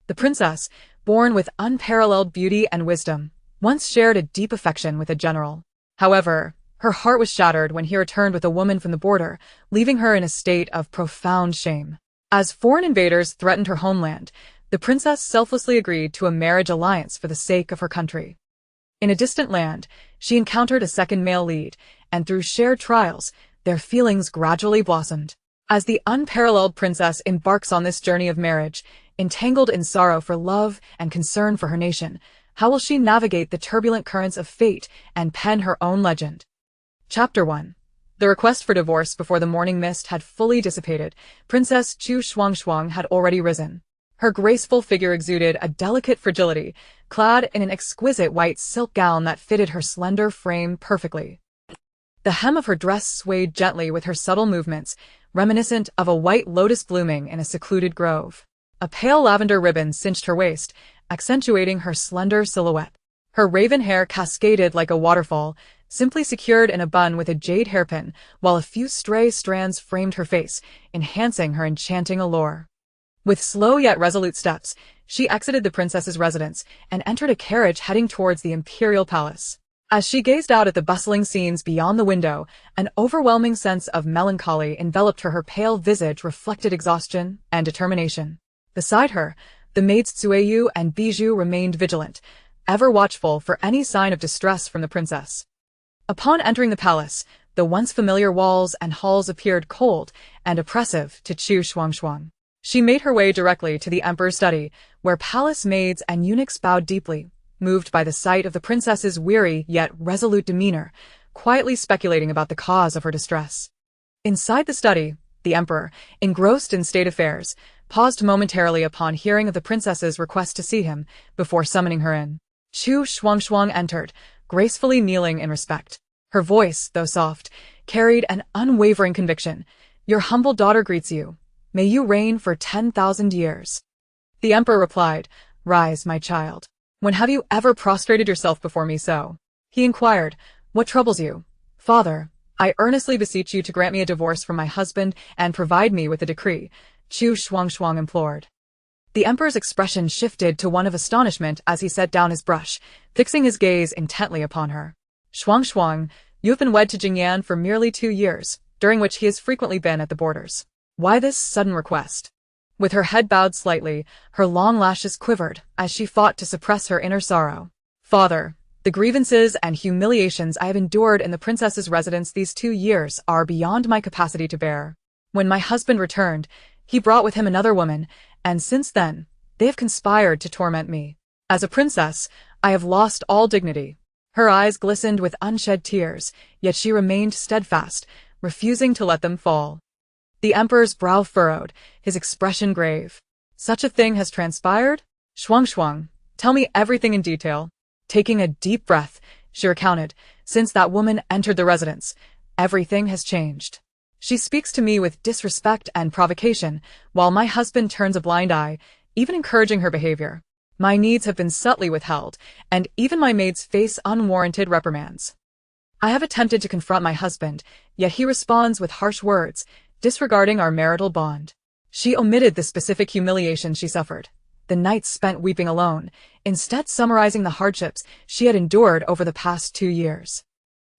The princess, born with unparalleled beauty and wisdom, once shared a deep affection with a general. However, her heart was shattered when he returned with a woman from the border, leaving her in a state of profound shame. As foreign invaders threatened her homeland, the princess selflessly agreed to a marriage alliance for the sake of her country. In a distant land, she encountered a second male lead, and through shared trials, their feelings gradually blossomed. As the unparalleled princess embarks on this journey of marriage, entangled in sorrow for love and concern for her nation, how will she navigate the turbulent currents of fate and pen her own legend? Chapter 1. The request for divorce. Before the morning mist had fully dissipated, Princess Chu Shuangshuang had already risen. Her graceful figure exuded a delicate fragility, clad in an exquisite white silk gown that fitted her slender frame perfectly. The hem of her dress swayed gently with her subtle movements, reminiscent of a white lotus blooming in a secluded grove. A pale lavender ribbon cinched her waist, accentuating her slender silhouette. Her raven hair cascaded like a waterfall, simply secured in a bun with a jade hairpin, while a few stray strands framed her face, enhancing her enchanting allure. With slow yet resolute steps, she exited the princess's residence and entered a carriage heading towards the imperial palace. As she gazed out at the bustling scenes beyond the window, an overwhelming sense of melancholy enveloped her. Her pale visage reflected exhaustion and determination. Beside her, the maids Tsueyu and Bijou remained vigilant, ever watchful for any sign of distress from the princess. Upon entering the palace, the once familiar walls and halls appeared cold and oppressive to Chu Shuangshuang. She made her way directly to the emperor's study, where palace maids and eunuchs bowed deeply, moved by the sight of the princess's weary yet resolute demeanor, quietly speculating about the cause of her distress. Inside the study, the emperor, engrossed in state affairs, paused momentarily upon hearing of the princess's request to see him, before summoning her in. Chu Shuangshuang entered, gracefully kneeling in respect. Her voice, though soft, carried an unwavering conviction. "Your humble daughter greets you. May you reign for 10,000 years." The emperor replied, "Rise, my child. When have you ever prostrated yourself before me so?" He inquired, "What troubles you?" "Father, I earnestly beseech you to grant me a divorce from my husband and provide me with a decree," Chu Shuangshuang implored. The emperor's expression shifted to one of astonishment as he set down his brush, fixing his gaze intently upon her. "Shuangshuang, you have been wed to Jingyan for merely 2 years, during which he has frequently been at the borders. Why this sudden request?" With her head bowed slightly, her long lashes quivered as she fought to suppress her inner sorrow. "Father, the grievances and humiliations I have endured in the princess's residence these 2 years are beyond my capacity to bear. When my husband returned, he brought with him another woman, and since then, they have conspired to torment me. As a princess, I have lost all dignity." Her eyes glistened with unshed tears, yet she remained steadfast, refusing to let them fall. The emperor's brow furrowed, his expression grave. "Such a thing has transpired? Shuangshuang, tell me everything in detail." Taking a deep breath, she recounted, "Since that woman entered the residence, everything has changed. She speaks to me with disrespect and provocation, while my husband turns a blind eye, even encouraging her behavior. My needs have been subtly withheld, and even my maids face unwarranted reprimands. I have attempted to confront my husband, yet he responds with harsh words, disregarding our marital bond." She omitted the specific humiliation she suffered, the nights spent weeping alone, instead summarizing the hardships she had endured over the past 2 years.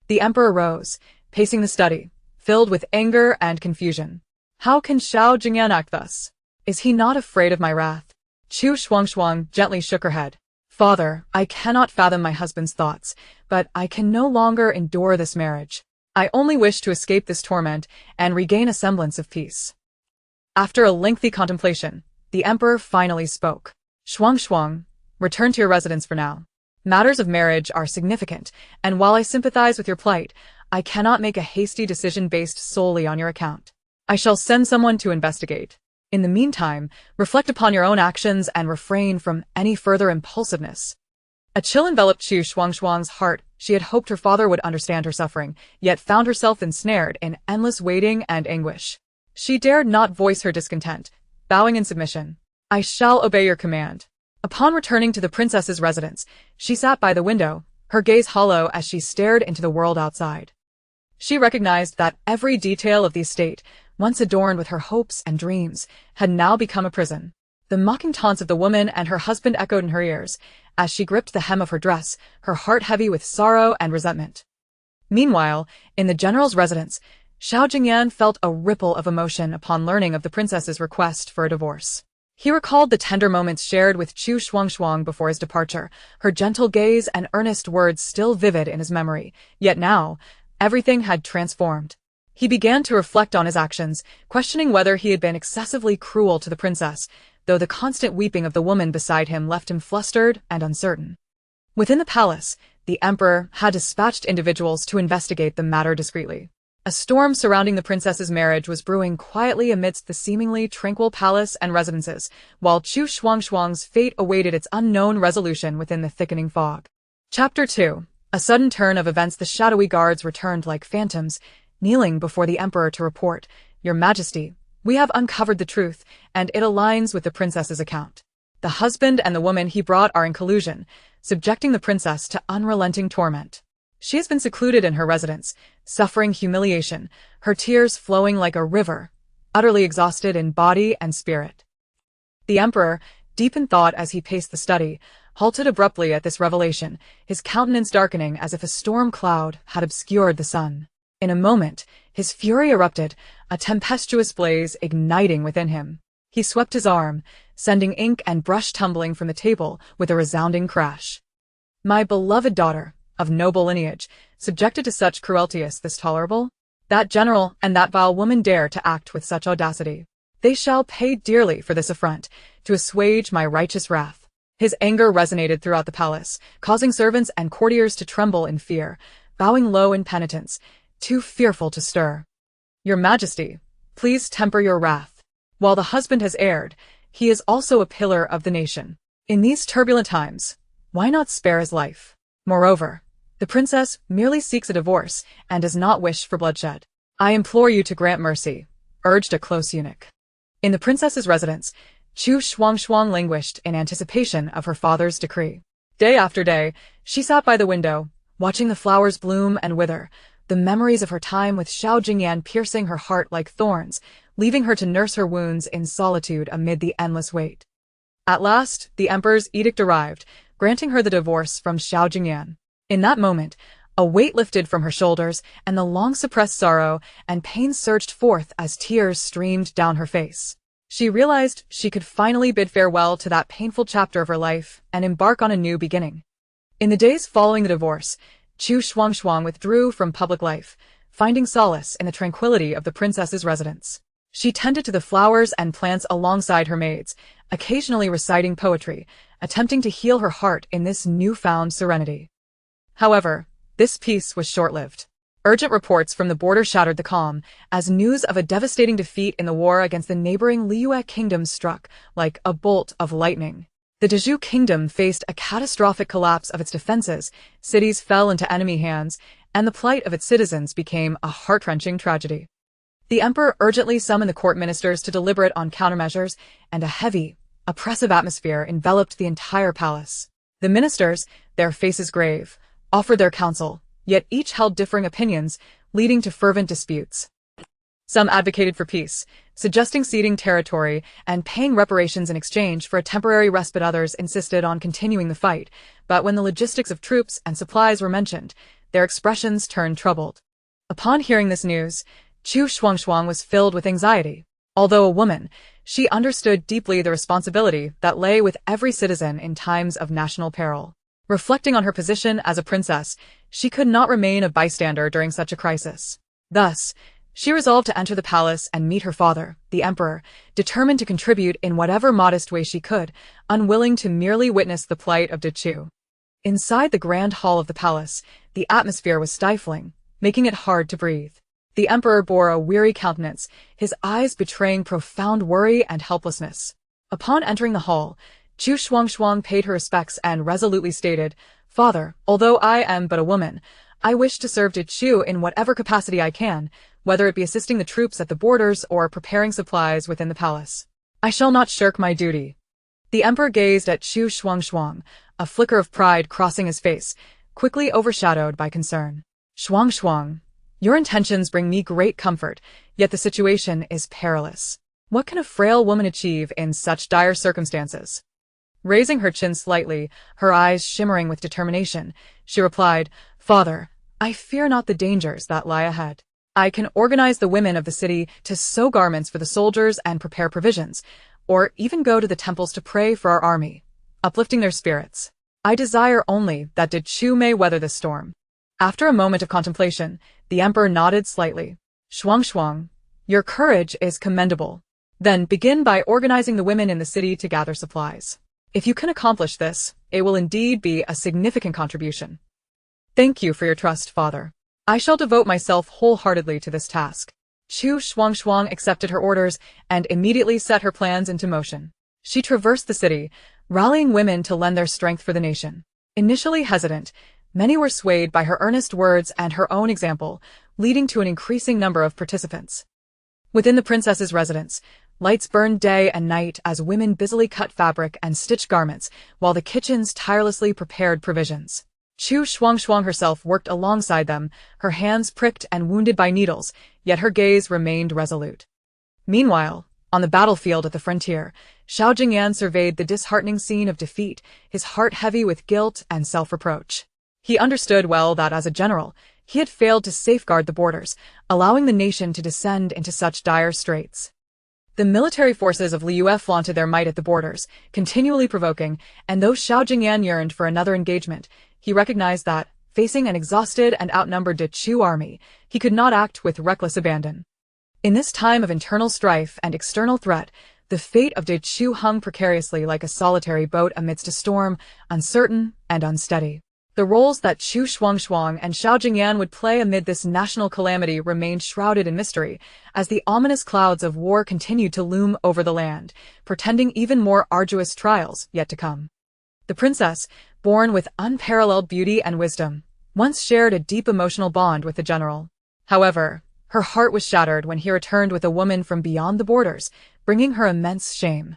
The emperor rose, pacing the study, filled with anger and confusion. "How can Xiao Jingyan act thus? Is he not afraid of my wrath?" Chu Shuangshuang gently shook her head. "Father, I cannot fathom my husband's thoughts, but I can no longer endure this marriage. I only wish to escape this torment and regain a semblance of peace." After a lengthy contemplation, the emperor finally spoke. "Shuangshuang, return to your residence for now. Matters of marriage are significant, and while I sympathize with your plight, I cannot make a hasty decision based solely on your account. I shall send someone to investigate. In the meantime, reflect upon your own actions and refrain from any further impulsiveness." A chill enveloped Chu Shuangshuang's heart. She had hoped her father would understand her suffering, yet found herself ensnared in endless waiting and anguish. She dared not voice her discontent, bowing in submission. "I shall obey your command." Upon returning to the princess's residence, she sat by the window, her gaze hollow as she stared into the world outside. She recognized that every detail of the estate, once adorned with her hopes and dreams, had now become a prison. The mocking taunts of the woman and her husband echoed in her ears, as she gripped the hem of her dress, her heart heavy with sorrow and resentment. Meanwhile, in the general's residence, Xiao Jingyan felt a ripple of emotion upon learning of the princess's request for a divorce. He recalled the tender moments shared with Chu Shuangshuang before his departure, her gentle gaze and earnest words still vivid in his memory. Yet now, everything had transformed. He began to reflect on his actions, questioning whether he had been excessively cruel to the princess, though the constant weeping of the woman beside him left him flustered and uncertain. Within the palace, the emperor had dispatched individuals to investigate the matter discreetly. A storm surrounding the princess's marriage was brewing quietly amidst the seemingly tranquil palace and residences, while Chu Shuangshuang's fate awaited its unknown resolution within the thickening fog. Chapter 2. A sudden turn of events. The shadowy guards returned like phantoms, kneeling before the emperor to report, "Your Majesty, we have uncovered the truth, and it aligns with the princess's account. The husband and the woman he brought are in collusion, subjecting the princess to unrelenting torment. She has been secluded in her residence, suffering humiliation, her tears flowing like a river, utterly exhausted in body and spirit." The emperor, deep in thought as he paced the study, halted abruptly at this revelation, his countenance darkening as if a storm cloud had obscured the sun. In a moment, his fury erupted, a tempestuous blaze igniting within him. He swept his arm, sending ink and brush tumbling from the table with a resounding crash. "My beloved daughter, of noble lineage, subjected to such cruelty, is this tolerable? That general and that vile woman dare to act with such audacity. They shall pay dearly for this affront, to assuage my righteous wrath." His anger resonated throughout the palace, causing servants and courtiers to tremble in fear, bowing low in penitence, too fearful to stir. "Your Majesty, please temper your wrath. While the husband has erred, he is also a pillar of the nation. In these turbulent times, why not spare his life? Moreover, the princess merely seeks a divorce and does not wish for bloodshed. I implore you to grant mercy," urged a close eunuch. In the princess's residence, Chu Shuangshuang languished in anticipation of her father's decree. Day after day, she sat by the window, watching the flowers bloom and wither, the memories of her time with Xiao Jingyan piercing her heart like thorns, leaving her to nurse her wounds in solitude amid the endless wait. At last, the emperor's edict arrived, granting her the divorce from Xiao Jingyan. In that moment, a weight lifted from her shoulders, and the long-suppressed sorrow and pain surged forth as tears streamed down her face. She realized she could finally bid farewell to that painful chapter of her life and embark on a new beginning. In the days following the divorce, Chu Shuangshuang withdrew from public life, finding solace in the tranquility of the princess's residence. She tended to the flowers and plants alongside her maids, occasionally reciting poetry, attempting to heal her heart in this newfound serenity. However, this peace was short-lived. Urgent reports from the border shattered the calm, as news of a devastating defeat in the war against the neighboring Liyue kingdom struck like a bolt of lightning. The Dezhou kingdom faced a catastrophic collapse of its defenses, cities fell into enemy hands, and the plight of its citizens became a heart-wrenching tragedy. The emperor urgently summoned the court ministers to deliberate on countermeasures, and a heavy, oppressive atmosphere enveloped the entire palace. The ministers, their faces grave, offered their counsel, yet each held differing opinions, leading to fervent disputes. Some advocated for peace, suggesting ceding territory and paying reparations in exchange for a temporary respite. Others insisted on continuing the fight, but when the logistics of troops and supplies were mentioned, their expressions turned troubled. Upon hearing this news, Chu Shuangshuang was filled with anxiety. Although a woman, she understood deeply the responsibility that lay with every citizen in times of national peril. Reflecting on her position as a princess, she could not remain a bystander during such a crisis. Thus, she resolved to enter the palace and meet her father, the emperor, determined to contribute in whatever modest way she could, unwilling to merely witness the plight of Chu. Inside the grand hall of the palace, the atmosphere was stifling, making it hard to breathe. The emperor bore a weary countenance, his eyes betraying profound worry and helplessness. Upon entering the hall, Chu Shuangshuang paid her respects and resolutely stated, "Father, although I am but a woman, I wish to serve Chu in whatever capacity I can, whether it be assisting the troops at the borders or preparing supplies within the palace. I shall not shirk my duty." The emperor gazed at Chu Shuangshuang, a flicker of pride crossing his face, quickly overshadowed by concern. "Shuangshuang, your intentions bring me great comfort, yet the situation is perilous. What can a frail woman achieve in such dire circumstances? Raising her chin slightly, her eyes shimmering with determination, she replied, "Father, I fear not the dangers that lie ahead. I can organize the women of the city to sew garments for the soldiers and prepare provisions, or even go to the temples to pray for our army, uplifting their spirits. I desire only that Chu may weather this storm." After a moment of contemplation, the emperor nodded slightly. "Shuangshuang, your courage is commendable. Then begin by organizing the women in the city to gather supplies. If you can accomplish this, it will indeed be a significant contribution." "Thank you for your trust, father. I shall devote myself wholeheartedly to this task." Chu Shuangshuang accepted her orders and immediately set her plans into motion. She traversed the city, rallying women to lend their strength for the nation. Initially hesitant, many were swayed by her earnest words and her own example, leading to an increasing number of participants. Within the princess's residence, lights burned day and night as women busily cut fabric and stitched garments, while the kitchens tirelessly prepared provisions. Chu Shuangshuang herself worked alongside them, her hands pricked and wounded by needles, yet her gaze remained resolute. Meanwhile, on the battlefield at the frontier, Xiao Jingyan surveyed the disheartening scene of defeat, his heart heavy with guilt and self-reproach. He understood well that as a general, he had failed to safeguard the borders, allowing the nation to descend into such dire straits. The military forces of Liu flaunted their might at the borders, continually provoking, and though Xiao Jingyan yearned for another engagement, he recognized that, facing an exhausted and outnumbered Chu army, he could not act with reckless abandon. In this time of internal strife and external threat, the fate of Chu hung precariously like a solitary boat amidst a storm, uncertain and unsteady. The roles that Chu Shuangshuang and Xiao Jingyan would play amid this national calamity remained shrouded in mystery, as the ominous clouds of war continued to loom over the land, portending even more arduous trials yet to come. The princess, born with unparalleled beauty and wisdom, once shared a deep emotional bond with the general. However, her heart was shattered when he returned with a woman from beyond the borders, bringing her immense shame.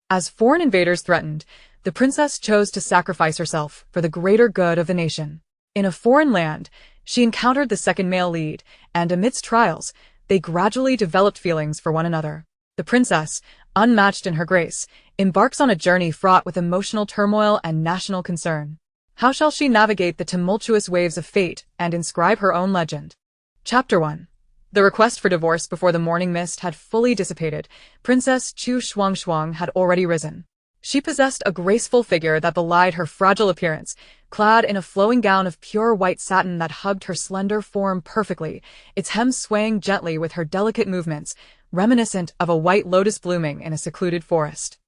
As foreign invaders threatened, the princess chose to sacrifice herself for the greater good of the nation. In a foreign land, she encountered the second male lead, and amidst trials, they gradually developed feelings for one another. The princess, unmatched in her grace, embarks on a journey fraught with emotional turmoil and national concern. How shall she navigate the tumultuous waves of fate and inscribe her own legend? Chapter 1. The request for divorce before the morning mist had fully dissipated. Princess Chu Shuangshuang had already risen. She possessed a graceful figure that belied her fragile appearance, clad in a flowing gown of pure white satin that hugged her slender form perfectly, its hem swaying gently with her delicate movements, reminiscent of a white lotus blooming in a secluded forest.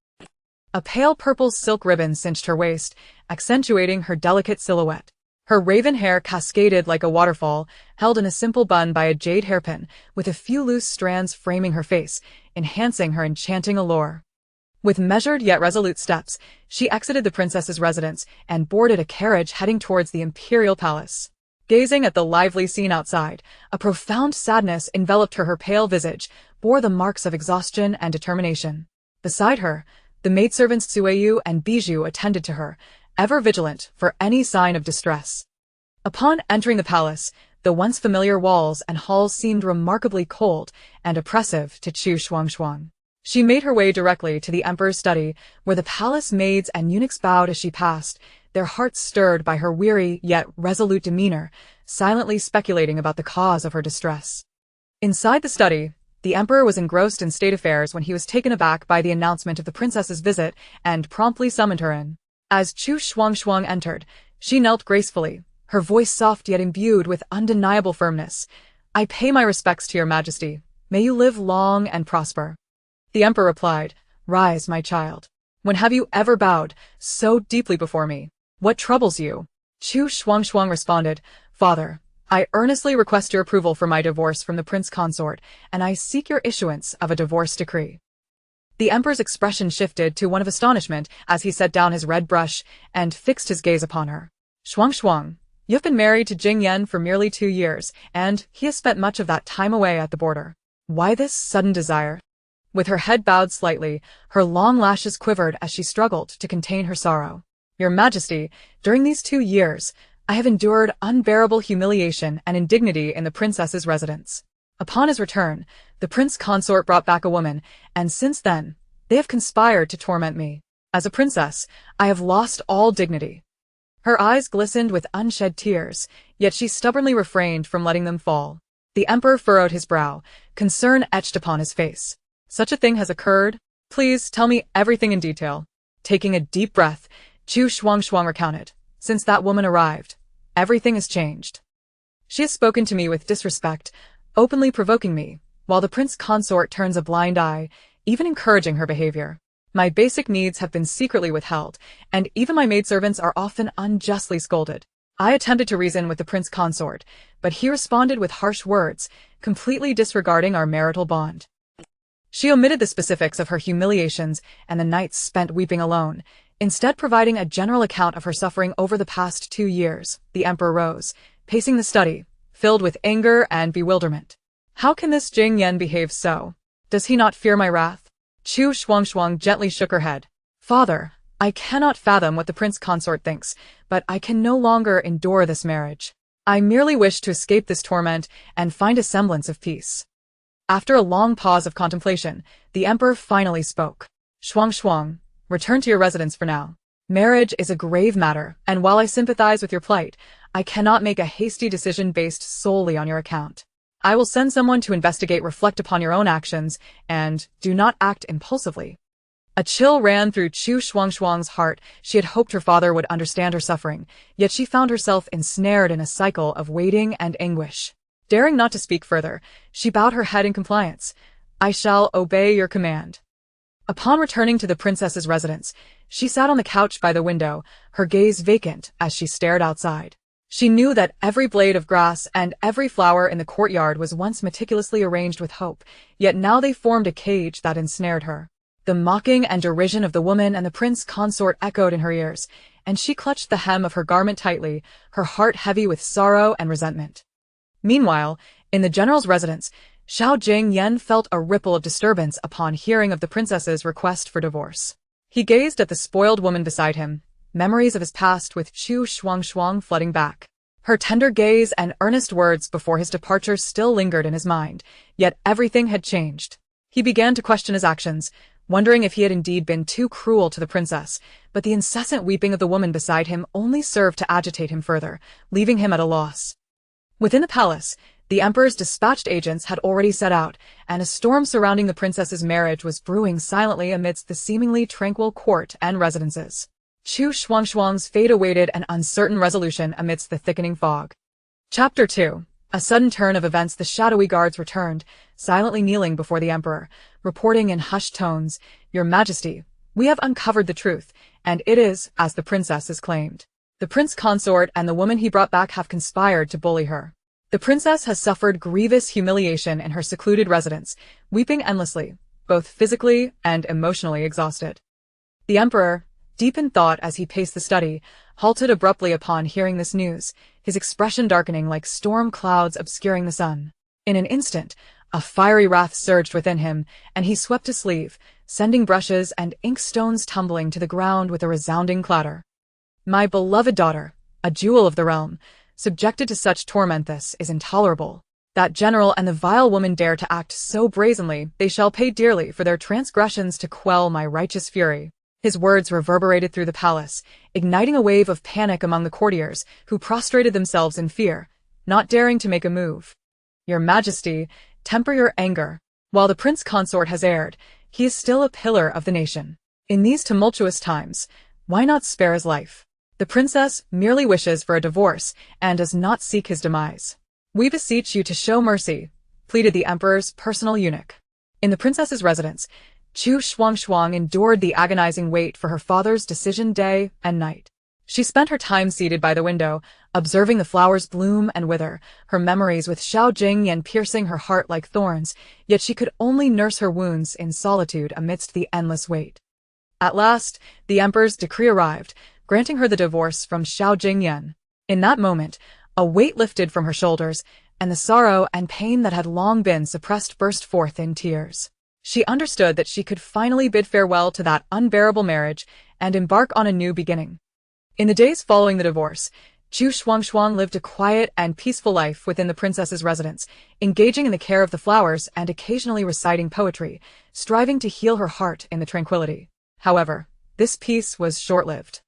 A pale purple silk ribbon cinched her waist, accentuating her delicate silhouette. Her raven hair cascaded like a waterfall, held in a simple bun by a jade hairpin, with a few loose strands framing her face, enhancing her enchanting allure. With measured yet resolute steps, she exited the princess's residence and boarded a carriage heading towards the imperial palace. Gazing at the lively scene outside, a profound sadness enveloped her pale visage, bore the marks of exhaustion and determination. Beside her, the maidservants Sueyu and Bijou attended to her, ever vigilant for any sign of distress. Upon entering the palace, the once familiar walls and halls seemed remarkably cold and oppressive to Chu Shuangshuang. She made her way directly to the emperor's study, where the palace maids and eunuchs bowed as she passed, their hearts stirred by her weary yet resolute demeanor, silently speculating about the cause of her distress. Inside the study, the emperor was engrossed in state affairs when he was taken aback by the announcement of the princess's visit and promptly summoned her in. As Chu Shuangshuang entered, she knelt gracefully, her voice soft yet imbued with undeniable firmness. "I pay my respects to your majesty. May you live long and prosper." The emperor replied, "Rise, my child. When have you ever bowed so deeply before me? What troubles you?" Chu Shuangshuang responded, "Father, I earnestly request your approval for my divorce from the prince consort, and I seek your issuance of a divorce decree." The emperor's expression shifted to one of astonishment as he set down his red brush and fixed his gaze upon her. "Shuangshuang, you have been married to Jing Yan for merely 2 years, and he has spent much of that time away at the border. Why this sudden desire?" With her head bowed slightly, her long lashes quivered as she struggled to contain her sorrow. "Your Majesty, during these 2 years, I have endured unbearable humiliation and indignity in the princess's residence. Upon his return, the prince consort brought back a woman, and since then, they have conspired to torment me. As a princess, I have lost all dignity. Her eyes glistened with unshed tears, yet she stubbornly refrained from letting them fall. The emperor furrowed his brow, concern etched upon his face. Such a thing has occurred? Please tell me everything in detail. Taking a deep breath, Chu Shuangshuang recounted. Since that woman arrived, everything has changed. She has spoken to me with disrespect, openly provoking me, while the prince consort turns a blind eye, even encouraging her behavior. My basic needs have been secretly withheld, and even my maidservants are often unjustly scolded. I attempted to reason with the prince consort, but he responded with harsh words, completely disregarding our marital bond. She omitted the specifics of her humiliations and the nights spent weeping alone, instead providing a general account of her suffering over the past 2 years. The emperor rose, pacing the study, filled with anger and bewilderment. How can this Jing Yan behave so? Does he not fear my wrath? Chu Shuangshuang gently shook her head. Father, I cannot fathom what the prince consort thinks, but I can no longer endure this marriage. I merely wish to escape this torment and find a semblance of peace. After a long pause of contemplation, the emperor finally spoke. Shuangshuang, return to your residence for now. Marriage is a grave matter, and while I sympathize with your plight, I cannot make a hasty decision based solely on your account. I will send someone to investigate, reflect upon your own actions, and do not act impulsively. A chill ran through Chu Shuangshuang's heart. She had hoped her father would understand her suffering, yet she found herself ensnared in a cycle of waiting and anguish. Daring not to speak further, she bowed her head in compliance. I shall obey your command. Upon returning to the princess's residence, she sat on the couch by the window, her gaze vacant as she stared outside. She knew that every blade of grass and every flower in the courtyard was once meticulously arranged with hope, yet now they formed a cage that ensnared her. The mocking and derision of the woman and the prince consort echoed in her ears, and she clutched the hem of her garment tightly, her heart heavy with sorrow and resentment. Meanwhile, in the general's residence, Xiao Jingyan felt a ripple of disturbance upon hearing of the princess's request for divorce. He gazed at the spoiled woman beside him, memories of his past with Chu Shuangshuang flooding back. Her tender gaze and earnest words before his departure still lingered in his mind, yet everything had changed. He began to question his actions, wondering if he had indeed been too cruel to the princess, but the incessant weeping of the woman beside him only served to agitate him further, leaving him at a loss. Within the palace, the emperor's dispatched agents had already set out, and a storm surrounding the princess's marriage was brewing silently amidst the seemingly tranquil court and residences. Chu Shuangshuang's fate awaited an uncertain resolution amidst the thickening fog. Chapter 2. A sudden turn of events. The shadowy guards returned, silently kneeling before the emperor, reporting in hushed tones, Your Majesty, we have uncovered the truth, and it is, as the princess has claimed. The prince consort and the woman he brought back have conspired to bully her. The princess has suffered grievous humiliation in her secluded residence, weeping endlessly, both physically and emotionally exhausted. The emperor, deep in thought as he paced the study, halted abruptly upon hearing this news, his expression darkening like storm clouds obscuring the sun. In an instant, a fiery wrath surged within him, and he swept his sleeve, sending brushes and inkstones tumbling to the ground with a resounding clatter. My beloved daughter, a jewel of the realm, subjected to such torment, this is intolerable. That general and the vile woman dare to act so brazenly, they shall pay dearly for their transgressions to quell my righteous fury. His words reverberated through the palace, igniting a wave of panic among the courtiers, who prostrated themselves in fear, not daring to make a move. Your Majesty, temper your anger. While the prince consort has erred, he is still a pillar of the nation. In these tumultuous times, why not spare his life? The princess merely wishes for a divorce and does not seek his demise. We beseech you to show mercy, pleaded the emperor's personal eunuch. In the princess's residence, Chu Shuangshuang endured the agonizing wait for her father's decision day and night. She spent her time seated by the window, observing the flowers bloom and wither, her memories with Xiao Jingyan piercing her heart like thorns, yet she could only nurse her wounds in solitude amidst the endless wait. At last, the emperor's decree arrived, granting her the divorce from Xiao Jingyan. In that moment, a weight lifted from her shoulders, and the sorrow and pain that had long been suppressed burst forth in tears. She understood that she could finally bid farewell to that unbearable marriage and embark on a new beginning. In the days following the divorce, Chu Shuangshuang lived a quiet and peaceful life within the princess's residence, engaging in the care of the flowers and occasionally reciting poetry, striving to heal her heart in the tranquility. However, this peace was short-lived.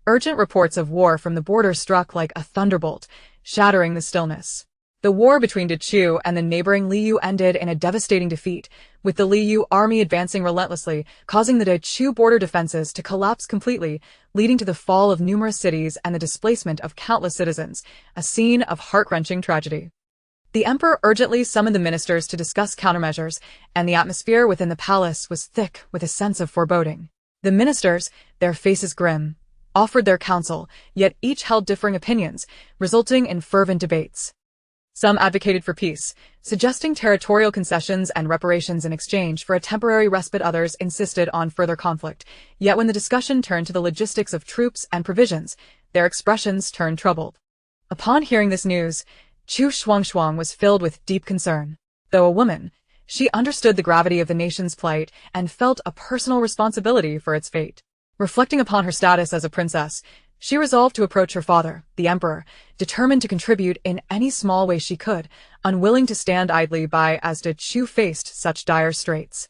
Urgent reports of war from the border struck like a thunderbolt, shattering the stillness. The war between Chu and the neighboring Liu ended in a devastating defeat, with the Liu army advancing relentlessly, causing the Chu border defenses to collapse completely, leading to the fall of numerous cities and the displacement of countless citizens, a scene of heart-wrenching tragedy. The emperor urgently summoned the ministers to discuss countermeasures, and the atmosphere within the palace was thick with a sense of foreboding. The ministers, their faces grim, offered their counsel, yet each held differing opinions, resulting in fervent debates. Some advocated for peace, suggesting territorial concessions and reparations in exchange for a temporary respite. Others insisted on further conflict. Yet when the discussion turned to the logistics of troops and provisions, their expressions turned troubled. Upon hearing this news, Chu Shuangshuang was filled with deep concern. Though a woman, she understood the gravity of the nation's plight and felt a personal responsibility for its fate. Reflecting upon her status as a princess, she resolved to approach her father, the emperor, determined to contribute in any small way she could, unwilling to stand idly by as Chu faced such dire straits.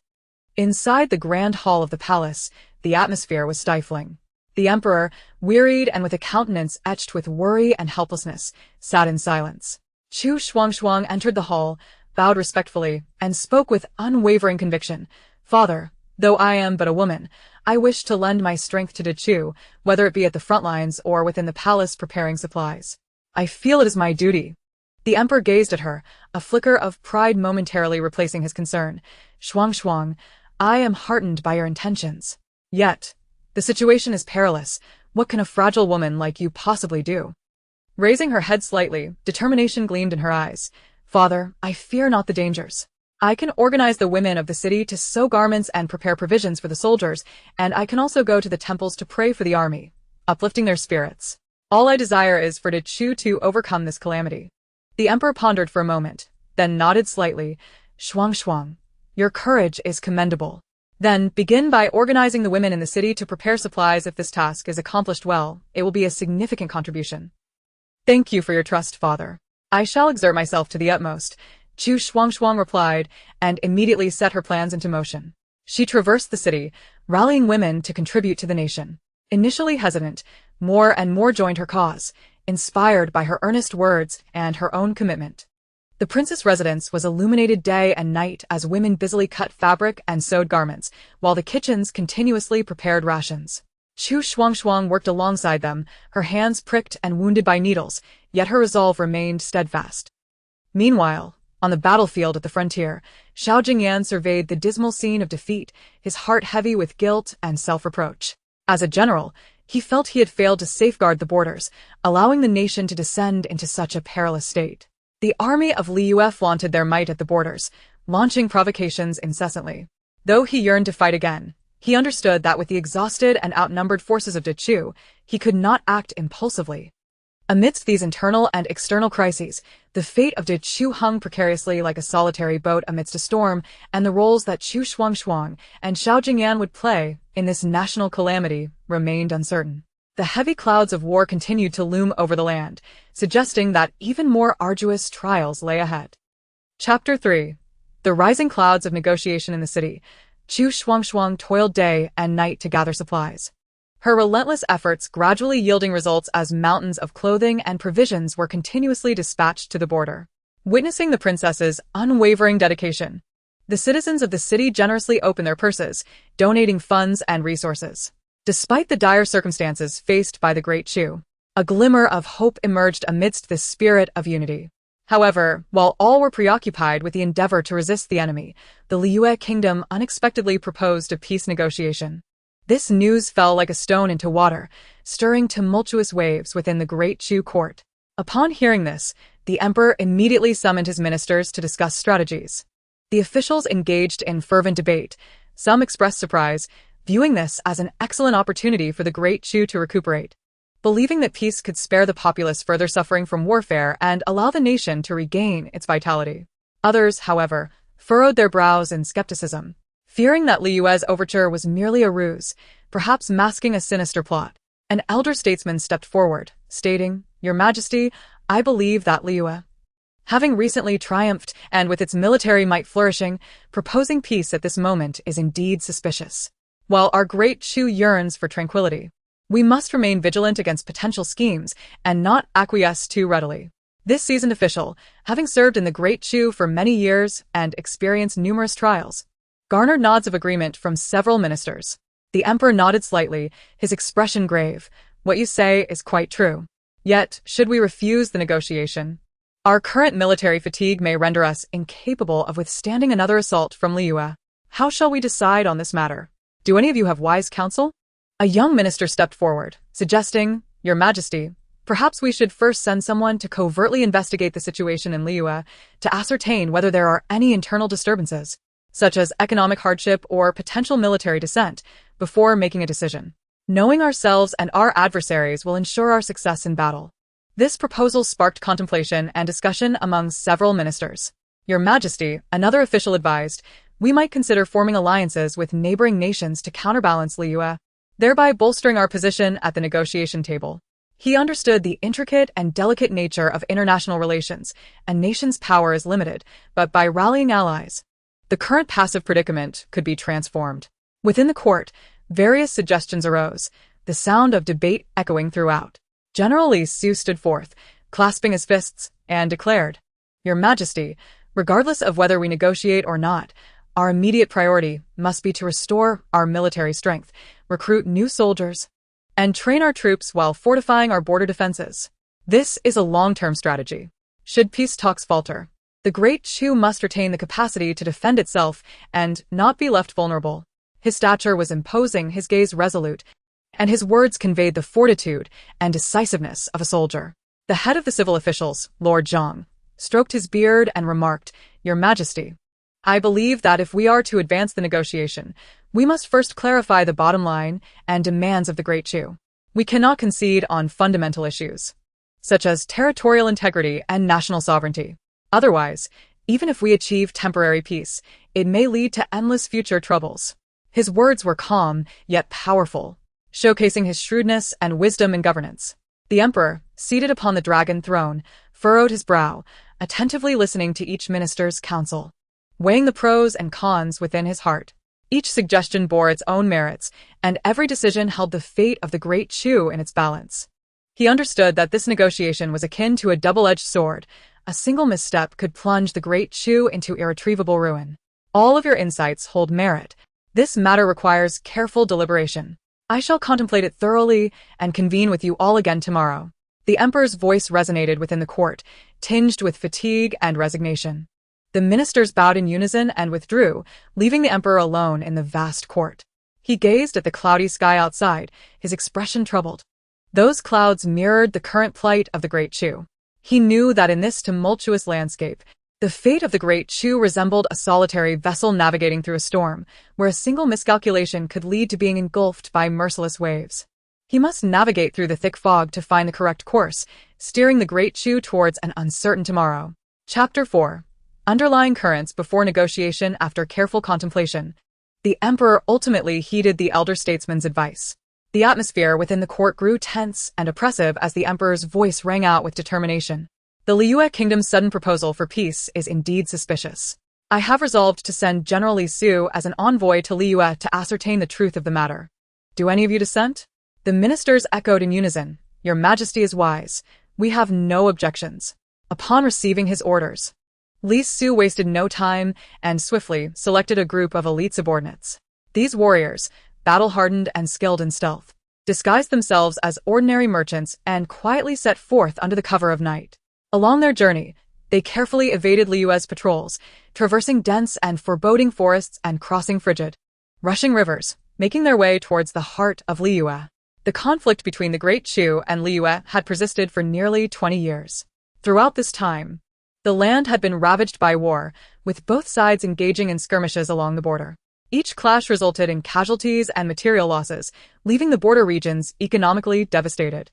Inside the grand hall of the palace, the atmosphere was stifling. The emperor, wearied and with a countenance etched with worry and helplessness, sat in silence. Chu Shuangshuang entered the hall, bowed respectfully, and spoke with unwavering conviction. "Father, though I am but a woman, I wish to lend my strength to Chu, whether it be at the front lines or within the palace preparing supplies. I feel it is my duty." The emperor gazed at her, a flicker of pride momentarily replacing his concern. "Shuangshuang, I am heartened by your intentions. Yet, the situation is perilous. What can a fragile woman like you possibly do?" Raising her head slightly, determination gleamed in her eyes. "Father, I fear not the dangers. I can organize the women of the city to sew garments and prepare provisions for the soldiers, and I can also go to the temples to pray for the army, uplifting their spirits. All I desire is for Chu to overcome this calamity." The emperor pondered for a moment, then nodded slightly. "Shuangshuang, your courage is commendable. Then begin by organizing the women in the city to prepare supplies. If this task is accomplished well, it will be a significant contribution." "Thank you for your trust, father. I shall exert myself to the utmost," Chu Shuangshuang replied, and immediately set her plans into motion. She traversed the city, rallying women to contribute to the nation. Initially hesitant, more and more joined her cause, inspired by her earnest words and her own commitment. The princess' residence was illuminated day and night as women busily cut fabric and sewed garments, while the kitchens continuously prepared rations. Chu Shuangshuang worked alongside them, her hands pricked and wounded by needles, yet her resolve remained steadfast. Meanwhile, on the battlefield at the frontier, Xiao Jingyan surveyed the dismal scene of defeat, his heart heavy with guilt and self-reproach. As a general, he felt he had failed to safeguard the borders, allowing the nation to descend into such a perilous state. The army of Liu flaunted their might at the borders, launching provocations incessantly. Though he yearned to fight again, he understood that with the exhausted and outnumbered forces of Chu, he could not act impulsively. Amidst these internal and external crises, the fate of Chu hung precariously like a solitary boat amidst a storm, and the roles that Chu Shuangshuang and Xiao Jingyan would play in this national calamity remained uncertain. The heavy clouds of war continued to loom over the land, suggesting that even more arduous trials lay ahead. Chapter 3. The rising clouds of negotiation in the city. Chu Shuangshuang toiled day and night to gather supplies. Her relentless efforts gradually yielding results as mountains of clothing and provisions were continuously dispatched to the border. Witnessing the princess's unwavering dedication, the citizens of the city generously opened their purses, donating funds and resources. Despite the dire circumstances faced by the great Chu, a glimmer of hope emerged amidst this spirit of unity. However, while all were preoccupied with the endeavor to resist the enemy, the Liu kingdom unexpectedly proposed a peace negotiation. This news fell like a stone into water, stirring tumultuous waves within the great Chu court. Upon hearing this, the emperor immediately summoned his ministers to discuss strategies. The officials engaged in fervent debate. Some expressed surprise, viewing this as an excellent opportunity for the great Chu to recuperate, believing that peace could spare the populace further suffering from warfare and allow the nation to regain its vitality. Others, however, furrowed their brows in skepticism, fearing that Liu's overture was merely a ruse, perhaps masking a sinister plot. An elder statesman stepped forward, stating, "Your Majesty, I believe that Liyue, having recently triumphed and with its military might flourishing, proposing peace at this moment is indeed suspicious. While our great Chu yearns for tranquility, we must remain vigilant against potential schemes and not acquiesce too readily." This seasoned official, having served in the Great Chu for many years and experienced numerous trials, garnered nods of agreement from several ministers. The emperor nodded slightly, his expression grave. "What you say is quite true. Yet, should we refuse the negotiation, our current military fatigue may render us incapable of withstanding another assault from Liyue. How shall we decide on this matter? Do any of you have wise counsel?" A young minister stepped forward, suggesting, "Your Majesty, perhaps we should first send someone to covertly investigate the situation in Liyue to ascertain whether there are any internal disturbances, such as economic hardship or potential military dissent, before making a decision. Knowing ourselves and our adversaries will ensure our success in battle." This proposal sparked contemplation and discussion among several ministers. "Your Majesty," another official advised, "we might consider forming alliances with neighboring nations to counterbalance Liyue, thereby bolstering our position at the negotiation table." He understood the intricate and delicate nature of international relations. A nation's power is limited, but by rallying allies, the current passive predicament could be transformed. Within the court, various suggestions arose, the sound of debate echoing throughout. General Li Su stood forth, clasping his fists, and declared, "Your Majesty, regardless of whether we negotiate or not, our immediate priority must be to restore our military strength, recruit new soldiers, and train our troops while fortifying our border defenses. This is a long-term strategy. Should peace talks falter, the Great Chu must retain the capacity to defend itself and not be left vulnerable." His stature was imposing, his gaze resolute, and his words conveyed the fortitude and decisiveness of a soldier. The head of the civil officials, Lord Zhang, stroked his beard and remarked, "Your Majesty, I believe that if we are to advance the negotiation, we must first clarify the bottom line and demands of the Great Chu. We cannot concede on fundamental issues, such as territorial integrity and national sovereignty. Otherwise, even if we achieve temporary peace, it may lead to endless future troubles." His words were calm, yet powerful, showcasing his shrewdness and wisdom in governance. The emperor, seated upon the dragon throne, furrowed his brow, attentively listening to each minister's counsel, weighing the pros and cons within his heart. Each suggestion bore its own merits, and every decision held the fate of the Great Chu in its balance. He understood that this negotiation was akin to a double-edged sword. A single misstep could plunge the Great Chu into irretrievable ruin. "All of your insights hold merit. This matter requires careful deliberation. I shall contemplate it thoroughly and convene with you all again tomorrow." The emperor's voice resonated within the court, tinged with fatigue and resignation. The ministers bowed in unison and withdrew, leaving the emperor alone in the vast court. He gazed at the cloudy sky outside, his expression troubled. Those clouds mirrored the current plight of the Great Chu. He knew that in this tumultuous landscape, the fate of the Great Chu resembled a solitary vessel navigating through a storm, where a single miscalculation could lead to being engulfed by merciless waves. He must navigate through the thick fog to find the correct course, steering the Great Chu towards an uncertain tomorrow. Chapter 4. Underlying currents before negotiation. After careful contemplation, the emperor ultimately heeded the elder statesman's advice. The atmosphere within the court grew tense and oppressive as the emperor's voice rang out with determination. "The Liyue kingdom's sudden proposal for peace is indeed suspicious. I have resolved to send General Li Su as an envoy to Liyue to ascertain the truth of the matter. Do any of you dissent?" The ministers echoed in unison, "Your Majesty is wise. We have no objections." Upon receiving his orders, Li Su wasted no time and swiftly selected a group of elite subordinates. These warriors, battle-hardened and skilled in stealth, disguised themselves as ordinary merchants and quietly set forth under the cover of night. Along their journey, they carefully evaded Liyue's patrols, traversing dense and foreboding forests and crossing frigid, rushing rivers, making their way towards the heart of Liyue. The conflict between the Great Chu and Liyue had persisted for nearly 20 years. Throughout this time, the land had been ravaged by war, with both sides engaging in skirmishes along the border. Each clash resulted in casualties and material losses, leaving the border regions economically devastated.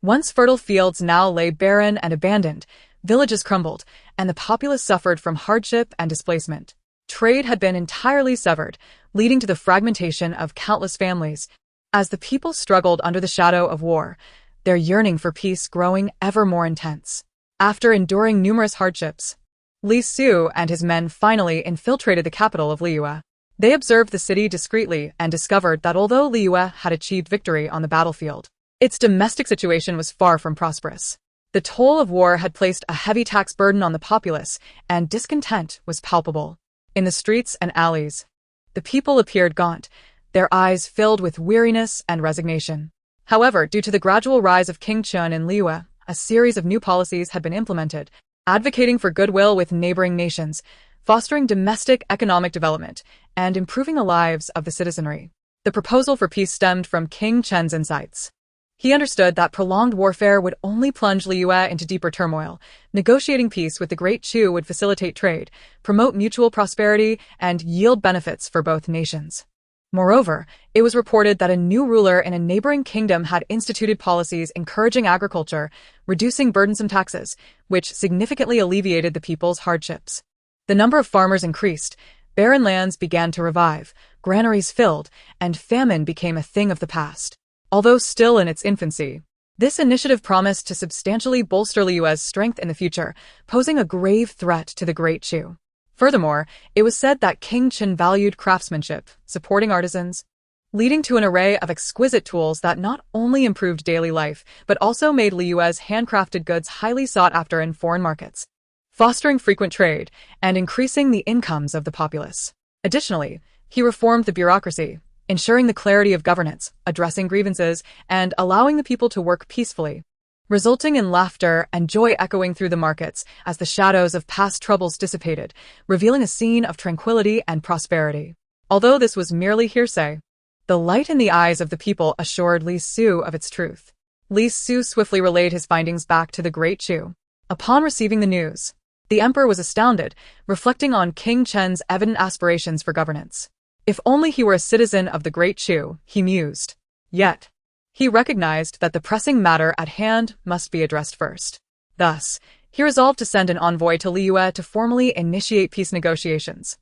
Once fertile fields now lay barren and abandoned, villages crumbled, and the populace suffered from hardship and displacement. Trade had been entirely severed, leading to the fragmentation of countless families. As the people struggled under the shadow of war, their yearning for peace growing ever more intense. After enduring numerous hardships, Li Su and his men finally infiltrated the capital of Liyue. They observed the city discreetly and discovered that although Liyue had achieved victory on the battlefield, its domestic situation was far from prosperous. The toll of war had placed a heavy tax burden on the populace, and discontent was palpable. In the streets and alleys, the people appeared gaunt, their eyes filled with weariness and resignation. However, due to the gradual rise of King Chun in Liyue, a series of new policies had been implemented, advocating for goodwill with neighboring nations, fostering domestic economic development, and improving the lives of the citizenry. The proposal for peace stemmed from King Chen's insights. He understood that prolonged warfare would only plunge Liyue into deeper turmoil. Negotiating peace with the Great Chu would facilitate trade, promote mutual prosperity, and yield benefits for both nations. Moreover, it was reported that a new ruler in a neighboring kingdom had instituted policies encouraging agriculture, reducing burdensome taxes, which significantly alleviated the people's hardships. The number of farmers increased, barren lands began to revive, granaries filled, and famine became a thing of the past. Although still in its infancy, this initiative promised to substantially bolster Liyue's strength in the future, posing a grave threat to the Great Chu. Furthermore, it was said that King Chen valued craftsmanship, supporting artisans, leading to an array of exquisite tools that not only improved daily life, but also made Liyue's handcrafted goods highly sought after in foreign markets, fostering frequent trade and increasing the incomes of the populace. Additionally, he reformed the bureaucracy, ensuring the clarity of governance, addressing grievances, and allowing the people to work peacefully, resulting in laughter and joy echoing through the markets as the shadows of past troubles dissipated, revealing a scene of tranquility and prosperity. Although this was merely hearsay, the light in the eyes of the people assured Li Su of its truth. Li Su swiftly relayed his findings back to the Great Chu. Upon receiving the news, the emperor was astounded, reflecting on King Chen's evident aspirations for governance. If only he were a citizen of the Great Chu, he mused. Yet, he recognized that the pressing matter at hand must be addressed first. Thus, he resolved to send an envoy to Liyue to formally initiate peace negotiations.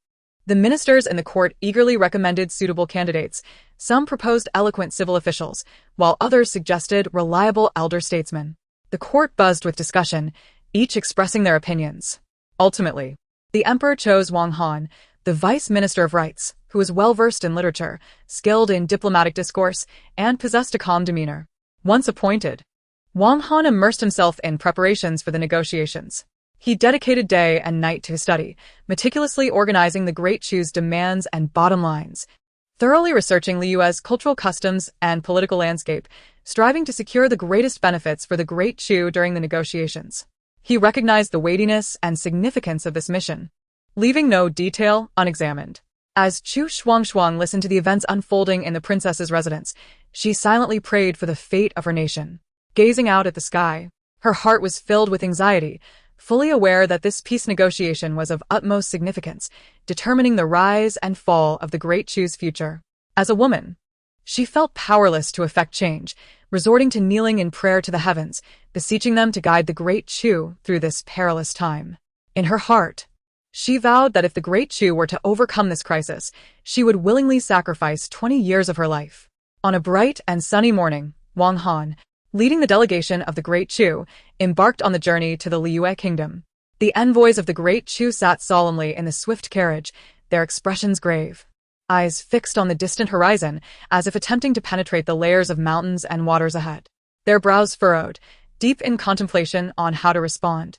The ministers in the court eagerly recommended suitable candidates. Some proposed eloquent civil officials, while others suggested reliable elder statesmen. The court buzzed with discussion, each expressing their opinions. Ultimately, the emperor chose Wang Han, the vice minister of rights, who was well-versed in literature, skilled in diplomatic discourse, and possessed a calm demeanor. Once appointed, Wang Han immersed himself in preparations for the negotiations. He dedicated day and night to his study, meticulously organizing the Great Chu's demands and bottom lines, thoroughly researching Liyue's cultural customs and political landscape, striving to secure the greatest benefits for the Great Chu during the negotiations. He recognized the weightiness and significance of this mission, leaving no detail unexamined. As Chu Shuangshuang listened to the events unfolding in the princess's residence, she silently prayed for the fate of her nation. Gazing out at the sky, her heart was filled with anxiety, fully aware that this peace negotiation was of utmost significance, determining the rise and fall of the Great Chu's future. As a woman, she felt powerless to effect change, resorting to kneeling in prayer to the heavens, beseeching them to guide the Great Chu through this perilous time. In her heart, she vowed that if the Great Chu were to overcome this crisis, she would willingly sacrifice 20 years of her life. On a bright and sunny morning, Wang Han, leading the delegation of the Great Chu, embarked on the journey to the Liyue kingdom. The envoys of the Great Chu sat solemnly in the swift carriage, their expressions grave, eyes fixed on the distant horizon as if attempting to penetrate the layers of mountains and waters ahead. Their brows furrowed, deep in contemplation on how to respond,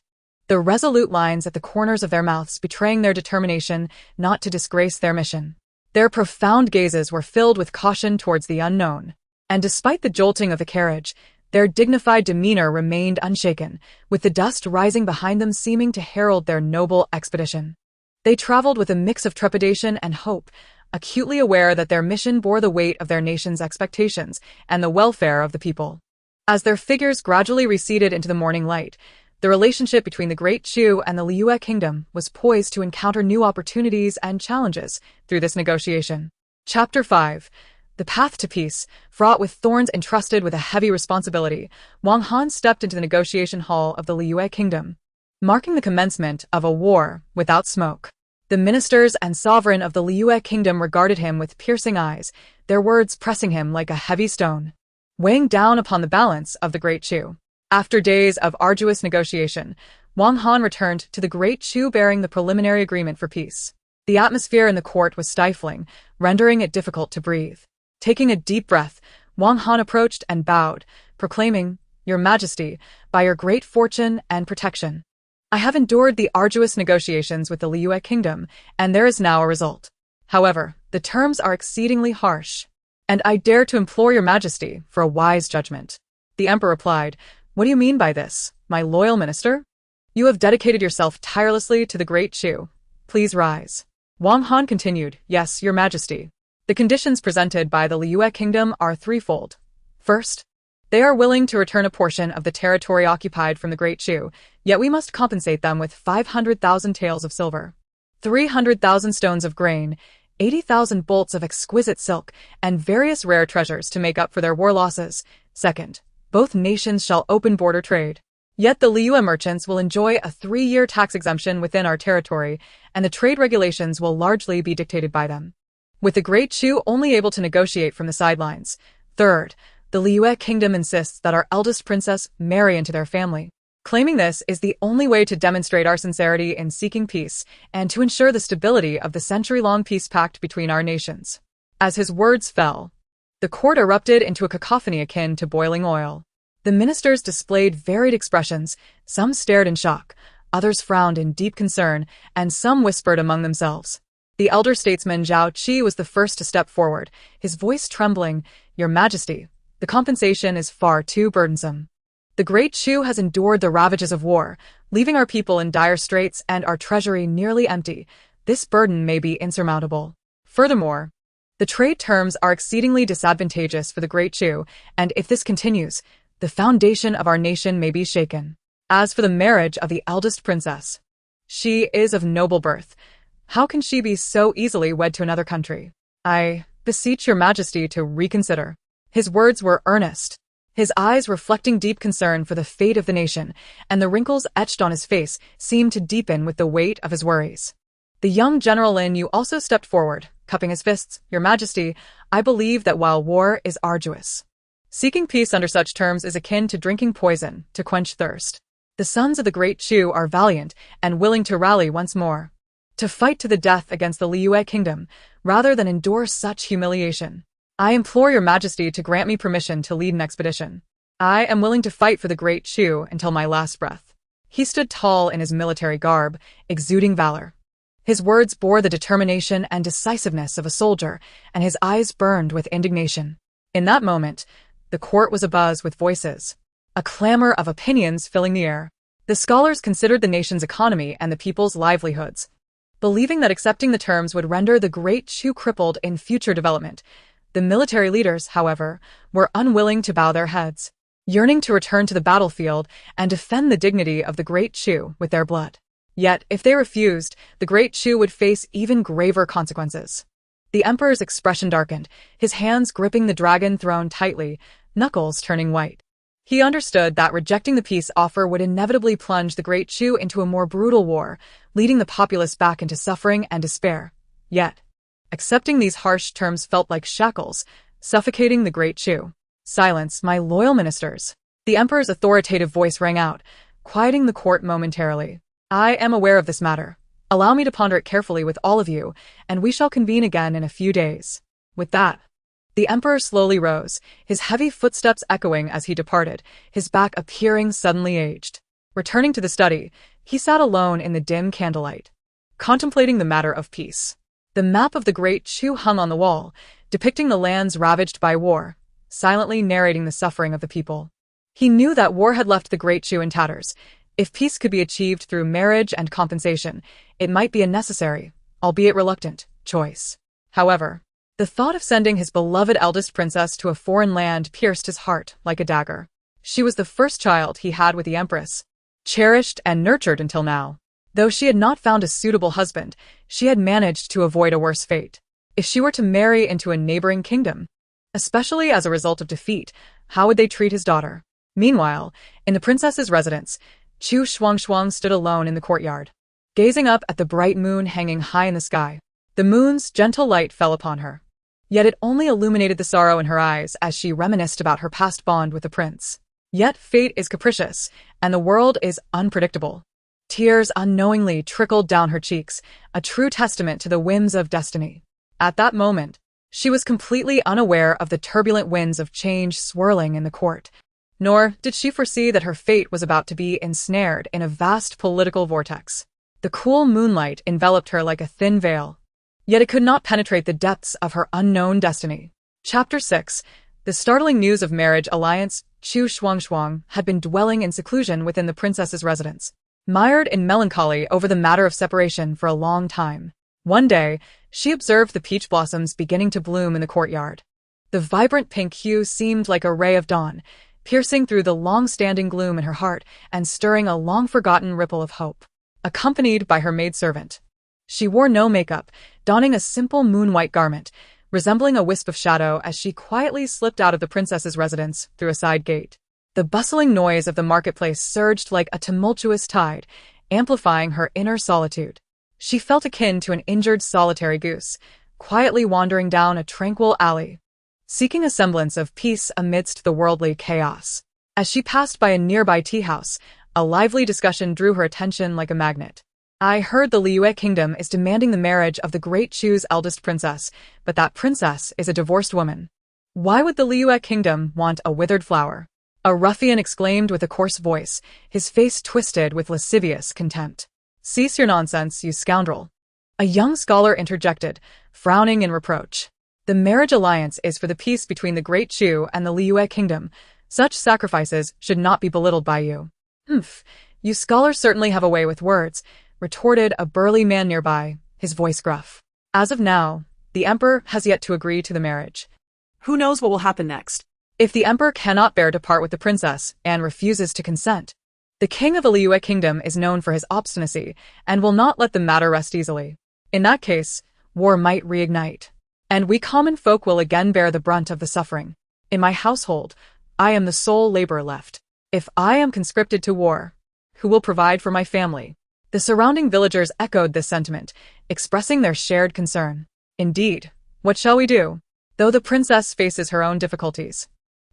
the resolute lines at the corners of their mouths betraying their determination not to disgrace their mission. Their profound gazes were filled with caution towards the unknown, and despite the jolting of the carriage, their dignified demeanor remained unshaken, with the dust rising behind them seeming to herald their noble expedition. They traveled with a mix of trepidation and hope, acutely aware that their mission bore the weight of their nation's expectations and the welfare of the people. As their figures gradually receded into the morning light, the relationship between the Great Chu and the Liyue kingdom was poised to encounter new opportunities and challenges through this negotiation. Chapter 5. The path to peace, fraught with thorns entrusted with a heavy responsibility, Wang Han stepped into the negotiation hall of the Liyue kingdom, marking the commencement of a war without smoke. The ministers and sovereign of the Liyue kingdom regarded him with piercing eyes, their words pressing him like a heavy stone, weighing down upon the balance of the Great Chu. After days of arduous negotiation, Wang Han returned to the Great Chu bearing the preliminary agreement for peace. The atmosphere in the court was stifling, rendering it difficult to breathe. Taking a deep breath, Wang Han approached and bowed, proclaiming, "Your Majesty, by your great fortune and protection, I have endured the arduous negotiations with the Liyue kingdom, and there is now a result. However, the terms are exceedingly harsh, and I dare to implore your Majesty for a wise judgment." The emperor replied, "What do you mean by this, my loyal minister? You have dedicated yourself tirelessly to the Great Chu. Please rise." Wang Han continued, "Yes, your Majesty. The conditions presented by the Liyue kingdom are threefold. First, they are willing to return a portion of the territory occupied from the Great Chu, yet we must compensate them with 500,000 taels of silver, 300,000 stones of grain, 80,000 bolts of exquisite silk, and various rare treasures to make up for their war losses. Second, both nations shall open border trade. Yet the Liyue merchants will enjoy a 3-year tax exemption within our territory, and the trade regulations will largely be dictated by them, with the Great Chu only able to negotiate from the sidelines. Third, the Liyue kingdom insists that our eldest princess marry into their family, claiming this is the only way to demonstrate our sincerity in seeking peace and to ensure the stability of the century-long peace pact between our nations." As his words fell, the court erupted into a cacophony akin to boiling oil. The ministers displayed varied expressions. Some stared in shock, others frowned in deep concern, and some whispered among themselves. The elder statesman Zhao Qi was the first to step forward, his voice trembling, "Your Majesty, the compensation is far too burdensome. The Great Chu has endured the ravages of war, leaving our people in dire straits and our treasury nearly empty. This burden may be insurmountable. Furthermore, the trade terms are exceedingly disadvantageous for the Great Chu, and if this continues, the foundation of our nation may be shaken. As for the marriage of the eldest princess, she is of noble birth. How can she be so easily wed to another country? I beseech your Majesty to reconsider." His words were earnest, his eyes reflecting deep concern for the fate of the nation, and the wrinkles etched on his face seemed to deepen with the weight of his worries. The young General Lin Yu also stepped forward, cupping his fists. "Your Majesty, I believe that while war is arduous, seeking peace under such terms is akin to drinking poison to quench thirst. The sons of the Great Chu are valiant and willing to rally once more, to fight to the death against the Liyue kingdom, rather than endure such humiliation. I implore your Majesty to grant me permission to lead an expedition. I am willing to fight for the Great Chu until my last breath." He stood tall in his military garb, exuding valor. His words bore the determination and decisiveness of a soldier, and his eyes burned with indignation. In that moment, the court was abuzz with voices, a clamor of opinions filling the air. The scholars considered the nation's economy and the people's livelihoods, believing that accepting the terms would render the Great Chu crippled in future development. The military leaders, however, were unwilling to bow their heads, yearning to return to the battlefield and defend the dignity of the Great Chu with their blood. Yet, if they refused, the Great Chu would face even graver consequences. The emperor's expression darkened, his hands gripping the dragon throne tightly, knuckles turning white. He understood that rejecting the peace offer would inevitably plunge the Great Chu into a more brutal war, leading the populace back into suffering and despair. Yet, accepting these harsh terms felt like shackles, suffocating the Great Chu. "Silence, my loyal ministers." The emperor's authoritative voice rang out, quieting the court momentarily. "I am aware of this matter. Allow me to ponder it carefully with all of you, and we shall convene again in a few days." With that, the emperor slowly rose, his heavy footsteps echoing as he departed, his back appearing suddenly aged. Returning to the study, he sat alone in the dim candlelight, contemplating the matter of peace. The map of the Great Chu hung on the wall, depicting the lands ravaged by war, silently narrating the suffering of the people. He knew that war had left the Great Chu in tatters. If peace could be achieved through marriage and compensation, it might be a necessary, albeit reluctant, choice. However, the thought of sending his beloved eldest princess to a foreign land pierced his heart like a dagger. She was the first child he had with the empress, cherished and nurtured until now. Though she had not found a suitable husband, she had managed to avoid a worse fate. If she were to marry into a neighboring kingdom, especially as a result of defeat, how would they treat his daughter? Meanwhile, in the princess's residence, Chu Shuangshuang stood alone in the courtyard, gazing up at the bright moon hanging high in the sky. The moon's gentle light fell upon her. Yet it only illuminated the sorrow in her eyes as she reminisced about her past bond with the prince. Yet fate is capricious, and the world is unpredictable. Tears unknowingly trickled down her cheeks, a true testament to the whims of destiny. At that moment, she was completely unaware of the turbulent winds of change swirling in the court. Nor did she foresee that her fate was about to be ensnared in a vast political vortex. The cool moonlight enveloped her like a thin veil. Yet it could not penetrate the depths of her unknown destiny. Chapter 6. The startling news of marriage alliance. Chu Shuangshuang had been dwelling in seclusion within the princess's residence, mired in melancholy over the matter of separation for a long time. One day, she observed the peach blossoms beginning to bloom in the courtyard. The vibrant pink hue seemed like a ray of dawn, piercing through the long-standing gloom in her heart and stirring a long-forgotten ripple of hope. Accompanied by her maidservant, she wore no makeup, donning a simple moon-white garment, resembling a wisp of shadow as she quietly slipped out of the princess's residence through a side gate. The bustling noise of the marketplace surged like a tumultuous tide, amplifying her inner solitude. She felt akin to an injured solitary goose, quietly wandering down a tranquil alley, seeking a semblance of peace amidst the worldly chaos. As she passed by a nearby tea house, a lively discussion drew her attention like a magnet. "I heard the Liyue kingdom is demanding the marriage of the great Chu's eldest princess, but that princess is a divorced woman. Why would the Liyue kingdom want a withered flower?" A ruffian exclaimed with a coarse voice, his face twisted with lascivious contempt. "Cease your nonsense, you scoundrel," a young scholar interjected, frowning in reproach. "The marriage alliance is for the peace between the great Chu and the Liyue kingdom. Such sacrifices should not be belittled by you." "Humph, you scholars certainly have a way with words," retorted a burly man nearby, his voice gruff. "As of now, the emperor has yet to agree to the marriage. Who knows what will happen next? If the emperor cannot bear to part with the princess and refuses to consent, the king of the Liyue kingdom is known for his obstinacy and will not let the matter rest easily. In that case, war might reignite, and we common folk will again bear the brunt of the suffering. In my household, I am the sole laborer left. If I am conscripted to war, who will provide for my family?" The surrounding villagers echoed this sentiment, expressing their shared concern. "Indeed, what shall we do? Though the princess faces her own difficulties,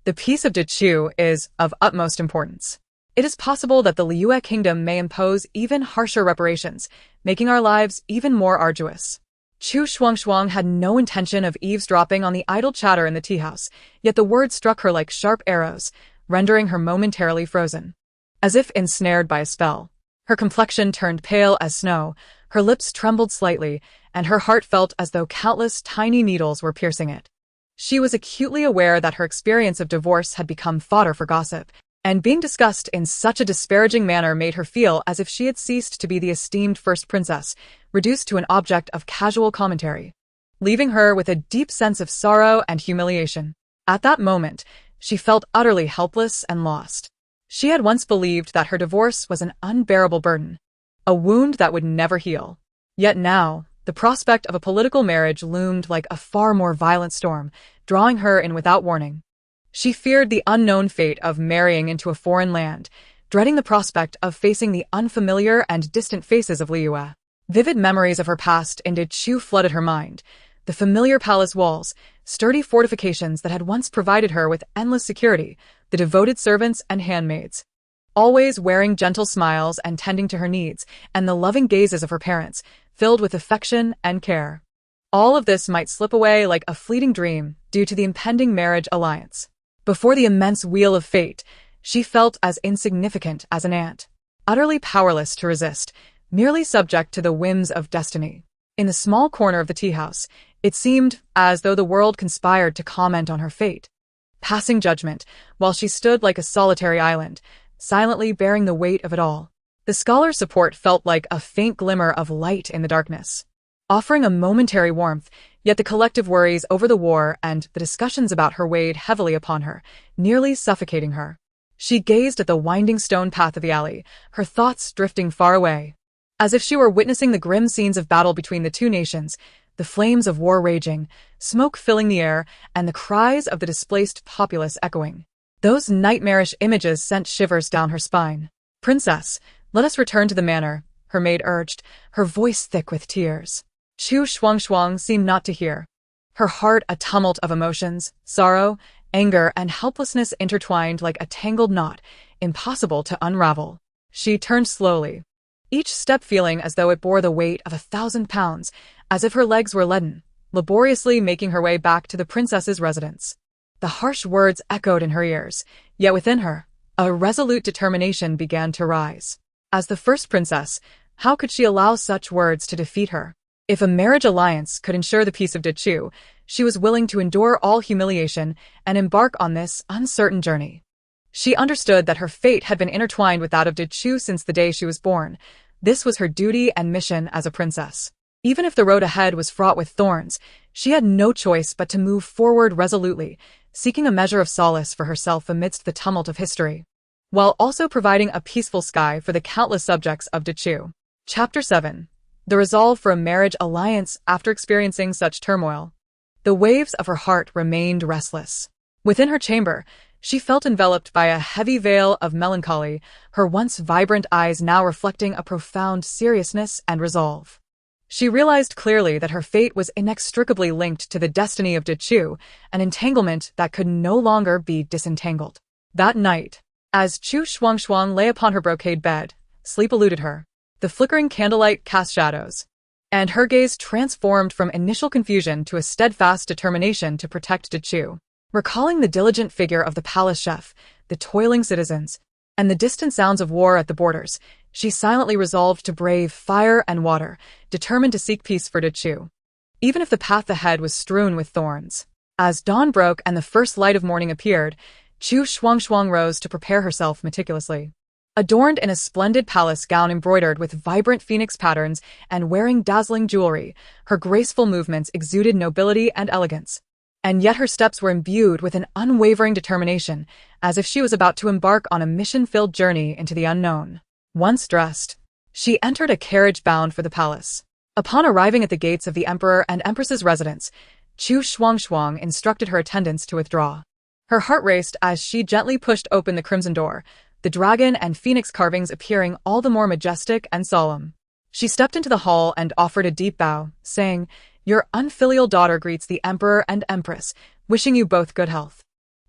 the peace of Chu is of utmost importance. It is possible that the Liyue kingdom may impose even harsher reparations, making our lives even more arduous." Chu Shuangshuang had no intention of eavesdropping on the idle chatter in the tea house, yet the words struck her like sharp arrows, rendering her momentarily frozen. As if ensnared by a spell, her complexion turned pale as snow, her lips trembled slightly, and her heart felt as though countless tiny needles were piercing it. She was acutely aware that her experience of divorce had become fodder for gossip, and being discussed in such a disparaging manner made her feel as if she had ceased to be the esteemed first princess, reduced to an object of casual commentary, leaving her with a deep sense of sorrow and humiliation. At that moment, she felt utterly helpless and lost. She had once believed that her divorce was an unbearable burden, a wound that would never heal. Yet now, the prospect of a political marriage loomed like a far more violent storm, drawing her in without warning. She feared the unknown fate of marrying into a foreign land, dreading the prospect of facing the unfamiliar and distant faces of Liyue. Vivid memories of her past in Chu flooded her mind, the familiar palace walls, sturdy fortifications that had once provided her with endless security, the devoted servants and handmaids, always wearing gentle smiles and tending to her needs, and the loving gazes of her parents, filled with affection and care. All of this might slip away like a fleeting dream due to the impending marriage alliance. Before the immense wheel of fate, she felt as insignificant as an ant, utterly powerless to resist, merely subject to the whims of destiny. In the small corner of the tea house, it seemed as though the world conspired to comment on her fate, passing judgment, while she stood like a solitary island, silently bearing the weight of it all. The scholar's support felt like a faint glimmer of light in the darkness, offering a momentary warmth, yet the collective worries over the war and the discussions about her weighed heavily upon her, nearly suffocating her. She gazed at the winding stone path of the alley, her thoughts drifting far away, as if she were witnessing the grim scenes of battle between the two nations, the flames of war raging, smoke filling the air, and the cries of the displaced populace echoing. Those nightmarish images sent shivers down her spine. "Princess, let us return to the manor," her maid urged, her voice thick with tears. Chu Shuangshuang seemed not to hear. Her heart a tumult of emotions, sorrow, anger, and helplessness intertwined like a tangled knot, impossible to unravel. She turned slowly, each step feeling as though it bore the weight of 1,000 pounds, as if her legs were leaden, laboriously making her way back to the princess's residence. The harsh words echoed in her ears, yet within her, a resolute determination began to rise. As the first princess, how could she allow such words to defeat her? If a marriage alliance could ensure the peace of Chu, she was willing to endure all humiliation and embark on this uncertain journey. She understood that her fate had been intertwined with that of Chu since the day she was born. This was her duty and mission as a princess. Even if the road ahead was fraught with thorns, she had no choice but to move forward resolutely, seeking a measure of solace for herself amidst the tumult of history, while also providing a peaceful sky for the countless subjects of Chu. Chapter 7. The resolve for a marriage alliance after experiencing such turmoil. The waves of her heart remained restless. Within her chamber, she felt enveloped by a heavy veil of melancholy, her once vibrant eyes now reflecting a profound seriousness and resolve. She realized clearly that her fate was inextricably linked to the destiny of Chu, an entanglement that could no longer be disentangled. That night, as Chu Shuangshuang lay upon her brocade bed, sleep eluded her. The flickering candlelight cast shadows, and her gaze transformed from initial confusion to a steadfast determination to protect Chu. Recalling the diligent figure of the palace chef, the toiling citizens, and the distant sounds of war at the borders, she silently resolved to brave fire and water, determined to seek peace for Chu, even if the path ahead was strewn with thorns. As dawn broke and the first light of morning appeared, Chu Shuangshuang rose to prepare herself meticulously. Adorned in a splendid palace gown embroidered with vibrant phoenix patterns and wearing dazzling jewelry, her graceful movements exuded nobility and elegance. And yet her steps were imbued with an unwavering determination, as if she was about to embark on a mission-filled journey into the unknown. Once dressed, she entered a carriage bound for the palace. Upon arriving at the gates of the emperor and empress's residence, Chu Shuangshuang instructed her attendants to withdraw. Her heart raced as she gently pushed open the crimson door, the dragon and phoenix carvings appearing all the more majestic and solemn. She stepped into the hall and offered a deep bow, saying, "Your unfilial daughter greets the emperor and empress, wishing you both good health."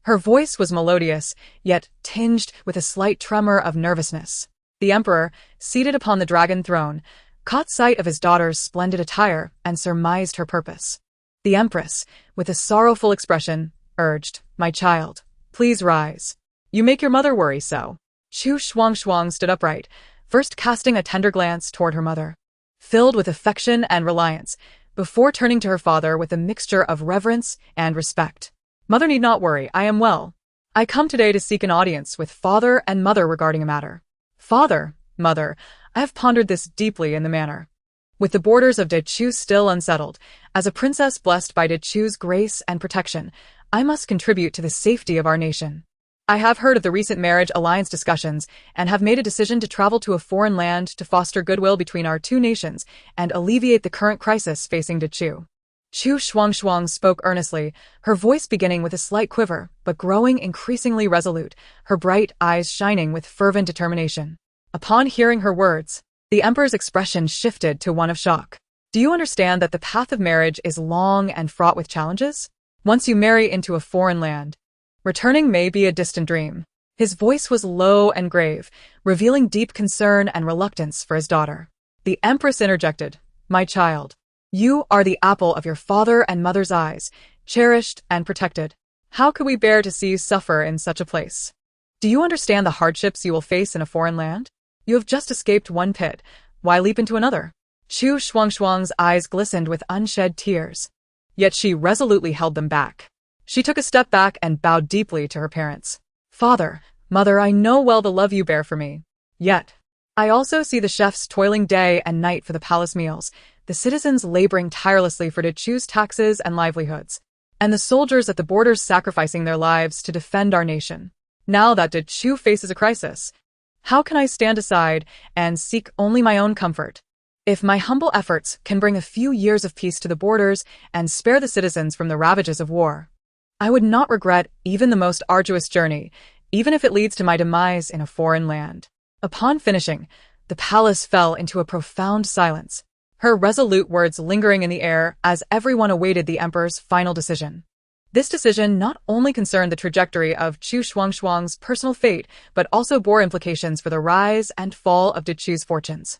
Her voice was melodious, yet tinged with a slight tremor of nervousness. The emperor, seated upon the dragon throne, caught sight of his daughter's splendid attire and surmised her purpose. The empress, with a sorrowful expression, urged, "My child, please rise. You make your mother worry so." Chu Shuangshuang stood upright, first casting a tender glance toward her mother, filled with affection and reliance, before turning to her father with a mixture of reverence and respect. "Mother need not worry, I am well. I come today to seek an audience with father and mother regarding a matter." "Father, mother, I have pondered this deeply in the manner. With the borders of Chu still unsettled, as a princess blessed by Chu's grace and protection, I must contribute to the safety of our nation. I have heard of the recent marriage alliance discussions and have made a decision to travel to a foreign land to foster goodwill between our two nations and alleviate the current crisis facing Chu." Chu Shuangshuang spoke earnestly, her voice beginning with a slight quiver, but growing increasingly resolute, her bright eyes shining with fervent determination. Upon hearing her words, the emperor's expression shifted to one of shock. "Do you understand that the path of marriage is long and fraught with challenges? Once you marry into a foreign land, returning may be a distant dream." His voice was low and grave, revealing deep concern and reluctance for his daughter. The empress interjected, "My child, you are the apple of your father and mother's eyes, cherished and protected. How could we bear to see you suffer in such a place? Do you understand the hardships you will face in a foreign land? You have just escaped one pit. Why leap into another?" Chu Shuangshuang's eyes glistened with unshed tears, yet she resolutely held them back. She took a step back and bowed deeply to her parents. "Father, mother, I know well the love you bear for me. Yet, I also see the chefs toiling day and night for the palace meals, the citizens laboring tirelessly for Chu's taxes and livelihoods, and the soldiers at the borders sacrificing their lives to defend our nation. Now that Chu faces a crisis, how can I stand aside and seek only my own comfort? If my humble efforts can bring a few years of peace to the borders and spare the citizens from the ravages of war, I would not regret even the most arduous journey, even if it leads to my demise in a foreign land." Upon finishing, the palace fell into a profound silence, her resolute words lingering in the air as everyone awaited the emperor's final decision. This decision not only concerned the trajectory of Chu Shuangshuang's personal fate, but also bore implications for the rise and fall of Chu's fortunes.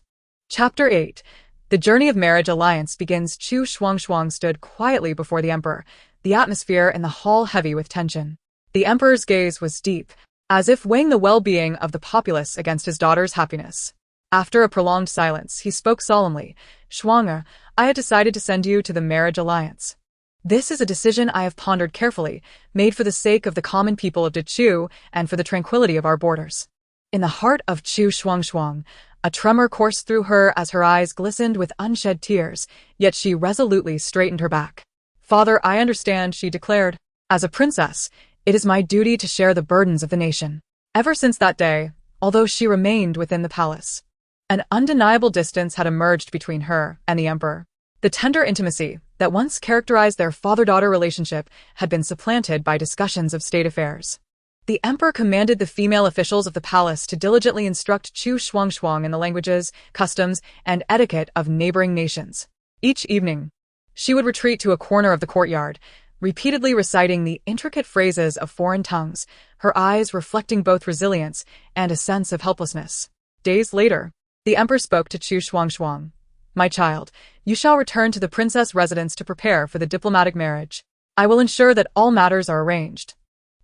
Chapter 8. The journey of marriage alliance begins. Chu Shuangshuang stood quietly before the emperor, the atmosphere in the hall heavy with tension. The emperor's gaze was deep, as if weighing the well-being of the populace against his daughter's happiness. After a prolonged silence, he spoke solemnly. Shuang, I had decided to send you to the marriage alliance. This is a decision I have pondered carefully, made for the sake of the common people of Chu and for the tranquility of our borders. In the heart of Chu Shuangshuang, a tremor coursed through her as her eyes glistened with unshed tears, yet she resolutely straightened her back. Father, I understand, she declared. As a princess, it is my duty to share the burdens of the nation. Ever since that day, although she remained within the palace, an undeniable distance had emerged between her and the emperor. The tender intimacy that once characterized their father-daughter relationship had been supplanted by discussions of state affairs. The emperor commanded the female officials of the palace to diligently instruct Chu Shuangshuang in the languages, customs, and etiquette of neighboring nations. Each evening, she would retreat to a corner of the courtyard, repeatedly reciting the intricate phrases of foreign tongues, her eyes reflecting both resilience and a sense of helplessness. Days later, the emperor spoke to Chu Shuangshuang. My child, you shall return to the princess residence to prepare for the diplomatic marriage. I will ensure that all matters are arranged,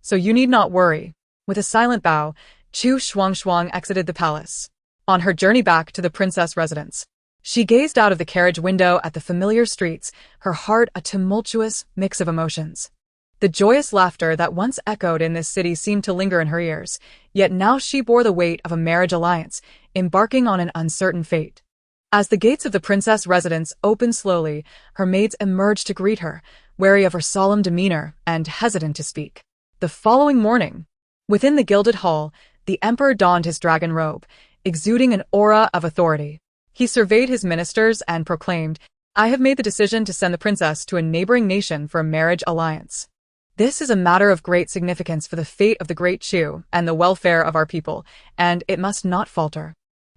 so you need not worry. With a silent bow, Chu Shuangshuang exited the palace. On her journey back to the princess residence, she gazed out of the carriage window at the familiar streets, her heart a tumultuous mix of emotions. The joyous laughter that once echoed in this city seemed to linger in her ears, yet now she bore the weight of a marriage alliance, embarking on an uncertain fate. As the gates of the princess residence opened slowly, her maids emerged to greet her, wary of her solemn demeanor and hesitant to speak. The following morning, within the gilded hall, the emperor donned his dragon robe, exuding an aura of authority. He surveyed his ministers and proclaimed, I have made the decision to send the princess to a neighboring nation for a marriage alliance. This is a matter of great significance for the fate of the great Chu and the welfare of our people, and it must not falter.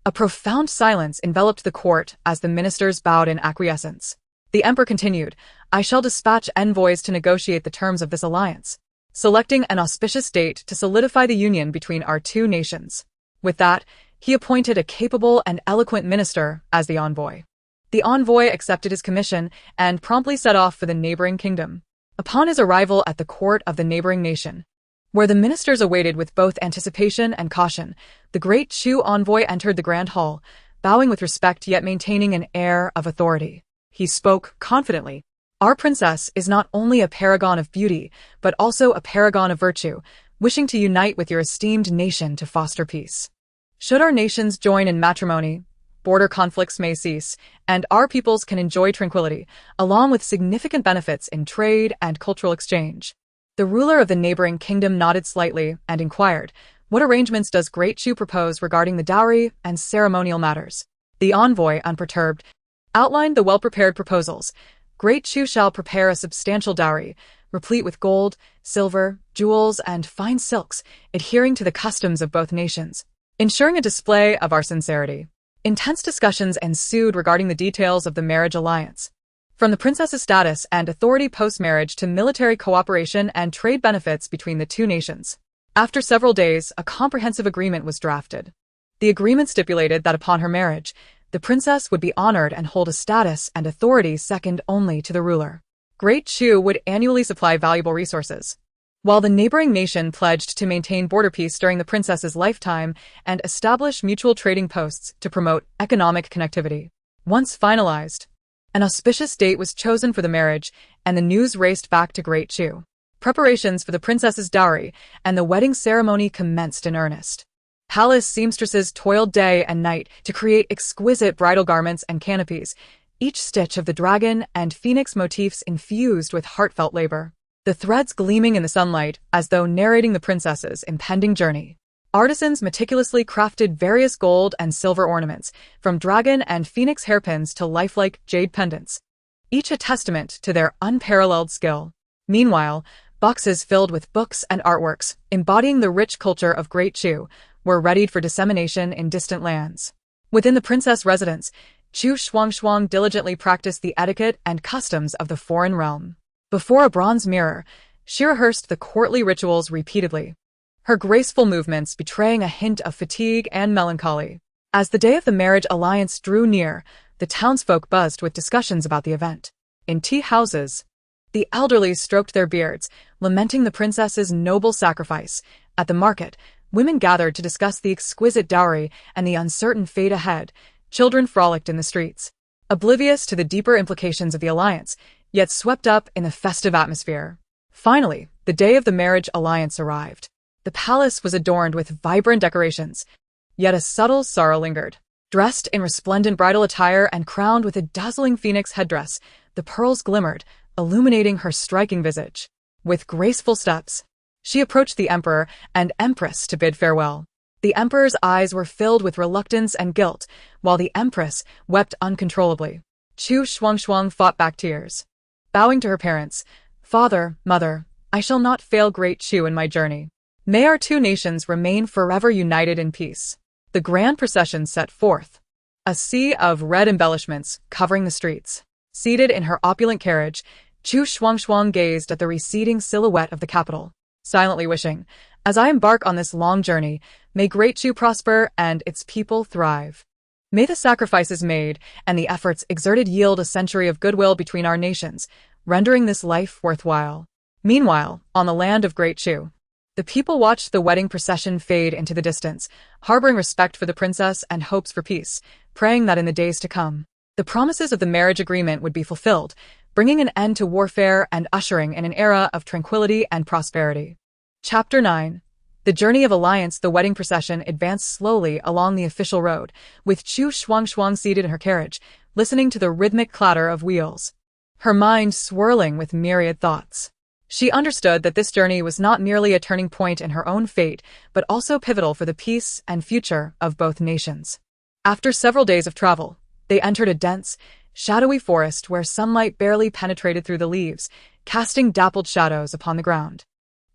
A profound silence enveloped the court as the ministers bowed in acquiescence. The emperor continued, I shall dispatch envoys to negotiate the terms of this alliance, selecting an auspicious date to solidify the union between our two nations. With that, he appointed a capable and eloquent minister as the envoy. The envoy accepted his commission and promptly set off for the neighboring kingdom. Upon his arrival at the court of the neighboring nation, where the ministers awaited with both anticipation and caution, the great Chu envoy entered the grand hall, bowing with respect yet maintaining an air of authority. He spoke confidently. Our princess is not only a paragon of beauty, but also a paragon of virtue, wishing to unite with your esteemed nation to foster peace. Should our nations join in matrimony, border conflicts may cease, and our peoples can enjoy tranquility, along with significant benefits in trade and cultural exchange. The ruler of the neighboring kingdom nodded slightly and inquired, what arrangements does Great Chu propose regarding the dowry and ceremonial matters? The envoy, unperturbed, outlined the well-prepared proposals. Great Chu shall prepare a substantial dowry, replete with gold, silver, jewels, and fine silks, adhering to the customs of both nations, ensuring a display of our sincerity. Intense discussions ensued regarding the details of the marriage alliance, from the princess's status and authority post-marriage to military cooperation and trade benefits between the two nations. After several days, a comprehensive agreement was drafted. The agreement stipulated that upon her marriage, the princess would be honored and hold a status and authority second only to the ruler. Great Chu would annually supply valuable resources, while the neighboring nation pledged to maintain border peace during the princess's lifetime and establish mutual trading posts to promote economic connectivity. Once finalized, an auspicious date was chosen for the marriage, and the news raced back to Great Chu. Preparations for the princess's dowry and the wedding ceremony commenced in earnest. Palace seamstresses toiled day and night to create exquisite bridal garments and canopies, each stitch of the dragon and phoenix motifs infused with heartfelt labor, the threads gleaming in the sunlight as though narrating the princess's impending journey. Artisans meticulously crafted various gold and silver ornaments, from dragon and phoenix hairpins to lifelike jade pendants, each a testament to their unparalleled skill. Meanwhile, boxes filled with books and artworks, embodying the rich culture of Great Chu, were readied for dissemination in distant lands. Within the princess residence, Chu Shuangshuang diligently practiced the etiquette and customs of the foreign realm. Before a bronze mirror, she rehearsed the courtly rituals repeatedly, her graceful movements betraying a hint of fatigue and melancholy. As the day of the marriage alliance drew near, the townsfolk buzzed with discussions about the event. In tea houses, the elderly stroked their beards, lamenting the princess's noble sacrifice. At the market, women gathered to discuss the exquisite dowry and the uncertain fate ahead. Children frolicked in the streets, oblivious to the deeper implications of the alliance, yet swept up in the festive atmosphere. Finally, the day of the marriage alliance arrived. The palace was adorned with vibrant decorations, yet a subtle sorrow lingered. Dressed in resplendent bridal attire and crowned with a dazzling phoenix headdress, the pearls glimmered, illuminating her striking visage. With graceful steps, she approached the emperor and empress to bid farewell. The emperor's eyes were filled with reluctance and guilt, while the empress wept uncontrollably. Chu Shuangshuang fought back tears. Bowing to her parents, "Father, mother, I shall not fail great Chu in my journey. May our two nations remain forever united in peace." The grand procession set forth, a sea of red embellishments covering the streets. Seated in her opulent carriage, Chu Shuangshuang gazed at the receding silhouette of the capital, silently wishing, "As I embark on this long journey, may Great Chu prosper and its people thrive. May the sacrifices made and the efforts exerted yield a century of goodwill between our nations, rendering this life worthwhile." Meanwhile, on the land of Great Chu, the people watched the wedding procession fade into the distance, harboring respect for the princess and hopes for peace, praying that in the days to come, the promises of the marriage agreement would be fulfilled, bringing an end to warfare and ushering in an era of tranquility and prosperity. Chapter 9. The journey of alliance. The wedding procession advanced slowly along the official road, with Chu Shuangshuang seated in her carriage, listening to the rhythmic clatter of wheels, her mind swirling with myriad thoughts. She understood that this journey was not merely a turning point in her own fate, but also pivotal for the peace and future of both nations. After several days of travel, they entered a dense, shadowy forest where sunlight barely penetrated through the leaves, casting dappled shadows upon the ground.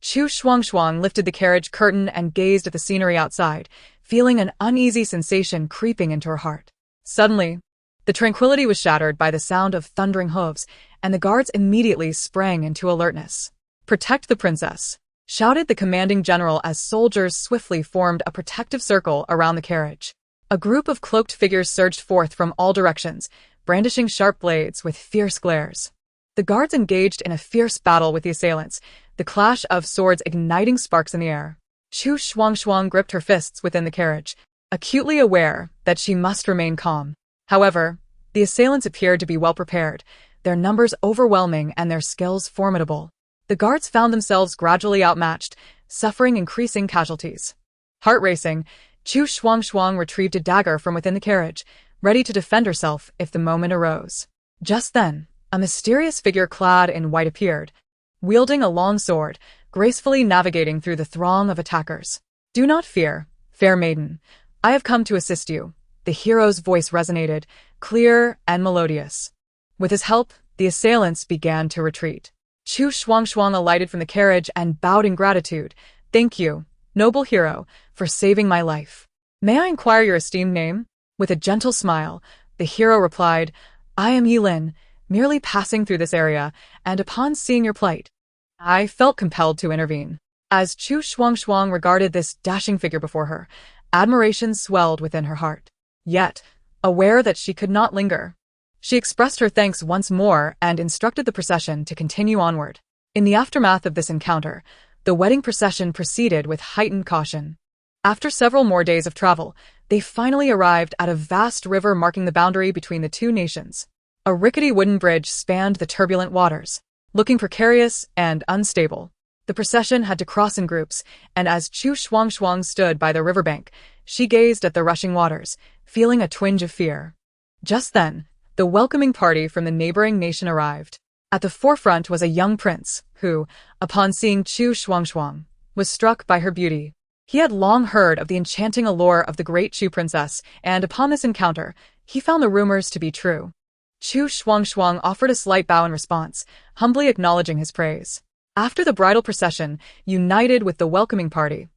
Chu Shuangshuang lifted the carriage curtain and gazed at the scenery outside, feeling an uneasy sensation creeping into her heart. Suddenly, the tranquility was shattered by the sound of thundering hooves, and the guards immediately sprang into alertness. "Protect the princess," shouted the commanding general as soldiers swiftly formed a protective circle around the carriage. A group of cloaked figures surged forth from all directions, brandishing sharp blades with fierce glares. The guards engaged in a fierce battle with the assailants, the clash of swords igniting sparks in the air. Chu Shuangshuang gripped her fists within the carriage, acutely aware that she must remain calm. However, the assailants appeared to be well prepared, their numbers overwhelming and their skills formidable. The guards found themselves gradually outmatched, suffering increasing casualties. Heart racing, Chu Shuangshuang retrieved a dagger from within the carriage, ready to defend herself if the moment arose. Just then, a mysterious figure clad in white appeared, wielding a long sword, gracefully navigating through the throng of attackers. "Do not fear, fair maiden. I have come to assist you." The hero's voice resonated, clear and melodious. With his help, the assailants began to retreat. Chu Shuangshuang alighted from the carriage and bowed in gratitude. "Thank you, noble hero, for saving my life. May I inquire your esteemed name?" With a gentle smile, the hero replied, "I am Yilin, merely passing through this area, and upon seeing your plight, I felt compelled to intervene." As Chu Shuangshuang regarded this dashing figure before her, admiration swelled within her heart. Yet, aware that she could not linger, she expressed her thanks once more and instructed the procession to continue onward. In the aftermath of this encounter, the wedding procession proceeded with heightened caution. After several more days of travel, they finally arrived at a vast river marking the boundary between the two nations. A rickety wooden bridge spanned the turbulent waters, looking precarious and unstable. The procession had to cross in groups, and as Chu Shuangshuang stood by the riverbank, she gazed at the rushing waters, feeling a twinge of fear. Just then, the welcoming party from the neighboring nation arrived. At the forefront was a young prince who, upon seeing Chu Shuangshuang, was struck by her beauty. He had long heard of the enchanting allure of the great Chu princess, and upon this encounter, he found the rumors to be true. Chu Shuangshuang offered a slight bow in response, humbly acknowledging his praise. After the bridal procession, united with the welcoming party,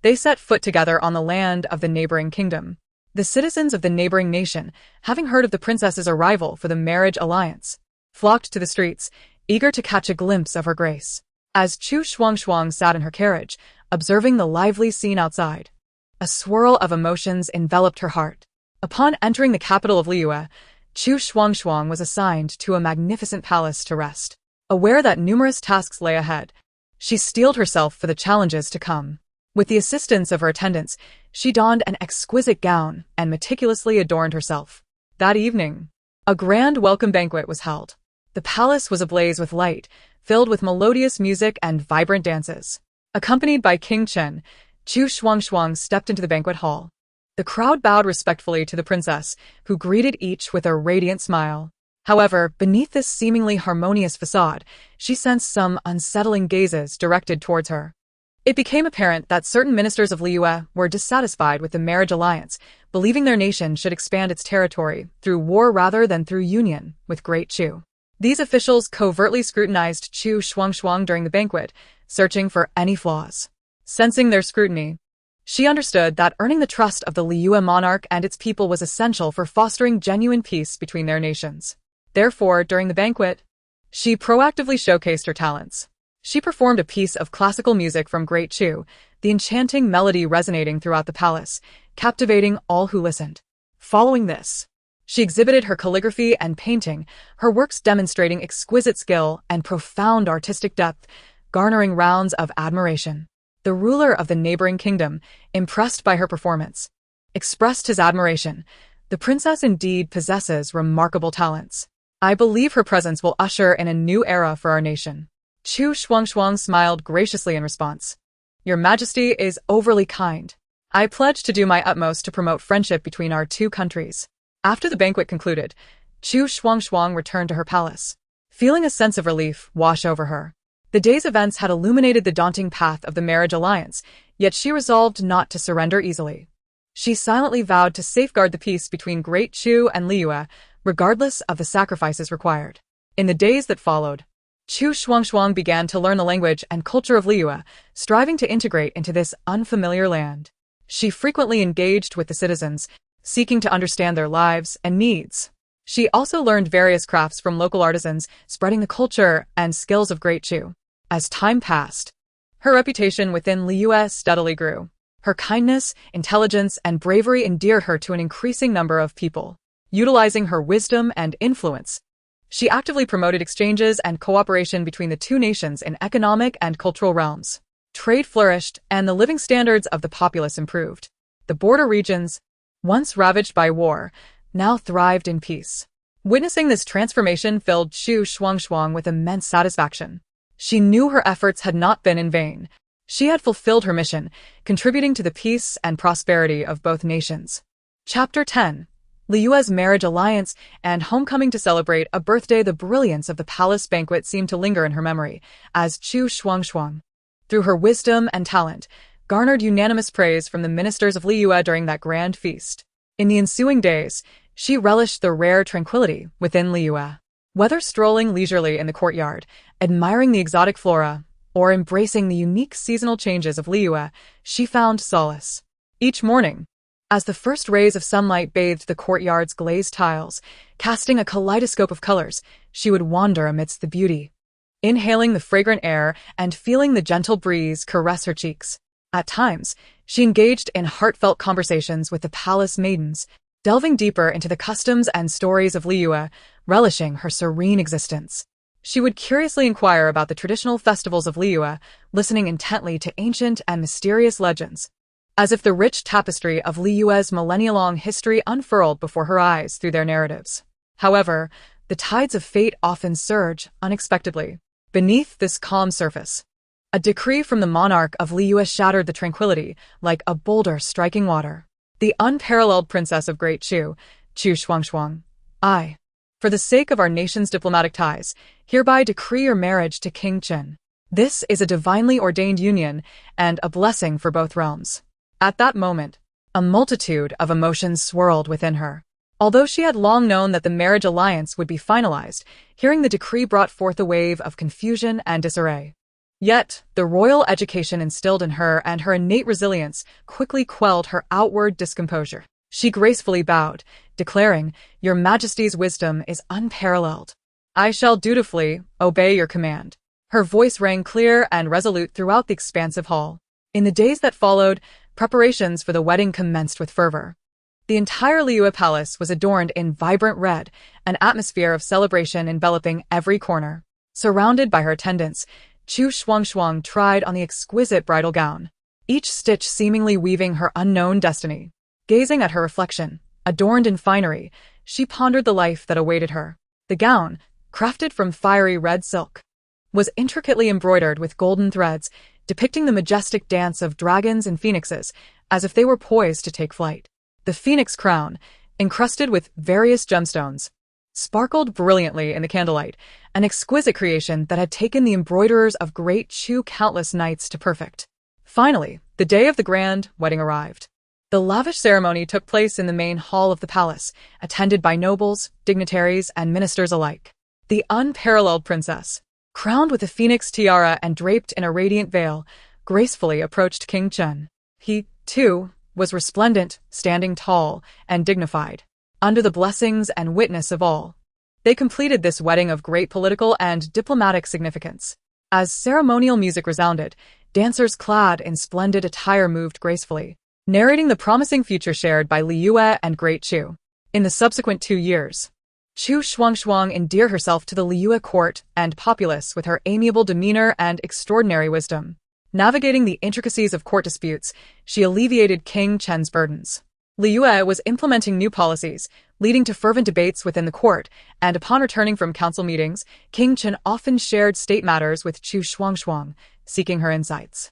they set foot together on the land of the neighboring kingdom. The citizens of the neighboring nation, having heard of the princess's arrival for the marriage alliance, flocked to the streets, eager to catch a glimpse of her grace. As Chu Shuangshuang sat in her carriage, observing the lively scene outside, a swirl of emotions enveloped her heart. Upon entering the capital of Liyue, Chu Shuangshuang was assigned to a magnificent palace to rest. Aware that numerous tasks lay ahead, she steeled herself for the challenges to come. With the assistance of her attendants, she donned an exquisite gown and meticulously adorned herself. That evening, a grand welcome banquet was held. The palace was ablaze with light, filled with melodious music and vibrant dances. Accompanied by King Chen, Chu Shuangshuang stepped into the banquet hall. The crowd bowed respectfully to the princess, who greeted each with a radiant smile. However, beneath this seemingly harmonious facade, she sensed some unsettling gazes directed towards her. It became apparent that certain ministers of Liyue were dissatisfied with the marriage alliance, believing their nation should expand its territory through war rather than through union with Great Chu. These officials covertly scrutinized Chu Shuangshuang during the banquet, searching for any flaws. Sensing their scrutiny, she understood that earning the trust of the Liyue monarch and its people was essential for fostering genuine peace between their nations. Therefore, during the banquet, she proactively showcased her talents. She performed a piece of classical music from Great Chu, the enchanting melody resonating throughout the palace, captivating all who listened. Following this, she exhibited her calligraphy and painting, her works demonstrating exquisite skill and profound artistic depth, garnering rounds of admiration. The ruler of the neighboring kingdom, impressed by her performance, expressed his admiration. The princess indeed possesses remarkable talents. I believe her presence will usher in a new era for our nation. Chu Shuangshuang smiled graciously in response. Your Majesty is overly kind. I pledge to do my utmost to promote friendship between our two countries. After the banquet concluded, Chu Shuangshuang returned to her palace, feeling a sense of relief wash over her. The day's events had illuminated the daunting path of the marriage alliance, yet she resolved not to surrender easily. She silently vowed to safeguard the peace between Great Chu and Liyue, regardless of the sacrifices required. In the days that followed, Chu Shuangshuang began to learn the language and culture of Liyue, striving to integrate into this unfamiliar land. She frequently engaged with the citizens, seeking to understand their lives and needs. She also learned various crafts from local artisans, spreading the culture and skills of Great Chu. As time passed, her reputation within Liyue steadily grew. Her kindness, intelligence, and bravery endeared her to an increasing number of people. Utilizing her wisdom and influence, she actively promoted exchanges and cooperation between the two nations in economic and cultural realms. Trade flourished, and the living standards of the populace improved. The border regions, once ravaged by war, now thrived in peace. Witnessing this transformation filled Chu Shuangshuang with immense satisfaction. She knew her efforts had not been in vain. She had fulfilled her mission, contributing to the peace and prosperity of both nations. Chapter 10. Liyue's marriage alliance and homecoming. To celebrate a birthday, the brilliance of the palace banquet seemed to linger in her memory, as Chu Shuangshuang, through her wisdom and talent, garnered unanimous praise from the ministers of Liyue during that grand feast. In the ensuing days, she relished the rare tranquility within Liyue. Whether strolling leisurely in the courtyard, admiring the exotic flora, or embracing the unique seasonal changes of Liyue, she found solace. Each morning, as the first rays of sunlight bathed the courtyard's glazed tiles, casting a kaleidoscope of colors, she would wander amidst the beauty, inhaling the fragrant air and feeling the gentle breeze caress her cheeks. At times, she engaged in heartfelt conversations with the palace maidens, delving deeper into the customs and stories of Liyue, relishing her serene existence. She would curiously inquire about the traditional festivals of Liyue, listening intently to ancient and mysterious legends, as if the rich tapestry of Liyue's millennia-long history unfurled before her eyes through their narratives. However, the tides of fate often surge unexpectedly. Beneath this calm surface, a decree from the monarch of Liyue shattered the tranquility like a boulder striking water. The unparalleled princess of Great Chu, Chu Shuangshuang, I, for the sake of our nation's diplomatic ties, hereby decree your marriage to King Chen. This is a divinely ordained union and a blessing for both realms. At that moment, a multitude of emotions swirled within her. Although she had long known that the marriage alliance would be finalized, hearing the decree brought forth a wave of confusion and disarray. Yet, the royal education instilled in her and her innate resilience quickly quelled her outward discomposure. She gracefully bowed, declaring, "Your Majesty's wisdom is unparalleled. I shall dutifully obey your command." Her voice rang clear and resolute throughout the expansive hall. In the days that followed, preparations for the wedding commenced with fervor. The entire Liyue palace was adorned in vibrant red, an atmosphere of celebration enveloping every corner. Surrounded by her attendants, Chu Shuangshuang tried on the exquisite bridal gown, each stitch seemingly weaving her unknown destiny. Gazing at her reflection, adorned in finery, she pondered the life that awaited her. The gown, crafted from fiery red silk, was intricately embroidered with golden threads, depicting the majestic dance of dragons and phoenixes, as if they were poised to take flight. The phoenix crown, encrusted with various gemstones, sparkled brilliantly in the candlelight, an exquisite creation that had taken the embroiderers of Great Chu countless nights to perfect. Finally, the day of the grand wedding arrived. The lavish ceremony took place in the main hall of the palace, attended by nobles, dignitaries, and ministers alike. The unparalleled princess, crowned with a phoenix tiara and draped in a radiant veil, gracefully approached King Chen. He, too, was resplendent, standing tall and dignified, under the blessings and witness of all. They completed this wedding of great political and diplomatic significance. As ceremonial music resounded, dancers clad in splendid attire moved gracefully, narrating the promising future shared by Liyue and Great Chu. In the subsequent 2 years, Chu Shuangshuang endeared herself to the Liyue court and populace with her amiable demeanor and extraordinary wisdom. Navigating the intricacies of court disputes, she alleviated King Chen's burdens. Liyue was implementing new policies, leading to fervent debates within the court, and upon returning from council meetings, King Chen often shared state matters with Chu Shuangshuang, seeking her insights.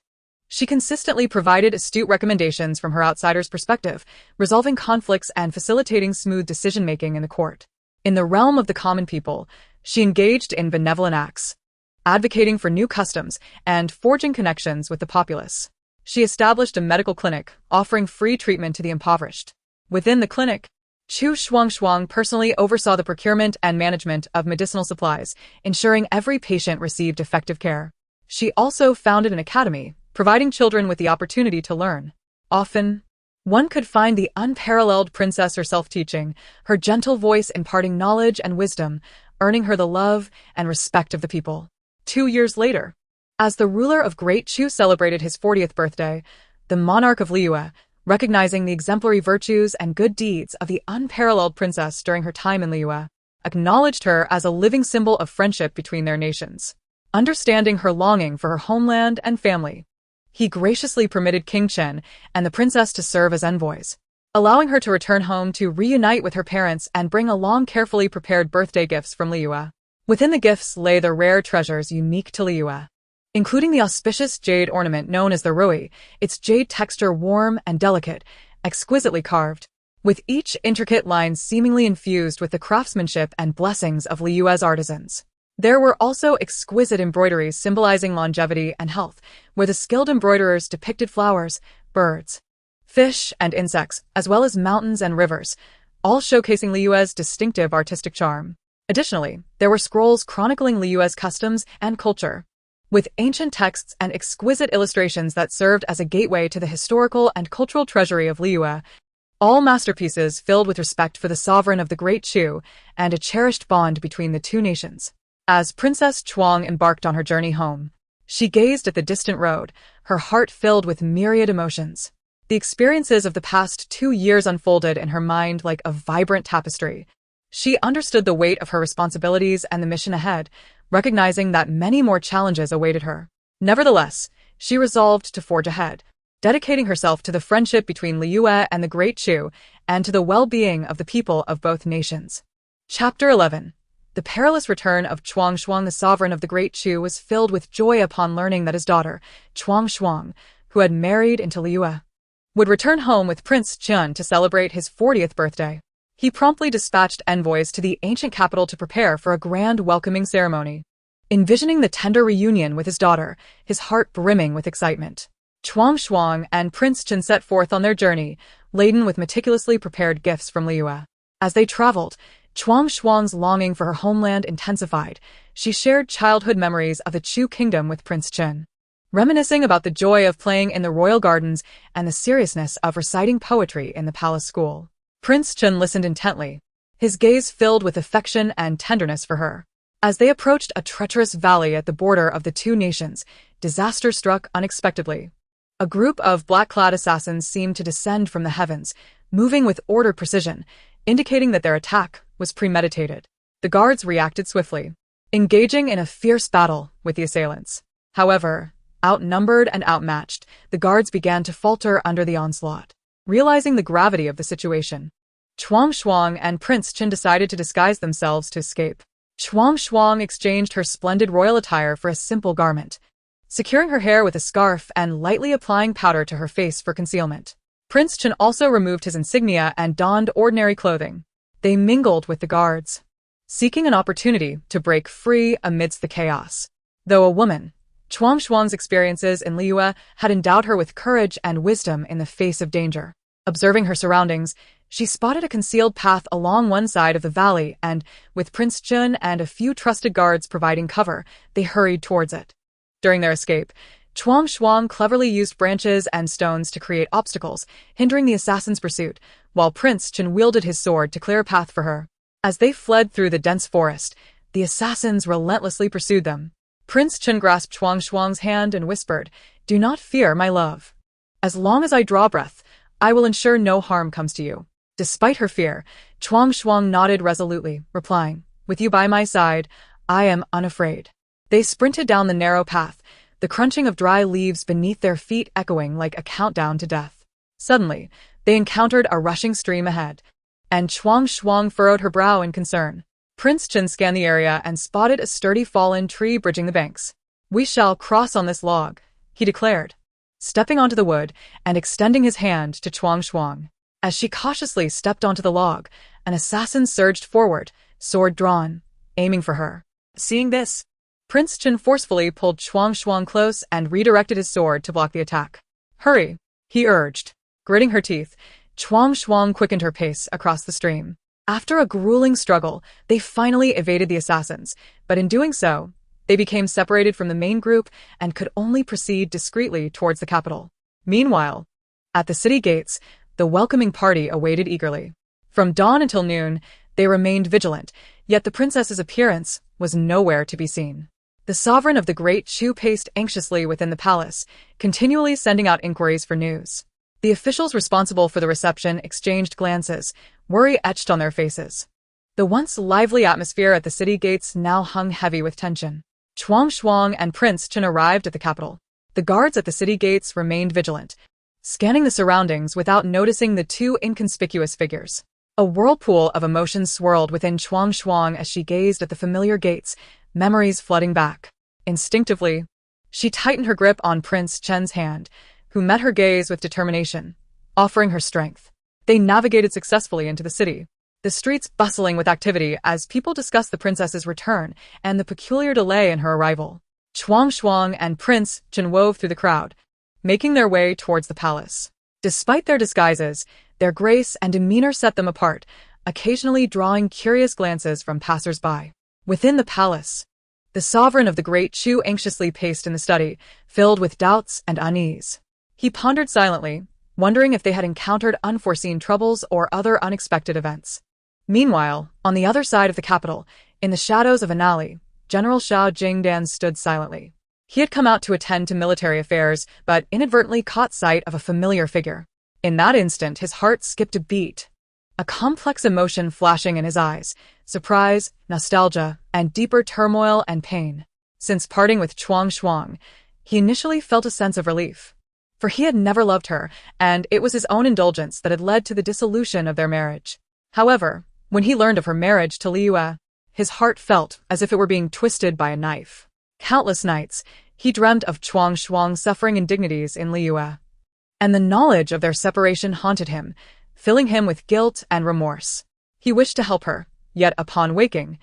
She consistently provided astute recommendations from her outsider's perspective, resolving conflicts and facilitating smooth decision-making in the court. In the realm of the common people, she engaged in benevolent acts, advocating for new customs and forging connections with the populace. She established a medical clinic, offering free treatment to the impoverished. Within the clinic, Chu Shuangshuang personally oversaw the procurement and management of medicinal supplies, ensuring every patient received effective care. She also founded an academy, providing children with the opportunity to learn. Often, one could find the unparalleled princess herself teaching, her gentle voice imparting knowledge and wisdom, earning her the love and respect of the people. 2 years later, as the ruler of Great Chu celebrated his 40th birthday, the monarch of Liyue, recognizing the exemplary virtues and good deeds of the unparalleled princess during her time in Liyue, acknowledged her as a living symbol of friendship between their nations. Understanding her longing for her homeland and family, he graciously permitted King Chen and the princess to serve as envoys, allowing her to return home to reunite with her parents and bring along carefully prepared birthday gifts from Liyue. Within the gifts lay the rare treasures unique to Liyue, including the auspicious jade ornament known as the rui, its jade texture warm and delicate, exquisitely carved, with each intricate line seemingly infused with the craftsmanship and blessings of Liyue's artisans. There were also exquisite embroideries symbolizing longevity and health, where the skilled embroiderers depicted flowers, birds, fish, and insects, as well as mountains and rivers, all showcasing Liyue's distinctive artistic charm. Additionally, there were scrolls chronicling Liyue's customs and culture, with ancient texts and exquisite illustrations that served as a gateway to the historical and cultural treasury of Liyue, all masterpieces filled with respect for the sovereign of the Great Chu and a cherished bond between the two nations. As Princess Chuang embarked on her journey home, she gazed at the distant road, her heart filled with myriad emotions. The experiences of the past 2 years unfolded in her mind like a vibrant tapestry. She understood the weight of her responsibilities and the mission ahead, recognizing that many more challenges awaited her. Nevertheless, she resolved to forge ahead, dedicating herself to the friendship between Liyue and the Great Chu and to the well-being of the people of both nations. Chapter 11. The perilous return of Shuangshuang, the sovereign of the Great Chu, was filled with joy upon learning that his daughter, Shuangshuang, who had married into Liyue, would return home with Prince Chen to celebrate his 40th birthday. He promptly dispatched envoys to the ancient capital to prepare for a grand welcoming ceremony. Envisioning the tender reunion with his daughter, his heart brimming with excitement, Shuangshuang and Prince Chen set forth on their journey, laden with meticulously prepared gifts from Liyue. As they traveled, Shuangshuang's longing for her homeland intensified. She shared childhood memories of the Chu kingdom with Prince Chen, reminiscing about the joy of playing in the royal gardens and the seriousness of reciting poetry in the palace school. Prince Chun listened intently, his gaze filled with affection and tenderness for her. As they approached a treacherous valley at the border of the two nations, disaster struck unexpectedly. A group of black-clad assassins seemed to descend from the heavens, moving with ordered precision, indicating that their attack was premeditated. The guards reacted swiftly, engaging in a fierce battle with the assailants. However, outnumbered and outmatched, the guards began to falter under the onslaught. Realizing the gravity of the situation, Chu Shuangshuang and Prince Chun decided to disguise themselves to escape. Chu Shuangshuang exchanged her splendid royal attire for a simple garment, securing her hair with a scarf and lightly applying powder to her face for concealment. Prince Chun also removed his insignia and donned ordinary clothing. They mingled with the guards, seeking an opportunity to break free amidst the chaos. Though a woman, Chu Shuang's experiences in Liyue had endowed her with courage and wisdom in the face of danger. Observing her surroundings, she spotted a concealed path along one side of the valley and, with Prince Chun and a few trusted guards providing cover, they hurried towards it. During their escape, Chu Shuang cleverly used branches and stones to create obstacles, hindering the assassin's pursuit, while Prince Chun wielded his sword to clear a path for her. As they fled through the dense forest, the assassins relentlessly pursued them. Prince Chun grasped Chu Shuang's hand and whispered, "Do not fear, my love. As long as I draw breath, I will ensure no harm comes to you." Despite her fear, Chu Shuang nodded resolutely, replying, "With you by my side, I am unafraid." They sprinted down the narrow path, the crunching of dry leaves beneath their feet echoing like a countdown to death. Suddenly, they encountered a rushing stream ahead, and Chu Shuang furrowed her brow in concern. Prince Chun scanned the area and spotted a sturdy fallen tree bridging the banks. "We shall cross on this log," he declared, stepping onto the wood and extending his hand to Chu Shuang. As she cautiously stepped onto the log, an assassin surged forward, sword drawn, aiming for her. Seeing this, Prince Chun forcefully pulled Chu Shuang close and redirected his sword to block the attack. "Hurry," he urged. Gritting her teeth, Chu Shuang quickened her pace across the stream. After a grueling struggle, they finally evaded the assassins, but in doing so, they became separated from the main group and could only proceed discreetly towards the capital. Meanwhile, at the city gates, the welcoming party awaited eagerly. From dawn until noon, they remained vigilant, yet the princess's appearance was nowhere to be seen. The sovereign of the Great Chu paced anxiously within the palace, continually sending out inquiries for news. The officials responsible for the reception exchanged glances, worry etched on their faces. The once lively atmosphere at the city gates now hung heavy with tension. Chu Shuang and Prince Chun arrived at the capital. The guards at the city gates remained vigilant, scanning the surroundings without noticing the two inconspicuous figures. A whirlpool of emotions swirled within Chu Shuang as she gazed at the familiar gates, memories flooding back. Instinctively, she tightened her grip on Prince Chun's hand, who met her gaze with determination, offering her strength. They navigated successfully into the city, the streets bustling with activity as people discussed the princess's return and the peculiar delay in her arrival. Chu Shuang and Prince Chun wove through the crowd, making their way towards the palace. Despite their disguises, their grace and demeanor set them apart, occasionally drawing curious glances from passers-by. Within the palace, the sovereign of the Great Chu anxiously paced in the study, filled with doubts and unease. He pondered silently, wondering if they had encountered unforeseen troubles or other unexpected events. Meanwhile, on the other side of the capital, in the shadows of an alley, General Xiao Jingdan stood silently. He had come out to attend to military affairs, but inadvertently caught sight of a familiar figure. In that instant, his heart skipped a beat, a complex emotion flashing in his eyes, surprise, nostalgia, and deeper turmoil and pain. Since parting with Chu Shuang, he initially felt a sense of relief, for he had never loved her, and it was his own indulgence that had led to the dissolution of their marriage. However, when he learned of her marriage to Liyue, his heart felt as if it were being twisted by a knife. Countless nights, he dreamt of Chu Shuang's suffering indignities in Liyue, and the knowledge of their separation haunted him, filling him with guilt and remorse. He wished to help her, yet upon waking,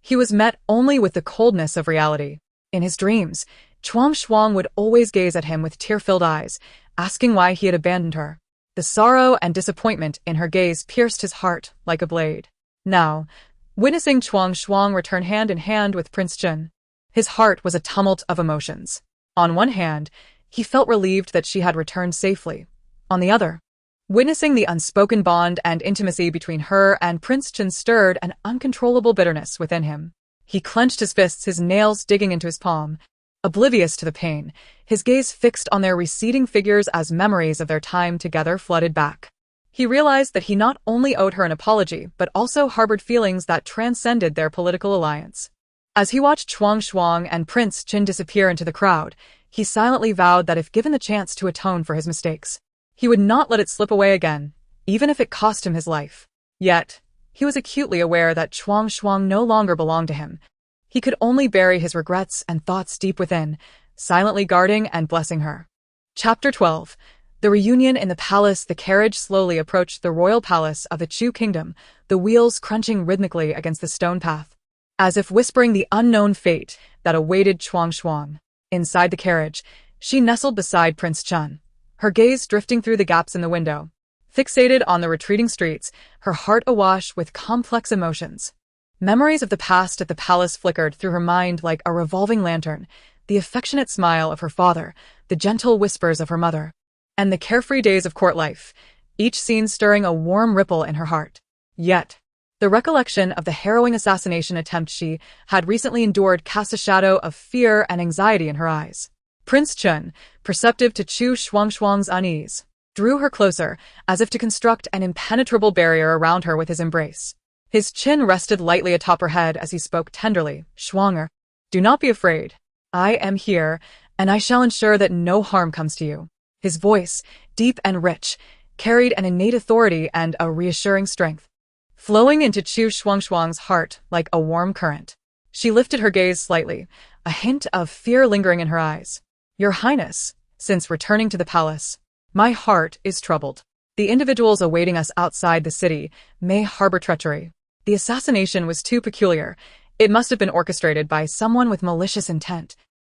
he was met only with the coldness of reality. In his dreams, Chu Shuang would always gaze at him with tear-filled eyes, asking why he had abandoned her. The sorrow and disappointment in her gaze pierced his heart like a blade. Now, witnessing Chu Shuang return hand in hand with Prince Chun, his heart was a tumult of emotions. On one hand, he felt relieved that she had returned safely. On the other, Witnessing the unspoken bond and intimacy between her and Prince Chen stirred an uncontrollable bitterness within him. He clenched his fists, his nails digging into his palm. Oblivious to the pain, his gaze fixed on their receding figures as memories of their time together flooded back. He realized that he not only owed her an apology, but also harbored feelings that transcended their political alliance. As he watched Shuangshuang and Prince Chen disappear into the crowd, he silently vowed that if given the chance to atone for his mistakes, he would not let it slip away again, even if it cost him his life. Yet, he was acutely aware that Shuangshuang no longer belonged to him. He could only bury his regrets and thoughts deep within, silently guarding and blessing her. Chapter 12. The reunion in the palace. The carriage slowly approached the royal palace of the Chu kingdom, the wheels crunching rhythmically against the stone path, as if whispering the unknown fate that awaited Shuangshuang. Inside the carriage, she nestled beside Prince Chen, her gaze drifting through the gaps in the window. Fixated on the retreating streets, her heart awash with complex emotions. Memories of the past at the palace flickered through her mind like a revolving lantern, the affectionate smile of her father, the gentle whispers of her mother, and the carefree days of court life, each scene stirring a warm ripple in her heart. Yet, the recollection of the harrowing assassination attempt she had recently endured cast a shadow of fear and anxiety in her eyes. Prince Chen, perceptive to Chu Shuangshuang's unease, drew her closer, as if to construct an impenetrable barrier around her with his embrace. His chin rested lightly atop her head as he spoke tenderly. "Shuanger, do not be afraid. I am here, and I shall ensure that no harm comes to you." His voice, deep and rich, carried an innate authority and a reassuring strength, flowing into Chu Shuangshuang's heart like a warm current. She lifted her gaze slightly, a hint of fear lingering in her eyes. "Your Highness, since returning to the palace, my heart is troubled. The individuals awaiting us outside the city may harbor treachery. The assassination was too peculiar. It must have been orchestrated by someone with malicious intent,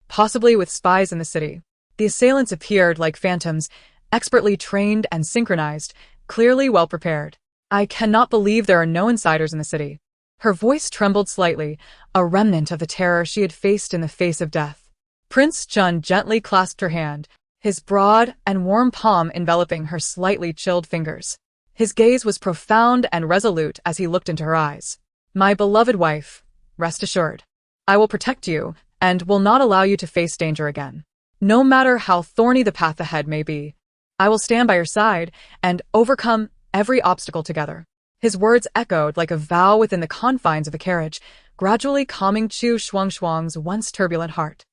possibly with spies in the city. The assailants appeared like phantoms, expertly trained and synchronized, clearly well prepared. I cannot believe there are no insiders in the city." Her voice trembled slightly, a remnant of the terror she had faced in the face of death. Prince Chen gently clasped her hand, his broad and warm palm enveloping her slightly chilled fingers. His gaze was profound and resolute as he looked into her eyes. "My beloved wife, rest assured. I will protect you and will not allow you to face danger again. No matter how thorny the path ahead may be, I will stand by your side and overcome every obstacle together." His words echoed like a vow within the confines of the carriage, gradually calming Chu Shuangshuang's once turbulent heart.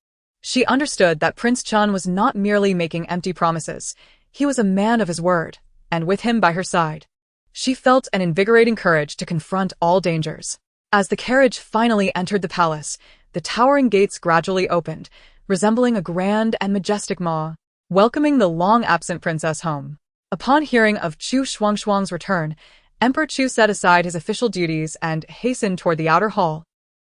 She understood that Prince Chen was not merely making empty promises. He was a man of his word, and with him by her side, she felt an invigorating courage to confront all dangers. As the carriage finally entered the palace, the towering gates gradually opened, resembling a grand and majestic maw, welcoming the long-absent princess home. Upon hearing of Chu Shuangshuang's return, Emperor Chu set aside his official duties and hastened toward the outer hall,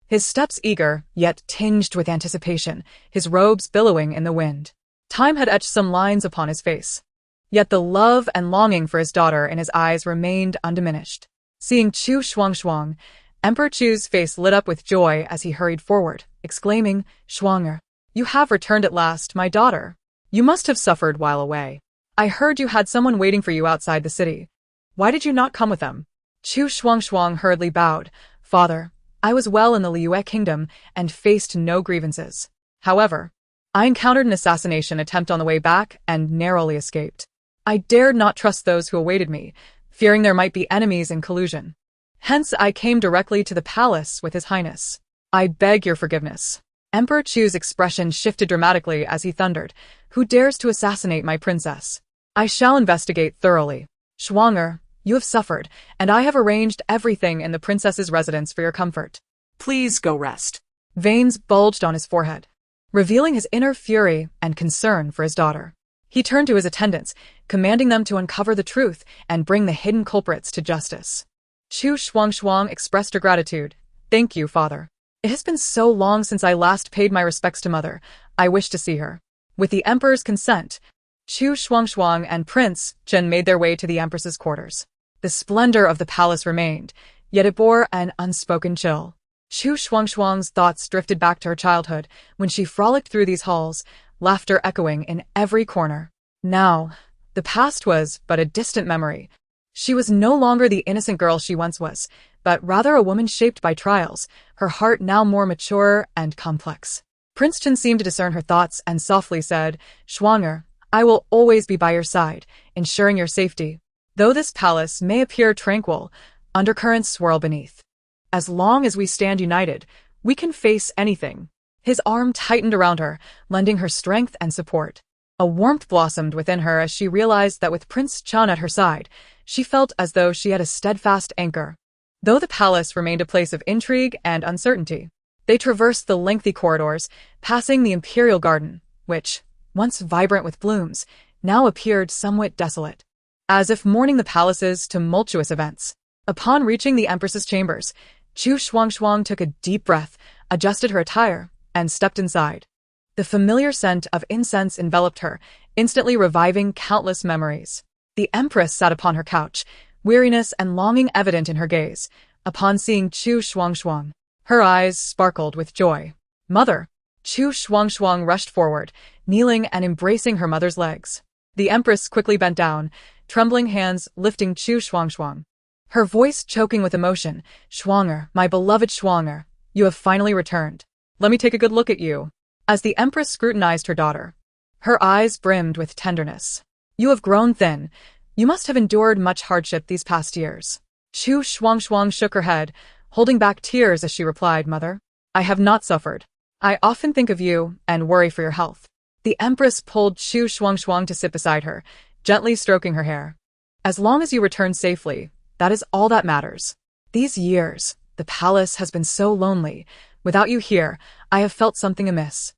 his steps eager, yet tinged with anticipation, his robes billowing in the wind. Time had etched some lines upon his face, yet the love and longing for his daughter in his eyes remained undiminished. Seeing Chu Shuangshuang, Emperor Chu's face lit up with joy as he hurried forward, exclaiming, "Shuanger, you have returned at last, my daughter. You must have suffered while away. I heard you had someone waiting for you outside the city. Why did you not come with them?" Chu Shuangshuang hurriedly bowed. "Father, I was well in the Liyue kingdom and faced no grievances. However, I encountered an assassination attempt on the way back and narrowly escaped. I dared not trust those who awaited me, fearing there might be enemies in collusion. Hence I came directly to the palace with His Highness. I beg your forgiveness." Emperor Chu's expression shifted dramatically as he thundered, "Who dares to assassinate my princess? I shall investigate thoroughly. Shuanger, you have suffered, and I have arranged everything in the princess's residence for your comfort. Please go rest." Veins bulged on his forehead, revealing his inner fury and concern for his daughter. He turned to his attendants, commanding them to uncover the truth and bring the hidden culprits to justice. Chu Shuangshuang expressed her gratitude. "Thank you, father. It has been so long since I last paid my respects to mother. I wish to see her." With the emperor's consent, Chu Shuangshuang and Prince Chen made their way to the empress's quarters. The splendor of the palace remained, yet it bore an unspoken chill. Chu Shuangshuang's thoughts drifted back to her childhood when she frolicked through these halls, laughter echoing in every corner. Now, The past was but a distant memory. She was no longer the innocent girl she once was, but rather a woman shaped by trials, her heart now more mature and complex. Prince Chen seemed to discern her thoughts and softly said, "Schwanger, I will always be by your side, ensuring your safety. Though this palace may appear tranquil, undercurrents swirl beneath. As long as we stand united, we can face anything." His arm tightened around her, lending her strength and support. A warmth blossomed within her as she realized that with Prince Chen at her side, she felt as though she had a steadfast anchor. Though the palace remained a place of intrigue and uncertainty, they traversed the lengthy corridors, passing the imperial garden, which, once vibrant with blooms, now appeared somewhat desolate, as if mourning the palace's tumultuous events. Upon reaching the Empress's chambers, Chu Shuangshuang took a deep breath, adjusted her attire, and stepped inside. The familiar scent of incense enveloped her, instantly reviving countless memories. The Empress sat upon her couch, weariness and longing evident in her gaze. Upon seeing Chu Shuangshuang, her eyes sparkled with joy. "Mother!" Chu Shuangshuang rushed forward, kneeling and embracing her mother's legs. The Empress quickly bent down, trembling hands lifting Chu Shuangshuang. Her voice choking with emotion, "Schwanger, my beloved Schwanger, you have finally returned. Let me take a good look at you." As the Empress scrutinized her daughter, her eyes brimmed with tenderness. "You have grown thin. You must have endured much hardship these past years." Chu Shuangshuang shook her head, holding back tears as she replied, "Mother, I have not suffered. I often think of you and worry for your health." The Empress pulled Chu Shuangshuang to sit beside her, gently stroking her hair. "As long as you return safely, that is all that matters. These years, the palace has been so lonely. Without you here, I have felt something amiss."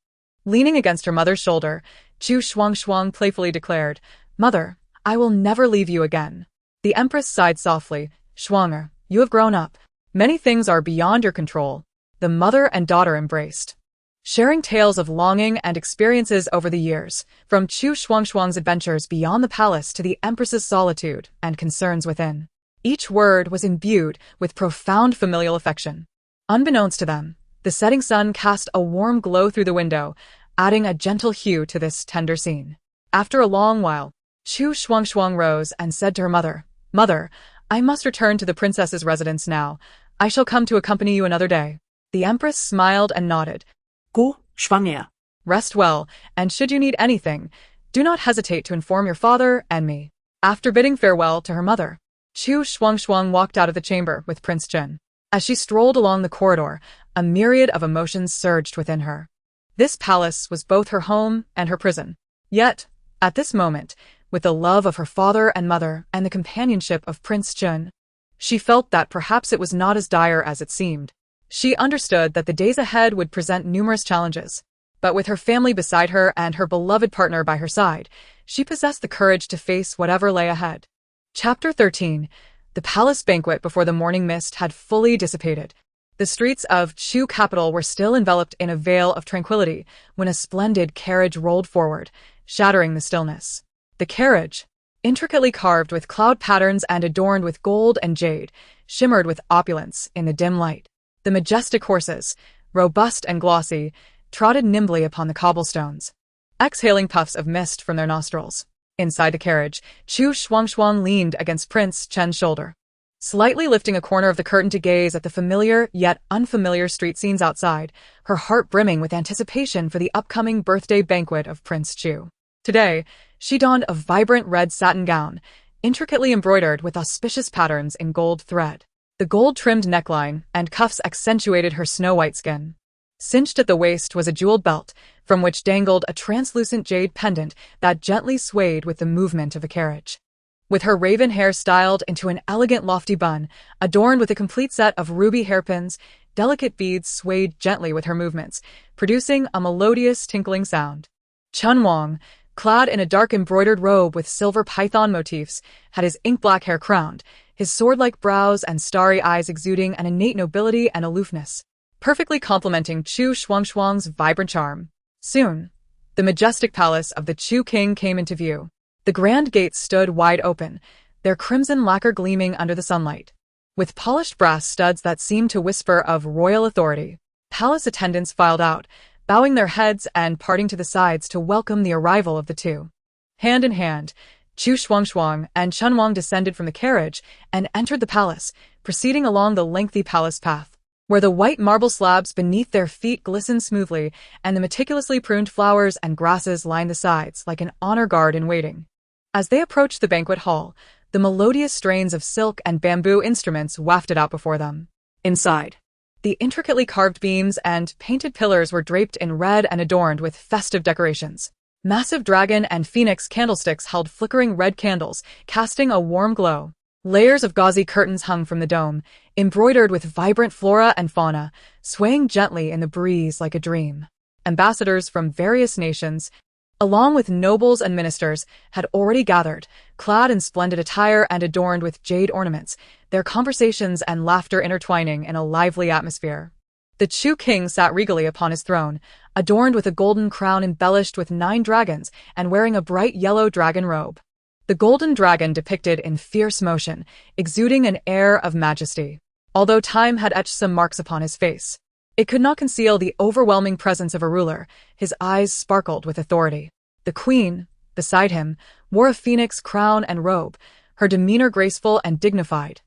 Leaning against her mother's shoulder, Chu Shuangshuang playfully declared, "Mother, I will never leave you again." The Empress sighed softly, "Schwanger, you have grown up. Many things are beyond your control." The mother and daughter embraced, sharing tales of longing and experiences over the years, from Chu Shuangshuang's adventures beyond the palace to the Empress's solitude and concerns within. Each word was imbued with profound familial affection. Unbeknownst to them, the setting sun cast a warm glow through the window, adding a gentle hue to this tender scene. After a long while, Chu Shuangshuang rose and said to her mother, "Mother, I must return to the princess's residence now. I shall come to accompany you another day." The Empress smiled and nodded. Go, Schwanger. "Rest well, and should you need anything, do not hesitate to inform your father and me." After bidding farewell to her mother, Chu Shuangshuang walked out of the chamber with Prince Chen. As she strolled along the corridor, a myriad of emotions surged within her. This palace was both her home and her prison. Yet, at this moment, with the love of her father and mother and the companionship of Prince Chen, she felt that perhaps it was not as dire as it seemed. She understood that the days ahead would present numerous challenges, but with her family beside her and her beloved partner by her side, she possessed the courage to face whatever lay ahead. Chapter 13. The palace banquet before the morning mist had fully dissipated. The streets of Chu capital were still enveloped in a veil of tranquility when a splendid carriage rolled forward, shattering the stillness. The carriage, intricately carved with cloud patterns and adorned with gold and jade, shimmered with opulence in the dim light. The majestic horses, robust and glossy, trotted nimbly upon the cobblestones, exhaling puffs of mist from their nostrils. Inside the carriage, Chu Shuangshuang leaned against Prince Chen's shoulder, slightly lifting a corner of the curtain to gaze at the familiar yet unfamiliar street scenes outside, her heart brimming with anticipation for the upcoming birthday banquet of Prince Chu. Today, she donned a vibrant red satin gown, intricately embroidered with auspicious patterns in gold thread. The gold-trimmed neckline and cuffs accentuated her snow-white skin. Cinched at the waist was a jeweled belt, from which dangled a translucent jade pendant that gently swayed with the movement of the carriage. With her raven hair styled into an elegant lofty bun, adorned with a complete set of ruby hairpins, delicate beads swayed gently with her movements, producing a melodious tinkling sound. Chun Wang, clad in a dark embroidered robe with silver python motifs, had his ink-black hair crowned, his sword-like brows and starry eyes exuding an innate nobility and aloofness, perfectly complementing Chu Shuangshuang's vibrant charm. Soon, the majestic palace of the Chu king came into view. The grand gates stood wide open, their crimson lacquer gleaming under the sunlight. With polished brass studs that seemed to whisper of royal authority, palace attendants filed out, bowing their heads and parting to the sides to welcome the arrival of the two. Hand in hand, Chu Shuangshuang and Chunwang descended from the carriage and entered the palace, proceeding along the lengthy palace path, where the white marble slabs beneath their feet glistened smoothly and the meticulously pruned flowers and grasses lined the sides like an honor guard in waiting. As they approached the banquet hall, the melodious strains of silk and bamboo instruments wafted out before them. Inside, the intricately carved beams and painted pillars were draped in red and adorned with festive decorations. Massive dragon and phoenix candlesticks held flickering red candles, casting a warm glow. Layers of gauzy curtains hung from the dome, embroidered with vibrant flora and fauna, swaying gently in the breeze like a dream. Ambassadors from various nations, along with nobles and ministers, had already gathered, clad in splendid attire and adorned with jade ornaments, their conversations and laughter intertwining in a lively atmosphere. The Chu king sat regally upon his throne, adorned with a golden crown embellished with 9 dragons and wearing a bright yellow dragon robe. The golden dragon depicted in fierce motion, exuding an air of majesty. Although time had etched some marks upon his face, it could not conceal the overwhelming presence of a ruler. His eyes sparkled with authority. The queen, beside him, wore a phoenix crown and robe, her demeanor graceful and dignified,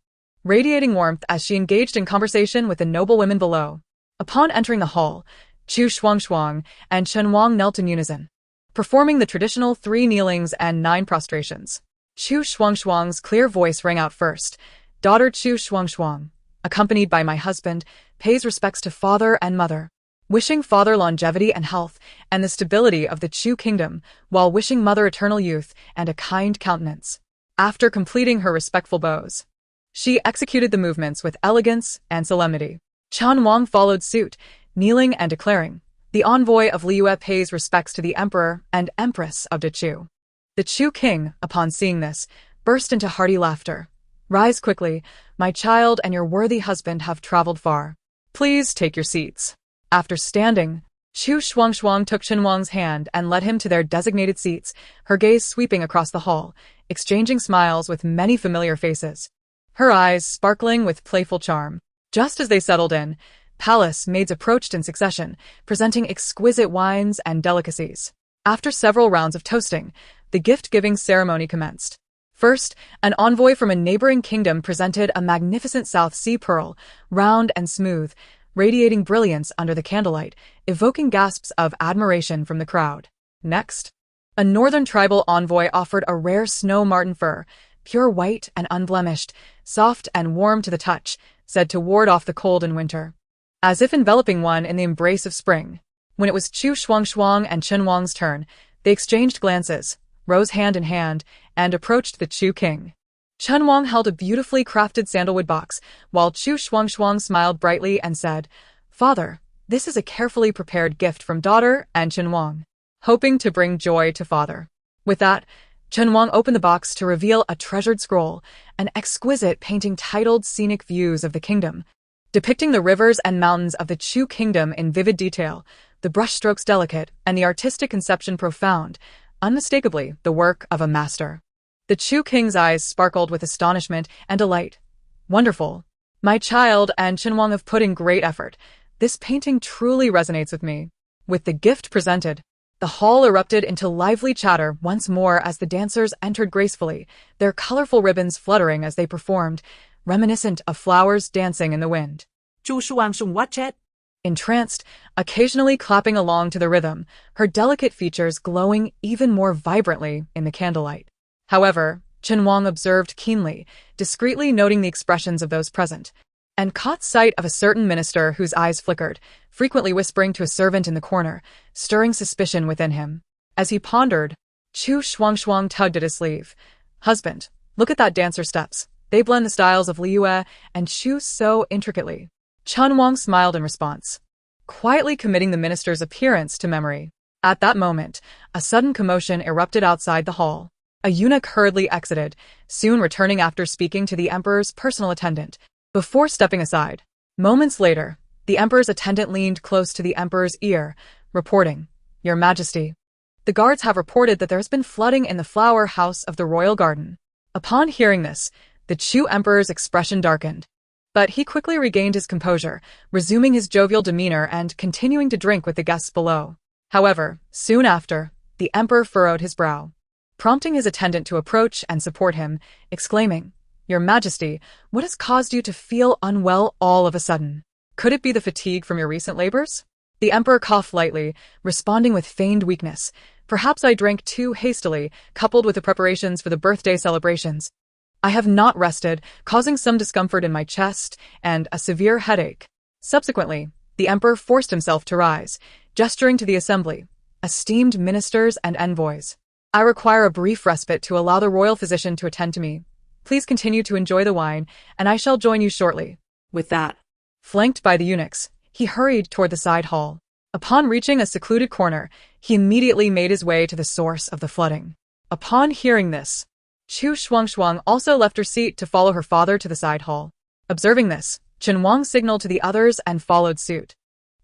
radiating warmth as she engaged in conversation with the noble women below. Upon entering the hall, Chu Shuangshuang and Chunwang knelt in unison, performing the traditional 3 kneelings and 9 prostrations. Chu Shuangshuang's clear voice rang out first. Daughter Chu Shuangshuang, accompanied by my husband, pays respects to father and mother, wishing father longevity and health and the stability of the Chu kingdom, while wishing mother eternal youth and a kind countenance. After completing her respectful bows, she executed the movements with elegance and solemnity. Chunwang followed suit, kneeling and declaring, the envoy of Liyue pays respects to the emperor and empress of Chu. The Chu king, upon seeing this, burst into hearty laughter. Rise quickly, my child and your worthy husband have traveled far. Please take your seats. After standing, Chu Shuangshuang took Chunwang's hand and led him to their designated seats, her gaze sweeping across the hall, exchanging smiles with many familiar faces, her eyes sparkling with playful charm. Just as they settled in, palace maids approached in succession, presenting exquisite wines and delicacies. After several rounds of toasting, the gift-giving ceremony commenced. First, an envoy from a neighboring kingdom presented a magnificent South Sea pearl, round and smooth, radiating brilliance under the candlelight, evoking gasps of admiration from the crowd. Next, a northern tribal envoy offered a rare snow marten fur, pure white and unblemished, soft and warm to the touch, said to ward off the cold in winter, as if enveloping one in the embrace of spring. When it was Chu Shuangshuang and Chunwang's turn, they exchanged glances, rose hand in hand, and approached the Chu king. Chunwang held a beautifully crafted sandalwood box, while Chu Shuangshuang smiled brightly and said, Father, this is a carefully prepared gift from daughter and Chunwang, hoping to bring joy to father. With that, Chunwang opened the box to reveal a treasured scroll, an exquisite painting titled Scenic Views of the Kingdom, depicting the rivers and mountains of the Chu kingdom in vivid detail, the brushstrokes delicate and the artistic conception profound, unmistakably the work of a master. The Chu king's eyes sparkled with astonishment and delight. Wonderful. My child and Chunwang have put in great effort. This painting truly resonates with me. With the gift presented, the hall erupted into lively chatter once more as the dancers entered gracefully, their colorful ribbons fluttering as they performed, reminiscent of flowers dancing in the wind. Chu Shuangshuang watched it, entranced, occasionally clapping along to the rhythm, her delicate features glowing even more vibrantly in the candlelight. However, Chunwang observed keenly, discreetly noting the expressions of those present, and caught sight of a certain minister whose eyes flickered, frequently whispering to a servant in the corner, stirring suspicion within him. As he pondered, Chu Shuangshuang tugged at his sleeve. Husband, look at that dancer's steps. They blend the styles of Liyue and Chu so intricately. Chunwang smiled in response, quietly committing the minister's appearance to memory. At that moment, a sudden commotion erupted outside the hall. A eunuch hurriedly exited, soon returning after speaking to the emperor's personal attendant, before stepping aside. Moments later, the emperor's attendant leaned close to the emperor's ear, reporting, Your Majesty, the guards have reported that there has been flooding in the flower house of the royal garden. Upon hearing this, the Chu emperor's expression darkened. But he quickly regained his composure, resuming his jovial demeanor and continuing to drink with the guests below. However, soon after, the emperor furrowed his brow. prompting his attendant to approach and support him, exclaiming, "Your Majesty, what has caused you to feel unwell all of a sudden? Could it be the fatigue from your recent labors?" The emperor coughed lightly, responding with feigned weakness. "Perhaps I drank too hastily, coupled with the preparations for the birthday celebrations. I have not rested, causing some discomfort in my chest and a severe headache." Subsequently, the emperor forced himself to rise, gesturing to the assembly, "Esteemed ministers and envoys, I require a brief respite to allow the royal physician to attend to me. Please continue to enjoy the wine, and I shall join you shortly." With that, Flanked by the eunuchs, he hurried toward the side hall. Upon reaching a secluded corner, he immediately made his way to the source of the flooding. Upon hearing this, Chu Shuangshuang also left her seat to follow her father to the side hall. Observing this, Wang signaled to the others and followed suit.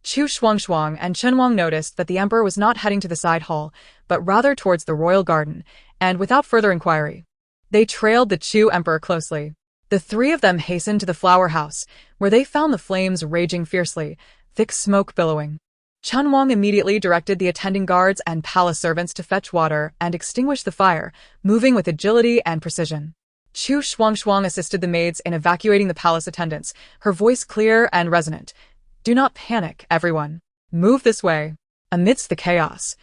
Chu Shuangshuang and Wang noticed that the emperor was not heading to the side hall, but rather towards the royal garden, and without further inquiry, they trailed the Chu emperor closely. The three of them hastened to the flower house, where they found the flames raging fiercely, thick smoke billowing. Wang immediately directed the attending guards and palace servants to fetch water and extinguish the fire, moving with agility and precision. Chu Shuangshuang assisted the maids in evacuating the palace attendants, her voice clear and resonant. "Do not panic, everyone. Move this way." Amidst the chaos,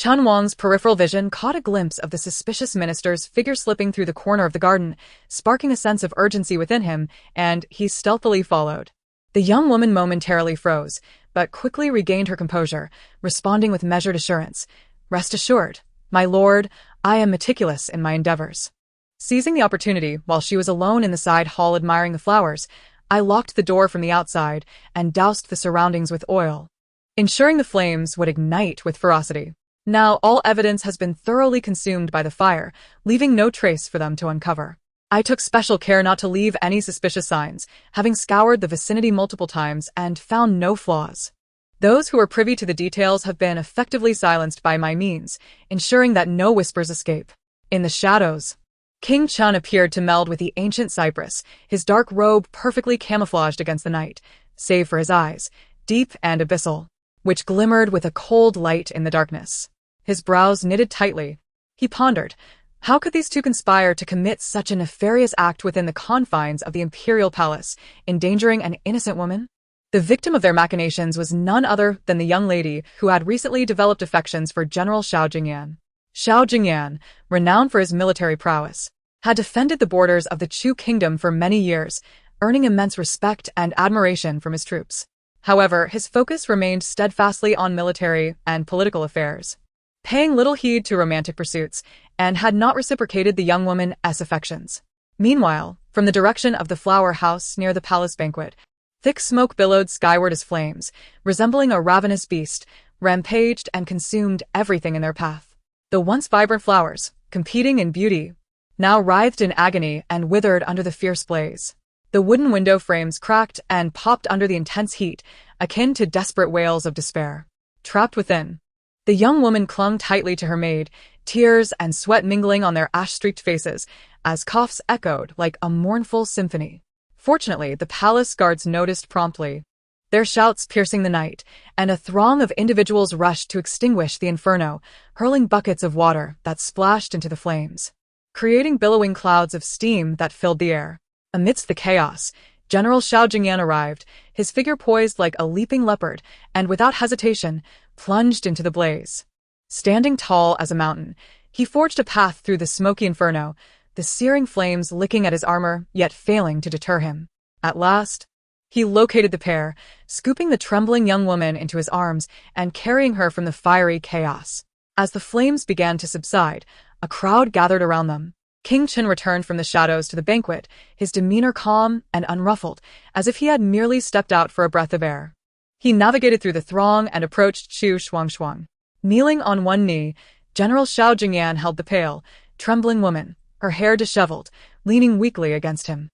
Wang's peripheral vision caught a glimpse of the suspicious minister's figure slipping through the corner of the garden, sparking a sense of urgency within him, and he stealthily followed. The young woman momentarily froze, but quickly regained her composure, responding with measured assurance. "Rest assured, my lord, I am meticulous in my endeavors." Seizing the opportunity while she was alone in the side hall admiring the flowers, I locked the door from the outside and doused the surroundings with oil, ensuring the flames would ignite with ferocity. Now all evidence has been thoroughly consumed by the fire, leaving no trace for them to uncover. I took special care not to leave any suspicious signs, having scoured the vicinity multiple times and found no flaws. Those who were privy to the details have been effectively silenced by my means, ensuring that no whispers escape. In the shadows, King Chun appeared to meld with the ancient cypress, his dark robe perfectly camouflaged against the night, save for his eyes, deep and abyssal, which glimmered with a cold light in the darkness. His brows knitted tightly. He pondered, how could these two conspire to commit such a nefarious act within the confines of the imperial palace, endangering an innocent woman? The victim of their machinations was none other than the young lady who had recently developed affections for General Xiao Jingyan. Xiao Jingyan, renowned for his military prowess, had defended the borders of the Chu kingdom for many years, earning immense respect and admiration from his troops. However, his focus remained steadfastly on military and political affairs, paying little heed to romantic pursuits, and had not reciprocated the young woman's affections. Meanwhile, from the direction of the flower house near the palace banquet, thick smoke billowed skyward as flames, resembling a ravenous beast, rampaged and consumed everything in their path. The once vibrant flowers, competing in beauty, now writhed in agony and withered under the fierce blaze. The wooden window frames cracked and popped under the intense heat, akin to desperate wails of despair. Trapped within, the young woman clung tightly to her maid, tears and sweat mingling on their ash-streaked faces, as coughs echoed like a mournful symphony. Fortunately, the palace guards noticed promptly, their shouts piercing the night, and a throng of individuals rushed to extinguish the inferno, hurling buckets of water that splashed into the flames, creating billowing clouds of steam that filled the air. Amidst the chaos, General Xiao Jingyan arrived, his figure poised like a leaping leopard, and without hesitation, plunged into the blaze. Standing tall as a mountain, he forged a path through the smoky inferno, the searing flames licking at his armor, yet failing to deter him. At last, he located the pair, scooping the trembling young woman into his arms and carrying her from the fiery chaos. As the flames began to subside, a crowd gathered around them. King Qin returned from the shadows to the banquet, his demeanor calm and unruffled, as if he had merely stepped out for a breath of air. He navigated through the throng and approached Chu Shuangshuang. Kneeling on one knee, General Xiao Jingyan held the pale, trembling woman, her hair disheveled, leaning weakly against him.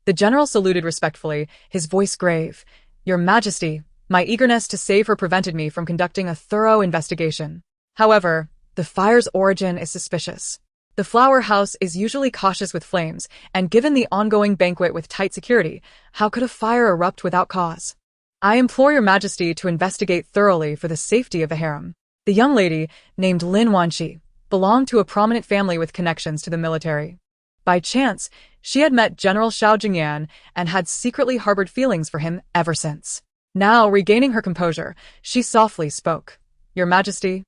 The general saluted respectfully, his voice grave. "Your Majesty, my eagerness to save her prevented me from conducting a thorough investigation. However, the fire's origin is suspicious. The flower house is usually cautious with flames, and given the ongoing banquet with tight security, how could a fire erupt without cause? I implore your Majesty to investigate thoroughly for the safety of the harem." The young lady, named Lin Wanxi, belonged to a prominent family with connections to the military. By chance, she had met General Xiao Jingyan and had secretly harbored feelings for him ever since. Now, regaining her composure, she softly spoke. "Your Majesty,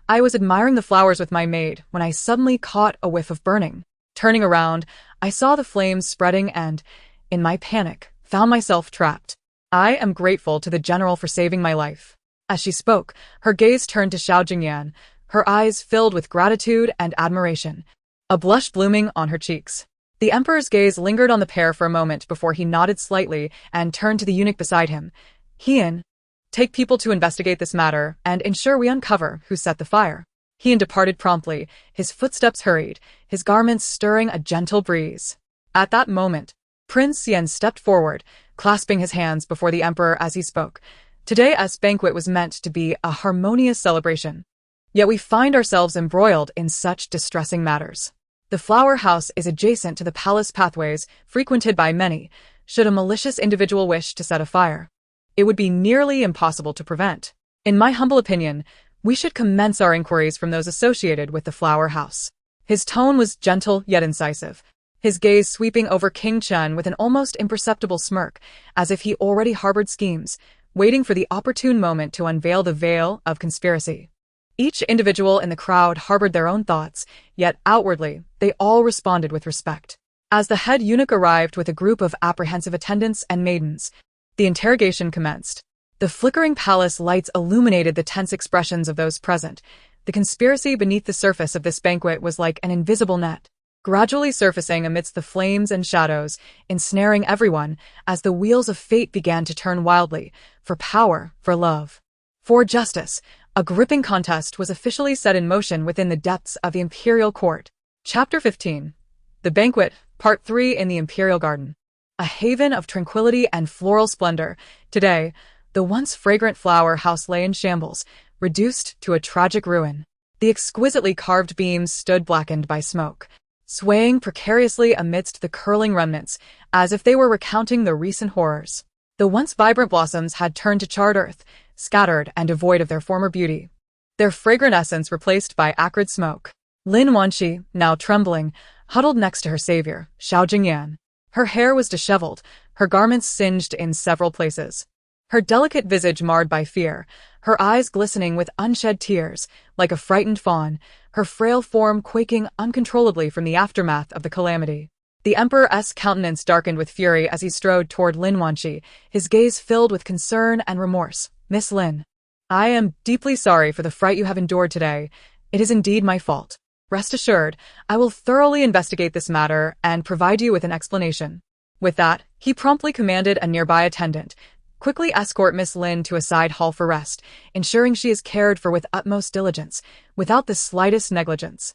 I was admiring the flowers with my maid when I suddenly caught a whiff of burning. Turning around, I saw the flames spreading and, in my panic, found myself trapped. I am grateful to the general for saving my life." As she spoke, her gaze turned to Xiao Jingyan, her eyes filled with gratitude and admiration, a blush blooming on her cheeks. The emperor's gaze lingered on the pair for a moment before he nodded slightly and turned to the eunuch beside him. "Heian, take people to investigate this matter and ensure we uncover who set the fire." Heian departed promptly, his footsteps hurried, his garments stirring a gentle breeze. At that moment, Prince Yen stepped forward, clasping his hands before the emperor as he spoke. Today's banquet was meant to be a harmonious celebration. Yet we find ourselves embroiled in such distressing matters. The flower house is adjacent to the palace pathways, frequented by many. Should a malicious individual wish to set a fire, it would be nearly impossible to prevent. In my humble opinion, we should commence our inquiries from those associated with the flower house. His tone was gentle yet incisive, his gaze sweeping over King Chen with an almost imperceptible smirk, as if he already harbored schemes, waiting for the opportune moment to unveil the veil of conspiracy. Each individual in the crowd harbored their own thoughts, yet outwardly, they all responded with respect. As the head eunuch arrived with a group of apprehensive attendants and maidens, the interrogation commenced. The flickering palace lights illuminated the tense expressions of those present. The conspiracy beneath the surface of this banquet was like an invisible net, gradually surfacing amidst the flames and shadows, ensnaring everyone as the wheels of fate began to turn wildly, for power, for love, for justice. A gripping contest was officially set in motion within the depths of the imperial court. Chapter 15. The Banquet, Part 3 in the Imperial Garden. A haven of tranquility and floral splendor. Today, the once fragrant flower house lay in shambles, reduced to a tragic ruin. The exquisitely carved beams stood blackened by smoke, swaying precariously amidst the curling remnants, as if they were recounting the recent horrors. The once vibrant blossoms had turned to charred earth, scattered and devoid of their former beauty, their fragrant essence replaced by acrid smoke. Lin Wanxi, now trembling, huddled next to her savior, Xiao Jingyan. Her hair was disheveled, her garments singed in several places, her delicate visage marred by fear, her eyes glistening with unshed tears, like a frightened fawn, her frail form quaking uncontrollably from the aftermath of the calamity. The emperor's countenance darkened with fury as he strode toward Lin Wanxi, his gaze filled with concern and remorse. "Miss Lin, I am deeply sorry for the fright you have endured today. It is indeed my fault. Rest assured, I will thoroughly investigate this matter and provide you with an explanation." With that, he promptly commanded a nearby attendant, "Quickly escort Miss Lin to a side hall for rest, ensuring she is cared for with utmost diligence, without the slightest negligence."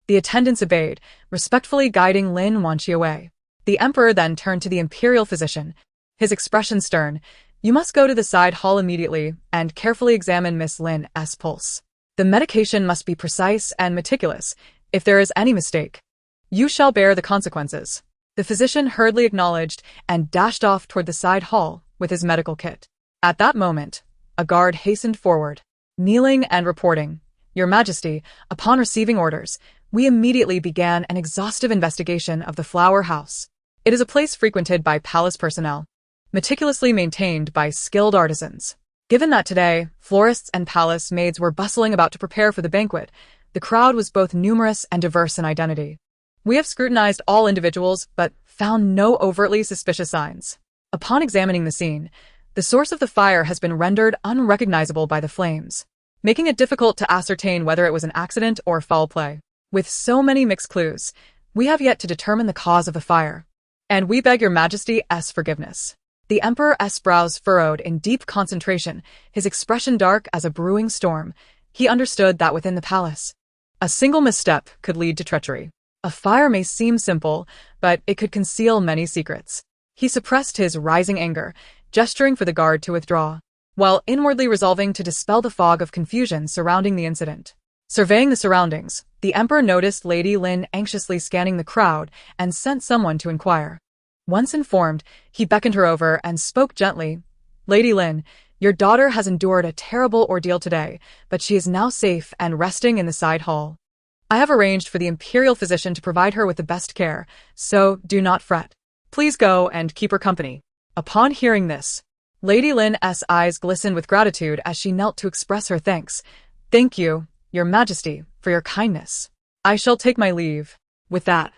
The attendants obeyed, respectfully guiding Lin Wanxi away. The emperor then turned to the imperial physician, his expression stern. "You must go to the side hall immediately and carefully examine Miss Lin's pulse. The medication must be precise and meticulous. If there is any mistake, you shall bear the consequences." The physician hurriedly acknowledged and dashed off toward the side hall with his medical kit. At that moment, a guard hastened forward, kneeling and reporting, "Your Majesty, upon receiving orders, we immediately began an exhaustive investigation of the flower house. It is a place frequented by palace personnel, meticulously maintained by skilled artisans. Given that today, florists and palace maids were bustling about to prepare for the banquet, the crowd was both numerous and diverse in identity. We have scrutinized all individuals but found no overtly suspicious signs. Upon examining the scene, the source of the fire has been rendered unrecognizable by the flames, making it difficult to ascertain whether it was an accident or foul play. With so many mixed clues, we have yet to determine the cause of the fire, and we beg your Majesty's forgiveness." The emperor's brows furrowed in deep concentration, his expression dark as a brewing storm. He understood that within the palace, a single misstep could lead to treachery. A fire may seem simple, but it could conceal many secrets. He suppressed his rising anger, gesturing for the guard to withdraw, while inwardly resolving to dispel the fog of confusion surrounding the incident. Surveying the surroundings, the emperor noticed Lady Lin anxiously scanning the crowd and sent someone to inquire. Once informed, he beckoned her over and spoke gently. "Lady Lin, your daughter has endured a terrible ordeal today, but she is now safe and resting in the side hall." I have arranged for the imperial physician to provide her with the best care, so do not fret. Please go and keep her company." Upon hearing this, Lady Lin's eyes glistened with gratitude as she knelt to express her thanks. "Thank you, Your Majesty, for your kindness. I shall take my leave." With that,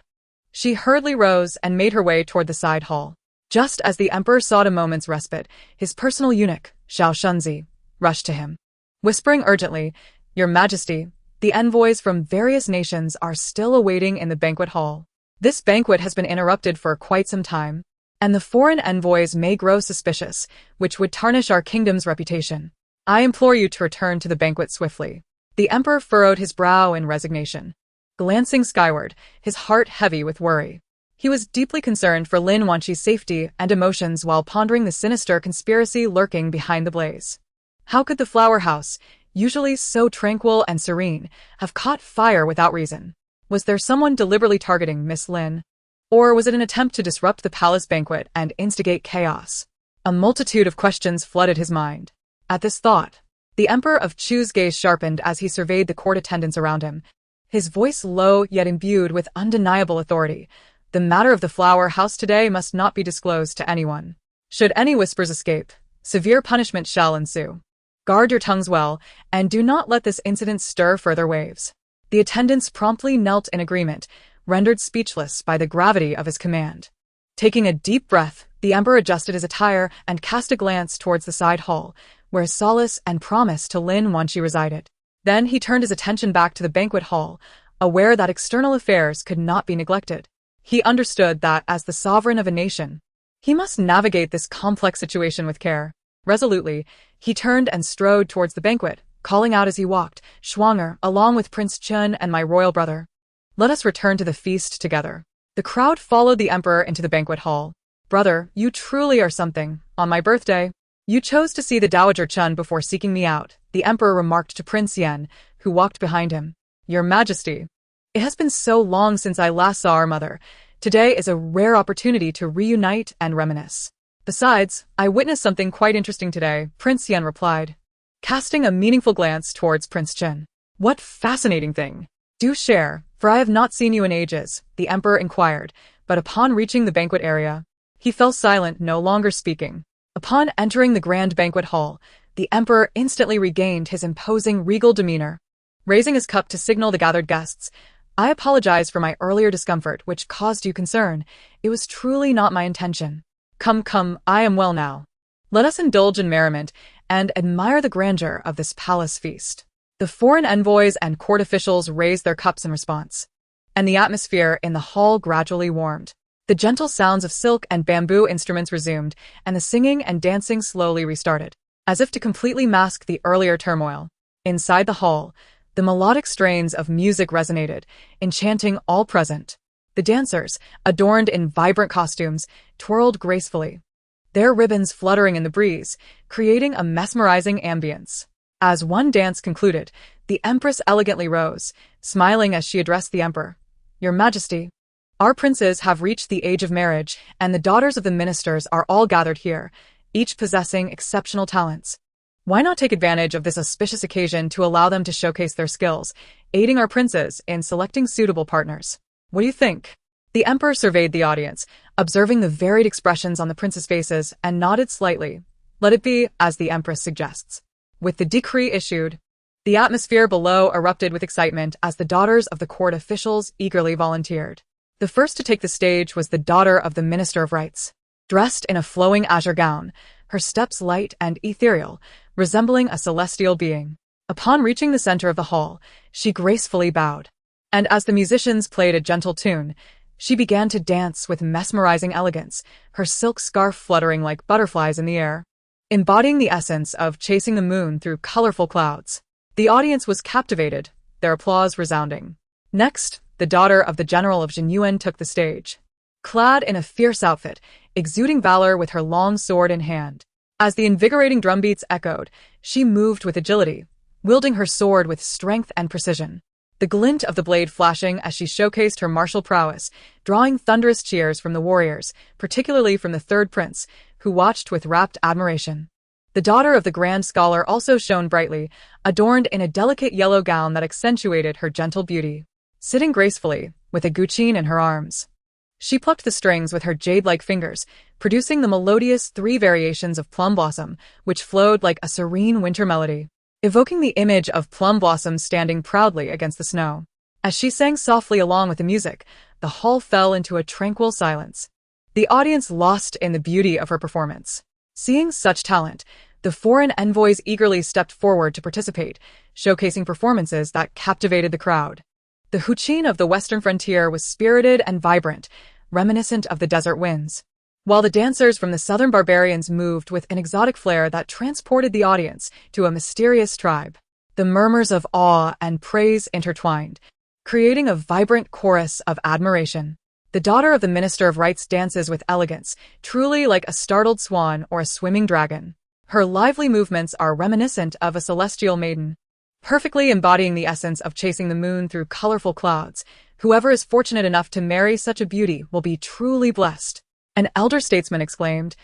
she hurriedly rose and made her way toward the side hall. Just as the emperor sought a moment's respite, his personal eunuch, Xiao Shunzi, rushed to him, whispering urgently, "Your Majesty, the envoys from various nations are still awaiting in the banquet hall. This banquet has been interrupted for quite some time, and the foreign envoys may grow suspicious, which would tarnish our kingdom's reputation. I implore you to return to the banquet swiftly." The emperor furrowed his brow in resignation, glancing skyward, his heart heavy with worry. He was deeply concerned for Lin Wanqi's safety and emotions while pondering the sinister conspiracy lurking behind the blaze. How could the flower house, usually so tranquil and serene, have caught fire without reason? Was there someone deliberately targeting Miss Lin? Or was it an attempt to disrupt the palace banquet and instigate chaos? A multitude of questions flooded his mind. At this thought, the Emperor of Chu's gaze sharpened as he surveyed the court attendants around him, his voice low yet imbued with undeniable authority. "The matter of the flower house today must not be disclosed to anyone. Should any whispers escape, severe punishment shall ensue. Guard your tongues well, and do not let this incident stir further waves." The attendants promptly knelt in agreement, rendered speechless by the gravity of his command. Taking a deep breath, the emperor adjusted his attire and cast a glance towards the side hall, where solace and promise to Lin Wanqi resided. Then he turned his attention back to the banquet hall, aware that external affairs could not be neglected. He understood that, as the sovereign of a nation, he must navigate this complex situation with care. Resolutely, he turned and strode towards the banquet, calling out as he walked, "Schwanger, along with Prince Chun and my royal brother. Let us return to the feast together." The crowd followed the emperor into the banquet hall. "Brother, you truly are something. On my birthday, you chose to see the Dowager Chun before seeking me out," the emperor remarked to Prince Yan, who walked behind him. "Your Majesty, it has been so long since I last saw our mother. Today is a rare opportunity to reunite and reminisce. Besides, I witnessed something quite interesting today," Prince Yan replied, casting a meaningful glance towards Prince Chen. "What fascinating thing? Do share, for I have not seen you in ages," the emperor inquired, but upon reaching the banquet area, he fell silent, no longer speaking. Upon entering the grand banquet hall, the emperor instantly regained his imposing regal demeanor. Raising his cup to signal the gathered guests, "I apologize for my earlier discomfort which caused you concern. It was truly not my intention. Come, I am well now. Let us indulge in merriment and admire the grandeur of this palace feast." The foreign envoys and court officials raised their cups in response, and the atmosphere in the hall gradually warmed. The gentle sounds of silk and bamboo instruments resumed, and the singing and dancing slowly restarted, as if to completely mask the earlier turmoil. Inside the hall, the melodic strains of music resonated, enchanting all present. The dancers, adorned in vibrant costumes, twirled gracefully, their ribbons fluttering in the breeze, creating a mesmerizing ambience. As one dance concluded, the empress elegantly rose, smiling as she addressed the emperor. "Your Majesty, our princes have reached the age of marriage, and the daughters of the ministers are all gathered here, each possessing exceptional talents. Why not take advantage of this auspicious occasion to allow them to showcase their skills, aiding our princes in selecting suitable partners? What do you think?" The emperor surveyed the audience, observing the varied expressions on the princes' faces, and nodded slightly. "Let it be as the empress suggests." With the decree issued, the atmosphere below erupted with excitement as the daughters of the court officials eagerly volunteered. The first to take the stage was the daughter of the Minister of Rights. Dressed in a flowing azure gown, her steps light and ethereal, resembling a celestial being. Upon reaching the center of the hall, she gracefully bowed, and as the musicians played a gentle tune, she began to dance with mesmerizing elegance, her silk scarf fluttering like butterflies in the air, embodying the essence of chasing the moon through colorful clouds. The audience was captivated, their applause resounding. Next, the daughter of the General of Jinyuan took the stage, clad in a fierce outfit, exuding valor with her long sword in hand. As the invigorating drumbeats echoed, she moved with agility, wielding her sword with strength and precision, the glint of the blade flashing as she showcased her martial prowess, drawing thunderous cheers from the warriors, particularly from the third prince, who watched with rapt admiration. The daughter of the Grand Scholar also shone brightly, adorned in a delicate yellow gown that accentuated her gentle beauty. sitting gracefully, with a guqin in her arms. She plucked the strings with her jade-like fingers, producing the melodious 3 variations of plum blossom, which flowed like a serene winter melody, evoking the image of plum blossoms standing proudly against the snow. As she sang softly along with the music, the hall fell into a tranquil silence. The audience lost in the beauty of her performance. Seeing such talent, the foreign envoys eagerly stepped forward to participate, showcasing performances that captivated the crowd. The huqin of the western frontier was spirited and vibrant, reminiscent of the desert winds, while the dancers from the southern barbarians moved with an exotic flair that transported the audience to a mysterious tribe. The murmurs of awe and praise intertwined, creating a vibrant chorus of admiration. The daughter of the Minister of Rights dances with elegance, truly like a startled swan or a swimming dragon. Her lively movements are reminiscent of a celestial maiden, perfectly embodying the essence of chasing the moon through colorful clouds. Whoever is fortunate enough to marry such a beauty will be truly blessed, an elder statesman exclaimed,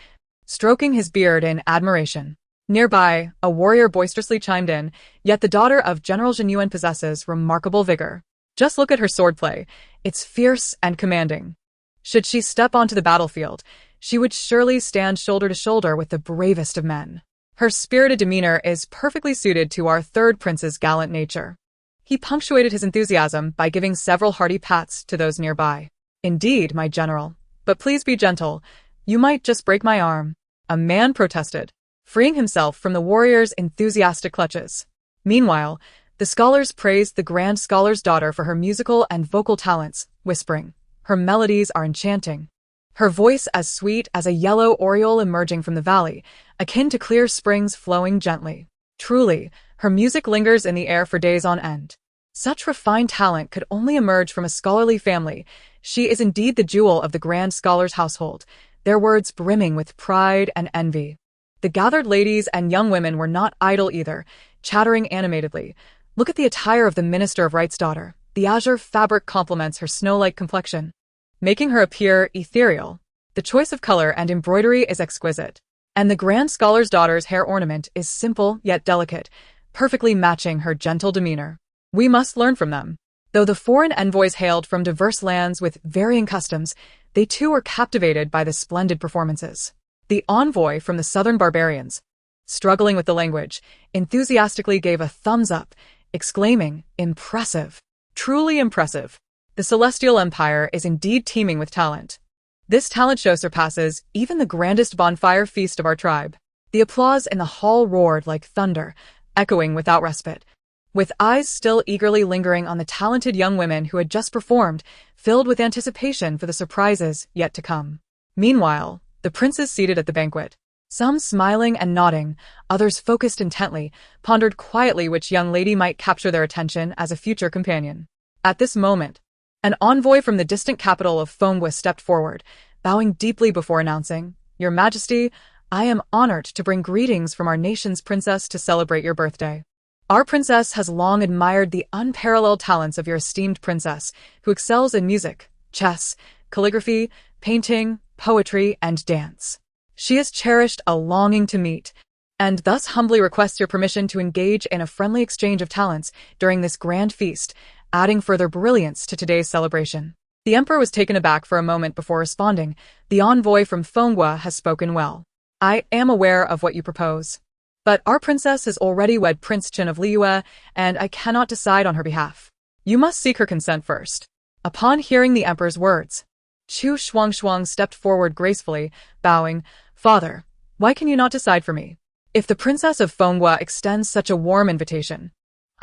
stroking his beard in admiration. Nearby, a warrior boisterously chimed in, yet the daughter of General Zhen Yuan possesses remarkable vigor. Just look at her swordplay. It's fierce and commanding. Should she step onto the battlefield, she would surely stand shoulder to shoulder with the bravest of men. Her spirited demeanor is perfectly suited to our third prince's gallant nature. He punctuated his enthusiasm by giving several hearty pats to those nearby. Indeed, my general. But please be gentle. You might just break my arm. A man protested, freeing himself from the warrior's enthusiastic clutches. Meanwhile, the scholars praised the grand scholar's daughter for her musical and vocal talents, whispering, her melodies are enchanting. Her voice as sweet as a yellow oriole emerging from the valley, akin to clear springs flowing gently. Truly, her music lingers in the air for days on end. Such refined talent could only emerge from a scholarly family. She is indeed the jewel of the grand scholar's household, their words brimming with pride and envy. The gathered ladies and young women were not idle either, chattering animatedly. Look at the attire of the Minister of Right's daughter. The azure fabric complements her snow-like complexion, making her appear ethereal. The choice of color and embroidery is exquisite, and the grand scholar's daughter's hair ornament is simple yet delicate, perfectly matching her gentle demeanor. We must learn from them. Though the foreign envoys hailed from diverse lands with varying customs, they too were captivated by the splendid performances. The envoy from the southern barbarians, struggling with the language, enthusiastically gave a thumbs up, exclaiming, impressive, truly impressive. The Celestial Empire is indeed teeming with talent. This talent show surpasses even the grandest bonfire feast of our tribe. The applause in the hall roared like thunder, echoing without respite, with eyes still eagerly lingering on the talented young women who had just performed, filled with anticipation for the surprises yet to come. Meanwhile, the princes seated at the banquet, some smiling and nodding, others focused intently, pondered quietly which young lady might capture their attention as a future companion. At this moment, an envoy from the distant capital of Fengwa stepped forward, bowing deeply before announcing, Your Majesty, I am honored to bring greetings from our nation's princess to celebrate your birthday. Our princess has long admired the unparalleled talents of your esteemed princess, who excels in music, chess, calligraphy, painting, poetry, and dance. She has cherished a longing to meet, and thus humbly requests your permission to engage in a friendly exchange of talents during this grand feast, adding further brilliance to today's celebration. The emperor was taken aback for a moment before responding. The envoy from Fengwa has spoken well. I am aware of what you propose, but our princess has already wed Prince Chen of Liyue, and I cannot decide on her behalf. You must seek her consent first. Upon hearing the emperor's words, Chu Shuangshuang stepped forward gracefully, bowing, Father, why can you not decide for me? If the princess of Fengwa extends such a warm invitation,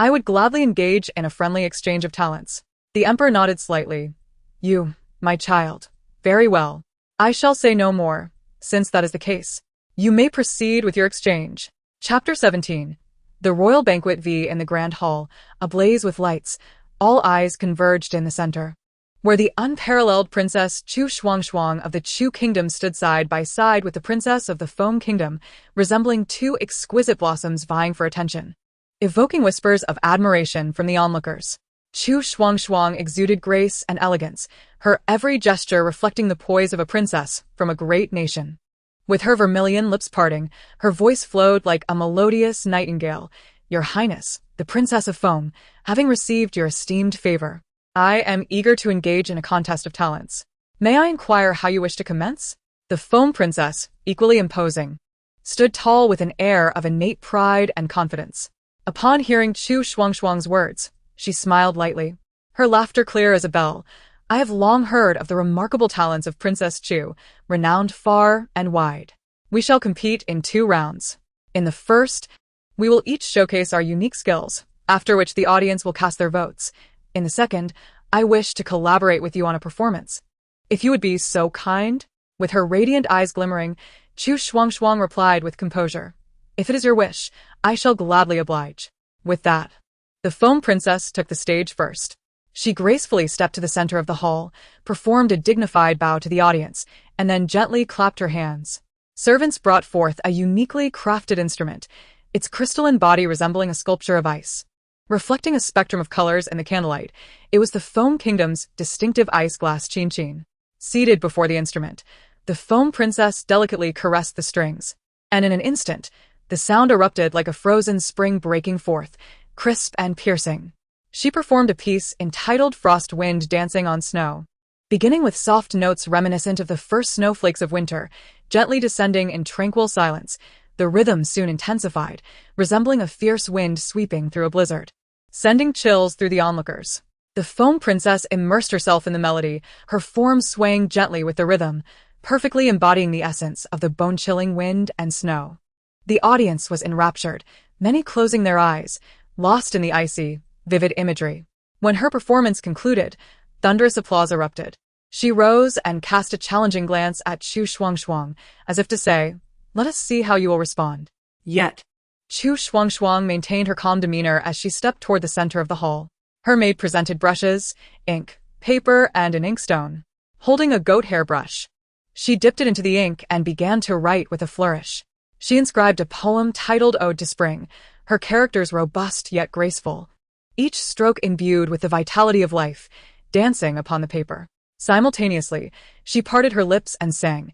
I would gladly engage in a friendly exchange of talents. The emperor nodded slightly. You, my child. Very well. I shall say no more, since that is the case. You may proceed with your exchange. Chapter 17. The royal banquet V in the grand hall, ablaze with lights, all eyes converged in the center, where the unparalleled Princess Chu Shuangshuang of the Chu kingdom stood side by side with the princess of the Feng kingdom, resembling two exquisite blossoms vying for attention, evoking whispers of admiration from the onlookers. Chu Shuangshuang exuded grace and elegance, her every gesture reflecting the poise of a princess from a great nation. With her vermilion lips parting, her voice flowed like a melodious nightingale. Your Highness, the Princess of Foam, having received your esteemed favor, I am eager to engage in a contest of talents. May I inquire how you wish to commence? The foam princess, equally imposing, stood tall with an air of innate pride and confidence. Upon hearing Chu Shuangshuang's words, she smiled lightly, her laughter clear as a bell. I have long heard of the remarkable talents of Princess Chu, renowned far and wide. We shall compete in 2 rounds. In the first, we will each showcase our unique skills, after which the audience will cast their votes. In the second, I wish to collaborate with you on a performance. If you would be so kind. With her radiant eyes glimmering, Chu Shuangshuang replied with composure. If it is your wish, I shall gladly oblige. With that, the foam princess took the stage first. She gracefully stepped to the center of the hall, performed a dignified bow to the audience, and then gently clapped her hands. Servants brought forth a uniquely crafted instrument, its crystalline body resembling a sculpture of ice. Reflecting a spectrum of colors in the candlelight, it was the Foam Kingdom's distinctive ice glass chin-chin. Seated before the instrument, the foam princess delicately caressed the strings, and in an instant, the sound erupted like a frozen spring breaking forth, crisp and piercing. She performed a piece entitled Frost Wind Dancing on Snow. Beginning with soft notes reminiscent of the first snowflakes of winter, gently descending in tranquil silence, the rhythm soon intensified, resembling a fierce wind sweeping through a blizzard, sending chills through the onlookers. The foam princess immersed herself in the melody, her form swaying gently with the rhythm, perfectly embodying the essence of the bone-chilling wind and snow. The audience was enraptured, many closing their eyes, lost in the icy, vivid imagery. When her performance concluded, thunderous applause erupted. She rose and cast a challenging glance at Chu Shuangshuang, as if to say, "Let us see how you will respond." Yet, Chu Shuangshuang maintained her calm demeanor as she stepped toward the center of the hall. Her maid presented brushes, ink, paper, and an inkstone. Holding a goat hair brush, she dipped it into the ink and began to write with a flourish. She inscribed a poem titled Ode to Spring, her characters robust yet graceful, each stroke imbued with the vitality of life, dancing upon the paper. Simultaneously, she parted her lips and sang,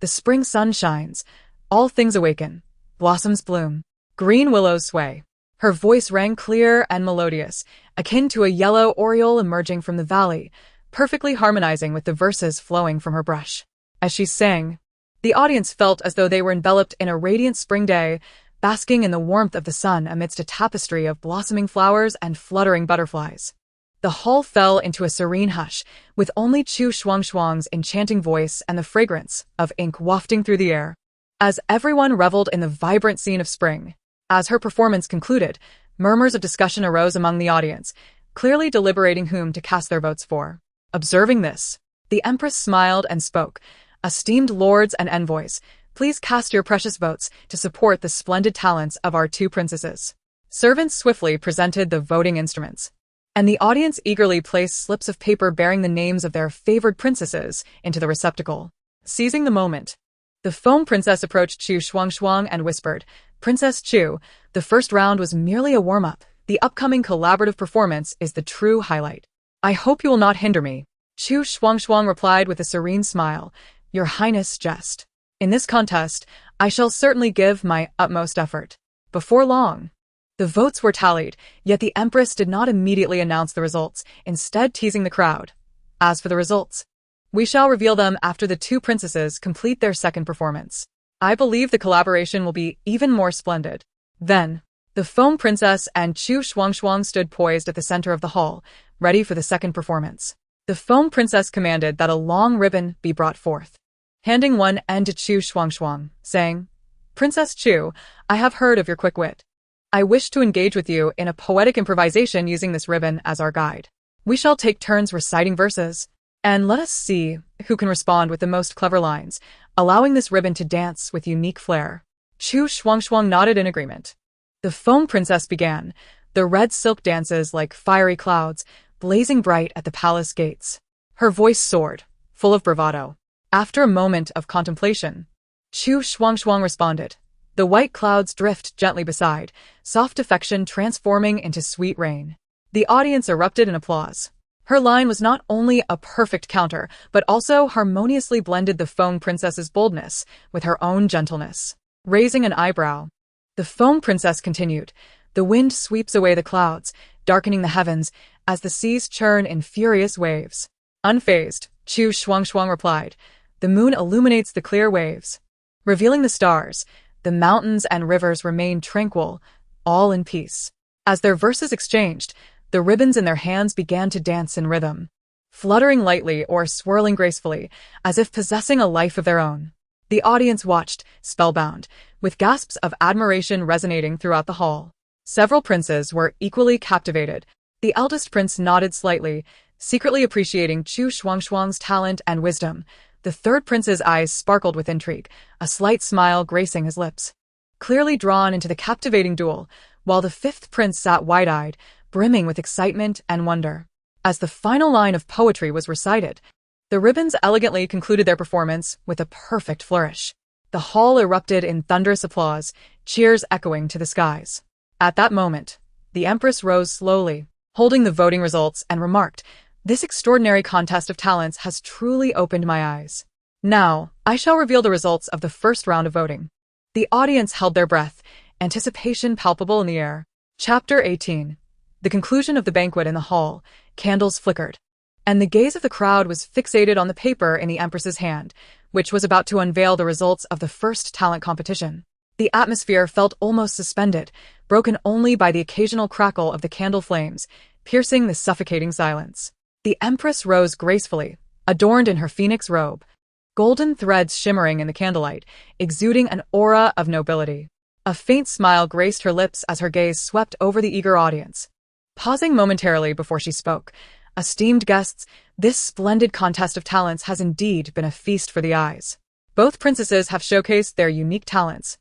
"The spring sun shines, all things awaken, blossoms bloom, green willows sway." Her voice rang clear and melodious, akin to a yellow oriole emerging from the valley, perfectly harmonizing with the verses flowing from her brush. As she sang, the audience felt as though they were enveloped in a radiant spring day, basking in the warmth of the sun amidst a tapestry of blossoming flowers and fluttering butterflies. The hall fell into a serene hush, with only Chu Shuangshuang's enchanting voice and the fragrance of ink wafting through the air, as everyone reveled in the vibrant scene of spring. As her performance concluded, murmurs of discussion arose among the audience, clearly deliberating whom to cast their votes for. Observing this, the Empress smiled and spoke, "Esteemed lords and envoys, please cast your precious votes to support the splendid talents of our 2 princesses." Servants swiftly presented the voting instruments, and the audience eagerly placed slips of paper bearing the names of their favored princesses into the receptacle. Seizing the moment, the foam princess approached Chu Shuangshuang and whispered, "Princess Chu, the first round was merely a warm-up. The upcoming collaborative performance is the true highlight. I hope you will not hinder me." Chu Shuangshuang replied with a serene smile, "Your Highness jest. In this contest, I shall certainly give my utmost effort." Before long, the votes were tallied, yet the Empress did not immediately announce the results, instead teasing the crowd. "As for the results, we shall reveal them after the 2 princesses complete their second performance. I believe the collaboration will be even more splendid." Then, the foam princess and Chu Shuangshuang stood poised at the center of the hall, ready for the second performance. The foam princess commanded that a long ribbon be brought forth, handing one end to Chu Shuangshuang, saying, "Princess Chu, I have heard of your quick wit. I wish to engage with you in a poetic improvisation using this ribbon as our guide. We shall take turns reciting verses, and let us see who can respond with the most clever lines, allowing this ribbon to dance with unique flair." Chu Shuangshuang nodded in agreement. The foam princess began, the red silk dances like fiery clouds, blazing bright at the palace gates. Her voice soared, full of bravado. After a moment of contemplation, Chu Shuangshuang responded, "The white clouds drift gently beside, soft affection transforming into sweet rain." The audience erupted in applause. Her line was not only a perfect counter, but also harmoniously blended the foam princess's boldness with her own gentleness. Raising an eyebrow, the foam princess continued, "The wind sweeps away the clouds, darkening the heavens as the seas churn in furious waves. Unfazed, Chu Shuangshuang replied, "The moon illuminates the clear waves, revealing the stars. The mountains and rivers remain tranquil, all in peace." As their verses exchanged, the ribbons in their hands began to dance in rhythm, fluttering lightly or swirling gracefully, as if possessing a life of their own. The audience watched, spellbound, with gasps of admiration resonating throughout the hall. Several princes were equally captivated. The eldest prince nodded slightly, secretly appreciating Chu Shuangshuang's talent and wisdom. The third prince's eyes sparkled with intrigue, a slight smile gracing his lips, clearly drawn into the captivating duel, while the fifth prince sat wide-eyed, brimming with excitement and wonder. As the final line of poetry was recited, the ribbons elegantly concluded their performance with a perfect flourish. The hall erupted in thunderous applause, cheers echoing to the skies. At that moment, the Empress rose slowly, holding the voting results, and remarked, "This extraordinary contest of talents has truly opened my eyes. Now, I shall reveal the results of the first round of voting." The audience held their breath, anticipation palpable in the air. Chapter 18. The conclusion of the banquet in the hall. Candles flickered, and the gaze of the crowd was fixated on the paper in the Empress's hand, which was about to unveil the results of the first talent competition. The atmosphere felt almost suspended, broken only by the occasional crackle of the candle flames, piercing the suffocating silence. The Empress rose gracefully, adorned in her phoenix robe, golden threads shimmering in the candlelight, exuding an aura of nobility. A faint smile graced her lips as her gaze swept over the eager audience. Pausing momentarily before she spoke, "Esteemed guests, this splendid contest of talents has indeed been a feast for the eyes. Both princesses have showcased their unique talents,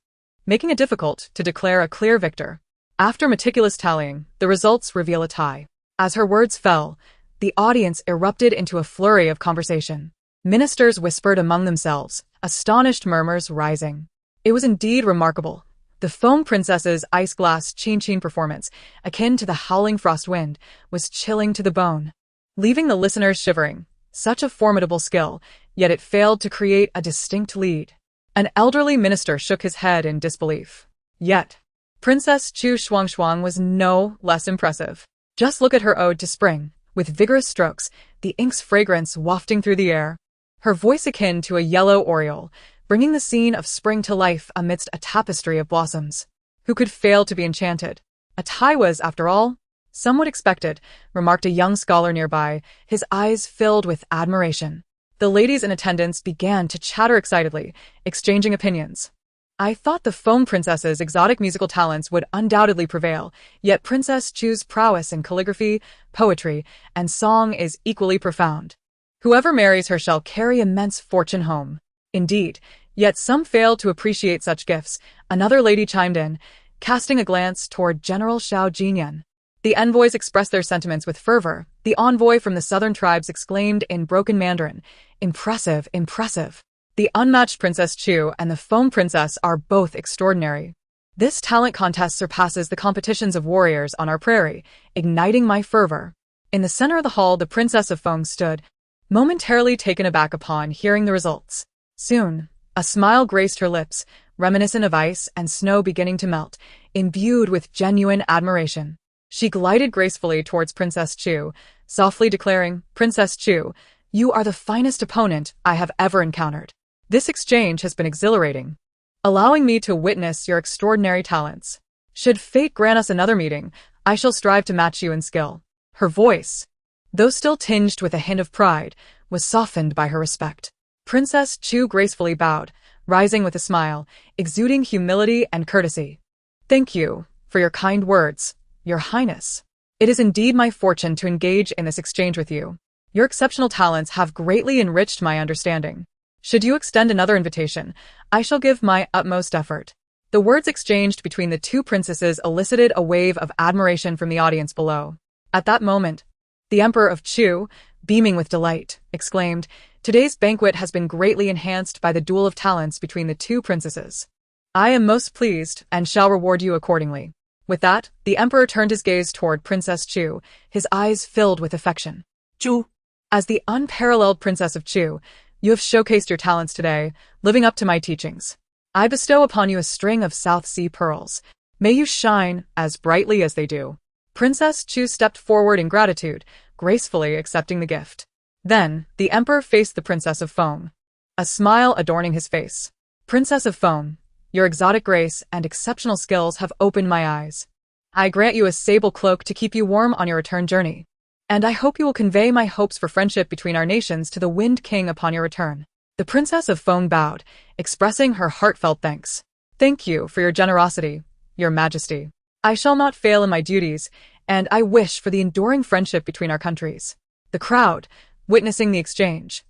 making it difficult to declare a clear victor. After meticulous tallying, the results reveal a tie." As her words fell, the audience erupted into a flurry of conversation. Ministers whispered among themselves, astonished murmurs rising. It was indeed remarkable. The Foam Princess's ice-glass chin-chin performance, akin to the howling frost wind, was chilling to the bone, leaving the listeners shivering. Such a formidable skill, yet it failed to create a distinct lead. An elderly minister shook his head in disbelief. Yet, Princess Chu Shuangshuang was no less impressive. Just look at her ode to spring, with vigorous strokes, the ink's fragrance wafting through the air. Her voice akin to a yellow aureole, bringing the scene of spring to life amidst a tapestry of blossoms. Who could fail to be enchanted? A tie was, after all, somewhat expected, remarked a young scholar nearby, his eyes filled with admiration. The ladies in attendance began to chatter excitedly, exchanging opinions. "I thought the Foam Princess's exotic musical talents would undoubtedly prevail, yet Princess Chu's prowess in calligraphy, poetry, and song is equally profound. Whoever marries her shall carry immense fortune home." Indeed, yet some failed to appreciate such gifts, another lady chimed in, casting a glance toward General Xiao Jinyan. The envoys expressed their sentiments with fervor. The envoy from the southern tribes exclaimed in broken Mandarin, "Impressive, impressive. The unmatched Princess Chu and the Foam Princess are both extraordinary. This talent contest surpasses the competitions of warriors on our prairie, igniting my fervor." In the center of the hall, the Princess of Foam stood, momentarily taken aback upon hearing the results. Soon, a smile graced her lips, reminiscent of ice and snow beginning to melt, imbued with genuine admiration. She glided gracefully towards Princess Chu, softly declaring, "Princess Chu, you are the finest opponent I have ever encountered. This exchange has been exhilarating, allowing me to witness your extraordinary talents. Should fate grant us another meeting, I shall strive to match you in skill." Her voice, though still tinged with a hint of pride, was softened by her respect. Princess Chu gracefully bowed, rising with a smile, exuding humility and courtesy. "Thank you for your kind words, Your Highness. It is indeed my fortune to engage in this exchange with you. Your exceptional talents have greatly enriched my understanding. Should you extend another invitation, I shall give my utmost effort." The words exchanged between the two princesses elicited a wave of admiration from the audience below. At that moment, the Emperor of Chu, beaming with delight, exclaimed, "Today's banquet has been greatly enhanced by the duel of talents between the two princesses. I am most pleased and shall reward you accordingly." With that, the Emperor turned his gaze toward Princess Chu, his eyes filled with affection. Chu, "As the unparalleled Princess of Chu, you have showcased your talents today, living up to my teachings. I bestow upon you a string of South Sea pearls. May you shine as brightly as they do." Princess Chu stepped forward in gratitude, gracefully accepting the gift. Then, the emperor faced the Princess of Foam, a smile adorning his face. Princess of Foam, your exotic grace and exceptional skills have opened my eyes. I grant you a sable cloak to keep you warm on your return journey. And I hope you will convey my hopes for friendship between our nations to the Wind King upon your return. The Princess of Foam bowed, expressing her heartfelt thanks. Thank you for your generosity, your majesty. I shall not fail in my duties, and I wish for the enduring friendship between our countries. The crowd, witnessing the exchange,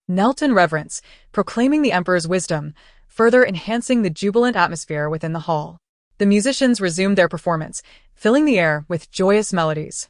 knelt in reverence, proclaiming the emperor's wisdom, further enhancing the jubilant atmosphere within the hall. The musicians resumed their performance, filling the air with joyous melodies.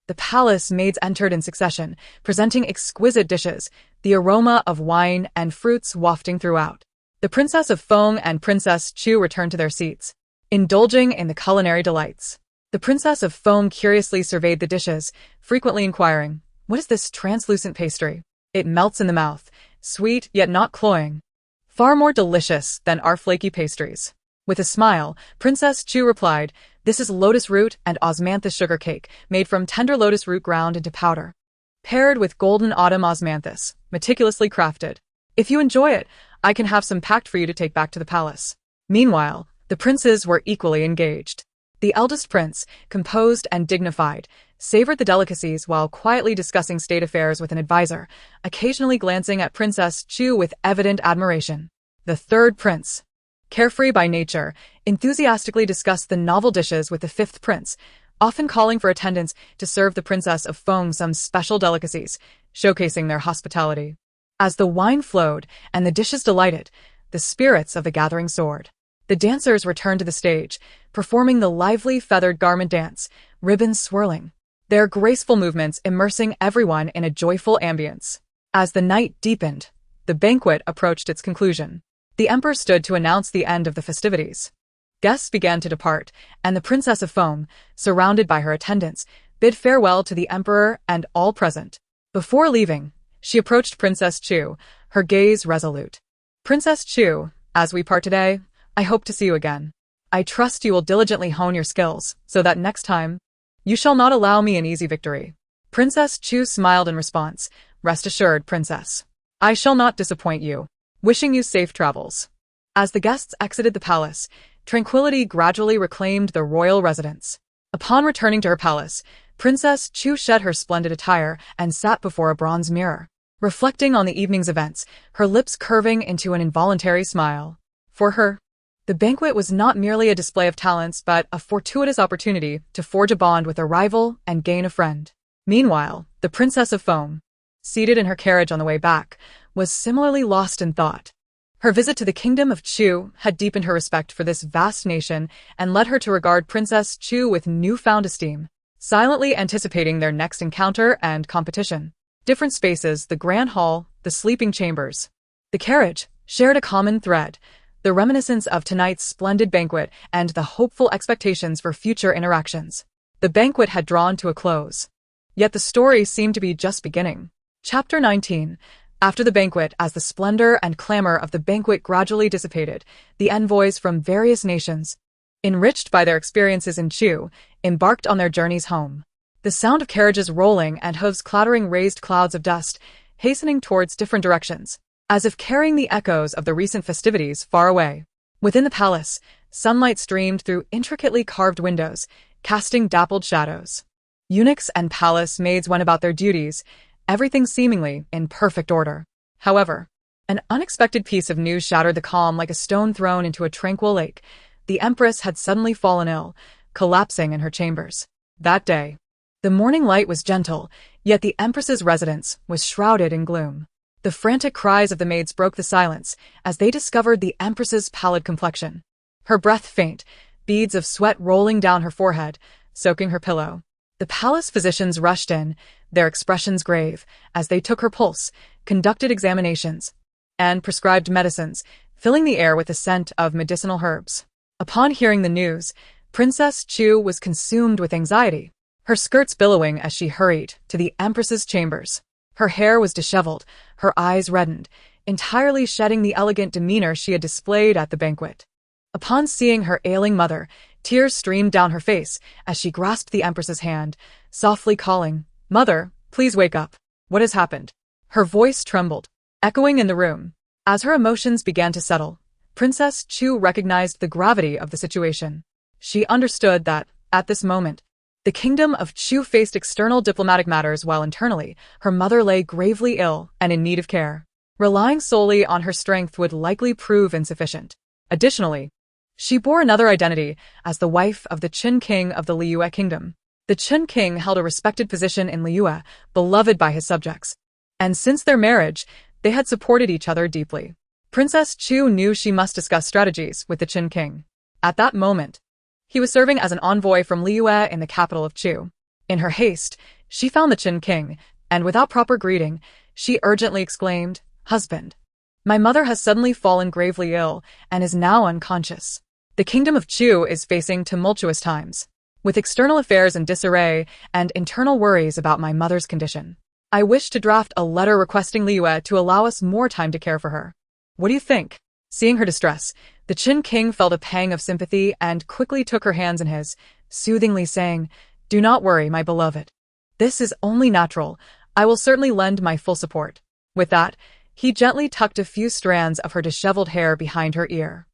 The palace maids entered in succession, presenting exquisite dishes, the aroma of wine and fruits wafting throughout. The Princess of Foam and Princess Chu returned to their seats, indulging in the culinary delights. The Princess of Foam curiously surveyed the dishes, frequently inquiring, "What is this translucent pastry? It melts in the mouth, sweet yet not cloying. Far more delicious than our flaky pastries." With a smile, Princess Chu replied, "This is lotus root and osmanthus sugar cake, made from tender lotus root ground into powder, paired with golden autumn osmanthus, meticulously crafted. If you enjoy it, I can have some packed for you to take back to the palace." Meanwhile, the princes were equally engaged. The eldest prince, composed and dignified, savored the delicacies while quietly discussing state affairs with an advisor, occasionally glancing at Princess Chu with evident admiration. The third prince, carefree by nature, enthusiastically discussed the novel dishes with the fifth prince, often calling for attendants to serve the Princess of Foam some special delicacies, showcasing their hospitality. As the wine flowed and the dishes delighted, the spirits of the gathering soared. The dancers returned to the stage, performing the lively feathered garment dance, ribbons swirling, their graceful movements immersing everyone in a joyful ambience. As the night deepened, the banquet approached its conclusion. The emperor stood to announce the end of the festivities. Guests began to depart, and the Princess of Foam, surrounded by her attendants, bid farewell to the emperor and all present. Before leaving, she approached Princess Chu, her gaze resolute. "Princess Chu, as we part today, I hope to see you again. I trust you will diligently hone your skills, so that next time, you shall not allow me an easy victory." Princess Chu smiled in response. "Rest assured, Princess. I shall not disappoint you. Wishing you safe travels." As the guests exited the palace, tranquility gradually reclaimed the royal residence. Upon returning to her palace, Princess Chu shed her splendid attire and sat before a bronze mirror, reflecting on the evening's events, her lips curving into an involuntary smile. For her, the banquet was not merely a display of talents but a fortuitous opportunity to forge a bond with a rival and gain a friend. Meanwhile, the Princess of Foam, seated in her carriage on the way back, was similarly lost in thought. Her visit to the kingdom of Chu had deepened her respect for this vast nation and led her to regard Princess Chu with newfound esteem, silently anticipating their next encounter and competition. Different spaces, the grand hall, the sleeping chambers, the carriage, shared a common thread, the reminiscence of tonight's splendid banquet and the hopeful expectations for future interactions. The banquet had drawn to a close, yet the story seemed to be just beginning. Chapter 19. After the banquet, as the splendor and clamor of the banquet gradually dissipated, the envoys from various nations, enriched by their experiences in Chu, embarked on their journeys home. The sound of carriages rolling and hooves clattering raised clouds of dust, hastening towards different directions, as if carrying the echoes of the recent festivities far away. Within the palace, sunlight streamed through intricately carved windows, casting dappled shadows. Eunuchs and palace maids went about their duties, everything seemingly in perfect order. However, an unexpected piece of news shattered the calm like a stone thrown into a tranquil lake. The Empress had suddenly fallen ill, collapsing in her chambers. That day, the morning light was gentle, yet the Empress's residence was shrouded in gloom. The frantic cries of the maids broke the silence as they discovered the Empress's pallid complexion. Her breath faint, beads of sweat rolling down her forehead, soaking her pillow. The palace physicians rushed in, their expressions grave, as they took her pulse, conducted examinations, and prescribed medicines, filling the air with the scent of medicinal herbs. Upon hearing the news, Princess Chu was consumed with anxiety, her skirts billowing as she hurried to the Empress's chambers. Her hair was disheveled, her eyes reddened, entirely shedding the elegant demeanor she had displayed at the banquet. Upon seeing her ailing mother, Tears streamed down her face as she grasped the Empress's hand, softly calling, "Mother, please wake up. What has happened?" Her voice trembled, echoing in the room. As her emotions began to settle, Princess Chu recognized the gravity of the situation. She understood that, at this moment, the kingdom of Chu faced external diplomatic matters while internally, her mother lay gravely ill and in need of care. Relying solely on her strength would likely prove insufficient. Additionally, she bore another identity as the wife of the Qin king of the Liyue kingdom. The Qin king held a respected position in Liyue, beloved by his subjects. And since their marriage, they had supported each other deeply. Princess Chu knew she must discuss strategies with the Qin king. At that moment, he was serving as an envoy from Liyue in the capital of Chu. In her haste, she found the Qin king, and without proper greeting, she urgently exclaimed, "Husband, my mother has suddenly fallen gravely ill and is now unconscious. The kingdom of Chu is facing tumultuous times, with external affairs in disarray and internal worries about my mother's condition. I wish to draft a letter requesting Liyue to allow us more time to care for her. What do you think?" Seeing her distress, the Qin king felt a pang of sympathy and quickly took her hands in his, soothingly saying, "Do not worry, my beloved. This is only natural. I will certainly lend my full support." With that, he gently tucked a few strands of her disheveled hair behind her ear.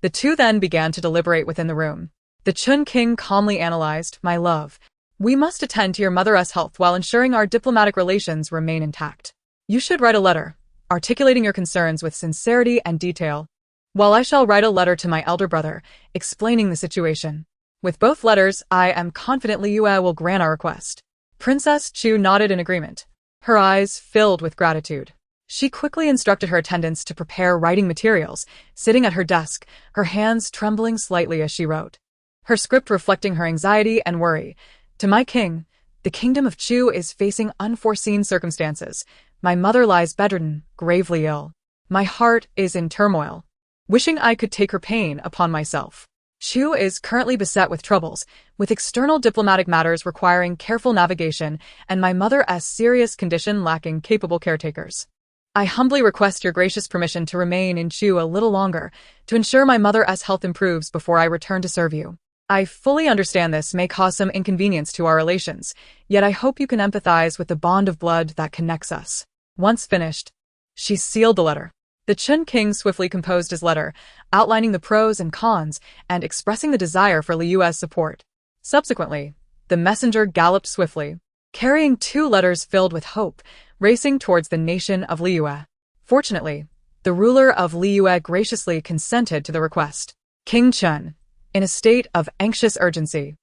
The two then began to deliberate within the room. The Qin king calmly analyzed, "My love, we must attend to your mother's health while ensuring our diplomatic relations remain intact. You should write a letter, articulating your concerns with sincerity and detail, while I shall write a letter to my elder brother, explaining the situation. With both letters, I am confident Liyue will grant our request." Princess Chu nodded in agreement, her eyes filled with gratitude. She quickly instructed her attendants to prepare writing materials, sitting at her desk, her hands trembling slightly as she wrote. Her script reflecting her anxiety and worry. "To my king, the kingdom of Chu is facing unforeseen circumstances. My mother lies bedridden, gravely ill. My heart is in turmoil, wishing I could take her pain upon myself. Chu is currently beset with troubles, with external diplomatic matters requiring careful navigation and my mother's serious condition lacking capable caretakers. I humbly request your gracious permission to remain in Chu a little longer to ensure my mother's health improves before I return to serve you. I fully understand this may cause some inconvenience to our relations, yet I hope you can empathize with the bond of blood that connects us." Once finished, she sealed the letter. The Qin king swiftly composed his letter, outlining the pros and cons and expressing the desire for Liyue's support. Subsequently, the messenger galloped swiftly, carrying 2 letters filled with hope, racing towards the nation of Liyue. Fortunately, the ruler of Liyue graciously consented to the request. King Chen, in a state of anxious urgency,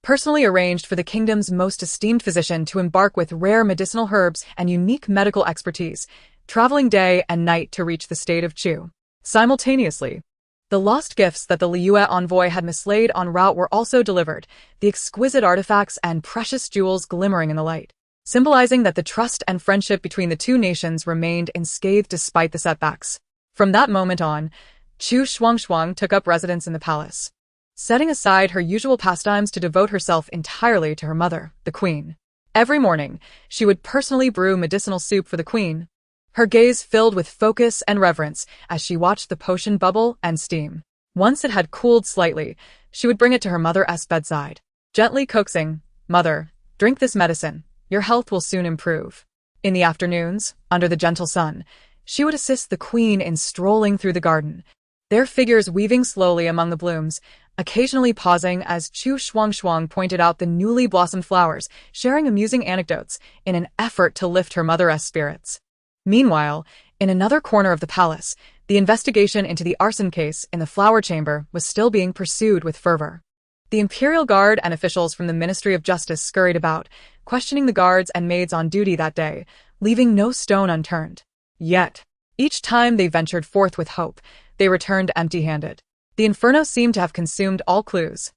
personally arranged for the kingdom's most esteemed physician to embark with rare medicinal herbs and unique medical expertise, traveling day and night to reach the state of Chu. Simultaneously, the lost gifts that the Liyue envoy had mislaid en route were also delivered, the exquisite artifacts and precious jewels glimmering in the light, symbolizing that the trust and friendship between the two nations remained unscathed despite the setbacks. From that moment on, Chu Shuangshuang took up residence in the palace, setting aside her usual pastimes to devote herself entirely to her mother, the queen. Every morning, she would personally brew medicinal soup for the queen, her gaze filled with focus and reverence as she watched the potion bubble and steam. Once it had cooled slightly, she would bring it to her mother's bedside, gently coaxing, "Mother, drink this medicine. Your health will soon improve." In the afternoons, under the gentle sun, she would assist the queen in strolling through the garden, their figures weaving slowly among the blooms, occasionally pausing as Chu Shuangshuang pointed out the newly blossomed flowers, sharing amusing anecdotes in an effort to lift her mother's spirits. Meanwhile, in another corner of the palace, the investigation into the arson case in the flower chamber was still being pursued with fervor. The Imperial Guard and officials from the Ministry of Justice scurried about, questioning the guards and maids on duty that day, leaving no stone unturned. Yet, each time they ventured forth with hope, they returned empty-handed. The inferno seemed to have consumed all clues,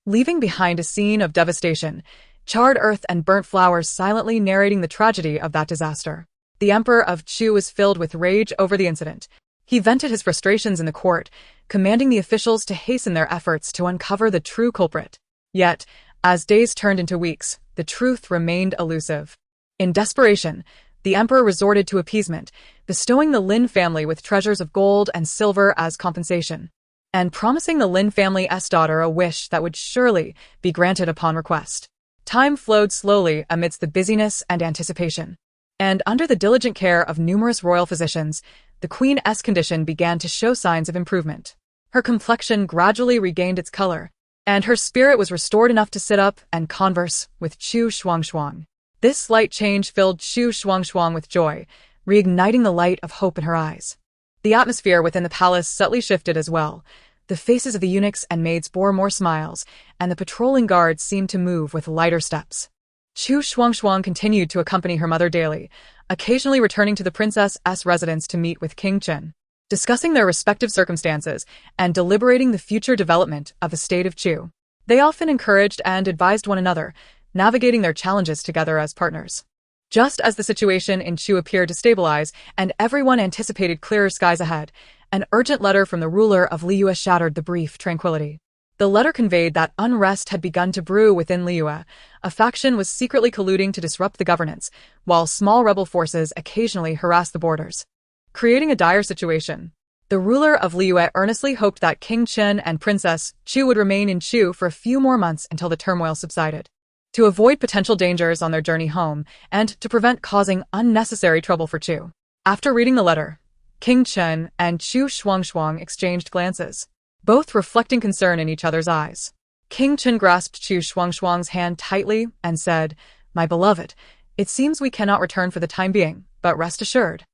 leaving behind a scene of devastation, charred earth and burnt flowers silently narrating the tragedy of that disaster. The Emperor of Chu was filled with rage over the incident. He vented his frustrations in the court, commanding the officials to hasten their efforts to uncover the true culprit. Yet, as days turned into weeks, the truth remained elusive. In desperation, the emperor resorted to appeasement, bestowing the Lin family with treasures of gold and silver as compensation. and promising the Lin family's daughter a wish that would surely be granted upon request. Time flowed slowly amidst the busyness and anticipation, and under the diligent care of numerous royal physicians, the Queen's condition began to show signs of improvement. Her complexion gradually regained its color, and her spirit was restored enough to sit up and converse with Chu Shuangshuang. This slight change filled Chu Shuangshuang with joy, reigniting the light of hope in her eyes. The atmosphere within the palace subtly shifted as well. The faces of the eunuchs and maids bore more smiles, and the patrolling guards seemed to move with lighter steps. Chu Shuangshuang continued to accompany her mother daily, occasionally returning to the princess's residence to meet with King Chen, discussing their respective circumstances and deliberating the future development of the state of Chu. They often encouraged and advised one another, navigating their challenges together as partners. Just as the situation in Chu appeared to stabilize and everyone anticipated clearer skies ahead, an urgent letter from the ruler of Liyue shattered the brief tranquility. The letter conveyed that unrest had begun to brew within Liyue. A faction was secretly colluding to disrupt the governance, while small rebel forces occasionally harassed the borders, creating a dire situation. The ruler of Liyue earnestly hoped that King Chen and Princess Chu would remain in Chu for a few more months until the turmoil subsided, to avoid potential dangers on their journey home and to prevent causing unnecessary trouble for Chu. After reading the letter, King Chen and Chu Shuangshuang exchanged glances, both reflecting concern in each other's eyes. King Chen grasped Chu Shuangshuang's hand tightly and said, "My beloved, it seems we cannot return for the time being, but rest assured,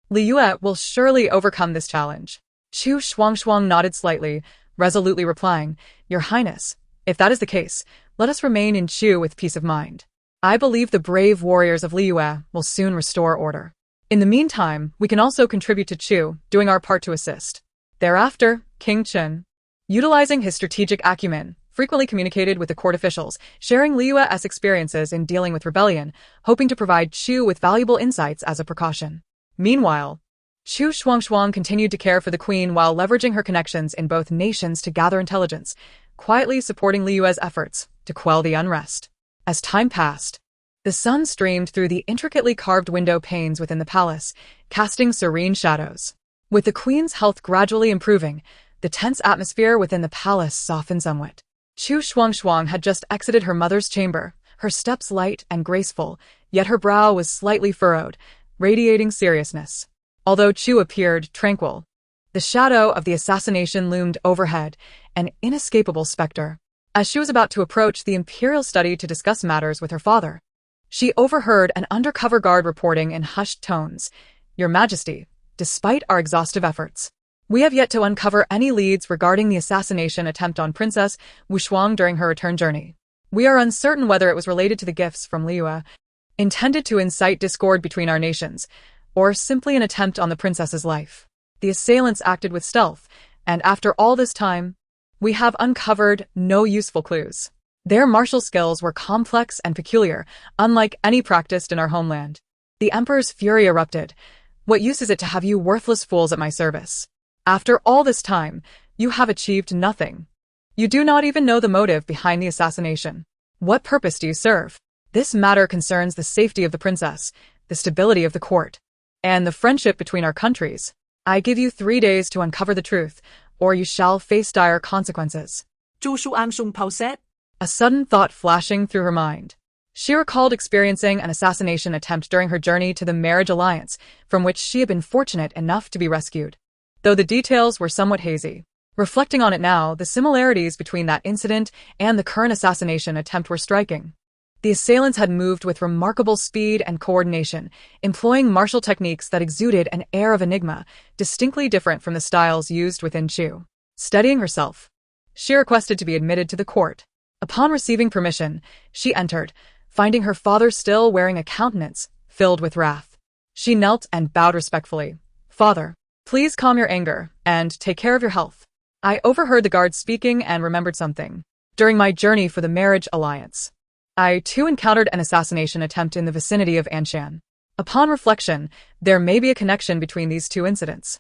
Liyue will surely overcome this challenge." Chu Shuangshuang nodded slightly, resolutely replying, "Your Highness, if that is the case, let us remain in Chu with peace of mind. I believe the brave warriors of Liyue will soon restore order. In the meantime, we can also contribute to Chu, doing our part to assist." Thereafter, King Chen, utilizing his strategic acumen, frequently communicated with the court officials, sharing Liyue's experiences in dealing with rebellion, hoping to provide Chu with valuable insights as a precaution. Meanwhile, Chu Shuangshuang continued to care for the queen while leveraging her connections in both nations to gather intelligence, quietly supporting Liyue's efforts to quell the unrest. As time passed, the sun streamed through the intricately carved window panes within the palace, casting serene shadows. With the queen's health gradually improving, the tense atmosphere within the palace softened somewhat. Chu Shuangshuang had just exited her mother's chamber, her steps light and graceful, yet her brow was slightly furrowed, radiating seriousness. Although Chu appeared tranquil, the shadow of the assassination loomed overhead, an inescapable specter. As she was about to approach the imperial study to discuss matters with her father, she overheard an undercover guard reporting in hushed tones, "Your Majesty, despite our exhaustive efforts, we have yet to uncover any leads regarding the assassination attempt on Princess Wushuang during her return journey. We are uncertain whether it was related to the gifts from Liyue, intended to incite discord between our nations, or simply an attempt on the princess's life. The assailants acted with stealth, and after all this time, we have uncovered no useful clues. Their martial skills were complex and peculiar, unlike any practiced in our homeland." The emperor's fury erupted. "What use is it to have you worthless fools at my service? After all this time, you have achieved nothing. You do not even know the motive behind the assassination. What purpose do you serve? This matter concerns the safety of the princess, the stability of the court, and the friendship between our countries. I give you 3 days to uncover the truth, or you shall face dire consequences." Chu Shuangshuang paused. A sudden thought flashing through her mind. She recalled experiencing an assassination attempt during her journey to the marriage alliance, from which she had been fortunate enough to be rescued, though the details were somewhat hazy. Reflecting on it now, the similarities between that incident and the current assassination attempt were striking. The assailants had moved with remarkable speed and coordination, employing martial techniques that exuded an air of enigma, distinctly different from the styles used within Chu. Steadying herself, she requested to be admitted to the court. Upon receiving permission, she entered, finding her father still wearing a countenance filled with wrath. She knelt and bowed respectfully. "Father, please calm your anger and take care of your health. I overheard the guard speaking and remembered something. During my journey for the marriage alliance, I too encountered an assassination attempt in the vicinity of Anshan. Upon reflection, there may be a connection between these two incidents.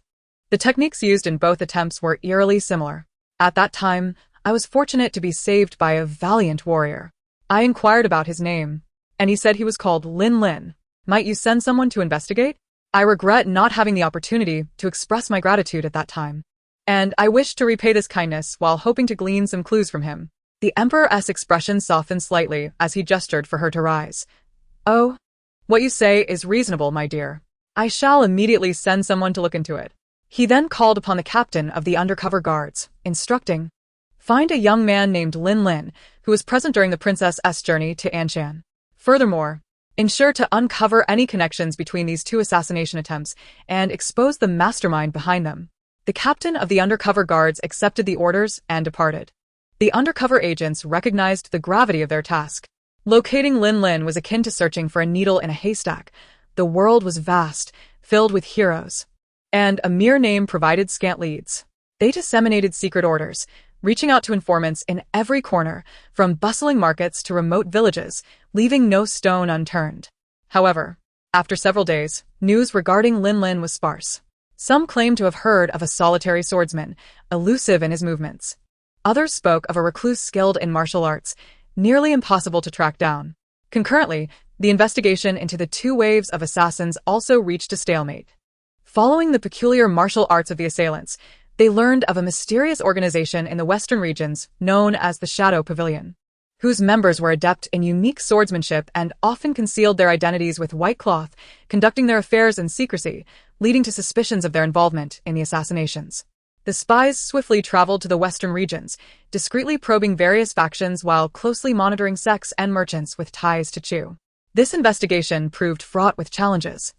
The techniques used in both attempts were eerily similar. At that time, I was fortunate to be saved by a valiant warrior. I inquired about his name, and he said he was called Lin. Might you send someone to investigate? I regret not having the opportunity to express my gratitude at that time. and I wish to repay this kindness while hoping to glean some clues from him. The Emperor's expression softened slightly as he gestured for her to rise. Oh, what you say is reasonable, my dear. I shall immediately send someone to look into it. He then called upon the captain of the undercover guards, instructing, find a young man named Lin Lin, who was present during the princess's journey to Anshan. Furthermore, ensure to uncover any connections between these two assassination attempts and expose the mastermind behind them. The captain of the undercover guards accepted the orders and departed. The undercover agents recognized the gravity of their task. Locating Lin Lin was akin to searching for a needle in a haystack. The world was vast, filled with heroes, and a mere name provided scant leads. They disseminated secret orders, reaching out to informants in every corner, from bustling markets to remote villages, leaving no stone unturned. However, after several days, news regarding Lin Lin was sparse. Some claimed to have heard of a solitary swordsman, elusive in his movements. Others spoke of a recluse skilled in martial arts, nearly impossible to track down. Concurrently, the investigation into the two waves of assassins also reached a stalemate. Following the peculiar martial arts of the assailants, they learned of a mysterious organization in the western regions known as the Shadow Pavilion, whose members were adept in unique swordsmanship and often concealed their identities with white cloth, conducting their affairs in secrecy, leading to suspicions of their involvement in the assassinations. The spies swiftly traveled to the western regions, discreetly probing various factions while closely monitoring sects and merchants with ties to Chu. This investigation proved fraught with challenges.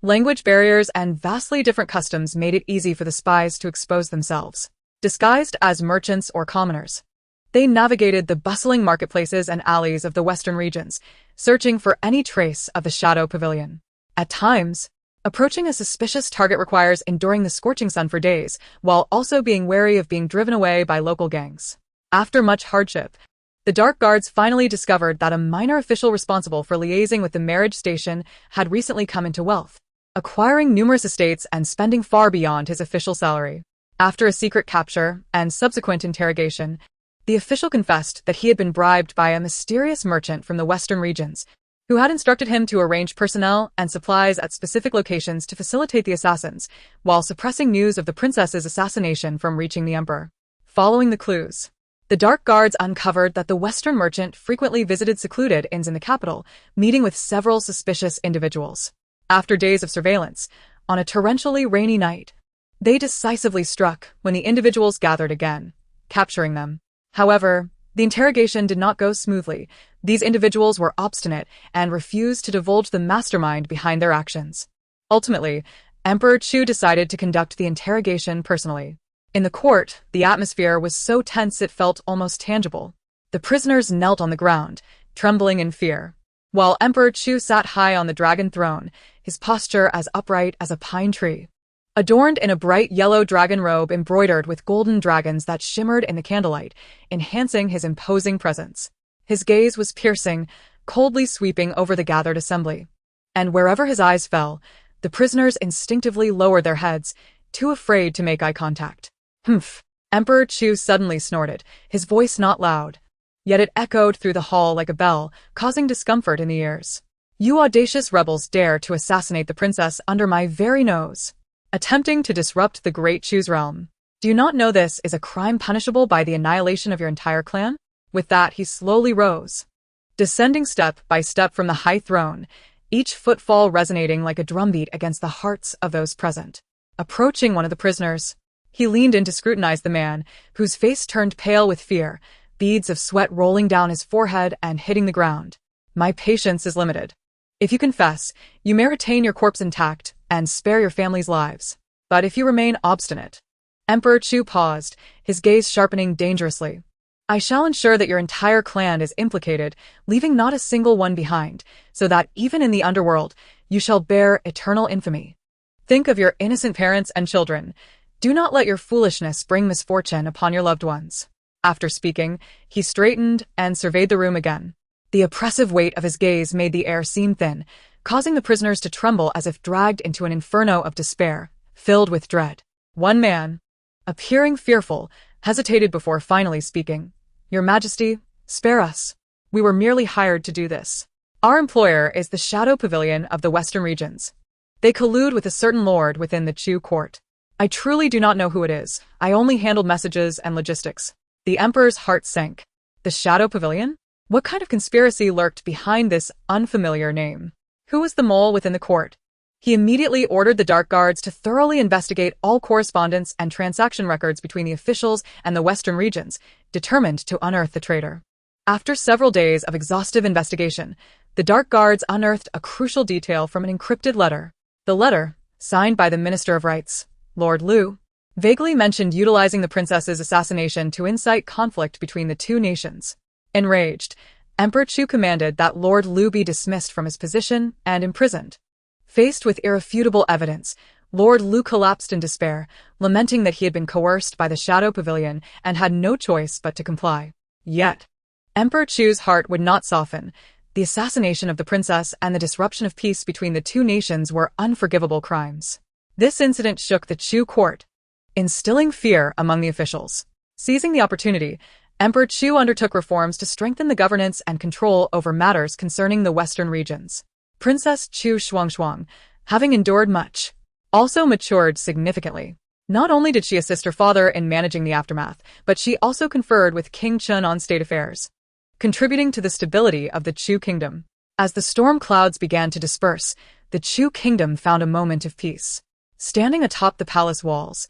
Language barriers and vastly different customs made it easy for the spies to expose themselves. Disguised as merchants or commoners, they navigated the bustling marketplaces and alleys of the western regions, searching for any trace of the Shadow Pavilion. At times, approaching a suspicious target requires enduring the scorching sun for days, while also being wary of being driven away by local gangs. After much hardship, the Dark Guards finally discovered that a minor official responsible for liaising with the marriage station had recently come into wealth, acquiring numerous estates and spending far beyond his official salary. After a secret capture and subsequent interrogation, the official confessed that he had been bribed by a mysterious merchant from the western regions, who had instructed him to arrange personnel and supplies at specific locations to facilitate the assassins, while suppressing news of the princess's assassination from reaching the emperor. Following the clues, the Dark Guards uncovered that the western merchant frequently visited secluded inns in the capital, meeting with several suspicious individuals. After days of surveillance, on a torrentially rainy night, they decisively struck when the individuals gathered again, capturing them. However, the interrogation did not go smoothly. These individuals were obstinate and refused to divulge the mastermind behind their actions. Ultimately, Emperor Chu decided to conduct the interrogation personally. In the court, the atmosphere was so tense it felt almost tangible. The prisoners knelt on the ground, trembling in fear, while Emperor Chu sat high on the dragon throne, his posture as upright as a pine tree. Adorned in a bright yellow dragon robe embroidered with golden dragons that shimmered in the candlelight, enhancing his imposing presence. His gaze was piercing, coldly sweeping over the gathered assembly. And wherever his eyes fell, the prisoners instinctively lowered their heads, too afraid to make eye contact. Humph! Emperor Chu suddenly snorted, his voice not loud, yet it echoed through the hall like a bell, causing discomfort in the ears. You audacious rebels dare to assassinate the princess under my very nose, attempting to disrupt the great Chu's realm. Do you not know this is a crime punishable by the annihilation of your entire clan? With that, he slowly rose, descending step by step from the high throne, each footfall resonating like a drumbeat against the hearts of those present. Approaching one of the prisoners, he leaned in to scrutinize the man, whose face turned pale with fear, beads of sweat rolling down his forehead and hitting the ground. My patience is limited. If you confess, you may retain your corpse intact and spare your family's lives. But if you remain obstinate— Emperor Chu paused, his gaze sharpening dangerously. I shall ensure that your entire clan is implicated, leaving not a single one behind, so that even in the underworld, you shall bear eternal infamy. Think of your innocent parents and children. Do not let your foolishness bring misfortune upon your loved ones. After speaking, he straightened and surveyed the room again. The oppressive weight of his gaze made the air seem thin, causing the prisoners to tremble as if dragged into an inferno of despair, filled with dread. One man, appearing fearful, hesitated before finally speaking. Your Majesty, spare us. We were merely hired to do this. Our employer is the Shadow Pavilion of the Western regions. They collude with a certain lord within the Chu court. I truly do not know who it is. I only handled messages and logistics. The emperor's heart sank. The Shadow Pavilion? What kind of conspiracy lurked behind this unfamiliar name? Who was the mole within the court? He immediately ordered the Dark Guards to thoroughly investigate all correspondence and transaction records between the officials and the western regions, determined to unearth the traitor. After several days of exhaustive investigation, the Dark Guards unearthed a crucial detail from an encrypted letter. The letter, signed by the Minister of Rights, Lord Liu, vaguely mentioned utilizing the princess's assassination to incite conflict between the two nations. Enraged, Emperor Chu commanded that Lord Liu be dismissed from his position and imprisoned. Faced with irrefutable evidence, Lord Liu collapsed in despair, lamenting that he had been coerced by the Shadow Pavilion and had no choice but to comply. Yet, Emperor Chu's heart would not soften. The assassination of the princess and the disruption of peace between the two nations were unforgivable crimes. This incident shook the Chu court, instilling fear among the officials. Seizing the opportunity, Emperor Chu undertook reforms to strengthen the governance and control over matters concerning the western regions. Princess Chu Shuangshuang, having endured much, also matured significantly. Not only did she assist her father in managing the aftermath, but she also conferred with King Chun on state affairs, contributing to the stability of the Chu kingdom. As the storm clouds began to disperse, the Chu kingdom found a moment of peace. Standing atop the palace walls,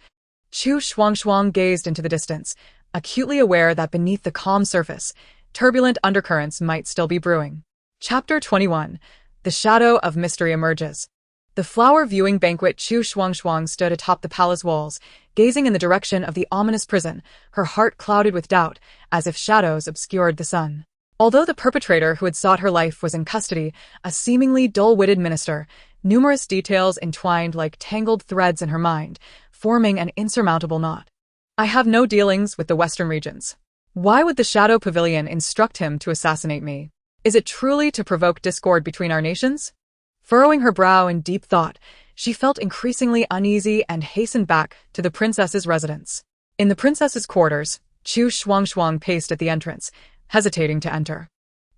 Chu Shuangshuang gazed into the distance, acutely aware that beneath the calm surface, turbulent undercurrents might still be brewing. Chapter 21. The Shadow of Mystery emerges. The flower viewing banquet. Chu Shuangshuang stood atop the palace walls, gazing in the direction of the ominous prison, her heart clouded with doubt, as if shadows obscured the sun. Although the perpetrator who had sought her life was in custody, a seemingly dull-witted minister, numerous details entwined like tangled threads in her mind, forming an insurmountable knot. I have no dealings with the western regions. Why would the Shadow Pavilion instruct him to assassinate me? Is it truly to provoke discord between our nations? Furrowing her brow in deep thought, she felt increasingly uneasy and hastened back to the princess's residence. In the princess's quarters, Chu Shuangshuang paced at the entrance, hesitating to enter.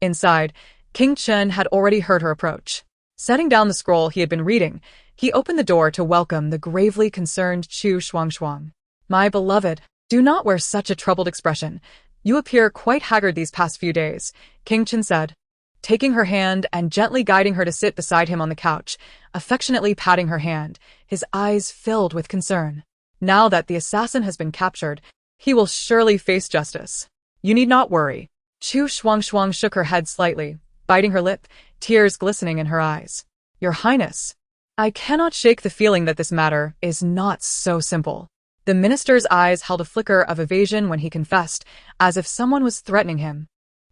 Inside, King Chun had already heard her approach. Setting down the scroll he had been reading, he opened the door to welcome the gravely concerned Chu Shuangshuang. My beloved, do not wear such a troubled expression. You appear quite haggard these past few days, King Chun said, taking her hand and gently guiding her to sit beside him on the couch, affectionately patting her hand, his eyes filled with concern. Now that the assassin has been captured, he will surely face justice. You need not worry. Chu Shuangshuang shook her head slightly, biting her lip, tears glistening in her eyes. Your Highness, I cannot shake the feeling that this matter is not so simple. The minister's eyes held a flicker of evasion when he confessed, as if someone was threatening him.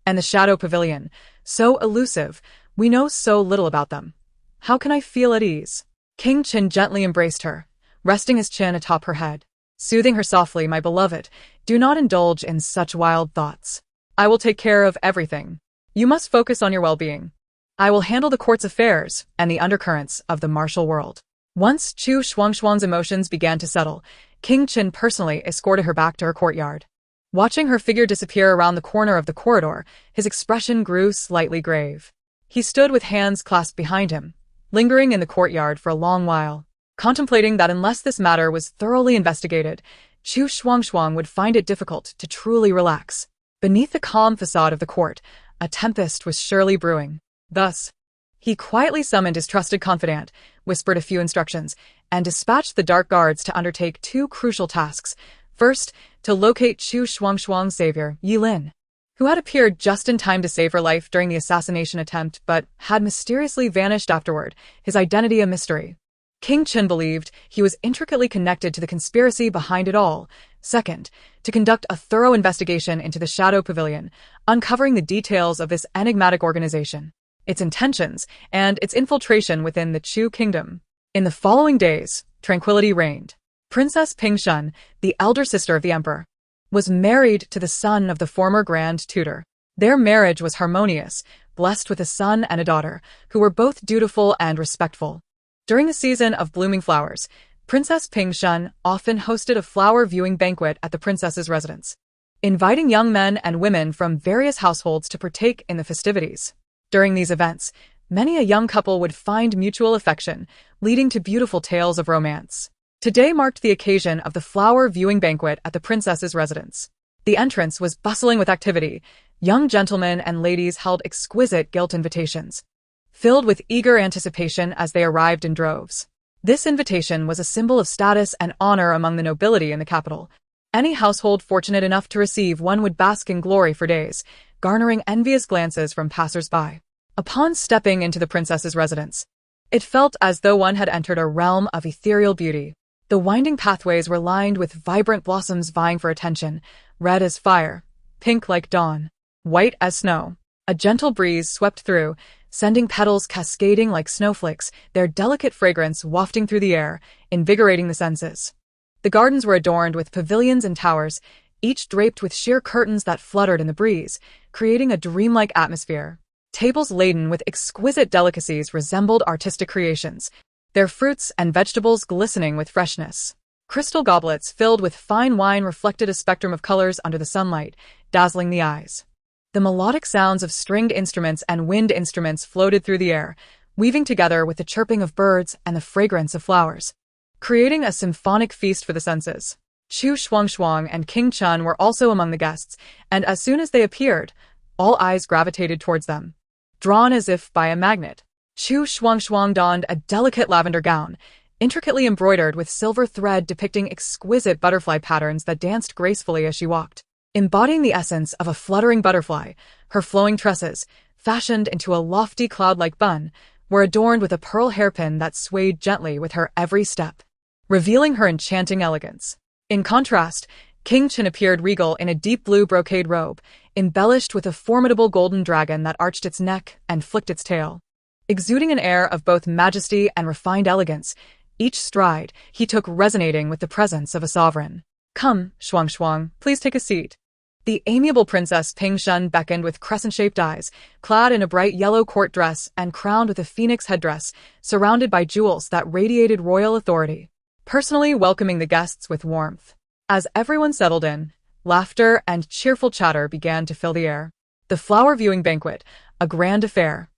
And the Shadow Pavilion, so elusive, we know so little about them. How can I feel at ease? King Chun gently embraced her, resting his chin atop her head, soothing her softly. My beloved, do not indulge in such wild thoughts. I will take care of everything. You must focus on your well-being. I will handle the court's affairs and the undercurrents of the martial world. Once Chu Shuangshuang's emotions began to settle, King Chun personally escorted her back to her courtyard. Watching her figure disappear around the corner of the corridor, his expression grew slightly grave. He stood with hands clasped behind him, lingering in the courtyard for a long while, contemplating that unless this matter was thoroughly investigated, Chu Shuangshuang would find it difficult to truly relax. Beneath the calm facade of the court, a tempest was surely brewing. Thus, he quietly summoned his trusted confidant, whispered a few instructions, and dispatched the Dark Guards to undertake two crucial tasks. First, to locate Chu Shuangshuang's savior, Yilin, who had appeared just in time to save her life during the assassination attempt but had mysteriously vanished afterward, his identity a mystery. King Chun believed he was intricately connected to the conspiracy behind it all. Second, to conduct a thorough investigation into the Shadow Pavilion, uncovering the details of this enigmatic organization, its intentions, and its infiltration within the Chu kingdom. In the following days, tranquility reigned. Princess Pingshan, the elder sister of the emperor, was married to the son of the former Grand Tutor. Their marriage was harmonious, blessed with a son and a daughter, who were both dutiful and respectful. During the season of blooming flowers, Princess Pingshan often hosted a flower viewing banquet at the princess's residence, inviting young men and women from various households to partake in the festivities. During these events, many a young couple would find mutual affection, leading to beautiful tales of romance. Today marked the occasion of the flower viewing banquet at the princess's residence. The entrance was bustling with activity. Young gentlemen and ladies held exquisite gilt invitations, filled with eager anticipation as they arrived in droves. This invitation was a symbol of status and honor among the nobility in the capital. Any household fortunate enough to receive one would bask in glory for days, garnering envious glances from passers-by. Upon stepping into the princess's residence, it felt as though one had entered a realm of ethereal beauty. The winding pathways were lined with vibrant blossoms vying for attention, red as fire, pink like dawn, white as snow. A gentle breeze swept through, sending petals cascading like snowflakes, their delicate fragrance wafting through the air, invigorating the senses. The gardens were adorned with pavilions and towers, each draped with sheer curtains that fluttered in the breeze, creating a dreamlike atmosphere. Tables laden with exquisite delicacies resembled artistic creations, their fruits and vegetables glistening with freshness. Crystal goblets filled with fine wine reflected a spectrum of colors under the sunlight, dazzling the eyes. The melodic sounds of stringed instruments and wind instruments floated through the air, weaving together with the chirping of birds and the fragrance of flowers, creating a symphonic feast for the senses. Chu Shuangshuang and King Chun were also among the guests, and as soon as they appeared, all eyes gravitated towards them, drawn as if by a magnet. Chu Shuangshuang donned a delicate lavender gown, intricately embroidered with silver thread depicting exquisite butterfly patterns that danced gracefully as she walked. Embodying the essence of a fluttering butterfly, her flowing tresses, fashioned into a lofty cloud-like bun, were adorned with a pearl hairpin that swayed gently with her every step, revealing her enchanting elegance. In contrast, King Chun appeared regal in a deep blue brocade robe, embellished with a formidable golden dragon that arched its neck and flicked its tail. Exuding an air of both majesty and refined elegance, each stride he took resonating with the presence of a sovereign. "Come, Shuangshuang, please take a seat." The amiable Princess Ping Shun beckoned with crescent-shaped eyes, clad in a bright yellow court dress and crowned with a phoenix headdress, surrounded by jewels that radiated royal authority, personally welcoming the guests with warmth. As everyone settled in, laughter and cheerful chatter began to fill the air. The flower viewing banquet, a grand affair,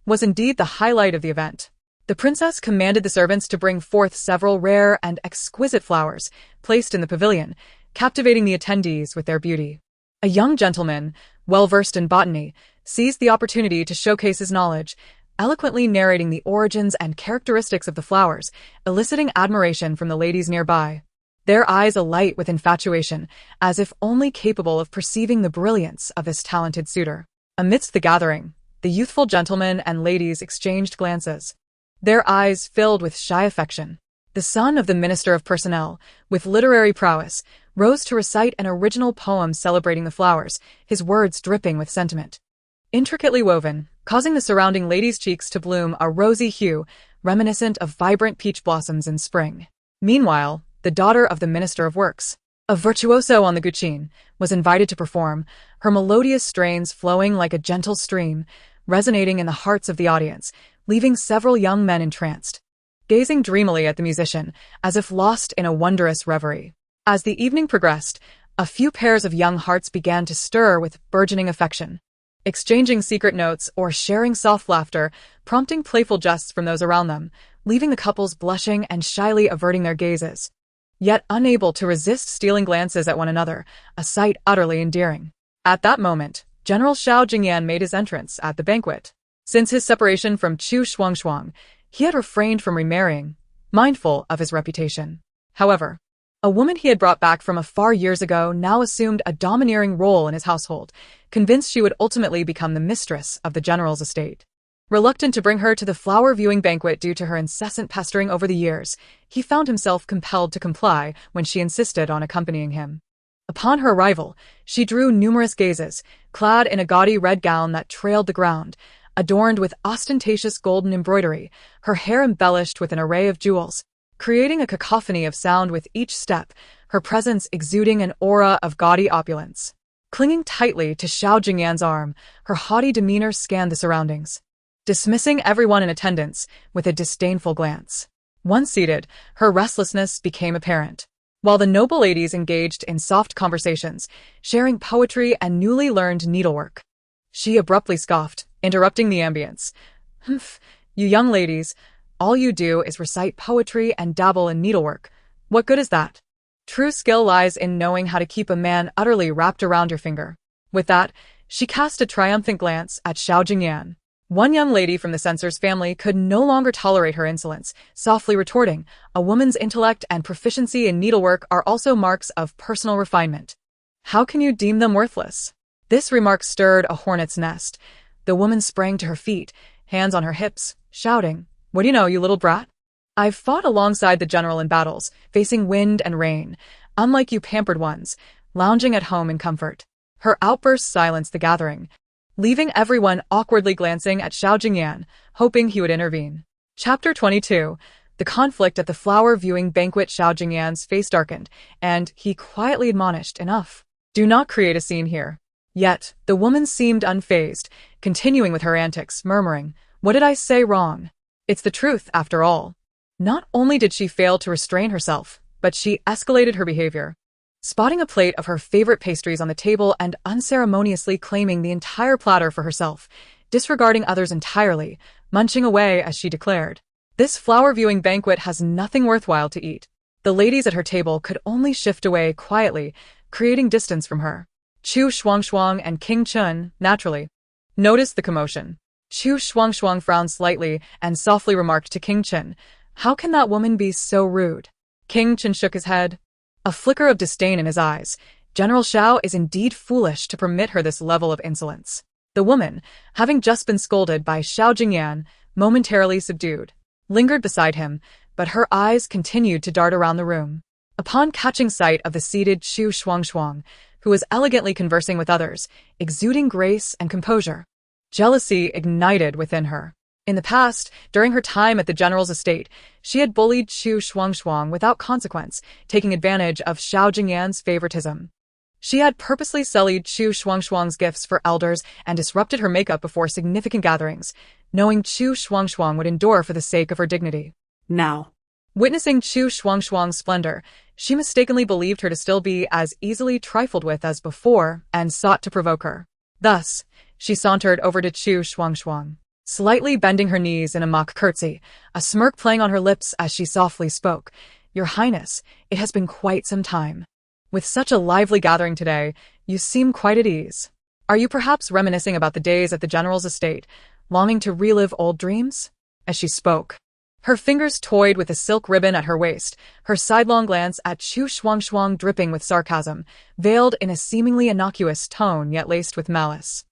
was indeed the highlight of the event. The princess commanded the servants to bring forth several rare and exquisite flowers, placed in the pavilion, captivating the attendees with their beauty. A young gentleman, well-versed in botany, seized the opportunity to showcase his knowledge, eloquently narrating the origins and characteristics of the flowers, eliciting admiration from the ladies nearby, their eyes alight with infatuation, as if only capable of perceiving the brilliance of this talented suitor. Amidst the gathering, the youthful gentlemen and ladies exchanged glances, their eyes filled with shy affection. The son of the Minister of Personnel, with literary prowess, rose to recite an original poem celebrating the flowers, his words dripping with sentiment, intricately woven, causing the surrounding ladies' cheeks to bloom a rosy hue, reminiscent of vibrant peach blossoms in spring. Meanwhile, the daughter of the Minister of Works, a virtuoso on the guqin, was invited to perform, her melodious strains flowing like a gentle stream, resonating in the hearts of the audience, leaving several young men entranced, gazing dreamily at the musician, as if lost in a wondrous reverie. As the evening progressed, a few pairs of young hearts began to stir with burgeoning affection, exchanging secret notes or sharing soft laughter, prompting playful jests from those around them, leaving the couples blushing and shyly averting their gazes, yet unable to resist stealing glances at one another, a sight utterly endearing. At that moment, General Xiao Jingyan made his entrance at the banquet. Since his separation from Chu Shuangshuang, he had refrained from remarrying, mindful of his reputation. However, a woman he had brought back from afar years ago now assumed a domineering role in his household, convinced she would ultimately become the mistress of the general's estate. Reluctant to bring her to the flower-viewing banquet due to her incessant pestering over the years, he found himself compelled to comply when she insisted on accompanying him. Upon her arrival, she drew numerous gazes, clad in a gaudy red gown that trailed the ground, adorned with ostentatious golden embroidery, her hair embellished with an array of jewels, creating a cacophony of sound with each step, her presence exuding an aura of gaudy opulence. Clinging tightly to Xiao Jingyan's arm, her haughty demeanor scanned the surroundings, dismissing everyone in attendance with a disdainful glance. Once seated, her restlessness became apparent. While the noble ladies engaged in soft conversations, sharing poetry and newly learned needlework, she abruptly scoffed, interrupting the ambience. "Humph, you young ladies, all you do is recite poetry and dabble in needlework. What good is that? True skill lies in knowing how to keep a man utterly wrapped around your finger. With that, she cast a triumphant glance at Xiao Jingyan. One young lady from the censor's family could no longer tolerate her insolence, softly retorting, "A woman's intellect and proficiency in needlework are also marks of personal refinement. How can you deem them worthless?" This remark stirred a hornet's nest. The woman sprang to her feet, hands on her hips, shouting, "What do you know, you little brat? I've fought alongside the general in battles, facing wind and rain, unlike you pampered ones, lounging at home in comfort." Her outburst silenced the gathering, leaving everyone awkwardly glancing at Xiao Jingyan, hoping he would intervene. Chapter 22. The conflict at the flower viewing banquet. Xiao Jingyan's face darkened, and he quietly admonished, "Enough. Do not create a scene here." Yet, the woman seemed unfazed, continuing with her antics, murmuring, "What did I say wrong? It's the truth, after all." Not only did she fail to restrain herself, but she escalated her behavior, spotting a plate of her favorite pastries on the table and unceremoniously claiming the entire platter for herself, disregarding others entirely, munching away as she declared, "This flower-viewing banquet has nothing worthwhile to eat." The ladies at her table could only shift away quietly, creating distance from her. Chu Shuangshuang and King Chun, naturally, noticed the commotion. Chu Shuangshuang frowned slightly and softly remarked to King Chun, "How can that woman be so rude?" King Chun shook his head, a flicker of disdain in his eyes. General Xiao is indeed foolish to permit her this level of insolence. The woman, having just been scolded by Xiao Jingyan, momentarily subdued, lingered beside him, but her eyes continued to dart around the room. Upon catching sight of the seated Chu Shuangshuang, who was elegantly conversing with others, exuding grace and composure, jealousy ignited within her. In the past, during her time at the general's estate, she had bullied Chu Shuangshuang without consequence, taking advantage of Xiao Jingyan's favoritism. She had purposely sullied Chu Shuangshuang's gifts for elders and disrupted her makeup before significant gatherings, knowing Chu Shuangshuang would endure for the sake of her dignity. Now, Witnessing Chu Shuangshuang's splendor, she mistakenly believed her to still be as easily trifled with as before and sought to provoke her. Thus, she sauntered over to Chu Shuangshuang, slightly bending her knees in a mock curtsy, a smirk playing on her lips as she softly spoke, "Your Highness, it has been quite some time. With such a lively gathering today, you seem quite at ease. Are you perhaps reminiscing about the days at the general's estate, longing to relive old dreams?" As she spoke, her fingers toyed with a silk ribbon at her waist, her sidelong glance at Chu Shuangshuang dripping with sarcasm, veiled in a seemingly innocuous tone yet laced with malice.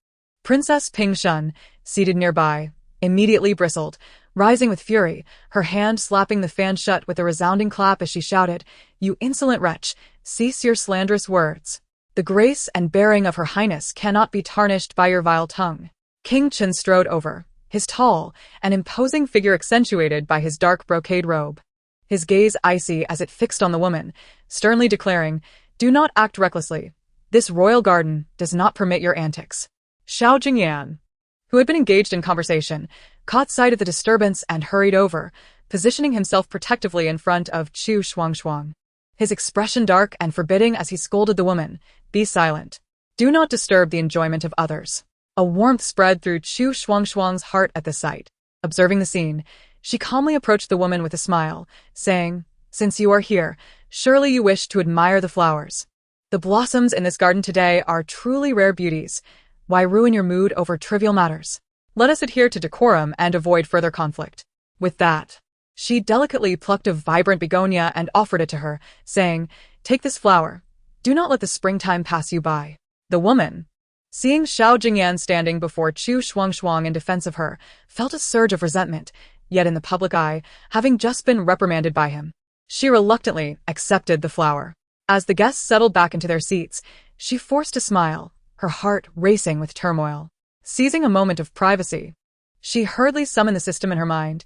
Princess Ping Shun, seated nearby, immediately bristled, rising with fury, her hand slapping the fan shut with a resounding clap as she shouted, "You insolent wretch, cease your slanderous words. The grace and bearing of Her Highness cannot be tarnished by your vile tongue." King Chun strode over, his tall and imposing figure accentuated by his dark brocade robe, his gaze icy as it fixed on the woman, sternly declaring, "Do not act recklessly. This royal garden does not permit your antics." Xiao Jingyan, who had been engaged in conversation, caught sight of the disturbance and hurried over, positioning himself protectively in front of Chu Shuangshuang, his expression dark and forbidding as he scolded the woman, "Be silent. Do not disturb the enjoyment of others." A warmth spread through Chu Shuangshuang's heart at the sight. Observing the scene, she calmly approached the woman with a smile, saying, "Since you are here, surely you wish to admire the flowers. The blossoms in this garden today are truly rare beauties. Why ruin your mood over trivial matters? Let us adhere to decorum and avoid further conflict." With that, she delicately plucked a vibrant begonia and offered it to her, saying, "Take this flower. Do not let the springtime pass you by." The woman, seeing Xiao Jingyan standing before Chu Shuangshuang in defense of her, felt a surge of resentment, yet in the public eye, having just been reprimanded by him, she reluctantly accepted the flower. As the guests settled back into their seats, she forced a smile, her heart racing with turmoil. Seizing a moment of privacy, she hurriedly summoned the system in her mind.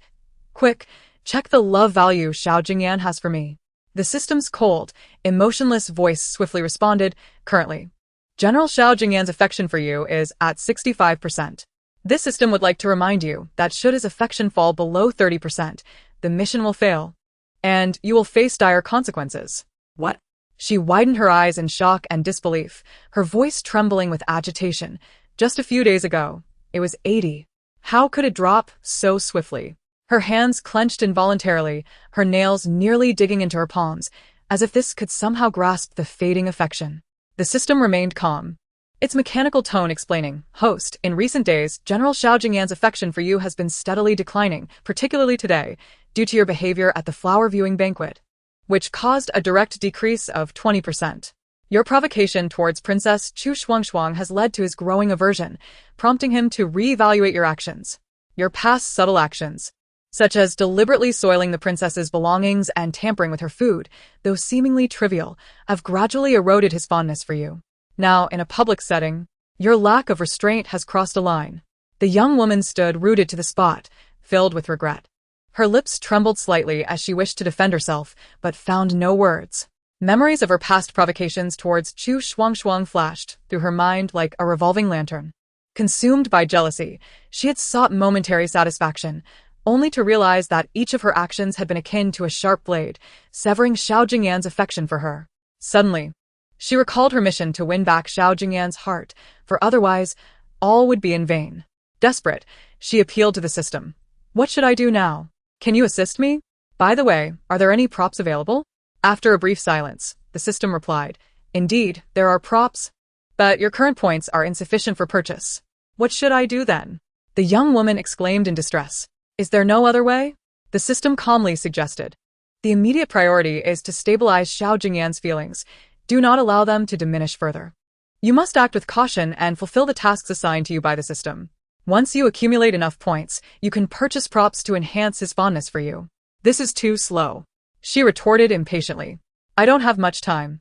"Quick, check the love value Xiao Jingyan has for me." The system's cold, emotionless voice swiftly responded, "Currently, General Xiao Jingyan's affection for you is at 65%. This system would like to remind you that should his affection fall below 30%, the mission will fail, and you will face dire consequences." what? She widened her eyes in shock and disbelief, her voice trembling with agitation. Just a few days ago, it was 80. How could it drop so swiftly? Her hands clenched involuntarily, her nails nearly digging into her palms, as if this could somehow grasp the fading affection. The system remained calm, its mechanical tone explaining, "Host, in recent days, General Xiao Jingyan's affection for you has been steadily declining, particularly today, due to your behavior at the flower viewing banquet, which caused a direct decrease of 20%. Your provocation towards Princess Chu Shuangshuang has led to his growing aversion, prompting him to reevaluate your actions. Your past subtle actions, such as deliberately soiling the princess's belongings and tampering with her food, though seemingly trivial, have gradually eroded his fondness for you. Now, in a public setting, your lack of restraint has crossed a line." The young woman stood rooted to the spot, filled with regret. Her lips trembled slightly as she wished to defend herself, but found no words. Memories of her past provocations towards Chu Shuangshuang flashed through her mind like a revolving lantern. Consumed by jealousy, she had sought momentary satisfaction, only to realize that each of her actions had been akin to a sharp blade, severing Xiao Jingyan's affection for her. Suddenly, she recalled her mission to win back Xiao Jingyan's heart, for otherwise, all would be in vain. Desperate, she appealed to the system. "What should I do now? Can you assist me? By the way, are there any props available?" After a brief silence, the system replied, "Indeed, there are props, but your current points are insufficient for purchase." "What should I do then?" the young woman exclaimed in distress. "Is there no other way?" the system calmly suggested. "The immediate priority is to stabilize Xiao Jingyan's feelings. Do not allow them to diminish further. You must act with caution and fulfill the tasks assigned to you by the system. Once you accumulate enough points, you can purchase props to enhance his fondness for you." "This is too slow," she retorted impatiently. "I don't have much time.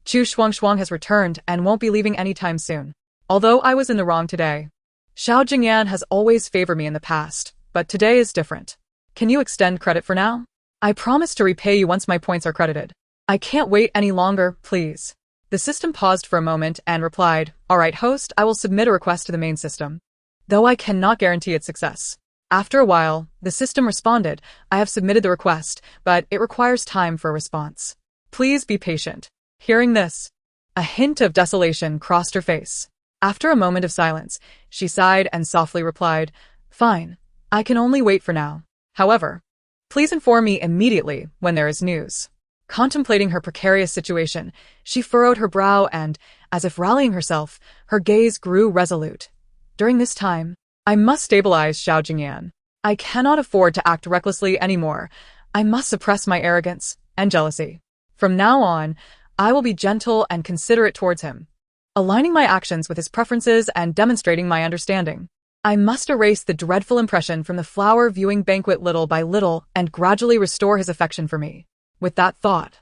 Chu Shuangshuang has returned and won't be leaving anytime soon. Although I was in the wrong today, Xiao Jingyan has always favored me in the past, but today is different. Can you extend credit for now? I promise to repay you once my points are credited. I can't wait any longer, please." The system paused for a moment and replied, "All right, host, I will submit a request to the main system, though I cannot guarantee its success." After a while, the system responded, "I have submitted the request, but it requires time for a response. Please be patient." Hearing this, a hint of desolation crossed her face. After a moment of silence, she sighed and softly replied, "Fine, I can only wait for now. However, please inform me immediately when there is news." Contemplating her precarious situation, she furrowed her brow and, as if rallying herself, her gaze grew resolute. "During this time, I must stabilize Xiao Jingyan. I cannot afford to act recklessly anymore. I must suppress my arrogance and jealousy. From now on, I will be gentle and considerate towards him, aligning my actions with his preferences and demonstrating my understanding. I must erase the dreadful impression from the flower viewing banquet little by little and gradually restore his affection for me." With that thought,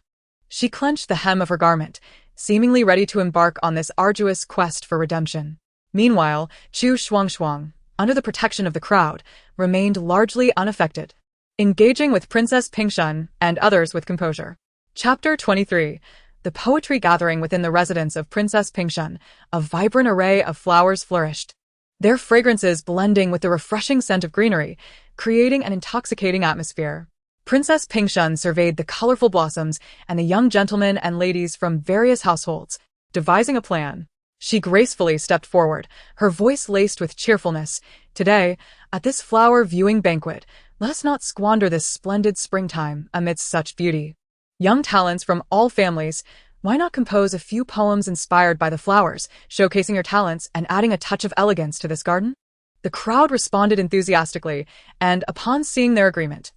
she clenched the hem of her garment, seemingly ready to embark on this arduous quest for redemption. Meanwhile, Chu Shuangshuang, under the protection of the crowd, remained largely unaffected, engaging with Princess Pingshan and others with composure. Chapter 23. The poetry gathering within the residence of Princess Pingshan, a vibrant array of flowers flourished, their fragrances blending with the refreshing scent of greenery, creating an intoxicating atmosphere. Princess Pingshan surveyed the colorful blossoms and the young gentlemen and ladies from various households, devising a plan. She gracefully stepped forward, her voice laced with cheerfulness. "Today, at this flower viewing banquet, let us not squander this splendid springtime amidst such beauty. Young talents from all families, why not compose a few poems inspired by the flowers, showcasing your talents and adding a touch of elegance to this garden?" The crowd responded enthusiastically, and upon seeing their agreement,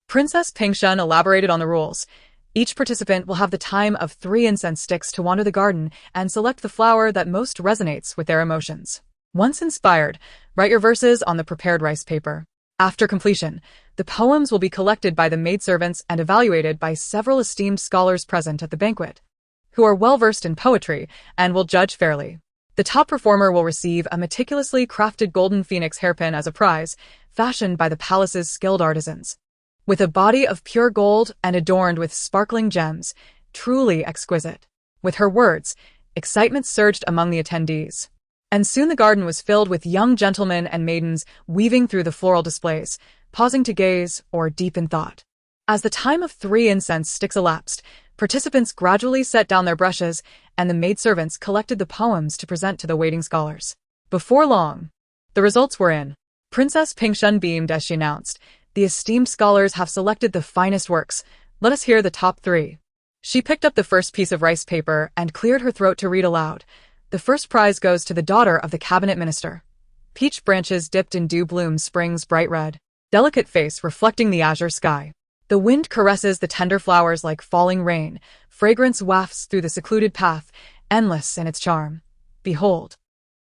Princess Pingshan elaborated on the rules. Each participant will have the time of 3 incense sticks to wander the garden and select the flower that most resonates with their emotions. Once inspired, write your verses on the prepared rice paper. After completion, the poems will be collected by the maidservants and evaluated by several esteemed scholars present at the banquet, who are well-versed in poetry and will judge fairly. The top performer will receive a meticulously crafted golden phoenix hairpin as a prize, fashioned by the palace's skilled artisans, with a body of pure gold and adorned with sparkling gems, truly exquisite. With her words, excitement surged among the attendees, and soon the garden was filled with young gentlemen and maidens weaving through the floral displays, pausing to gaze or deep in thought. As the time of 3 incense sticks elapsed, participants gradually set down their brushes, and the maidservants collected the poems to present to the waiting scholars. Before long, the results were in. Princess Pingshan beamed as she announced, The esteemed scholars have selected the finest works. Let us hear the top 3. She picked up the first piece of rice paper and cleared her throat to read aloud. The first prize goes to the daughter of the cabinet minister. Peach branches dipped in dew bloom spring's bright red. Delicate face reflecting the azure sky. The wind caresses the tender flowers like falling rain. Fragrance wafts through the secluded path, endless in its charm. Behold.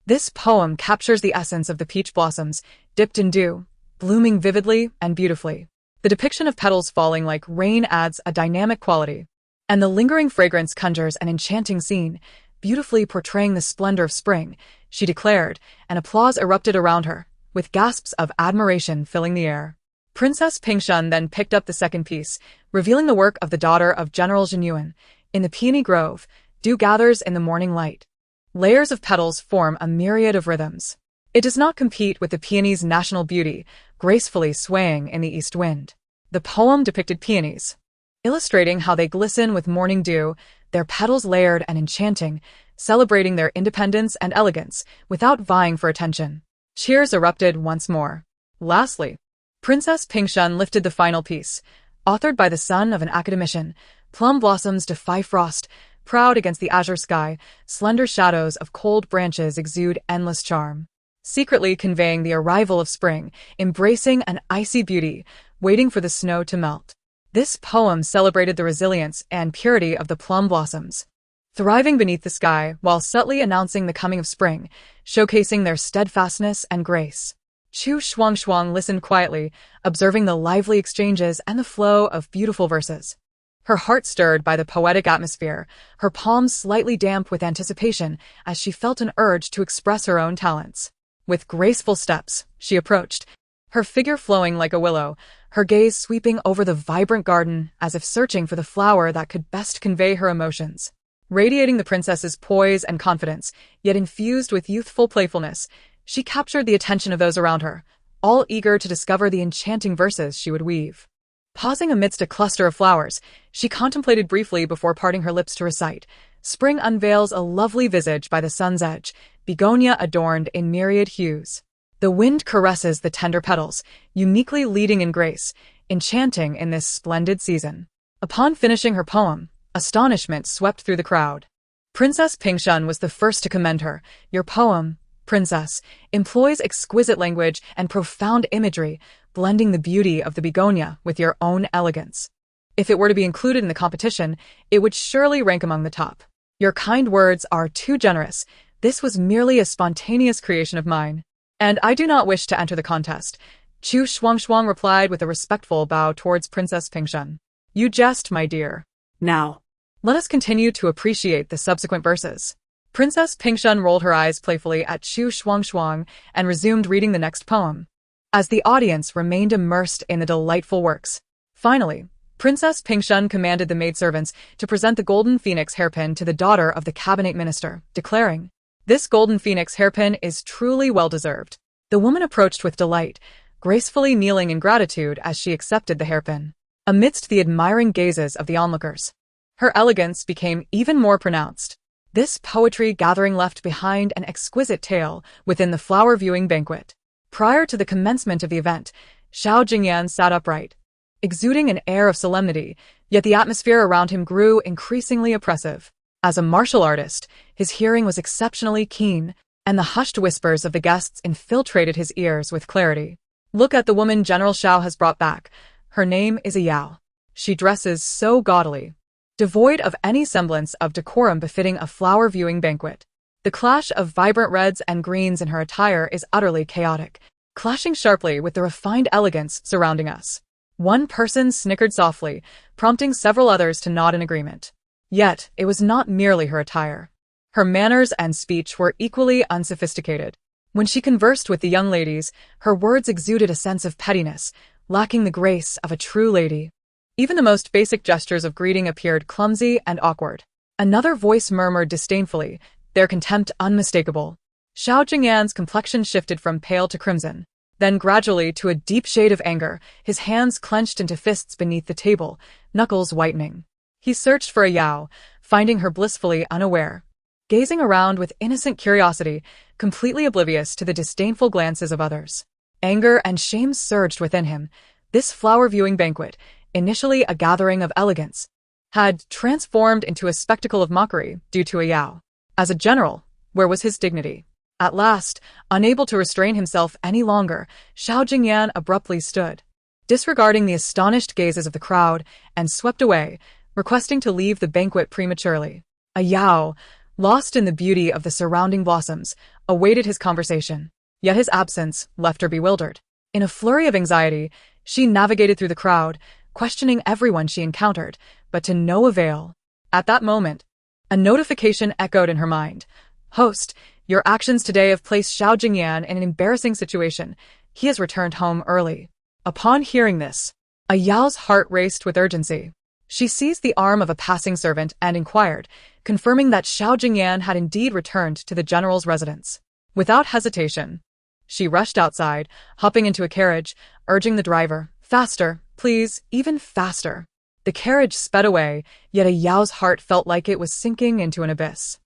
This poem captures the essence of the peach blossoms, dipped in dew, blooming vividly and beautifully. The depiction of petals falling like rain adds a dynamic quality, and the lingering fragrance conjures an enchanting scene, beautifully portraying the splendor of spring, she declared, and applause erupted around her, with gasps of admiration filling the air. Princess Pingshan then picked up the second piece, revealing the work of the daughter of General Zhenyuan. In the peony grove, dew gathers in the morning light. Layers of petals form a myriad of rhythms. It does not compete with the peony's national beauty, gracefully swaying in the east wind. The poem depicted peonies, illustrating how they glisten with morning dew, their petals layered and enchanting, celebrating their independence and elegance without vying for attention. Cheers erupted once more. Lastly, Princess Pingshan lifted the final piece, authored by the son of an academician. Plum blossoms defy frost, proud against the azure sky, slender shadows of cold branches exude endless charm, secretly conveying the arrival of spring, embracing an icy beauty, waiting for the snow to melt. This poem celebrated the resilience and purity of the plum blossoms, thriving beneath the sky while subtly announcing the coming of spring, showcasing their steadfastness and grace. Chu Shuangshuang listened quietly, observing the lively exchanges and the flow of beautiful verses. Her heart stirred by the poetic atmosphere, her palms slightly damp with anticipation as she felt an urge to express her own talents. With graceful steps, she approached, her figure flowing like a willow, her gaze sweeping over the vibrant garden as if searching for the flower that could best convey her emotions. Radiating the princess's poise and confidence, yet infused with youthful playfulness, she captured the attention of those around her, all eager to discover the enchanting verses she would weave. Pausing amidst a cluster of flowers, she contemplated briefly before parting her lips to recite. Spring unveils a lovely visage by the sun's edge, begonia adorned in myriad hues. The wind caresses the tender petals, uniquely leading in grace, enchanting in this splendid season. Upon finishing her poem, astonishment swept through the crowd. Princess Pingshan was the first to commend her. Your poem, Princess, employs exquisite language and profound imagery, blending the beauty of the begonia with your own elegance. If it were to be included in the competition, it would surely rank among the top. Your kind words are too generous. This was merely a spontaneous creation of mine, and I do not wish to enter the contest. Chu Shuangshuang replied with a respectful bow towards Princess Pingshan. You jest, my dear. Now, let us continue to appreciate the subsequent verses. Princess Pingshan rolled her eyes playfully at Chu Shuangshuang and resumed reading the next poem, as the audience remained immersed in the delightful works. Finally, Princess Pingshan commanded the maidservants to present the golden phoenix hairpin to the daughter of the cabinet minister, declaring, "This golden phoenix hairpin is truly well-deserved." The woman approached with delight, gracefully kneeling in gratitude as she accepted the hairpin. Amidst the admiring gazes of the onlookers, her elegance became even more pronounced. This poetry gathering left behind an exquisite tale within the flower viewing banquet. Prior to the commencement of the event, Xiao Jingyan sat upright, exuding an air of solemnity, yet the atmosphere around him grew increasingly oppressive. As a martial artist, his hearing was exceptionally keen, and the hushed whispers of the guests infiltrated his ears with clarity. Look at the woman General Xiao has brought back. Her name is a Yao. She dresses so gaudily, devoid of any semblance of decorum befitting a flower-viewing banquet. The clash of vibrant reds and greens in her attire is utterly chaotic, clashing sharply with the refined elegance surrounding us. One person snickered softly, prompting several others to nod in agreement. Yet, it was not merely her attire. Her manners and speech were equally unsophisticated. When she conversed with the young ladies, her words exuded a sense of pettiness, lacking the grace of a true lady. Even the most basic gestures of greeting appeared clumsy and awkward. Another voice murmured disdainfully, their contempt unmistakable. Xiao Jingyan's complexion shifted from pale to crimson, then gradually to a deep shade of anger, his hands clenched into fists beneath the table, knuckles whitening. He searched for a Yao, finding her blissfully unaware, gazing around with innocent curiosity, completely oblivious to the disdainful glances of others. Anger and shame surged within him, This flower-viewing banquet, initially a gathering of elegance, had transformed into a spectacle of mockery due to a Yao. As a general, where was his dignity? At last, unable to restrain himself any longer, Xiao Jingyan abruptly stood, disregarding the astonished gazes of the crowd, and swept away, requesting to leave the banquet prematurely. A Yao, lost in the beauty of the surrounding blossoms, awaited his conversation. Yet his absence left her bewildered. In a flurry of anxiety, she navigated through the crowd, questioning everyone she encountered, but to no avail. At that moment, a notification echoed in her mind. Host, your actions today have placed Xiao Jingyan in an embarrassing situation. He has returned home early. Upon hearing this, a Yao's heart raced with urgency. She seized the arm of a passing servant and inquired, confirming that Xiao Jingyan had indeed returned to the general's residence. Without hesitation, she rushed outside, hopping into a carriage, urging the driver, "Faster, please, even faster." The carriage sped away, yet a Yao's heart felt like it was sinking into an abyss.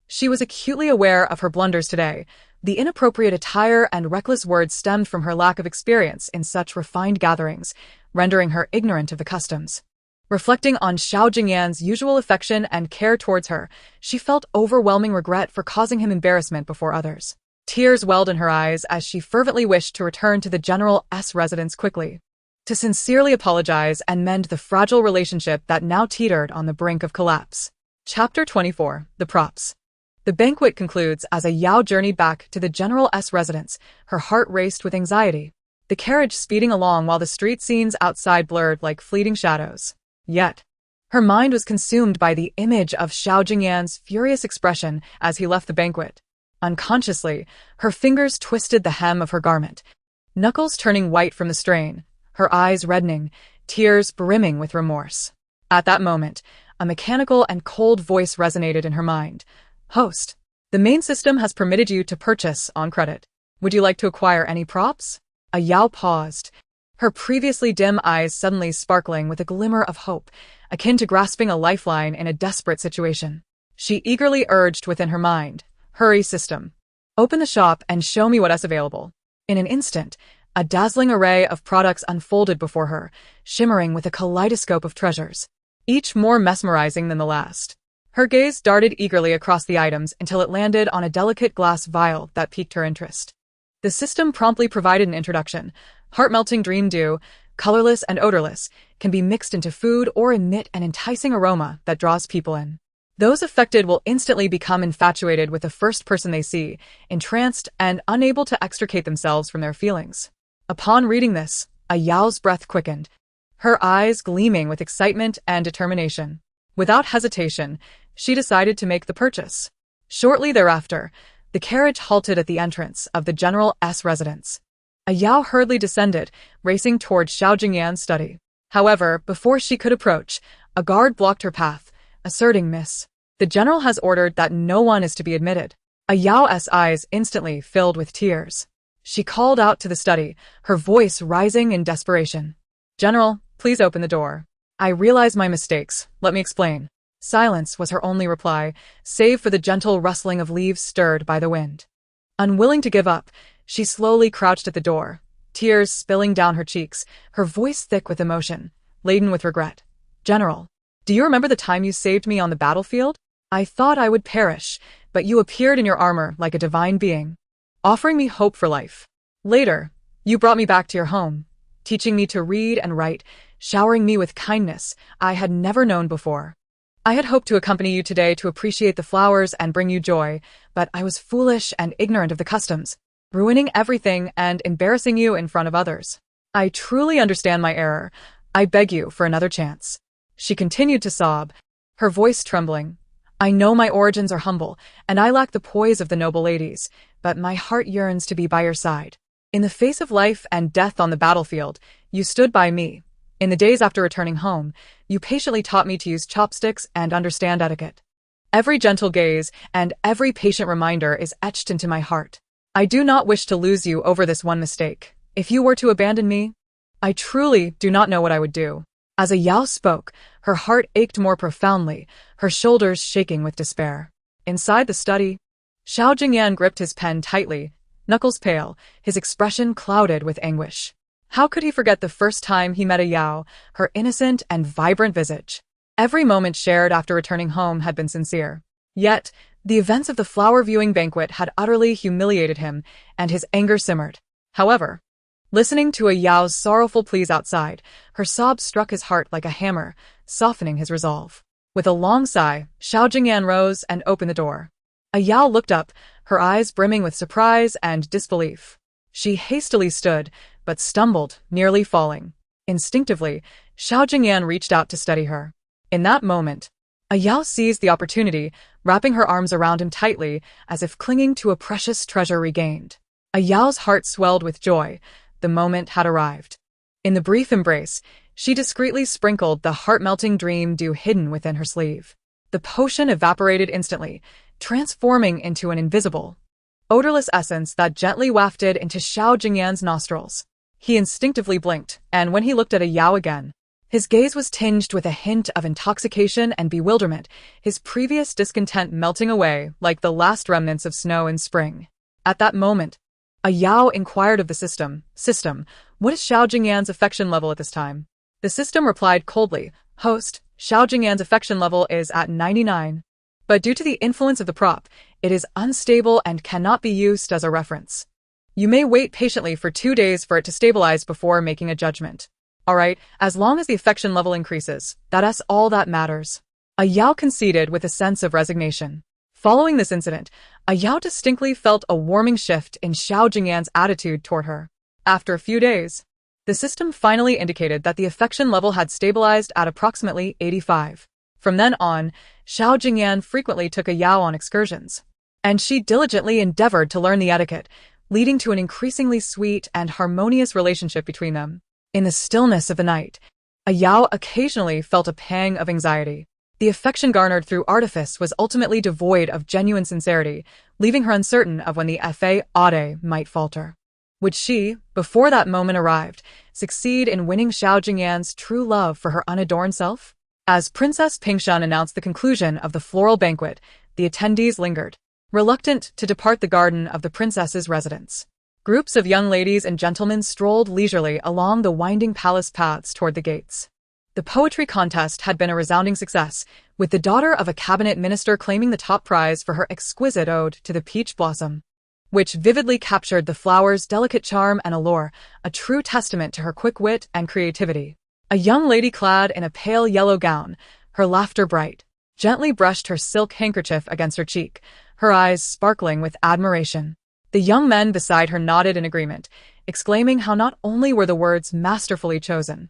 She was acutely aware of her blunders today. The inappropriate attire and reckless words stemmed from her lack of experience in such refined gatherings, rendering her ignorant of the customs. Reflecting on Xiao Jingyan's usual affection and care towards her, she felt overwhelming regret for causing him embarrassment before others. Tears welled in her eyes as she fervently wished to return to the general's residence quickly, to sincerely apologize and mend the fragile relationship that now teetered on the brink of collapse. Chapter 24. The Props. The banquet concludes as a Yao journeyed back to the general's residence, her heart raced with anxiety, the carriage speeding along while the street scenes outside blurred like fleeting shadows. Yet, her mind was consumed by the image of Xiao Jingyan's furious expression as he left the banquet. Unconsciously, her fingers twisted the hem of her garment, knuckles turning white from the strain, her eyes reddening, tears brimming with remorse. At that moment, a mechanical and cold voice resonated in her mind. "Host, the main system has permitted you to purchase on credit. Would you like to acquire any props?" A Yao paused, her previously dim eyes suddenly sparkling with a glimmer of hope, akin to grasping a lifeline in a desperate situation. She eagerly urged within her mind, "Hurry, system. Open the shop and show me what's available." In an instant, a dazzling array of products unfolded before her, shimmering with a kaleidoscope of treasures, each more mesmerizing than the last. Her gaze darted eagerly across the items until it landed on a delicate glass vial that piqued her interest. The system promptly provided an introduction. Heart-melting dream dew, colorless and odorless, can be mixed into food or emit an enticing aroma that draws people in. Those affected will instantly become infatuated with the first person they see, entranced and unable to extricate themselves from their feelings. Upon reading this, a Yao's breath quickened, her eyes gleaming with excitement and determination. Without hesitation, she decided to make the purchase. Shortly thereafter, the carriage halted at the entrance of the general's residence. A Yao hurriedly descended, racing toward Xiao Jingyan's study. However, before she could approach, a guard blocked her path, asserting, "Miss, the general has ordered that no one is to be admitted." A Yao's eyes instantly filled with tears. She called out to the study, her voice rising in desperation. "General, please open the door. I realize my mistakes. Let me explain." Silence was her only reply, save for the gentle rustling of leaves stirred by the wind. Unwilling to give up, she slowly crouched at the door, tears spilling down her cheeks, her voice thick with emotion, laden with regret. "General, do you remember the time you saved me on the battlefield? I thought I would perish, but you appeared in your armor like a divine being, offering me hope for life. Later, you brought me back to your home, teaching me to read and write, showering me with kindness I had never known before. I had hoped to accompany you today to appreciate the flowers and bring you joy, but I was foolish and ignorant of the customs, ruining everything and embarrassing you in front of others. I truly understand my error. I beg you for another chance." She continued to sob, her voice trembling. "I know my origins are humble, and I lack the poise of the noble ladies, but my heart yearns to be by your side. In the face of life and death on the battlefield, you stood by me. In the days after returning home, you patiently taught me to use chopsticks and understand etiquette. Every gentle gaze and every patient reminder is etched into my heart. I do not wish to lose you over this one mistake. If you were to abandon me, I truly do not know what I would do." As a Yao spoke, her heart ached more profoundly, her shoulders shaking with despair. Inside the study, Xiao Jingyan gripped his pen tightly, knuckles pale, his expression clouded with anguish. How could he forget the first time he met a Yao, her innocent and vibrant visage? Every moment shared after returning home had been sincere. Yet, the events of the flower-viewing banquet had utterly humiliated him, and his anger simmered. However, listening to a Yao's sorrowful pleas outside, her sobs struck his heart like a hammer, softening his resolve. With a long sigh, Xiao Jingyan rose and opened the door. A Yao looked up, her eyes brimming with surprise and disbelief. She hastily stood, but stumbled, nearly falling. Instinctively, Xiao Jingyan reached out to steady her. In that moment, a Yao seized the opportunity, wrapping her arms around him tightly, as if clinging to a precious treasure regained. A Yao's heart swelled with joy. The moment had arrived. In the brief embrace, she discreetly sprinkled the heart-melting dream dew hidden within her sleeve. The potion evaporated instantly, transforming into an invisible, odorless essence that gently wafted into Xiao Jingyan's nostrils. He instinctively blinked, and when he looked at a Yao again, his gaze was tinged with a hint of intoxication and bewilderment, his previous discontent melting away like the last remnants of snow in spring. At that moment, a Yao inquired of the system, what is Xiao Jingyan's affection level at this time? The system replied coldly, host, Xiao Jingyan's affection level is at 99. But due to the influence of the prop, it is unstable and cannot be used as a reference. You may wait patiently for 2 days for it to stabilize before making a judgment. Alright, as long as the affection level increases, that's all that matters. A Yao conceded with a sense of resignation. Following this incident, a Yao distinctly felt a warming shift in Xiao Jingyan's attitude toward her. After a few days, the system finally indicated that the affection level had stabilized at approximately 85. From then on, Xiao Jingyan frequently took a Yao on excursions, and she diligently endeavored to learn the etiquette, leading to an increasingly sweet and harmonious relationship between them. In the stillness of the night, a Yao occasionally felt a pang of anxiety. The affection garnered through artifice was ultimately devoid of genuine sincerity, leaving her uncertain of when the fray might falter. Would she, before that moment arrived, succeed in winning Xiao Jingyan's true love for her unadorned self? As Princess Pingshan announced the conclusion of the floral banquet, the attendees lingered, reluctant to depart the garden of the princess's residence. Groups of young ladies and gentlemen strolled leisurely along the winding palace paths toward the gates. The poetry contest had been a resounding success, with the daughter of a cabinet minister claiming the top prize for her exquisite ode to the peach blossom, which vividly captured the flower's delicate charm and allure, a true testament to her quick wit and creativity. A young lady clad in a pale yellow gown, her laughter bright, gently brushed her silk handkerchief against her cheek, her eyes sparkling with admiration. The young men beside her nodded in agreement, exclaiming how not only were the words masterfully chosen,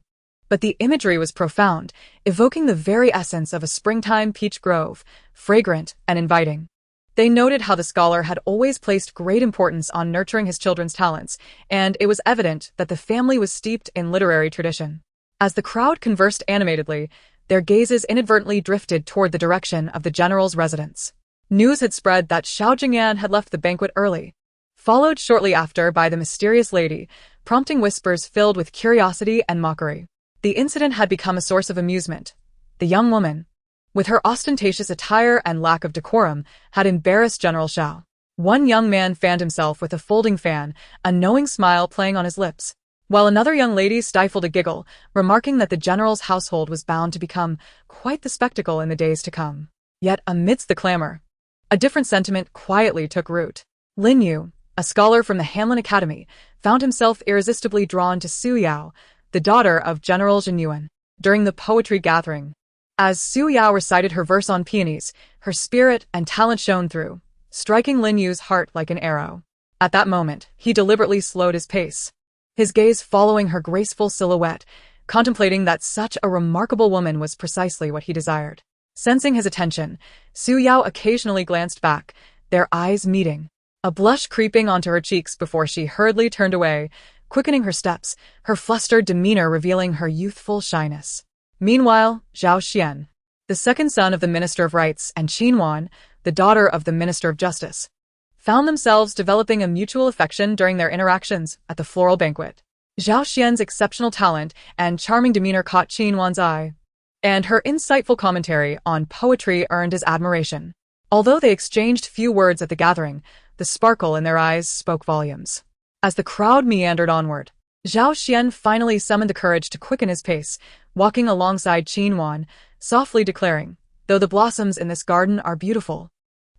but the imagery was profound, evoking the very essence of a springtime peach grove, fragrant and inviting. They noted how the scholar had always placed great importance on nurturing his children's talents, and it was evident that the family was steeped in literary tradition. As the crowd conversed animatedly, their gazes inadvertently drifted toward the direction of the general's residence. News had spread that Xiao Jingyan had left the banquet early, followed shortly after by the mysterious lady, prompting whispers filled with curiosity and mockery. The incident had become a source of amusement. The young woman, with her ostentatious attire and lack of decorum, had embarrassed General Xiao. One young man fanned himself with a folding fan, a knowing smile playing on his lips, while another young lady stifled a giggle, remarking that the general's household was bound to become quite the spectacle in the days to come. Yet amidst the clamor, a different sentiment quietly took root. Lin Yu, a scholar from the Hanlin Academy, found himself irresistibly drawn to Su Yao, the daughter of General Zhen Yuan. During the poetry gathering, as Su Yao recited her verse on peonies, her spirit and talent shone through, striking Lin Yu's heart like an arrow. At that moment, he deliberately slowed his pace, his gaze following her graceful silhouette, contemplating that such a remarkable woman was precisely what he desired. Sensing his attention, Su Yao occasionally glanced back, their eyes meeting, a blush creeping onto her cheeks before she hurriedly turned away, quickening her steps, her flustered demeanor revealing her youthful shyness. Meanwhile, Zhao Xian, the second son of the Minister of Rights, and Qin Wan, the daughter of the Minister of Justice, found themselves developing a mutual affection during their interactions at the floral banquet. Zhao Xian's exceptional talent and charming demeanor caught Qin Wan's eye, and her insightful commentary on poetry earned his admiration. Although they exchanged few words at the gathering, the sparkle in their eyes spoke volumes. As the crowd meandered onward, Zhao Xian finally summoned the courage to quicken his pace, walking alongside Qin Wan, softly declaring, "Though the blossoms in this garden are beautiful,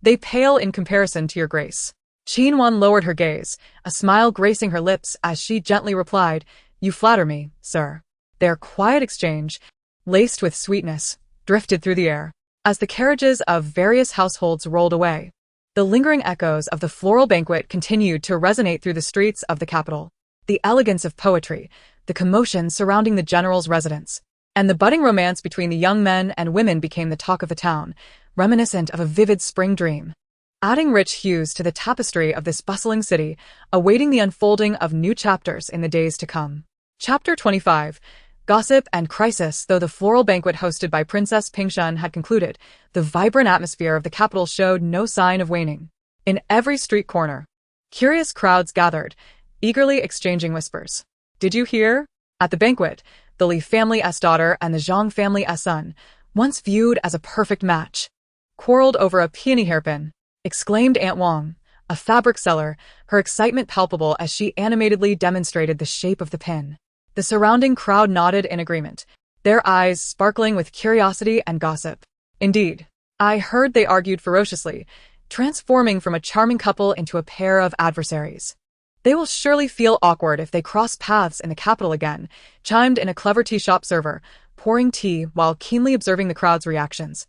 they pale in comparison to your grace." Qin Wan lowered her gaze, a smile gracing her lips as she gently replied, "You flatter me, sir." Their quiet exchange, laced with sweetness, drifted through the air. As the carriages of various households rolled away, the lingering echoes of the floral banquet continued to resonate through the streets of the capital. The elegance of poetry, the commotion surrounding the general's residence, and the budding romance between the young men and women became the talk of the town, reminiscent of a vivid spring dream, adding rich hues to the tapestry of this bustling city, awaiting the unfolding of new chapters in the days to come. Chapter 25. Gossip and Crisis. Though the floral banquet hosted by Princess Pingshan had concluded, the vibrant atmosphere of the capital showed no sign of waning. In every street corner, curious crowds gathered, eagerly exchanging whispers. "Did you hear?" At the banquet, the Li family's daughter and the Zhang family's son, once viewed as a perfect match, quarreled over a peony hairpin, exclaimed Aunt Wang, a fabric seller, her excitement palpable as she animatedly demonstrated the shape of the pin. The surrounding crowd nodded in agreement, their eyes sparkling with curiosity and gossip. "Indeed, I heard they argued ferociously, transforming from a charming couple into a pair of adversaries. They will surely feel awkward if they cross paths in the capital again," chimed in a clever tea shop server, pouring tea while keenly observing the crowd's reactions,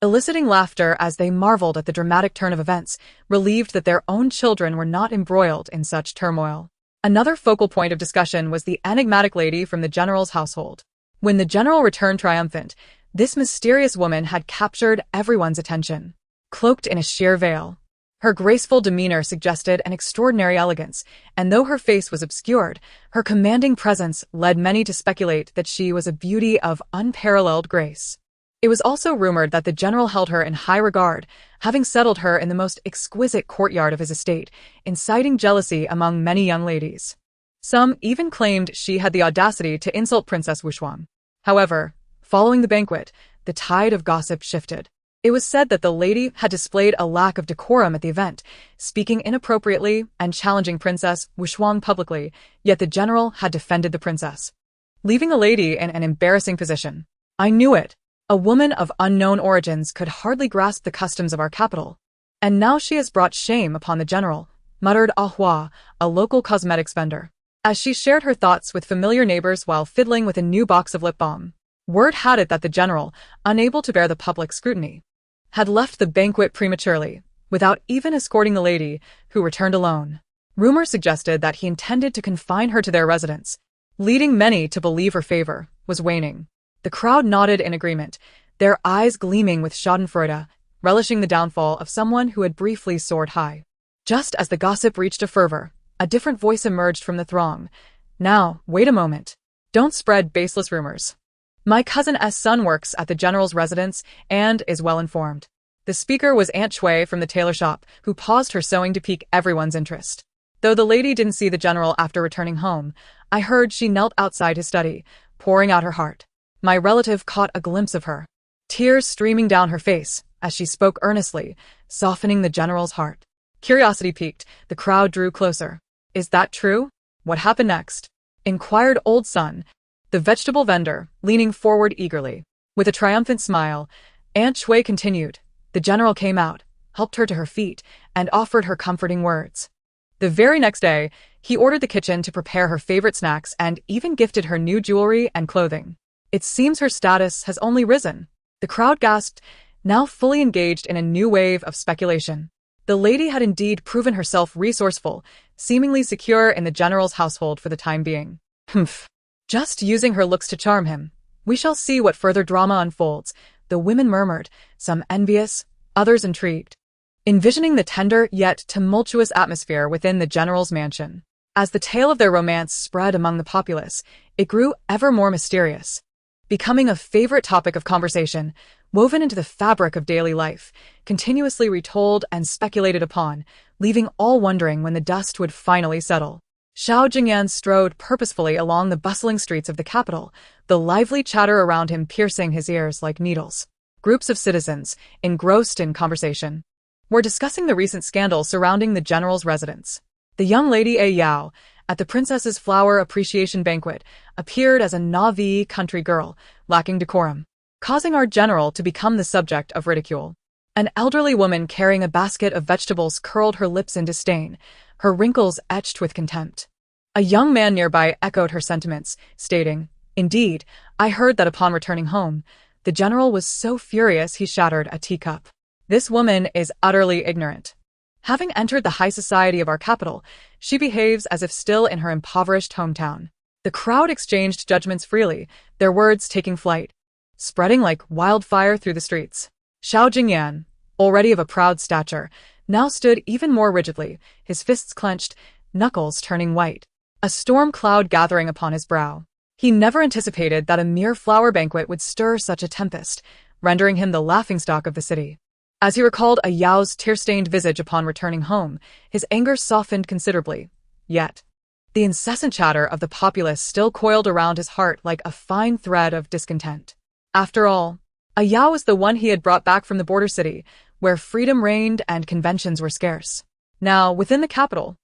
eliciting laughter as they marveled at the dramatic turn of events, relieved that their own children were not embroiled in such turmoil. Another focal point of discussion was the enigmatic lady from the general's household. When the general returned triumphant, this mysterious woman had captured everyone's attention. Cloaked in a sheer veil, her graceful demeanor suggested an extraordinary elegance, and though her face was obscured, her commanding presence led many to speculate that she was a beauty of unparalleled grace. It was also rumored that the general held her in high regard, having settled her in the most exquisite courtyard of his estate, inciting jealousy among many young ladies. Some even claimed she had the audacity to insult Princess Wushuang. However, following the banquet, the tide of gossip shifted. It was said that the lady had displayed a lack of decorum at the event, speaking inappropriately and challenging Princess Wushuang publicly, yet the general had defended the princess, leaving the lady in an embarrassing position. "I knew it. A woman of unknown origins could hardly grasp the customs of our capital. And now she has brought shame upon the general," muttered Ah Hua, a local cosmetics vendor, as she shared her thoughts with familiar neighbors while fiddling with a new box of lip balm. Word had it that the general, unable to bear the public scrutiny, had left the banquet prematurely, without even escorting the lady, who returned alone. Rumor suggested that he intended to confine her to their residence, leading many to believe her favor was waning. The crowd nodded in agreement, their eyes gleaming with schadenfreude, relishing the downfall of someone who had briefly soared high. Just as the gossip reached a fervor, a different voice emerged from the throng. "Now, wait a moment. Don't spread baseless rumors. My cousin's son works at the general's residence and is well informed." The speaker was Aunt Shui from the tailor shop, who paused her sewing to pique everyone's interest. "Though the lady didn't see the general after returning home, I heard she knelt outside his study, pouring out her heart. My relative caught a glimpse of her, tears streaming down her face, as she spoke earnestly, softening the general's heart." Curiosity piqued, the crowd drew closer. "Is that true? What happened next?" inquired Old Son, the vegetable vendor, leaning forward eagerly. With a triumphant smile, Aunt Shui continued, "The general came out, helped her to her feet, and offered her comforting words. The very next day, he ordered the kitchen to prepare her favorite snacks and even gifted her new jewelry and clothing. It seems her status has only risen." The crowd gasped, now fully engaged in a new wave of speculation. The lady had indeed proven herself resourceful, seemingly secure in the general's household for the time being. "Humph. Just using her looks to charm him. We shall see what further drama unfolds," the women murmured, some envious, others intrigued, envisioning the tender yet tumultuous atmosphere within the general's mansion. As the tale of their romance spread among the populace, it grew ever more mysterious, becoming a favorite topic of conversation, woven into the fabric of daily life, continuously retold and speculated upon, leaving all wondering when the dust would finally settle. Xiao Jingyan strode purposefully along the bustling streets of the capital, the lively chatter around him piercing his ears like needles. Groups of citizens, engrossed in conversation, were discussing the recent scandal surrounding the general's residence. The young lady A Yao, at the princess's flower appreciation banquet, appeared as a Na'vi country girl, lacking decorum, causing our general to become the subject of ridicule. An elderly woman carrying a basket of vegetables curled her lips in disdain, her wrinkles etched with contempt. A young man nearby echoed her sentiments, stating, "Indeed, I heard that upon returning home, the general was so furious he shattered a teacup. This woman is utterly ignorant. Having entered the high society of our capital, she behaves as if still in her impoverished hometown." The crowd exchanged judgments freely, their words taking flight, spreading like wildfire through the streets. Xiao Jingyan, already of a proud stature, now stood even more rigidly, his fists clenched, knuckles turning white, a storm cloud gathering upon his brow. He never anticipated that a mere flower banquet would stir such a tempest, rendering him the laughingstock of the city. As he recalled a Yao's tear-stained visage upon returning home, his anger softened considerably. Yet, the incessant chatter of the populace still coiled around his heart like a fine thread of discontent. After all, a Yao was the one he had brought back from the border city, where freedom reigned and conventions were scarce. Now, within the capital,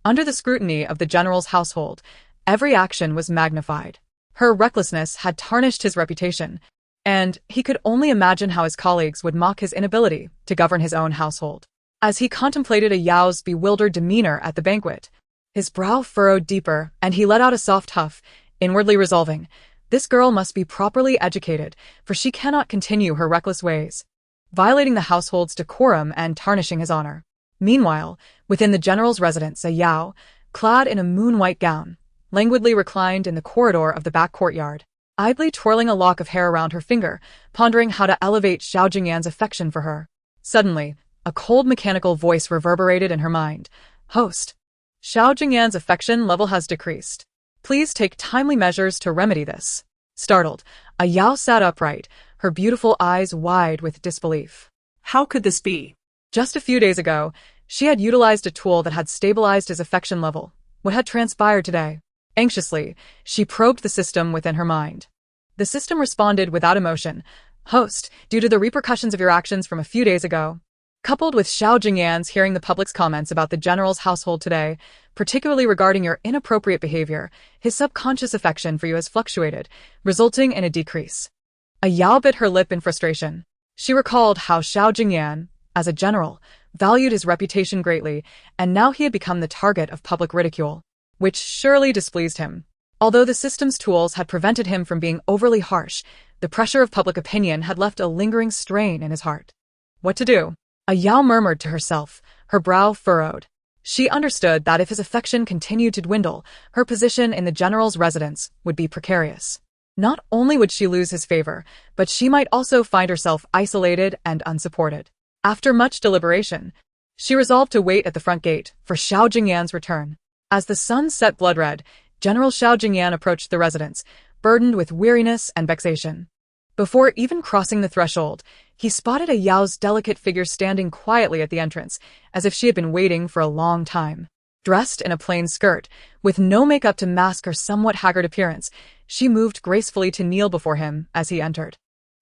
under the scrutiny of the general's household, every action was magnified. Her recklessness had tarnished his reputation, and he could only imagine how his colleagues would mock his inability to govern his own household. As he contemplated a Yao's bewildered demeanor at the banquet, his brow furrowed deeper and he let out a soft huff, inwardly resolving, this girl must be properly educated, for she cannot continue her reckless ways, violating the household's decorum and tarnishing his honor. Meanwhile, within the general's residence, a Yao, clad in a moon-white gown, languidly reclined in the corridor of the back courtyard, idly twirling a lock of hair around her finger, pondering how to elevate Xiao Jingyan's affection for her. Suddenly, a cold mechanical voice reverberated in her mind. "Host, Xiao Jingyan's affection level has decreased. Please take timely measures to remedy this." Startled, a Yao sat upright, her beautiful eyes wide with disbelief. How could this be? Just a few days ago, she had utilized a tool that had stabilized his affection level. What had transpired today? Anxiously, she probed the system within her mind. The system responded without emotion. "Host, due to the repercussions of your actions from a few days ago," coupled with Xiao Jingyan's hearing the public's comments about the general's household today, particularly regarding your inappropriate behavior, his subconscious affection for you has fluctuated, resulting in a decrease. A Yao bit her lip in frustration. She recalled how Xiao Jingyan, as a general, valued his reputation greatly, and now he had become the target of public ridicule, which surely displeased him. Although the system's tools had prevented him from being overly harsh, the pressure of public opinion had left a lingering strain in his heart. What to do? A Yao murmured to herself, her brow furrowed. She understood that if his affection continued to dwindle, her position in the general's residence would be precarious. Not only would she lose his favor, but she might also find herself isolated and unsupported. After much deliberation, she resolved to wait at the front gate for Xiao Jingyan's return. As the sun set blood-red, General Xiao Jingyan approached the residence, burdened with weariness and vexation. Before even crossing the threshold, he spotted a Yao's delicate figure standing quietly at the entrance, as if she had been waiting for a long time. Dressed in a plain skirt, with no makeup to mask her somewhat haggard appearance, she moved gracefully to kneel before him as he entered,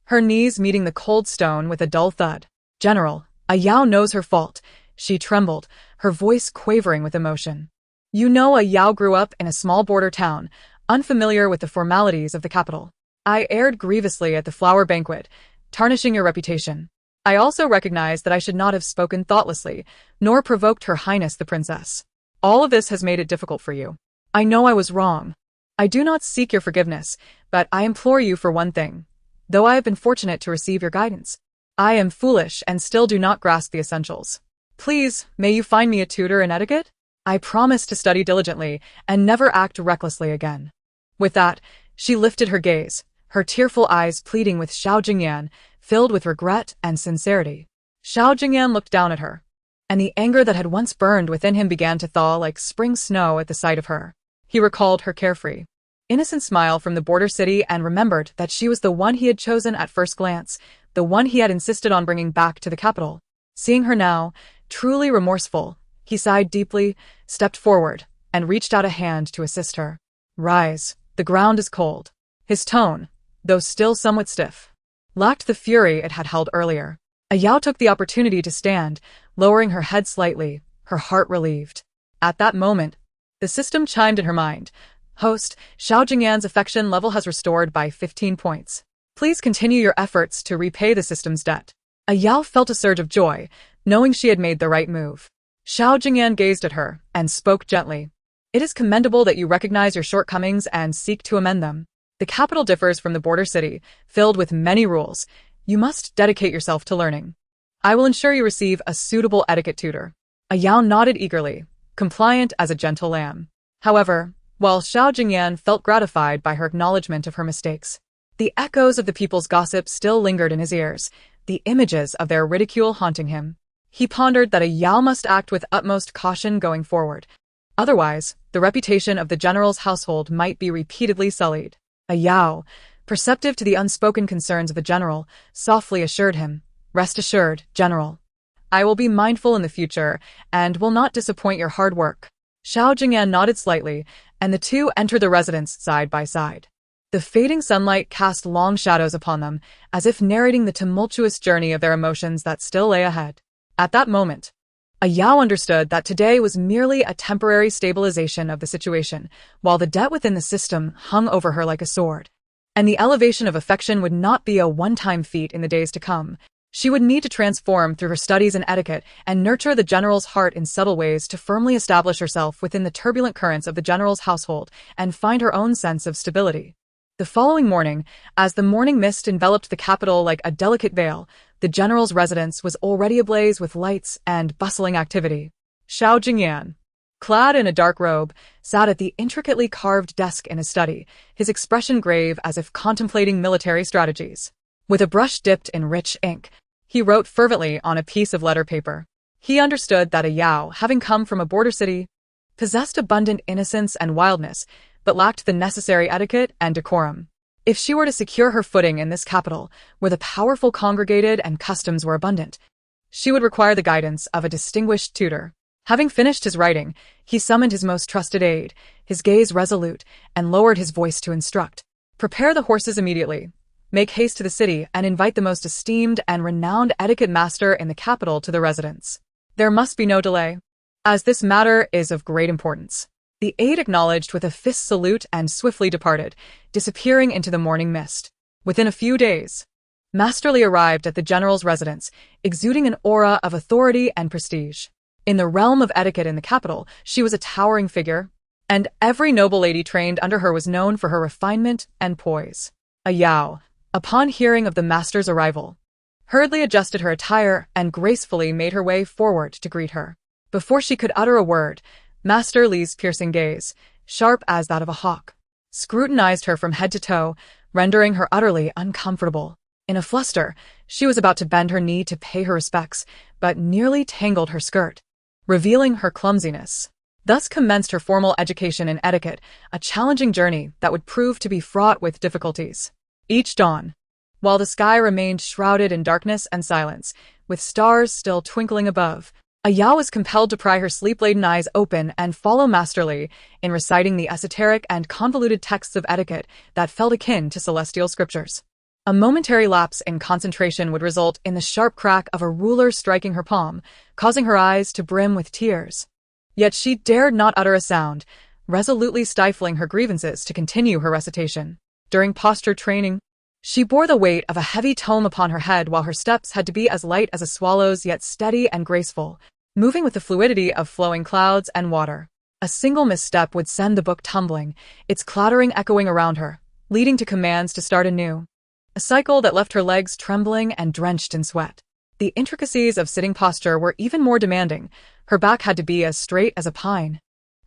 her knees meeting the cold stone with a dull thud. "General, a Yao knows her fault." She trembled, her voice quavering with emotion. "You know, a Yao grew up in a small border town, unfamiliar with the formalities of the capital. I erred grievously at the flower banquet, tarnishing your reputation. I also recognize that I should not have spoken thoughtlessly, nor provoked Her Highness the Princess. All of this has made it difficult for you. I know I was wrong. I do not seek your forgiveness, but I implore you for one thing. Though I have been fortunate to receive your guidance, I am foolish and still do not grasp the essentials. Please, may you find me a tutor in etiquette? I promise to study diligently and never act recklessly again." With that, she lifted her gaze, her tearful eyes pleading with Xiao Jingyan, filled with regret and sincerity. Xiao Jingyan looked down at her, and the anger that had once burned within him began to thaw like spring snow at the sight of her. He recalled her carefree, innocent smile from the border city and remembered that she was the one he had chosen at first glance, the one he had insisted on bringing back to the capital. Seeing her now, truly remorseful, he sighed deeply, stepped forward, and reached out a hand to assist her. "Rise, the ground is cold." His tone, though still somewhat stiff, lacked the fury it had held earlier. A Yao took the opportunity to stand, lowering her head slightly, her heart relieved. At that moment, The system chimed in her mind. Host, Xiao Jingyan's affection level has restored by 15 points. Please continue your efforts to repay the system's debt. A Yao felt a surge of joy, knowing she had made the right move. Xiao Jingyan gazed at her and spoke gently. It is commendable that you recognize your shortcomings and seek to amend them. The capital differs from the border city, filled with many rules. You must dedicate yourself to learning. I will ensure you receive a suitable etiquette tutor. A Yao nodded eagerly, compliant as a gentle lamb. However, while Xiao Jingyan felt gratified by her acknowledgement of her mistakes, the echoes of the people's gossip still lingered in his ears, the images of their ridicule haunting him. He pondered that a Yao must act with utmost caution going forward. Otherwise, the reputation of the general's household might be repeatedly sullied. A Yao, perceptive to the unspoken concerns of the general, softly assured him, Rest assured, General. I will be mindful in the future and will not disappoint your hard work. Xiao Jingyan nodded slightly, and the two entered the residence side by side. The fading sunlight cast long shadows upon them, as if narrating the tumultuous journey of their emotions that still lay ahead. At that moment, a Yao understood that today was merely a temporary stabilization of the situation, while the debt within the system hung over her like a sword. And the elevation of affection would not be a one-time feat in the days to come. She would need to transform through her studies in etiquette and nurture the general's heart in subtle ways to firmly establish herself within the turbulent currents of the general's household and find her own sense of stability. The following morning, as the morning mist enveloped the capital like a delicate veil, the general's residence was already ablaze with lights and bustling activity. Xiao Jingyan, clad in a dark robe, sat at the intricately carved desk in his study, his expression grave as if contemplating military strategies. With a brush dipped in rich ink, he wrote fervently on a piece of letter paper. He understood that a Yao, having come from a border city, possessed abundant innocence and wildness, but lacked the necessary etiquette and decorum. If she were to secure her footing in this capital, where the powerful congregated and customs were abundant, she would require the guidance of a distinguished tutor. Having finished his writing, he summoned his most trusted aide, his gaze resolute, and lowered his voice to instruct. Prepare the horses immediately. Make haste to the city and invite the most esteemed and renowned etiquette master in the capital to the residence. There must be no delay, as this matter is of great importance. The aide acknowledged with a fist salute and swiftly departed, disappearing into the morning mist. Within a few days, Master Li arrived at the general's residence, exuding an aura of authority and prestige. In the realm of etiquette in the capital, she was a towering figure, and every noble lady trained under her was known for her refinement and poise. A Yao, upon hearing of the master's arrival, hurriedly adjusted her attire and gracefully made her way forward to greet her. Before she could utter a word, Master Li's piercing gaze, sharp as that of a hawk, scrutinized her from head to toe, rendering her utterly uncomfortable. In a fluster, she was about to bend her knee to pay her respects, but nearly tangled her skirt, revealing her clumsiness. Thus commenced her formal education in etiquette, a challenging journey that would prove to be fraught with difficulties. Each dawn, while the sky remained shrouded in darkness and silence, with stars still twinkling above, a Yao was compelled to pry her sleep-laden eyes open and follow Master Li in reciting the esoteric and convoluted texts of etiquette that felt akin to celestial scriptures. A momentary lapse in concentration would result in the sharp crack of a ruler striking her palm, causing her eyes to brim with tears. Yet she dared not utter a sound, resolutely stifling her grievances to continue her recitation. During posture training, she bore the weight of a heavy tome upon her head while her steps had to be as light as a swallow's yet steady and graceful, moving with the fluidity of flowing clouds and water. A single misstep would send the book tumbling, its clattering echoing around her, leading to commands to start anew. A cycle that left her legs trembling and drenched in sweat. The intricacies of sitting posture were even more demanding. Her back had to be as straight as a pine,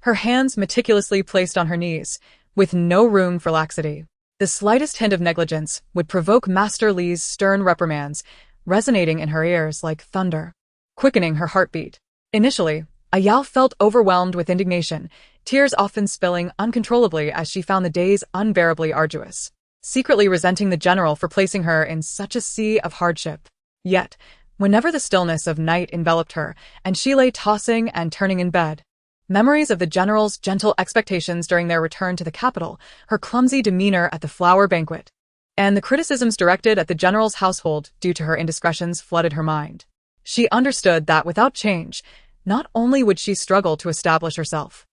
her hands meticulously placed on her knees, with no room for laxity. The slightest hint of negligence would provoke Master Li's stern reprimands, resonating in her ears like thunder, quickening her heartbeat. Initially, a Yao felt overwhelmed with indignation, tears often spilling uncontrollably as she found the days unbearably arduous, secretly resenting the general for placing her in such a sea of hardship. Yet, whenever the stillness of night enveloped her, and she lay tossing and turning in bed, memories of the general's gentle expectations during their return to the capital, her clumsy demeanor at the flower banquet, and the criticisms directed at the general's household due to her indiscretions flooded her mind. She understood that without change, not only would she struggle to establish herself,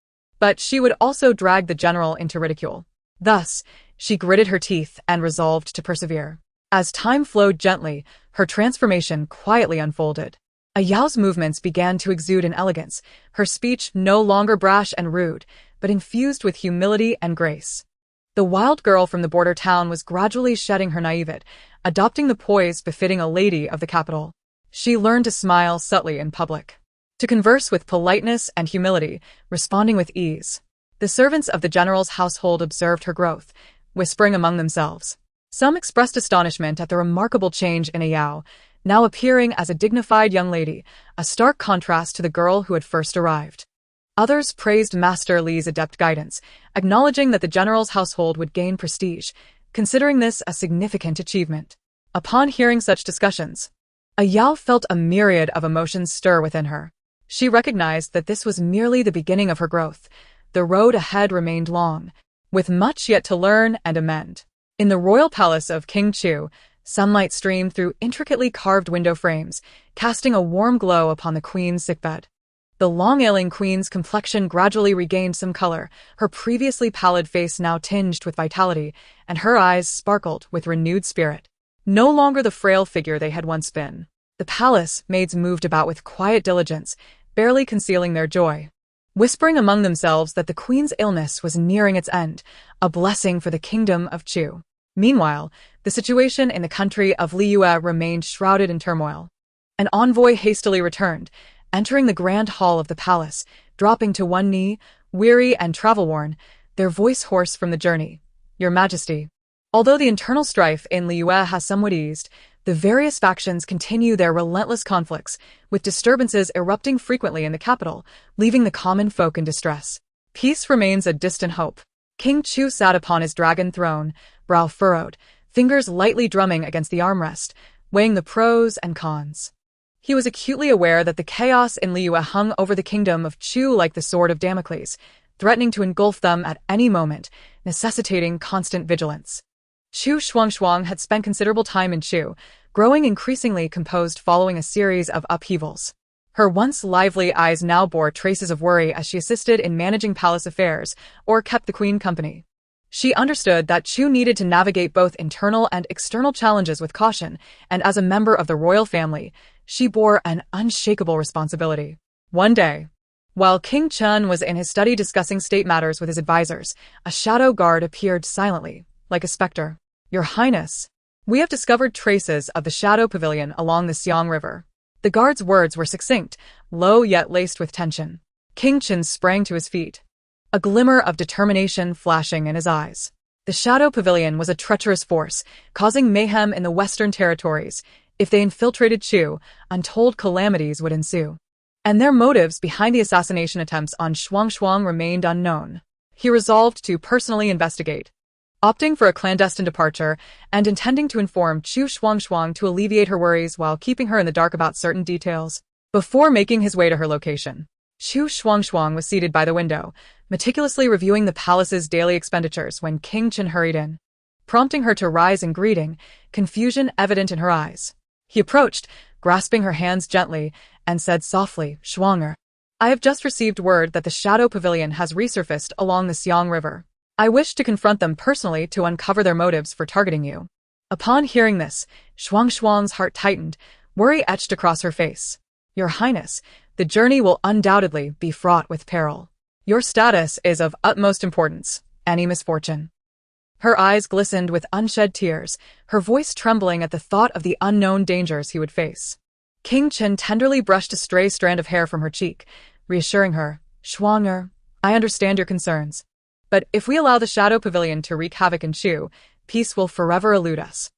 but she would also drag the general into ridicule. Thus, she gritted her teeth and resolved to persevere. As time flowed gently, her transformation quietly unfolded. Yao's movements began to exude an elegance, her speech no longer brash and rude, but infused with humility and grace. The wild girl from the border town was gradually shedding her naivete, adopting the poise befitting a lady of the capital. She learned to smile subtly in public, to converse with politeness and humility, responding with ease. The servants of the general's household observed her growth, whispering among themselves. Some expressed astonishment at the remarkable change in Yao, now appearing as a dignified young lady, a stark contrast to the girl who had first arrived. Others praised Master Li's adept guidance, acknowledging that the general's household would gain prestige, considering this a significant achievement. Upon hearing such discussions, Yao felt a myriad of emotions stir within her. She recognized that this was merely the beginning of her growth. The road ahead remained long, with much yet to learn and amend. In the royal palace of King Chu, sunlight streamed through intricately carved window frames, casting a warm glow upon the queen's sickbed. The long-ailing queen's complexion gradually regained some color, her previously pallid face now tinged with vitality, and her eyes sparkled with renewed spirit. No longer the frail figure they had once been. The palace maids moved about with quiet diligence, barely concealing their joy, whispering among themselves that the queen's illness was nearing its end, a blessing for the kingdom of Chu. Meanwhile, the situation in the country of Liyue remained shrouded in turmoil. An envoy hastily returned, entering the grand hall of the palace, dropping to one knee, weary and travel-worn, their voice hoarse from the journey. Your Majesty. Although the internal strife in Liyue has somewhat eased, the various factions continue their relentless conflicts, with disturbances erupting frequently in the capital, leaving the common folk in distress. Peace remains a distant hope. King Chu sat upon his dragon throne, brow furrowed, fingers lightly drumming against the armrest, weighing the pros and cons. He was acutely aware that the chaos in Liyue hung over the kingdom of Chu like the sword of Damocles, threatening to engulf them at any moment, necessitating constant vigilance. Chu Shuangshuang had spent considerable time in Chu, growing increasingly composed following a series of upheavals. Her once lively eyes now bore traces of worry as she assisted in managing palace affairs or kept the queen company. She understood that Chu needed to navigate both internal and external challenges with caution, and as a member of the royal family, she bore an unshakable responsibility. One day, while King Chen was in his study discussing state matters with his advisors, a shadow guard appeared silently, like a specter. Your Highness, we have discovered traces of the Shadow Pavilion along the Xiang River. The guard's words were succinct, low yet laced with tension. King Chen sprang to his feet, a glimmer of determination flashing in his eyes. The Shadow Pavilion was a treacherous force, causing mayhem in the western territories. If they infiltrated Chu, untold calamities would ensue. And their motives behind the assassination attempts on Shuangshuang remained unknown. He resolved to personally investigate, opting for a clandestine departure and intending to inform Chu Shuangshuang to alleviate her worries while keeping her in the dark about certain details. Before making his way to her location, Chu Shuangshuang was seated by the window, meticulously reviewing the palace's daily expenditures when King Chen hurried in, prompting her to rise in greeting, confusion evident in her eyes. He approached, grasping her hands gently, and said softly, Shuanger, I have just received word that the Shadow Pavilion has resurfaced along the Xiang River. I wish to confront them personally to uncover their motives for targeting you. Upon hearing this, Shuangshuang's heart tightened, worry etched across her face. Your Highness, the journey will undoubtedly be fraught with peril. Your status is of utmost importance. Any misfortune? Her eyes glistened with unshed tears, her voice trembling at the thought of the unknown dangers he would face. King Chen tenderly brushed a stray strand of hair from her cheek, reassuring her, Shuanger, I understand your concerns. But if we allow the Shadow Pavilion to wreak havoc in Chu, peace will forever elude us.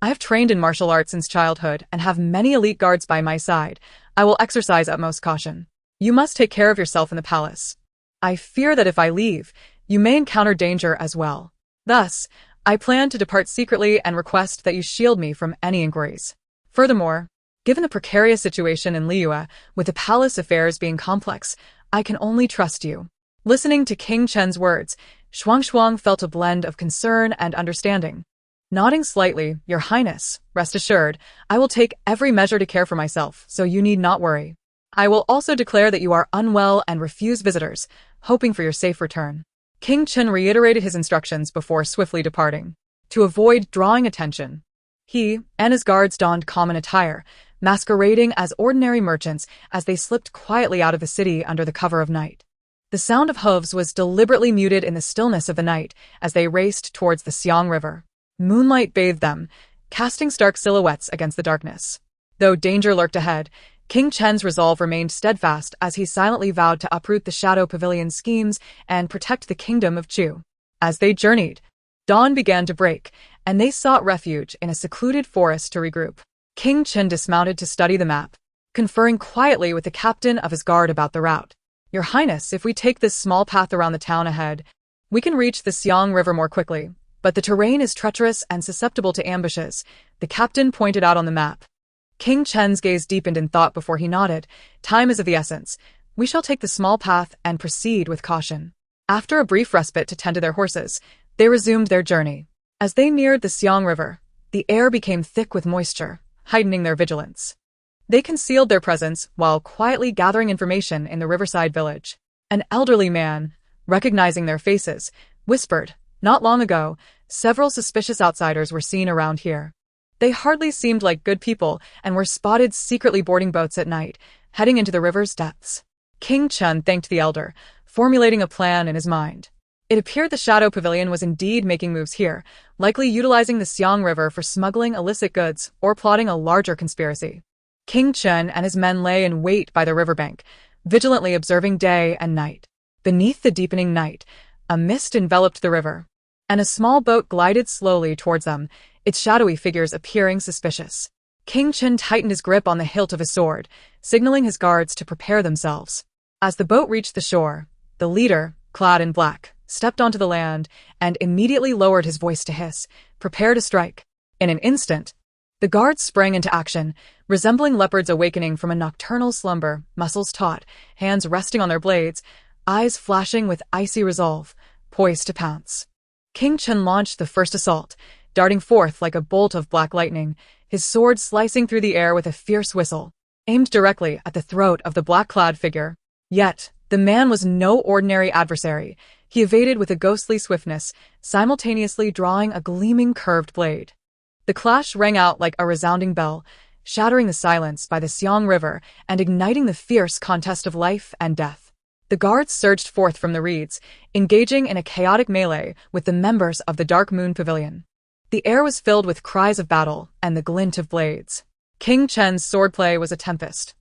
I have trained in martial arts since childhood and have many elite guards by my side. I will exercise utmost caution. You must take care of yourself in the palace. I fear that if I leave, you may encounter danger as well. Thus, I plan to depart secretly and request that you shield me from any inquiries. Furthermore, given the precarious situation in Liyue, with the palace affairs being complex, I can only trust you. Listening to King Chen's words, Shuangshuang felt a blend of concern and understanding. Nodding slightly, Your Highness, rest assured, I will take every measure to care for myself, so you need not worry. I will also declare that you are unwell and refuse visitors, hoping for your safe return. King Chen reiterated his instructions before swiftly departing. To avoid drawing attention, he and his guards donned common attire, masquerading as ordinary merchants as they slipped quietly out of the city under the cover of night. The sound of hooves was deliberately muted in the stillness of the night as they raced towards the Xiang River. Moonlight bathed them, casting stark silhouettes against the darkness. Though danger lurked ahead, King Chen's resolve remained steadfast as he silently vowed to uproot the Shadow Pavilion's schemes and protect the kingdom of Chu. As they journeyed, dawn began to break, and they sought refuge in a secluded forest to regroup. King Chen dismounted to study the map, conferring quietly with the captain of his guard about the route. Your Highness, if we take this small path around the town ahead, we can reach the Xiang River more quickly, but the terrain is treacherous and susceptible to ambushes, the captain pointed out on the map. King Chen's gaze deepened in thought before he nodded. Time is of the essence. We shall take the small path and proceed with caution. After a brief respite to tend to their horses, they resumed their journey. As they neared the Xiang River, the air became thick with moisture, heightening their vigilance. They concealed their presence while quietly gathering information in the riverside village. An elderly man, recognizing their faces, whispered, "Not long ago, several suspicious outsiders were seen around here. They hardly seemed like good people and were spotted secretly boarding boats at night, heading into the river's depths." King Chen thanked the elder, formulating a plan in his mind. It appeared the Shadow Pavilion was indeed making moves here, likely utilizing the Xiang River for smuggling illicit goods or plotting a larger conspiracy. King Chen and his men lay in wait by the riverbank, vigilantly observing day and night. Beneath the deepening night, a mist enveloped the river, and a small boat glided slowly towards them, its shadowy figures appearing suspicious. King Chen tightened his grip on the hilt of his sword, signaling his guards to prepare themselves. As the boat reached the shore, the leader, clad in black, stepped onto the land and immediately lowered his voice to hiss, "Prepare to strike." In an instant, the guards sprang into action, resembling leopards awakening from a nocturnal slumber, muscles taut, hands resting on their blades, eyes flashing with icy resolve, poised to pounce. King Chen launched the first assault, darting forth like a bolt of black lightning, his sword slicing through the air with a fierce whistle, aimed directly at the throat of the black-clad figure. Yet, the man was no ordinary adversary. He evaded with a ghostly swiftness, simultaneously drawing a gleaming curved blade. The clash rang out like a resounding bell, shattering the silence by the Xiang River and igniting the fierce contest of life and death. The guards surged forth from the reeds, engaging in a chaotic melee with the members of the Dark Moon Pavilion. The air was filled with cries of battle and the glint of blades. King Chen's swordplay was a tempest,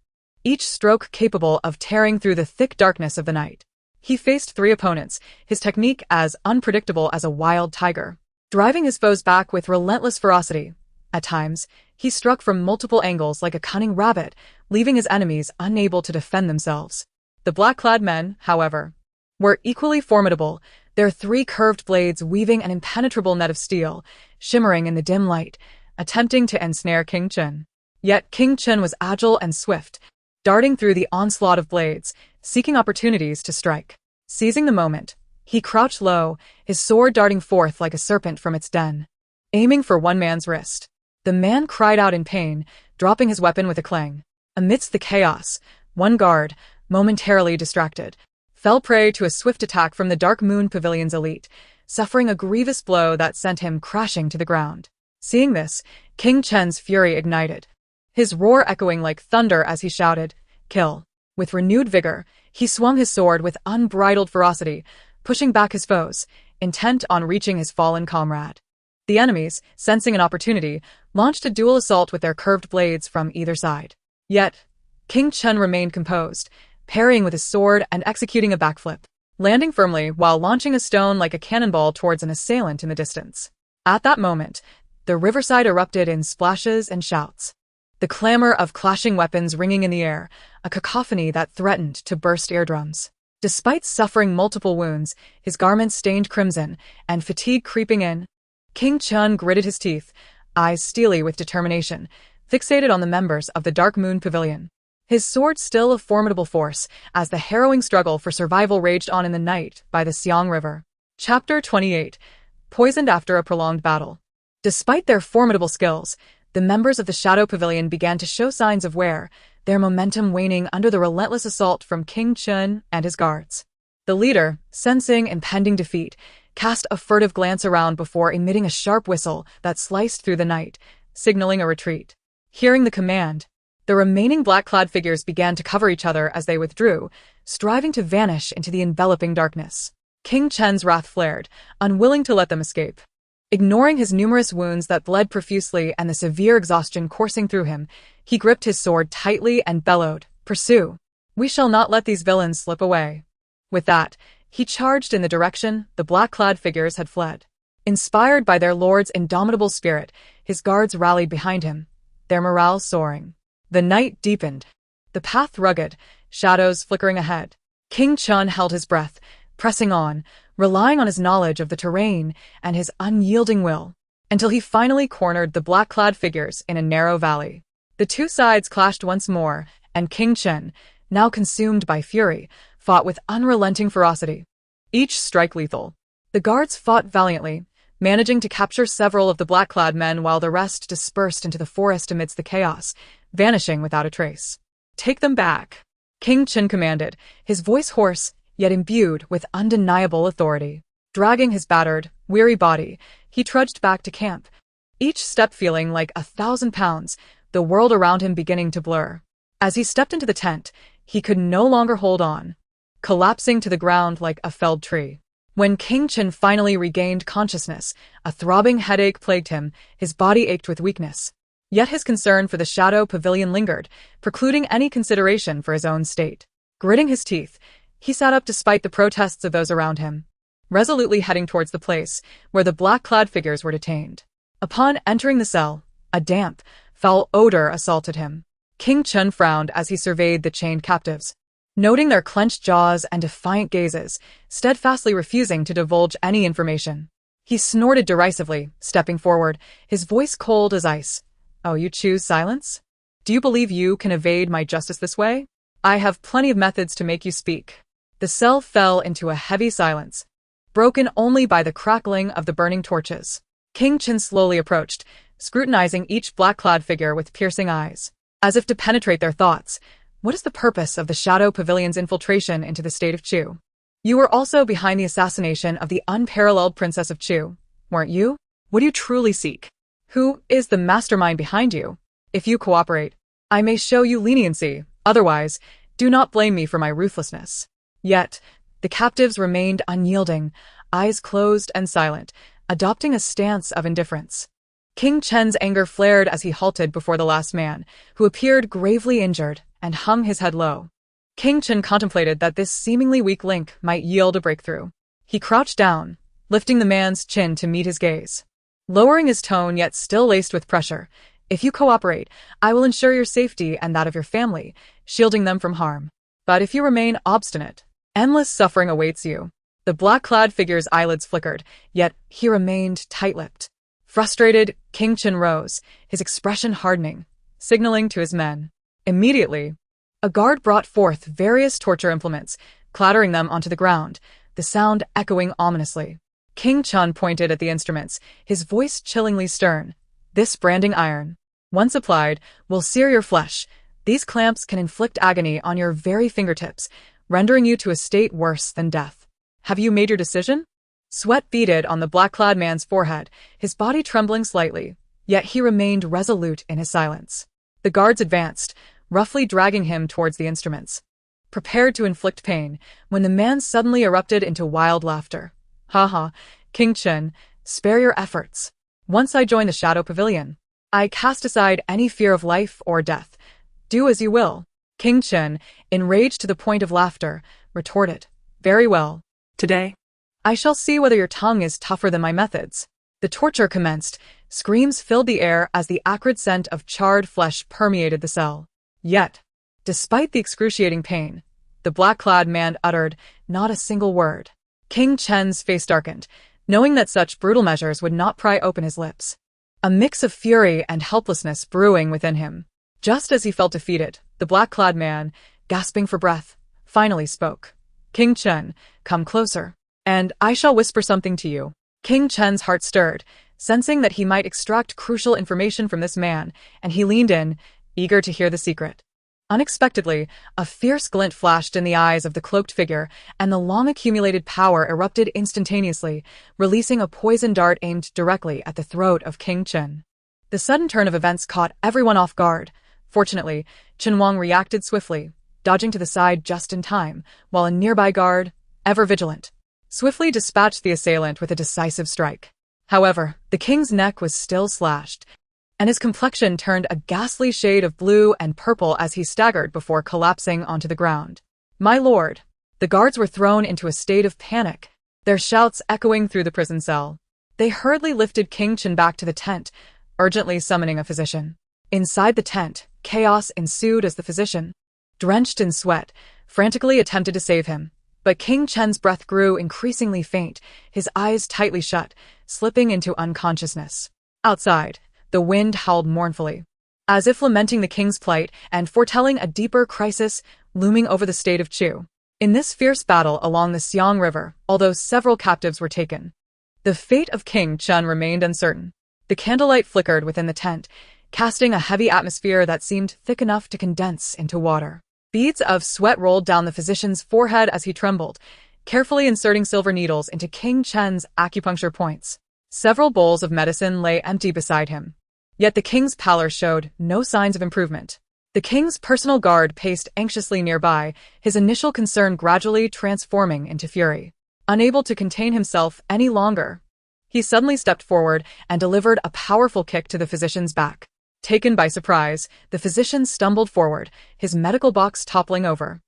each stroke capable of tearing through the thick darkness of the night. He faced 3 opponents, his technique as unpredictable as a wild tiger, driving his foes back with relentless ferocity. At times, he struck from multiple angles like a cunning rabbit, leaving his enemies unable to defend themselves. The black-clad men, however, were equally formidable, their 3 curved blades weaving an impenetrable net of steel, shimmering in the dim light, attempting to ensnare King Chen. Yet King Chen was agile and swift, darting through the onslaught of blades, seeking opportunities to strike. Seizing the moment, he crouched low, his sword darting forth like a serpent from its den, aiming for one man's wrist. The man cried out in pain, dropping his weapon with a clang. Amidst the chaos, one guard, momentarily distracted, fell prey to a swift attack from the Dark Moon Pavilion's elite, suffering a grievous blow that sent him crashing to the ground. Seeing this, King Chen's fury ignited, his roar echoing like thunder as he shouted, "Kill!" With renewed vigor, he swung his sword with unbridled ferocity, pushing back his foes, intent on reaching his fallen comrade. The enemies, sensing an opportunity, launched a dual assault with their curved blades from either side. Yet, King Chen remained composed, parrying with his sword and executing a backflip, landing firmly while launching a stone like a cannonball towards an assailant in the distance. At that moment, the riverside erupted in splashes and shouts, the clamor of clashing weapons ringing in the air, a cacophony that threatened to burst eardrums. Despite suffering multiple wounds, his garments stained crimson, and fatigue creeping in, King Chen gritted his teeth, eyes steely with determination, fixated on the members of the Dark Moon Pavilion. His sword still a formidable force, as the harrowing struggle for survival raged on in the night by the Xiang River. Chapter 28. Poisoned after a prolonged battle. Despite their formidable skills, the members of the Shadow Pavilion began to show signs of wear, their momentum waning under the relentless assault from King Chen and his guards. The leader, sensing impending defeat, cast a furtive glance around before emitting a sharp whistle that sliced through the night, signaling a retreat. Hearing the command, the remaining black-clad figures began to cover each other as they withdrew, striving to vanish into the enveloping darkness. King Chen's wrath flared, unwilling to let them escape. Ignoring his numerous wounds that bled profusely and the severe exhaustion coursing through him, he gripped his sword tightly and bellowed, "Pursue! We shall not let these villains slip away." With that, he charged in the direction the black-clad figures had fled. Inspired by their lord's indomitable spirit, his guards rallied behind him, their morale soaring. The night deepened, the path rugged, shadows flickering ahead. King Chun held his breath, pressing on, relying on his knowledge of the terrain and his unyielding will, until he finally cornered the black-clad figures in a narrow valley. The two sides clashed once more, and King Chen, now consumed by fury, fought with unrelenting ferocity. Each strike lethal. The guards fought valiantly, managing to capture several of the black-clad men while the rest dispersed into the forest amidst the chaos, vanishing without a trace. "Take them back," King Chen commanded, his voice hoarse, yet imbued with undeniable authority. Dragging his battered, weary body, he trudged back to camp, each step feeling like 1,000 pounds, the world around him beginning to blur. As he stepped into the tent, he could no longer hold on, collapsing to the ground like a felled tree. When King Chen finally regained consciousness, a throbbing headache plagued him, his body ached with weakness. Yet his concern for the Shadow Pavilion lingered, precluding any consideration for his own state. Gritting his teeth, he sat up despite the protests of those around him, resolutely heading towards the place where the black-clad figures were detained. Upon entering the cell, a damp, foul odor assaulted him. King Chen frowned as he surveyed the chained captives, noting their clenched jaws and defiant gazes, steadfastly refusing to divulge any information. He snorted derisively, stepping forward, his voice cold as ice. "Oh, you choose silence? Do you believe you can evade my justice this way? I have plenty of methods to make you speak." The cell fell into a heavy silence, broken only by the crackling of the burning torches. King Chen slowly approached, scrutinizing each black-clad figure with piercing eyes. As if to penetrate their thoughts, "What is the purpose of the Shadow Pavilion's infiltration into the state of Chu? You were also behind the assassination of the unparalleled Princess of Chu, weren't you? What do you truly seek? Who is the mastermind behind you? If you cooperate, I may show you leniency. Otherwise, do not blame me for my ruthlessness." Yet, the captives remained unyielding, eyes closed and silent, adopting a stance of indifference. King Chen's anger flared as he halted before the last man, who appeared gravely injured and hung his head low. King Chen contemplated that this seemingly weak link might yield a breakthrough. He crouched down, lifting the man's chin to meet his gaze. Lowering his tone yet still laced with pressure, "If you cooperate, I will ensure your safety and that of your family, shielding them from harm. But if you remain obstinate, endless suffering awaits you." The black-clad figure's eyelids flickered, yet he remained tight-lipped. Frustrated, King Chen rose, his expression hardening, signaling to his men. Immediately, a guard brought forth various torture implements, clattering them onto the ground, the sound echoing ominously. King Chun pointed at the instruments, his voice chillingly stern. "This branding iron, once applied, will sear your flesh. These clamps can inflict agony on your very fingertips, rendering you to a state worse than death. Have you made your decision?" Sweat beaded on the black-clad man's forehead, his body trembling slightly, yet he remained resolute in his silence. The guards advanced, roughly dragging him towards the instruments, prepared to inflict pain, when the man suddenly erupted into wild laughter. "Ha ha, King Chen, spare your efforts. Once I join the Shadow Pavilion, I cast aside any fear of life or death. Do as you will." King Chen, enraged to the point of laughter, retorted, "Very well. Today, I shall see whether your tongue is tougher than my methods." The torture commenced. Screams filled the air as the acrid scent of charred flesh permeated the cell. Yet, despite the excruciating pain, the black-clad man uttered not a single word. King Chen's face darkened, knowing that such brutal measures would not pry open his lips. A mix of fury and helplessness brewing within him. Just as he felt defeated, the black-clad man, gasping for breath, finally spoke. "King Chen, come closer, and I shall whisper something to you." King Chen's heart stirred, sensing that he might extract crucial information from this man, and he leaned in, eager to hear the secret. Unexpectedly, a fierce glint flashed in the eyes of the cloaked figure, and the long-accumulated power erupted instantaneously, releasing a poison dart aimed directly at the throat of King Chen. The sudden turn of events caught everyone off guard. Fortunately, Chen Wang reacted swiftly, dodging to the side just in time, while a nearby guard, ever vigilant, swiftly dispatched the assailant with a decisive strike. However, the king's neck was still slashed, and his complexion turned a ghastly shade of blue and purple as he staggered before collapsing onto the ground. "My lord!" The guards were thrown into a state of panic, their shouts echoing through the prison cell. They hurriedly lifted King Chen back to the tent, urgently summoning a physician. Inside the tent, chaos ensued as the physician, drenched in sweat, frantically attempted to save him. But King Chen's breath grew increasingly faint, his eyes tightly shut, slipping into unconsciousness. Outside, the wind howled mournfully, as if lamenting the king's plight and foretelling a deeper crisis looming over the state of Chu. In this fierce battle along the Xiang River, although several captives were taken, the fate of King Chen remained uncertain. The candlelight flickered within the tent, casting a heavy atmosphere that seemed thick enough to condense into water. Beads of sweat rolled down the physician's forehead as he trembled, carefully inserting silver needles into King Chen's acupuncture points. Several bowls of medicine lay empty beside him. Yet the king's pallor showed no signs of improvement. The king's personal guard paced anxiously nearby, his initial concern gradually transforming into fury. Unable to contain himself any longer, he suddenly stepped forward and delivered a powerful kick to the physician's back. Taken by surprise, the physician stumbled forward, his medical box toppling over,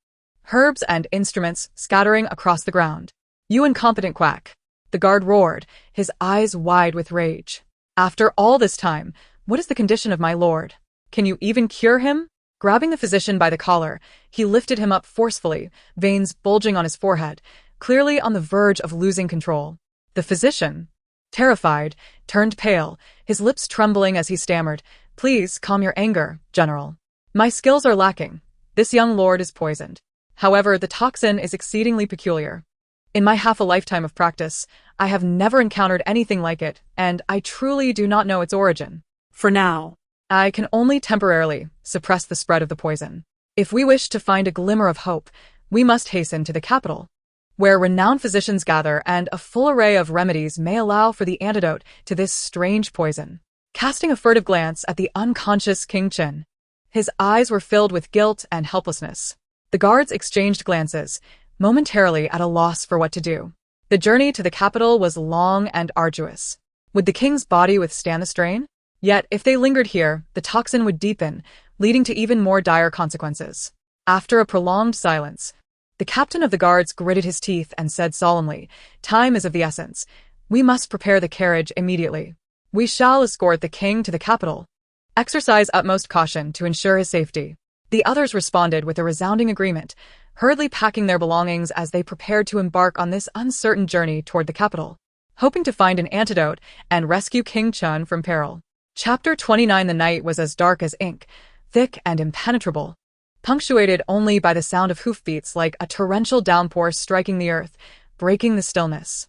herbs and instruments scattering across the ground. "You incompetent quack!" The guard roared, his eyes wide with rage. "After all this time, what is the condition of my lord? Can you even cure him?" Grabbing the physician by the collar, he lifted him up forcefully, veins bulging on his forehead, clearly on the verge of losing control. The physician, terrified, turned pale, his lips trembling as he stammered, "Please calm your anger, General. My skills are lacking. This young lord is poisoned. However, the toxin is exceedingly peculiar. In my half a lifetime of practice, I have never encountered anything like it, and I truly do not know its origin. For now, I can only temporarily suppress the spread of the poison. If we wish to find a glimmer of hope, we must hasten to the capital, where renowned physicians gather and a full array of remedies may allow for the antidote to this strange poison." Casting a furtive glance at the unconscious King Chen, his eyes were filled with guilt and helplessness. The guards exchanged glances, momentarily at a loss for what to do. The journey to the capital was long and arduous. Would the king's body withstand the strain? Yet, if they lingered here, the toxin would deepen, leading to even more dire consequences. After a prolonged silence, the captain of the guards gritted his teeth and said solemnly, "Time is of the essence. We must prepare the carriage immediately. We shall escort the king to the capital. Exercise utmost caution to ensure his safety." The others responded with a resounding agreement, hurriedly packing their belongings as they prepared to embark on this uncertain journey toward the capital, hoping to find an antidote and rescue King Chen from peril. Chapter 29. The night was as dark as ink, thick and impenetrable, punctuated only by the sound of hoofbeats like a torrential downpour striking the earth, breaking the stillness.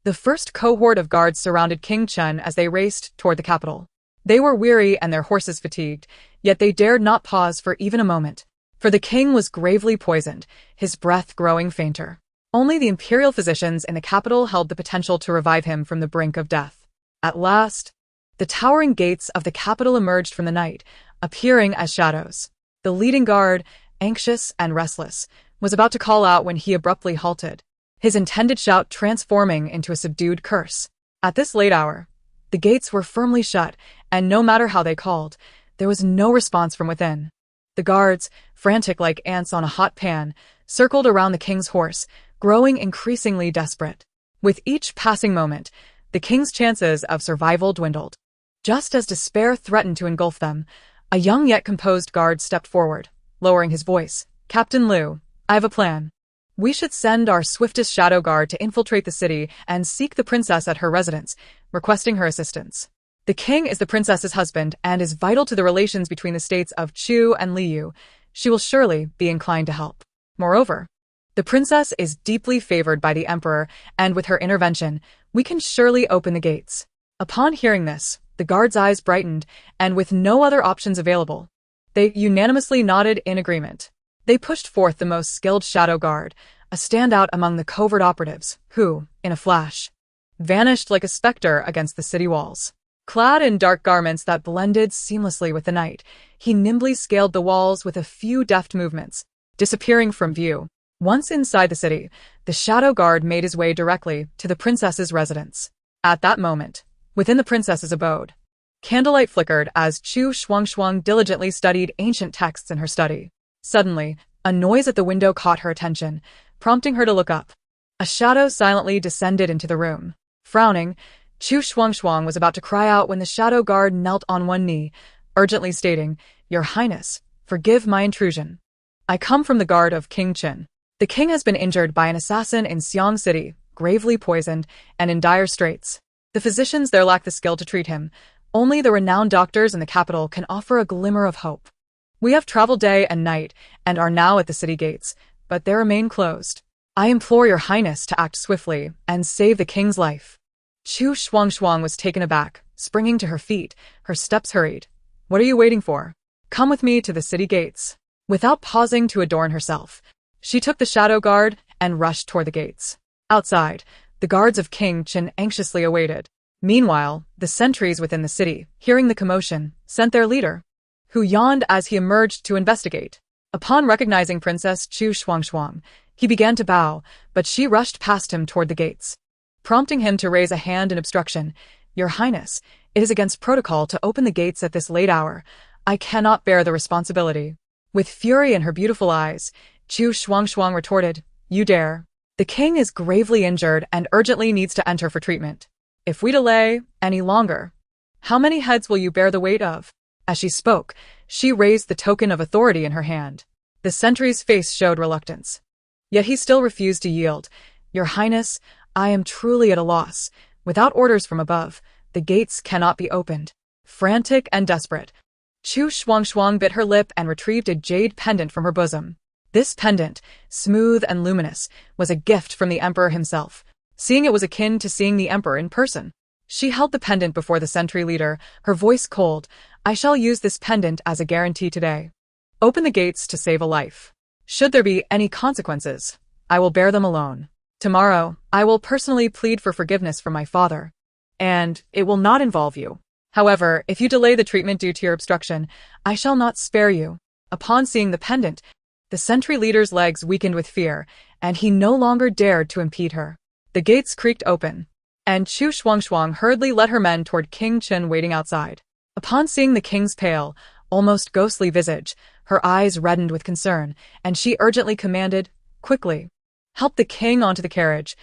The first cohort of guards surrounded King Chen as they raced toward the capital. They were weary and their horses fatigued, yet they dared not pause for even a moment, for the king was gravely poisoned, his breath growing fainter. Only the imperial physicians in the capital held the potential to revive him from the brink of death. At last, the towering gates of the capital emerged from the night, appearing as shadows. The leading guard, anxious and restless, was about to call out when he abruptly halted, his intended shout transforming into a subdued curse. At this late hour, the gates were firmly shut, and no matter how they called, there was no response from within. The guards, frantic like ants on a hot pan, circled around the king's horse, growing increasingly desperate. With each passing moment, the king's chances of survival dwindled. Just as despair threatened to engulf them, a young yet composed guard stepped forward, lowering his voice. "Captain Liu, I have a plan. We should send our swiftest shadow guard to infiltrate the city and seek the princess at her residence, requesting her assistance. The king is the princess's husband and is vital to the relations between the states of Chu and Liu. She will surely be inclined to help. Moreover, the princess is deeply favored by the emperor, and with her intervention, we can surely open the gates." Upon hearing this, the guard's eyes brightened, and with no other options available, They unanimously nodded in agreement. They pushed forth the most skilled shadow guard, a standout among the covert operatives, who, in a flash, vanished like a specter against the city walls. Clad in dark garments that blended seamlessly with the night, he nimbly scaled the walls with a few deft movements, disappearing from view. Once inside the city, the shadow guard made his way directly to the princess's residence. At that moment, within the princess's abode, candlelight flickered as Chu Shuangshuang diligently studied ancient texts in her study. Suddenly, a noise at the window caught her attention, prompting her to look up. A shadow silently descended into the room. Frowning, Chu Shuangshuang was about to cry out when the shadow guard knelt on one knee, urgently stating, "Your Highness, forgive my intrusion. I come from the guard of King Qin. The king has been injured by an assassin in Xiang City, gravely poisoned, and in dire straits. The physicians there lack the skill to treat him. Only the renowned doctors in the capital can offer a glimmer of hope. We have traveled day and night, and are now at the city gates, but they remain closed. I implore your Highness to act swiftly and save the king's life." Chu Shuangshuang was taken aback, springing to her feet, her steps hurried. "What are you waiting for? Come with me to the city gates." Without pausing to adorn herself, she took the shadow guard and rushed toward the gates. Outside, the guards of King Qin anxiously awaited. Meanwhile, the sentries within the city, hearing the commotion, sent their leader, who yawned as he emerged to investigate. Upon recognizing Princess Chu Shuangshuang, he began to bow, but she rushed past him toward the gates, prompting him to raise a hand in obstruction. "Your Highness, it is against protocol to open the gates at this late hour. I cannot bear the responsibility." With fury in her beautiful eyes, Chu Shuangshuang retorted, "You dare. The king is gravely injured and urgently needs to enter for treatment. If we delay any longer, how many heads will you bear the weight of?" As she spoke, she raised the token of authority in her hand. The sentry's face showed reluctance. Yet he still refused to yield. "Your Highness, I am truly at a loss. Without orders from above, the gates cannot be opened." Frantic and desperate, Chu Shuangshuang bit her lip and retrieved a jade pendant from her bosom. This pendant, smooth and luminous, was a gift from the emperor himself. Seeing it was akin to seeing the emperor in person. She held the pendant before the sentry leader, her voice cold. "I shall use this pendant as a guarantee today. Open the gates to save a life. Should there be any consequences, I will bear them alone. Tomorrow, I will personally plead for forgiveness from my father. And it will not involve you. However, if you delay the treatment due to your obstruction, I shall not spare you." Upon seeing the pendant, the sentry leader's legs weakened with fear, and he no longer dared to impede her. The gates creaked open, and Chu Shuangshuang hurriedly led her men toward King Qin waiting outside. Upon seeing the king's pale, almost ghostly visage, her eyes reddened with concern, and she urgently commanded, "Quickly, help the king onto the carriage.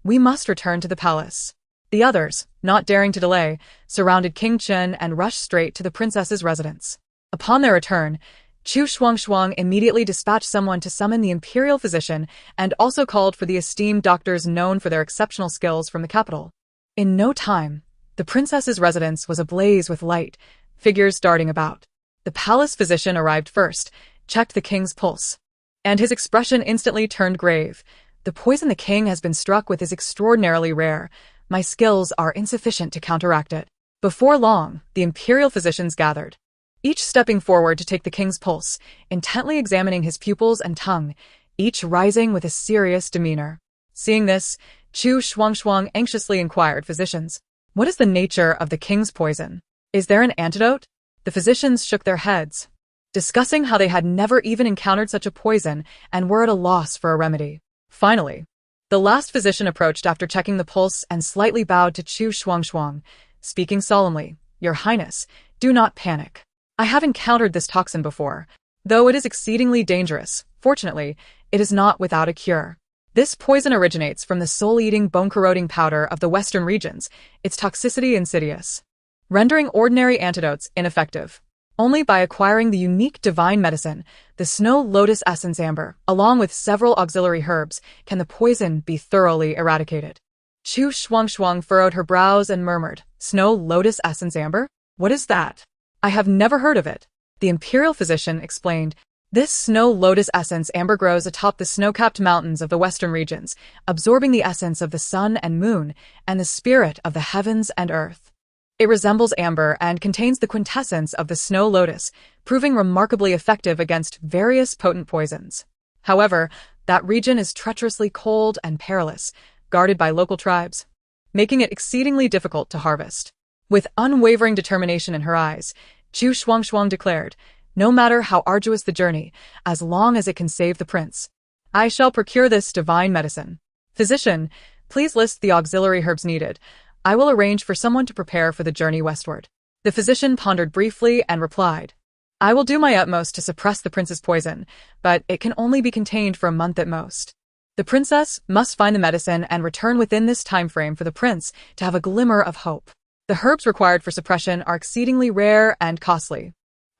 We must return to the palace." The others, not daring to delay, surrounded King Qin and rushed straight to the princess's residence. Upon their return, Chu Shuangshuang immediately dispatched someone to summon the imperial physician and also called for the esteemed doctors known for their exceptional skills from the capital. In no time, the princess's residence was ablaze with light, figures darting about. The palace physician arrived first, checked the king's pulse, and his expression instantly turned grave. "The poison the king has been struck with is extraordinarily rare. My skills are insufficient to counteract it." Before long, the imperial physicians gathered, each stepping forward to take the king's pulse, intently examining his pupils and tongue, each rising with a serious demeanor. Seeing this, Chu Shuangshuang anxiously inquired physicians, "What is the nature of the king's poison? Is there an antidote?" The physicians shook their heads, discussing how they had never even encountered such a poison and were at a loss for a remedy. Finally, the last physician approached after checking the pulse and slightly bowed to Chu Shuangshuang, speaking solemnly, "Your Highness, do not panic. I have encountered this toxin before. Though it is exceedingly dangerous, fortunately, it is not without a cure. This poison originates from the soul-eating, bone-corroding powder of the western regions, its toxicity insidious, rendering ordinary antidotes ineffective. Only by acquiring the unique divine medicine, the snow lotus essence amber, along with several auxiliary herbs, can the poison be thoroughly eradicated." Chu Shuangshuang furrowed her brows and murmured, "Snow lotus essence amber? What is that? I have never heard of it." The imperial physician explained, "This snow lotus essence amber grows atop the snow-capped mountains of the western regions, absorbing the essence of the sun and moon and the spirit of the heavens and earth. It resembles amber and contains the quintessence of the snow lotus, proving remarkably effective against various potent poisons. However, that region is treacherously cold and perilous, guarded by local tribes, making it exceedingly difficult to harvest. With unwavering determination in her eyes, Chu Shuangshuang declared, "No matter how arduous the journey, as long as it can save the prince, I shall procure this divine medicine. Physician, please list the auxiliary herbs needed. I will arrange for someone to prepare for the journey westward." The physician pondered briefly and replied, "I will do my utmost to suppress the prince's poison, but it can only be contained for a month at most. The princess must find the medicine and return within this time frame for the prince to have a glimmer of hope. The herbs required for suppression are exceedingly rare and costly.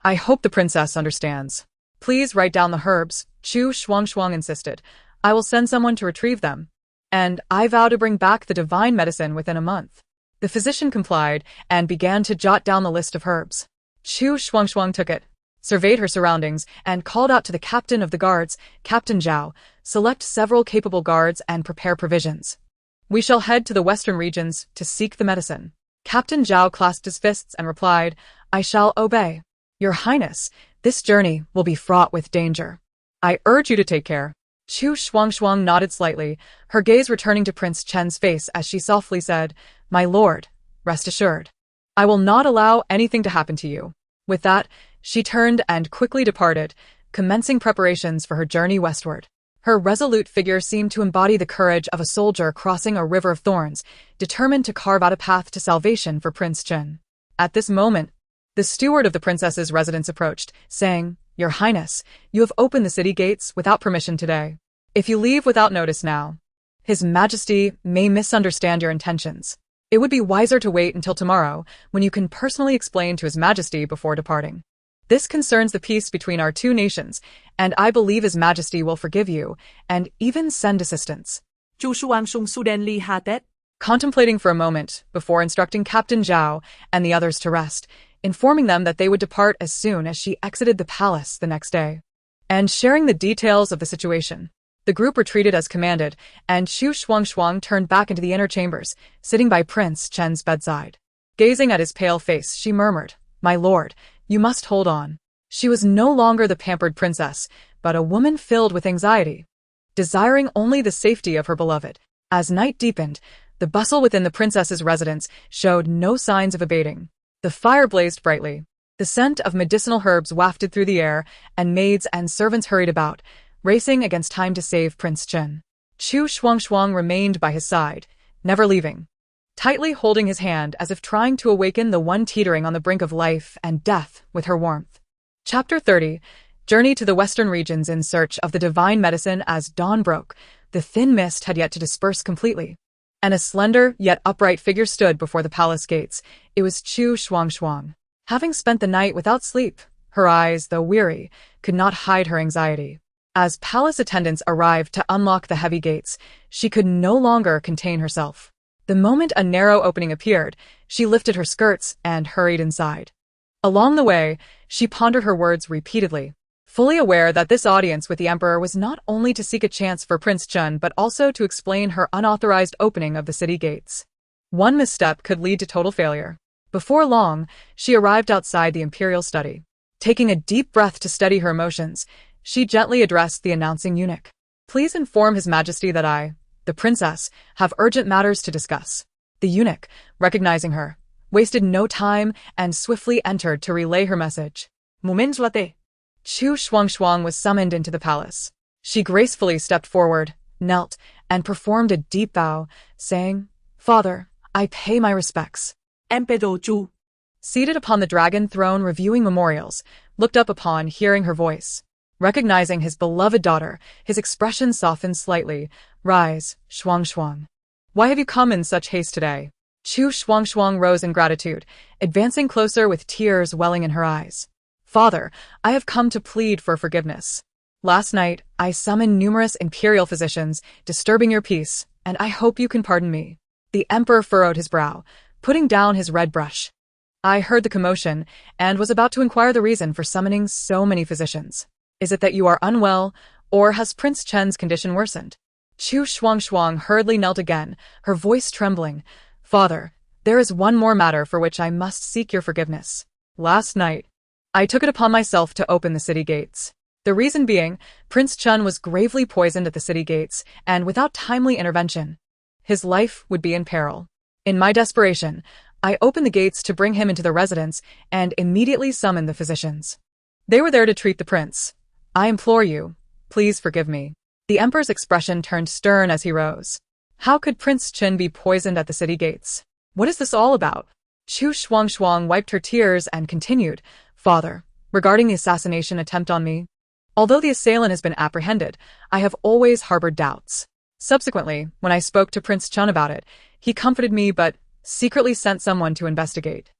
I hope the princess understands. Please write down the herbs," Chu Shuangshuang insisted. "I will send someone to retrieve them. And I vow to bring back the divine medicine within a month." The physician complied and began to jot down the list of herbs. Chu Shuangshuang took it, surveyed her surroundings, and called out to the captain of the guards, "Captain Zhao, select several capable guards and prepare provisions. We shall head to the western regions to seek the medicine." Captain Zhao clasped his fists and replied, "I shall obey. Your Highness, this journey will be fraught with danger. I urge you to take care." Chu Shuangshuang nodded slightly, her gaze returning to Prince Chen's face as she softly said, "My lord, rest assured. I will not allow anything to happen to you." With that, she turned and quickly departed, commencing preparations for her journey westward. Her resolute figure seemed to embody the courage of a soldier crossing a river of thorns, determined to carve out a path to salvation for Prince Chen. At this moment, the steward of the princess's residence approached, saying, "Your Highness, you have opened the city gates without permission today. If you leave without notice now, His Majesty may misunderstand your intentions. It would be wiser to wait until tomorrow, when you can personally explain to His Majesty before departing. This concerns the peace between our two nations, and I believe His Majesty will forgive you and even send assistance." Chu Shuangshuang suddenly had that. Contemplating for a moment before instructing Captain Zhao and the others to rest, informing them that they would depart as soon as she exited the palace the next day, and sharing the details of the situation. The group retreated as commanded, and Chu Shuangshuang turned back into the inner chambers, sitting by Prince Chen's bedside. Gazing at his pale face, she murmured, "My lord, you must hold on." She was no longer the pampered princess, but a woman filled with anxiety, desiring only the safety of her beloved. As night deepened, the bustle within the princess's residence showed no signs of abating. The fire blazed brightly. The scent of medicinal herbs wafted through the air, and maids and servants hurried about, racing against time to save Prince Chen. Chu Shuangshuang remained by his side, never leaving, tightly holding his hand as if trying to awaken the one teetering on the brink of life and death with her warmth. Chapter 30. Journey to the western regions in search of the divine medicine. As dawn broke, the thin mist had yet to disperse completely, and a slender yet upright figure stood before the palace gates. It was Chu Shuangshuang. Having spent the night without sleep, her eyes, though weary, could not hide her anxiety. As palace attendants arrived to unlock the heavy gates, she could no longer contain herself. The moment a narrow opening appeared, she lifted her skirts and hurried inside. Along the way, she pondered her words repeatedly, fully aware that this audience with the emperor was not only to seek a chance for Prince Chen but also to explain her unauthorized opening of the city gates. One misstep could lead to total failure. Before long, she arrived outside the imperial study. Taking a deep breath to steady her emotions, she gently addressed the announcing eunuch. "Please inform His Majesty that I, the princess, have urgent matters to discuss." The eunuch, recognizing her, wasted no time and swiftly entered to relay her message. "Moment latte." Chu Shuangshuang was summoned into the palace. She gracefully stepped forward, knelt, and performed a deep bow, saying, "Father, I pay my respects." Emperor Chu, seated upon the dragon throne reviewing memorials, looked up upon hearing her voice. Recognizing his beloved daughter, his expression softened slightly. "Rise, Shuangshuang. Why have you come in such haste today?" Chu Shuangshuang rose in gratitude, advancing closer with tears welling in her eyes. "Father, I have come to plead for forgiveness. Last night, I summoned numerous imperial physicians, disturbing your peace, and I hope you can pardon me." The emperor furrowed his brow, putting down his red brush. "I heard the commotion, and was about to inquire the reason for summoning so many physicians. Is it that you are unwell, or has Prince Chen's condition worsened?" Chu Shuangshuang hurriedly knelt again, her voice trembling. "Father, There is one more matter for which I must seek your forgiveness. Last night, I took it upon myself to open the city gates. The reason being, Prince Chun was gravely poisoned at the city gates, and without timely intervention, his life would be in peril. In my desperation, I opened the gates to bring him into the residence and immediately summoned the physicians. They were there to treat the prince. I implore you, please forgive me. The emperor's expression turned stern as he rose. How could Prince Chun be poisoned at the city gates? What is this all about? Chu Shuangshuang wiped her tears and continued, Father, regarding the assassination attempt on me, although the assailant has been apprehended, I have always harbored doubts. Subsequently, when I spoke to Prince Chun about it, he comforted me but secretly sent someone to investigate.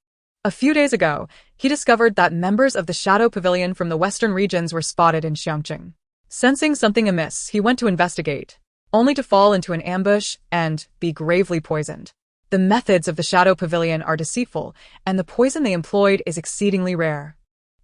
A few days ago, he discovered that members of the Shadow Pavilion from the western regions were spotted in Xiangqing. Sensing something amiss, he went to investigate, only to fall into an ambush and be gravely poisoned. The methods of the Shadow Pavilion are deceitful, and the poison they employed is exceedingly rare.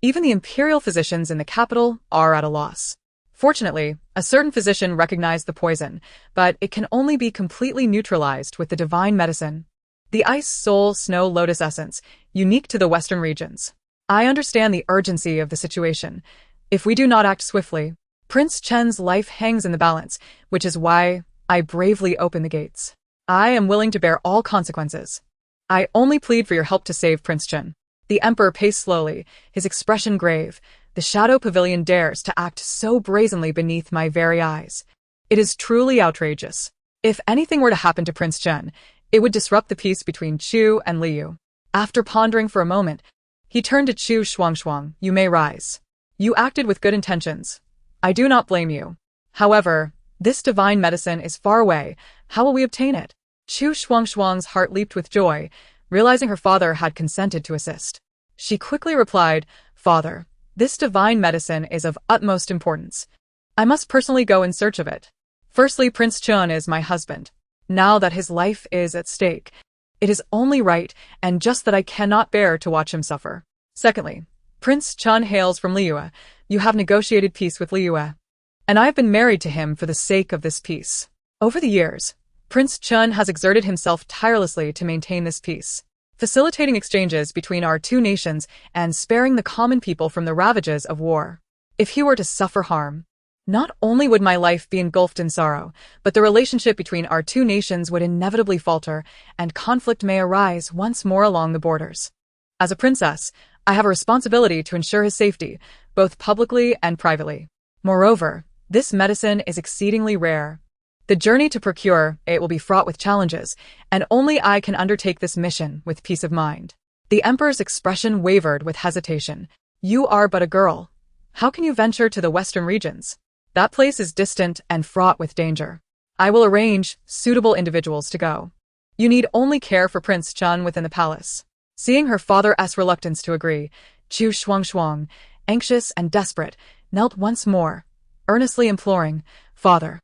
Even the imperial physicians in the capital are at a loss. Fortunately, a certain physician recognized the poison, but it can only be completely neutralized with the divine medicine, the Ice Soul Snow Lotus Essence, unique to the western regions. I understand the urgency of the situation. If we do not act swiftly, Prince Chen's life hangs in the balance, which is why I bravely open the gates. I am willing to bear all consequences. I only plead for your help to save Prince Chen. The emperor paced slowly, his expression grave. The Shadow Pavilion dares to act so brazenly beneath my very eyes. It is truly outrageous. If anything were to happen to Prince Chen, it would disrupt the peace between Chu and Liu. After pondering for a moment, he turned to Chu Shuangshuang. You may rise. You acted with good intentions. I do not blame you. However, this divine medicine is far away. How will we obtain it? Chu Shuangshuang's heart leaped with joy, realizing her father had consented to assist. She quickly replied, Father, this divine medicine is of utmost importance. I must personally go in search of it. Firstly, Prince Chun is my husband. Now that his life is at stake, it is only right and just that I cannot bear to watch him suffer. Secondly, Prince Chun hails from Liu. You have negotiated peace with Liu, and I have been married to him for the sake of this peace. Over the years, Prince Chun has exerted himself tirelessly to maintain this peace, facilitating exchanges between our two nations and sparing the common people from the ravages of war. If he were to suffer harm, not only would my life be engulfed in sorrow, but the relationship between our two nations would inevitably falter, and conflict may arise once more along the borders. As a princess, I have a responsibility to ensure his safety, both publicly and privately. Moreover, this medicine is exceedingly rare. The journey to procure it will be fraught with challenges, and only I can undertake this mission with peace of mind. The emperor's expression wavered with hesitation. You are but a girl. How can you venture to the western regions? That place is distant and fraught with danger. I will arrange suitable individuals to go. You need only care for Prince Chun within the palace. Seeing her father's reluctance to agree, Chu Shuangshuang, anxious and desperate, knelt once more, earnestly imploring, Father,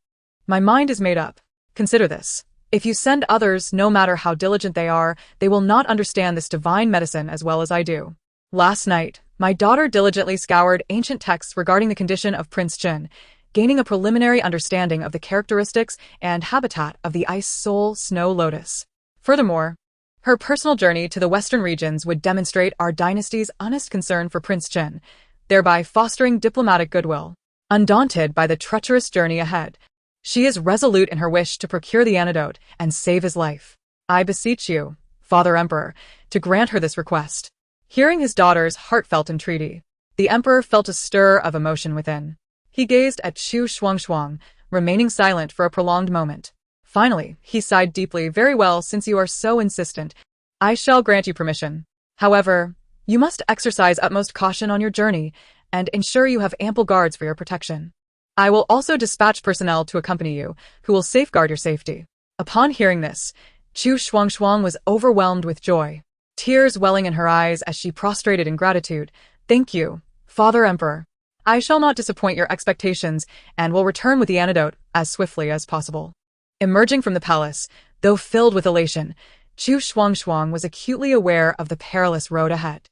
my mind is made up. Consider this. If you send others, no matter how diligent they are, they will not understand this divine medicine as well as I do. Last night, my daughter diligently scoured ancient texts regarding the condition of Prince Chun, gaining a preliminary understanding of the characteristics and habitat of the Ice Soul Snow Lotus. Furthermore, her personal journey to the western regions would demonstrate our dynasty's honest concern for Prince Chun, thereby fostering diplomatic goodwill. Undaunted by the treacherous journey ahead, she is resolute in her wish to procure the antidote and save his life. I beseech you, Father Emperor, to grant her this request. Hearing his daughter's heartfelt entreaty, the emperor felt a stir of emotion within. He gazed at Chu Shuangshuang, remaining silent for a prolonged moment. Finally, he sighed deeply. Very well, since you are so insistent, I shall grant you permission. However, you must exercise utmost caution on your journey and ensure you have ample guards for your protection. I will also dispatch personnel to accompany you, who will safeguard your safety. Upon hearing this, Chu Shuangshuang was overwhelmed with joy, tears welling in her eyes as she prostrated in gratitude. Thank you, Father Emperor. I shall not disappoint your expectations and will return with the antidote as swiftly as possible. Emerging from the palace, though filled with elation, Chu Shuangshuang was acutely aware of the perilous road ahead.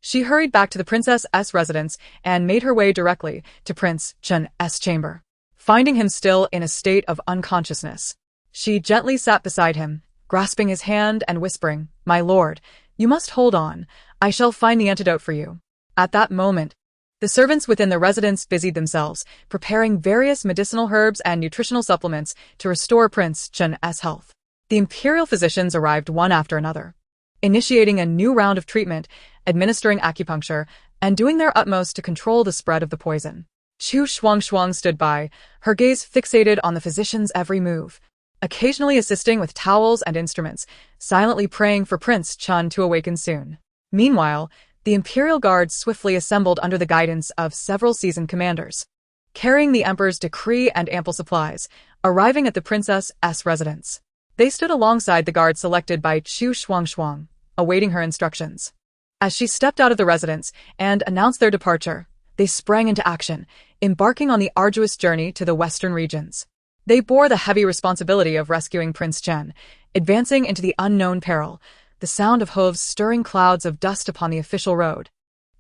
She hurried back to the princess's residence and made her way directly to Prince Chun's chamber. Finding him still in a state of unconsciousness, she gently sat beside him, grasping his hand and whispering, "My lord, you must hold on. I shall find the antidote for you." At that moment, the servants within the residence busied themselves, preparing various medicinal herbs and nutritional supplements to restore Prince Chen's health. The imperial physicians arrived one after another, initiating a new round of treatment, administering acupuncture, and doing their utmost to control the spread of the poison. Chu Shuangshuang stood by, her gaze fixated on the physician's every move, occasionally assisting with towels and instruments, silently praying for Prince Chen to awaken soon. Meanwhile, the Imperial Guard swiftly assembled under the guidance of several seasoned commanders, carrying the Emperor's decree and ample supplies, arriving at the princess's residence. They stood alongside the guard selected by Chu Shuangshuang, awaiting her instructions. As she stepped out of the residence and announced their departure, they sprang into action, embarking on the arduous journey to the western regions. They bore the heavy responsibility of rescuing Prince Chen, advancing into the unknown peril, the sound of hooves stirring clouds of dust upon the official road,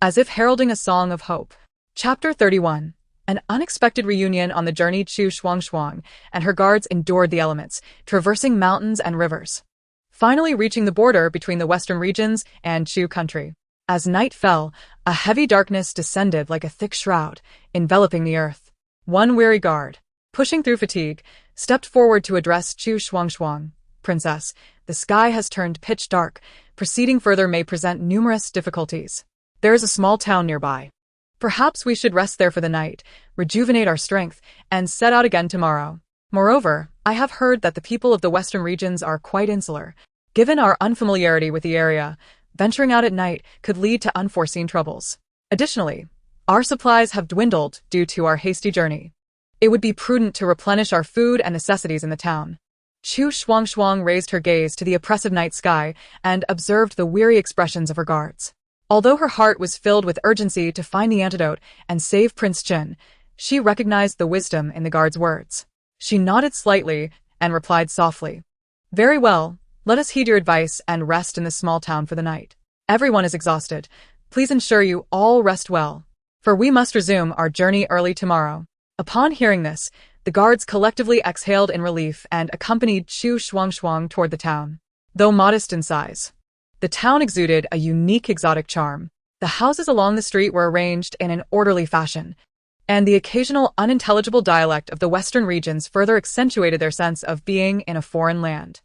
as if heralding a song of hope. Chapter 31. An unexpected reunion on the journey. Chu Shuangshuang and her guards endured the elements, traversing mountains and rivers, finally reaching the border between the western regions and Chu country. As night fell, a heavy darkness descended like a thick shroud, enveloping the earth. One weary guard, pushing through fatigue, stepped forward to address Chu Shuangshuang. "Princess, the sky has turned pitch dark. Proceeding further may present numerous difficulties. There is a small town nearby. Perhaps we should rest there for the night, rejuvenate our strength, and set out again tomorrow. Moreover, I have heard that the people of the western regions are quite insular. Given our unfamiliarity with the area, venturing out at night could lead to unforeseen troubles. Additionally, our supplies have dwindled due to our hasty journey. It would be prudent to replenish our food and necessities in the town." Chu Shuangshuang raised her gaze to the oppressive night sky and observed the weary expressions of her guards. Although her heart was filled with urgency to find the antidote and save Prince Chen, she recognized the wisdom in the guard's words. She nodded slightly and replied softly, "Very well, let us heed your advice and rest in this small town for the night. Everyone is exhausted. Please ensure you all rest well, for we must resume our journey early tomorrow." Upon hearing this, the guards collectively exhaled in relief and accompanied Chu Shuangshuang toward the town. Though modest in size, the town exuded a unique exotic charm. The houses along the street were arranged in an orderly fashion, and the occasional unintelligible dialect of the western regions further accentuated their sense of being in a foreign land.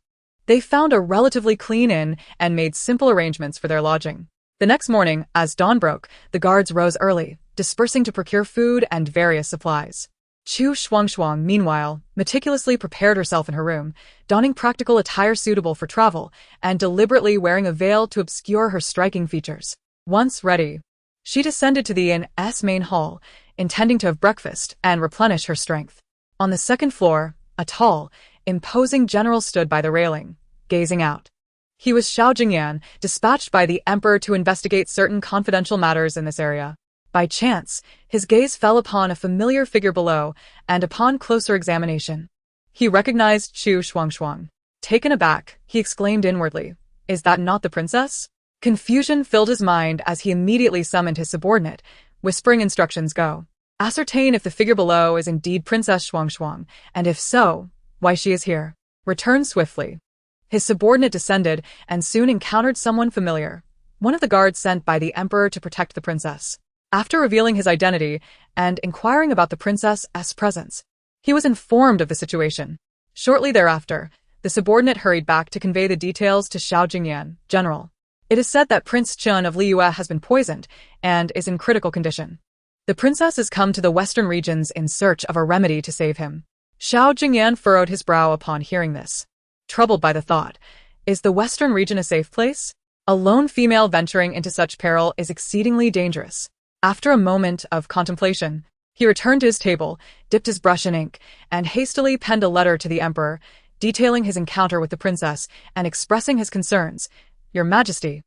They found a relatively clean inn and made simple arrangements for their lodging. The next morning, as dawn broke, the guards rose early, dispersing to procure food and various supplies. Chu Shuangshuang, meanwhile, meticulously prepared herself in her room, donning practical attire suitable for travel and deliberately wearing a veil to obscure her striking features. Once ready, she descended to the inn's main hall, intending to have breakfast and replenish her strength. On the second floor, a tall, imposing general stood by the railing, gazing out. He was Xiao Jingyan, dispatched by the emperor to investigate certain confidential matters in this area. By chance, his gaze fell upon a familiar figure below, and upon closer examination, he recognized Chu Shuangshuang. Taken aback, he exclaimed inwardly, "Is that not the princess?" Confusion filled his mind as he immediately summoned his subordinate, whispering instructions, "Go. Ascertain if the figure below is indeed Princess Shuangshuang, and if so, why she is here. Return swiftly." His subordinate descended and soon encountered someone familiar, one of the guards sent by the emperor to protect the princess. After revealing his identity and inquiring about the princess's presence, he was informed of the situation. Shortly thereafter, the subordinate hurried back to convey the details to Xiao Jingyan. "General, it is said that Prince Chen of Liyue has been poisoned and is in critical condition. The princess has come to the western regions in search of a remedy to save him." Xiao Jingyan furrowed his brow upon hearing this, troubled by the thought, is the western region a safe place? A lone female venturing into such peril is exceedingly dangerous. After a moment of contemplation, he returned to his table, dipped his brush in ink, and hastily penned a letter to the emperor, detailing his encounter with the princess and expressing his concerns. "Your Majesty,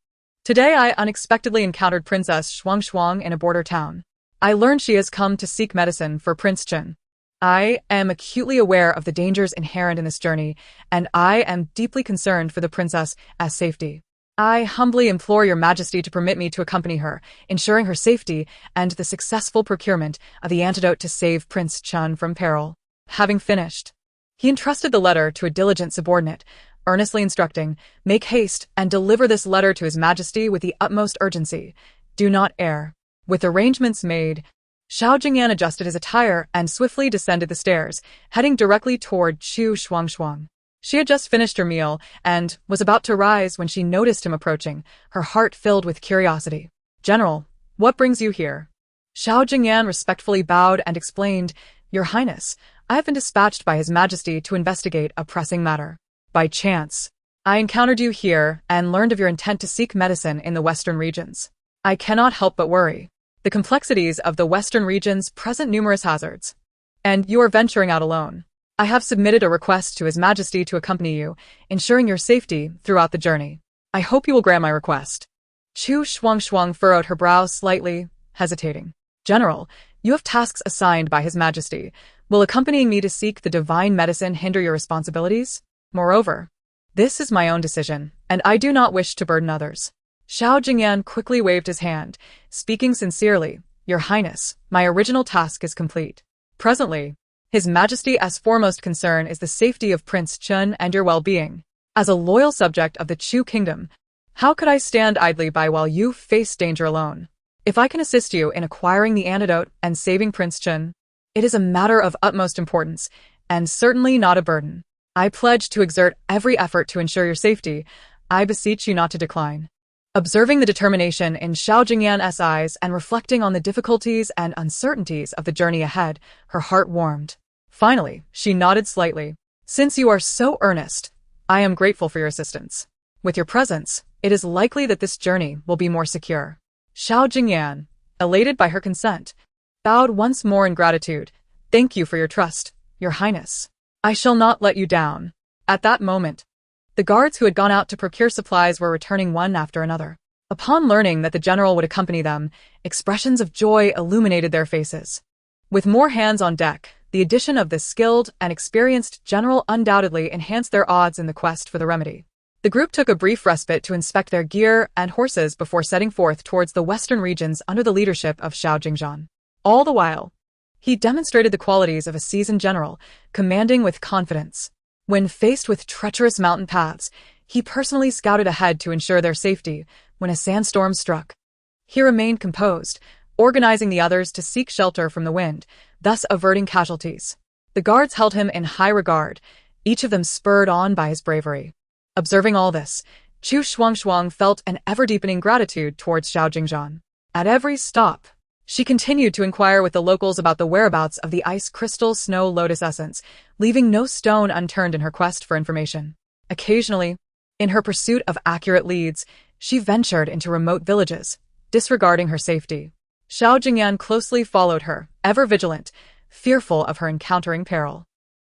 today I unexpectedly encountered Princess Shuangshuang in a border town. I learned she has come to seek medicine for Prince Chen. I am acutely aware of the dangers inherent in this journey, and I am deeply concerned for the princess's safety. I humbly implore your Majesty to permit me to accompany her, ensuring her safety and the successful procurement of the antidote to save Prince Chen from peril." Having finished, he entrusted the letter to a diligent subordinate, earnestly instructing, "Make haste and deliver this letter to His Majesty with the utmost urgency. Do not err." With arrangements made, Xiao Jingyan adjusted his attire and swiftly descended the stairs, heading directly toward Chu Shuangshuang. She had just finished her meal and was about to rise when she noticed him approaching, her heart filled with curiosity. "General, what brings you here?" Xiao Jingyan respectfully bowed and explained, "Your Highness, I have been dispatched by His Majesty to investigate a pressing matter. By chance, I encountered you here and learned of your intent to seek medicine in the western regions. I cannot help but worry. The complexities of the western regions present numerous hazards. And you are venturing out alone. I have submitted a request to His Majesty to accompany you, ensuring your safety throughout the journey. I hope you will grant my request." Chu Shuangshuang furrowed her brow slightly, hesitating. "General, you have tasks assigned by His Majesty. Will accompanying me to seek the divine medicine hinder your responsibilities? Moreover, this is my own decision, and I do not wish to burden others." Xiao Jingyan quickly waved his hand, speaking sincerely, "Your Highness, my original task is complete. Presently, His Majesty's foremost concern is the safety of Prince Chun and your well-being. As a loyal subject of the Chu Kingdom, how could I stand idly by while you face danger alone? If I can assist you in acquiring the antidote and saving Prince Chun, it is a matter of utmost importance, and certainly not a burden. I pledge to exert every effort to ensure your safety. I beseech you not to decline." Observing the determination in Xiao Jingyan's eyes and reflecting on the difficulties and uncertainties of the journey ahead, her heart warmed. Finally, she nodded slightly. "Since you are so earnest, I am grateful for your assistance. With your presence, it is likely that this journey will be more secure." Xiao Jingyan, elated by her consent, bowed once more in gratitude. "Thank you for your trust, Your Highness. I shall not let you down." At that moment, the guards who had gone out to procure supplies were returning one after another. Upon learning that the general would accompany them, expressions of joy illuminated their faces. With more hands on deck, the addition of this skilled and experienced general undoubtedly enhanced their odds in the quest for the remedy. The group took a brief respite to inspect their gear and horses before setting forth towards the western regions under the leadership of Xiao Jingzhan. All the while, he demonstrated the qualities of a seasoned general, commanding with confidence. When faced with treacherous mountain paths, he personally scouted ahead to ensure their safety when a sandstorm struck. He remained composed, organizing the others to seek shelter from the wind, thus averting casualties. The guards held him in high regard, each of them spurred on by his bravery. Observing all this, Chu Shuangshuang felt an ever-deepening gratitude towards Xiao Jingzhan. At every stop, she continued to inquire with the locals about the whereabouts of the ice crystal snow lotus essence, leaving no stone unturned in her quest for information. Occasionally, in her pursuit of accurate leads, she ventured into remote villages, disregarding her safety. Xiao Jingyan closely followed her, ever vigilant, fearful of her encountering peril.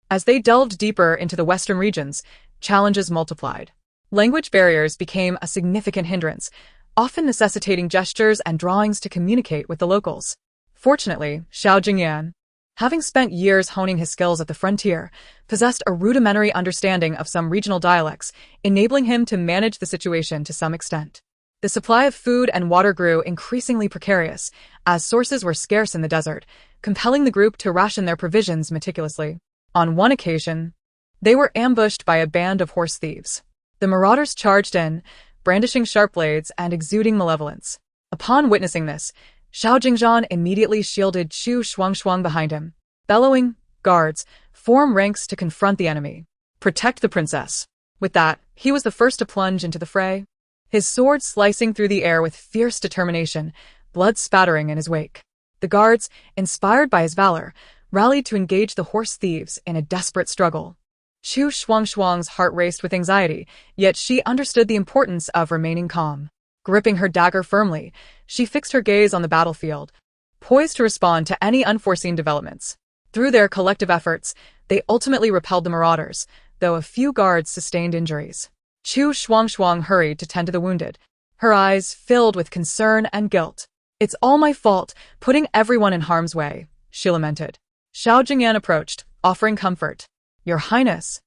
As they delved deeper into the western regions, challenges multiplied. Language barriers became a significant hindrance, often necessitating gestures and drawings to communicate with the locals. Fortunately, Xiao Jingyan, having spent years honing his skills at the frontier, possessed a rudimentary understanding of some regional dialects, enabling him to manage the situation to some extent. The supply of food and water grew increasingly precarious, as sources were scarce in the desert, compelling the group to ration their provisions meticulously. On one occasion, they were ambushed by a band of horse thieves. The marauders charged in, brandishing sharp blades and exuding malevolence. Upon witnessing this, Xiao Jingzhan immediately shielded Chu Shuangshuang behind him. Bellowing, "Guards, form ranks to confront the enemy. Protect the princess." With that, he was the first to plunge into the fray, his sword slicing through the air with fierce determination, blood spattering in his wake. The guards, inspired by his valor, rallied to engage the horse thieves in a desperate struggle. Chu Shuangshuang's heart raced with anxiety, yet she understood the importance of remaining calm. Gripping her dagger firmly, she fixed her gaze on the battlefield, poised to respond to any unforeseen developments. Through their collective efforts, they ultimately repelled the marauders, though a few guards sustained injuries. Chu Shuangshuang hurried to tend to the wounded, her eyes filled with concern and guilt. "It's all my fault, putting everyone in harm's way," she lamented. Xiao Jingyan approached, offering comfort. "Your Highness,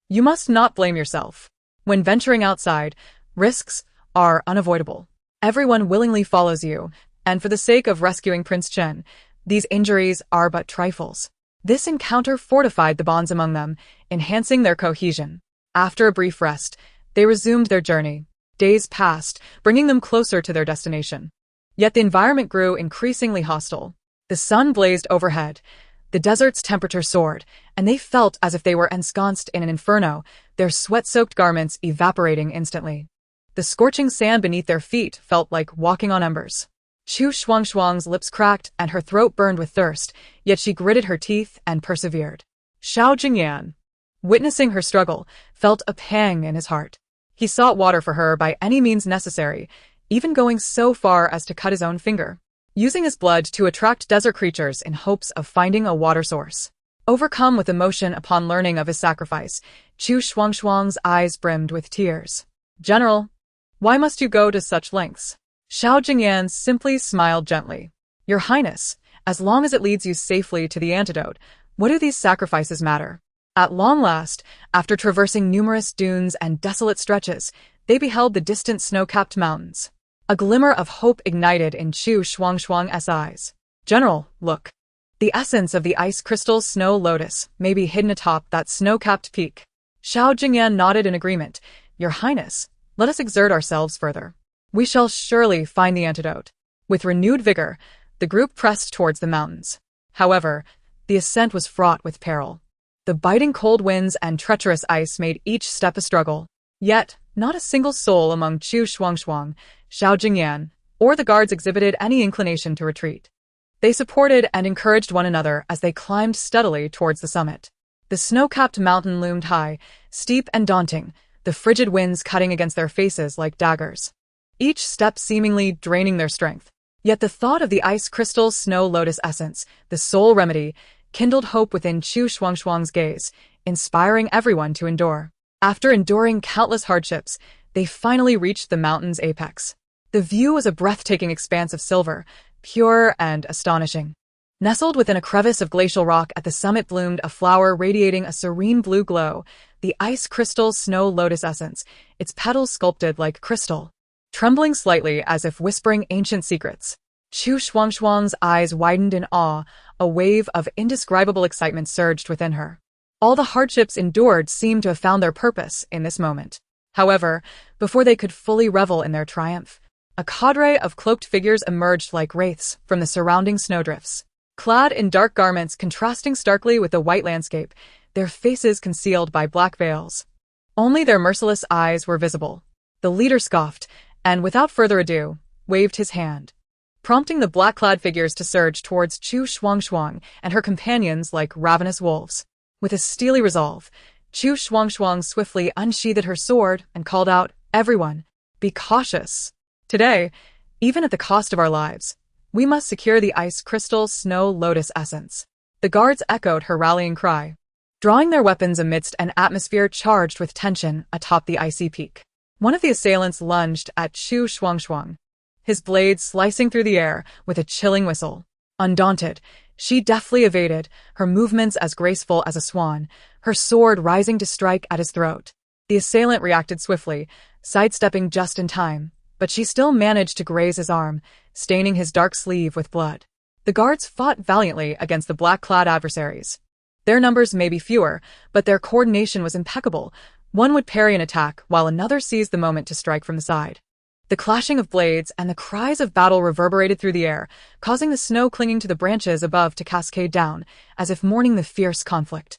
you must not blame yourself. When venturing outside, risks are unavoidable. Everyone willingly follows you, and for the sake of rescuing Prince Chen, these injuries are but trifles." This encounter fortified the bonds among them, enhancing their cohesion. After a brief rest, they resumed their journey. Days passed, bringing them closer to their destination. Yet the environment grew increasingly hostile. The sun blazed overhead, the desert's temperature soared, and they felt as if they were ensconced in an inferno, their sweat-soaked garments evaporating instantly. The scorching sand beneath their feet felt like walking on embers. Chu Shuangshuang's lips cracked and her throat burned with thirst, yet she gritted her teeth and persevered. Xiao Jingyan, witnessing her struggle, felt a pang in his heart. He sought water for her by any means necessary, even going so far as to cut his own finger, using his blood to attract desert creatures in hopes of finding a water source. Overcome with emotion upon learning of his sacrifice, Chu Shuangshuang's eyes brimmed with tears. General, why must you go to such lengths? Xiao Jingyan simply smiled gently. Your Highness, as long as it leads you safely to the antidote, what do these sacrifices matter? At long last, after traversing numerous dunes and desolate stretches, they beheld the distant snow-capped mountains. A glimmer of hope ignited in Chu Shuangshuang's eyes. General, look. The essence of the ice crystal snow lotus may be hidden atop that snow-capped peak. Xiao Jingyan nodded in agreement. Your Highness, let us exert ourselves further. We shall surely find the antidote. With renewed vigor, the group pressed towards the mountains. However, the ascent was fraught with peril. The biting cold winds and treacherous ice made each step a struggle. Yet, not a single soul among Chu Shuangshuang, Xiao Jingyan, or the guards exhibited any inclination to retreat. They supported and encouraged one another as they climbed steadily towards the summit. The snow-capped mountain loomed high, steep and daunting, the frigid winds cutting against their faces like daggers. Each step seemingly draining their strength. Yet the thought of the ice crystal snow lotus essence, the sole remedy, kindled hope within Chu Shuangshuang's gaze, inspiring everyone to endure. After enduring countless hardships, they finally reached the mountain's apex. The view was a breathtaking expanse of silver, pure and astonishing. Nestled within a crevice of glacial rock at the summit bloomed a flower radiating a serene blue glow, the ice crystal snow lotus essence, its petals sculpted like crystal. Trembling slightly as if whispering ancient secrets, Chu Shuangshuang's eyes widened in awe, a wave of indescribable excitement surged within her. All the hardships endured seemed to have found their purpose in this moment. However, before they could fully revel in their triumph, a cadre of cloaked figures emerged like wraiths from the surrounding snowdrifts. Clad in dark garments contrasting starkly with the white landscape, their faces concealed by black veils. Only their merciless eyes were visible. The leader scoffed, and without further ado, waved his hand, prompting the black-clad figures to surge towards Chu Shuangshuang and her companions like ravenous wolves. With a steely resolve, Chu Shuangshuang swiftly unsheathed her sword and called out, "Everyone, be cautious. Today, even at the cost of our lives, we must secure the ice crystal snow lotus essence." The guards echoed her rallying cry, drawing their weapons amidst an atmosphere charged with tension atop the icy peak. One of the assailants lunged at Chu Shuangshuang, his blade slicing through the air with a chilling whistle. Undaunted, she deftly evaded, her movements as graceful as a swan, her sword rising to strike at his throat. The assailant reacted swiftly, sidestepping just in time, but she still managed to graze his arm, staining his dark sleeve with blood. The guards fought valiantly against the black-clad adversaries. Their numbers may be fewer, but their coordination was impeccable. One would parry an attack, while another seized the moment to strike from the side. The clashing of blades and the cries of battle reverberated through the air, causing the snow clinging to the branches above to cascade down, as if mourning the fierce conflict.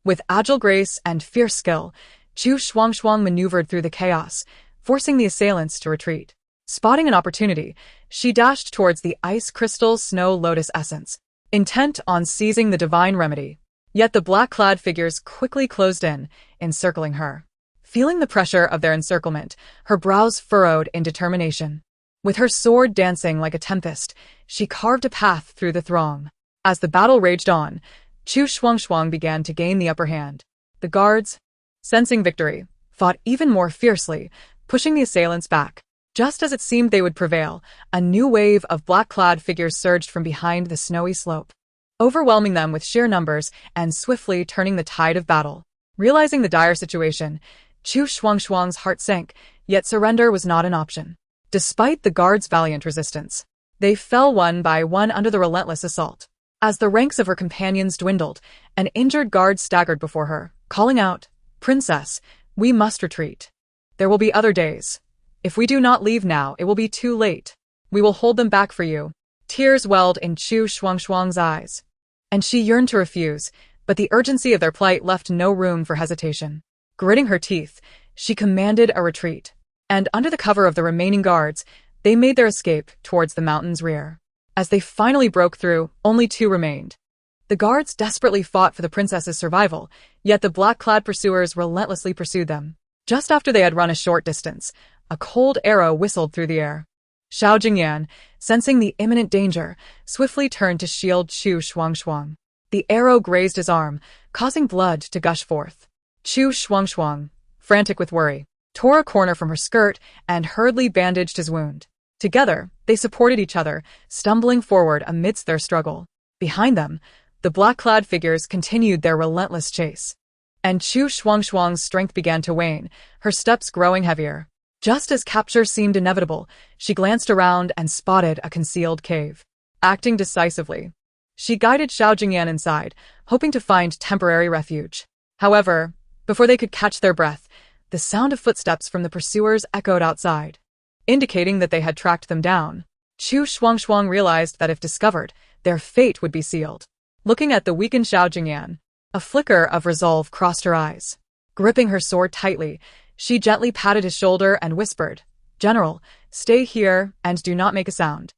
With agile grace and fierce skill, Chu Shuangshuang maneuvered through the chaos, forcing the assailants to retreat. Spotting an opportunity, she dashed towards the ice crystal snow lotus essence, intent on seizing the divine remedy. Yet the black-clad figures quickly closed in, encircling her. Feeling the pressure of their encirclement, her brows furrowed in determination. With her sword dancing like a tempest, she carved a path through the throng. As the battle raged on, Chu Shuangshuang began to gain the upper hand. The guards, sensing victory, fought even more fiercely, pushing the assailants back. Just as it seemed they would prevail, a new wave of black-clad figures surged from behind the snowy slope, overwhelming them with sheer numbers and swiftly turning the tide of battle. Realizing the dire situation, Chu Shuangshuang's heart sank, yet surrender was not an option. Despite the guards' valiant resistance, they fell one by one under the relentless assault. As the ranks of her companions dwindled, an injured guard staggered before her, calling out, "Princess, We must retreat. There will be other days. If we do not leave now, it will be too late. We will hold them back for you. Tears welled in Chu Shuangshuang's eyes, and she yearned to refuse, but the urgency of their plight left no room for hesitation. Gritting her teeth, she commanded a retreat, and under the cover of the remaining guards, they made their escape towards the mountain's rear. As they finally broke through, only 2 remained. The guards desperately fought for the princess's survival, yet the black-clad pursuers relentlessly pursued them. Just after they had run a short distance, a cold arrow whistled through the air. Xiao Jingyan, sensing the imminent danger, swiftly turned to shield Chu Shuangshuang. The arrow grazed his arm, causing blood to gush forth. Chu Shuangshuang, frantic with worry, tore a corner from her skirt and hurriedly bandaged his wound. Together, they supported each other, stumbling forward amidst their struggle. Behind them, the black-clad figures continued their relentless chase. And Chu Shuangshuang's strength began to wane, her steps growing heavier. Just as capture seemed inevitable, she glanced around and spotted a concealed cave. Acting decisively, she guided Xiao Jingyan inside, hoping to find temporary refuge. However, before they could catch their breath, the sound of footsteps from the pursuers echoed outside, indicating that they had tracked them down. Chu Shuangshuang realized that if discovered, their fate would be sealed. Looking at the weakened Xiao Jingyan, a flicker of resolve crossed her eyes. Gripping her sword tightly, she gently patted his shoulder and whispered, "General, stay here and do not make a sound."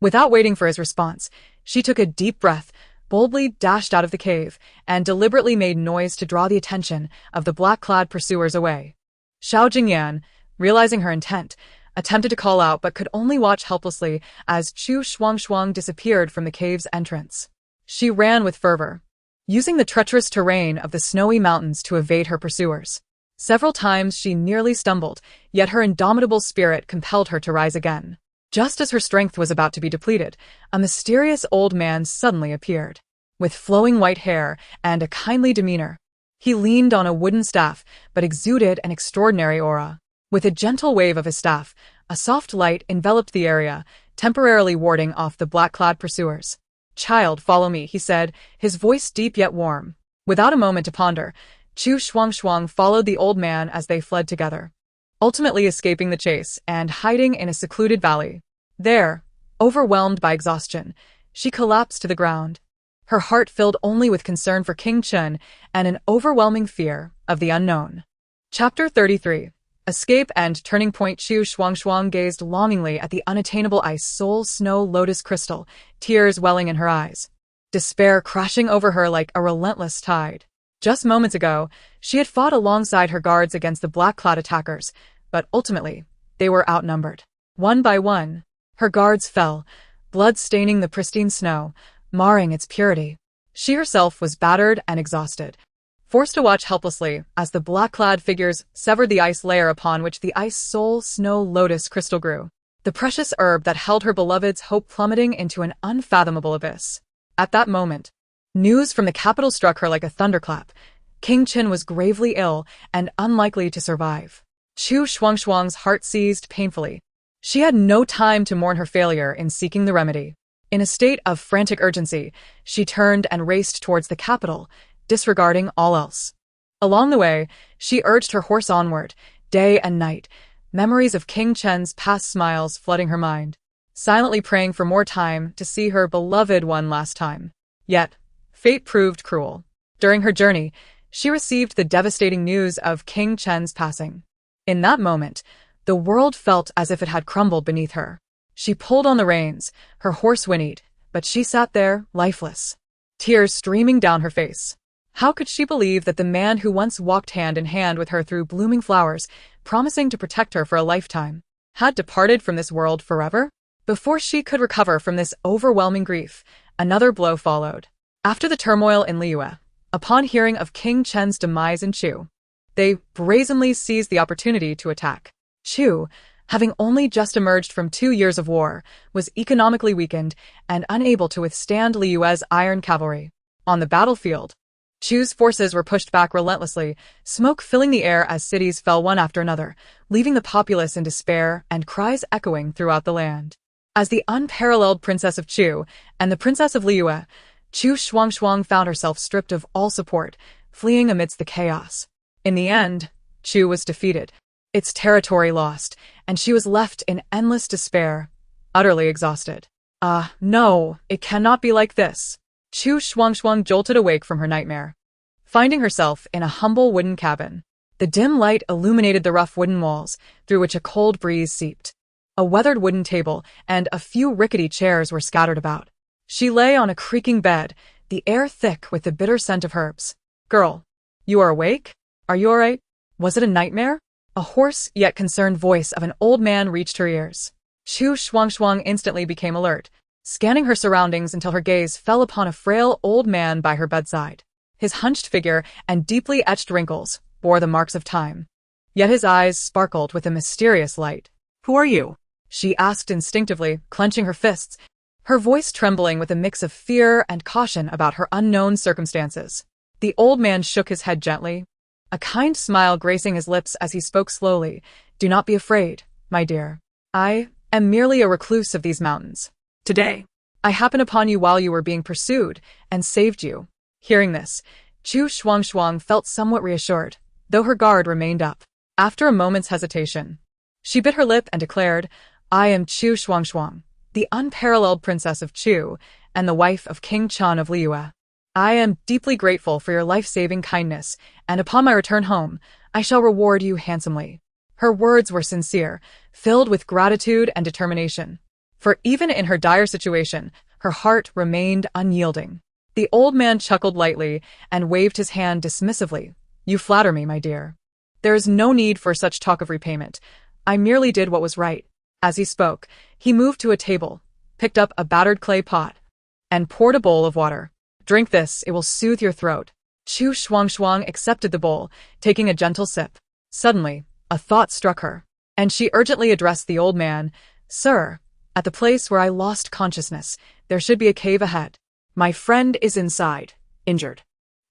Without waiting for his response, she took a deep breath, boldly dashed out of the cave, and deliberately made noise to draw the attention of the black-clad pursuers away. Xiao Jingyan, realizing her intent, attempted to call out but could only watch helplessly as Chu Shuangshuang disappeared from the cave's entrance. She ran with fervor, using the treacherous terrain of the snowy mountains to evade her pursuers. Several times she nearly stumbled, yet her indomitable spirit compelled her to rise again. Just as her strength was about to be depleted, a mysterious old man suddenly appeared. With flowing white hair and a kindly demeanor, he leaned on a wooden staff but exuded an extraordinary aura. With a gentle wave of his staff, a soft light enveloped the area, temporarily warding off the black-clad pursuers. "Child, follow me," he said, his voice deep yet warm. Without a moment to ponder, Chu Shuangshuang followed the old man as they fled together, ultimately escaping the chase and hiding in a secluded valley. There, overwhelmed by exhaustion, she collapsed to the ground, her heart filled only with concern for King Chen and an overwhelming fear of the unknown. Chapter 33. Escape and Turning Point. Chu Shuangshuang gazed longingly at the unattainable ice soul snow lotus crystal, tears welling in her eyes, despair crashing over her like a relentless tide. Just moments ago, she had fought alongside her guards against the black-clad attackers, but ultimately, they were outnumbered. One by one, her guards fell, blood staining the pristine snow, marring its purity. She herself was battered and exhausted, forced to watch helplessly as the black-clad figures severed the ice layer upon which the ice soul snow lotus crystal grew, the precious herb that held her beloved's hope plummeting into an unfathomable abyss. At that moment, news from the capital struck her like a thunderclap. King Chen was gravely ill and unlikely to survive. Chu Shuangshuang's heart seized painfully. She had no time to mourn her failure in seeking the remedy. In a state of frantic urgency, she turned and raced towards the capital, disregarding all else. Along the way, she urged her horse onward, day and night, memories of King Chen's past smiles flooding her mind, silently praying for more time to see her beloved one last time. Yet, fate proved cruel. During her journey, she received the devastating news of King Chen's passing. In that moment, the world felt as if it had crumbled beneath her. She pulled on the reins, her horse whinnied, but she sat there, lifeless, tears streaming down her face. How could she believe that the man who once walked hand in hand with her through blooming flowers, promising to protect her for a lifetime, had departed from this world forever? Before she could recover from this overwhelming grief, another blow followed. After the turmoil in Liyue, upon hearing of King Chen's demise in Chu, they brazenly seized the opportunity to attack. Chu, having only just emerged from 2 years of war, was economically weakened and unable to withstand Liyue's iron cavalry. On the battlefield, Chu's forces were pushed back relentlessly, smoke filling the air as cities fell one after another, leaving the populace in despair and cries echoing throughout the land. As the unparalleled Princess of Chu and the Princess of Liyue, Chu Shuangshuang found herself stripped of all support, fleeing amidst the chaos. In the end, Chu was defeated, its territory lost, and she was left in endless despair, utterly exhausted. No, it cannot be like this. Chu Shuangshuang jolted awake from her nightmare, finding herself in a humble wooden cabin. The dim light illuminated the rough wooden walls, through which a cold breeze seeped. A weathered wooden table and a few rickety chairs were scattered about. She lay on a creaking bed, the air thick with the bitter scent of herbs. Girl, you are awake? Are you all right? Was it a nightmare? A hoarse yet concerned voice of an old man reached her ears. Chu Shuangshuang instantly became alert, scanning her surroundings until her gaze fell upon a frail old man by her bedside. His hunched figure and deeply etched wrinkles bore the marks of time. Yet his eyes sparkled with a mysterious light. Who are you? She asked instinctively, clenching her fists, her voice trembling with a mix of fear and caution about her unknown circumstances. The old man shook his head gently, a kind smile gracing his lips as he spoke slowly. Do not be afraid, my dear. I am merely a recluse of these mountains. Today, I happened upon you while you were being pursued and saved you. Hearing this, Chu Shuangshuang felt somewhat reassured, though her guard remained up. After a moment's hesitation, she bit her lip and declared, I am Chu Shuangshuang, the unparalleled princess of Chu and the wife of King Chan of Liyue. I am deeply grateful for your life-saving kindness, and upon my return home, I shall reward you handsomely. Her words were sincere, filled with gratitude and determination. For even in her dire situation, her heart remained unyielding. The old man chuckled lightly and waved his hand dismissively. You flatter me, my dear. There is no need for such talk of repayment. I merely did what was right. As he spoke, he moved to a table, picked up a battered clay pot, and poured a bowl of water. Drink this, it will soothe your throat. Chu Shuangshuang accepted the bowl, taking a gentle sip. Suddenly, a thought struck her, and she urgently addressed the old man. Sir, at the place where I lost consciousness, there should be a cave ahead. My friend is inside, injured.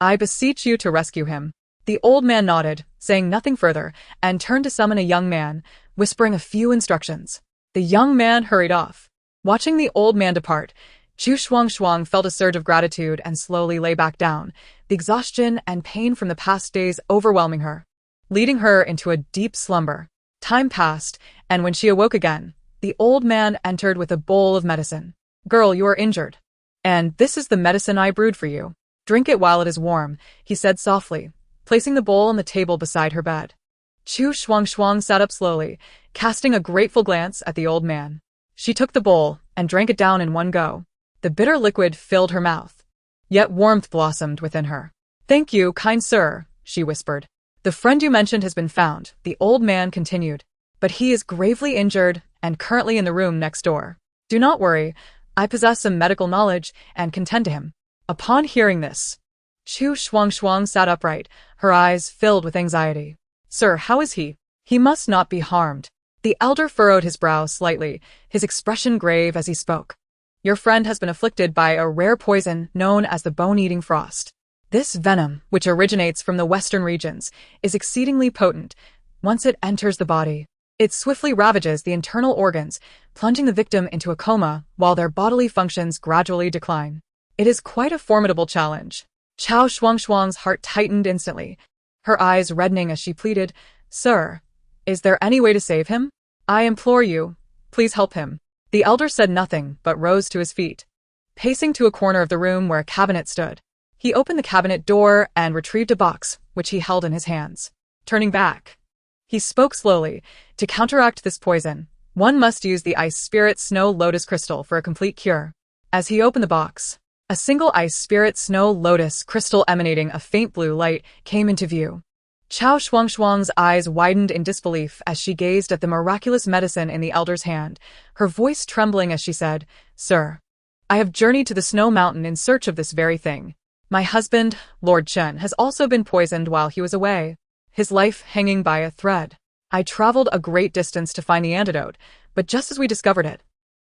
I beseech you to rescue him. The old man nodded, saying nothing further, and turned to summon a young man, whispering a few instructions. The young man hurried off. Watching the old man depart, Chu Shuangshuang felt a surge of gratitude and slowly lay back down, the exhaustion and pain from the past days overwhelming her, leading her into a deep slumber. Time passed, and when she awoke again, the old man entered with a bowl of medicine. Girl, you are injured, and this is the medicine I brewed for you. Drink it while it is warm, he said softly, placing the bowl on the table beside her bed. Chu Shuangshuang sat up slowly, casting a grateful glance at the old man. She took the bowl and drank it down in one go. The bitter liquid filled her mouth, yet warmth blossomed within her. Thank you, kind sir, she whispered. The friend you mentioned has been found, the old man continued, but he is gravely injured and currently in the room next door. Do not worry, I possess some medical knowledge and can tend to him. Upon hearing this, Chu Shuangshuang sat upright, her eyes filled with anxiety. Sir, how is he? He must not be harmed. The elder furrowed his brow slightly, his expression grave as he spoke. Your friend has been afflicted by a rare poison known as the bone-eating frost. This venom, which originates from the western regions, is exceedingly potent. Once it enters the body, it swiftly ravages the internal organs, plunging the victim into a coma while their bodily functions gradually decline. It is quite a formidable challenge. Chu Shuangshuang's heart tightened instantly, her eyes reddening as she pleaded, Sir, is there any way to save him? I implore you, please help him. The elder said nothing but rose to his feet. Pacing to a corner of the room where a cabinet stood, he opened the cabinet door and retrieved a box, which he held in his hands. Turning back, he spoke slowly. To counteract this poison, one must use the ice spirit snow lotus crystal for a complete cure. As he opened the box, a single ice spirit snow lotus crystal emanating a faint blue light came into view. Chu Shuangshuang's eyes widened in disbelief as she gazed at the miraculous medicine in the elder's hand, her voice trembling as she said, Sir, I have journeyed to the snow mountain in search of this very thing. My husband, Lord Chen, has also been poisoned while he was away, his life hanging by a thread. I traveled a great distance to find the antidote, but just as we discovered it,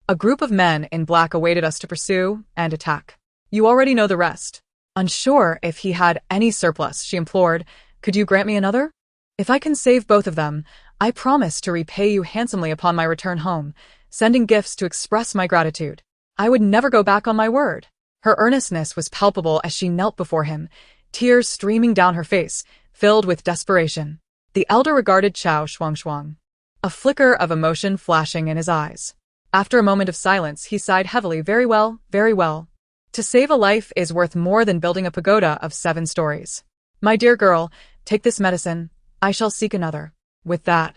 a group of men in black awaited us to pursue and attack. You already know the rest. Unsure if he had any surplus, she implored, could you grant me another? If I can save both of them, I promise to repay you handsomely upon my return home, sending gifts to express my gratitude. I would never go back on my word. Her earnestness was palpable as she knelt before him, tears streaming down her face, filled with desperation. The elder regarded Chu Shuangshuang, a flicker of emotion flashing in his eyes. After a moment of silence, he sighed heavily. Very well, very well. To save a life is worth more than building a pagoda of 7 stories. My dear girl, take this medicine. I shall seek another. With that,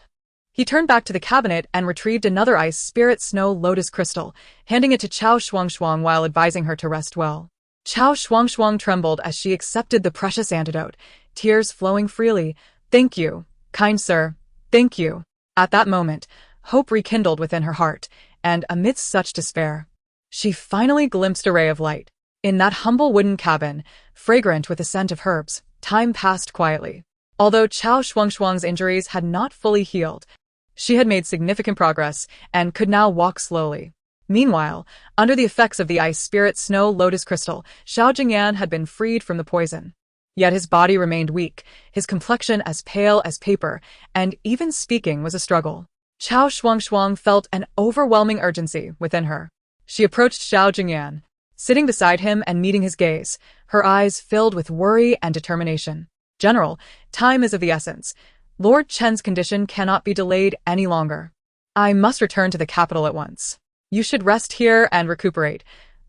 he turned back to the cabinet and retrieved another ice spirit snow lotus crystal, handing it to Chu Shuangshuang while advising her to rest well. Chu Shuangshuang trembled as she accepted the precious antidote, tears flowing freely. Thank you, kind sir, thank you. At that moment, hope rekindled within her heart, and amidst such despair, she finally glimpsed a ray of light. In that humble wooden cabin, fragrant with the scent of herbs, time passed quietly. Although Chu Shuangshuang's injuries had not fully healed, she had made significant progress and could now walk slowly. Meanwhile, under the effects of the ice spirit snow lotus crystal, Xiao Jingyan had been freed from the poison. Yet his body remained weak, his complexion as pale as paper, and even speaking was a struggle. Chu Shuangshuang felt an overwhelming urgency within her. She approached Xiao Jingyan, sitting beside him and meeting his gaze, her eyes filled with worry and determination. General, time is of the essence. Lord Chen's condition cannot be delayed any longer. I must return to the capital at once. You should rest here and recuperate.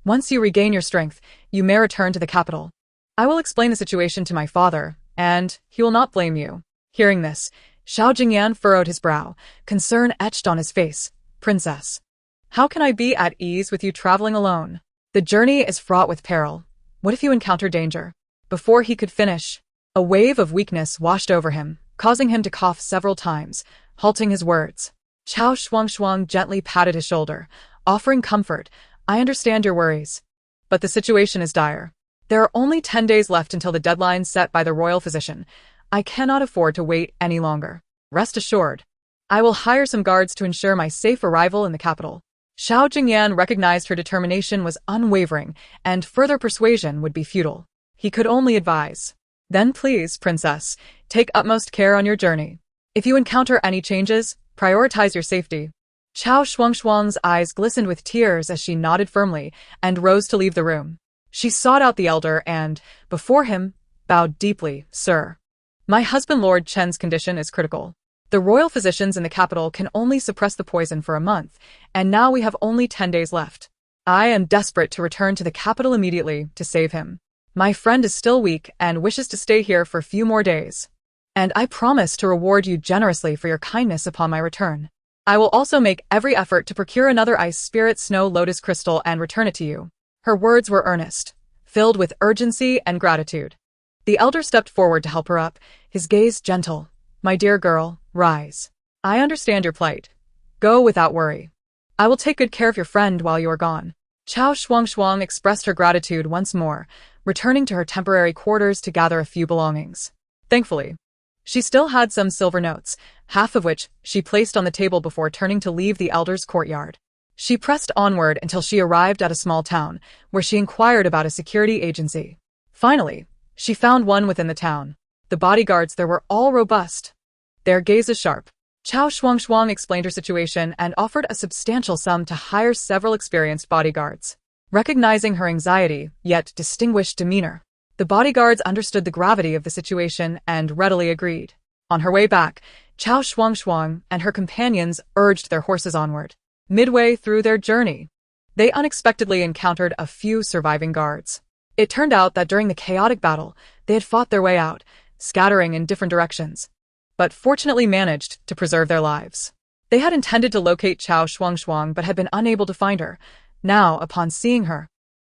Once you regain your strength, you may return to the capital. I will explain the situation to my father, and he will not blame you. Hearing this, Xiao Jingyan furrowed his brow, concern etched on his face. Princess, how can I be at ease with you traveling alone? The journey is fraught with peril. What if you encounter danger? Before he could finish, a wave of weakness washed over him, causing him to cough several times, halting his words. Chu Shuangshuang gently patted his shoulder, offering comfort. I understand your worries, but the situation is dire. There are only 10 days left until the deadline set by the royal physician. I cannot afford to wait any longer. Rest assured, I will hire some guards to ensure my safe arrival in the capital. Xiao Jingyan recognized her determination was unwavering, and further persuasion would be futile. He could only advise. Then please, princess, take utmost care on your journey. If you encounter any changes, prioritize your safety. Chu Shuangshuang's eyes glistened with tears as she nodded firmly and rose to leave the room. She sought out the elder and, before him, bowed deeply. Sir, my husband Lord Chen's condition is critical. The royal physicians in the capital can only suppress the poison for a month, and now we have only 10 days left. I am desperate to return to the capital immediately to save him. My friend is still weak and wishes to stay here for a few more days. And I promise to reward you generously for your kindness upon my return. I will also make every effort to procure another ice spirit snow lotus crystal and return it to you. Her words were earnest, filled with urgency and gratitude. The elder stepped forward to help her up, his gaze gentle. My dear girl, rise. I understand your plight. Go without worry. I will take good care of your friend while you are gone. Chu Shuangshuang expressed her gratitude once more, returning to her temporary quarters to gather a few belongings. Thankfully, she still had some silver notes, half of which she placed on the table before turning to leave the elder's courtyard. She pressed onward until she arrived at a small town, where she inquired about a security agency. Finally, she found one within the town. The bodyguards there were all robust, their gazes sharp. Chu Shuangshuang explained her situation and offered a substantial sum to hire several experienced bodyguards. Recognizing her anxiety, yet distinguished demeanor, the bodyguards understood the gravity of the situation and readily agreed. On her way back, Chu Shuangshuang and her companions urged their horses onward. Midway through their journey, they unexpectedly encountered a few surviving guards. It turned out that during the chaotic battle, they had fought their way out, scattering in different directions, but fortunately managed to preserve their lives. They had intended to locate Chu Shuangshuang but had been unable to find her. Now, upon seeing her,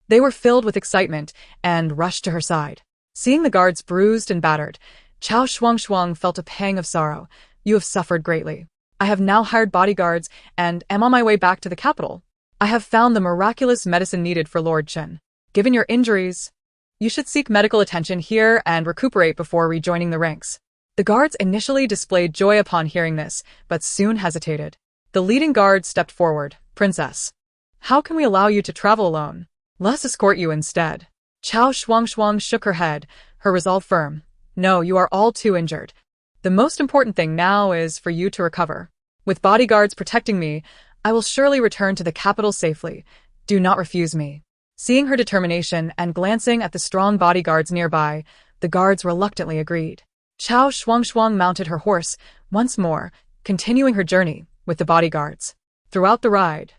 they were filled with excitement and rushed to her side. Seeing the guards bruised and battered, Chu Shuangshuang felt a pang of sorrow. You have suffered greatly. I have now hired bodyguards and am on my way back to the capital. I have found the miraculous medicine needed for Lord Chen. Given your injuries, you should seek medical attention here and recuperate before rejoining the ranks. The guards initially displayed joy upon hearing this, but soon hesitated. The leading guard stepped forward. Princess, how can we allow you to travel alone? Let's escort you instead. Chu Shuangshuang shook her head, her resolve firm. No, you are all too injured. The most important thing now is for you to recover. With bodyguards protecting me, I will surely return to the capital safely. Do not refuse me. Seeing her determination and glancing at the strong bodyguards nearby, the guards reluctantly agreed. Chu Shuangshuang mounted her horse once more, continuing her journey with the bodyguards. Throughout the ride,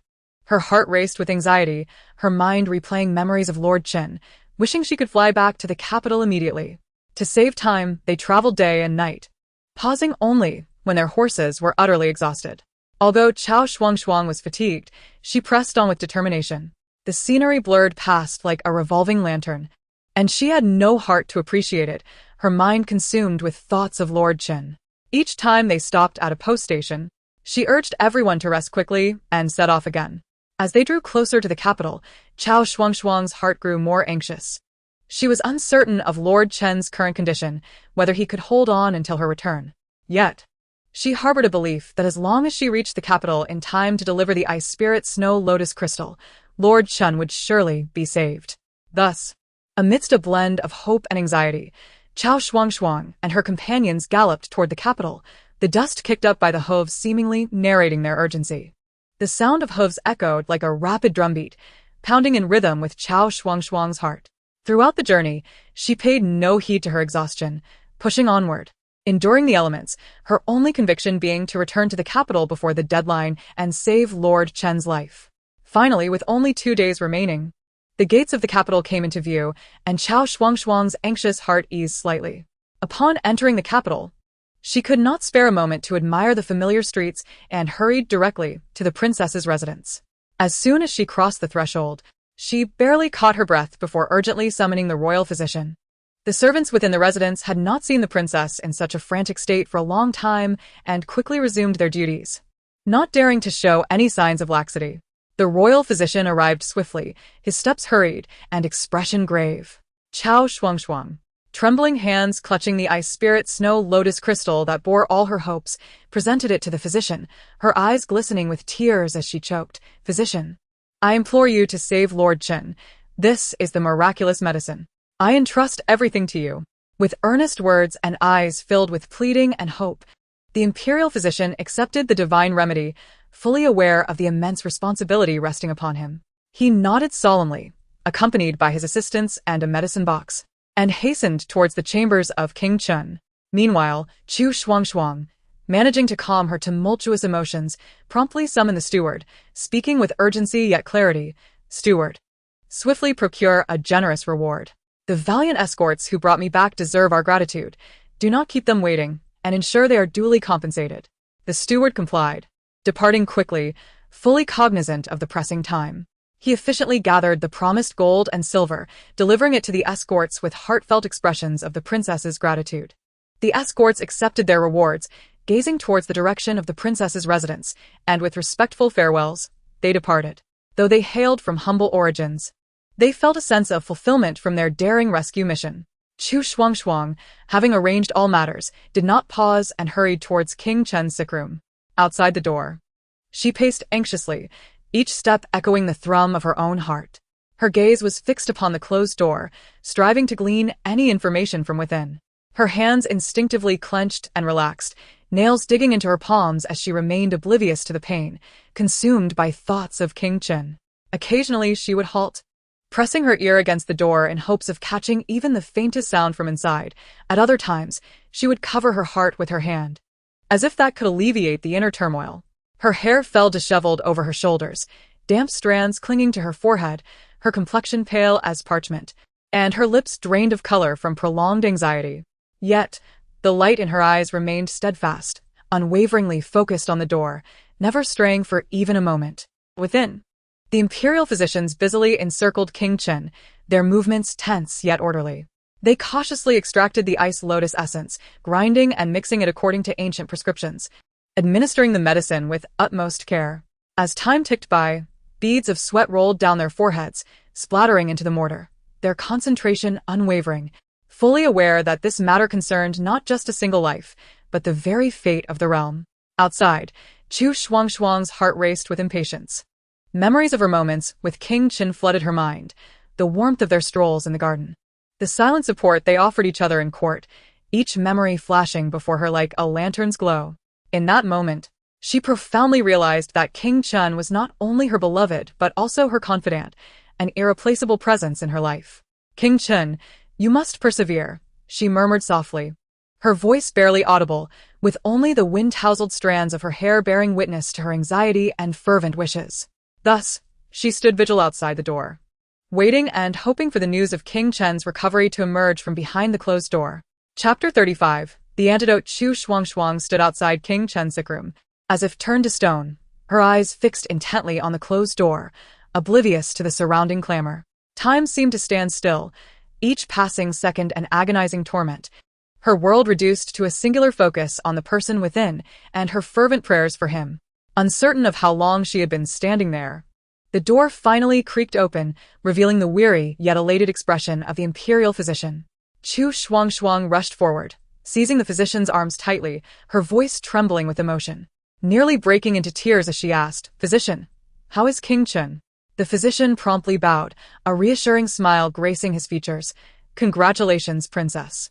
her heart raced with anxiety, her mind replaying memories of Lord Qin, wishing she could fly back to the capital immediately. To save time, they traveled day and night, pausing only when their horses were utterly exhausted. Although Chu Shuangshuang was fatigued, she pressed on with determination. The scenery blurred past like a revolving lantern, and she had no heart to appreciate it, her mind consumed with thoughts of Lord Qin. Each time they stopped at a post station, she urged everyone to rest quickly and set off again. As they drew closer to the capital, Chu Shuangshuang's heart grew more anxious. She was uncertain of Lord Chen's current condition, whether he could hold on until her return. Yet, she harbored a belief that as long as she reached the capital in time to deliver the Ice Spirit Snow Lotus Crystal, Lord Chen would surely be saved. Thus, amidst a blend of hope and anxiety, Chu Shuangshuang and her companions galloped toward the capital, the dust kicked up by the hooves seemingly narrating their urgency. The sound of hooves echoed like a rapid drumbeat, pounding in rhythm with Chu Shuangshuang's heart. Throughout the journey, she paid no heed to her exhaustion, pushing onward, enduring the elements, her only conviction being to return to the capital before the deadline and save Lord Chen's life. Finally, with only 2 days remaining, the gates of the capital came into view, and Chu Shuangshuang's anxious heart eased slightly. Upon entering the capital, she could not spare a moment to admire the familiar streets and hurried directly to the princess's residence. As soon as she crossed the threshold, she barely caught her breath before urgently summoning the royal physician. The servants within the residence had not seen the princess in such a frantic state for a long time and quickly resumed their duties, not daring to show any signs of laxity. The royal physician arrived swiftly, his steps hurried and expression grave. Chu Shuangshuang, trembling hands clutching the Ice Spirit Snow Lotus Crystal that bore all her hopes, presented it to the physician, her eyes glistening with tears as she choked. "Physician, I implore you to save Lord Qin. This is the miraculous medicine. I entrust everything to you." With earnest words and eyes filled with pleading and hope, the imperial physician accepted the divine remedy, fully aware of the immense responsibility resting upon him. He nodded solemnly, accompanied by his assistants and a medicine box, and hastened towards the chambers of King Chen. Meanwhile, Chu Shuangshuang, managing to calm her tumultuous emotions, promptly summoned the steward, speaking with urgency yet clarity. "Steward, swiftly procure a generous reward. The valiant escorts who brought me back deserve our gratitude. Do not keep them waiting, and ensure they are duly compensated." The steward complied, departing quickly, fully cognizant of the pressing time. He efficiently gathered the promised gold and silver, delivering it to the escorts with heartfelt expressions of the princess's gratitude. The escorts accepted their rewards, gazing towards the direction of the princess's residence, and with respectful farewells, they departed. Though they hailed from humble origins, they felt a sense of fulfillment from their daring rescue mission. Chu Shuangshuang, having arranged all matters, did not pause and hurried towards King Chen's sick room. Outside the door, she paced anxiously, each step echoing the thrum of her own heart. Her gaze was fixed upon the closed door, striving to glean any information from within. Her hands instinctively clenched and relaxed, nails digging into her palms as she remained oblivious to the pain, consumed by thoughts of King Chen. Occasionally she would halt, pressing her ear against the door in hopes of catching even the faintest sound from inside. At other times, she would cover her heart with her hand, as if that could alleviate the inner turmoil. Her hair fell disheveled over her shoulders, damp strands clinging to her forehead, her complexion pale as parchment, and her lips drained of color from prolonged anxiety. Yet, the light in her eyes remained steadfast, unwaveringly focused on the door, never straying for even a moment. Within, the imperial physicians busily encircled King Chen, their movements tense yet orderly. They cautiously extracted the ice lotus essence, grinding and mixing it according to ancient prescriptions, administering the medicine with utmost care. As time ticked by, beads of sweat rolled down their foreheads, splattering into the mortar, their concentration unwavering, fully aware that this matter concerned not just a single life, but the very fate of the realm. Outside, Chu Shuangshuang's heart raced with impatience. Memories of her moments with King Chen flooded her mind, the warmth of their strolls in the garden, the silent support they offered each other in court, each memory flashing before her like a lantern's glow. In that moment, she profoundly realized that King Chen was not only her beloved but also her confidant, an irreplaceable presence in her life. "King Chen, you must persevere," she murmured softly, her voice barely audible, with only the wind-tousled strands of her hair bearing witness to her anxiety and fervent wishes. Thus, she stood vigil outside the door, waiting and hoping for the news of King Chen's recovery to emerge from behind the closed door. Chapter 35. The antidote. Chu Shuangshuang stood outside King Chen's sick room, as if turned to stone, her eyes fixed intently on the closed door, oblivious to the surrounding clamor. Time seemed to stand still, each passing second an agonizing torment, her world reduced to a singular focus on the person within and her fervent prayers for him. Uncertain of how long she had been standing there, the door finally creaked open, revealing the weary yet elated expression of the imperial physician. Chu Shuangshuang rushed forward, seizing the physician's arms tightly, her voice trembling with emotion, nearly breaking into tears as she asked, "Physician, how is King Chen?" The physician promptly bowed, a reassuring smile gracing his features. "Congratulations, Princess.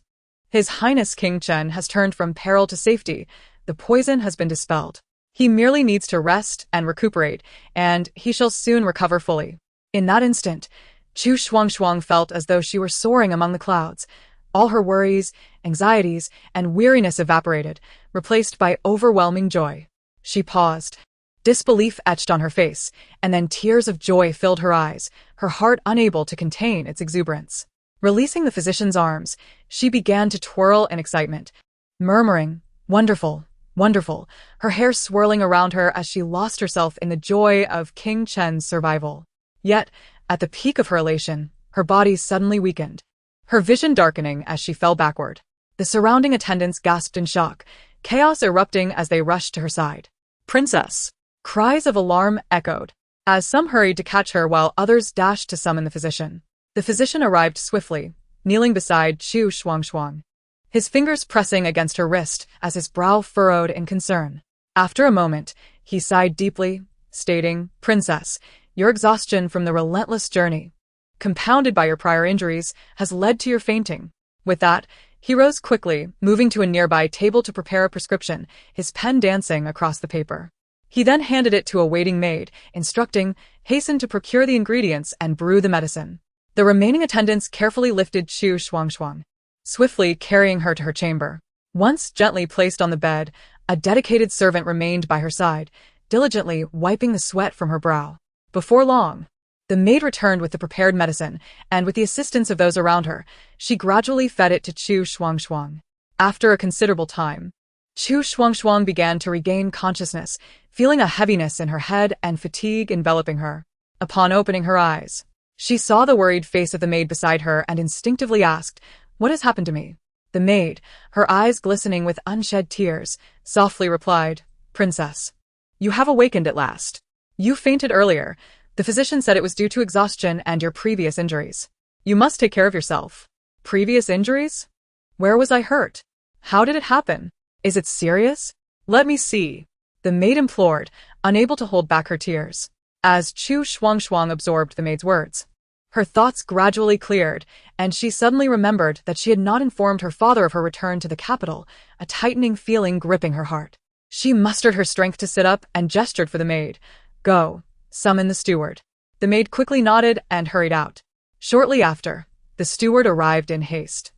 His Highness King Chen has turned from peril to safety. The poison has been dispelled. He merely needs to rest and recuperate, and he shall soon recover fully." In that instant, Chu Shuangshuang felt as though she were soaring among the clouds. All her worries, anxieties, and weariness evaporated, replaced by overwhelming joy. She paused. Disbelief etched on her face, and then tears of joy filled her eyes, her heart unable to contain its exuberance. Releasing the physician's arms, she began to twirl in excitement, murmuring, "Wonderful, wonderful," her hair swirling around her as she lost herself in the joy of King Chen's survival. Yet, at the peak of her elation, her body suddenly weakened, her vision darkening as she fell backward. The surrounding attendants gasped in shock, chaos erupting as they rushed to her side. "Princess!" Cries of alarm echoed, as some hurried to catch her while others dashed to summon the physician. The physician arrived swiftly, kneeling beside Chu Shuangshuang, his fingers pressing against her wrist as his brow furrowed in concern. After a moment, he sighed deeply, stating, "Princess, your exhaustion from the relentless journey, compounded by your prior injuries, has led to your fainting." With that, he rose quickly, moving to a nearby table to prepare a prescription, his pen dancing across the paper. He then handed it to a waiting maid, instructing, "Hasten to procure the ingredients and brew the medicine." The remaining attendants carefully lifted Chu Shuangshuang, swiftly carrying her to her chamber. Once gently placed on the bed, a dedicated servant remained by her side, diligently wiping the sweat from her brow. Before long, the maid returned with the prepared medicine, and with the assistance of those around her, she gradually fed it to Chu Shuangshuang. After a considerable time, Chu Shuangshuang began to regain consciousness, feeling a heaviness in her head and fatigue enveloping her. Upon opening her eyes, she saw the worried face of the maid beside her and instinctively asked, "What has happened to me?" The maid, her eyes glistening with unshed tears, softly replied, "Princess, you have awakened at last. You fainted earlier. The physician said it was due to exhaustion and your previous injuries. You must take care of yourself." "Previous injuries? Where was I hurt? How did it happen? Is it serious? Let me see," the maid implored, unable to hold back her tears. As Chu Shuangshuang absorbed the maid's words, her thoughts gradually cleared, and she suddenly remembered that she had not informed her father of her return to the capital, a tightening feeling gripping her heart. She mustered her strength to sit up and gestured for the maid. "Go, summon the steward." The maid quickly nodded and hurried out. Shortly after, the steward arrived in haste,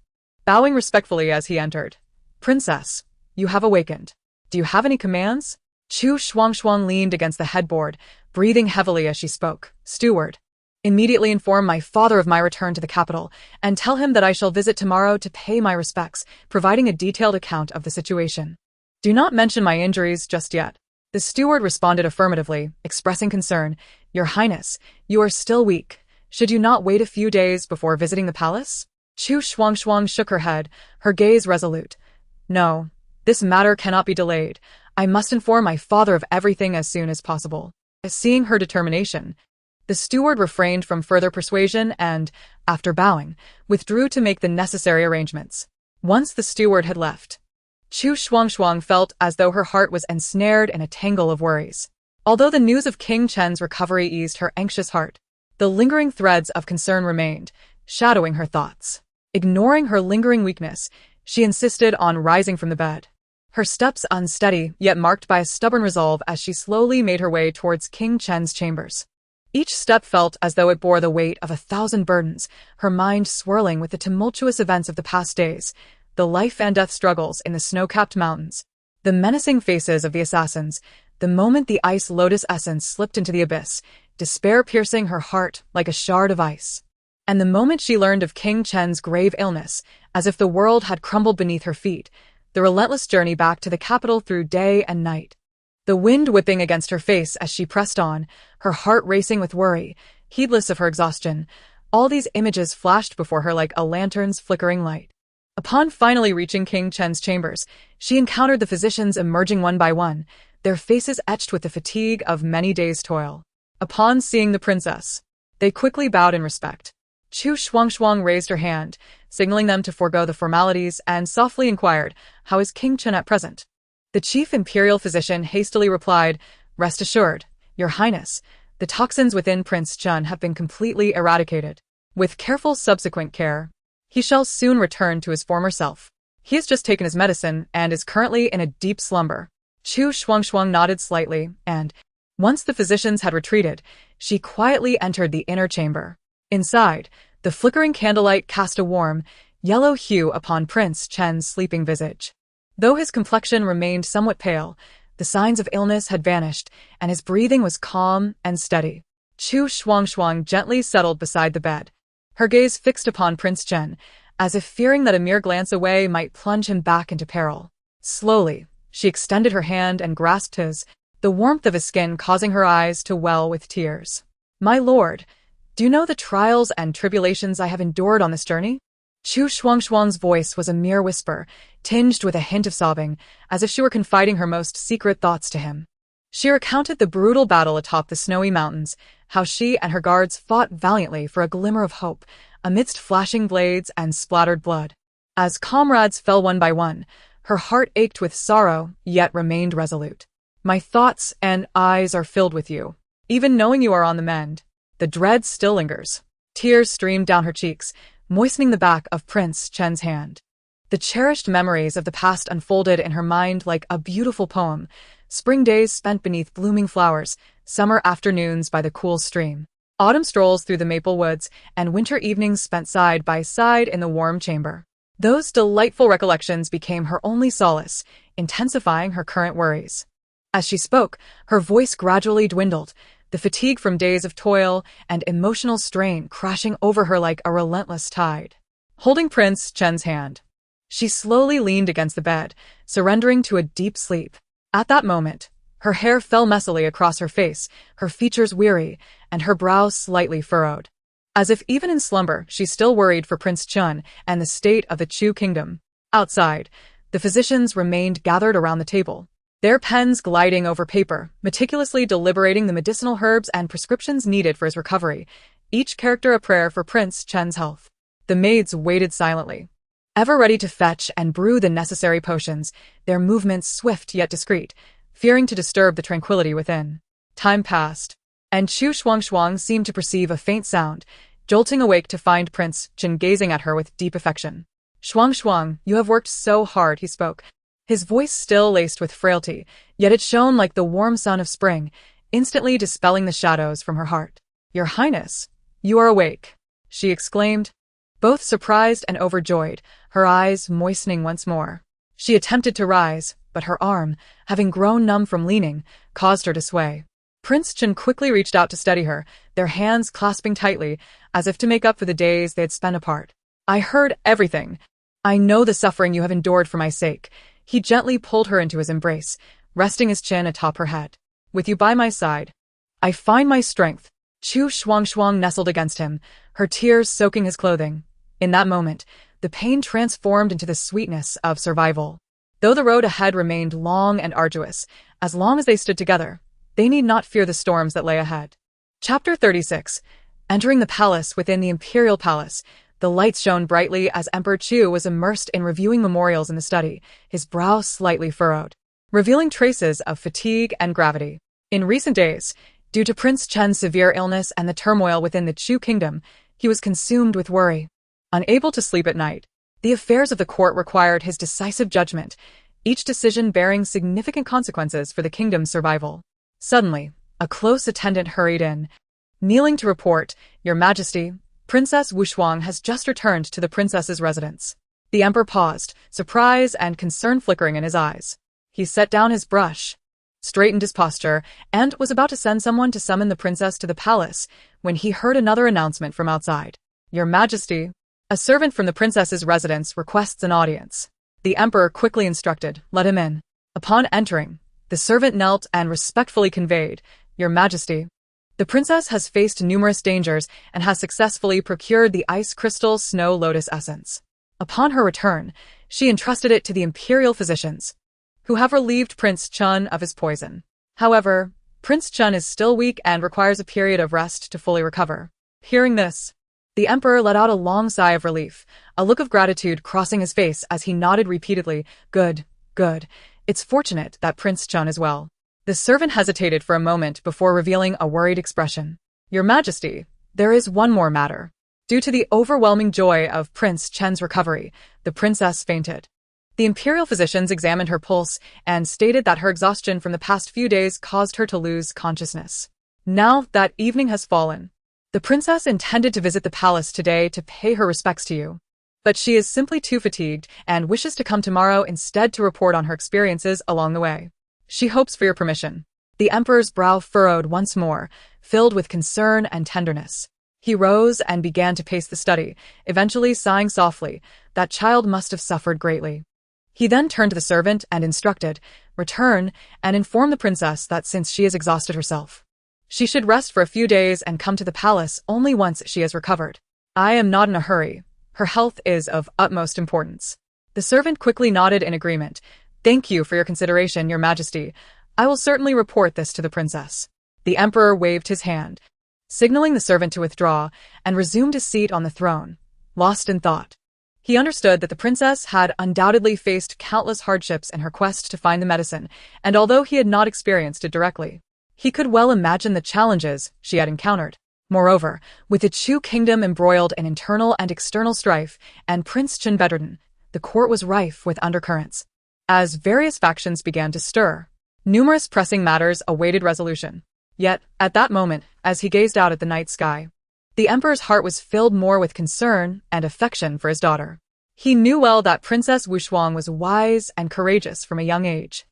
bowing respectfully as he entered. "Princess, you have awakened. Do you have any commands?" Chu Shuangshuang leaned against the headboard, breathing heavily as she spoke. "Steward, immediately inform my father of my return to the capital, and tell him that I shall visit tomorrow to pay my respects, providing a detailed account of the situation. Do not mention my injuries just yet." The steward responded affirmatively, expressing concern. "Your Highness, you are still weak. Should you not wait a few days before visiting the palace?" Chu Shuangshuang shook her head, her gaze resolute. "No, this matter cannot be delayed. I must inform my father of everything as soon as possible." Seeing her determination, the steward refrained from further persuasion and, after bowing, withdrew to make the necessary arrangements. Once the steward had left, Chu Shuangshuang felt as though her heart was ensnared in a tangle of worries. Although the news of King Chen's recovery eased her anxious heart, the lingering threads of concern remained, shadowing her thoughts. Ignoring her lingering weakness, she insisted on rising from the bed, her steps unsteady yet marked by a stubborn resolve as she slowly made her way towards King Chen's chambers. Each step felt as though it bore the weight of 1,000 burdens, her mind swirling with the tumultuous events of the past days. the life and death struggles in the snow-capped mountains, the menacing faces of the assassins, the moment the ice lotus essence slipped into the abyss, despair piercing her heart like a shard of ice. And the moment she learned of King Chen's grave illness, as if the world had crumbled beneath her feet, the relentless journey back to the capital through day and night. The wind whipping against her face as she pressed on, her heart racing with worry, heedless of her exhaustion, all these images flashed before her like a lantern's flickering light. Upon finally reaching King Chen's chambers, she encountered the physicians emerging one by one, their faces etched with the fatigue of many days' toil. Upon seeing the princess, they quickly bowed in respect. Chu Shuangshuang raised her hand, signaling them to forego the formalities, and softly inquired, "How is King Chen at present?" The chief imperial physician hastily replied, "Rest assured, Your Highness, the toxins within Prince Chen have been completely eradicated. With careful subsequent care, he shall soon return to his former self. He has just taken his medicine and is currently in a deep slumber." Chu Shuangshuang nodded slightly, and, once the physicians had retreated, she quietly entered the inner chamber. Inside, the flickering candlelight cast a warm, yellow hue upon Prince Chen's sleeping visage. Though his complexion remained somewhat pale, the signs of illness had vanished, and his breathing was calm and steady. Chu Shuangshuang gently settled beside the bed, her gaze fixed upon Prince Chen, as if fearing that a mere glance away might plunge him back into peril. Slowly, she extended her hand and grasped his, the warmth of his skin causing her eyes to well with tears. "My lord, do you know the trials and tribulations I have endured on this journey?" Chu Shuangshuang's voice was a mere whisper, tinged with a hint of sobbing, as if she were confiding her most secret thoughts to him. She recounted the brutal battle atop the snowy mountains, how she and her guards fought valiantly for a glimmer of hope, amidst flashing blades and splattered blood. As comrades fell one by one, her heart ached with sorrow, yet remained resolute. "My thoughts and eyes are filled with you. Even knowing you are on the mend, the dread still lingers." Tears streamed down her cheeks, moistening the back of Prince Chen's hand. The cherished memories of the past unfolded in her mind like a beautiful poem, spring days spent beneath blooming flowers, summer afternoons by the cool stream, autumn strolls through the maple woods, and winter evenings spent side by side in the warm chamber. Those delightful recollections became her only solace, intensifying her current worries. As she spoke, her voice gradually dwindled, the fatigue from days of toil and emotional strain crashing over her like a relentless tide. Holding Prince Chen's hand, she slowly leaned against the bed, surrendering to a deep sleep. At that moment, her hair fell messily across her face, her features weary, and her brow slightly furrowed. As if even in slumber she still worried for Prince Chen and the state of the Chu kingdom. Outside, the physicians remained gathered around the table, their pens gliding over paper, meticulously deliberating the medicinal herbs and prescriptions needed for his recovery, each character a prayer for Prince Chen's health. The maids waited silently, ever ready to fetch and brew the necessary potions, their movements swift yet discreet, fearing to disturb the tranquility within. Time passed, and Chu Shuangshuang seemed to perceive a faint sound, jolting awake to find Prince Chen gazing at her with deep affection. "Shuangshuang, you have worked so hard," he spoke, his voice still laced with frailty, yet it shone like the warm sun of spring, instantly dispelling the shadows from her heart. "Your Highness, you are awake," she exclaimed, both surprised and overjoyed, her eyes moistening once more. She attempted to rise, but her arm, having grown numb from leaning, caused her to sway. Prince Chen quickly reached out to steady her, their hands clasping tightly, as if to make up for the days they had spent apart. "I heard everything. I know the suffering you have endured for my sake." He gently pulled her into his embrace, resting his chin atop her head. "With you by my side, I find my strength." Chu Shuangshuang nestled against him, her tears soaking his clothing. In that moment, the pain transformed into the sweetness of survival. Though the road ahead remained long and arduous, as long as they stood together, they need not fear the storms that lay ahead. Chapter 36. Entering the palace within the imperial palace, the lights shone brightly as Emperor Chu was immersed in reviewing memorials in the study, his brow slightly furrowed, revealing traces of fatigue and gravity. In recent days, due to Prince Chen's severe illness and the turmoil within the Chu kingdom, he was consumed with worry. Unable to sleep at night, the affairs of the court required his decisive judgment, each decision bearing significant consequences for the kingdom's survival. Suddenly, a close attendant hurried in, kneeling to report, "Your Majesty, Princess Wu Shuang has just returned to the princess's residence." The emperor paused, surprise and concern flickering in his eyes. He set down his brush, straightened his posture, and was about to send someone to summon the princess to the palace when he heard another announcement from outside. Your Majesty, a servant from the princess's residence requests an audience. The emperor quickly instructed, let him in. Upon entering, the servant knelt and respectfully conveyed, Your Majesty, the princess has faced numerous dangers and has successfully procured the ice crystal snow lotus essence. Upon her return, she entrusted it to the imperial physicians, who have relieved Prince Chun of his poison. However, Prince Chun is still weak and requires a period of rest to fully recover. Hearing this, the emperor let out a long sigh of relief, a look of gratitude crossing his face as he nodded repeatedly, Good, good. It's fortunate that Prince Chun is well. The servant hesitated for a moment before revealing a worried expression. Your Majesty, there is one more matter. Due to the overwhelming joy of Prince Chen's recovery, the princess fainted. The imperial physicians examined her pulse and stated that her exhaustion from the past few days caused her to lose consciousness. Now that evening has fallen, the princess intended to visit the palace today to pay her respects to you. But she is simply too fatigued and wishes to come tomorrow instead to report on her experiences along the way. She hopes for your permission. The emperor's brow furrowed once more, filled with concern and tenderness. He rose and began to pace the study, eventually sighing softly. That child must have suffered greatly. He then turned to the servant and instructed, Return and inform the princess that since she has exhausted herself, she should rest for a few days and come to the palace only once she has recovered. I am not in a hurry. Her health is of utmost importance. The servant quickly nodded in agreement. Thank you for your consideration, Your Majesty. I will certainly report this to the princess. The emperor waved his hand, signaling the servant to withdraw, and resumed his seat on the throne, lost in thought. He understood that the princess had undoubtedly faced countless hardships in her quest to find the medicine, and although he had not experienced it directly, he could well imagine the challenges she had encountered. Moreover, with the Chu kingdom embroiled in internal and external strife, and Prince Chen bedridden, the court was rife with undercurrents. As various factions began to stir, numerous pressing matters awaited resolution. Yet, at that moment, as he gazed out at the night sky, the emperor's heart was filled more with concern and affection for his daughter. He knew well that Princess Wushuang was wise and courageous from a young age,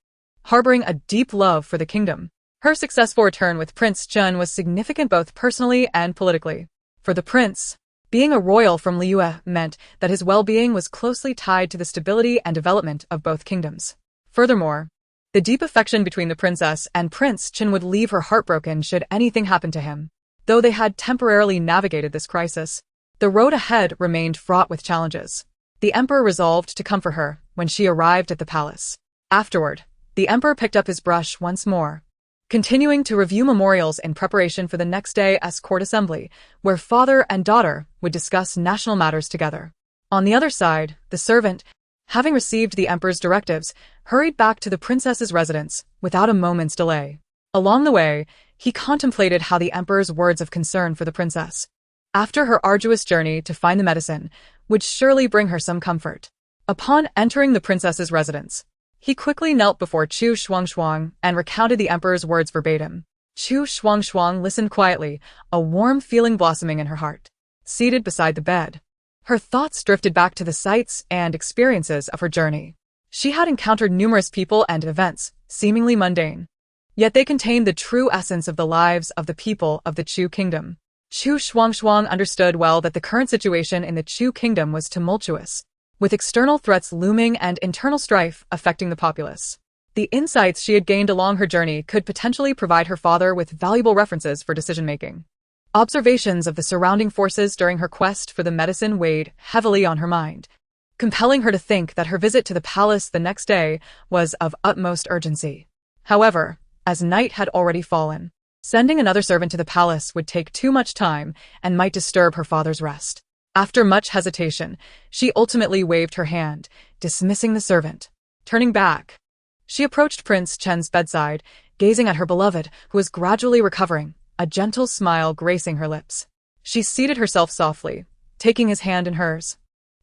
harboring a deep love for the kingdom. Her successful return with Prince Chun was significant both personally and politically. For the prince, being a royal from Liyue meant that his well-being was closely tied to the stability and development of both kingdoms. Furthermore, the deep affection between the princess and Prince Chen would leave her heartbroken should anything happen to him. Though they had temporarily navigated this crisis, the road ahead remained fraught with challenges. The emperor resolved to comfort her when she arrived at the palace. Afterward, the emperor picked up his brush once more, continuing to review memorials in preparation for the next day's court assembly, where father and daughter would discuss national matters together. On the other side, the servant, having received the emperor's directives, hurried back to the princess's residence without a moment's delay. Along the way, he contemplated how the emperor's words of concern for the princess, after her arduous journey to find the medicine, would surely bring her some comfort. Upon entering the princess's residence, he quickly knelt before Chu Shuangshuang and recounted the emperor's words verbatim. Chu Shuangshuang listened quietly, a warm feeling blossoming in her heart. Seated beside the bed, her thoughts drifted back to the sights and experiences of her journey. She had encountered numerous people and events, seemingly mundane, yet they contained the true essence of the lives of the people of the Chu kingdom. Chu Shuangshuang understood well that the current situation in the Chu kingdom was tumultuous, with external threats looming and internal strife affecting the populace. The insights she had gained along her journey could potentially provide her father with valuable references for decision-making. Observations of the surrounding forces during her quest for the medicine weighed heavily on her mind, compelling her to think that her visit to the palace the next day was of utmost urgency. However, as night had already fallen, sending another servant to the palace would take too much time and might disturb her father's rest. After much hesitation, she ultimately waved her hand, dismissing the servant. Turning back, she approached Prince Chen's bedside, gazing at her beloved, who was gradually recovering, a gentle smile gracing her lips. She seated herself softly, taking his hand in hers,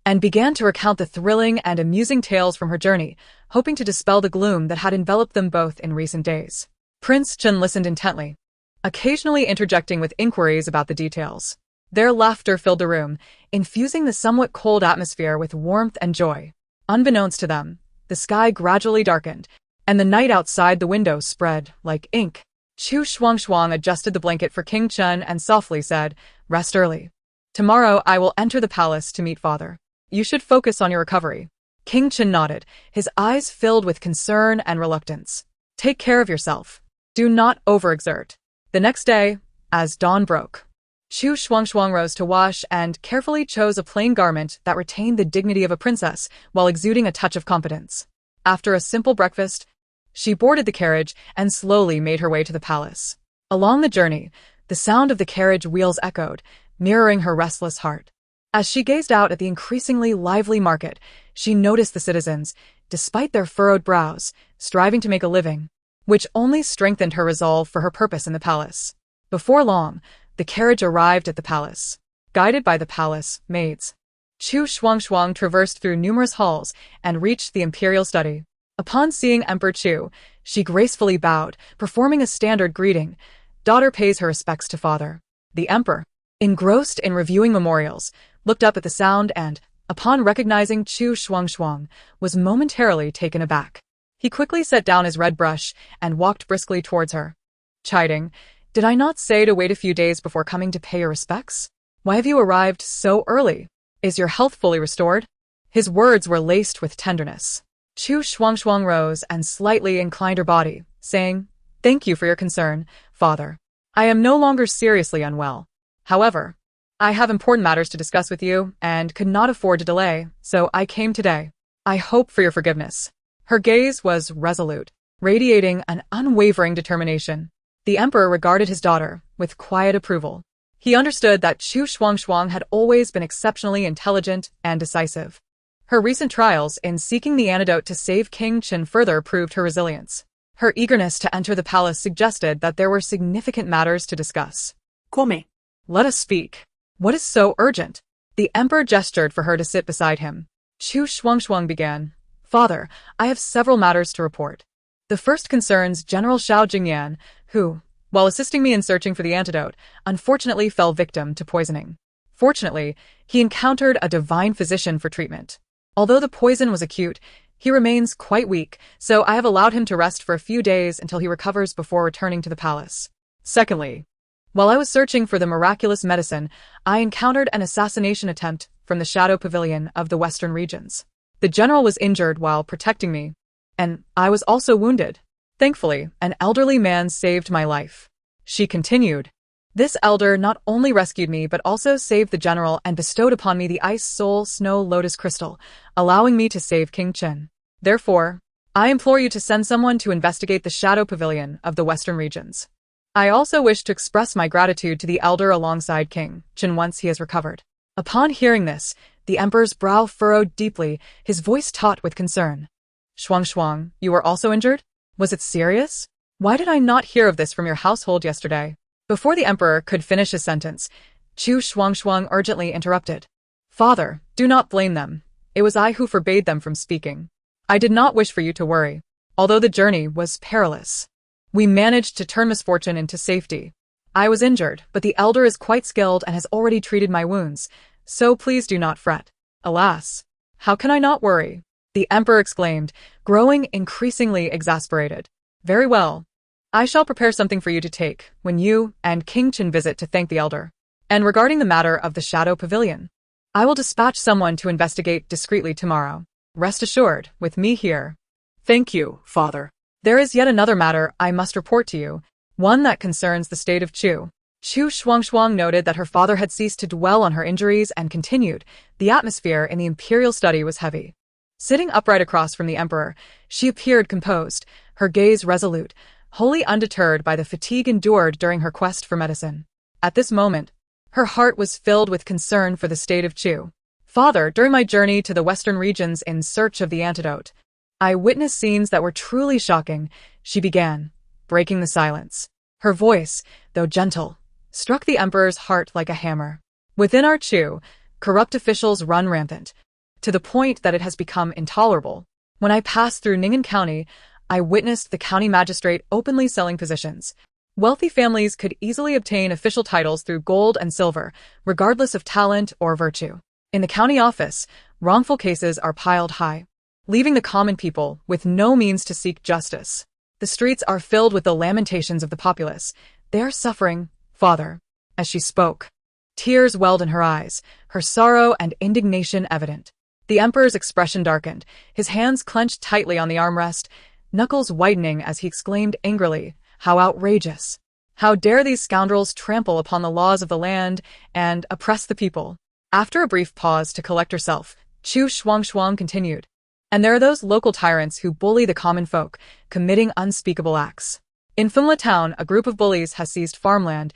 and began to recount the thrilling and amusing tales from her journey, hoping to dispel the gloom that had enveloped them both in recent days. Prince Chen listened intently, occasionally interjecting with inquiries about the details. Their laughter filled the room, infusing the somewhat cold atmosphere with warmth and joy. Unbeknownst to them, the sky gradually darkened, and the night outside the window spread like ink. Chu Shuangshuang adjusted the blanket for King Chen and softly said, "Rest early. Tomorrow I will enter the palace to meet father. You should focus on your recovery." King Chen nodded, his eyes filled with concern and reluctance. "Take care of yourself. Do not overexert." The next day, as dawn broke, Chu Shuangshuang rose to wash and carefully chose a plain garment that retained the dignity of a princess while exuding a touch of confidence. After a simple breakfast, she boarded the carriage and slowly made her way to the palace. Along the journey, the sound of the carriage wheels echoed, mirroring her restless heart. As she gazed out at the increasingly lively market, she noticed the citizens, despite their furrowed brows, striving to make a living, which only strengthened her resolve for her purpose in the palace. Before long, the carriage arrived at the palace. Guided by the palace maids, Chu Shuangshuang traversed through numerous halls and reached the imperial study. Upon seeing Emperor Chu, she gracefully bowed, performing a standard greeting. Daughter pays her respects to father. The emperor, engrossed in reviewing memorials, looked up at the sound and, upon recognizing Chu Shuangshuang, was momentarily taken aback. He quickly set down his red brush and walked briskly towards her, chiding, "Did I not say to wait a few days before coming to pay your respects? Why have you arrived so early? Is your health fully restored?" His words were laced with tenderness. Chu Shuangshuang rose and slightly inclined her body, saying, "Thank you for your concern, father. I am no longer seriously unwell. However, I have important matters to discuss with you and could not afford to delay, so I came today. I hope for your forgiveness." Her gaze was resolute, radiating an unwavering determination. The emperor regarded his daughter with quiet approval. He understood that Chu Shuangshuang had always been exceptionally intelligent and decisive. Her recent trials in seeking the antidote to save King Chen further proved her resilience. Her eagerness to enter the palace suggested that there were significant matters to discuss. Come. "Let us speak. What is so urgent?" The emperor gestured for her to sit beside him. Chu Shuangshuang began, "Father, I have several matters to report. The first concerns General Xiao Jingyan, who, while assisting me in searching for the antidote, unfortunately fell victim to poisoning. Fortunately, he encountered a divine physician for treatment. Although the poison was acute, he remains quite weak, so I have allowed him to rest for a few days until he recovers before returning to the palace. Secondly, while I was searching for the miraculous medicine, I encountered an assassination attempt from the Shadow Pavilion of the Western regions. The general was injured while protecting me, and I was also wounded. Thankfully, an elderly man saved my life." She continued, "This elder not only rescued me but also saved the general and bestowed upon me the Ice Soul Snow Lotus Crystal, allowing me to save King Chen. Therefore, I implore you to send someone to investigate the Shadow Pavilion of the Western regions. I also wish to express my gratitude to the elder alongside King Chen once he has recovered." Upon hearing this, the emperor's brow furrowed deeply, his voice taut with concern. "Shuangshuang, you were also injured? Was it serious? Why did I not hear of this from your household yesterday?" Before the emperor could finish his sentence, Chu Shuangshuang urgently interrupted. "Father, do not blame them. It was I who forbade them from speaking. I did not wish for you to worry. Although the journey was perilous, we managed to turn misfortune into safety. I was injured, but the elder is quite skilled and has already treated my wounds, so please do not fret." "Alas, how can I not worry?" the emperor exclaimed, growing increasingly exasperated. "Very well. I shall prepare something for you to take when you and King Chen visit to thank the elder. And regarding the matter of the Shadow Pavilion, I will dispatch someone to investigate discreetly tomorrow. Rest assured, with me here." "Thank you, father." "There is yet another matter I must report to you, one that concerns the state of Chu." Chu Shuangshuang noted that her father had ceased to dwell on her injuries and continued, "The atmosphere in the imperial study was heavy." Sitting upright across from the emperor, she appeared composed, her gaze resolute, wholly undeterred by the fatigue endured during her quest for medicine. At this moment, her heart was filled with concern for the state of Chu. "Father, during my journey to the western regions in search of the antidote, I witnessed scenes that were truly shocking," she began, breaking the silence. Her voice, though gentle, struck the emperor's heart like a hammer. "Within our Chu, corrupt officials run rampant, to the point that it has become intolerable. When I passed through Ning'an County, I witnessed the county magistrate openly selling positions, Wealthy families could easily obtain official titles through gold and silver, regardless of talent or virtue. In the county office, wrongful cases are piled high, leaving the common people with no means to seek justice. The streets are filled with the lamentations of the populace. They are suffering, father. As she spoke, tears welled in her eyes, her sorrow and indignation evident. The emperor's expression darkened, his hands clenched tightly on the armrest, knuckles whitening as he exclaimed angrily, "How outrageous! How dare these scoundrels trample upon the laws of the land and oppress the people?" After a brief pause to collect herself, Chu Shuangshuang continued. "And there are those local tyrants who bully the common folk, committing unspeakable acts. In Fumla town, a group of bullies has seized farmland,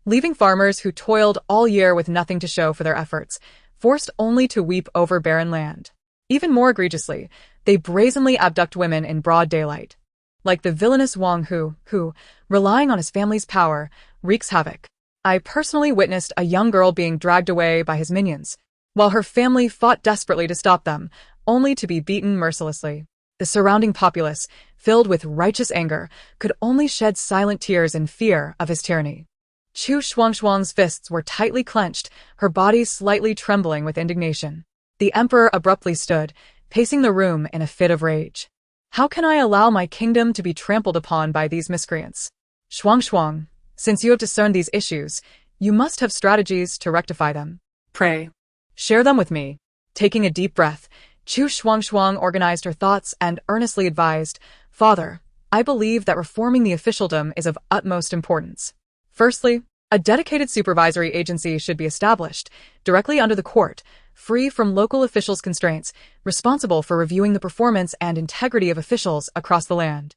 leaving farmers who toiled all year with nothing to show for their efforts, forced only to weep over barren land. Even more egregiously, they brazenly abduct women in broad daylight. Like the villainous Wang who, relying on his family's power, wreaks havoc. I personally witnessed a young girl being dragged away by his minions, while her family fought desperately to stop them, only to be beaten mercilessly. The surrounding populace, filled with righteous anger, could only shed silent tears in fear of his tyranny." Chu Shuangshuang's fists were tightly clenched, her body slightly trembling with indignation. The emperor abruptly stood, pacing the room in a fit of rage. "How can I allow my kingdom to be trampled upon by these miscreants? Shuangshuang, since you have discerned these issues, you must have strategies to rectify them. Pray, share them with me." Taking a deep breath, Chu Shuangshuang organized her thoughts and earnestly advised, "Father, I believe that reforming the officialdom is of utmost importance. Firstly, a dedicated supervisory agency should be established, directly under the court, free from local officials' constraints, responsible for reviewing the performance and integrity of officials across the land.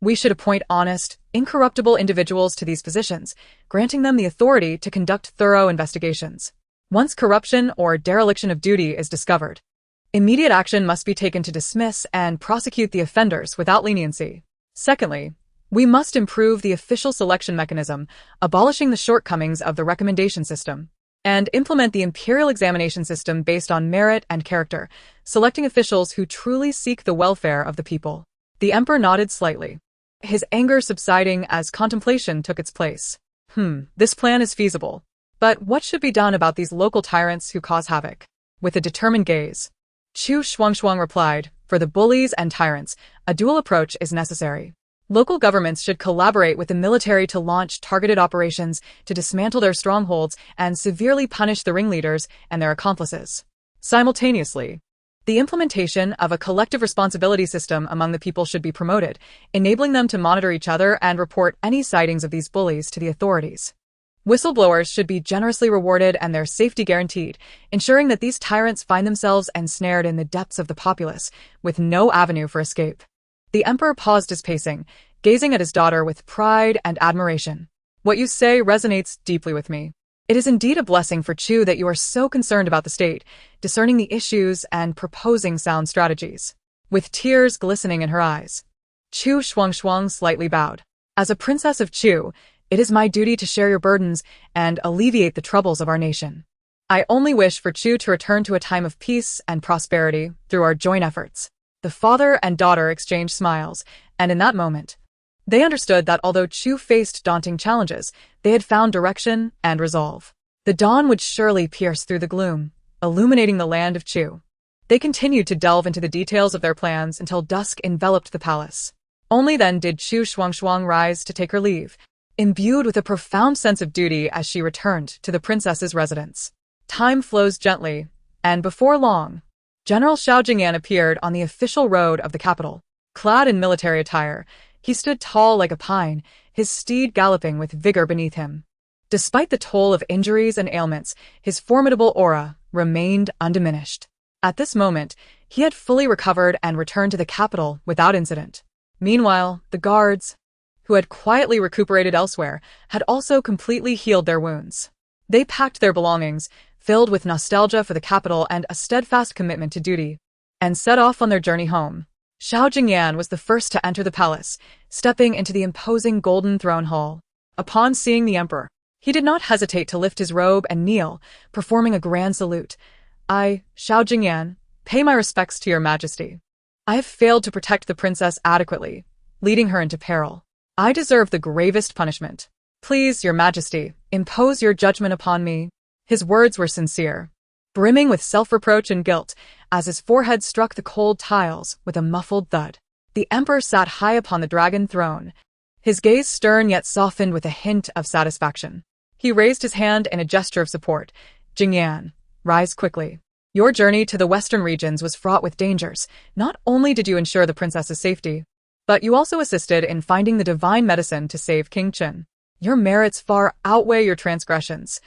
We should appoint honest, incorruptible individuals to these positions, granting them the authority to conduct thorough investigations. Once corruption or dereliction of duty is discovered, immediate action must be taken to dismiss and prosecute the offenders without leniency. Secondly, we must improve the official selection mechanism, abolishing the shortcomings of the recommendation system, and implement the imperial examination system based on merit and character, selecting officials who truly seek the welfare of the people." The emperor nodded slightly, his anger subsiding as contemplation took its place. This plan is feasible. But what should be done about these local tyrants who cause havoc? With a determined gaze, Chu Shuangshuang replied, "For the bullies and tyrants, a dual approach is necessary. Local governments should collaborate with the military to launch targeted operations to dismantle their strongholds and severely punish the ringleaders and their accomplices. Simultaneously, the implementation of a collective responsibility system among the people should be promoted, enabling them to monitor each other and report any sightings of these bullies to the authorities. Whistleblowers should be generously rewarded and their safety guaranteed, ensuring that these tyrants find themselves ensnared in the depths of the populace, with no avenue for escape." The emperor paused his pacing, gazing at his daughter with pride and admiration. "What you say resonates deeply with me. It is indeed a blessing for Chu that you are so concerned about the state, discerning the issues and proposing sound strategies." With tears glistening in her eyes, Chu Shuangshuang slightly bowed. "As a princess of Chu, it is my duty to share your burdens and alleviate the troubles of our nation. I only wish for Chu to return to a time of peace and prosperity through our joint efforts." The father and daughter exchanged smiles, and in that moment, they understood that although Chu faced daunting challenges, they had found direction and resolve. The dawn would surely pierce through the gloom, illuminating the land of Chu. They continued to delve into the details of their plans until dusk enveloped the palace. Only then did Chu Shuangshuang rise to take her leave, imbued with a profound sense of duty as she returned to the princess's residence. Time flows gently, and before long, General Xiao Jingyan appeared on the official road of the capital. Clad in military attire, he stood tall like a pine, his steed galloping with vigor beneath him. Despite the toll of injuries and ailments, his formidable aura remained undiminished. At this moment, he had fully recovered and returned to the capital without incident. Meanwhile, the guards, who had quietly recuperated elsewhere, had also completely healed their wounds. They packed their belongings, filled with nostalgia for the capital and a steadfast commitment to duty, and set off on their journey home. Xiao Jingyan was the first to enter the palace, stepping into the imposing golden throne hall. Upon seeing the emperor, he did not hesitate to lift his robe and kneel, performing a grand salute. "I, Xiao Jingyan, pay my respects to your majesty. I have failed to protect the princess adequately, leading her into peril. I deserve the gravest punishment. Please, your majesty, impose your judgment upon me. His words were sincere, brimming with self-reproach and guilt, as his forehead struck the cold tiles with a muffled thud. The emperor sat high upon the dragon throne, his gaze stern yet softened with a hint of satisfaction. He raised his hand in a gesture of support. Jingyan, rise quickly. Your journey to the western regions was fraught with dangers. Not only did you ensure the princess's safety, but you also assisted in finding the divine medicine to save King Qin. Your merits far outweigh your transgressions.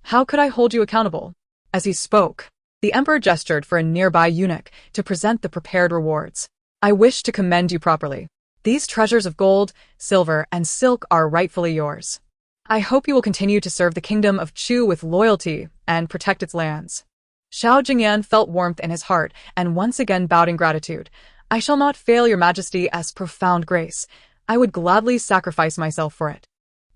How could I hold you accountable? As he spoke, the emperor gestured for a nearby eunuch to present the prepared rewards. I wish to commend you properly. These treasures of gold, silver, and silk are rightfully yours. I hope you will continue to serve the kingdom of Chu with loyalty and protect its lands. Xiao Jingyan felt warmth in his heart and once again bowed in gratitude. I shall not fail your majesty as profound grace. I would gladly sacrifice myself for it.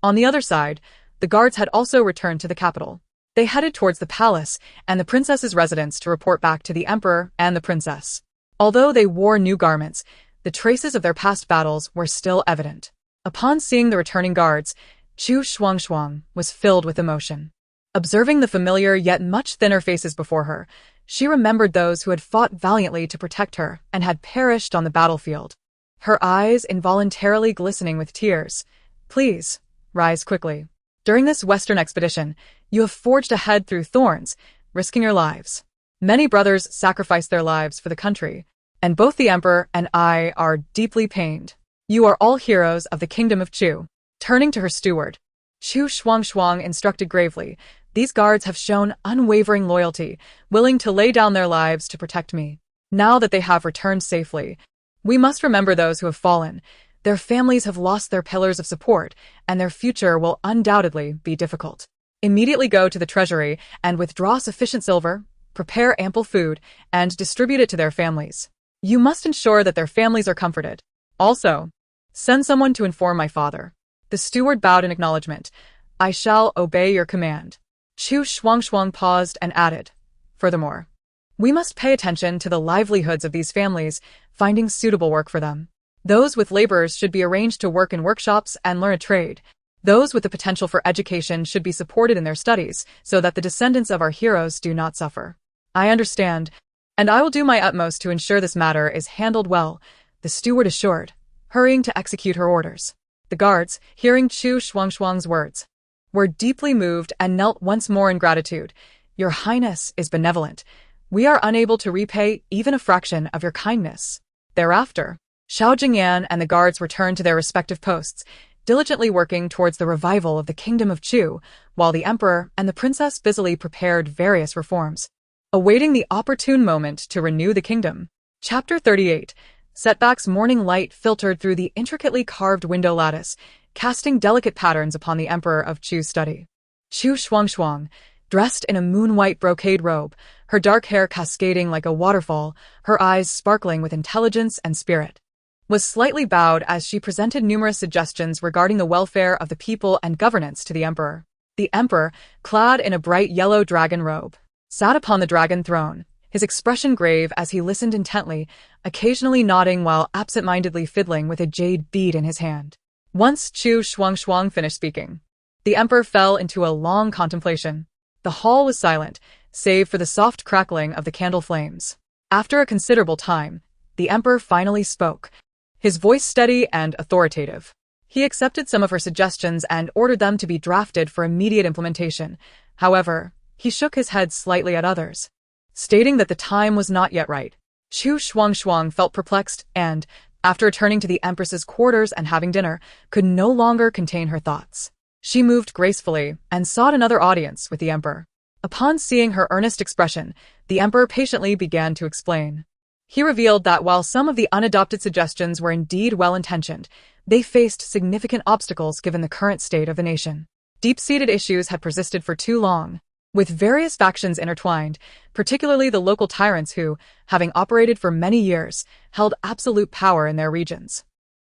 On the other side, the guards had also returned to the capital. They headed towards the palace and the princess's residence to report back to the emperor and the princess. Although they wore new garments, the traces of their past battles were still evident. Upon seeing the returning guards, Chu Shuangshuang was filled with emotion. Observing the familiar yet much thinner faces before her, she remembered those who had fought valiantly to protect her and had perished on the battlefield. Her eyes involuntarily glistening with tears. Please, rise quickly. During this western expedition, you have forged ahead through thorns, risking your lives. Many brothers sacrificed their lives for the country, and both the emperor and I are deeply pained. You are all heroes of the kingdom of Chu. Turning to her steward, Chu Shuangshuang instructed gravely, these guards have shown unwavering loyalty, willing to lay down their lives to protect me. Now that they have returned safely, we must remember those who have fallen. Their families have lost their pillars of support, and their future will undoubtedly be difficult. Immediately go to the treasury and withdraw sufficient silver, prepare ample food, and distribute it to their families. You must ensure that their families are comforted. Also, send someone to inform my father. The steward bowed in acknowledgement. I shall obey your command. Chu Shuangshuang paused and added, furthermore, we must pay attention to the livelihoods of these families, finding suitable work for them. Those with laborers should be arranged to work in workshops and learn a trade. Those with the potential for education should be supported in their studies so that the descendants of our heroes do not suffer. I understand, and I will do my utmost to ensure this matter is handled well, the steward assured, hurrying to execute her orders. The guards, hearing Chu Shuangshuang's words, were deeply moved and knelt once more in gratitude. Your Highness is benevolent. We are unable to repay even a fraction of your kindness. Thereafter, Xiao Jingyan and the guards returned to their respective posts, diligently working towards the revival of the kingdom of Chu, while the emperor and the princess busily prepared various reforms, awaiting the opportune moment to renew the kingdom. Chapter 38. Setback's morning light filtered through the intricately carved window lattice, casting delicate patterns upon the emperor of Chu's study. Chu Shuangshuang, dressed in a moon-white brocade robe, her dark hair cascading like a waterfall, her eyes sparkling with intelligence and spirit, was slightly bowed as she presented numerous suggestions regarding the welfare of the people and governance to the emperor. The emperor, clad in a bright yellow dragon robe, sat upon the dragon throne, his expression grave as he listened intently, occasionally nodding while absent-mindedly fiddling with a jade bead in his hand. Once Chu Shuangshuang finished speaking, the emperor fell into a long contemplation. The hall was silent, save for the soft crackling of the candle flames. After a considerable time, the emperor finally spoke, his voice steady and authoritative. He accepted some of her suggestions and ordered them to be drafted for immediate implementation. However, he shook his head slightly at others, stating that the time was not yet right. Chu Shuangshuang felt perplexed and, after returning to the empress's quarters and having dinner, could no longer contain her thoughts. She moved gracefully and sought another audience with the emperor. Upon seeing her earnest expression, the emperor patiently began to explain. He revealed that while some of the unadopted suggestions were indeed well-intentioned, they faced significant obstacles given the current state of the nation. Deep-seated issues had persisted for too long, with various factions intertwined, particularly the local tyrants who, having operated for many years, held absolute power in their regions.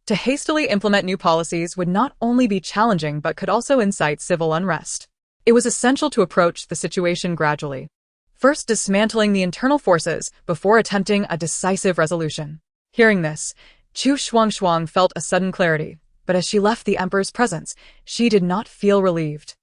To hastily implement new policies would not only be challenging but could also incite civil unrest. It was essential to approach the situation gradually, first dismantling the internal forces before attempting a decisive resolution. Hearing this, Chu Shuangshuang felt a sudden clarity. but as she left the emperor's presence, she did not feel relieved.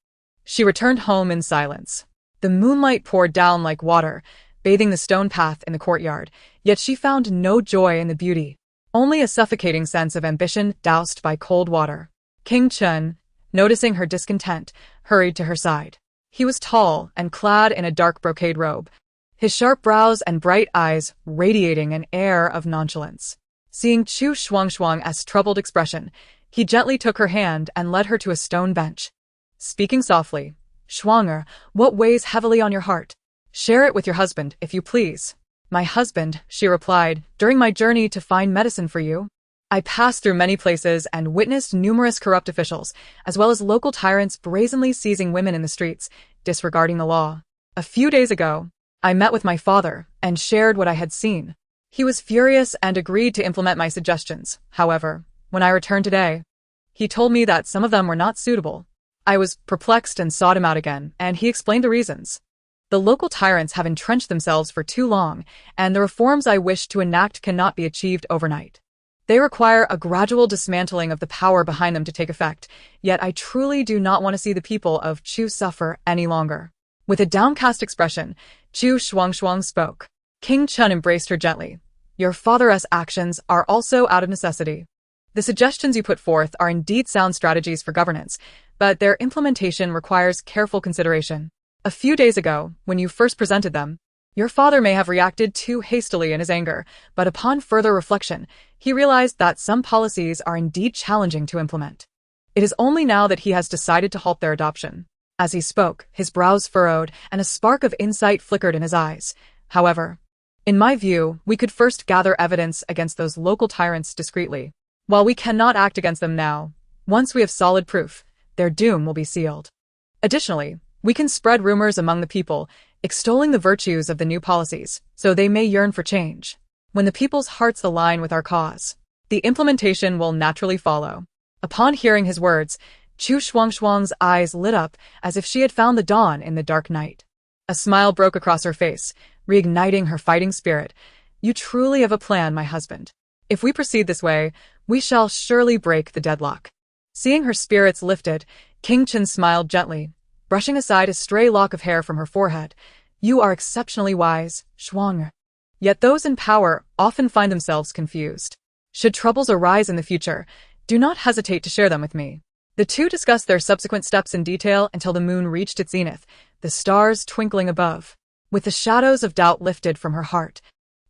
She returned home in silence. The moonlight poured down like water, bathing the stone path in the courtyard, yet she found no joy in the beauty, only a suffocating sense of ambition doused by cold water. King Chun, noticing her discontent, hurried to her side. He was tall and clad in a dark brocade robe, his sharp brows and bright eyes radiating an air of nonchalance. Seeing Chu Shuangshuang's troubled expression, he gently took her hand and led her to a stone bench. Speaking softly, "Shuanger, what weighs heavily on your heart? Share it with your husband, if you please." "My husband," she replied, "during my journey to find medicine for you, I passed through many places and witnessed numerous corrupt officials, as well as local tyrants brazenly seizing women in the streets, disregarding the law. A few days ago, I met with my father and shared what I had seen. He was furious and agreed to implement my suggestions. However, when I returned today, he told me that some of them were not suitable. I was perplexed and sought him out again, and he explained the reasons. The local tyrants have entrenched themselves for too long, and the reforms I wish to enact cannot be achieved overnight. They require a gradual dismantling of the power behind them to take effect, yet I truly do not want to see the people of Chu suffer any longer." With a downcast expression, Chu Shuangshuang spoke. King Chun embraced her gently. "Your father's actions are also out of necessity. The suggestions you put forth are indeed sound strategies for governance, but their implementation requires careful consideration. A few days ago, when you first presented them, your father may have reacted too hastily in his anger, but upon further reflection, he realized that some policies are indeed challenging to implement. It is only now that he has decided to halt their adoption." As he spoke, his brows furrowed and a spark of insight flickered in his eyes. "However, in my view, we could first gather evidence against those local tyrants discreetly. While we cannot act against them now, once we have solid proof, their doom will be sealed. Additionally, we can spread rumors among the people, extolling the virtues of the new policies, so they may yearn for change. When the people's hearts align with our cause, the implementation will naturally follow." Upon hearing his words, Chu Shuangshuang's eyes lit up as if she had found the dawn in the dark night. A smile broke across her face, reigniting her fighting spirit. "You truly have a plan, my husband. If we proceed this way, we shall surely break the deadlock." Seeing her spirits lifted, King Chun smiled gently, brushing aside a stray lock of hair from her forehead. "You are exceptionally wise, Shuang. Yet those in power often find themselves confused. Should troubles arise in the future, do not hesitate to share them with me." The two discussed their subsequent steps in detail until the moon reached its zenith, the stars twinkling above. With the shadows of doubt lifted from her heart,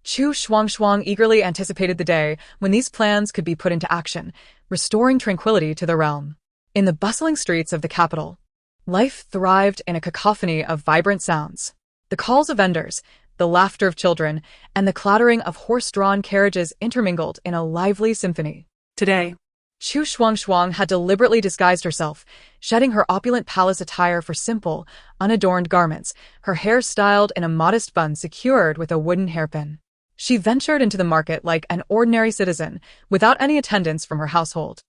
Chu Shuangshuang eagerly anticipated the day when these plans could be put into action, restoring tranquility to the realm. In the bustling streets of the capital, life thrived in a cacophony of vibrant sounds. The calls of vendors, the laughter of children, and the clattering of horse-drawn carriages intermingled in a lively symphony. Today, Chu Shuangshuang had deliberately disguised herself, shedding her opulent palace attire for simple, unadorned garments, her hair styled in a modest bun secured with a wooden hairpin. She ventured into the market like an ordinary citizen, without any attendance from her household.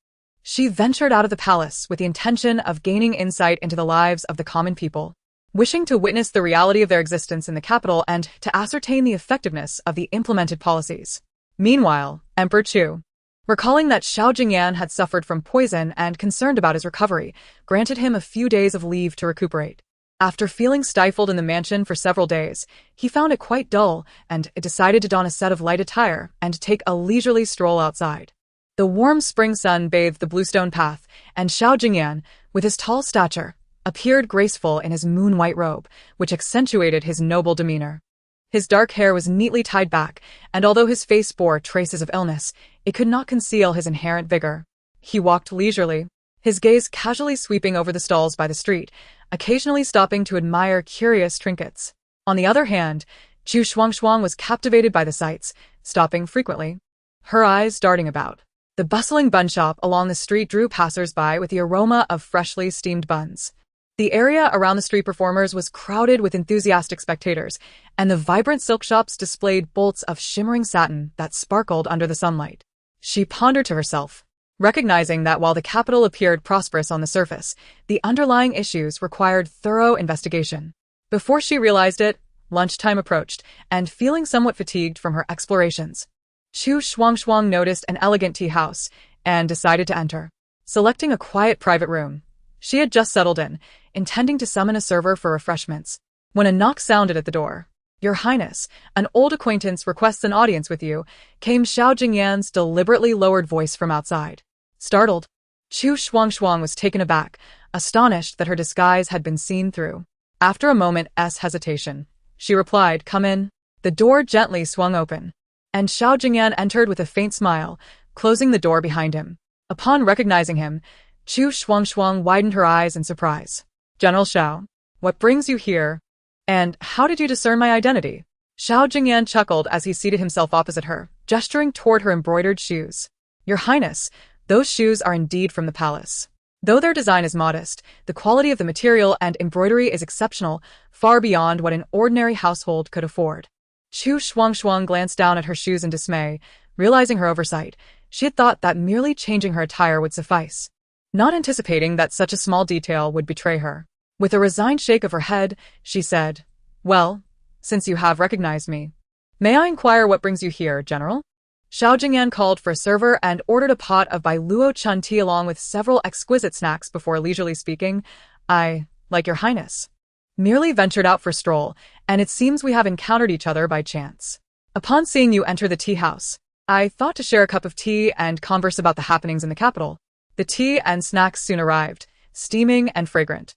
She ventured out of the palace with the intention of gaining insight into the lives of the common people, wishing to witness the reality of their existence in the capital and to ascertain the effectiveness of the implemented policies. Meanwhile, Emperor Chu, recalling that Xiao Jingyan had suffered from poison and concerned about his recovery, granted him a few days of leave to recuperate. After feeling stifled in the mansion for several days, he found it quite dull and decided to don a set of light attire and take a leisurely stroll outside. The warm spring sun bathed the bluestone path, and Xiao Jingyan, with his tall stature, appeared graceful in his moon-white robe, which accentuated his noble demeanor. His dark hair was neatly tied back, and although his face bore traces of illness, it could not conceal his inherent vigor. He walked leisurely, his gaze casually sweeping over the stalls by the street, occasionally stopping to admire curious trinkets. On the other hand, Chu Shuangshuang was captivated by the sights, stopping frequently, her eyes darting about. The bustling bun shop along the street drew passers-by with the aroma of freshly steamed buns. The area around the street performers was crowded with enthusiastic spectators, and the vibrant silk shops displayed bolts of shimmering satin that sparkled under the sunlight. She pondered to herself, recognizing that while the capital appeared prosperous on the surface, the underlying issues required thorough investigation. Before she realized it, lunchtime approached, and feeling somewhat fatigued from her explorations, Chu Shuangshuang noticed an elegant tea house and decided to enter. selecting a quiet private room. She had just settled in, intending to summon a server for refreshments, when a knock sounded at the door. "Your Highness, an old acquaintance requests an audience with you," came Xiao Jingyan's deliberately lowered voice from outside. Startled, Chu Shuangshuang was taken aback, astonished that her disguise had been seen through. After a moment's hesitation, she replied, "Come in." The door gently swung open, and Xiao Jingyan entered with a faint smile, closing the door behind him. Upon recognizing him, Chu Shuangshuang widened her eyes in surprise. "General Xiao, what brings you here? And how did you discern my identity?" Xiao Jingyan chuckled as he seated himself opposite her, gesturing toward her embroidered shoes. "Your Highness, those shoes are indeed from the palace. Though their design is modest, the quality of the material and embroidery is exceptional, far beyond what an ordinary household could afford." Chu Shuangshuang glanced down at her shoes in dismay, realizing her oversight. She had thought that merely changing her attire would suffice, not anticipating that such a small detail would betray her. With a resigned shake of her head, she said, "Well, since you have recognized me, may I inquire what brings you here, General?" Xiao Jingyan called for a server and ordered a pot of Bai Luo Chun tea along with several exquisite snacks before leisurely speaking. "I, like your Highness, merely ventured out for a stroll, and it seems we have encountered each other by chance. Upon seeing you enter the tea house, I thought to share a cup of tea and converse about the happenings in the capital." The tea and snacks soon arrived, steaming and fragrant.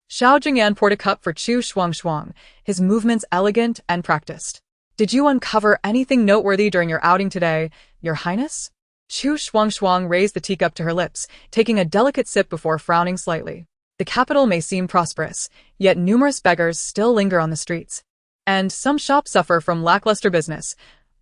Xiao Jingyan poured a cup for Chu Shuangshuang, his movements elegant and practiced. "Did you uncover anything noteworthy during your outing today, Your Highness?" Chu Shuangshuang raised the teacup to her lips, taking a delicate sip before frowning slightly. The capital may seem prosperous, yet numerous beggars still linger on the streets, and some shops suffer from lackluster business.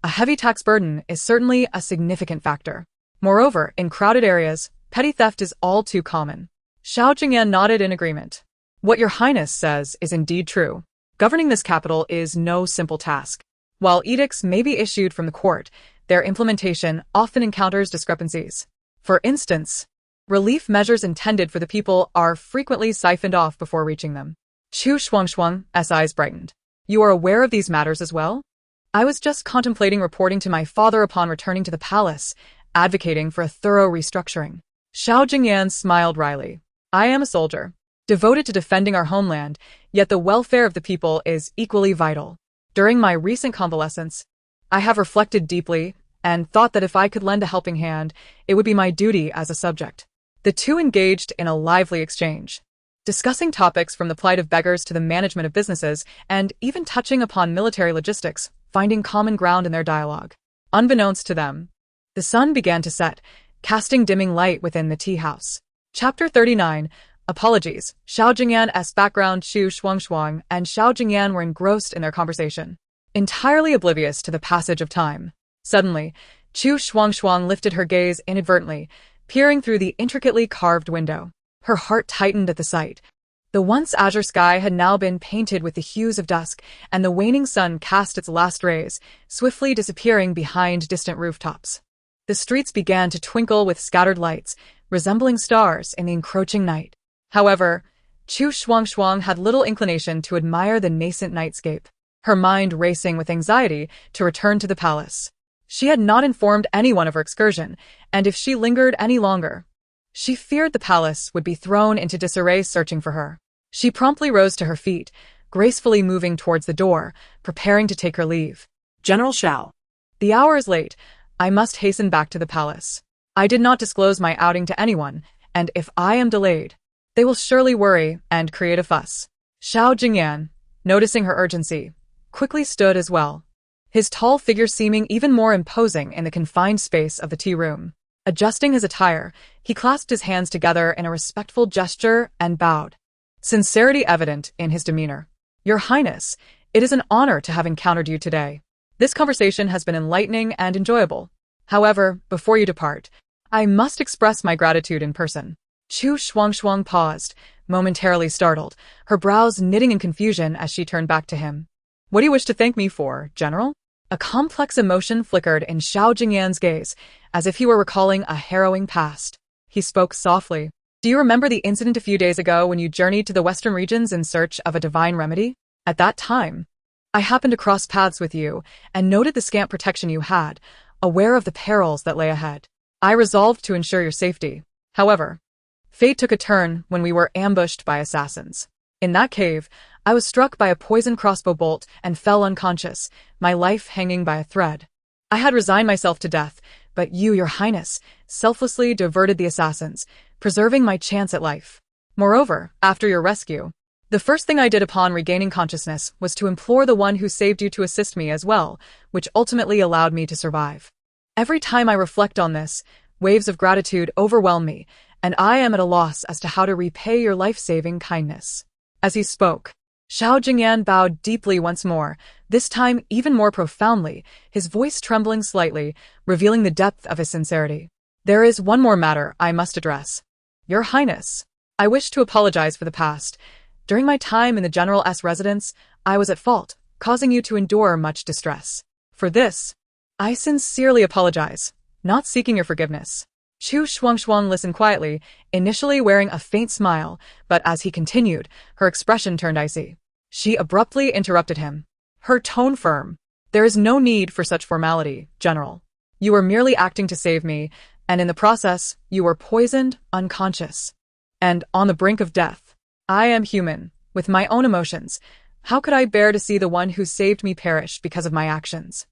A heavy tax burden is certainly a significant factor. Moreover, in crowded areas, petty theft is all too common. Xiao Jingyan nodded in agreement. "What Your Highness says is indeed true. Governing this capital is no simple task. While edicts may be issued from the court, their implementation often encounters discrepancies. For instance, relief measures intended for the people are frequently siphoned off before reaching them." Chu Shuangshuang's eyes brightened. "You are aware of these matters as well?" "I was just contemplating reporting to my father upon returning to the palace, advocating for a thorough restructuring." Xiao Jingyan smiled wryly. "I am a soldier, devoted to defending our homeland, yet the welfare of the people is equally vital. During my recent convalescence, I have reflected deeply and thought that if I could lend a helping hand, it would be my duty as a subject." The two engaged in a lively exchange, discussing topics from the plight of beggars to the management of businesses, and even touching upon military logistics, finding common ground in their dialogue. Unbeknownst to them, the sun began to set, casting dimming light within the tea house. Chapter 39. Apologies. Xiao Jingyan's background. Chu Shuangshuang and Xiao Jingyan were engrossed in their conversation, entirely oblivious to the passage of time. Suddenly, Chu Shuangshuang lifted her gaze inadvertently, peering through the intricately carved window. Her heart tightened at the sight. The once azure sky had now been painted with the hues of dusk, and the waning sun cast its last rays, swiftly disappearing behind distant rooftops. The streets began to twinkle with scattered lights, resembling stars in the encroaching night. However, Chu Shuangshuang had little inclination to admire the nascent nightscape, her mind racing with anxiety to return to the palace. She had not informed anyone of her excursion, and if she lingered any longer, she feared the palace would be thrown into disarray searching for her. She promptly rose to her feet, gracefully moving towards the door, preparing to take her leave. "General Xiao." "The hour is late. I must hasten back to the palace. I did not disclose my outing to anyone, and if I am delayed, they will surely worry and create a fuss." Xiao Jingyan, noticing her urgency, quickly stood as well, his tall figure seeming even more imposing in the confined space of the tea room. Adjusting his attire, he clasped his hands together in a respectful gesture and bowed, sincerity evident in his demeanor. "Your Highness, it is an honor to have encountered you today. This conversation has been enlightening and enjoyable. However, before you depart, I must express my gratitude in person." Chu Shuangshuang paused, momentarily startled, her brows knitting in confusion as she turned back to him. "What do you wish to thank me for, General?" A complex emotion flickered in Xiao Jingyan's gaze, as if he were recalling a harrowing past. He spoke softly. "Do you remember the incident a few days ago when you journeyed to the western regions in search of a divine remedy? At that time, I happened to cross paths with you and noted the scant protection you had, aware of the perils that lay ahead. I resolved to ensure your safety, However, fate took a turn when we were ambushed by assassins. In that cave, I was struck by a poisoned crossbow bolt and fell unconscious, my life hanging by a thread. I had resigned myself to death, but you, your highness, selflessly diverted the assassins, preserving my chance at life. Moreover, after your rescue, the first thing I did upon regaining consciousness was to implore the one who saved you to assist me as well, which ultimately allowed me to survive. Every time I reflect on this, waves of gratitude overwhelm me, and I am at a loss as to how to repay your life-saving kindness. As he spoke, Xiao Jingyan bowed deeply once more, this time even more profoundly, his voice trembling slightly, revealing the depth of his sincerity. There is one more matter I must address. Your Highness, I wish to apologize for the past. During my time in the General's residence, I was at fault, causing you to endure much distress. For this, I sincerely apologize, not seeking your forgiveness. Chu Shuangshuang listened quietly, initially wearing a faint smile, but as he continued, her expression turned icy. She abruptly interrupted him, her tone firm. There is no need for such formality, General. You were merely acting to save me, and in the process, you were poisoned, unconscious, and on the brink of death. I am human, with my own emotions. How could I bear to see the one who saved me perish because of my actions?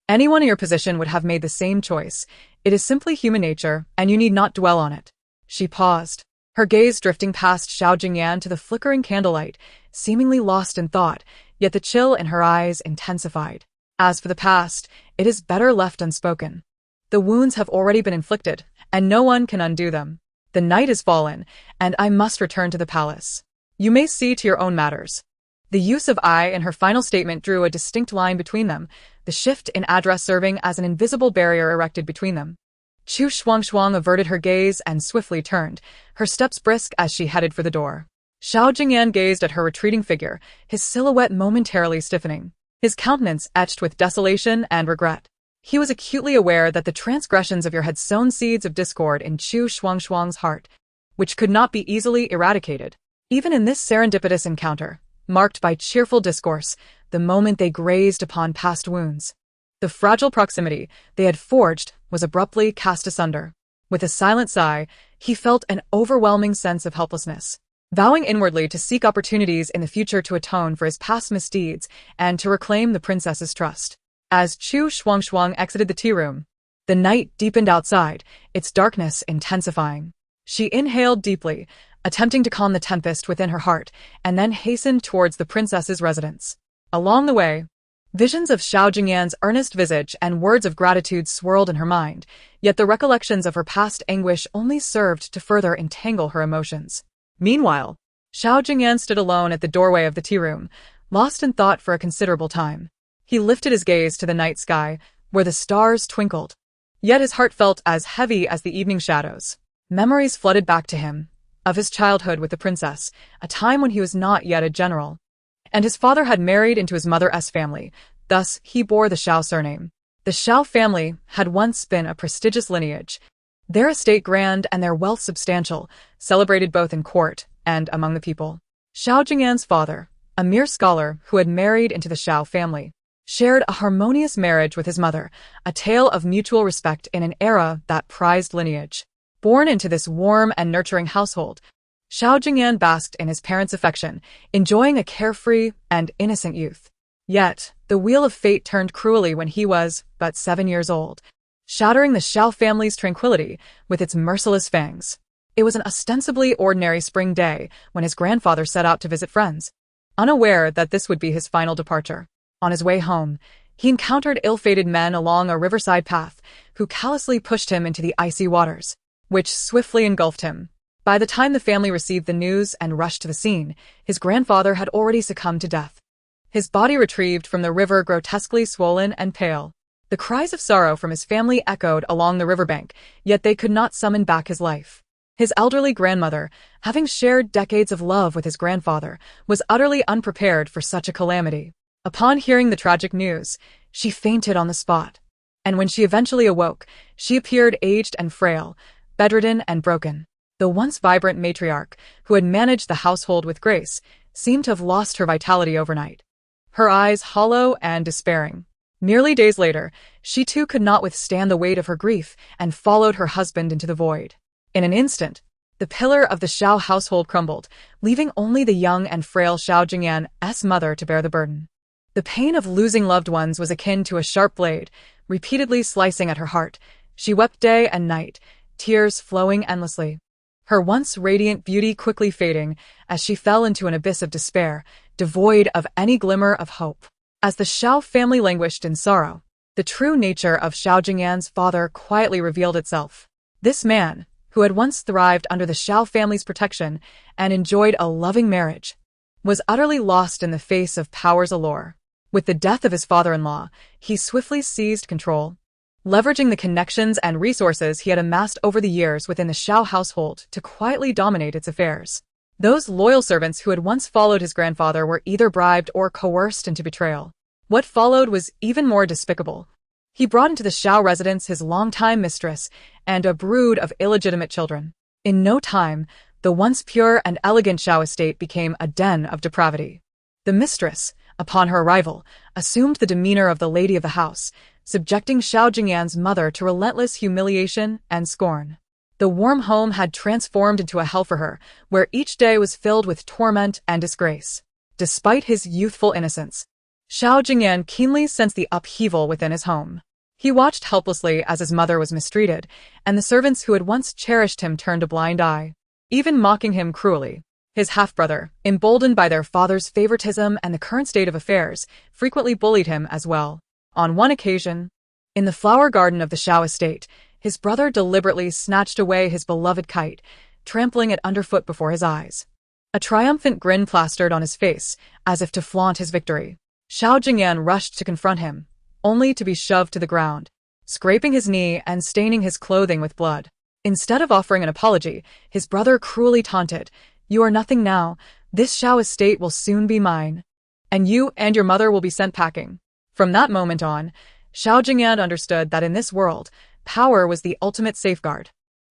Anyone in your position would have made the same choice. It is simply human nature, and you need not dwell on it. She paused, her gaze drifting past Xiao Jingyan to the flickering candlelight, seemingly lost in thought, yet the chill in her eyes intensified. As for the past, it is better left unspoken. The wounds have already been inflicted, and no one can undo them. The night is fallen, and I must return to the palace. You may see to your own matters. The use of I in her final statement drew a distinct line between them, the shift in address serving as an invisible barrier erected between them. Chu Shuangshuang averted her gaze and swiftly turned, her steps brisk as she headed for the door. Xiao Jingyan gazed at her retreating figure, his silhouette momentarily stiffening, his countenance etched with desolation and regret. He was acutely aware that the transgressions of your had sown seeds of discord in Chu Shuangshuang's heart, which could not be easily eradicated. Even in this serendipitous encounter, marked by cheerful discourse, the moment they grazed upon past wounds, the fragile proximity they had forged was abruptly cast asunder. With a silent sigh, he felt an overwhelming sense of helplessness, vowing inwardly to seek opportunities in the future to atone for his past misdeeds and to reclaim the princess's trust. As Chu Shuangshuang exited the tea room, the night deepened outside, its darkness intensifying. She inhaled deeply, attempting to calm the tempest within her heart, and then hastened towards the princess's residence. Along the way, visions of Xiao Jingyan's earnest visage and words of gratitude swirled in her mind, yet the recollections of her past anguish only served to further entangle her emotions. Meanwhile, Xiao Jingyan stood alone at the doorway of the tea room, lost in thought for a considerable time. He lifted his gaze to the night sky, where the stars twinkled. Yet his heart felt as heavy as the evening shadows. Memories flooded back to him, of his childhood with the princess, a time when he was not yet a general. And his father had married into his mother's family, thus he bore the Xiao surname. The Xiao family had once been a prestigious lineage, their estate grand and their wealth substantial, celebrated both in court and among the people. Xiao Jingyan's father, a mere scholar who had married into the Xiao family, shared a harmonious marriage with his mother, a tale of mutual respect in an era that prized lineage. Born into this warm and nurturing household, Xiao Jingyan basked in his parents' affection, enjoying a carefree and innocent youth. Yet, the wheel of fate turned cruelly when he was but 7 years old, shattering the Xiao family's tranquility with its merciless fangs. It was an ostensibly ordinary spring day when his grandfather set out to visit friends, unaware that this would be his final departure. On his way home, he encountered ill-fated men along a riverside path who callously pushed him into the icy waters, which swiftly engulfed him. By the time the family received the news and rushed to the scene, his grandfather had already succumbed to death, his body retrieved from the river grotesquely swollen and pale. The cries of sorrow from his family echoed along the riverbank, yet they could not summon back his life. His elderly grandmother, having shared decades of love with his grandfather, was utterly unprepared for such a calamity. Upon hearing the tragic news, she fainted on the spot, and when she eventually awoke, she appeared aged and frail, bedridden and broken. The once vibrant matriarch, who had managed the household with grace, seemed to have lost her vitality overnight, her eyes hollow and despairing. Merely days later, she too could not withstand the weight of her grief and followed her husband into the void. In an instant, the pillar of the Xiao household crumbled, leaving only the young and frail Xiao Jingyan's mother to bear the burden. The pain of losing loved ones was akin to a sharp blade, repeatedly slicing at her heart. She wept day and night, tears flowing endlessly. Her once radiant beauty quickly fading as she fell into an abyss of despair, devoid of any glimmer of hope. As the Xiao family languished in sorrow, the true nature of Xiao Jingyan's father quietly revealed itself. This man, who had once thrived under the Xiao family's protection and enjoyed a loving marriage, was utterly lost in the face of power's allure. With the death of his father-in-law, he swiftly seized control, leveraging the connections and resources he had amassed over the years within the Xiao household to quietly dominate its affairs. Those loyal servants who had once followed his grandfather were either bribed or coerced into betrayal. What followed was even more despicable. He brought into the Xiao residence his longtime mistress and a brood of illegitimate children. In no time, the once pure and elegant Xiao estate became a den of depravity. The mistress, upon her arrival, assumed the demeanor of the lady of the house, subjecting Xiao Jingyan's mother to relentless humiliation and scorn. The warm home had transformed into a hell for her, where each day was filled with torment and disgrace. Despite his youthful innocence, Xiao Jingyan keenly sensed the upheaval within his home. He watched helplessly as his mother was mistreated, and the servants who had once cherished him turned a blind eye, even mocking him cruelly. His half-brother, emboldened by their father's favoritism and the current state of affairs, frequently bullied him as well. On one occasion, in the flower garden of the Xiao estate, his brother deliberately snatched away his beloved kite, trampling it underfoot before his eyes. A triumphant grin plastered on his face, as if to flaunt his victory. Xiao Jingyan rushed to confront him, only to be shoved to the ground, scraping his knee and staining his clothing with blood. Instead of offering an apology, his brother cruelly taunted, "You are nothing now. This Xiao estate will soon be mine. And you and your mother will be sent packing." From that moment on, Xiao Jingyan understood that in this world, power was the ultimate safeguard.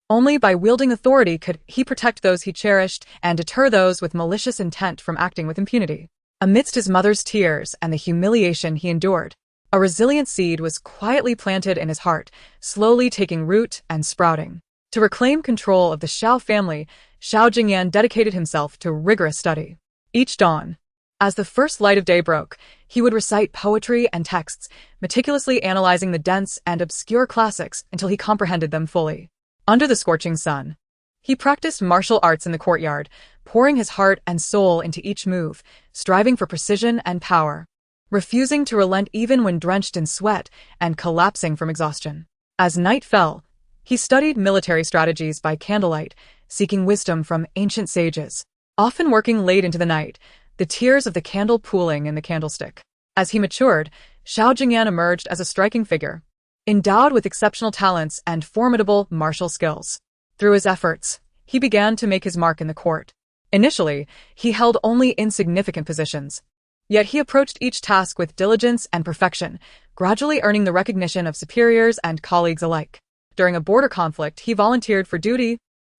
Only by wielding authority could he protect those he cherished and deter those with malicious intent from acting with impunity. Amidst his mother's tears and the humiliation he endured, a resilient seed was quietly planted in his heart, slowly taking root and sprouting. To reclaim control of the Xiao family, Xiao Jingyan dedicated himself to rigorous study. Each dawn, as the first light of day broke, he would recite poetry and texts, meticulously analyzing the dense and obscure classics until he comprehended them fully. Under the scorching sun, he practiced martial arts in the courtyard, pouring his heart and soul into each move, striving for precision and power, refusing to relent even when drenched in sweat and collapsing from exhaustion. As night fell, he studied military strategies by candlelight, seeking wisdom from ancient sages, often working late into the night, the tears of the candle pooling in the candlestick. As he matured, Xiao Jingyan emerged as a striking figure, endowed with exceptional talents and formidable martial skills. Through his efforts, he began to make his mark in the court. Initially, he held only insignificant positions, yet he approached each task with diligence and perfection, gradually earning the recognition of superiors and colleagues alike. During a border conflict, he volunteered for duty,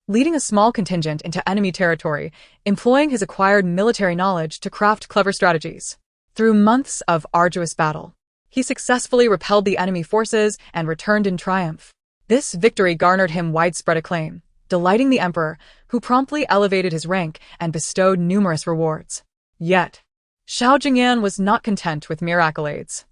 leading a small contingent into enemy territory, employing his acquired military knowledge to craft clever strategies. Through months of arduous battle, he successfully repelled the enemy forces and returned in triumph. This victory garnered him widespread acclaim, delighting the emperor, who promptly elevated his rank and bestowed numerous rewards. Yet, Xiao Jingyan was not content with mere accolades.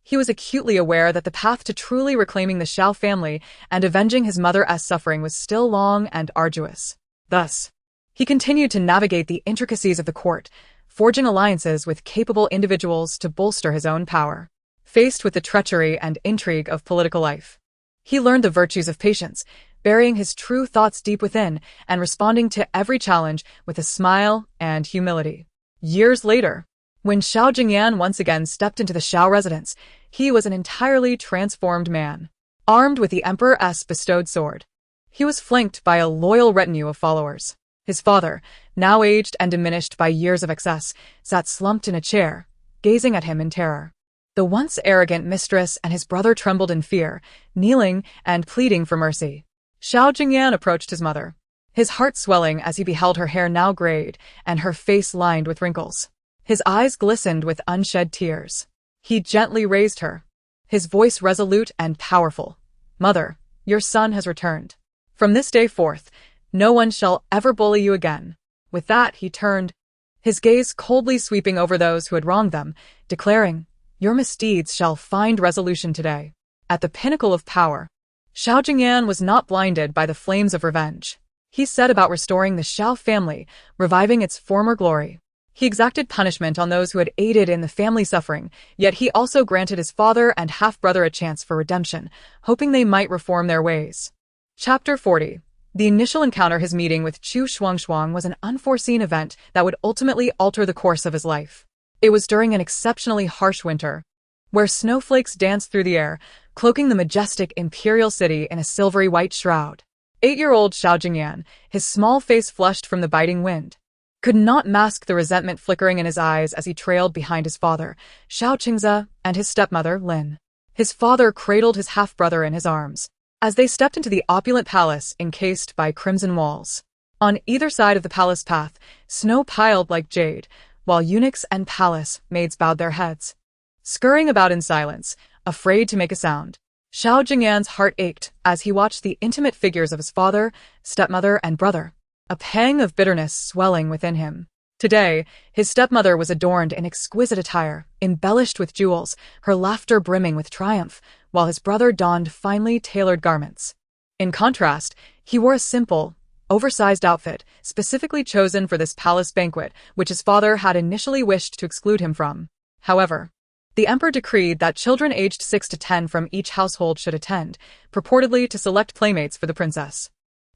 He was acutely aware that the path to truly reclaiming the Xiao family and avenging his mother's suffering was still long and arduous. Thus, he continued to navigate the intricacies of the court, forging alliances with capable individuals to bolster his own power. Faced with the treachery and intrigue of political life, he learned the virtues of patience, burying his true thoughts deep within and responding to every challenge with a smile and humility. Years later, when Xiao Jingyan once again stepped into the Xiao residence, he was an entirely transformed man. Armed with the emperor's bestowed sword, he was flanked by a loyal retinue of followers. His father, now aged and diminished by years of excess, sat slumped in a chair, gazing at him in terror. The once arrogant mistress and his brother trembled in fear, kneeling and pleading for mercy. Xiao Jingyan approached his mother, his heart swelling as he beheld her hair now grayed and her face lined with wrinkles. His eyes glistened with unshed tears. He gently raised her, his voice resolute and powerful. "Mother, your son has returned." From this day forth, no one shall ever bully you again." With that, he turned, his gaze coldly sweeping over those who had wronged them, declaring, "Your misdeeds shall find resolution today." At the pinnacle of power, Xiao was not blinded by the flames of revenge. He set about restoring the Xiao family, reviving its former glory. He exacted punishment on those who had aided in the family suffering, yet he also granted his father and half-brother a chance for redemption, hoping they might reform their ways. Chapter 40. The initial encounter, his meeting with Chu Shuangshuang, was an unforeseen event that would ultimately alter the course of his life. It was during an exceptionally harsh winter, where snowflakes danced through the air, cloaking the majestic imperial city in a silvery white shroud. 8-year-old Xiao Jingyan, his small face flushed from the biting wind, could not mask the resentment flickering in his eyes as he trailed behind his father, Xiao Qingze, and his stepmother, Lin. His father cradled his half-brother in his arms as they stepped into the opulent palace encased by crimson walls. On either side of the palace path, snow piled like jade, while eunuchs and palace maids bowed their heads, scurrying about in silence, afraid to make a sound. Xiao Jingyan's heart ached as he watched the intimate figures of his father, stepmother, and brother, a pang of bitterness swelling within him. Today, his stepmother was adorned in exquisite attire, embellished with jewels, her laughter brimming with triumph, while his brother donned finely tailored garments. In contrast, he wore a simple, oversized outfit, specifically chosen for this palace banquet, which his father had initially wished to exclude him from. However, the emperor decreed that children aged 6 to 10 from each household should attend, purportedly to select playmates for the princess.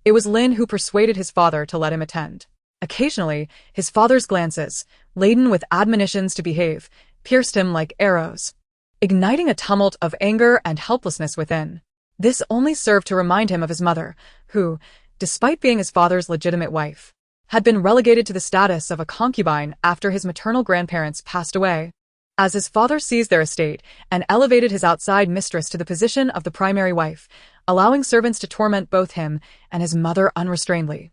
It was Lin who persuaded his father to let him attend. Occasionally, his father's glances, laden with admonitions to behave, pierced him like arrows, igniting a tumult of anger and helplessness within. This only served to remind him of his mother, who, despite being his father's legitimate wife, had been relegated to the status of a concubine after his maternal grandparents passed away. As his father seized their estate and elevated his outside mistress to the position of the primary wife, allowing servants to torment both him and his mother unrestrainedly,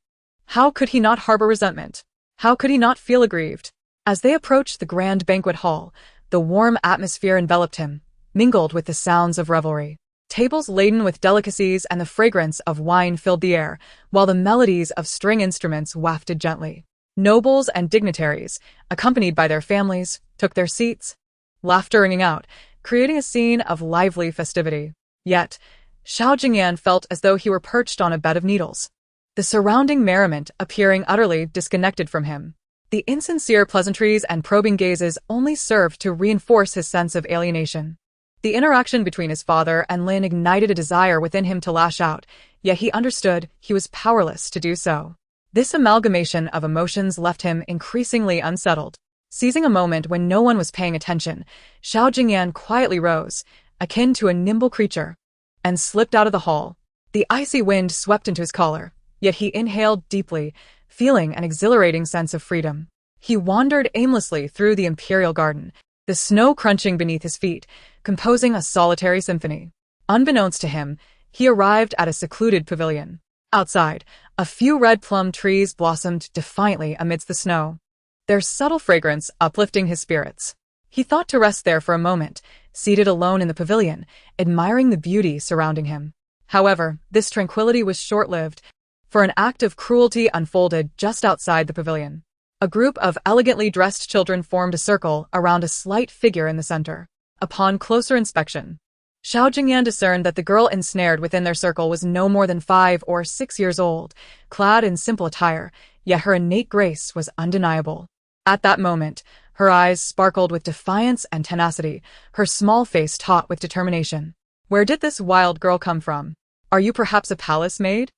how could he not harbor resentment? How could he not feel aggrieved? As they approached the grand banquet hall, the warm atmosphere enveloped him, mingled with the sounds of revelry. Tables laden with delicacies and the fragrance of wine filled the air, while the melodies of string instruments wafted gently. Nobles and dignitaries, accompanied by their families, took their seats, laughter ringing out, creating a scene of lively festivity. Yet, Xiao Jingyan felt as though he were perched on a bed of needles, the surrounding merriment appearing utterly disconnected from him. The insincere pleasantries and probing gazes only served to reinforce his sense of alienation. The interaction between his father and Lin ignited a desire within him to lash out, yet he understood he was powerless to do so. This amalgamation of emotions left him increasingly unsettled. Seizing a moment when no one was paying attention, Xiao Jingyan quietly rose, akin to a nimble creature, and slipped out of the hall. The icy wind swept into his collar, yet he inhaled deeply, feeling an exhilarating sense of freedom. He wandered aimlessly through the imperial garden, the snow crunching beneath his feet, composing a solitary symphony. Unbeknownst to him, he arrived at a secluded pavilion. Outside, a few red plum trees blossomed defiantly amidst the snow, their subtle fragrance uplifting his spirits. He thought to rest there for a moment, seated alone in the pavilion, admiring the beauty surrounding him. However, this tranquility was short-lived, for an act of cruelty unfolded just outside the pavilion. A group of elegantly dressed children formed a circle around a slight figure in the center. Upon closer inspection, Xiao Jingyan discerned that the girl ensnared within their circle was no more than 5 or 6 years old, clad in simple attire, yet her innate grace was undeniable. At that moment, her eyes sparkled with defiance and tenacity, her small face taut with determination. Where did this wild girl come from? Are you perhaps a palace maid?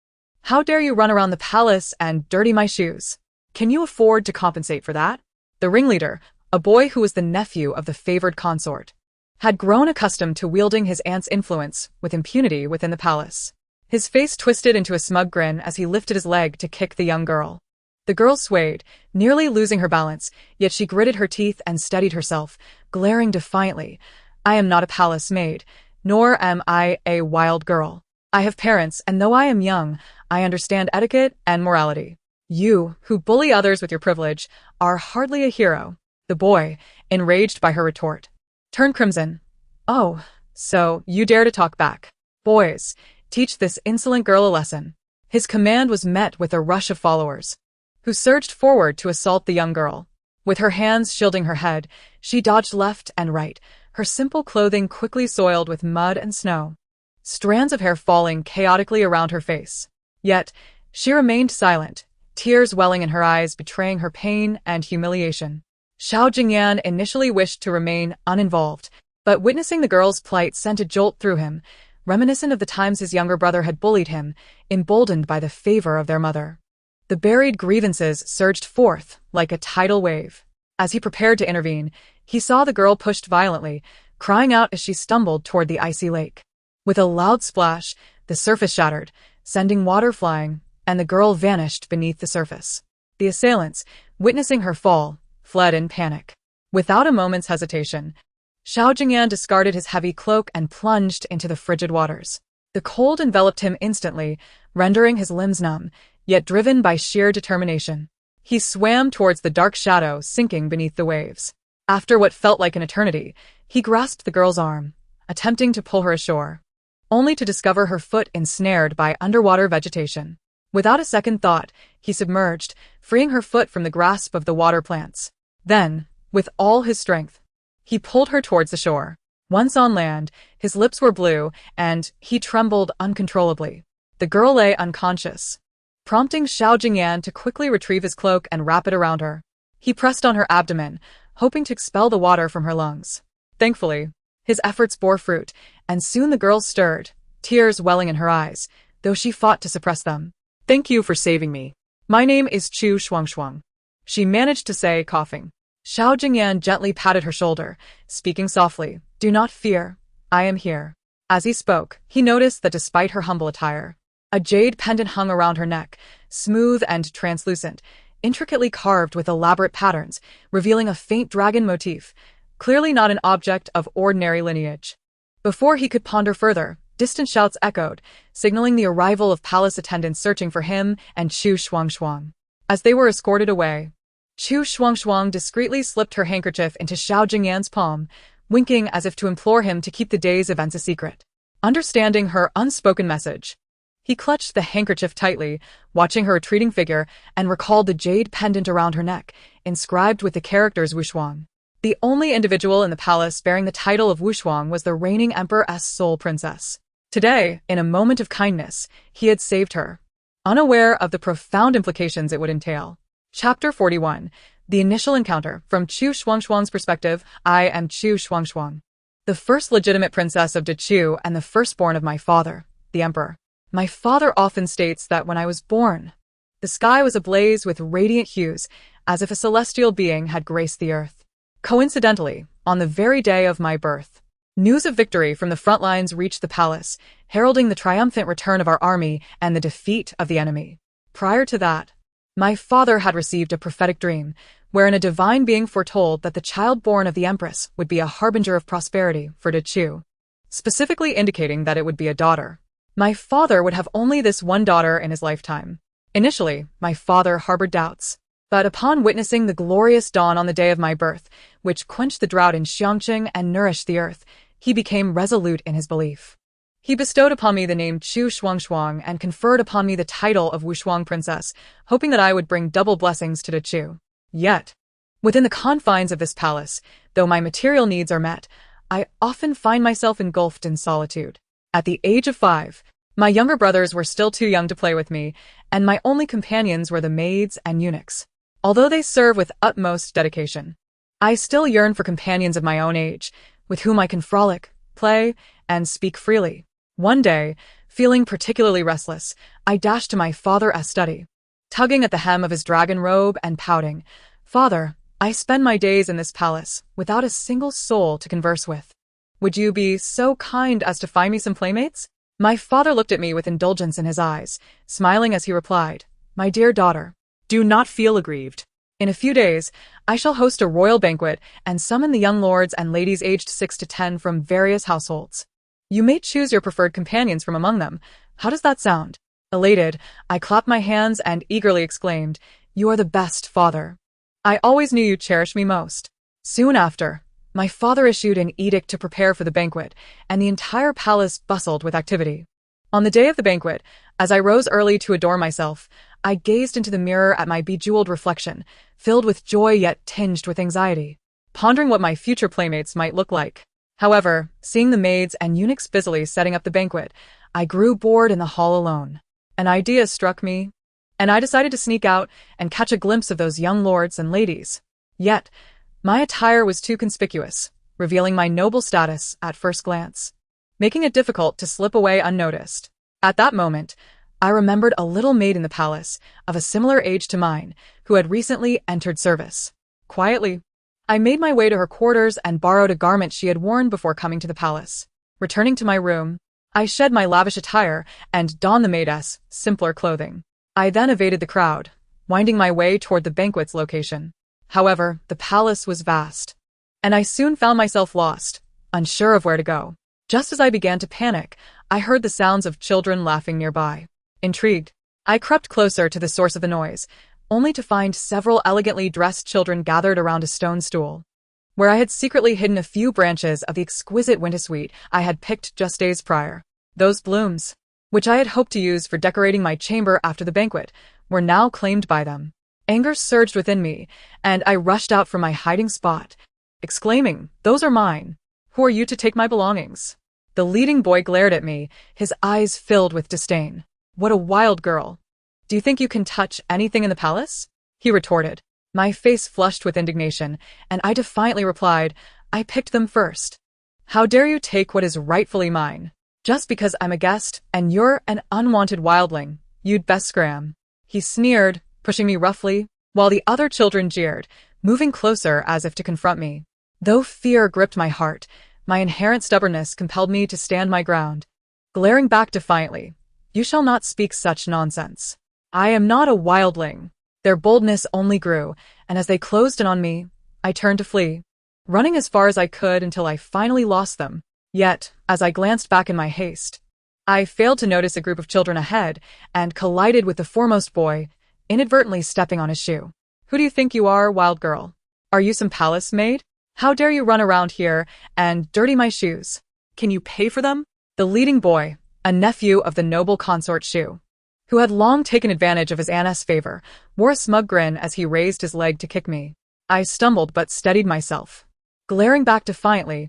How dare you run around the palace and dirty my shoes? Can you afford to compensate for that? The ringleader, a boy who was the nephew of the favored consort, had grown accustomed to wielding his aunt's influence with impunity within the palace. His face twisted into a smug grin as he lifted his leg to kick the young girl. The girl swayed, nearly losing her balance, yet she gritted her teeth and steadied herself, glaring defiantly. I am not a palace maid, nor am I a wild girl. I have parents, and though I am young, I understand etiquette and morality. You, who bully others with your privilege, are hardly a hero. The boy, enraged by her retort, turned crimson. Oh, so you dare to talk back. Boys, teach this insolent girl a lesson. His command was met with a rush of followers, who surged forward to assault the young girl. With her hands shielding her head, she dodged left and right, her simple clothing quickly soiled with mud and snow, strands of hair falling chaotically around her face. Yet, she remained silent, tears welling in her eyes betraying her pain and humiliation. Xiao Jingyan initially wished to remain uninvolved, but witnessing the girl's plight sent a jolt through him, reminiscent of the times his younger brother had bullied him, emboldened by the favor of their mother. The buried grievances surged forth like a tidal wave. As he prepared to intervene, he saw the girl pushed violently, crying out as she stumbled toward the icy lake. With a loud splash, the surface shattered, sending water flying, and the girl vanished beneath the surface. The assailants, witnessing her fall, fled in panic. Without a moment's hesitation, Xiao Jingyan discarded his heavy cloak and plunged into the frigid waters. The cold enveloped him instantly, rendering his limbs numb, yet driven by sheer determination. He swam towards the dark shadow sinking beneath the waves. After what felt like an eternity, he grasped the girl's arm, attempting to pull her ashore, only to discover her foot ensnared by underwater vegetation. Without a second thought, he submerged, freeing her foot from the grasp of the water plants. Then, with all his strength, he pulled her towards the shore. Once on land, his lips were blue, and he trembled uncontrollably. The girl lay unconscious, prompting Xiao Jingyan to quickly retrieve his cloak and wrap it around her. He pressed on her abdomen, hoping to expel the water from her lungs. Thankfully, his efforts bore fruit, and soon the girl stirred, tears welling in her eyes, though she fought to suppress them. "Thank you for saving me. My name is Chu Shuangshuang," she managed to say, coughing. Xiao Jingyan gently patted her shoulder, speaking softly, "Do not fear, I am here." As he spoke, he noticed that despite her humble attire, a jade pendant hung around her neck, smooth and translucent, intricately carved with elaborate patterns, revealing a faint dragon motif, clearly not an object of ordinary lineage. Before he could ponder further, distant shouts echoed, signaling the arrival of palace attendants searching for him and Chu Shuangshuang. As they were escorted away, Chu Shuangshuang discreetly slipped her handkerchief into Xiao Jingyan's palm, winking as if to implore him to keep the day's events a secret. Understanding her unspoken message, he clutched the handkerchief tightly, watching her retreating figure, and recalled the jade pendant around her neck, inscribed with the characters Wushuang. The only individual in the palace bearing the title of Wushuang was the reigning emperor's sole princess. Today, in a moment of kindness, he had saved her, unaware of the profound implications it would entail. Chapter 41. The Initial Encounter. From Chu Shuangshuang's perspective, I am Chu Shuangshuang, the first legitimate princess of Chu and the firstborn of my father, the emperor. My father often states that when I was born, the sky was ablaze with radiant hues, as if a celestial being had graced the earth. Coincidentally, on the very day of my birth, news of victory from the front lines reached the palace, heralding the triumphant return of our army and the defeat of the enemy. Prior to that, my father had received a prophetic dream, wherein a divine being foretold that the child born of the empress would be a harbinger of prosperity for Chu, specifically indicating that it would be a daughter. My father would have only this one daughter in his lifetime. Initially, my father harbored doubts, but upon witnessing the glorious dawn on the day of my birth, which quenched the drought in Xiangqing and nourished the earth, he became resolute in his belief. He bestowed upon me the name Chu Shuangshuang and conferred upon me the title of Wushuang Princess, hoping that I would bring double blessings to Chu. Yet, within the confines of this palace, though my material needs are met, I often find myself engulfed in solitude. At the age of 5, my younger brothers were still too young to play with me, and my only companions were the maids and eunuchs. Although they serve with utmost dedication, I still yearn for companions of my own age, with whom I can frolic, play, and speak freely. One day, feeling particularly restless, I dashed to my father's study, tugging at the hem of his dragon robe and pouting, "Father, I spend my days in this palace without a single soul to converse with. Would you be so kind as to find me some playmates?" My father looked at me with indulgence in his eyes, smiling as he replied, "My dear daughter, do not feel aggrieved. In a few days, I shall host a royal banquet and summon the young lords and ladies aged 6 to 10 from various households. You may choose your preferred companions from among them. How does that sound?" Elated, I clapped my hands and eagerly exclaimed, "You are the best, father. I always knew you cherished me most." Soon after, my father issued an edict to prepare for the banquet, and the entire palace bustled with activity. On the day of the banquet, as I rose early to adorn myself, I gazed into the mirror at my bejeweled reflection, filled with joy yet tinged with anxiety, pondering what my future playmates might look like. However, seeing the maids and eunuchs busily setting up the banquet, I grew bored in the hall alone. An idea struck me, and I decided to sneak out and catch a glimpse of those young lords and ladies. Yet, my attire was too conspicuous, revealing my noble status at first glance, making it difficult to slip away unnoticed. At that moment, I remembered a little maid in the palace, of a similar age to mine, who had recently entered service. Quietly, I made my way to her quarters and borrowed a garment she had worn before coming to the palace. Returning to my room, I shed my lavish attire and donned the maid's simpler clothing. I then evaded the crowd, winding my way toward the banquet's location. However, the palace was vast, and I soon found myself lost, unsure of where to go. Just as I began to panic, I heard the sounds of children laughing nearby. Intrigued, I crept closer to the source of the noise, only to find several elegantly dressed children gathered around a stone stool, where I had secretly hidden a few branches of the exquisite wintersuite I had picked just days prior. Those blooms, which I had hoped to use for decorating my chamber after the banquet, were now claimed by them. Anger surged within me, and I rushed out from my hiding spot, exclaiming, "Those are mine! Who are you to take my belongings?" The leading boy glared at me, his eyes filled with disdain. "What a wild girl! Do you think you can touch anything in the palace?" he retorted. My face flushed with indignation, and I defiantly replied, "I picked them first. How dare you take what is rightfully mine? Just because I'm a guest, and you're an unwanted wildling, you'd best scram." He sneered, pushing me roughly, while the other children jeered, moving closer as if to confront me. Though fear gripped my heart, my inherent stubbornness compelled me to stand my ground. Glaring back defiantly, "You shall not speak such nonsense. I am not a wildling." Their boldness only grew, and as they closed in on me, I turned to flee, running as far as I could until I finally lost them. Yet, as I glanced back in my haste, I failed to notice a group of children ahead and collided with the foremost boy, inadvertently stepping on his shoe. "Who do you think you are, wild girl? Are you some palace maid? How dare you run around here and dirty my shoes? Can you pay for them?" The leading boy, a nephew of the noble consort Chu, who had long taken advantage of his aunt's favor, wore a smug grin as he raised his leg to kick me. I stumbled but steadied myself, glaring back defiantly,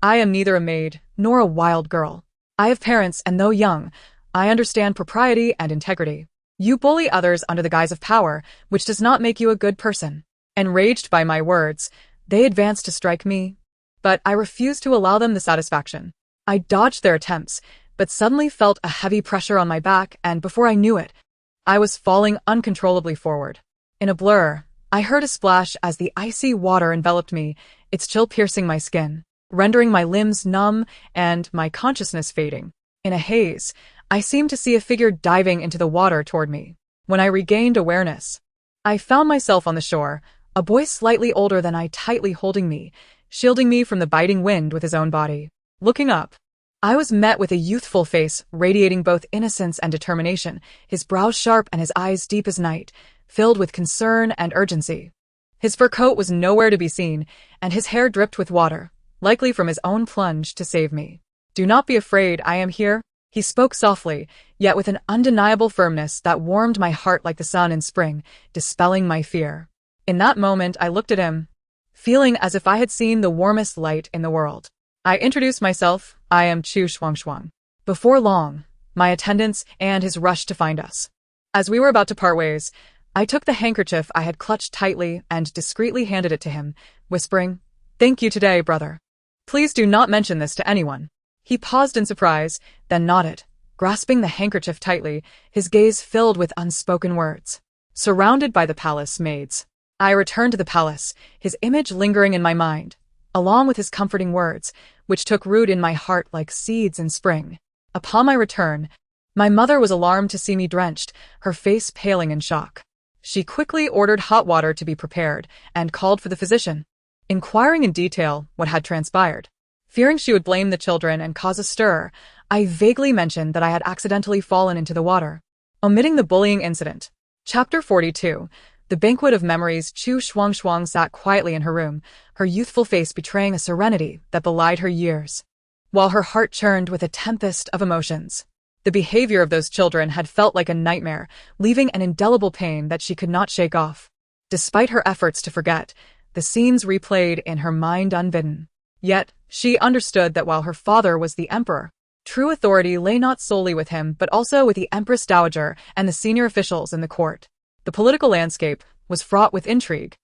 "I am neither a maid nor a wild girl. I have parents, and though young, I understand propriety and integrity. You bully others under the guise of power, which does not make you a good person." Enraged by my words, they advanced to strike me, but I refused to allow them the satisfaction. I dodged their attempts, but suddenly felt a heavy pressure on my back, and before I knew it, I was falling uncontrollably forward. In a blur, I heard a splash as the icy water enveloped me, its chill piercing my skin, rendering my limbs numb and my consciousness fading. In a haze, I seemed to see a figure diving into the water toward me. When I regained awareness, I found myself on the shore, a boy slightly older than I tightly holding me, shielding me from the biting wind with his own body. Looking up, I was met with a youthful face radiating both innocence and determination, his brows sharp and his eyes deep as night, filled with concern and urgency. His fur coat was nowhere to be seen, and his hair dripped with water, likely from his own plunge to save me. "Do not be afraid, I am here," he spoke softly, yet with an undeniable firmness that warmed my heart like the sun in spring, dispelling my fear. In that moment, I looked at him, feeling as if I had seen the warmest light in the world. I introduced myself, "I am Chu Shuangshuang." Before long, my attendants and his rushed to find us. As we were about to part ways, I took the handkerchief I had clutched tightly and discreetly handed it to him, whispering, "Thank you today, brother. Please do not mention this to anyone." He paused in surprise, then nodded, grasping the handkerchief tightly, his gaze filled with unspoken words. Surrounded by the palace maids, I returned to the palace, his image lingering in my mind, along with his comforting words, which took root in my heart like seeds in spring. Upon my return, my mother was alarmed to see me drenched, her face paling in shock. She quickly ordered hot water to be prepared and called for the physician, inquiring in detail what had transpired. Fearing she would blame the children and cause a stir, I vaguely mentioned that I had accidentally fallen into the water, omitting the bullying incident. Chapter 42. The Banquet of Memories. Chu Shuangshuang sat quietly in her room, her youthful face betraying a serenity that belied her years, while her heart churned with a tempest of emotions. The behavior of those children had felt like a nightmare, leaving an indelible pain that she could not shake off. Despite her efforts to forget, the scenes replayed in her mind unbidden. Yet, she understood that while her father was the emperor, true authority lay not solely with him but also with the Empress Dowager and the senior officials in the court. The political landscape was fraught with intrigue,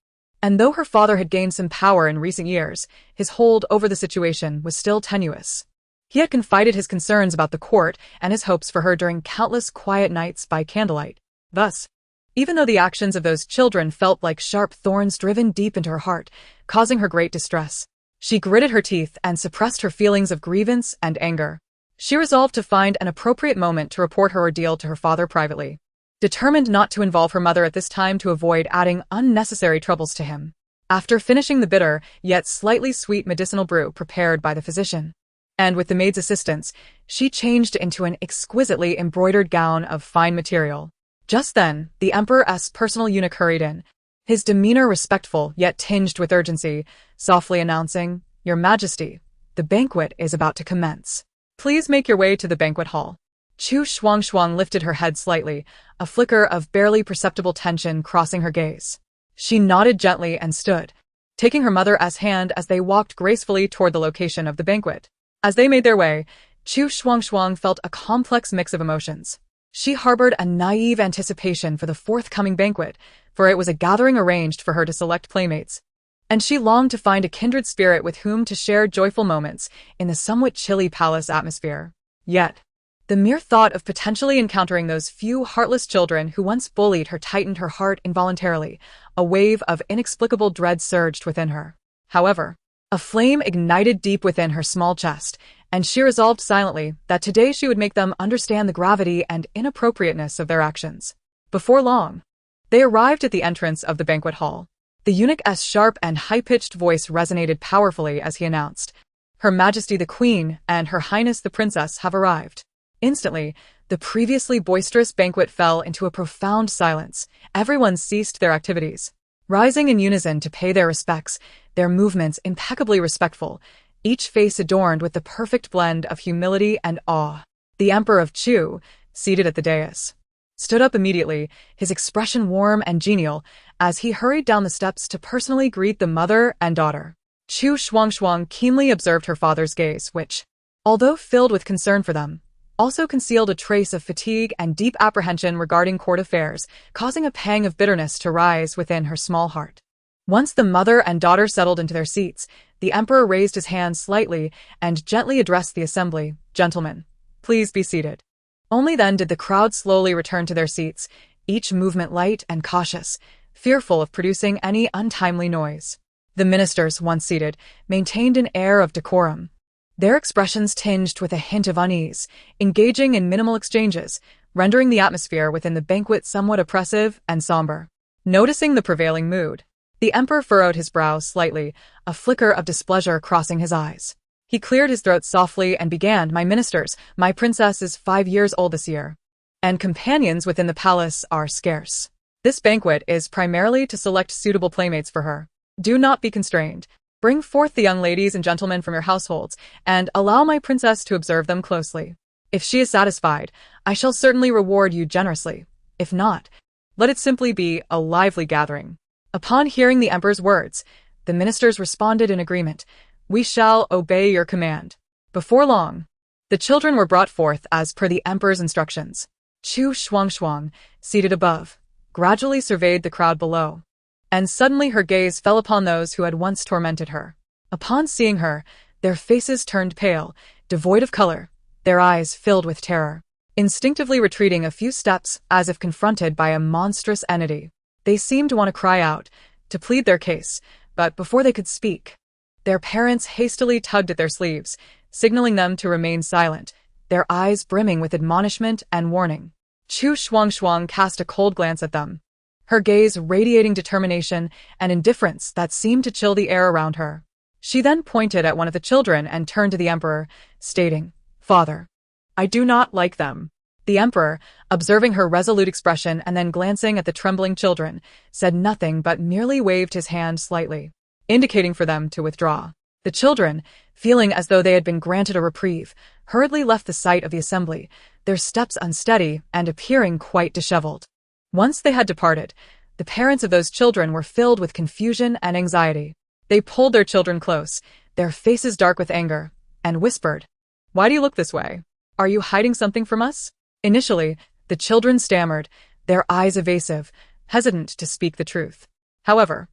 and though her father had gained some power in recent years, his hold over the situation was still tenuous. He had confided his concerns about the court and his hopes for her during countless quiet nights by candlelight. Thus, even though the actions of those children felt like sharp thorns driven deep into her heart, causing her great distress, she gritted her teeth and suppressed her feelings of grievance and anger. She resolved to find an appropriate moment to report her ordeal to her father privately, determined not to involve her mother at this time to avoid adding unnecessary troubles to him. After finishing the bitter, yet slightly sweet medicinal brew prepared by the physician, and with the maid's assistance, she changed into an exquisitely embroidered gown of fine material. Just then, the Emperor's personal eunuch hurried in, his demeanor respectful yet tinged with urgency, softly announcing, "Your Majesty, the banquet is about to commence. Please make your way to the banquet hall." Chu Shuangshuang lifted her head slightly, a flicker of barely perceptible tension crossing her gaze. She nodded gently and stood, taking her mother's hand as they walked gracefully toward the location of the banquet. As they made their way, Chu Shuangshuang felt a complex mix of emotions. She harbored a naive anticipation for the forthcoming banquet, for it was a gathering arranged for her to select playmates, and she longed to find a kindred spirit with whom to share joyful moments in the somewhat chilly palace atmosphere. Yet, the mere thought of potentially encountering those few heartless children who once bullied her tightened her heart involuntarily. A wave of inexplicable dread surged within her. However, a flame ignited deep within her small chest, and she resolved silently that today she would make them understand the gravity and inappropriateness of their actions. Before long, they arrived at the entrance of the banquet hall. The eunuch's sharp and high-pitched voice resonated powerfully as he announced, "Her Majesty the Queen and Her Highness the Princess have arrived." Instantly, the previously boisterous banquet fell into a profound silence. Everyone ceased their activities, rising in unison to pay their respects, their movements impeccably respectful, each face adorned with the perfect blend of humility and awe. The Emperor of Chu, seated at the dais, stood up immediately, his expression warm and genial, as he hurried down the steps to personally greet the mother and daughter. Chu Shuangshuang keenly observed her father's gaze, which, although filled with concern for them, also concealed a trace of fatigue and deep apprehension regarding court affairs, causing a pang of bitterness to rise within her small heart. Once the mother and daughter settled into their seats, the Emperor raised his hand slightly and gently addressed the assembly, "Gentlemen, please be seated." Only then did the crowd slowly return to their seats, each movement light and cautious, fearful of producing any untimely noise. The ministers, once seated, maintained an air of decorum, their expressions tinged with a hint of unease, engaging in minimal exchanges, rendering the atmosphere within the banquet somewhat oppressive and somber. Noticing the prevailing mood, the Emperor furrowed his brow slightly, a flicker of displeasure crossing his eyes. He cleared his throat softly and began, "My ministers, my princess is 5 years old this year, and companions within the palace are scarce. This banquet is primarily to select suitable playmates for her. Do not be constrained. Bring forth the young ladies and gentlemen from your households, and allow my princess to observe them closely. If she is satisfied, I shall certainly reward you generously. If not, let it simply be a lively gathering." Upon hearing the Emperor's words, the ministers responded in agreement, "We shall obey your command." Before long, the children were brought forth as per the Emperor's instructions. Chu Shuangshuang, seated above, gradually surveyed the crowd below, and suddenly her gaze fell upon those who had once tormented her. Upon seeing her, their faces turned pale, devoid of color, their eyes filled with terror. Instinctively retreating a few steps as if confronted by a monstrous entity, they seemed to want to cry out, to plead their case, but before they could speak, their parents hastily tugged at their sleeves, signaling them to remain silent, their eyes brimming with admonishment and warning. Chu Shuangshuang cast a cold glance at them, her gaze radiating determination and indifference that seemed to chill the air around her. She then pointed at one of the children and turned to the Emperor, stating, "Father, I do not like them." The Emperor, observing her resolute expression and then glancing at the trembling children, said nothing but merely waved his hand slightly, indicating for them to withdraw. The children, feeling as though they had been granted a reprieve, hurriedly left the site of the assembly, their steps unsteady and appearing quite disheveled. Once they had departed, the parents of those children were filled with confusion and anxiety. They pulled their children close, their faces dark with anger, and whispered, "Why do you look this way? Are you hiding something from us?" Initially, the children stammered, their eyes evasive, hesitant to speak the truth. However,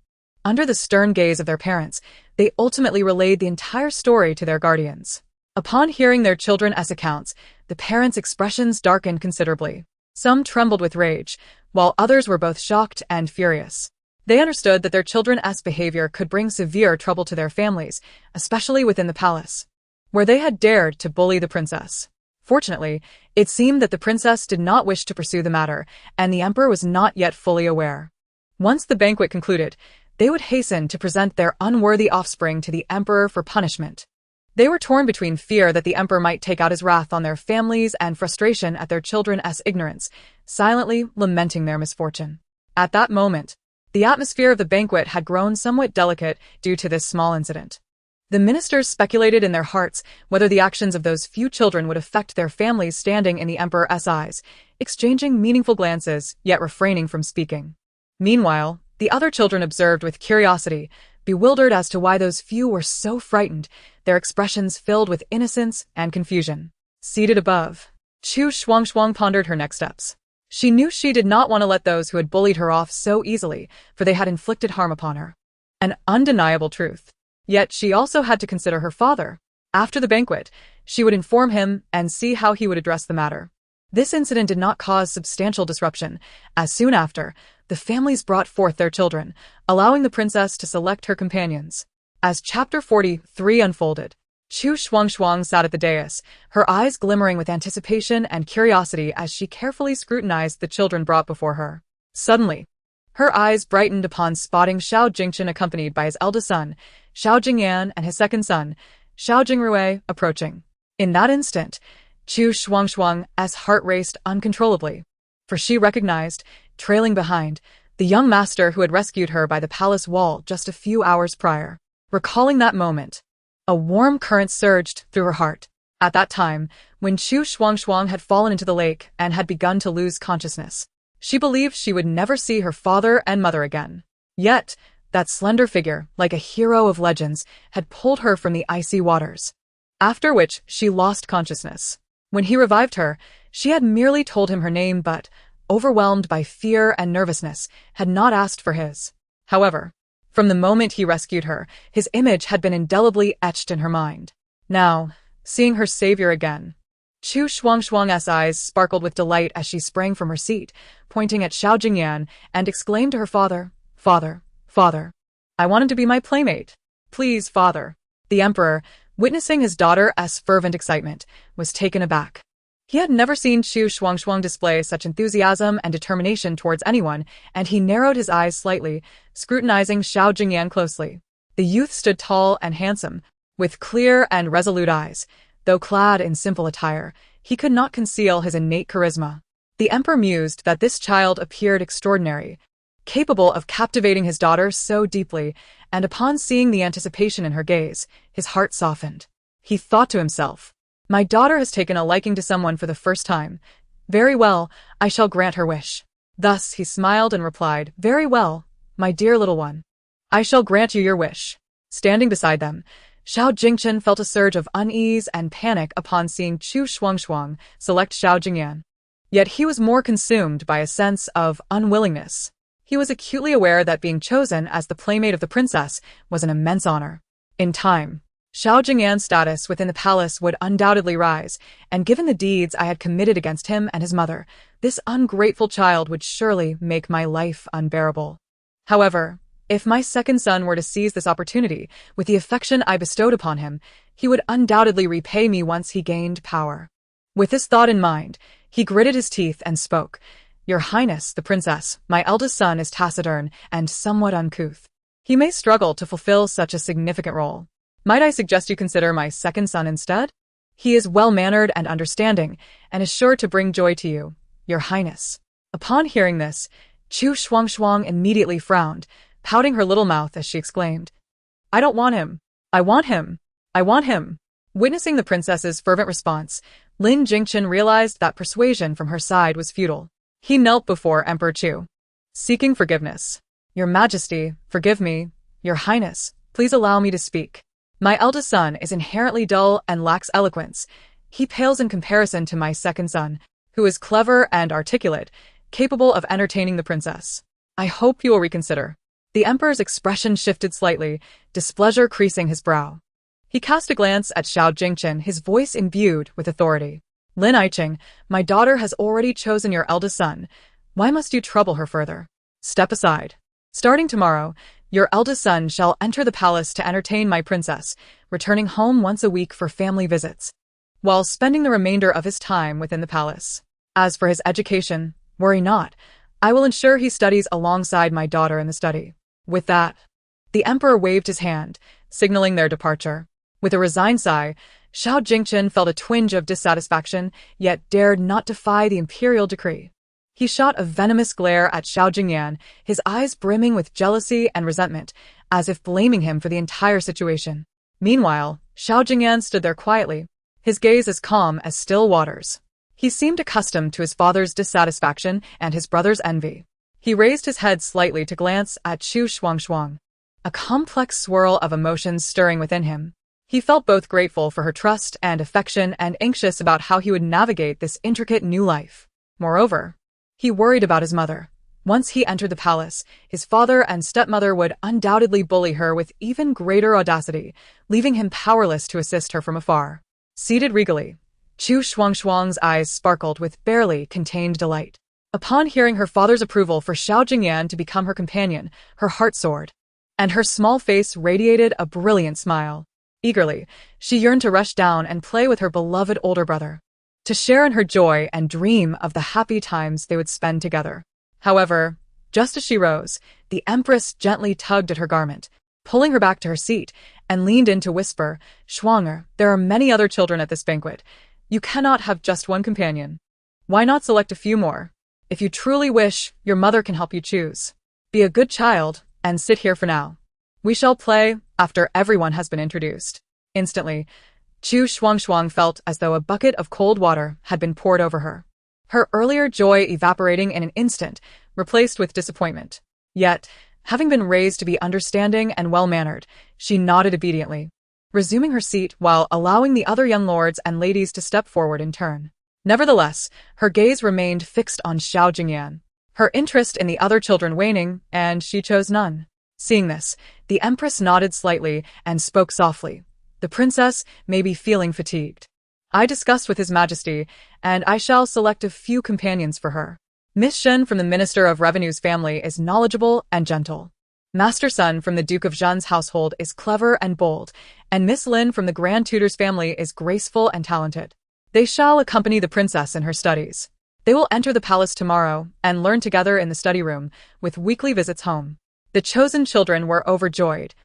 under the stern gaze of their parents, they ultimately relayed the entire story to their guardians. Upon hearing their children's accounts, the parents' expressions darkened considerably. Some trembled with rage, while others were both shocked and furious. They understood that their children's behavior could bring severe trouble to their families, especially within the palace, where they had dared to bully the princess. Fortunately, it seemed that the princess did not wish to pursue the matter, and the emperor was not yet fully aware. Once the banquet concluded, they would hasten to present their unworthy offspring to the emperor for punishment. They were torn between fear that the emperor might take out his wrath on their families and frustration at their children's ignorance, silently lamenting their misfortune. At that moment, the atmosphere of the banquet had grown somewhat delicate due to this small incident. The ministers speculated in their hearts whether the actions of those few children would affect their families standing in the emperor's eyes, exchanging meaningful glances, yet refraining from speaking. Meanwhile, the other children observed with curiosity, bewildered as to why those few were so frightened, their expressions filled with innocence and confusion. Seated above, Chu Shuangshuang pondered her next steps. She knew she did not want to let those who had bullied her off so easily, for they had inflicted harm upon her. An undeniable truth. Yet she also had to consider her father. After the banquet, she would inform him and see how he would address the matter. This incident did not cause substantial disruption, as soon after, the families brought forth their children, allowing the princess to select her companions. As chapter 43 unfolded, Chu Shuangshuang sat at the dais, her eyes glimmering with anticipation and curiosity as she carefully scrutinized the children brought before her. Suddenly, her eyes brightened upon spotting Xiao Jingchen accompanied by his eldest son, Xiao Jingyan, and his second son, Xiao Jingrui, approaching. In that instant, Chu Shuangshuang's heart raced uncontrollably, for she recognized, trailing behind, the young master who had rescued her by the palace wall just a few hours prior. Recalling that moment, a warm current surged through her heart. At that time, when Chu Shuangshuang had fallen into the lake and had begun to lose consciousness, she believed she would never see her father and mother again. Yet, that slender figure, like a hero of legends, had pulled her from the icy waters. After which, she lost consciousness. When he revived her, she had merely told him her name but, overwhelmed by fear and nervousness, had not asked for his. However, from the moment he rescued her, his image had been indelibly etched in her mind. Now, seeing her savior again, Chu Shuangshuang's eyes sparkled with delight as she sprang from her seat, pointing at Xiao Jingyan, and exclaimed to her father, "Father, father, I want him to be my playmate. Please, father." The emperor, witnessing his daughter's fervent excitement, was taken aback. He had never seen Chu Shuangshuang display such enthusiasm and determination towards anyone, and he narrowed his eyes slightly, scrutinizing Xiao Jingyan closely. The youth stood tall and handsome, with clear and resolute eyes. Though clad in simple attire, he could not conceal his innate charisma. The emperor mused that this child appeared extraordinary, capable of captivating his daughter so deeply, and upon seeing the anticipation in her gaze, his heart softened. He thought to himself, "My daughter has taken a liking to someone for the first time. Very well, I shall grant her wish." Thus he smiled and replied, "Very well, my dear little one. I shall grant you your wish." Standing beside them, Xiao Jingchen felt a surge of unease and panic upon seeing Chu Shuangshuang select Xiao Jingyan. Yet he was more consumed by a sense of unwillingness. He was acutely aware that being chosen as the playmate of the princess was an immense honor. In time, Xiao Jingyan's status within the palace would undoubtedly rise, and given the deeds I had committed against him and his mother, this ungrateful child would surely make my life unbearable. However, if my second son were to seize this opportunity with the affection I bestowed upon him, he would undoubtedly repay me once he gained power. With this thought in mind, he gritted his teeth and spoke, "Your Highness, the princess, my eldest son is taciturn and somewhat uncouth. He may struggle to fulfill such a significant role. Might I suggest you consider my second son instead? He is well-mannered and understanding, and is sure to bring joy to you, Your Highness." Upon hearing this, Chu Shuangshuang immediately frowned, pouting her little mouth as she exclaimed, "I don't want him. I want him. I want him. Witnessing the princess's fervent response, Lin Jingchen realized that persuasion from her side was futile. He knelt before Emperor Chu, seeking forgiveness. Your Majesty, forgive me. Your Highness, please allow me to speak. My eldest son is inherently dull and lacks eloquence. He pales in comparison to my second son, who is clever and articulate, capable of entertaining the princess. I hope you will reconsider. The emperor's expression shifted slightly, displeasure creasing his brow. He cast a glance at Xiao Jingchen, his voice imbued with authority. Lin Aiching, my daughter has already chosen your eldest son. Why must you trouble her further? Step aside. Starting tomorrow, your eldest son shall enter the palace to entertain my princess, returning home once a week for family visits, while spending the remainder of his time within the palace. As for his education, worry not. I will ensure he studies alongside my daughter in the study. With that, the emperor waved his hand, signaling their departure. With a resigned sigh, Xiao Jingchen felt a twinge of dissatisfaction, yet dared not defy the imperial decree. He shot a venomous glare at Xiao Jingyan, his eyes brimming with jealousy and resentment, as if blaming him for the entire situation. Meanwhile, Xiao Jingyan stood there quietly, his gaze as calm as still waters. He seemed accustomed to his father's dissatisfaction and his brother's envy. He raised his head slightly to glance at Chu Shuangshuang, a complex swirl of emotions stirring within him. He felt both grateful for her trust and affection and anxious about how he would navigate this intricate new life. Moreover, he worried about his mother. Once he entered the palace, his father and stepmother would undoubtedly bully her with even greater audacity, leaving him powerless to assist her from afar. Seated regally, Chu Shuangshuang's eyes sparkled with barely contained delight. Upon hearing her father's approval for Xiao Jingyan to become her companion, her heart soared, and her small face radiated a brilliant smile. Eagerly, she yearned to rush down and play with her beloved older brother, to share in her joy and dream of the happy times they would spend together. However, just as she rose, the empress gently tugged at her garment, pulling her back to her seat, and leaned in to whisper, Shuanger, there are many other children at this banquet. You cannot have just one companion. Why not select a few more? If you truly wish, your mother can help you choose. Be a good child, and sit here for now. We shall play after everyone has been introduced. Instantly, Chu Shuangshuang felt as though a bucket of cold water had been poured over her. Her earlier joy evaporating in an instant, replaced with disappointment. Yet, having been raised to be understanding and well-mannered, she nodded obediently, resuming her seat while allowing the other young lords and ladies to step forward in turn. Nevertheless, her gaze remained fixed on Xiao Jingyan, her interest in the other children waning, and she chose none. Seeing this, the empress nodded slightly and spoke softly. The princess may be feeling fatigued. I discussed with His Majesty, and I shall select a few companions for her. Miss Shen from the Minister of Revenue's family is knowledgeable and gentle. Master Sun from the Duke of Zhan's household is clever and bold, and Miss Lin from the Grand Tutor's family is graceful and talented. They shall accompany the princess in her studies. They will enter the palace tomorrow and learn together in the study room, with weekly visits home. The chosen children were overjoyed,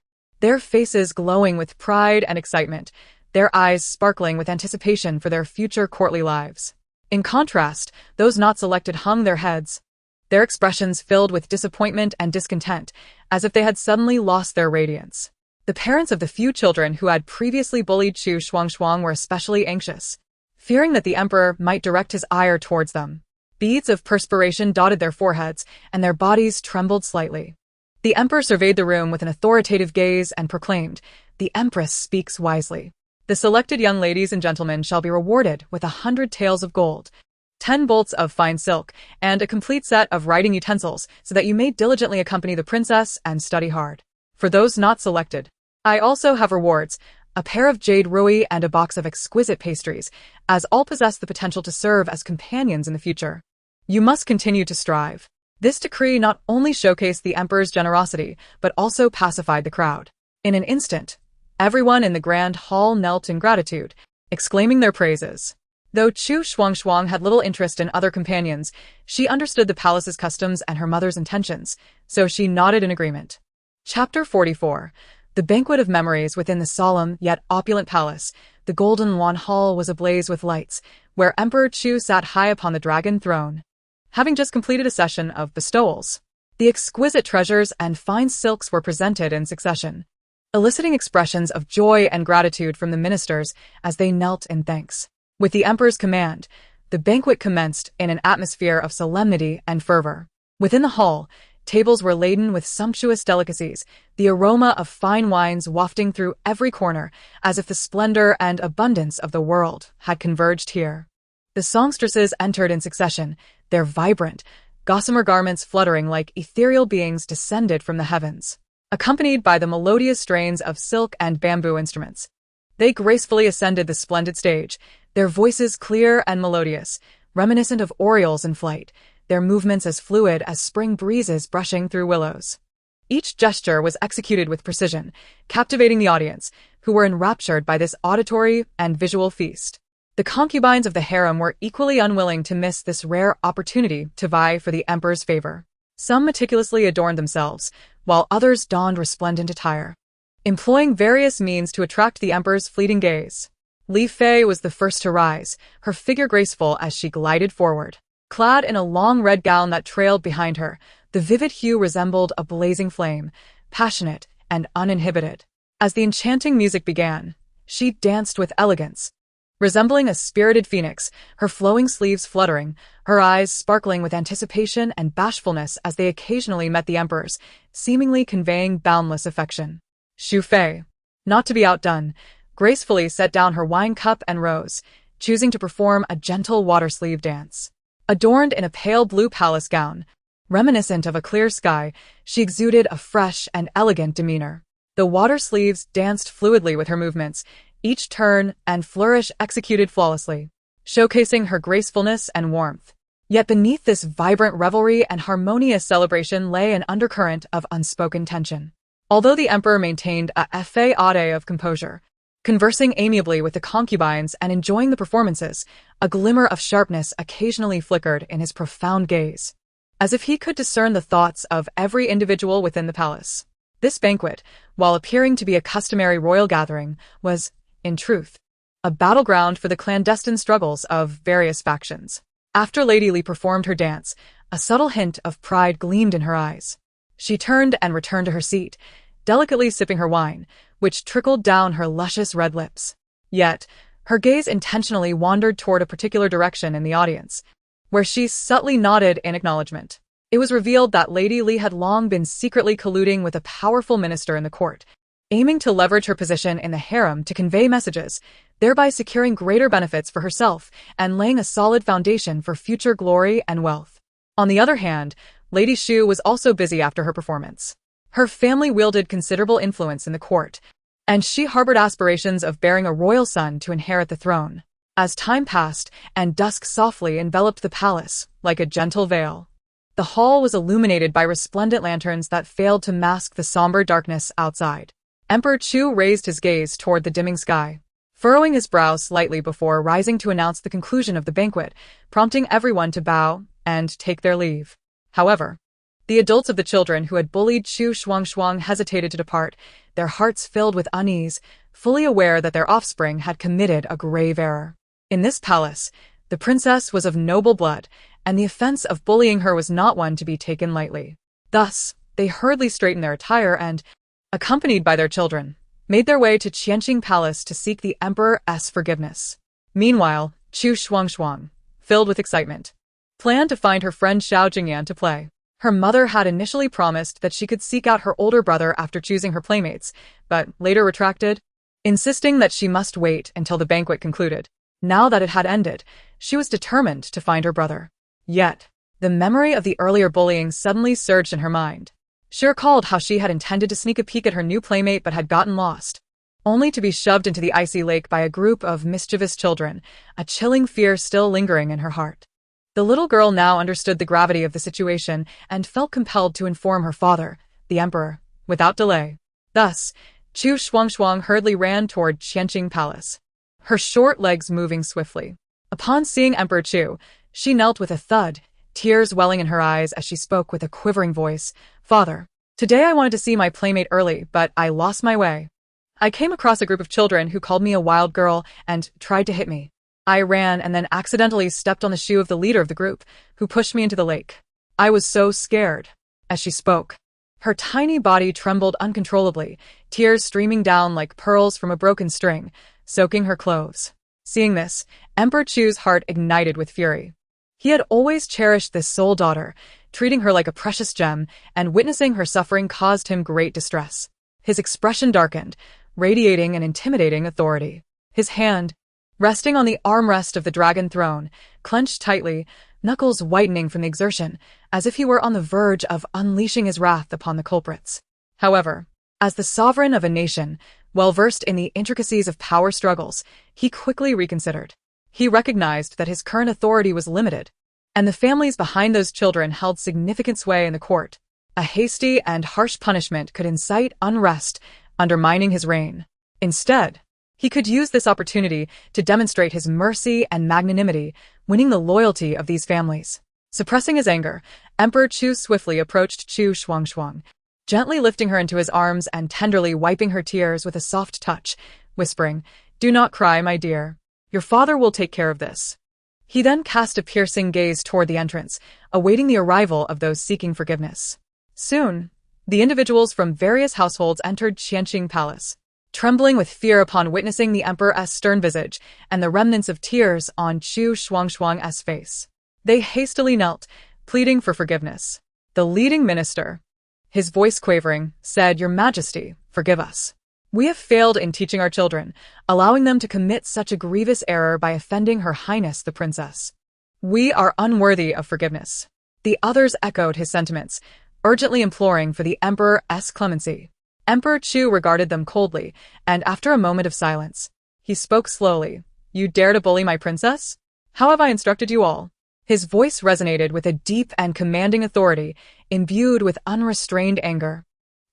their faces glowing with pride and excitement, their eyes sparkling with anticipation for their future courtly lives. In contrast, those not selected hung their heads, their expressions filled with disappointment and discontent, as if they had suddenly lost their radiance. The parents of the few children who had previously bullied Chu Shuangshuang were especially anxious, fearing that the emperor might direct his ire towards them. Beads of perspiration dotted their foreheads, and their bodies trembled slightly. The emperor surveyed the room with an authoritative gaze and proclaimed, "The empress speaks wisely. The selected young ladies and gentlemen shall be rewarded with 100 taels of gold, 10 bolts of fine silk, and a complete set of writing utensils, so that you may diligently accompany the princess and study hard. For those not selected, I also have rewards, a pair of jade rui and a box of exquisite pastries, as all possess the potential to serve as companions in the future. You must continue to strive." This decree not only showcased the emperor's generosity, but also pacified the crowd. In an instant, everyone in the grand hall knelt in gratitude, exclaiming their praises. Though Chu Shuangshuang had little interest in other companions, she understood the palace's customs and her mother's intentions, so she nodded in agreement. Chapter 44. The banquet of memories within the solemn yet opulent palace. The golden Wan Hall was ablaze with lights, where Emperor Chu sat high upon the dragon throne, having just completed a session of bestowals. The exquisite treasures and fine silks were presented in succession, eliciting expressions of joy and gratitude from the ministers as they knelt in thanks. With the emperor's command, the banquet commenced in an atmosphere of solemnity and fervor. Within the hall, tables were laden with sumptuous delicacies, the aroma of fine wines wafting through every corner, as if the splendor and abundance of the world had converged here. The songstresses entered in succession, their vibrant, gossamer garments fluttering like ethereal beings descended from the heavens. Accompanied by the melodious strains of silk and bamboo instruments, they gracefully ascended the splendid stage, their voices clear and melodious, reminiscent of orioles in flight, their movements as fluid as spring breezes brushing through willows. Each gesture was executed with precision, captivating the audience, who were enraptured by this auditory and visual feast. The concubines of the harem were equally unwilling to miss this rare opportunity to vie for the emperor's favor. Some meticulously adorned themselves, while others donned resplendent attire, employing various means to attract the emperor's fleeting gaze. Fray was the first to rise, her figure graceful as she glided forward. Clad in a long red gown that trailed behind her, the vivid hue resembled a blazing flame, passionate and uninhibited. As the enchanting music began, she danced with elegance, resembling a spirited phoenix, her flowing sleeves fluttering, her eyes sparkling with anticipation and bashfulness as they occasionally met the emperor's, seemingly conveying boundless affection. Chu Fei, not to be outdone, gracefully set down her wine cup and rose, choosing to perform a gentle water-sleeve dance. Adorned in a pale blue palace gown, reminiscent of a clear sky, she exuded a fresh and elegant demeanor. The water sleeves danced fluidly with her movements, each turn and flourish executed flawlessly, showcasing her gracefulness and warmth. Yet beneath this vibrant revelry and harmonious celebration lay an undercurrent of unspoken tension. Although the emperor maintained a fade of composure, conversing amiably with the concubines and enjoying the performances, a glimmer of sharpness occasionally flickered in his profound gaze, as if he could discern the thoughts of every individual within the palace. This banquet, while appearing to be a customary royal gathering, was, in truth, a battleground for the clandestine struggles of various factions. After Lady Li performed her dance, a subtle hint of pride gleamed in her eyes. She turned and returned to her seat, delicately sipping her wine, which trickled down her luscious red lips. Yet, her gaze intentionally wandered toward a particular direction in the audience, where she subtly nodded in acknowledgement. It was revealed that Lady Li had long been secretly colluding with a powerful minister in the court, aiming to leverage her position in the harem to convey messages, thereby securing greater benefits for herself and laying a solid foundation for future glory and wealth. On the other hand, Lady Shu was also busy after her performance. Her family wielded considerable influence in the court, and she harbored aspirations of bearing a royal son to inherit the throne. As time passed and dusk softly enveloped the palace like a gentle veil, the hall was illuminated by resplendent lanterns that failed to mask the somber darkness outside. Emperor Chu raised his gaze toward the dimming sky, furrowing his brow slightly before rising to announce the conclusion of the banquet, prompting everyone to bow and take their leave. However, the adults of the children who had bullied Chu Shuangshuang hesitated to depart, their hearts filled with unease, fully aware that their offspring had committed a grave error. In this palace, the princess was of noble blood, and the offense of bullying her was not one to be taken lightly. Thus, they hurriedly straightened their attire and, accompanied by their children, made their way to Qianqing Palace to seek the emperor's forgiveness. Meanwhile, Chu Shuangshuang, filled with excitement, planned to find her friend Xiao Jingyan to play. Her mother had initially promised that she could seek out her older brother after choosing her playmates, but later retracted, insisting that she must wait until the banquet concluded. Now that it had ended, she was determined to find her brother. Yet, the memory of the earlier bullying suddenly surged in her mind. She recalled how she had intended to sneak a peek at her new playmate but had gotten lost, only to be shoved into the icy lake by a group of mischievous children, a chilling fear still lingering in her heart. The little girl now understood the gravity of the situation and felt compelled to inform her father, the emperor, without delay. Thus, Chu Shuangshuang hurriedly ran toward Qianqing Palace, her short legs moving swiftly. Upon seeing Emperor Chu, she knelt with a thud, tears welling in her eyes as she spoke with a quivering voice. "Father, today I wanted to see my playmate early, but I lost my way. I came across a group of children who called me a wild girl and tried to hit me. I ran and then accidentally stepped on the shoe of the leader of the group, who pushed me into the lake. I was so scared." As she spoke, Her tiny body trembled uncontrollably, tears streaming down like pearls from a broken string, soaking her clothes. Seeing this, Emperor Chu's heart ignited with fury. He had always cherished this sole daughter, treating her like a precious gem, and witnessing her suffering caused him great distress. His expression darkened, radiating an intimidating authority. His hand, resting on the armrest of the dragon throne, clenched tightly, knuckles whitening from the exertion, as if he were on the verge of unleashing his wrath upon the culprits. However, as the sovereign of a nation, well-versed in the intricacies of power struggles, he quickly reconsidered. He recognized that his current authority was limited, and the families behind those children held significant sway in the court. A hasty and harsh punishment could incite unrest, undermining his reign. Instead, he could use this opportunity to demonstrate his mercy and magnanimity, winning the loyalty of these families. Suppressing his anger, Emperor Chu swiftly approached Chu Shuangshuang, gently lifting her into his arms and tenderly wiping her tears with a soft touch, whispering, "Do not cry, my dear. Your father will take care of this." He then cast a piercing gaze toward the entrance, awaiting the arrival of those seeking forgiveness. Soon, the individuals from various households entered Qianqing Palace. Trembling with fear upon witnessing the emperor's stern visage and the remnants of tears on Chu Shuangshuang's face, they hastily knelt, pleading for forgiveness. The leading minister, his voice quavering, said, "Your Majesty, forgive us. We have failed in teaching our children, allowing them to commit such a grievous error by offending Her Highness the Princess. We are unworthy of forgiveness." The others echoed his sentiments, urgently imploring for the emperor's clemency. Emperor Chu regarded them coldly, and after a moment of silence, he spoke slowly. "You dare to bully my princess? How have I instructed you all?" His voice resonated with a deep and commanding authority, imbued with unrestrained anger,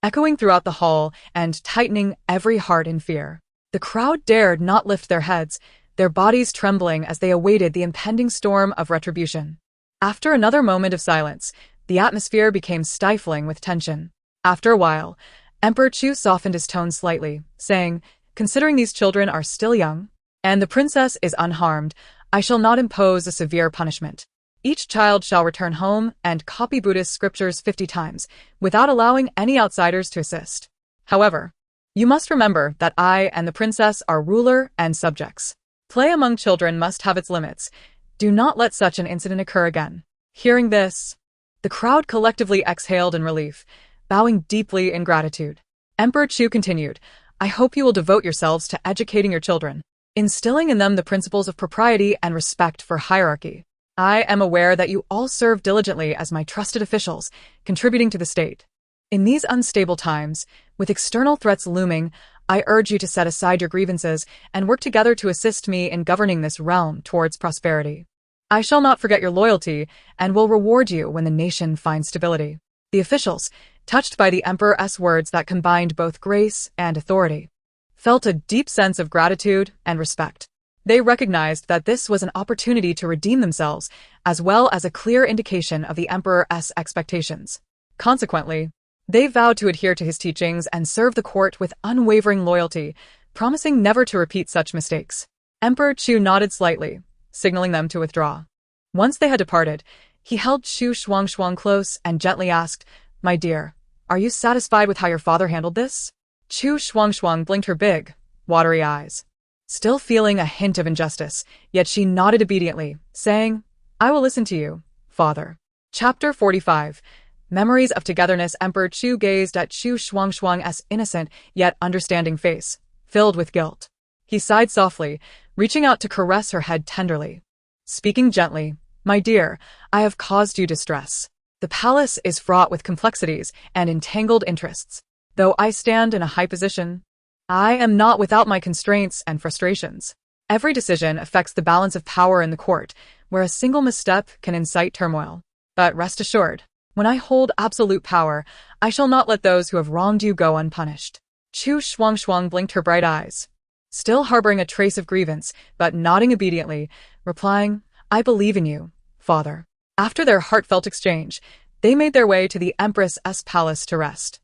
echoing throughout the hall and tightening every heart in fear. The crowd dared not lift their heads, their bodies trembling as they awaited the impending storm of retribution. After another moment of silence, the atmosphere became stifling with tension. After a while, Emperor Chu softened his tone slightly, saying, "Considering these children are still young, and the princess is unharmed, I shall not impose a severe punishment. Each child shall return home and copy Buddhist scriptures 50 times, without allowing any outsiders to assist. However, you must remember that I and the princess are ruler and subjects. Play among children must have its limits. Do not let such an incident occur again." Hearing this, the crowd collectively exhaled in relief, bowing deeply in gratitude. Emperor Chu continued, "I hope you will devote yourselves to educating your children, instilling in them the principles of propriety and respect for hierarchy. I am aware that you all serve diligently as my trusted officials, contributing to the state. In these unstable times, with external threats looming, I urge you to set aside your grievances and work together to assist me in governing this realm towards prosperity. I shall not forget your loyalty and will reward you when the nation finds stability." The officials, touched by the emperor's words that combined both grace and authority, felt a deep sense of gratitude and respect. They recognized that this was an opportunity to redeem themselves, as well as a clear indication of the emperor's expectations. Consequently, they vowed to adhere to his teachings and serve the court with unwavering loyalty, promising never to repeat such mistakes. Emperor Chu nodded slightly, signaling them to withdraw. Once they had departed, he held Chu Shuangshuang close and gently asked, "My dear, are you satisfied with how your father handled this?" Chu Shuangshuang blinked her big, watery eyes, still feeling a hint of injustice, yet she nodded obediently, saying, "I will listen to you, father." Chapter 45. Memories of Togetherness. Emperor Chu gazed at Chu Shuangshuang's innocent yet understanding face, filled with guilt. He sighed softly, reaching out to caress her head tenderly. Speaking gently, "My dear, I have caused you distress. The palace is fraught with complexities and entangled interests. Though I stand in a high position, I am not without my constraints and frustrations. Every decision affects the balance of power in the court, where a single misstep can incite turmoil. But rest assured, when I hold absolute power, I shall not let those who have wronged you go unpunished." Chu Shuangshuang blinked her bright eyes, still harboring a trace of grievance, but nodding obediently, replying, "I believe in you, father." After their heartfelt exchange, they made their way to the empress's palace to rest.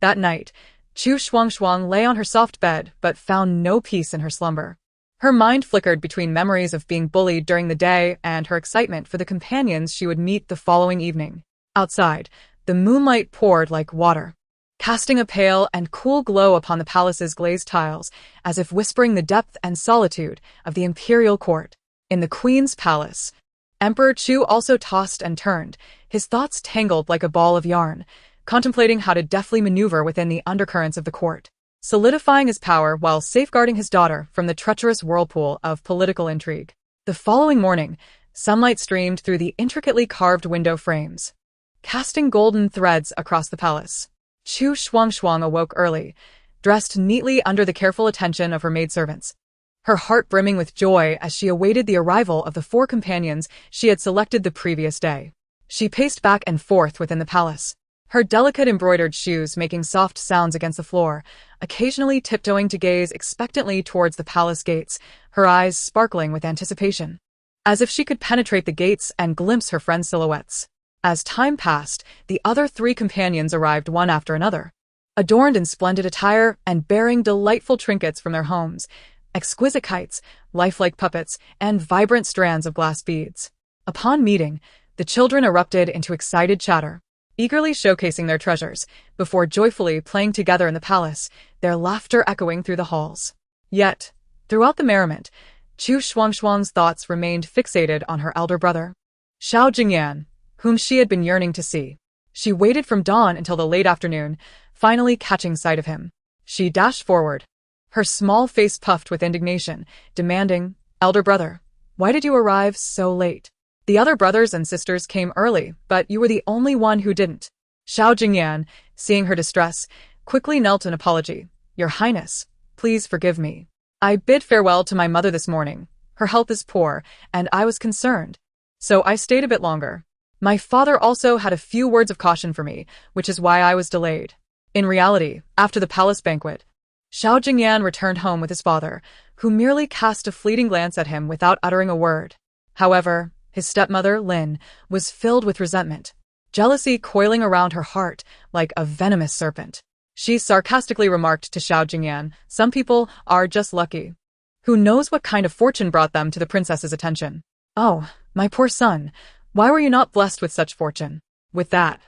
That night, Chu Shuangshuang lay on her soft bed but found no peace in her slumber. Her mind flickered between memories of being bullied during the day and her excitement for the companions she would meet the following evening. Outside, The moonlight poured like water, casting a pale and cool glow upon the palace's glazed tiles, as if whispering the depth and solitude of the imperial court. In the queen's palace, Emperor Chu also tossed and turned, his thoughts tangled like a ball of yarn, contemplating how to deftly maneuver within the undercurrents of the court, solidifying his power while safeguarding his daughter from the treacherous whirlpool of political intrigue. The following morning, sunlight streamed through the intricately carved window frames, casting golden threads across the palace. Chu Shuangshuang awoke early, dressed neatly under the careful attention of her maidservants, her heart brimming with joy as she awaited the arrival of the 4 companions she had selected the previous day. She paced back and forth within the palace, her delicate embroidered shoes making soft sounds against the floor, occasionally tiptoeing to gaze expectantly towards the palace gates, her eyes sparkling with anticipation, as if she could penetrate the gates and glimpse her friends' silhouettes. As time passed, the other 3 companions arrived one after another, adorned in splendid attire and bearing delightful trinkets from their homes, exquisite kites, lifelike puppets, and vibrant strands of glass beads. Upon meeting, the children erupted into excited chatter, eagerly showcasing their treasures, before joyfully playing together in the palace, their laughter echoing through the halls. Yet, throughout the merriment, Chu Shuangshuang's thoughts remained fixated on her elder brother, Xiao Jingyan, whom she had been yearning to see. She waited from dawn until the late afternoon, finally catching sight of him. She dashed forward, her small face puffed with indignation, demanding, "Elder brother, why did you arrive so late? The other brothers and sisters came early, but you were the only one who didn't." Xiao Jingyan, seeing her distress, quickly knelt in apology. "Your Highness, please forgive me. I bid farewell to my mother this morning. Her health is poor, and I was concerned, so I stayed a bit longer. My father also had a few words of caution for me, which is why I was delayed." In reality, after the palace banquet, Xiao Jingyan returned home with his father, who merely cast a fleeting glance at him without uttering a word. However, his stepmother, Lin, was filled with resentment, jealousy coiling around her heart like a venomous serpent. She sarcastically remarked to Xiao Jingyan, "Some people are just lucky. Who knows what kind of fortune brought them to the princess's attention? Oh, my poor son, why were you not blessed with such fortune?" With that,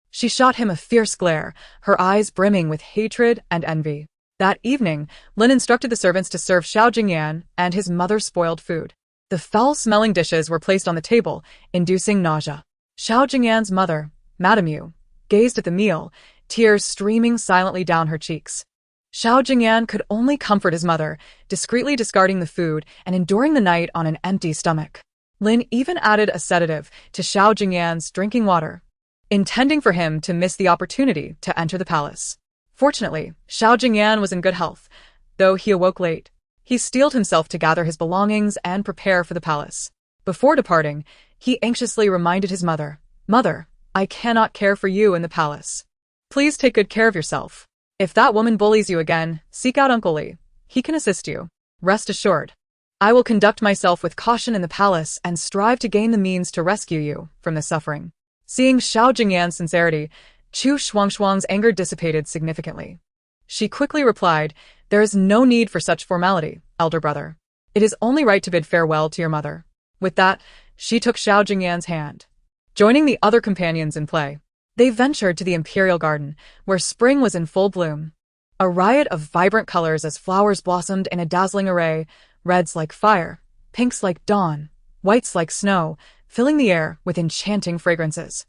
she shot him a fierce glare, her eyes brimming with hatred and envy. That evening, Lin instructed the servants to serve Xiao Jingyan and his mother spoiled food. The foul-smelling dishes were placed on the table, inducing nausea. Xiao Jingyan's mother, Madame Yu, gazed at the meal, tears streaming silently down her cheeks. Xiao Jingyan could only comfort his mother, discreetly discarding the food and enduring the night on an empty stomach. Lin even added a sedative to Xiao Jingyan's drinking water, intending for him to miss the opportunity to enter the palace. Fortunately, Xiao Jingyan was in good health, though he awoke late. He steeled himself to gather his belongings and prepare for the palace. Before departing, he anxiously reminded his mother, "Mother, I cannot care for you in the palace. Please take good care of yourself. If that woman bullies you again, seek out Uncle Li. He can assist you. Rest assured, I will conduct myself with caution in the palace and strive to gain the means to rescue you from the suffering." Seeing Xiao Jingyan's sincerity, Chu Shuangshuang's anger dissipated significantly. She quickly replied, "There is no need for such formality, elder brother. It is only right to bid farewell to your mother." With that, she took Xiao Jingyan's hand. Joining the other companions in play, they ventured to the imperial garden, where spring was in full bloom. A riot of vibrant colors as flowers blossomed in a dazzling array, reds like fire, pinks like dawn, whites like snow, filling the air with enchanting fragrances.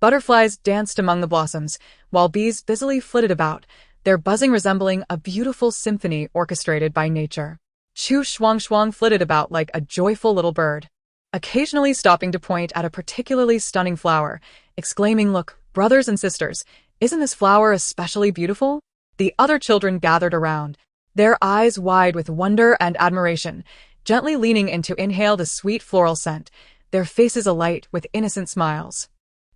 Butterflies danced among the blossoms, while bees busily flitted about, their buzzing resembling a beautiful symphony orchestrated by nature. Chu Shuangshuang flitted about like a joyful little bird, occasionally stopping to point at a particularly stunning flower, exclaiming, "Look, brothers and sisters, isn't this flower especially beautiful?" The other children gathered around, their eyes wide with wonder and admiration, gently leaning in to inhale the sweet floral scent, their faces alight with innocent smiles.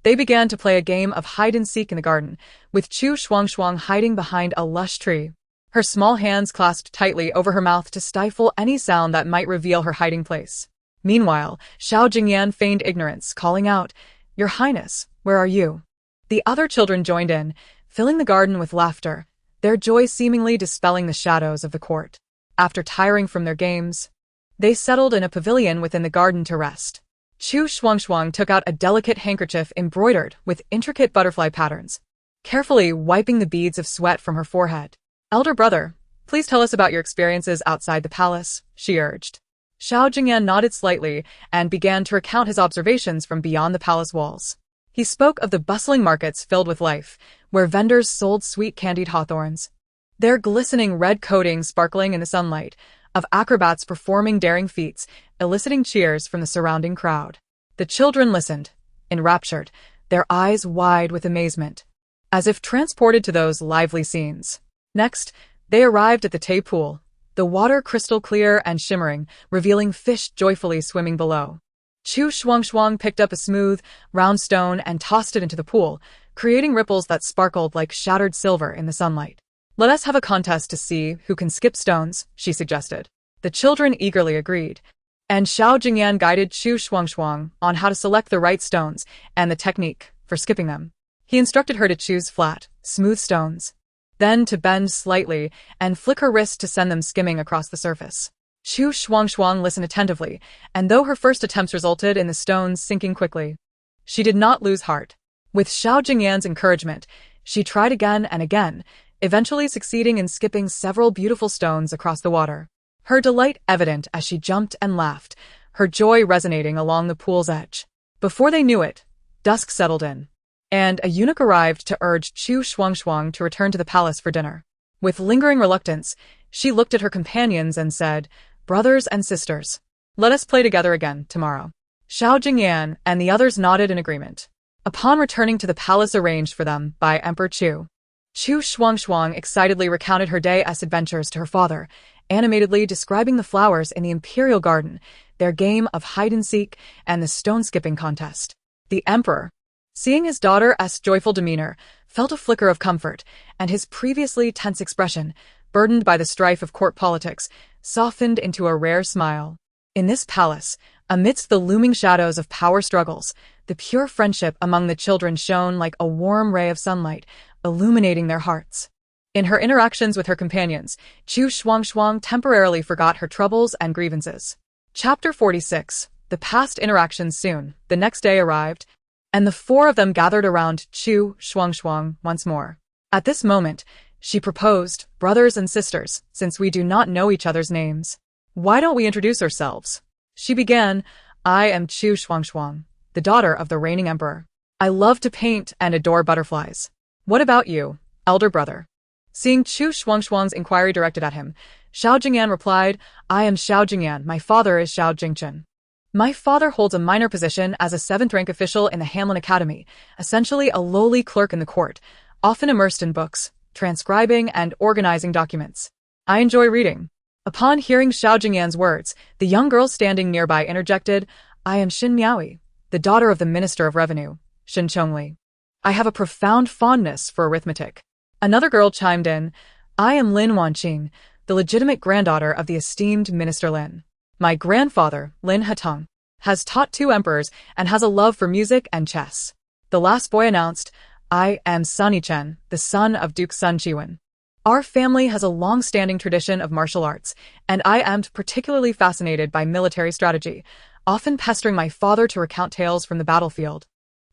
They began to play a game of hide-and-seek in the garden, with Chu Shuangshuang hiding behind a lush tree, her small hands clasped tightly over her mouth to stifle any sound that might reveal her hiding place. Meanwhile, Xiao Jingyan feigned ignorance, calling out, "Your Highness, where are you?" The other children joined in, filling the garden with laughter, their joy seemingly dispelling the shadows of the court. After tiring from their games, they settled in a pavilion within the garden to rest. Chu Shuangshuang took out a delicate handkerchief embroidered with intricate butterfly patterns, carefully wiping the beads of sweat from her forehead. Elder brother, please tell us about your experiences outside the palace, she urged. Xiao Jingyan nodded slightly and began to recount his observations from beyond the palace walls. He spoke of the bustling markets filled with life, where vendors sold sweet candied hawthorns, their glistening red coating sparkling in the sunlight, of acrobats performing daring feats, eliciting cheers from the surrounding crowd. The children listened, enraptured, their eyes wide with amazement, as if transported to those lively scenes. Next, they arrived at the Tay pool, the water crystal clear and shimmering, revealing fish joyfully swimming below. Chu Shuangshuang picked up a smooth, round stone and tossed it into the pool, creating ripples that sparkled like shattered silver in the sunlight. Let us have a contest to see who can skip stones, she suggested. The children eagerly agreed, and Xiao Jingyan guided Chu Shuangshuang on how to select the right stones and the technique for skipping them. He instructed her to choose flat, smooth stones, then to bend slightly and flick her wrist to send them skimming across the surface. Chu Shuangshuang listened attentively, and though her first attempts resulted in the stones sinking quickly, she did not lose heart. With Xiao Jingyan's encouragement, she tried again and again, eventually succeeding in skipping several beautiful stones across the water. Her delight evident as she jumped and laughed, her joy resonating along the pool's edge. Before they knew it, dusk settled in, and a eunuch arrived to urge Chu Shuangshuang to return to the palace for dinner. With lingering reluctance, she looked at her companions and said, "Brothers and sisters, let us play together again tomorrow." Xiao Jingyan and the others nodded in agreement. Upon returning to the palace arranged for them by Emperor Chu Shuangshuang excitedly recounted her day's adventures to her father, animatedly describing the flowers in the imperial garden, their game of hide-and-seek, and the stone-skipping contest. The emperor, seeing his daughter's joyful demeanor, felt a flicker of comfort, and his previously tense expression, burdened by the strife of court politics, softened into a rare smile. In this palace, amidst the looming shadows of power struggles, the pure friendship among the children shone like a warm ray of sunlight, illuminating their hearts. In her interactions with her companions, Chu Shuangshuang temporarily forgot her troubles and grievances. Chapter 46. The past interactions soon. The next day arrived, and the four of them gathered around Chu Shuangshuang once more. At this moment, she proposed, "Brothers and sisters, since we do not know each other's names, why don't we introduce ourselves?" She began, "I am Chu Shuangshuang, the daughter of the reigning emperor. I love to paint and adore butterflies. What about you, elder brother?" Seeing Chu Shuangshuang's inquiry directed at him, Xiao Jingyan replied, "I am Xiao Jingyan. My father is Xiao Jingchen. My father holds a minor position as a 7th-rank official in the Hamlin Academy, essentially a lowly clerk in the court, often immersed in books, transcribing and organizing documents. I enjoy reading." Upon hearing Xiao Jingyan's words, the young girl standing nearby interjected, "I am Xin Miaoyi, the daughter of the Minister of Revenue, Xin Chongli. I have a profound fondness for arithmetic." Another girl chimed in, "I am Lin Wanqing, the legitimate granddaughter of the esteemed Minister Lin. My grandfather, Lin Hetung, has taught 2 emperors and has a love for music and chess." The last boy announced, "I am Sunny Chen, the son of Duke Sun Chiwen. Our family has a long-standing tradition of martial arts, and I am particularly fascinated by military strategy, often pestering my father to recount tales from the battlefield,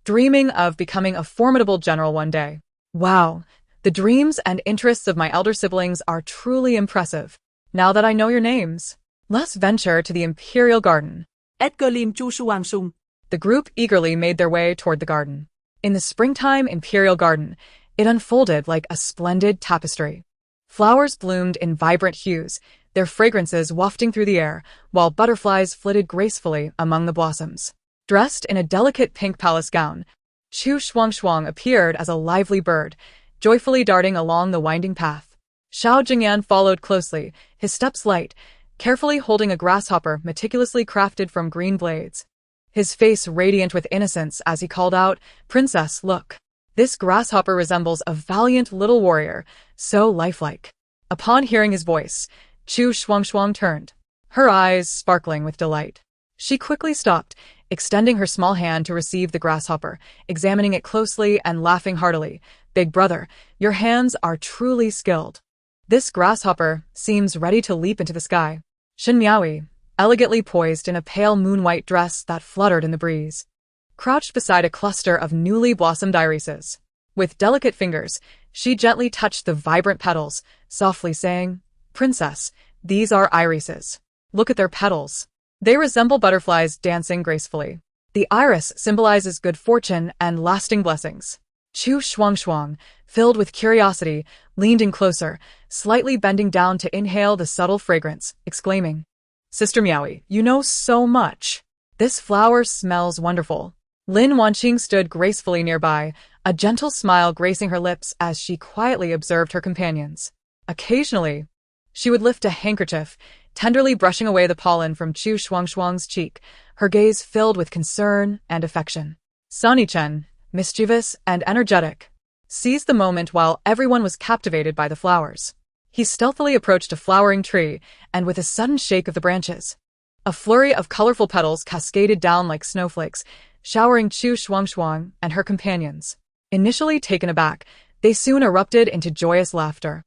dreaming of becoming a formidable general one day. Wow, the dreams and interests of my elder siblings are truly impressive. Now that I know your names, let's venture to the imperial garden." Edgar Lim Chu Shuangshuang. The group eagerly made their way toward the garden. In the springtime imperial garden, it unfolded like a splendid tapestry. Flowers bloomed in vibrant hues, their fragrances wafting through the air, while butterflies flitted gracefully among the blossoms. Dressed in a delicate pink palace gown, Chu Shuangshuang appeared as a lively bird, joyfully darting along the winding path. Xiao Jingyan followed closely, his steps light, carefully holding a grasshopper meticulously crafted from green blades. His face radiant with innocence as he called out, "Princess, look. This grasshopper resembles a valiant little warrior, so lifelike." Upon hearing his voice, Chu Shuangshuang turned, her eyes sparkling with delight. She quickly stopped, extending her small hand to receive the grasshopper, examining it closely and laughing heartily. "Big brother, your hands are truly skilled. This grasshopper seems ready to leap into the sky." Xin Miaoyi, elegantly poised in a pale moon-white dress that fluttered in the breeze. Crouched beside a cluster of newly blossomed irises. With delicate fingers, she gently touched the vibrant petals, softly saying, "Princess, these are irises. Look at their petals. They resemble butterflies dancing gracefully. The iris symbolizes good fortune and lasting blessings." Chu Shuangshuang, filled with curiosity, leaned in closer, slightly bending down to inhale the subtle fragrance, exclaiming, "Sister Miaoi, you know so much. This flower smells wonderful." Lin Wanqing stood gracefully nearby, a gentle smile gracing her lips as she quietly observed her companions. Occasionally, she would lift a handkerchief, tenderly brushing away the pollen from Chu Shuangshuang's cheek, her gaze filled with concern and affection. Sunny Chen, mischievous and energetic, seized the moment while everyone was captivated by the flowers. He stealthily approached a flowering tree, and with a sudden shake of the branches, a flurry of colorful petals cascaded down like snowflakes, showering Chu Shuangshuang and her companions. Initially taken aback, they soon erupted into joyous laughter,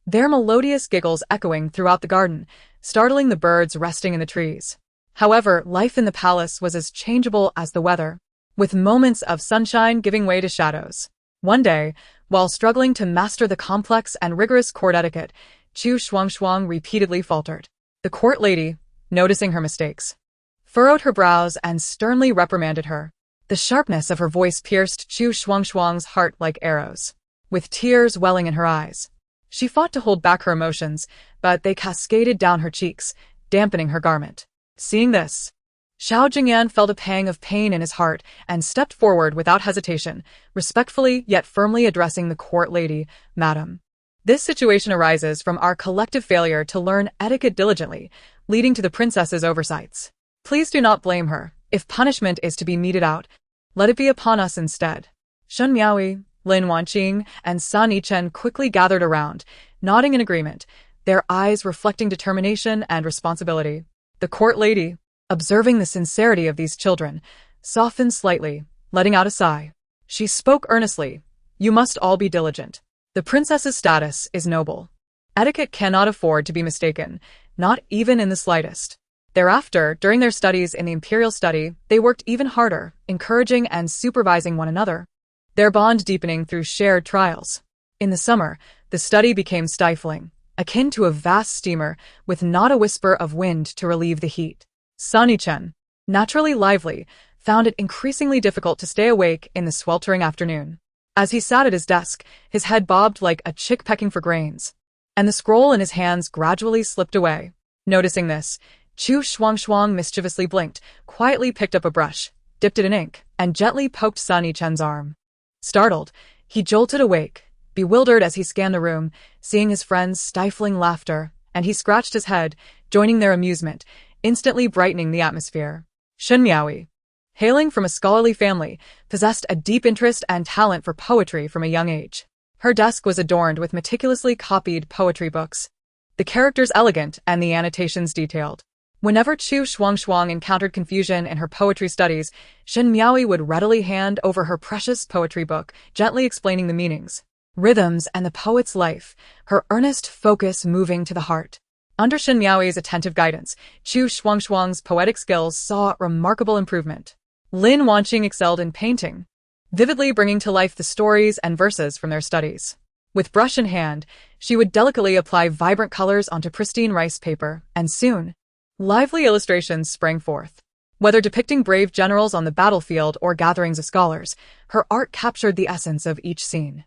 their melodious giggles echoing throughout the garden, startling the birds resting in the trees. However, life in the palace was as changeable as the weather, with moments of sunshine giving way to shadows. One day, while struggling to master the complex and rigorous court etiquette, Chu Shuangshuang repeatedly faltered. The court lady, noticing her mistakes, furrowed her brows and sternly reprimanded her. The sharpness of her voice pierced Chu Shuangshuang's heart like arrows. With tears welling in her eyes, she fought to hold back her emotions, but they cascaded down her cheeks, dampening her garment. Seeing this, Xiao Jingyan felt a pang of pain in his heart and stepped forward without hesitation, respectfully yet firmly addressing the court lady, "Madam, this situation arises from our collective failure to learn etiquette diligently, leading to the princess's oversights. Please do not blame her. If punishment is to be meted out, let it be upon us instead." Shen Miaoi, Lin Wanqing, and San Yichen quickly gathered around, nodding in agreement, their eyes reflecting determination and responsibility. The court lady, observing the sincerity of these children, softened slightly, letting out a sigh. She spoke earnestly, "You must all be diligent. The princess's status is noble. Etiquette cannot afford to be mistaken, not even in the slightest." Thereafter, during their studies in the imperial study, they worked even harder, encouraging and supervising one another, their bond deepening through shared trials. In the summer, the study became stifling, akin to a vast steamer with not a whisper of wind to relieve the heat. Sunny Chen, naturally lively, found it increasingly difficult to stay awake in the sweltering afternoon. As he sat at his desk, his head bobbed like a chick pecking for grains, and the scroll in his hands gradually slipped away. Noticing this, Chu Shuangshuang mischievously blinked, quietly picked up a brush, dipped it in ink, and gently poked Sunny Chen's arm. Startled, he jolted awake, bewildered as he scanned the room, seeing his friends' stifling laughter, and he scratched his head, joining their amusement, instantly brightening the atmosphere. Shen Miaoi, hailing from a scholarly family, possessed a deep interest and talent for poetry from a young age. Her desk was adorned with meticulously copied poetry books, the characters elegant and the annotations detailed. Whenever Chu Shuangshuang encountered confusion in her poetry studies, Shen Miaoi would readily hand over her precious poetry book, gently explaining the meanings, rhythms, and the poet's life, her earnest focus moving to the heart. Under Shen Miaoi's attentive guidance, Chu Shuangshuang's poetic skills saw remarkable improvement. Lin Wanqing excelled in painting, vividly bringing to life the stories and verses from their studies. With brush in hand, she would delicately apply vibrant colors onto pristine rice paper, and soon, lively illustrations sprang forth. Whether depicting brave generals on the battlefield or gatherings of scholars, her art captured the essence of each scene.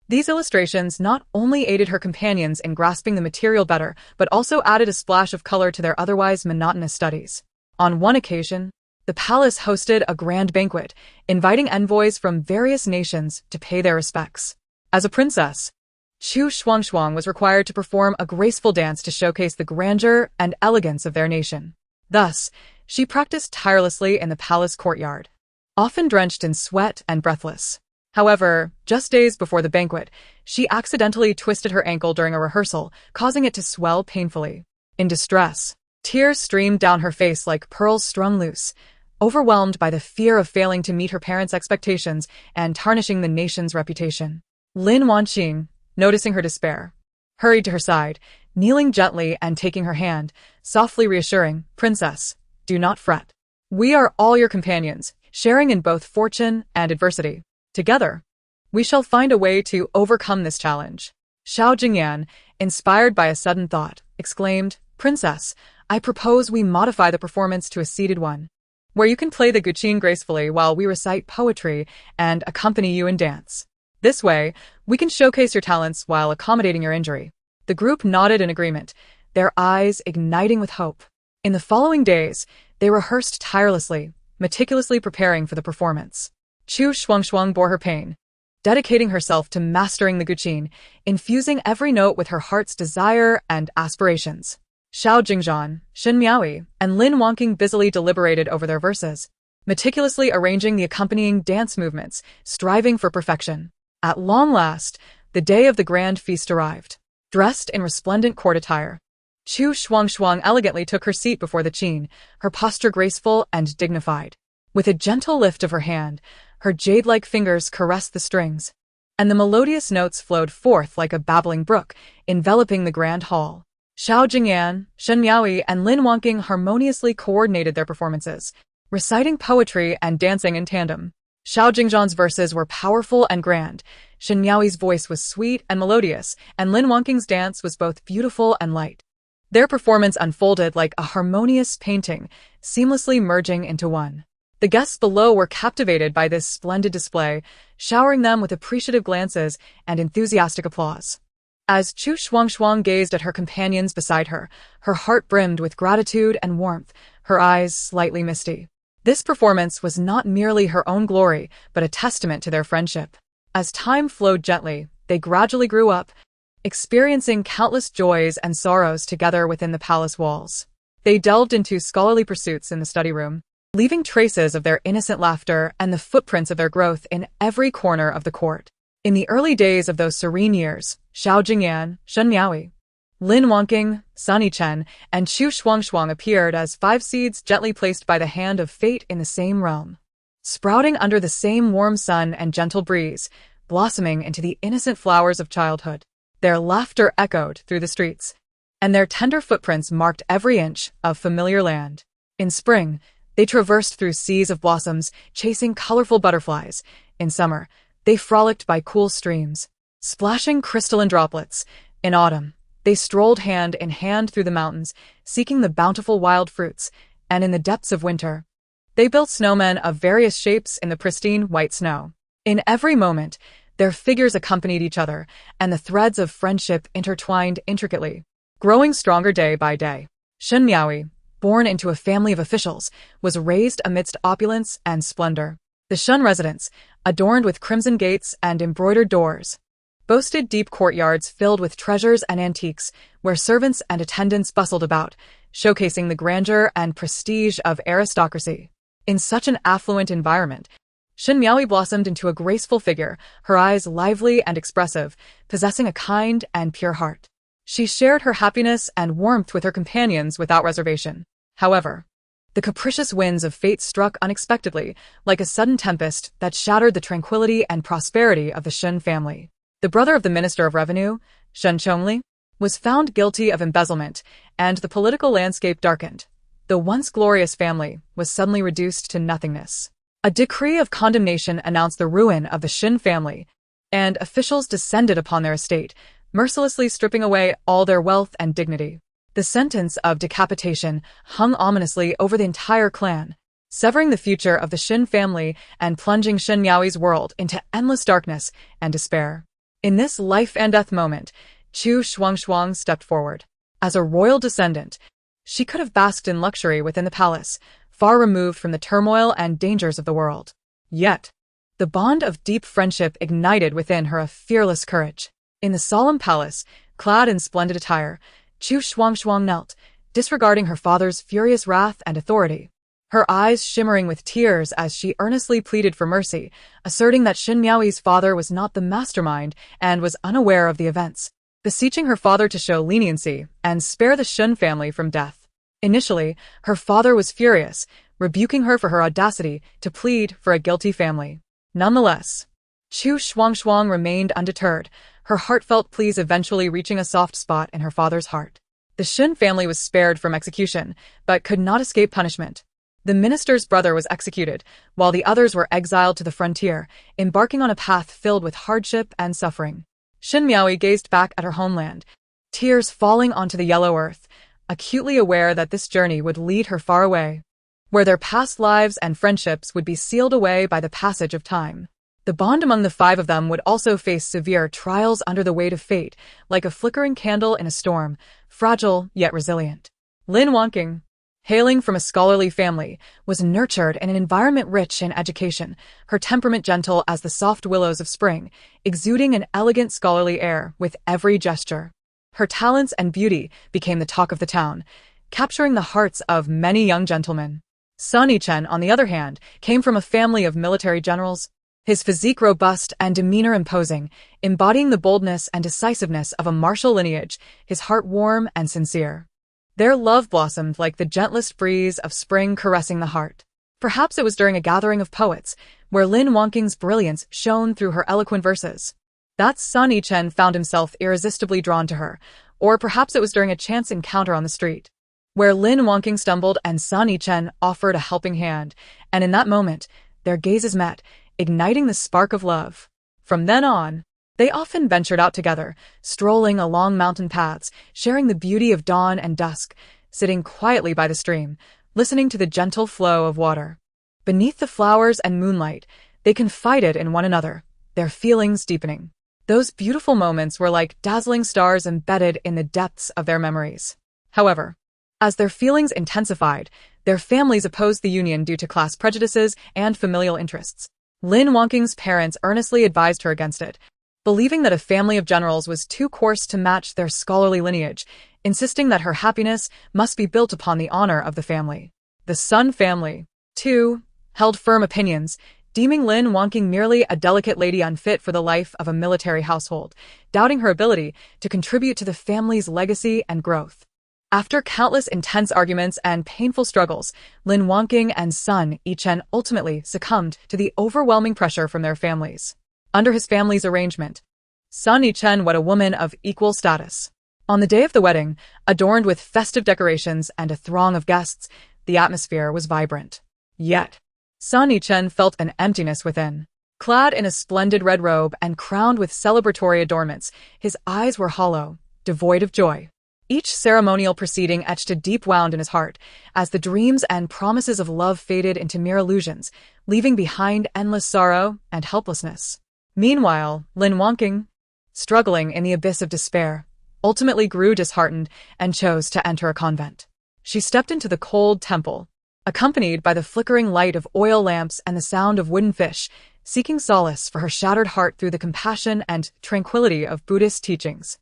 These illustrations not only aided her companions in grasping the material better, but also added a splash of color to their otherwise monotonous studies. On one occasion, the palace hosted a grand banquet, inviting envoys from various nations to pay their respects. As a princess, Chu Shuangshuang was required to perform a graceful dance to showcase the grandeur and elegance of their nation. Thus, she practiced tirelessly in the palace courtyard, often drenched in sweat and breathless. However, just days before the banquet, she accidentally twisted her ankle during a rehearsal, causing it to swell painfully. In distress, tears streamed down her face like pearls strung loose, overwhelmed by the fear of failing to meet her parents' expectations and tarnishing the nation's reputation. Lin Wanqing, noticing her despair, hurried to her side, kneeling gently and taking her hand, softly reassuring, "Princess, do not fret. We are all your companions, sharing in both fortune and adversity. Together, we shall find a way to overcome this challenge." Xiao Jingyan, inspired by a sudden thought, exclaimed, "Princess, I propose we modify the performance to a seated one, where you can play the guqin gracefully while we recite poetry and accompany you in dance. This way, we can showcase your talents while accommodating your injury." The group nodded in agreement, their eyes igniting with hope. In the following days, they rehearsed tirelessly, meticulously preparing for the performance. Chu Shuangshuang bore her pain, dedicating herself to mastering the guqin, infusing every note with her heart's desire and aspirations. Xiao Jingzhan, Shen Miaoyi, and Lin Wangqing busily deliberated over their verses, meticulously arranging the accompanying dance movements, striving for perfection. At long last, the day of the grand feast arrived. Dressed in resplendent court attire, Chu Shuangshuang elegantly took her seat before the qin, her posture graceful and dignified. With a gentle lift of her hand, her jade-like fingers caressed the strings, and the melodious notes flowed forth like a babbling brook, enveloping the grand hall. Xiao Jingyan, Shen Miaoyi, and Lin Wangqing harmoniously coordinated their performances, reciting poetry and dancing in tandem. Xiao Jingzhan's verses were powerful and grand, Shen Miaoyi's voice was sweet and melodious, and Lin Wangqing's dance was both beautiful and light. Their performance unfolded like a harmonious painting, seamlessly merging into one. The guests below were captivated by this splendid display, showering them with appreciative glances and enthusiastic applause. As Chu Shuangshuang gazed at her companions beside her, her heart brimmed with gratitude and warmth, her eyes slightly misty. This performance was not merely her own glory, but a testament to their friendship. As time flowed gently, they gradually grew up, experiencing countless joys and sorrows together within the palace walls. They delved into scholarly pursuits in the study room, leaving traces of their innocent laughter and the footprints of their growth in every corner of the court. In the early days of those serene years, Xiao Jingyan, Shen Miaoyi, Lin Wangqing, Sunny Chen, and Chu Shuangshuang appeared as 5 seeds gently placed by the hand of fate in the same realm, sprouting under the same warm sun and gentle breeze, blossoming into the innocent flowers of childhood. Their laughter echoed through the streets, and their tender footprints marked every inch of familiar land. In spring, they traversed through seas of blossoms, chasing colorful butterflies. In summer, they frolicked by cool streams, splashing crystalline droplets. In autumn, they strolled hand in hand through the mountains, seeking the bountiful wild fruits, and in the depths of winter, they built snowmen of various shapes in the pristine white snow. In every moment, their figures accompanied each other, and the threads of friendship intertwined intricately, growing stronger day by day. Shen Miaoyi, born into a family of officials, was raised amidst opulence and splendor. The Shen residence, adorned with crimson gates and embroidered doors, boasted deep courtyards filled with treasures and antiques, where servants and attendants bustled about, showcasing the grandeur and prestige of aristocracy. In such an affluent environment, Shen Miaoyi blossomed into a graceful figure, her eyes lively and expressive, possessing a kind and pure heart. She shared her happiness and warmth with her companions without reservation. However, the capricious winds of fate struck unexpectedly, like a sudden tempest that shattered the tranquility and prosperity of the Shen family. The brother of the Minister of Revenue, Shen Chongli, was found guilty of embezzlement, and the political landscape darkened. The once glorious family was suddenly reduced to nothingness. A decree of condemnation announced the ruin of the Shen family, and officials descended upon their estate, mercilessly stripping away all their wealth and dignity. The sentence of decapitation hung ominously over the entire clan, severing the future of the Shen family and plunging Shen Miaoyi's world into endless darkness and despair. In this life-and-death moment, Chu Shuangshuang stepped forward. As a royal descendant, she could have basked in luxury within the palace, far removed from the turmoil and dangers of the world. Yet, the bond of deep friendship ignited within her a fearless courage. In the solemn palace, clad in splendid attire, Chu Shuangshuang knelt, disregarding her father's furious wrath and authority, her eyes shimmering with tears as she earnestly pleaded for mercy, asserting that Shen Miaoyi's father was not the mastermind and was unaware of the events, beseeching her father to show leniency and spare the Shen family from death. Initially, her father was furious, rebuking her for her audacity to plead for a guilty family. Nonetheless, Chu Shuangshuang remained undeterred, her heartfelt pleas eventually reaching a soft spot in her father's heart. The Shun family was spared from execution, but could not escape punishment. The minister's brother was executed, while the others were exiled to the frontier, embarking on a path filled with hardship and suffering. Shun Miaoi gazed back at her homeland, tears falling onto the yellow earth, acutely aware that this journey would lead her far away, where their past lives and friendships would be sealed away by the passage of time. The bond among the five of them would also face severe trials under the weight of fate, like a flickering candle in a storm, fragile yet resilient. Lin Wanqing, hailing from a scholarly family, was nurtured in an environment rich in education, her temperament gentle as the soft willows of spring, exuding an elegant scholarly air with every gesture. Her talents and beauty became the talk of the town, capturing the hearts of many young gentlemen. Sun Yichen, on the other hand, came from a family of military generals, his physique robust and demeanor imposing, embodying the boldness and decisiveness of a martial lineage, his heart warm and sincere. Their love blossomed like the gentlest breeze of spring caressing the heart. Perhaps it was during a gathering of poets, where Lin Wanqing's brilliance shone through her eloquent verses, that Sun Yichen found himself irresistibly drawn to her, or perhaps it was during a chance encounter on the street, where Lin Wanqing stumbled and Sun Yichen offered a helping hand, and in that moment, their gazes met, igniting the spark of love. From then on, they often ventured out together, strolling along mountain paths, sharing the beauty of dawn and dusk, sitting quietly by the stream, listening to the gentle flow of water. Beneath the flowers and moonlight, they confided in one another, their feelings deepening. Those beautiful moments were like dazzling stars embedded in the depths of their memories. However, as their feelings intensified, their families opposed the union due to class prejudices and familial interests. Lin Wanqing's parents earnestly advised her against it, believing that a family of generals was too coarse to match their scholarly lineage, insisting that her happiness must be built upon the honor of the family. The Sun family, too, held firm opinions, deeming Lin Wanqing merely a delicate lady unfit for the life of a military household, doubting her ability to contribute to the family's legacy and growth. After countless intense arguments and painful struggles, Lin Wanqing and Sun Yichen ultimately succumbed to the overwhelming pressure from their families. Under his family's arrangement, Sun Yichen wed a woman of equal status. On the day of the wedding, adorned with festive decorations and a throng of guests, the atmosphere was vibrant. Yet, Sun Yichen felt an emptiness within. Clad in a splendid red robe and crowned with celebratory adornments, his eyes were hollow, devoid of joy. Each ceremonial proceeding etched a deep wound in his heart, as the dreams and promises of love faded into mere illusions, leaving behind endless sorrow and helplessness. Meanwhile, Lin Wanqing, struggling in the abyss of despair, ultimately grew disheartened and chose to enter a convent. She stepped into the cold temple, accompanied by the flickering light of oil lamps and the sound of wooden fish, seeking solace for her shattered heart through the compassion and tranquility of Buddhist teachings.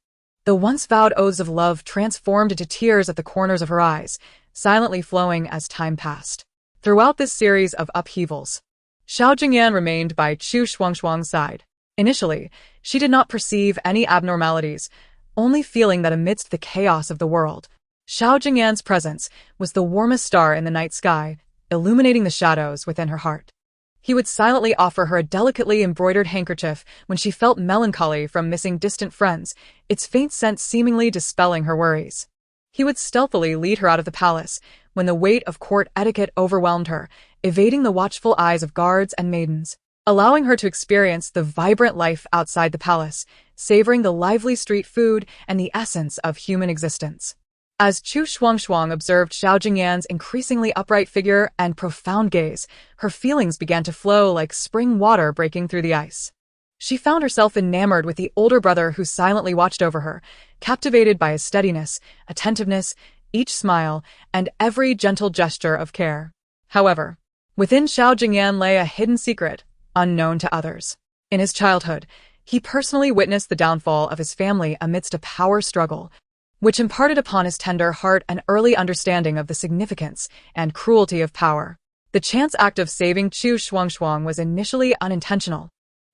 The once vowed oaths of love transformed into tears at the corners of her eyes, silently flowing as time passed. Throughout this series of upheavals, Xiao Jingyan remained by Chu Shuangshuang's side. Initially, she did not perceive any abnormalities, only feeling that amidst the chaos of the world, Xiao Jingyan's presence was the warmest star in the night sky, illuminating the shadows within her heart. He would silently offer her a delicately embroidered handkerchief when she felt melancholy from missing distant friends, its faint scent seemingly dispelling her worries. He would stealthily lead her out of the palace when the weight of court etiquette overwhelmed her, evading the watchful eyes of guards and maidens, allowing her to experience the vibrant life outside the palace, savoring the lively street food and the essence of human existence. As Chu Shuangshuang observed Xiao Jingyan's increasingly upright figure and profound gaze, her feelings began to flow like spring water breaking through the ice. She found herself enamored with the older brother who silently watched over her, captivated by his steadiness, attentiveness, each smile, and every gentle gesture of care. However, within Xiao Jingyan lay a hidden secret, unknown to others. In his childhood, he personally witnessed the downfall of his family amidst a power struggle, which imparted upon his tender heart an early understanding of the significance and cruelty of power. The chance act of saving Chu Shuangshuang was initially unintentional.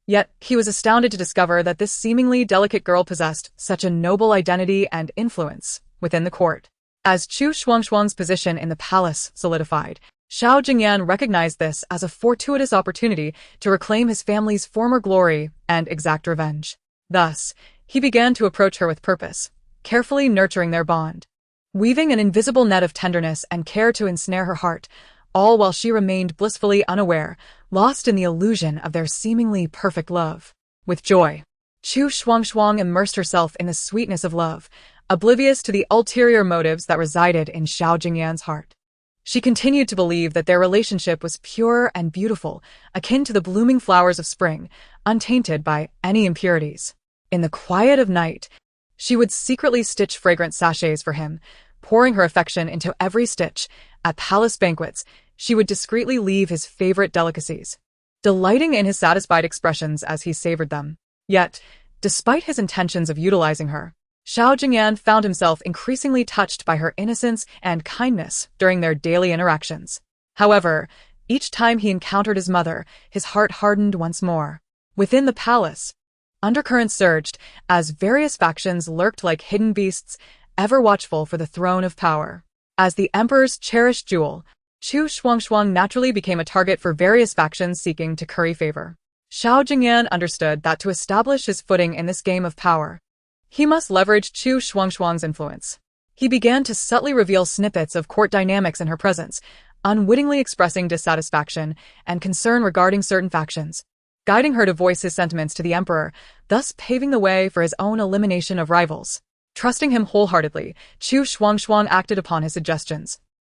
Yet, he was astounded to discover that this seemingly delicate girl possessed such a noble identity and influence within the court. As Chu Shuangshuang's position in the palace solidified, Xiao Jingyan recognized this as a fortuitous opportunity to reclaim his family's former glory and exact revenge. Thus, he began to approach her with purpose, carefully nurturing their bond, weaving an invisible net of tenderness and care to ensnare her heart, all while she remained blissfully unaware, lost in the illusion of their seemingly perfect love. With joy, Chu Shuangshuang immersed herself in the sweetness of love, oblivious to the ulterior motives that resided in Xiao Jingyan's heart. She continued to believe that their relationship was pure and beautiful, akin to the blooming flowers of spring, untainted by any impurities. In the quiet of night, she would secretly stitch fragrant sachets for him, pouring her affection into every stitch. At palace banquets, she would discreetly leave his favorite delicacies, delighting in his satisfied expressions as he savored them. Yet, despite his intentions of utilizing her, Xiao Jingyan found himself increasingly touched by her innocence and kindness during their daily interactions. However, each time he encountered his mother, his heart hardened once more. Within the palace, undercurrents surged as various factions lurked like hidden beasts, ever watchful for the throne of power. As the emperor's cherished jewel, Chu Shuangshuang naturally became a target for various factions seeking to curry favor. Xiao Jingyan understood that to establish his footing in this game of power, he must leverage Chu Shuangshuang's influence. He began to subtly reveal snippets of court dynamics in her presence, unwittingly expressing dissatisfaction and concern regarding certain factions, guiding her to voice his sentiments to the emperor, thus paving the way for his own elimination of rivals. Trusting him wholeheartedly, Chu Shuangshuang acted upon his suggestions,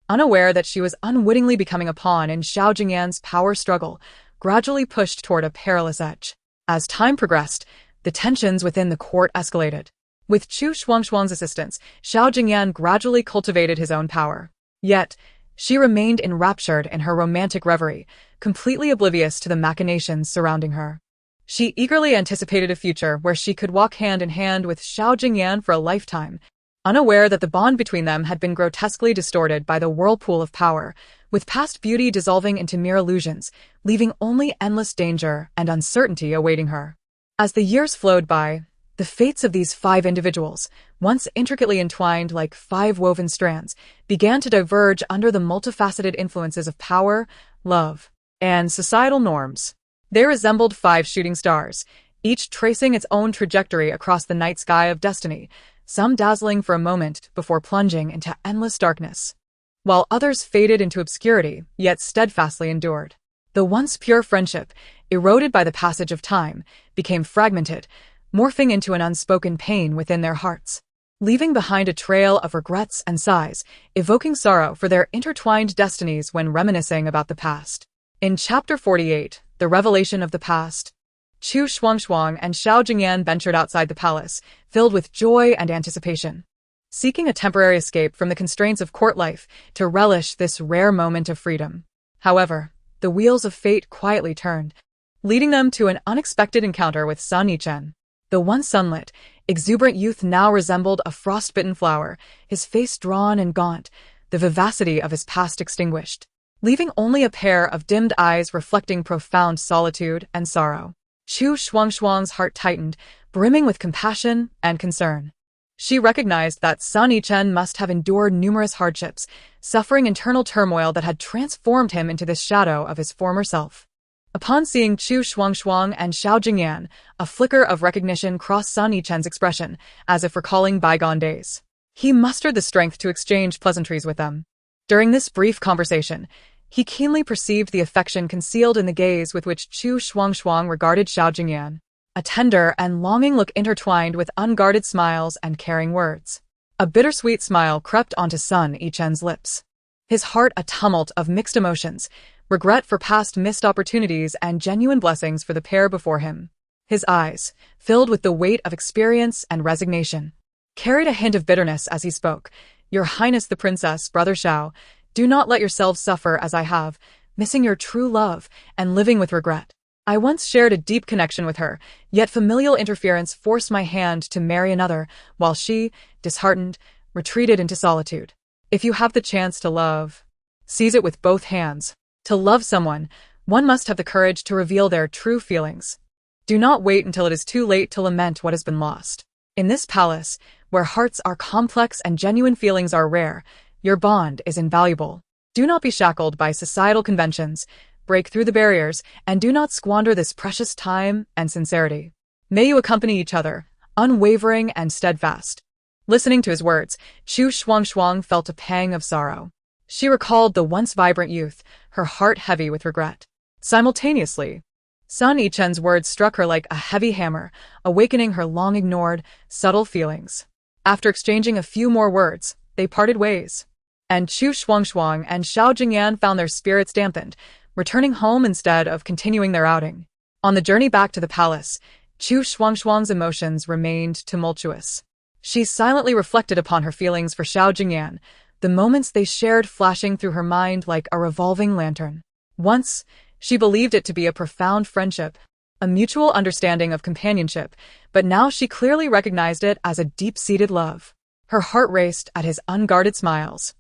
unaware that she was unwittingly becoming a pawn in Xiao Jingyan's power struggle, gradually pushed toward a perilous edge. As time progressed, the tensions within the court escalated. With Chu Shuangshuang's assistance, Xiao Jingyan gradually cultivated his own power. Yet, she remained enraptured in her romantic reverie, completely oblivious to the machinations surrounding her. She eagerly anticipated a future where she could walk hand in hand with Xiao Jingyan for a lifetime, unaware that the bond between them had been grotesquely distorted by the whirlpool of power, with past beauty dissolving into mere illusions, leaving only endless danger and uncertainty awaiting her. As the years flowed by, the fates of these 5 individuals, once intricately entwined like 5 woven strands, began to diverge under the multifaceted influences of power, love, and societal norms. They resembled 5 shooting stars, each tracing its own trajectory across the night sky of destiny, some dazzling for a moment before plunging into endless darkness, while others faded into obscurity, yet steadfastly endured. The once pure friendship, eroded by the passage of time, became fragmented, morphing into an unspoken pain within their hearts, leaving behind a trail of regrets and sighs, evoking sorrow for their intertwined destinies when reminiscing about the past. In Chapter 48, The Revelation of the Past, Chu Shuangshuang and Xiao Jingyan ventured outside the palace, filled with joy and anticipation, seeking a temporary escape from the constraints of court life to relish this rare moment of freedom. However, the wheels of fate quietly turned, leading them to an unexpected encounter with Sun Yichen. The once sunlit, exuberant youth now resembled a frostbitten flower, his face drawn and gaunt, the vivacity of his past extinguished, leaving only a pair of dimmed eyes reflecting profound solitude and sorrow. Chu Shuangshuang's heart tightened, brimming with compassion and concern. She recognized that Sun Yichen must have endured numerous hardships, suffering internal turmoil that had transformed him into the shadow of his former self. Upon seeing Chu Shuangshuang and Xiao Jingyan, a flicker of recognition crossed Sun Yichen's expression, as if recalling bygone days. He mustered the strength to exchange pleasantries with them. During this brief conversation, he keenly perceived the affection concealed in the gaze with which Chu Shuangshuang regarded Xiao Jingyan, a tender and longing look intertwined with unguarded smiles and caring words. A bittersweet smile crept onto Sun Yichen's lips, his heart a tumult of mixed emotions, regret for past missed opportunities and genuine blessings for the pair before him. His eyes, filled with the weight of experience and resignation, carried a hint of bitterness as he spoke. "Your Highness the Princess, Brother Xiao, do not let yourselves suffer as I have, missing your true love and living with regret. I once shared a deep connection with her, yet familial interference forced my hand to marry another, while she, disheartened, retreated into solitude. If you have the chance to love, seize it with both hands. To love someone, one must have the courage to reveal their true feelings. Do not wait until it is too late to lament what has been lost. In this palace, where hearts are complex and genuine feelings are rare, your bond is invaluable. Do not be shackled by societal conventions, break through the barriers, and do not squander this precious time and sincerity. May you accompany each other, unwavering and steadfast. Listening to his words, Chu Shuangshuang felt a pang of sorrow. She recalled the once vibrant youth, her heart heavy with regret. Simultaneously, Sun Yichen's words struck her like a heavy hammer, awakening her long-ignored, subtle feelings. After exchanging a few more words, they parted ways. And Chu Shuangshuang and Xiao Jingyan found their spirits dampened, returning home instead of continuing their outing. On the journey back to the palace, Chu Shuangshuang's emotions remained tumultuous. She silently reflected upon her feelings for Xiao Jingyan, the moments they shared flashing through her mind like a revolving lantern. Once, she believed it to be a profound friendship, a mutual understanding of companionship, but now she clearly recognized it as a deep-seated love. Her heart raced at his unguarded smiles.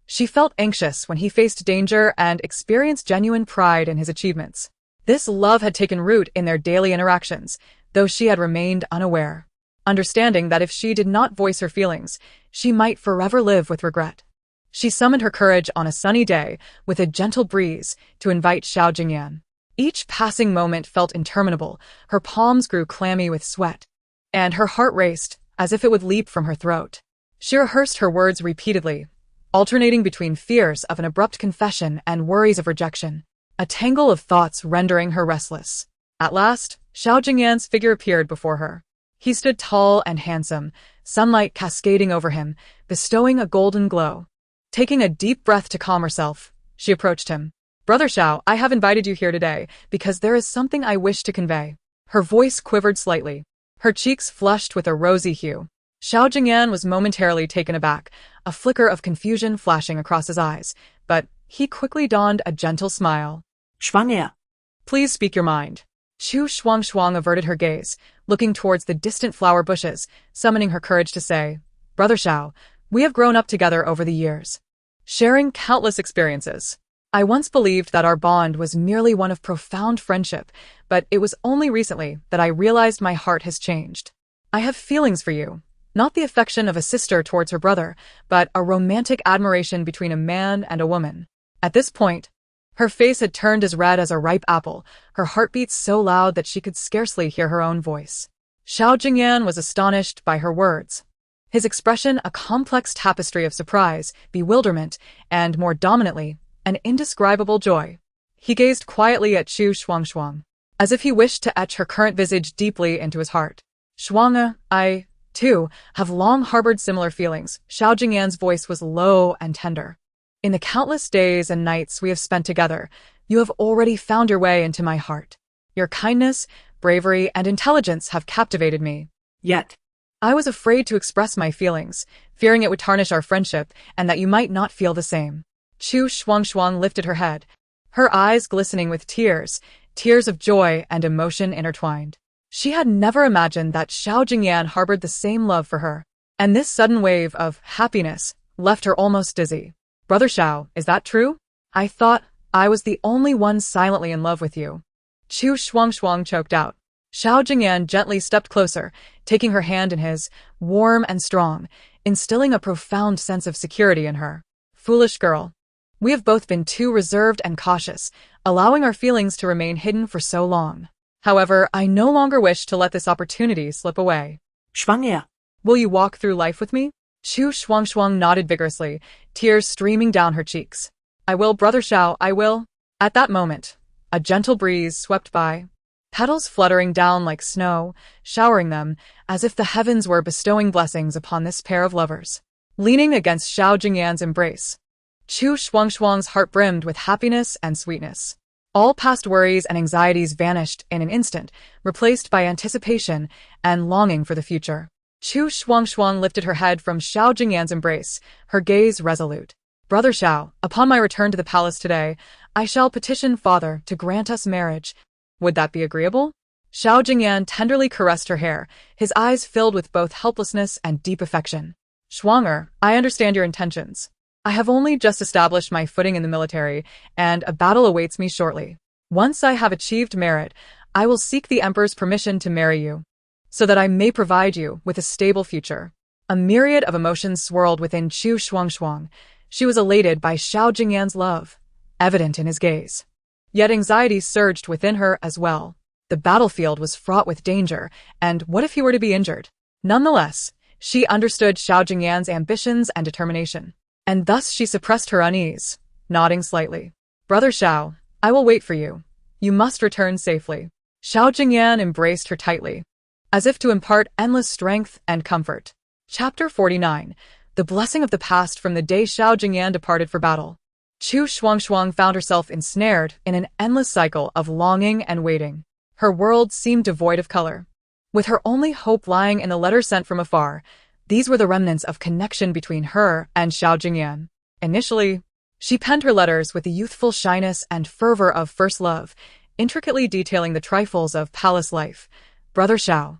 She felt anxious when he faced danger and experienced genuine pride in his achievements. This love had taken root in their daily interactions, though she had remained unaware, understanding that if she did not voice her feelings, she might forever live with regret. She summoned her courage on a sunny day, with a gentle breeze, to invite Xiao Jingyan. Each passing moment felt interminable, her palms grew clammy with sweat, and her heart raced, as if it would leap from her throat. She rehearsed her words repeatedly, alternating between fears of an abrupt confession and worries of rejection, a tangle of thoughts rendering her restless. At last, Xiao Jingyan's figure appeared before her. He stood tall and handsome, sunlight cascading over him, bestowing a golden glow. Taking a deep breath to calm herself, she approached him. "Brother Xiao, I have invited you here today because there is something I wish to convey." Her voice quivered slightly. Her cheeks flushed with a rosy hue. Xiao Jingyan was momentarily taken aback, a flicker of confusion flashing across his eyes, but he quickly donned a gentle smile. "Schwanger." "Please speak your mind." Chu Shuangshuang averted her gaze, looking towards the distant flower bushes, summoning her courage to say, "Brother Xiao, we have grown up together over the years, sharing countless experiences. I once believed that our bond was merely one of profound friendship, but it was only recently that I realized my heart has changed. I have feelings for you, not the affection of a sister towards her brother, but a romantic admiration between a man and a woman." At this point, her face had turned as red as a ripe apple, her heartbeats so loud that she could scarcely hear her own voice. Xiao Jingyan was astonished by her words. His expression a complex tapestry of surprise, bewilderment, and, more dominantly, an indescribable joy. He gazed quietly at Chu Shuangshuang, as if he wished to etch her current visage deeply into his heart. "Shuanga, I, too, have long harbored similar feelings." Xiao Jingyan's voice was low and tender. "In the countless days and nights we have spent together, you have already found your way into my heart. Your kindness, bravery, and intelligence have captivated me. Yet, I was afraid to express my feelings, fearing it would tarnish our friendship and that you might not feel the same." Chu Shuangshuang lifted her head, her eyes glistening with tears, tears of joy and emotion intertwined. She had never imagined that Xiao Jingyan harbored the same love for her, and this sudden wave of happiness left her almost dizzy. "Brother Xiao, is that true? I thought I was the only one silently in love with you." Chu Shuangshuang choked out. Xiao Jingyan gently stepped closer, taking her hand in his, warm and strong, instilling a profound sense of security in her. "Foolish girl. We have both been too reserved and cautious, allowing our feelings to remain hidden for so long. However, I no longer wish to let this opportunity slip away." "Schwanger." "Will you walk through life with me?" Chu Shuangshuang nodded vigorously, tears streaming down her cheeks. "I will, Brother Xiao, I will." At that moment, a gentle breeze swept by, petals fluttering down like snow, showering them as if the heavens were bestowing blessings upon this pair of lovers. Leaning against Xiao Jingyan's embrace, Chu Shuangshuang's heart brimmed with happiness and sweetness. All past worries and anxieties vanished in an instant, replaced by anticipation and longing for the future. Chu Shuangshuang lifted her head from Xiao Jingyan's embrace, her gaze resolute. "Brother Xiao, upon my return to the palace today, I shall petition Father to grant us marriage. Would that be agreeable?" Xiao Jingyan tenderly caressed her hair, his eyes filled with both helplessness and deep affection. "Schwanger, I understand your intentions. I have only just established my footing in the military, and a battle awaits me shortly. Once I have achieved merit, I will seek the Emperor's permission to marry you, so that I may provide you with a stable future." A myriad of emotions swirled within Chu Shuangshuang. She was elated by Xiao Jingyan's love, evident in his gaze. Yet anxiety surged within her as well. The battlefield was fraught with danger, and what if he were to be injured? Nonetheless, she understood Xiao Jingyan's ambitions and determination, and thus she suppressed her unease, nodding slightly. Brother Xiao, I will wait for you. You must return safely. Xiao Jingyan embraced her tightly, as if to impart endless strength and comfort. Chapter 49. The blessing of the past. From the day Xiao Jingyan departed for battle, Chu Shuangshuang found herself ensnared in an endless cycle of longing and waiting. Her world seemed devoid of color, with her only hope lying in the letters sent from afar. These were the remnants of connection between her and Xiao Jingyan. Initially, she penned her letters with the youthful shyness and fervor of first love, intricately detailing the trifles of palace life. Brother Xiao,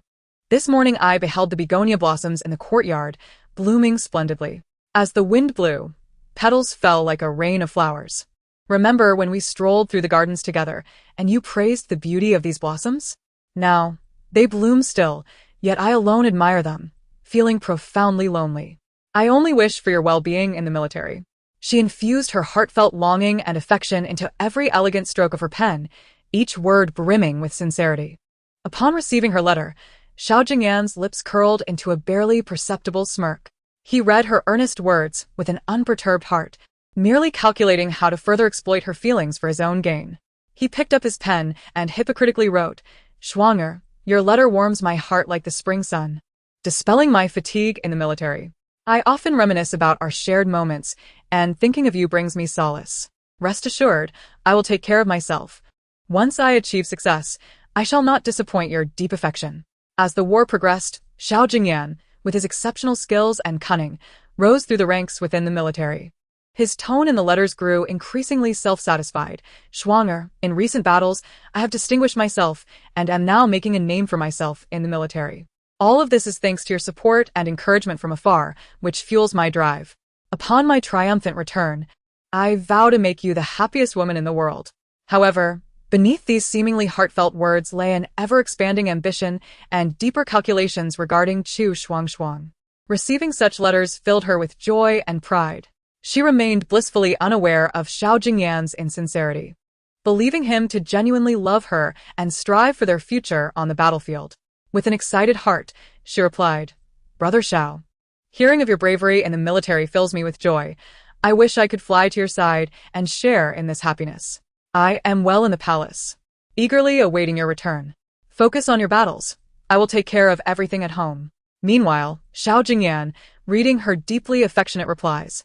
this morning I beheld the begonia blossoms in the courtyard, blooming splendidly. As the wind blew, petals fell like a rain of flowers. Remember when we strolled through the gardens together, and you praised the beauty of these blossoms? Now, they bloom still, yet I alone admire them, feeling profoundly lonely. I only wish for your well-being in the military. She infused her heartfelt longing and affection into every elegant stroke of her pen, each word brimming with sincerity. Upon receiving her letter, Xiao Jingyan's lips curled into a barely perceptible smirk. He read her earnest words with an unperturbed heart, merely calculating how to further exploit her feelings for his own gain. He picked up his pen and hypocritically wrote, "Schwanger, your letter warms my heart like the spring sun, dispelling my fatigue in the military. I often reminisce about our shared moments, and thinking of you brings me solace. Rest assured, I will take care of myself. Once I achieve success, I shall not disappoint your deep affection." As the war progressed, Xiao Jingyan, with his exceptional skills and cunning, rose through the ranks within the military. His tone in the letters grew increasingly self-satisfied. "Schwanger, in recent battles, I have distinguished myself and am now making a name for myself in the military. All of this is thanks to your support and encouragement from afar, which fuels my drive. Upon my triumphant return, I vow to make you the happiest woman in the world." However, beneath these seemingly heartfelt words lay an ever-expanding ambition and deeper calculations regarding Chu Shuangshuang. Receiving such letters filled her with joy and pride. She remained blissfully unaware of Xiao Jingyan's insincerity, believing him to genuinely love her and strive for their future on the battlefield. With an excited heart, she replied, "Brother Xiao, hearing of your bravery in the military fills me with joy. I wish I could fly to your side and share in this happiness. I am well in the palace, eagerly awaiting your return. Focus on your battles. I will take care of everything at home." Meanwhile, Xiao Jingyan, reading her deeply affectionate replies,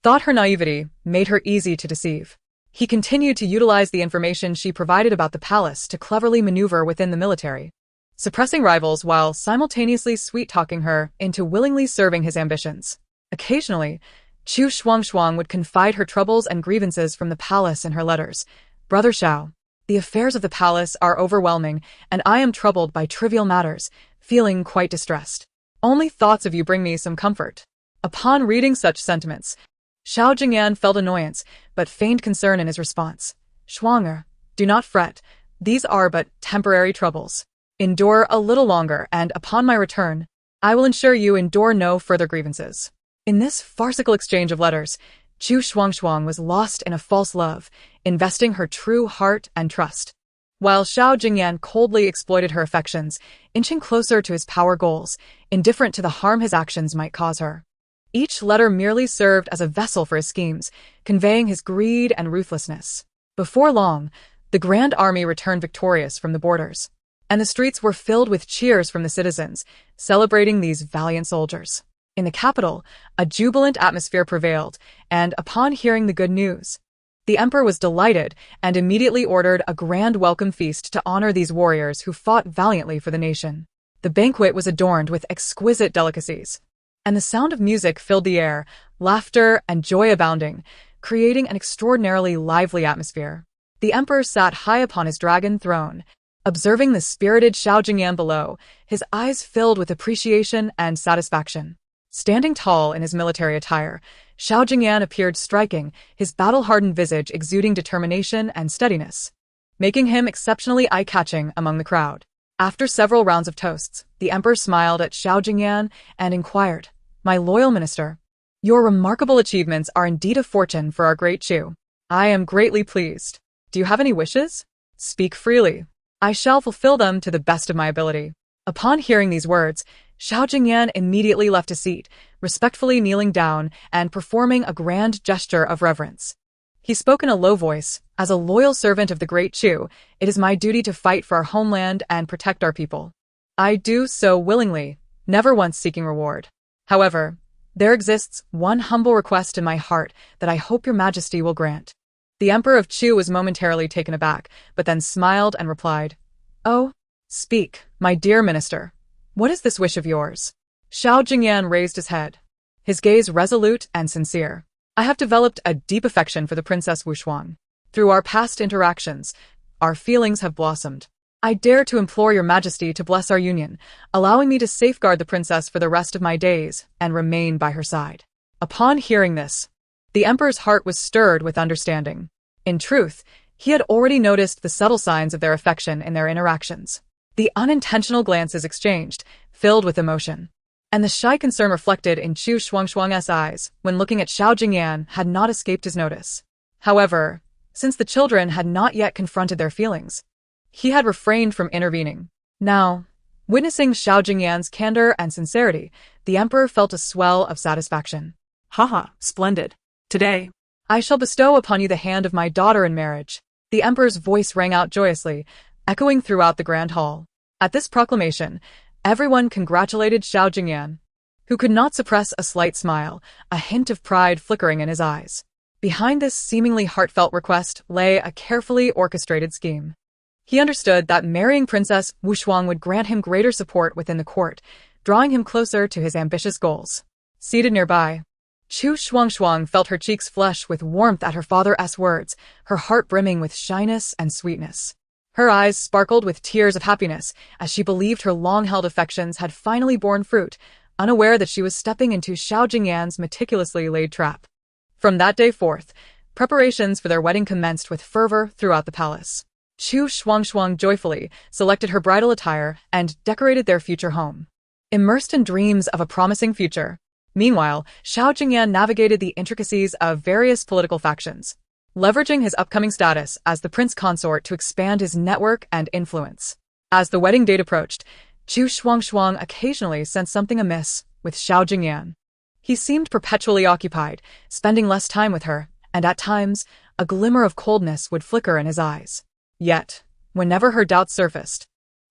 thought her naivety made her easy to deceive. He continued to utilize the information she provided about the palace to cleverly maneuver within the military, suppressing rivals while simultaneously sweet-talking her into willingly serving his ambitions. Occasionally, Chu Shuangshuang would confide her troubles and grievances from the palace in her letters. "Brother Xiao, the affairs of the palace are overwhelming, and I am troubled by trivial matters, feeling quite distressed. Only thoughts of you bring me some comfort." Upon reading such sentiments, Xiao Jingyan felt annoyance, but feigned concern in his response. "Schwanger, do not fret. These are but temporary troubles. Endure a little longer, and upon my return, I will ensure you endure no further grievances." In this farcical exchange of letters, Chu Shuangshuang was lost in a false love, investing her true heart and trust, while Xiao Jingyan coldly exploited her affections, inching closer to his power goals, indifferent to the harm his actions might cause her. Each letter merely served as a vessel for his schemes, conveying his greed and ruthlessness. Before long, the Grand Army returned victorious from the borders, and the streets were filled with cheers from the citizens, celebrating these valiant soldiers. In the capital, a jubilant atmosphere prevailed, and upon hearing the good news, the emperor was delighted and immediately ordered a grand welcome feast to honor these warriors who fought valiantly for the nation. The banquet was adorned with exquisite delicacies, and the sound of music filled the air, laughter and joy abounding, creating an extraordinarily lively atmosphere. The emperor sat high upon his dragon throne, observing the spirited Xiao Jingyan below, his eyes filled with appreciation and satisfaction. Standing tall in his military attire, Xiao Jingyan appeared striking, his battle-hardened visage exuding determination and steadiness, making him exceptionally eye-catching among the crowd. After several rounds of toasts, the emperor smiled at Xiao Jingyan and inquired, "My loyal minister, your remarkable achievements are indeed a fortune for our great Chu. I am greatly pleased. Do you have any wishes? Speak freely. I shall fulfill them to the best of my ability." Upon hearing these words, Xiao Jingyan immediately left his seat, respectfully kneeling down and performing a grand gesture of reverence. He spoke in a low voice, "As a loyal servant of the great Chu, it is my duty to fight for our homeland and protect our people. I do so willingly, never once seeking reward. However, there exists one humble request in my heart that I hope your majesty will grant." The Emperor of Chu was momentarily taken aback, but then smiled and replied, "Oh, speak, my dear minister. What is this wish of yours?" Xiao Jingyan raised his head, his gaze resolute and sincere. "I have developed a deep affection for the Princess Shuang. Through our past interactions, our feelings have blossomed. I dare to implore your majesty to bless our union, allowing me to safeguard the princess for the rest of my days and remain by her side." Upon hearing this, the emperor's heart was stirred with understanding. In truth, he had already noticed the subtle signs of their affection in their interactions. The unintentional glances exchanged, filled with emotion, and the shy concern reflected in Chu Shuangshuang's eyes when looking at Xiao Jingyan had not escaped his notice. However, since the children had not yet confronted their feelings, he had refrained from intervening. Now, witnessing Xiao Jingyan's candor and sincerity, the emperor felt a swell of satisfaction. Haha, splendid. Today, "I shall bestow upon you the hand of my daughter in marriage." The emperor's voice rang out joyously, echoing throughout the grand hall. At this proclamation, everyone congratulated Xiao Jingyan, who could not suppress a slight smile, a hint of pride flickering in his eyes. Behind this seemingly heartfelt request lay a carefully orchestrated scheme. He understood that marrying Princess Shuang would grant him greater support within the court, drawing him closer to his ambitious goals. Seated nearby, Chu Shuangshuang felt her cheeks flush with warmth at her father's words, her heart brimming with shyness and sweetness. Her eyes sparkled with tears of happiness as she believed her long-held affections had finally borne fruit, unaware that she was stepping into Xiao Jingyan's meticulously laid trap. From that day forth, preparations for their wedding commenced with fervor throughout the palace. Chu Shuangshuang joyfully selected her bridal attire and decorated their future home. Immersed in dreams of a promising future, meanwhile, Xiao Jingyan navigated the intricacies of various political factions, leveraging his upcoming status as the prince consort to expand his network and influence. As the wedding date approached, Chu Shuangshuang occasionally sensed something amiss with Xiao Jingyan. He seemed perpetually occupied, spending less time with her, and at times, a glimmer of coldness would flicker in his eyes. Yet, whenever her doubts surfaced,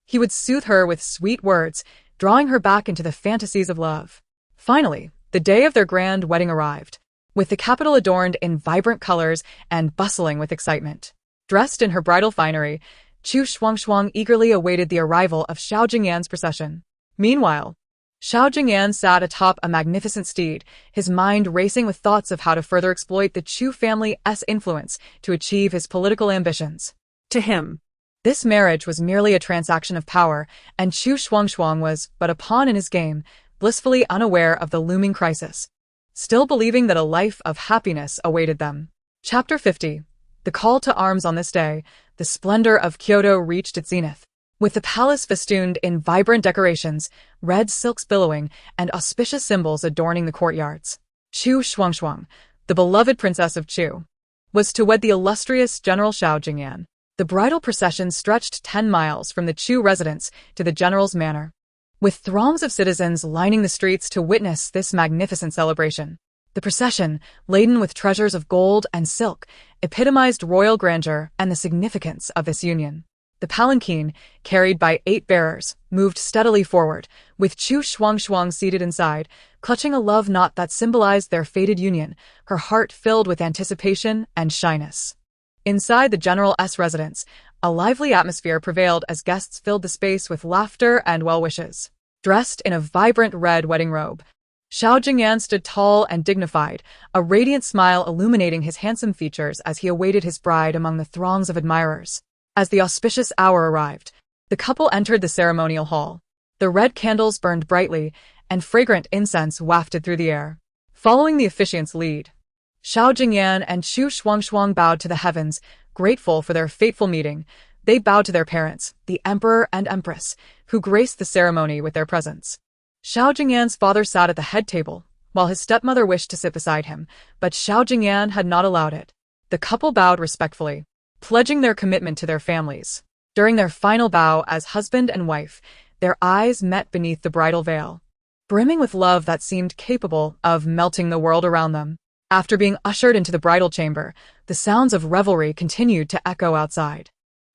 he would soothe her with sweet words, drawing her back into the fantasies of love. Finally, the day of their grand wedding arrived, with the capital adorned in vibrant colors and bustling with excitement. Dressed in her bridal finery, Chu Shuangshuang eagerly awaited the arrival of Xiao Jingyan's procession. Meanwhile, Xiao Jingyan sat atop a magnificent steed, his mind racing with thoughts of how to further exploit the Chu family's influence to achieve his political ambitions. to him, this marriage was merely a transaction of power, and Chu Shuangshuang was but a pawn in his game, blissfully unaware of the looming crisis, still believing that a life of happiness awaited them. Chapter 50. The call to arms. On this day, the splendor of Kyoto reached its zenith. With the palace festooned in vibrant decorations, red silks billowing, and auspicious symbols adorning the courtyards, Chu Shuangshuang, the beloved princess of Chu, was to wed the illustrious General Xiao Jingyan. The bridal procession stretched 10 miles from the Chu residence to the general's manor, with throngs of citizens lining the streets to witness this magnificent celebration. The procession, laden with treasures of gold and silk, epitomized royal grandeur and the significance of this union. The palanquin, carried by 8 bearers, moved steadily forward, with Chu Shuangshuang seated inside, clutching a love knot that symbolized their fated union, her heart filled with anticipation and shyness. Inside the general's residence, a lively atmosphere prevailed as guests filled the space with laughter and well wishes. Dressed in a vibrant red wedding robe, Xiao Jingyan stood tall and dignified, a radiant smile illuminating his handsome features as he awaited his bride among the throngs of admirers. As the auspicious hour arrived, the couple entered the ceremonial hall. The red candles burned brightly, and fragrant incense wafted through the air. Following the officiant's lead, Xiao Jingyan and Chu Shuangshuang bowed to the heavens, grateful for their fateful meeting. They bowed to their parents, the emperor and empress, who graced the ceremony with their presence. Xiao Jingyan's father sat at the head table, while his stepmother wished to sit beside him, but Xiao Jingyan had not allowed it. The couple bowed respectfully, pledging their commitment to their families. During their final bow as husband and wife, Their eyes met beneath the bridal veil, brimming with love that seemed capable of melting the world around them. After being ushered into the bridal chamber, the sounds of revelry continued to echo outside.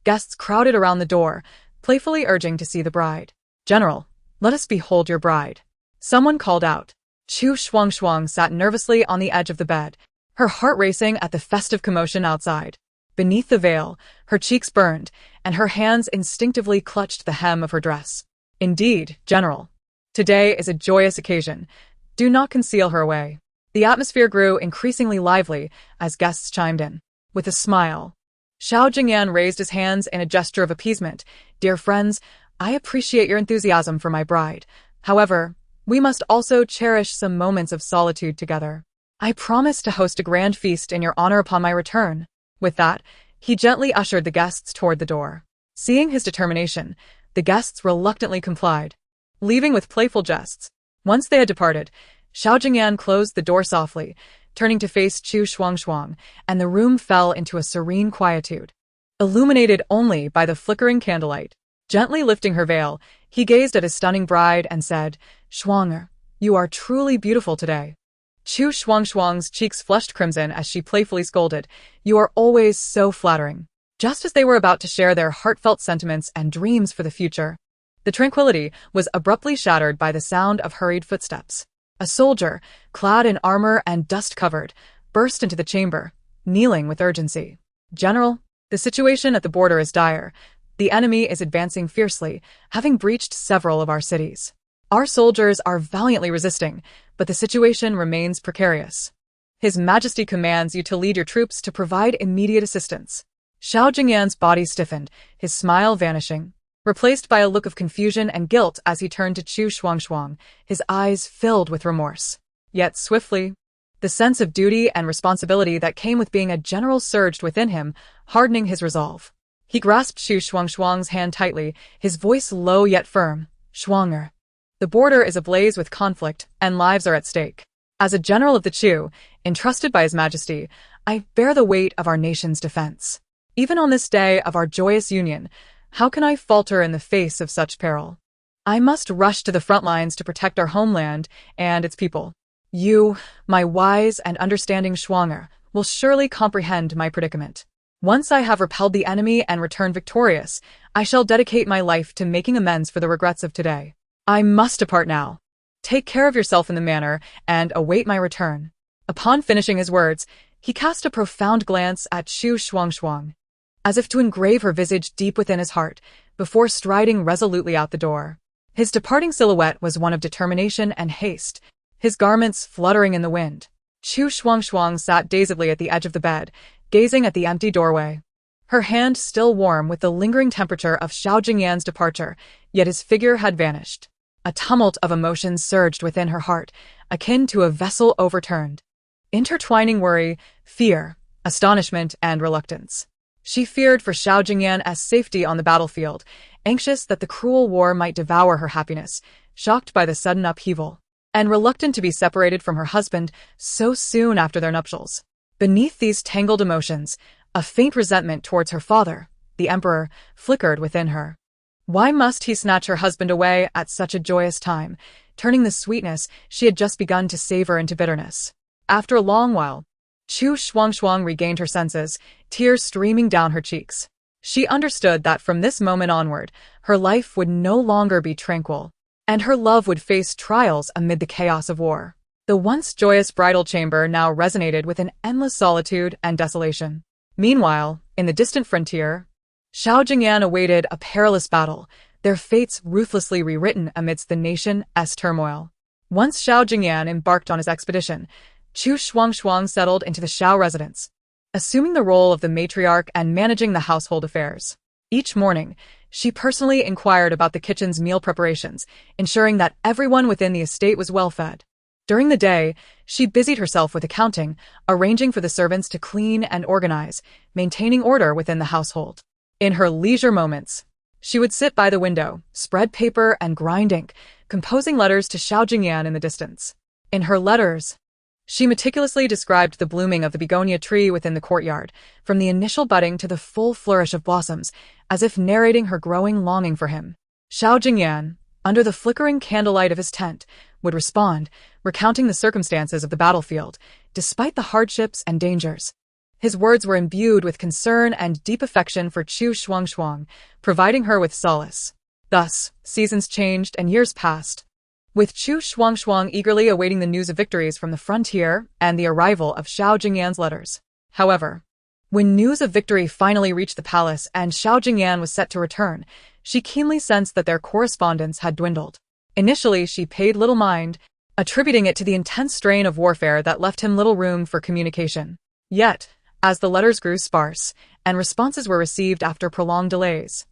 Guests crowded around the door, playfully urging to see the bride. "General, let us behold your bride," someone called out. Chu Shuangshuang sat nervously on the edge of the bed, her heart racing at the festive commotion outside. Beneath the veil, her cheeks burned, and her hands instinctively clutched the hem of her dress. "Indeed, General. Today is a joyous occasion. Do not conceal her away." The atmosphere grew increasingly lively as guests chimed in. With a smile, Xiao Jingyan raised his hands in a gesture of appeasement. "Dear friends, I appreciate your enthusiasm for my bride. However, we must also cherish some moments of solitude together. I promise to host a grand feast in your honor upon my return." With that, he gently ushered the guests toward the door. Seeing his determination, the guests reluctantly complied, leaving with playful jests. Once they had departed, Xiao Jingyan closed the door softly, turning to face Chu Shuangshuang, and the room fell into a serene quietude, illuminated only by the flickering candlelight. Gently lifting her veil, he gazed at his stunning bride and said, "Shuang, you are truly beautiful today." Chu Shuangshuang's cheeks flushed crimson as she playfully scolded, "You are always so flattering." Just as they were about to share their heartfelt sentiments and dreams for the future, the tranquility was abruptly shattered by the sound of hurried footsteps. A soldier, clad in armor and dust-covered, burst into the chamber, kneeling with urgency. "General, the situation at the border is dire. The enemy is advancing fiercely, having breached several of our cities. Our soldiers are valiantly resisting, but the situation remains precarious. His Majesty commands you to lead your troops to provide immediate assistance." Xiao Jingyan's body stiffened, his smile vanishing, replaced by a look of confusion and guilt as he turned to Chu Shuangshuang, his eyes filled with remorse. Yet swiftly, the sense of duty and responsibility that came with being a general surged within him, hardening his resolve. He grasped Chu Shuangshuang's hand tightly, his voice low yet firm. "Shuanger, the border is ablaze with conflict, and lives are at stake. As a general of the Chu, entrusted by His Majesty, I bear the weight of our nation's defense. Even on this day of our joyous union, how can I falter in the face of such peril? I must rush to the front lines to protect our homeland and its people. You, my wise and understanding Shuanger, will surely comprehend my predicament. Once I have repelled the enemy and returned victorious, I shall dedicate my life to making amends for the regrets of today. I must depart now. Take care of yourself in the manor and await my return." Upon finishing his words, he cast a profound glance at Chu Shuangshuang, as if to engrave her visage deep within his heart, before striding resolutely out the door. His departing silhouette was one of determination and haste, his garments fluttering in the wind. Chu Shuangshuang sat dazedly at the edge of the bed, gazing at the empty doorway, her hand still warm with the lingering temperature of Xiao Jingyan's departure, yet his figure had vanished. A tumult of emotions surged within her heart, akin to a vessel overturned, intertwining worry, fear, astonishment, and reluctance. She feared for Xiao Jingyan's safety on the battlefield, anxious that the cruel war might devour her happiness, shocked by the sudden upheaval, and reluctant to be separated from her husband so soon after their nuptials. Beneath these tangled emotions, a faint resentment towards her father, the emperor, flickered within her. Why must he snatch her husband away at such a joyous time, turning the sweetness she had just begun to savor into bitterness? After a long while, Chu Shuangshuang regained her senses, tears streaming down her cheeks. She understood that from this moment onward, her life would no longer be tranquil, and her love would face trials amid the chaos of war. The once joyous bridal chamber now resonated with an endless solitude and desolation. Meanwhile, in the distant frontier, Xiao Jingyan awaited a perilous battle, their fates ruthlessly rewritten amidst the nation's turmoil. Once Xiao Jingyan embarked on his expedition, Chu Shuangshuang settled into the Xiao residence, assuming the role of the matriarch and managing the household affairs. Each morning, she personally inquired about the kitchen's meal preparations, ensuring that everyone within the estate was well fed. During the day, she busied herself with accounting, arranging for the servants to clean and organize, maintaining order within the household. In her leisure moments, she would sit by the window, spread paper and grind ink, composing letters to Xiao Jingyan in the distance. In her letters, she meticulously described the blooming of the begonia tree within the courtyard, from the initial budding to the full flourish of blossoms, as if narrating her growing longing for him. Xiao Jingyan, under the flickering candlelight of his tent, would respond, recounting the circumstances of the battlefield, despite the hardships and dangers. His words were imbued with concern and deep affection for Chu Shuangshuang, providing her with solace. Thus, seasons changed and years passed, with Chu Shuangshuang eagerly awaiting the news of victories from the frontier and the arrival of Xiao Jingyan's letters. However, when news of victory finally reached the palace and Xiao Jingyan was set to return, she keenly sensed that their correspondence had dwindled. Initially, she paid little mind, attributing it to the intense strain of warfare that left him little room for communication. Yet, as the letters grew sparse, and responses were received after prolonged delays,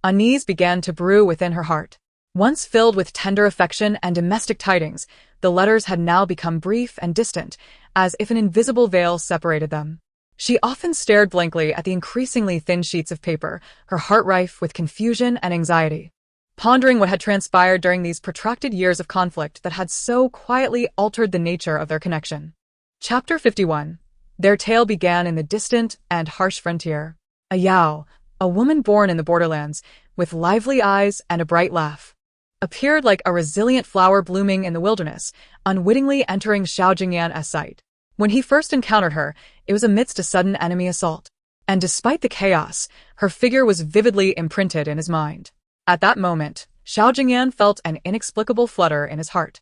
unease began to brew within her heart. Once filled with tender affection and domestic tidings, the letters had now become brief and distant, as if an invisible veil separated them. She often stared blankly at the increasingly thin sheets of paper, her heart rife with confusion and anxiety, pondering what had transpired during these protracted years of conflict that had so quietly altered the nature of their connection. Chapter 51. Their tale began in the distant and harsh frontier. A Yao, a woman born in the borderlands, with lively eyes and a bright laugh, appeared like a resilient flower blooming in the wilderness, unwittingly entering Xiao Jingyan's sight. When he first encountered her, it was amidst a sudden enemy assault, and despite the chaos, her figure was vividly imprinted in his mind. At that moment, Xiao Jingyan felt an inexplicable flutter in his heart,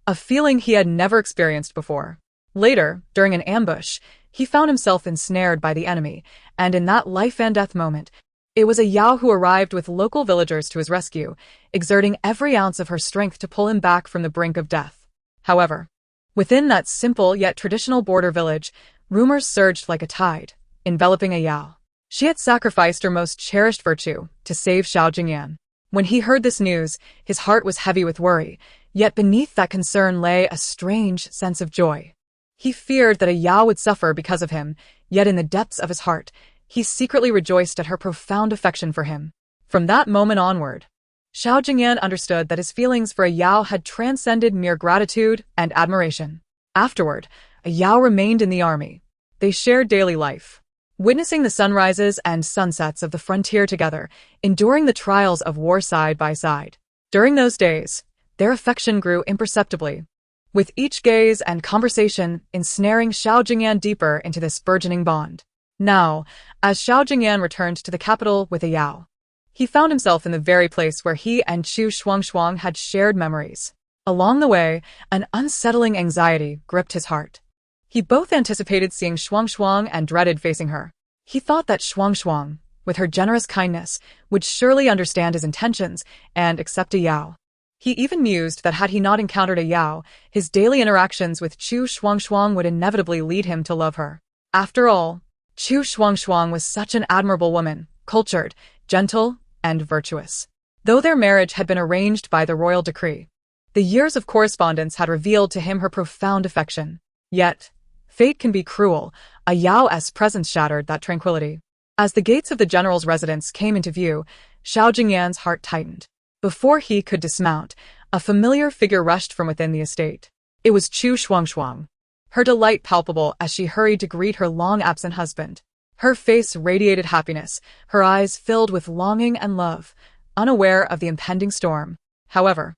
a feeling he had never experienced before. Later, during an ambush, he found himself ensnared by the enemy, and in that life-and-death moment, it was a Yao who arrived with local villagers to his rescue, exerting every ounce of her strength to pull him back from the brink of death. However, within that simple yet traditional border village, rumors surged like a tide, enveloping a Yao. She had sacrificed her most cherished virtue to save Xiao Jingyan. When he heard this news, his heart was heavy with worry, yet beneath that concern lay a strange sense of joy. He feared that a Yao would suffer because of him, yet in the depths of his heart, he secretly rejoiced at her profound affection for him. From that moment onward, Xiao Jingyan understood that his feelings for a Yao had transcended mere gratitude and admiration. Afterward, a Yao remained in the army. They shared daily life, witnessing the sunrises and sunsets of the frontier together, enduring the trials of war side by side. During those days, their affection grew imperceptibly, with each gaze and conversation ensnaring Xiao Jingyan deeper into this burgeoning bond. Now, as Xiao Jingyan returned to the capital with a Yao, he found himself in the very place where he and Chu Shuangshuang had shared memories. Along the way, an unsettling anxiety gripped his heart. He both anticipated seeing Shuangshuang and dreaded facing her. He thought that Shuangshuang, with her generous kindness, would surely understand his intentions and accept a Yao. He even mused that had he not encountered a Yao, his daily interactions with Chu Shuangshuang would inevitably lead him to love her. After all, Chu Shuangshuang was such an admirable woman, cultured, gentle, and virtuous. Though their marriage had been arranged by the royal decree, the years of correspondence had revealed to him her profound affection. Yet, fate can be cruel. A Yao's presence shattered that tranquility. As the gates of the general's residence came into view, Xiao Jingyan's heart tightened. Before he could dismount, a familiar figure rushed from within the estate. It was Chu Shuangshuang, her delight palpable as she hurried to greet her long-absent husband. Her face radiated happiness, her eyes filled with longing and love, unaware of the impending storm. However,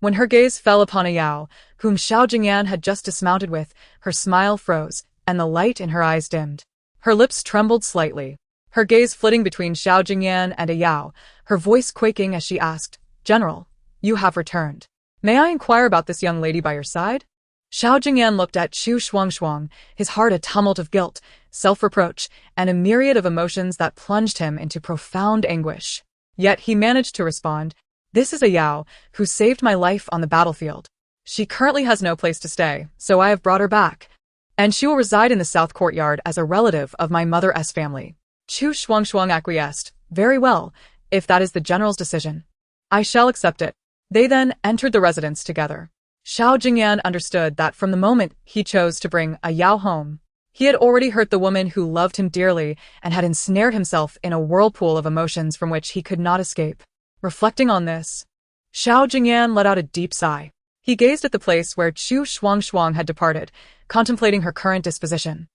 when her gaze fell upon a Yao, whom Xiao Jingyan had just dismounted with, her smile froze, and the light in her eyes dimmed. Her lips trembled slightly, her gaze flitting between Xiao Jingyan and a Yao, her voice quaking as she asked, "General, you have returned. May I inquire about this young lady by your side?" Xiao Jingyan looked at Chu Shuangshuang, his heart a tumult of guilt, self-reproach, and a myriad of emotions that plunged him into profound anguish. Yet he managed to respond, "This is a Yao, who saved my life on the battlefield. She currently has no place to stay, so I have brought her back, and she will reside in the south courtyard as a relative of my mother's family." Chu Shuangshuang acquiesced. "Very well, if that is the general's decision, I shall accept it." They then entered the residence together. Xiao Jingyan understood that from the moment he chose to bring a Yao home, he had already hurt the woman who loved him dearly and had ensnared himself in a whirlpool of emotions from which he could not escape. Reflecting on this, Xiao Jingyan let out a deep sigh. He gazed at the place where Chu Shuangshuang had departed, contemplating her current disposition.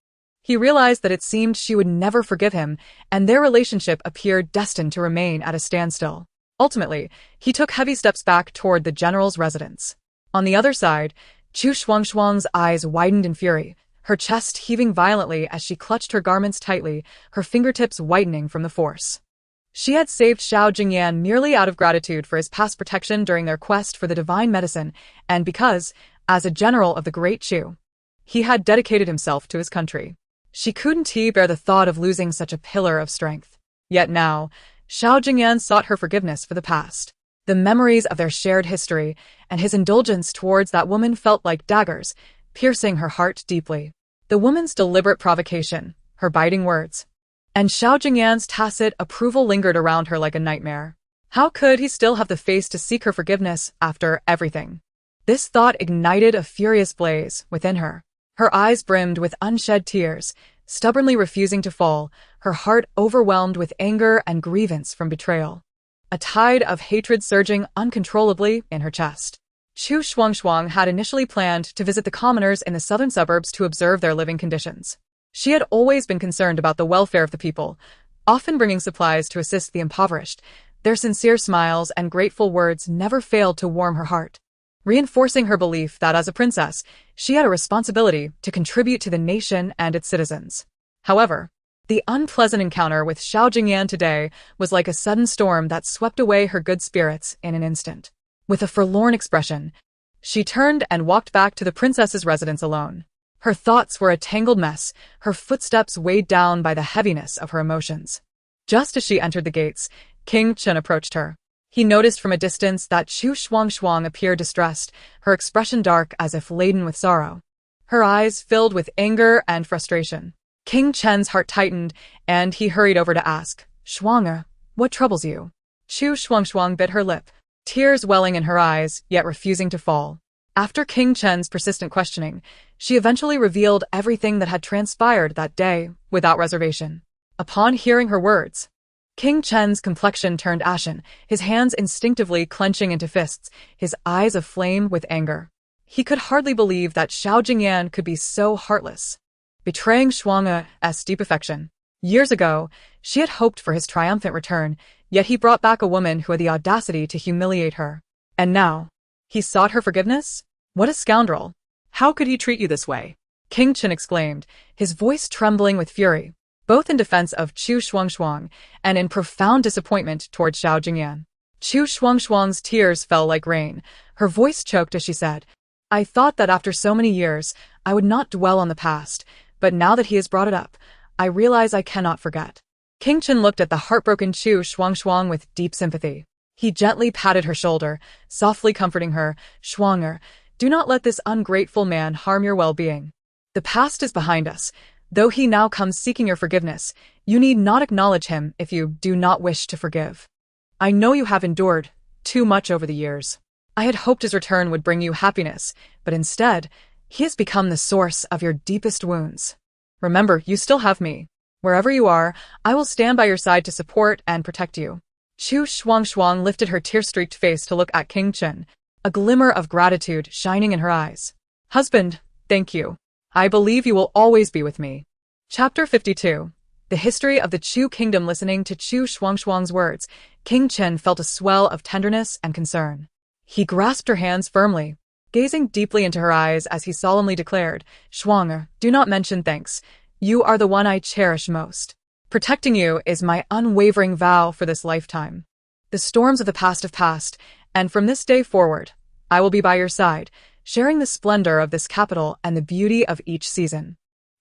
He realized that it seemed she would never forgive him, and their relationship appeared destined to remain at a standstill. Ultimately, he took heavy steps back toward the general's residence. On the other side, Chu Shuangshuang's eyes widened in fury, her chest heaving violently as she clutched her garments tightly, her fingertips whitening from the force. She had saved Xiao Jingyan merely out of gratitude for his past protection during their quest for the divine medicine, and because, as a general of the Great Chu, he had dedicated himself to his country. She couldn't bear the thought of losing such a pillar of strength. Yet now, Xiao Jingyan sought her forgiveness for the past. The memories of their shared history and his indulgence towards that woman felt like daggers, piercing her heart deeply. The woman's deliberate provocation, her biting words, and Xiao Jingyan's tacit approval lingered around her like a nightmare. How could he still have the face to seek her forgiveness after everything? This thought ignited a furious blaze within her. Her eyes brimmed with unshed tears, stubbornly refusing to fall, her heart overwhelmed with anger and grievance from betrayal. A tide of hatred surging uncontrollably in her chest. Chu Shuangshuang had initially planned to visit the commoners in the southern suburbs to observe their living conditions. She had always been concerned about the welfare of the people, often bringing supplies to assist the impoverished. Their sincere smiles and grateful words never failed to warm her heart, reinforcing her belief that as a princess, she had a responsibility to contribute to the nation and its citizens. However, the unpleasant encounter with Xiao Jingyan today was like a sudden storm that swept away her good spirits in an instant. With a forlorn expression, she turned and walked back to the princess's residence alone. Her thoughts were a tangled mess, her footsteps weighed down by the heaviness of her emotions. Just as she entered the gates, King Chen approached her. He noticed from a distance that Chu Shuangshuang appeared distressed, her expression dark as if laden with sorrow. Her eyes filled with anger and frustration. King Chen's heart tightened, and he hurried over to ask, "Shuang, what troubles you?" Chu Shuangshuang bit her lip, tears welling in her eyes, yet refusing to fall. After King Chen's persistent questioning, she eventually revealed everything that had transpired that day, without reservation. Upon hearing her words, King Chen's complexion turned ashen, his hands instinctively clenching into fists, his eyes aflame with anger. He could hardly believe that Xiao Jingyan could be so heartless, betraying Shuang's deep affection. Years ago, she had hoped for his triumphant return, yet he brought back a woman who had the audacity to humiliate her. And now, he sought her forgiveness? What a scoundrel! How could he treat you this way? King Chen exclaimed, his voice trembling with fury, both in defense of Chu Shuangshuang and in profound disappointment toward Xiao Jingyan. Chu Shuangshuang's tears fell like rain. Her voice choked as she said, "I thought that after so many years, I would not dwell on the past, but now that he has brought it up, I realize I cannot forget." King Chen looked at the heartbroken Chu Shuangshuang with deep sympathy. He gently patted her shoulder, softly comforting her, "Shuang, do not let this ungrateful man harm your well-being. The past is behind us. Though he now comes seeking your forgiveness, you need not acknowledge him if you do not wish to forgive. I know you have endured too much over the years. I had hoped his return would bring you happiness, but instead, he has become the source of your deepest wounds. Remember, you still have me. Wherever you are, I will stand by your side to support and protect you." Chu Shuangshuang lifted her tear-streaked face to look at King Chen, a glimmer of gratitude shining in her eyes. "Husband, thank you. I believe you will always be with me." Chapter 52. The history of the Chu kingdom. Listening to Chu Shuangshuang's words, King Chen felt a swell of tenderness and concern. He grasped her hands firmly, gazing deeply into her eyes as he solemnly declared, "Shuang, do not mention thanks. You are the one I cherish most. Protecting you is my unwavering vow for this lifetime. The storms of the past have passed, and from this day forward, I will be by your side, sharing the splendor of this capital and the beauty of each season.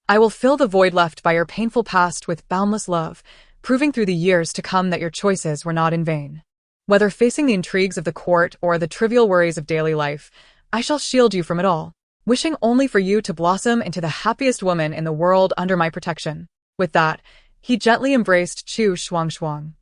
I will fill the void left by your painful past with boundless love, proving through the years to come that your choices were not in vain. Whether facing the intrigues of the court or the trivial worries of daily life, I shall shield you from it all, wishing only for you to blossom into the happiest woman in the world under my protection." With that, he gently embraced Chu Shuangshuang,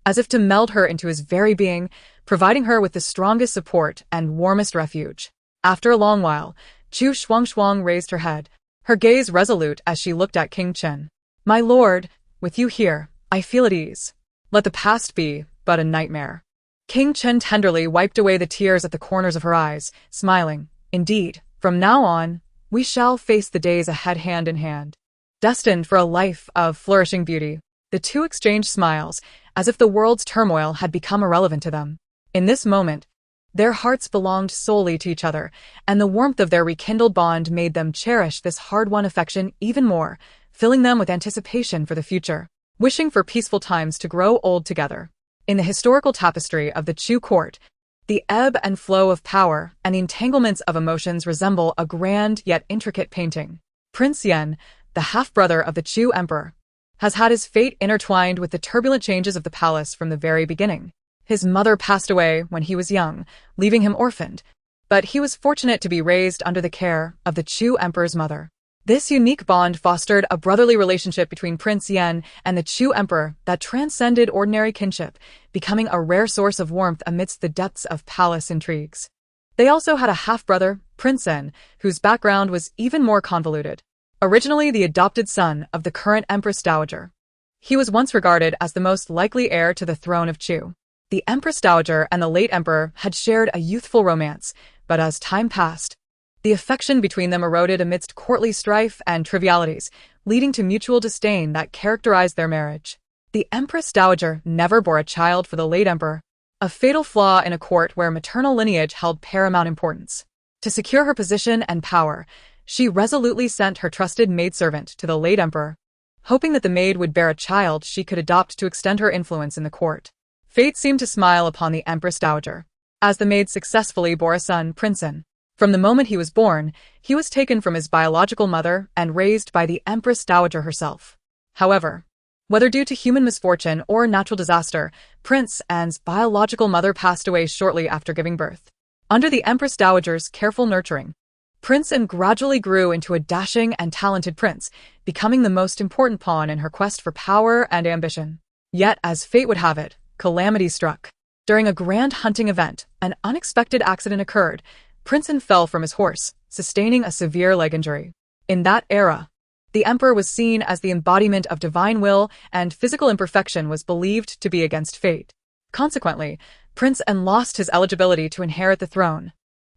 as if to meld her into his very being, providing her with the strongest support and warmest refuge. After a long while, Chu Shuangshuang raised her head, her gaze resolute as she looked at King Chen. "My lord, with you here, I feel at ease. Let the past be but a nightmare." King Chen tenderly wiped away the tears at the corners of her eyes, smiling, "Indeed, from now on, we shall face the days ahead hand in hand, destined for a life of flourishing beauty." The two exchanged smiles, as if the world's turmoil had become irrelevant to them. In this moment, their hearts belonged solely to each other, and the warmth of their rekindled bond made them cherish this hard-won affection even more, filling them with anticipation for the future, wishing for peaceful times to grow old together. In the historical tapestry of the Chu court, the ebb and flow of power and the entanglements of emotions resemble a grand yet intricate painting. Prince Yan, the half-brother of the Chu emperor, has had his fate intertwined with the turbulent changes of the palace from the very beginning. His mother passed away when he was young, leaving him orphaned, but he was fortunate to be raised under the care of the Chu emperor's mother. This unique bond fostered a brotherly relationship between Prince Yan and the Chu emperor that transcended ordinary kinship, becoming a rare source of warmth amidst the depths of palace intrigues. They also had a half-brother, Prince Sen, whose background was even more convoluted. Originally the adopted son of the current Empress Dowager, he was once regarded as the most likely heir to the throne of Chu. The Empress Dowager and the late emperor had shared a youthful romance, but as time passed, the affection between them eroded amidst courtly strife and trivialities, leading to mutual disdain that characterized their marriage. The Empress Dowager never bore a child for the late emperor, a fatal flaw in a court where maternal lineage held paramount importance. To secure her position and power, she resolutely sent her trusted maidservant to the late emperor, hoping that the maid would bear a child she could adopt to extend her influence in the court. Fate seemed to smile upon the Empress Dowager, as the maid successfully bore a son, Prince Sen. From the moment he was born, he was taken from his biological mother and raised by the Empress Dowager herself. However, whether due to human misfortune or natural disaster, Prince An's biological mother passed away shortly after giving birth. Under the Empress Dowager's careful nurturing, Prince An gradually grew into a dashing and talented prince, becoming the most important pawn in her quest for power and ambition. Yet, as fate would have it, calamity struck. During a grand hunting event, an unexpected accident occurred. Prince An fell from his horse, sustaining a severe leg injury. In that era, the emperor was seen as the embodiment of divine will, and physical imperfection was believed to be against fate. Consequently, Prince An lost his eligibility to inherit the throne.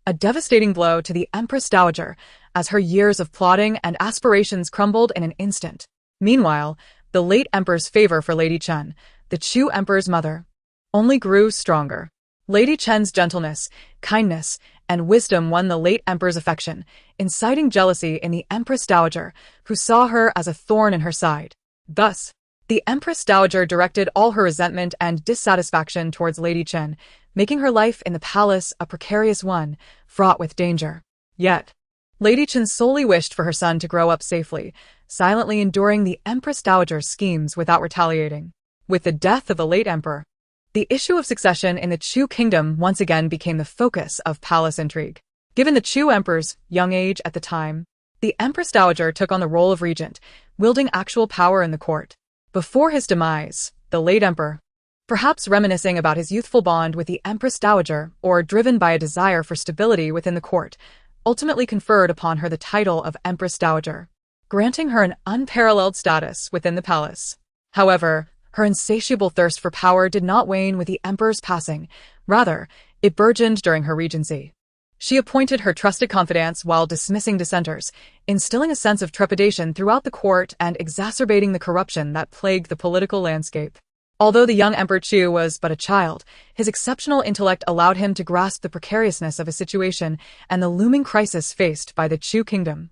A devastating blow to the Empress Dowager, as her years of plotting and aspirations crumbled in an instant. Meanwhile, the late emperor's favor for Lady Chen, the Chu emperor's mother, only grew stronger. Lady Chen's gentleness, kindness, and wisdom won the late emperor's affection, inciting jealousy in the Empress Dowager, who saw her as a thorn in her side. Thus, the Empress Dowager directed all her resentment and dissatisfaction towards Lady Chen, making her life in the palace a precarious one, fraught with danger. Yet, Lady Chen solely wished for her son to grow up safely, silently enduring the Empress Dowager's schemes without retaliating. With the death of the late emperor, the issue of succession in the Chu kingdom once again became the focus of palace intrigue. Given the Chu emperor's young age at the time, the Empress Dowager took on the role of regent, wielding actual power in the court. Before his demise, the late emperor, perhaps reminiscing about his youthful bond with the Empress Dowager or driven by a desire for stability within the court, ultimately conferred upon her the title of Empress Dowager, granting her an unparalleled status within the palace. However, her insatiable thirst for power did not wane with the emperor's passing. Rather, it burgeoned during her regency. She appointed her trusted confidants while dismissing dissenters, instilling a sense of trepidation throughout the court and exacerbating the corruption that plagued the political landscape. Although the young Emperor Chu was but a child, his exceptional intellect allowed him to grasp the precariousness of his situation and the looming crisis faced by the Chu kingdom.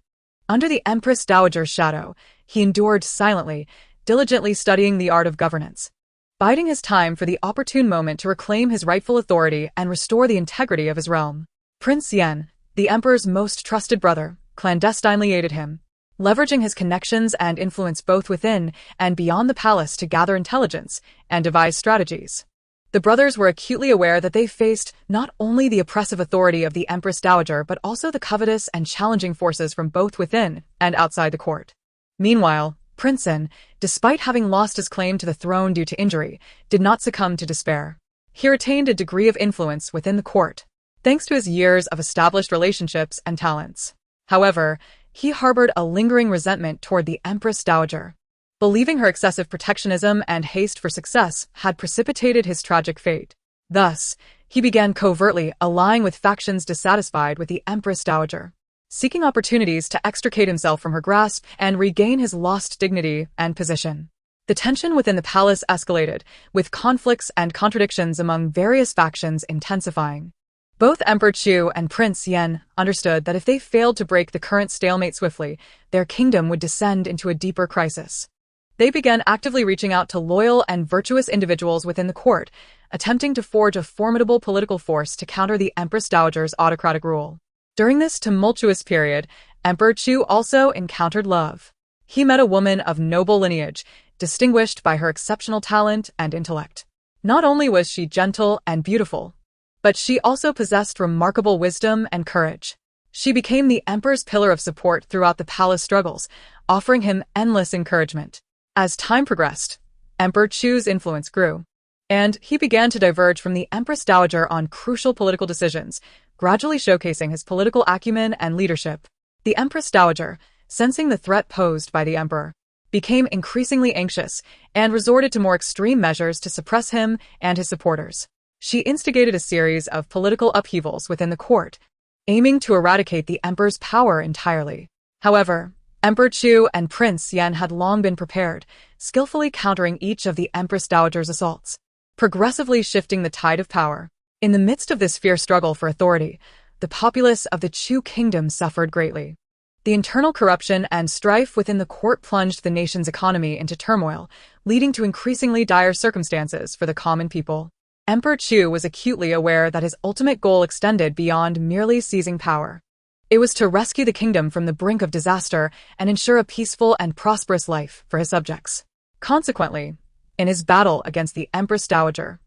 Under the Empress Dowager's shadow, he endured silently, diligently studying the art of governance, biding his time for the opportune moment to reclaim his rightful authority and restore the integrity of his realm. Prince Yan, the emperor's most trusted brother, clandestinely aided him, leveraging his connections and influence both within and beyond the palace to gather intelligence and devise strategies. The brothers were acutely aware that they faced not only the oppressive authority of the Empress Dowager but also the covetous and challenging forces from both within and outside the court. Meanwhile, Prince An, despite having lost his claim to the throne due to injury, did not succumb to despair. He retained a degree of influence within the court, thanks to his years of established relationships and talents. However, he harbored a lingering resentment toward the Empress Dowager, believing her excessive protectionism and haste for success had precipitated his tragic fate. Thus, he began covertly allying with factions dissatisfied with the Empress Dowager, seeking opportunities to extricate himself from her grasp and regain his lost dignity and position. The tension within the palace escalated, with conflicts and contradictions among various factions intensifying. Both Emperor Chu and Prince Yan understood that if they failed to break the current stalemate swiftly, their kingdom would descend into a deeper crisis. They began actively reaching out to loyal and virtuous individuals within the court, attempting to forge a formidable political force to counter the Empress Dowager's autocratic rule. During this tumultuous period, Emperor Chu also encountered love. He met a woman of noble lineage, distinguished by her exceptional talent and intellect. Not only was she gentle and beautiful, but she also possessed remarkable wisdom and courage. She became the emperor's pillar of support throughout the palace struggles, offering him endless encouragement. As time progressed, Emperor Chu's influence grew, and he began to diverge from the Empress Dowager on crucial political decisions, gradually showcasing his political acumen and leadership. The Empress Dowager, sensing the threat posed by the emperor, became increasingly anxious and resorted to more extreme measures to suppress him and his supporters. She instigated a series of political upheavals within the court, aiming to eradicate the emperor's power entirely. However, Emperor Chu and Prince Yan had long been prepared, skillfully countering each of the Empress Dowager's assaults, progressively shifting the tide of power. In the midst of this fierce struggle for authority, the populace of the Chu kingdom suffered greatly. The internal corruption and strife within the court plunged the nation's economy into turmoil, leading to increasingly dire circumstances for the common people. Emperor Chu was acutely aware that his ultimate goal extended beyond merely seizing power. It was to rescue the kingdom from the brink of disaster and ensure a peaceful and prosperous life for his subjects. Consequently, in his battle against the Empress Dowager,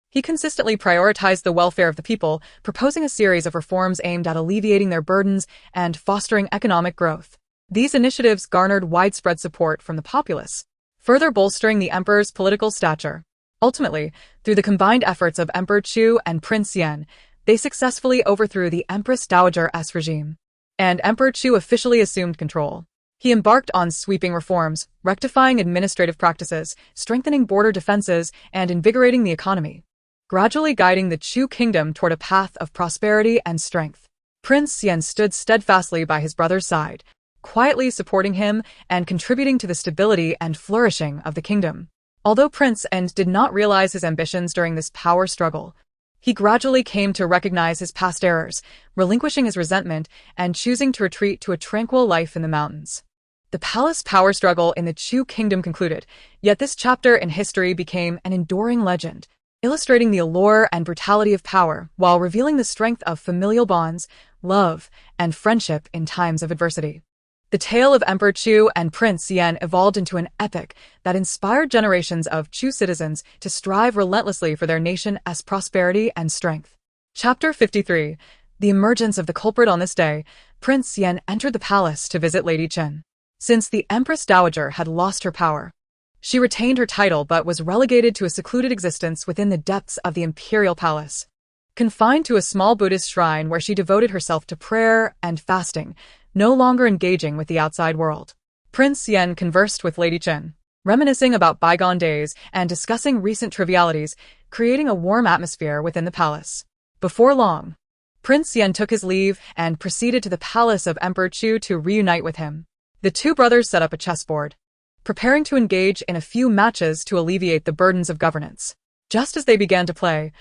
he consistently prioritized the welfare of the people, proposing a series of reforms aimed at alleviating their burdens and fostering economic growth. These initiatives garnered widespread support from the populace, further bolstering the emperor's political stature. Ultimately, through the combined efforts of Emperor Chu and Prince Yan, they successfully overthrew the Empress Dowager's regime, and Emperor Chu officially assumed control. He embarked on sweeping reforms, rectifying administrative practices, strengthening border defenses, and invigorating the economy, gradually guiding the Chu kingdom toward a path of prosperity and strength. Prince Yan stood steadfastly by his brother's side, quietly supporting him and contributing to the stability and flourishing of the kingdom. Although Prince Yan did not realize his ambitions during this power struggle, he gradually came to recognize his past errors, relinquishing his resentment and choosing to retreat to a tranquil life in the mountains. The palace power struggle in the Chu kingdom concluded, yet this chapter in history became an enduring legend, illustrating the allure and brutality of power while revealing the strength of familial bonds, love, and friendship in times of adversity. The tale of Emperor Chu and Prince Yan evolved into an epic that inspired generations of Chu citizens to strive relentlessly for their nation's prosperity and strength. Chapter 53. The emergence of the culprit. On this day, Prince Yan entered the palace to visit Lady Chen. Since the Empress Dowager had lost her power, she retained her title but was relegated to a secluded existence within the depths of the imperial palace. Confined to a small Buddhist shrine where she devoted herself to prayer and fasting, no longer engaging with the outside world, Prince Yan conversed with Lady Chen, reminiscing about bygone days and discussing recent trivialities, creating a warm atmosphere within the palace. Before long, Prince Yan took his leave and proceeded to the palace of Emperor Chu to reunite with him. The two brothers set up a chessboard, preparing to engage in a few matches to alleviate the burdens of governance. Just as they began to play,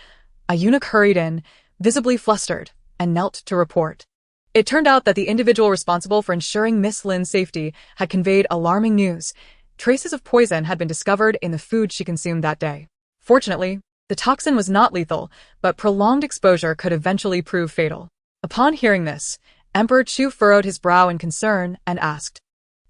a eunuch hurried in, visibly flustered, and knelt to report. It turned out that the individual responsible for ensuring Miss Lin's safety had conveyed alarming news. Traces of poison had been discovered in the food she consumed that day. Fortunately, the toxin was not lethal, but prolonged exposure could eventually prove fatal. Upon hearing this, Emperor Chu furrowed his brow in concern and asked,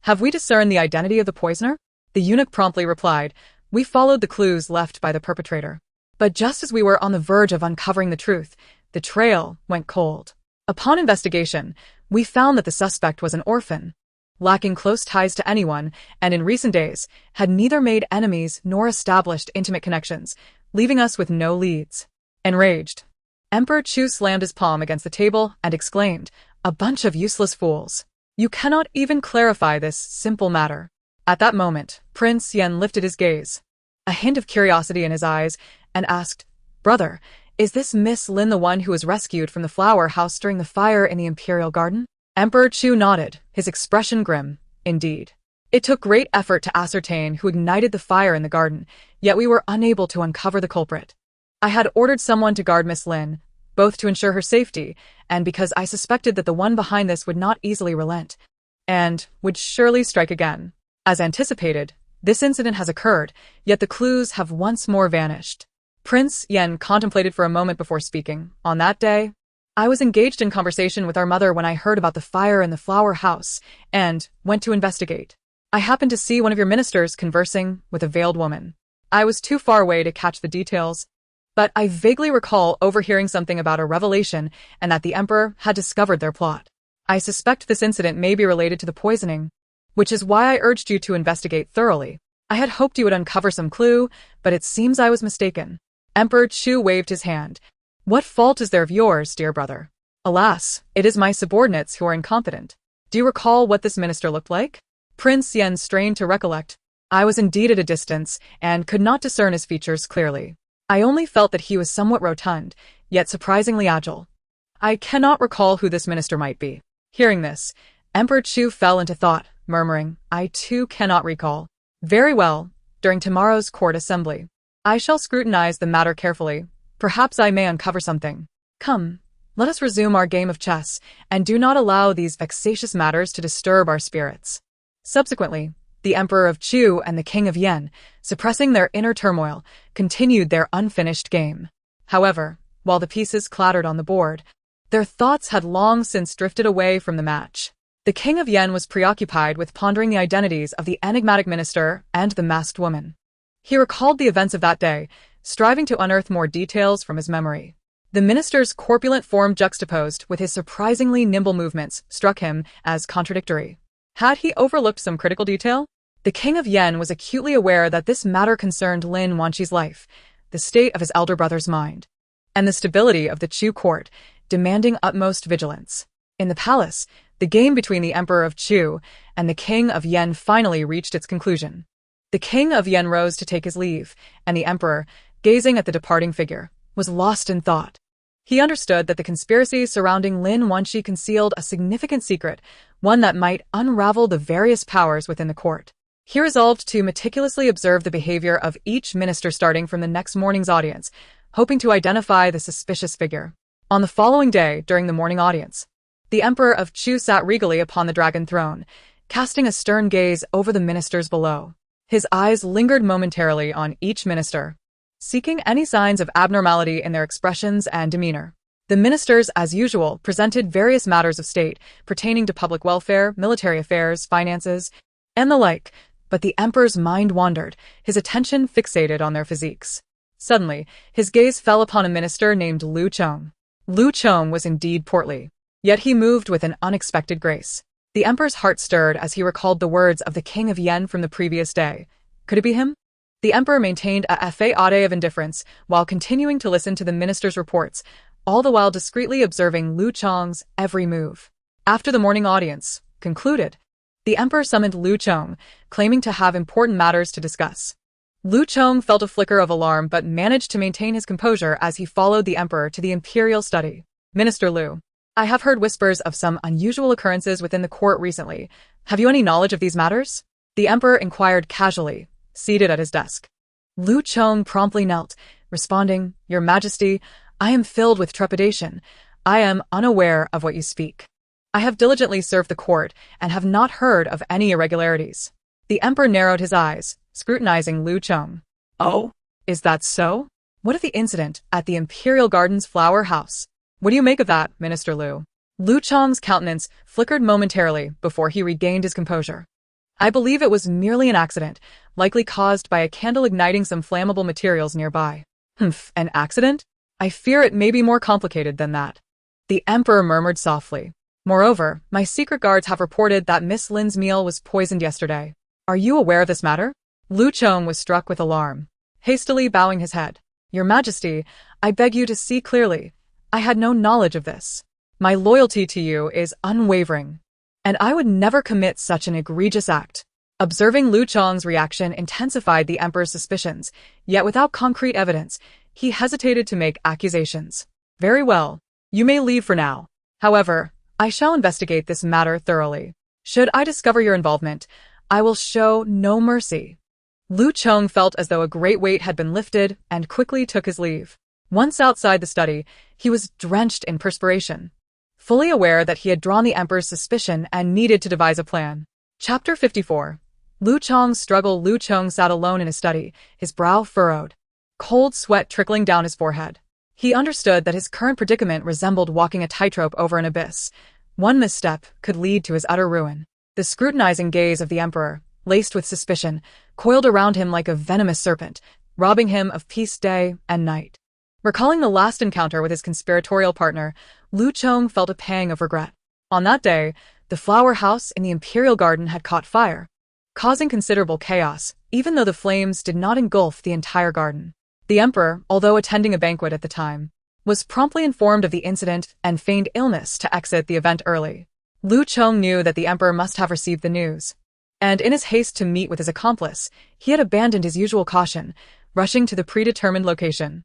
"Have we discerned the identity of the poisoner?" The eunuch promptly replied, "We followed the clues left by the perpetrator. But just as we were on the verge of uncovering the truth, the trail went cold. Upon investigation, we found that the suspect was an orphan, lacking close ties to anyone, and in recent days had neither made enemies nor established intimate connections, leaving us with no leads." Enraged, Emperor Chu slammed his palm against the table and exclaimed, "A bunch of useless fools. You cannot even clarify this simple matter." At that moment, Prince Yan lifted his gaze, a hint of curiosity in his eyes, and asked, "Brother, is this Miss Lin the one who was rescued from the flower house during the fire in the imperial garden?" Emperor Chu nodded, his expression grim. "Indeed. It took great effort to ascertain who ignited the fire in the garden, yet we were unable to uncover the culprit. I had ordered someone to guard Miss Lin, both to ensure her safety and because I suspected that the one behind this would not easily relent, and would surely strike again. As anticipated, this incident has occurred, yet the clues have once more vanished. Prince Yen contemplated for a moment before speaking. On that day, I was engaged in conversation with our mother when I heard about the fire in the flower house and went to investigate. I happened to see one of your ministers conversing with a veiled woman. I was too far away to catch the details, but I vaguely recall overhearing something about a revelation and that the emperor had discovered their plot. I suspect this incident may be related to the poisoning, which is why I urged you to investigate thoroughly. I had hoped you would uncover some clue, but it seems I was mistaken. Emperor Chu waved his hand. What fault is there of yours, dear brother? Alas, it is my subordinates who are incompetent. Do you recall what this minister looked like? Prince Yen strained to recollect. I was indeed at a distance and could not discern his features clearly. I only felt that he was somewhat rotund, yet surprisingly agile. I cannot recall who this minister might be. Hearing this, Emperor Chu fell into thought, murmuring, I too cannot recall. Very well, during tomorrow's court assembly, I shall scrutinize the matter carefully. Perhaps I may uncover something. Come, let us resume our game of chess, and do not allow these vexatious matters to disturb our spirits. Subsequently, the Emperor of Chu and the King of Yen, suppressing their inner turmoil, continued their unfinished game. However, while the pieces clattered on the board, their thoughts had long since drifted away from the match. The King of Yen was preoccupied with pondering the identities of the enigmatic minister and the masked woman. He recalled the events of that day, striving to unearth more details from his memory. The minister's corpulent form juxtaposed with his surprisingly nimble movements struck him as contradictory. Had he overlooked some critical detail? The King of Yen was acutely aware that this matter concerned Lin Wanqi's life, the state of his elder brother's mind, and the stability of the Chu court, demanding utmost vigilance. In the palace, the game between the Emperor of Chu and the King of Yen finally reached its conclusion. The King of Yen rose to take his leave, and the Emperor, gazing at the departing figure, was lost in thought. He understood that the conspiracy surrounding Lin Wanqi concealed a significant secret, one that might unravel the various powers within the court. He resolved to meticulously observe the behavior of each minister starting from the next morning's audience, hoping to identify the suspicious figure. On the following day, during the morning audience, the Emperor of Chu sat regally upon the dragon throne, casting a stern gaze over the ministers below. His eyes lingered momentarily on each minister, seeking any signs of abnormality in their expressions and demeanor. The ministers, as usual, presented various matters of state pertaining to public welfare, military affairs, finances, and the like, but the emperor's mind wandered, his attention fixated on their physiques. Suddenly, his gaze fell upon a minister named Lu Chong. Lu Chong was indeed portly, yet he moved with an unexpected grace. The emperor's heart stirred as he recalled the words of the King of Yen from the previous day. Could it be him? The emperor maintained a faade of indifference while continuing to listen to the minister's reports, all the while discreetly observing Lu Chong's every move. After the morning audience concluded, the emperor summoned Lu Chong, claiming to have important matters to discuss. Lu Chong felt a flicker of alarm but managed to maintain his composure as he followed the emperor to the imperial study. Minister Lu, I have heard whispers of some unusual occurrences within the court recently. Have you any knowledge of these matters? The emperor inquired casually, seated at his desk. Lu Chong promptly knelt, responding, Your Majesty, I am filled with trepidation. I am unaware of what you speak. I have diligently served the court and have not heard of any irregularities. The emperor narrowed his eyes, scrutinizing Lu Chong. Oh, is that so? What of the incident at the Imperial Gardens flower house? What do you make of that, Minister Lu? Lu Chong's countenance flickered momentarily before he regained his composure. I believe it was merely an accident, likely caused by a candle igniting some flammable materials nearby. Humph, an accident? I fear it may be more complicated than that. The emperor murmured softly. Moreover, my secret guards have reported that Miss Lin's meal was poisoned yesterday. Are you aware of this matter? Lu Chong was struck with alarm, hastily bowing his head. Your Majesty, I beg you to see clearly. I had no knowledge of this. My loyalty to you is unwavering, and I would never commit such an egregious act. Observing Lu Chong's reaction intensified the emperor's suspicions, yet without concrete evidence, he hesitated to make accusations. Very well, you may leave for now. However, I shall investigate this matter thoroughly. Should I discover your involvement, I will show no mercy. Lu Chong felt as though a great weight had been lifted and quickly took his leave. Once outside the study, he was drenched in perspiration, fully aware that he had drawn the emperor's suspicion and needed to devise a plan. Chapter 54. Lu Chong's struggle. Lu Chong sat alone in his study, his brow furrowed, cold sweat trickling down his forehead. He understood that his current predicament resembled walking a tightrope over an abyss. One misstep could lead to his utter ruin. The scrutinizing gaze of the emperor, laced with suspicion, coiled around him like a venomous serpent, robbing him of peace day and night. Recalling the last encounter with his conspiratorial partner, Lu Chong felt a pang of regret. On that day, the flower house in the imperial garden had caught fire, causing considerable chaos, even though the flames did not engulf the entire garden. The emperor, although attending a banquet at the time, was promptly informed of the incident and feigned illness to exit the event early. Lu Chong knew that the emperor must have received the news, and in his haste to meet with his accomplice, he had abandoned his usual caution, rushing to the predetermined location.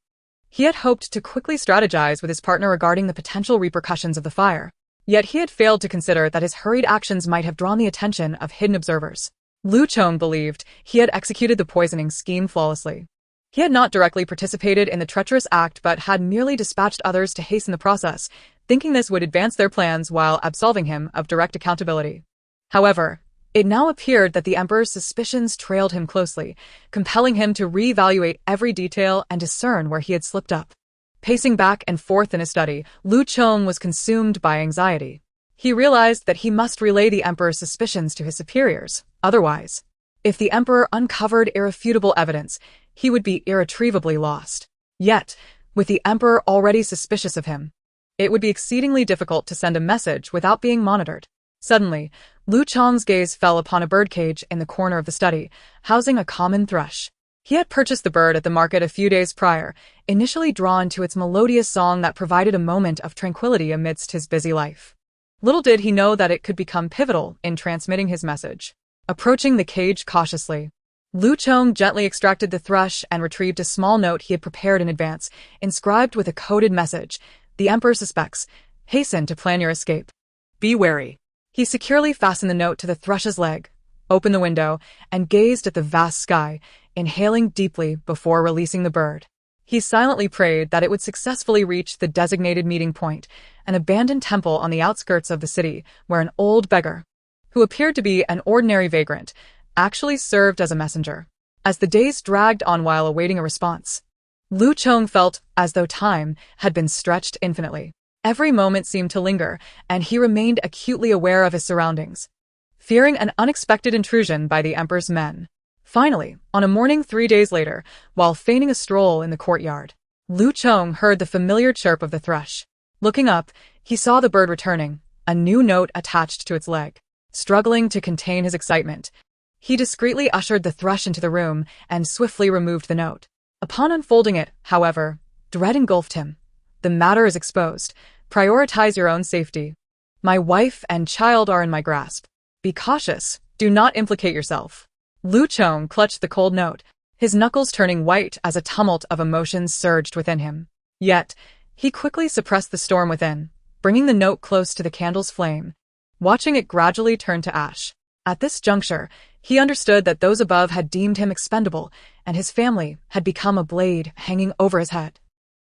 He had hoped to quickly strategize with his partner regarding the potential repercussions of the fire, yet he had failed to consider that his hurried actions might have drawn the attention of hidden observers. Lu Chong believed he had executed the poisoning scheme flawlessly. He had not directly participated in the treacherous act but had merely dispatched others to hasten the process, thinking this would advance their plans while absolving him of direct accountability. However, it now appeared that the emperor's suspicions trailed him closely, compelling him to reevaluate every detail and discern where he had slipped up. Pacing back and forth in his study, Lu Chong was consumed by anxiety. He realized that he must relay the emperor's suspicions to his superiors. Otherwise, if the emperor uncovered irrefutable evidence, he would be irretrievably lost. Yet, with the emperor already suspicious of him, it would be exceedingly difficult to send a message without being monitored. Suddenly, Lu Chong's gaze fell upon a birdcage in the corner of the study, housing a common thrush. He had purchased the bird at the market a few days prior, initially drawn to its melodious song that provided a moment of tranquility amidst his busy life. Little did he know that it could become pivotal in transmitting his message. Approaching the cage cautiously, Lu Chong gently extracted the thrush and retrieved a small note he had prepared in advance, inscribed with a coded message. The emperor suspects. Hasten to plan your escape. Be wary. He securely fastened the note to the thrush's leg, opened the window, and gazed at the vast sky, inhaling deeply before releasing the bird. He silently prayed that it would successfully reach the designated meeting point, an abandoned temple on the outskirts of the city, where an old beggar, who appeared to be an ordinary vagrant, actually served as a messenger. As the days dragged on while awaiting a response, Lu Chong felt as though time had been stretched infinitely. Every moment seemed to linger, and he remained acutely aware of his surroundings, fearing an unexpected intrusion by the emperor's men. Finally, on a morning 3 days later, while feigning a stroll in the courtyard, Lu Chong heard the familiar chirp of the thrush. Looking up, he saw the bird returning, a new note attached to its leg. Struggling to contain his excitement, he discreetly ushered the thrush into the room and swiftly removed the note. Upon unfolding it, however, dread engulfed him. The matter is exposed. Prioritize your own safety. My wife and child are in my grasp. Be cautious. Do not implicate yourself. Lu Chong clutched the cold note, his knuckles turning white as a tumult of emotions surged within him. Yet, he quickly suppressed the storm within, bringing the note close to the candle's flame, watching it gradually turn to ash. At this juncture, he understood that those above had deemed him expendable, and his family had become a blade hanging over his head.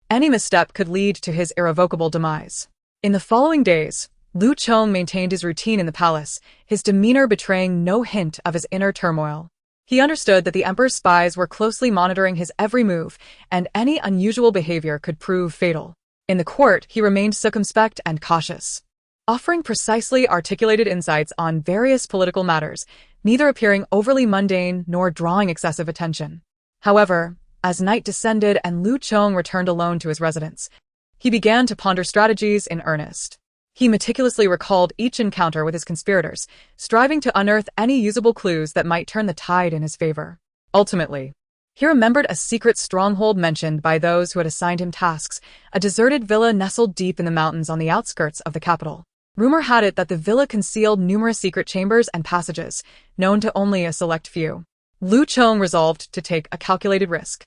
Any misstep could lead to his irrevocable demise. In the following days, Lu Chong maintained his routine in the palace, his demeanor betraying no hint of his inner turmoil. He understood that the emperor's spies were closely monitoring his every move, and any unusual behavior could prove fatal. In the court, he remained circumspect and cautious, offering precisely articulated insights on various political matters, neither appearing overly mundane nor drawing excessive attention. However, as night descended and Lu Chong returned alone to his residence, he began to ponder strategies in earnest. He meticulously recalled each encounter with his conspirators, striving to unearth any usable clues that might turn the tide in his favor. Ultimately, he remembered a secret stronghold mentioned by those who had assigned him tasks, a deserted villa nestled deep in the mountains on the outskirts of the capital. Rumor had it that the villa concealed numerous secret chambers and passages, known to only a select few. Lu Chong resolved to take a calculated risk.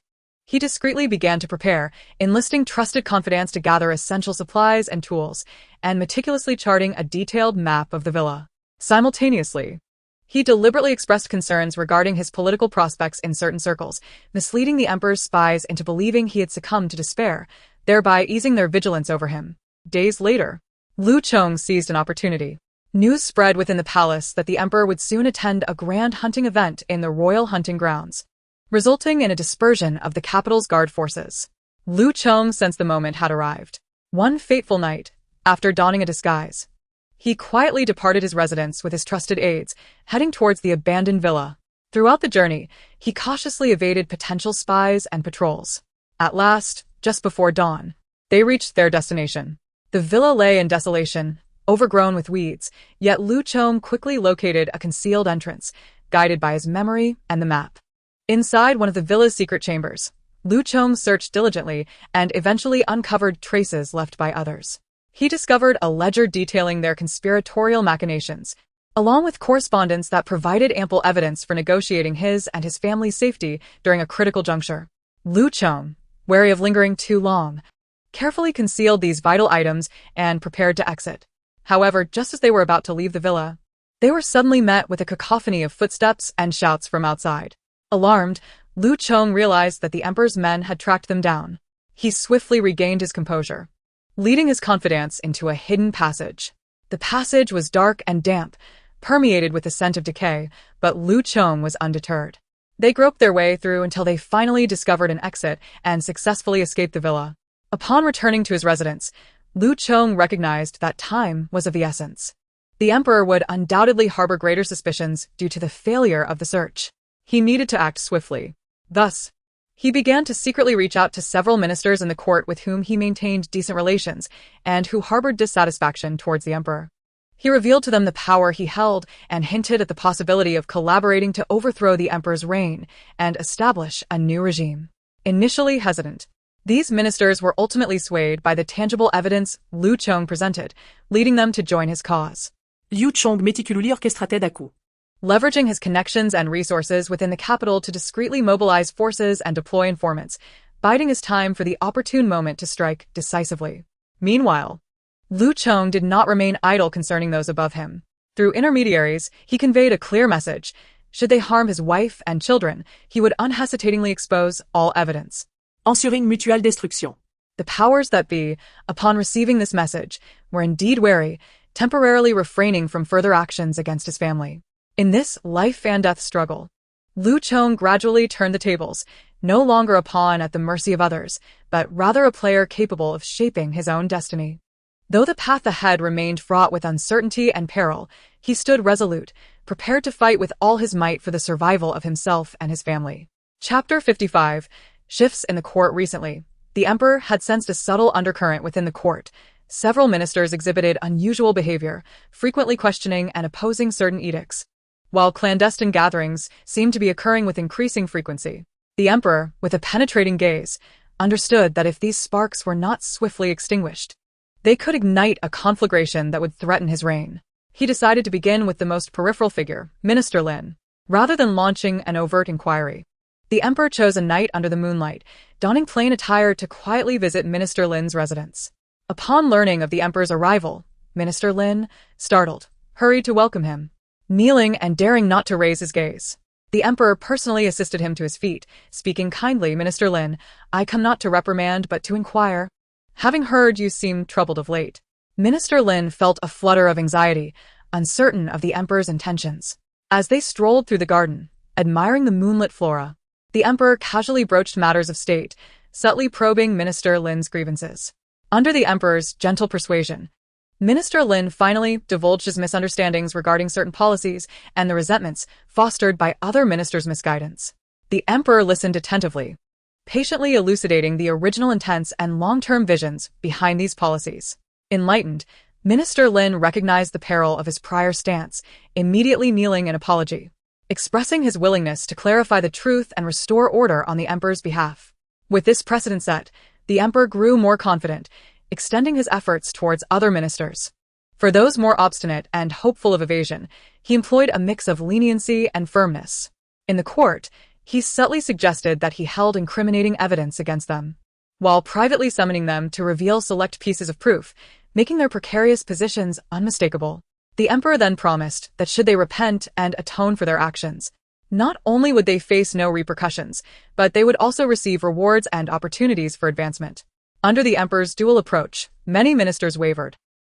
He discreetly began to prepare, enlisting trusted confidants to gather essential supplies and tools, and meticulously charting a detailed map of the villa. Simultaneously, He deliberately expressed concerns regarding his political prospects in certain circles, misleading the emperor's spies into believing he had succumbed to despair, thereby easing their vigilance over him. Days later, Lu Chong seized an opportunity. News spread within the palace that the emperor would soon attend a grand hunting event in the royal hunting grounds, resulting in a dispersion of the capital's guard forces. Lu Chong sensed the moment had arrived. One fateful night, after donning a disguise, he quietly departed his residence with his trusted aides, heading towards the abandoned villa. Throughout the journey, he cautiously evaded potential spies and patrols. At last, just before dawn, they reached their destination. The villa lay in desolation, overgrown with weeds, yet Lu Chong quickly located a concealed entrance, guided by his memory and the map. Inside one of the villa's secret chambers, Lu Chong searched diligently and eventually uncovered traces left by others. He discovered a ledger detailing their conspiratorial machinations, along with correspondence that provided ample evidence for negotiating his and his family's safety during a critical juncture. Lu Chong, wary of lingering too long, carefully concealed these vital items and prepared to exit. However, just as they were about to leave the villa, they were suddenly met with a cacophony of footsteps and shouts from outside. Alarmed, Lu Chong realized that the emperor's men had tracked them down. He swiftly regained his composure, leading his confidants into a hidden passage. The passage was dark and damp, permeated with the scent of decay, but Lu Chong was undeterred. They groped their way through until they finally discovered an exit and successfully escaped the villa. Upon returning to his residence, Lu Chong recognized that time was of the essence. The emperor would undoubtedly harbor greater suspicions due to the failure of the search. He needed to act swiftly. Thus, he began to secretly reach out to several ministers in the court with whom he maintained decent relations and who harbored dissatisfaction towards the emperor. He revealed to them the power he held and hinted at the possibility of collaborating to overthrow the emperor's reign and establish a new regime. Initially hesitant, these ministers were ultimately swayed by the tangible evidence Lu Chong presented, leading them to join his cause. Liu Chong méticulously orchestrated à coup. Leveraging his connections and resources within the capital to discreetly mobilize forces and deploy informants, biding his time for the opportune moment to strike decisively. Meanwhile, Lu Chong did not remain idle concerning those above him. Through intermediaries, he conveyed a clear message. Should they harm his wife and children, he would unhesitatingly expose all evidence. Ensuring mutuelle destruction. The powers that be, upon receiving this message, were indeed wary, temporarily refraining from further actions against his family. In this life-and-death struggle, Lu Chong gradually turned the tables, no longer a pawn at the mercy of others, but rather a player capable of shaping his own destiny. Though the path ahead remained fraught with uncertainty and peril, he stood resolute, prepared to fight with all his might for the survival of himself and his family. Chapter 55. Shifts in the court. Recently, the emperor had sensed a subtle undercurrent within the court. Several ministers exhibited unusual behavior, frequently questioning and opposing certain edicts, while clandestine gatherings seemed to be occurring with increasing frequency. The emperor, with a penetrating gaze, understood that if these sparks were not swiftly extinguished, they could ignite a conflagration that would threaten his reign. He decided to begin with the most peripheral figure, Minister Lin. Rather than launching an overt inquiry, the emperor chose a night under the moonlight, donning plain attire to quietly visit Minister Lin's residence. Upon learning of the emperor's arrival, Minister Lin, startled, hurried to welcome him. Kneeling and daring not to raise his gaze, the emperor personally assisted him to his feet, speaking kindly. Minister Lin, I come not to reprimand but to inquire. Having heard you seem troubled of late. Minister Lin felt a flutter of anxiety, uncertain of the emperor's intentions. As they strolled through the garden, admiring the moonlit flora, the emperor casually broached matters of state, subtly probing Minister Lin's grievances. Under the emperor's gentle persuasion, Minister Lin finally divulged his misunderstandings regarding certain policies and the resentments fostered by other ministers' misguidance. The emperor listened attentively, patiently elucidating the original intents and long-term visions behind these policies. Enlightened, Minister Lin recognized the peril of his prior stance, immediately kneeling in apology, expressing his willingness to clarify the truth and restore order on the emperor's behalf. With this precedent set, the emperor grew more confident, extending his efforts towards other ministers. For those more obstinate and hopeful of evasion, he employed a mix of leniency and firmness. In the court, he subtly suggested that he held incriminating evidence against them, while privately summoning them to reveal select pieces of proof, making their precarious positions unmistakable. The emperor then promised that should they repent and atone for their actions, not only would they face no repercussions, but they would also receive rewards and opportunities for advancement. Under the emperor's dual approach, many ministers wavered,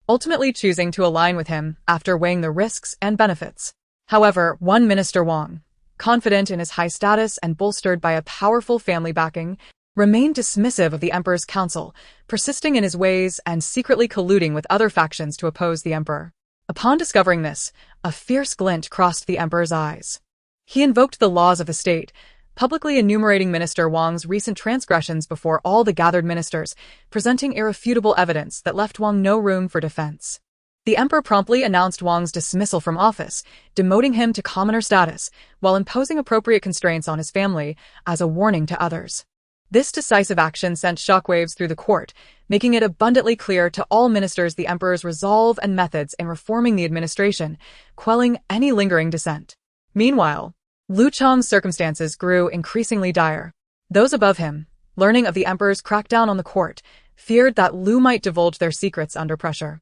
ultimately choosing to align with him after weighing the risks and benefits. However, one minister, Wang, confident in his high status and bolstered by a powerful family backing, remained dismissive of the emperor's counsel, persisting in his ways and secretly colluding with other factions to oppose the emperor. Upon discovering this, a fierce glint crossed the emperor's eyes. He invoked the laws of the state, publicly enumerating Minister Wang's recent transgressions before all the gathered ministers, presenting irrefutable evidence that left Wang no room for defense. The emperor promptly announced Wang's dismissal from office, demoting him to commoner status, while imposing appropriate constraints on his family as a warning to others. This decisive action sent shockwaves through the court, making it abundantly clear to all ministers the emperor's resolve and methods in reforming the administration, quelling any lingering dissent. Meanwhile, Lu Chong's circumstances grew increasingly dire. Those above him, learning of the emperor's crackdown on the court, feared that Lu might divulge their secrets under pressure.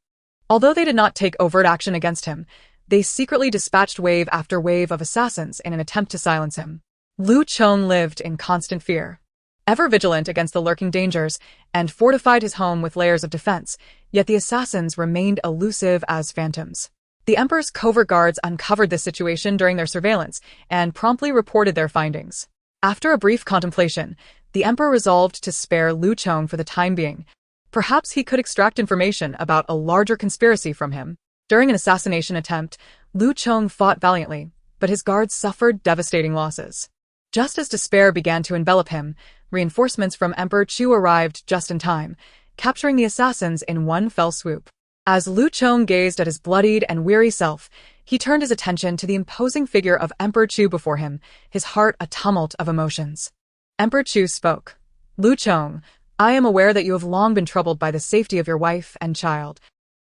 Although they did not take overt action against him, they secretly dispatched wave after wave of assassins in an attempt to silence him. Lu Chong lived in constant fear, ever vigilant against the lurking dangers, and fortified his home with layers of defense, yet the assassins remained elusive as phantoms. The emperor's covert guards uncovered this situation during their surveillance and promptly reported their findings. After a brief contemplation, the emperor resolved to spare Lu Chong for the time being. Perhaps he could extract information about a larger conspiracy from him. During an assassination attempt, Lu Chong fought valiantly, but his guards suffered devastating losses. Just as despair began to envelop him, reinforcements from Emperor Chu arrived just in time, capturing the assassins in one fell swoop. As Lu Chong gazed at his bloodied and weary self, he turned his attention to the imposing figure of Emperor Chu before him, his heart a tumult of emotions. Emperor Chu spoke. Lu Chong, I am aware that you have long been troubled by the safety of your wife and child,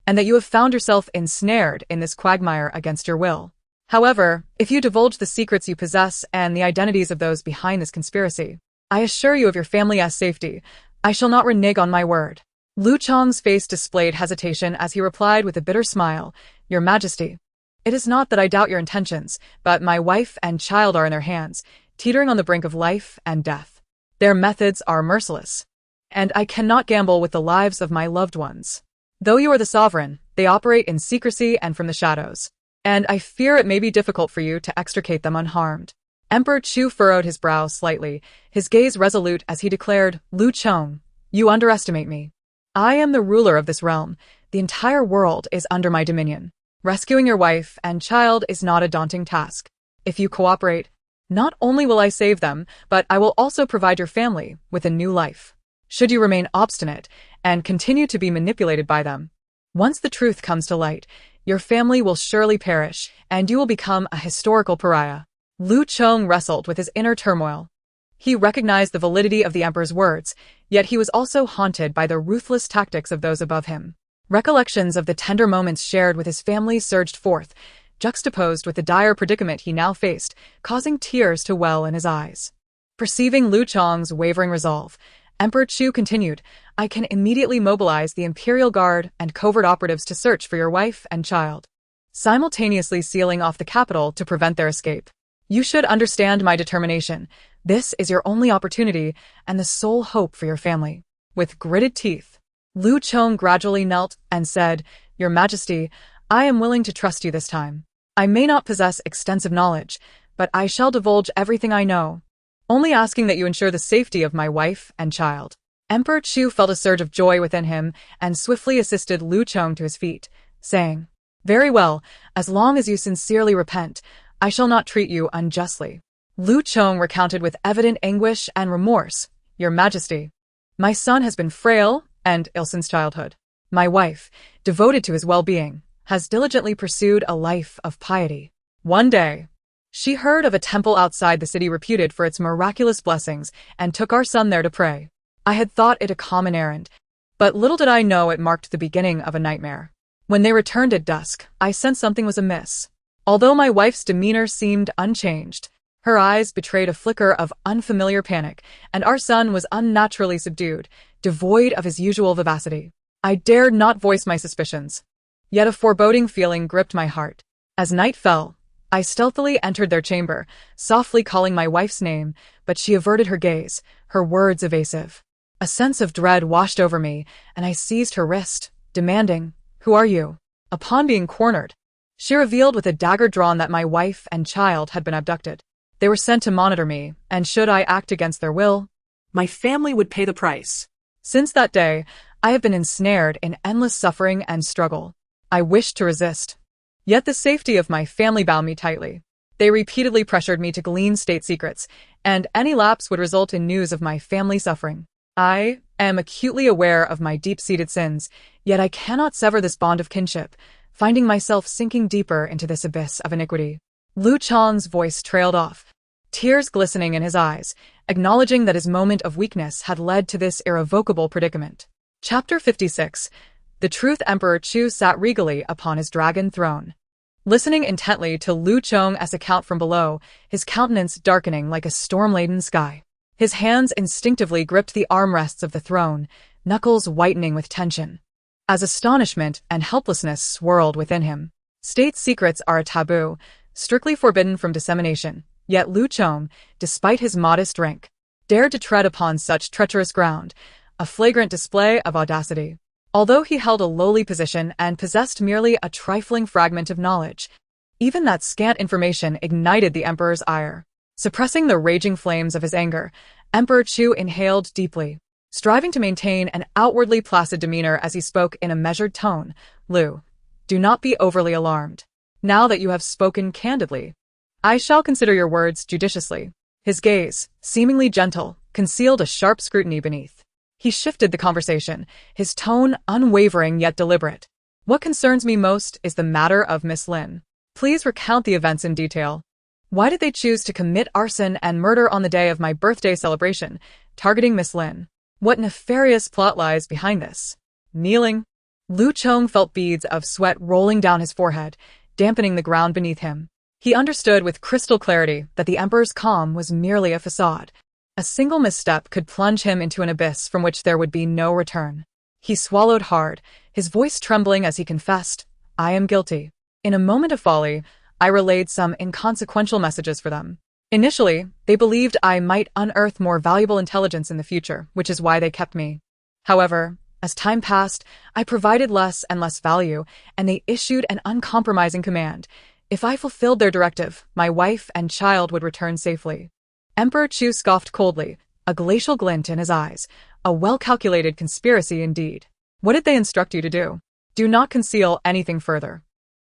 and that you have found yourself ensnared in this quagmire against your will. However, if you divulge the secrets you possess and the identities of those behind this conspiracy, I assure you of your family's safety. I shall not renege on my word. Lu Chong's face displayed hesitation as he replied with a bitter smile, Your Majesty, it is not that I doubt your intentions, but my wife and child are in their hands, teetering on the brink of life and death. Their methods are merciless, and I cannot gamble with the lives of my loved ones. Though you are the sovereign, they operate in secrecy and from the shadows, and I fear it may be difficult for you to extricate them unharmed. Emperor Chu furrowed his brow slightly, his gaze resolute as he declared, Lu Chong, you underestimate me. I am the ruler of this realm. The entire world is under my dominion. Rescuing your wife and child is not a daunting task. If you cooperate, not only will I save them, but I will also provide your family with a new life. Should you remain obstinate and continue to be manipulated by them, once the truth comes to light, your family will surely perish, and you will become a historical pariah. Lu Chong wrestled with his inner turmoil. He recognized the validity of the emperor's words, yet he was also haunted by the ruthless tactics of those above him. Recollections of the tender moments shared with his family surged forth, juxtaposed with the dire predicament he now faced, causing tears to well in his eyes. Perceiving Lu Chong's wavering resolve, Emperor Chu continued, I can immediately mobilize the Imperial Guard and covert operatives to search for your wife and child, simultaneously sealing off the capital to prevent their escape. You should understand my determination. This is your only opportunity and the sole hope for your family. With gritted teeth, Lu Chong gradually knelt and said, Your Majesty, I am willing to trust you this time. I may not possess extensive knowledge, but I shall divulge everything I know, only asking that you ensure the safety of my wife and child. Emperor Chu felt a surge of joy within him and swiftly assisted Lu Chong to his feet, saying, Very well, as long as you sincerely repent, I shall not treat you unjustly. Lu Chong recounted with evident anguish and remorse, Your Majesty, my son has been frail and ill since childhood. My wife, devoted to his well-being, has diligently pursued a life of piety. One day, she heard of a temple outside the city reputed for its miraculous blessings and took our son there to pray. I had thought it a common errand, but little did I know it marked the beginning of a nightmare. When they returned at dusk, I sensed something was amiss. Although my wife's demeanor seemed unchanged, her eyes betrayed a flicker of unfamiliar panic, and our son was unnaturally subdued, devoid of his usual vivacity. I dared not voice my suspicions. Yet a foreboding feeling gripped my heart. As night fell, I stealthily entered their chamber, softly calling my wife's name, but she averted her gaze, her words evasive. A sense of dread washed over me, and I seized her wrist, demanding, "Who are you?" Upon being cornered, she revealed with a dagger drawn that my wife and child had been abducted. They were sent to monitor me, and should I act against their will, My family would pay the price. since that day, I have been ensnared in endless suffering and struggle. I wished to resist. Yet the safety of my family bound me tightly. They repeatedly pressured me to glean state secrets, and any lapse would result in news of my family suffering. I am acutely aware of my deep-seated sins, yet I cannot sever this bond of kinship, finding myself sinking deeper into this abyss of iniquity. Lu Chang's voice trailed off, tears glistening in his eyes, acknowledging that his moment of weakness had led to this irrevocable predicament. Chapter 56. The Truth. Emperor Chu sat regally upon his dragon throne, listening intently to Lu Chang's account from below, his countenance darkening like a storm-laden sky. His hands instinctively gripped the armrests of the throne, knuckles whitening with tension, as astonishment and helplessness swirled within him. State secrets are a taboo, strictly forbidden from dissemination, yet Lu Chang, despite his modest rank, dared to tread upon such treacherous ground, a flagrant display of audacity. Although he held a lowly position and possessed merely a trifling fragment of knowledge, even that scant information ignited the emperor's ire. Suppressing the raging flames of his anger, Emperor Chu inhaled deeply, striving to maintain an outwardly placid demeanor as he spoke in a measured tone. "Lu, do not be overly alarmed. Now that you have spoken candidly, I shall consider your words judiciously." His gaze, seemingly gentle, concealed a sharp scrutiny beneath. He shifted the conversation, his tone unwavering yet deliberate. "What concerns me most is the matter of Miss Lin. Please recount the events in detail. Why did they choose to commit arson and murder on the day of my birthday celebration, targeting Miss Lin? What nefarious plot lies behind this?" Kneeling, Lu Chang felt beads of sweat rolling down his forehead, dampening the ground beneath him. He understood with crystal clarity that the emperor's calm was merely a facade. A single misstep could plunge him into an abyss from which there would be no return. He swallowed hard, his voice trembling as he confessed, "I am guilty. In a moment of folly, I relayed some inconsequential messages for them. Initially, they believed I might unearth more valuable intelligence in the future, which is why they kept me. However, as time passed, I provided less and less value, and they issued an uncompromising command. If I fulfilled their directive, my wife and child would return safely." Emperor Chu scoffed coldly, a glacial glint in his eyes. A well-calculated conspiracy indeed. "What did they instruct you to do? Do not conceal anything further,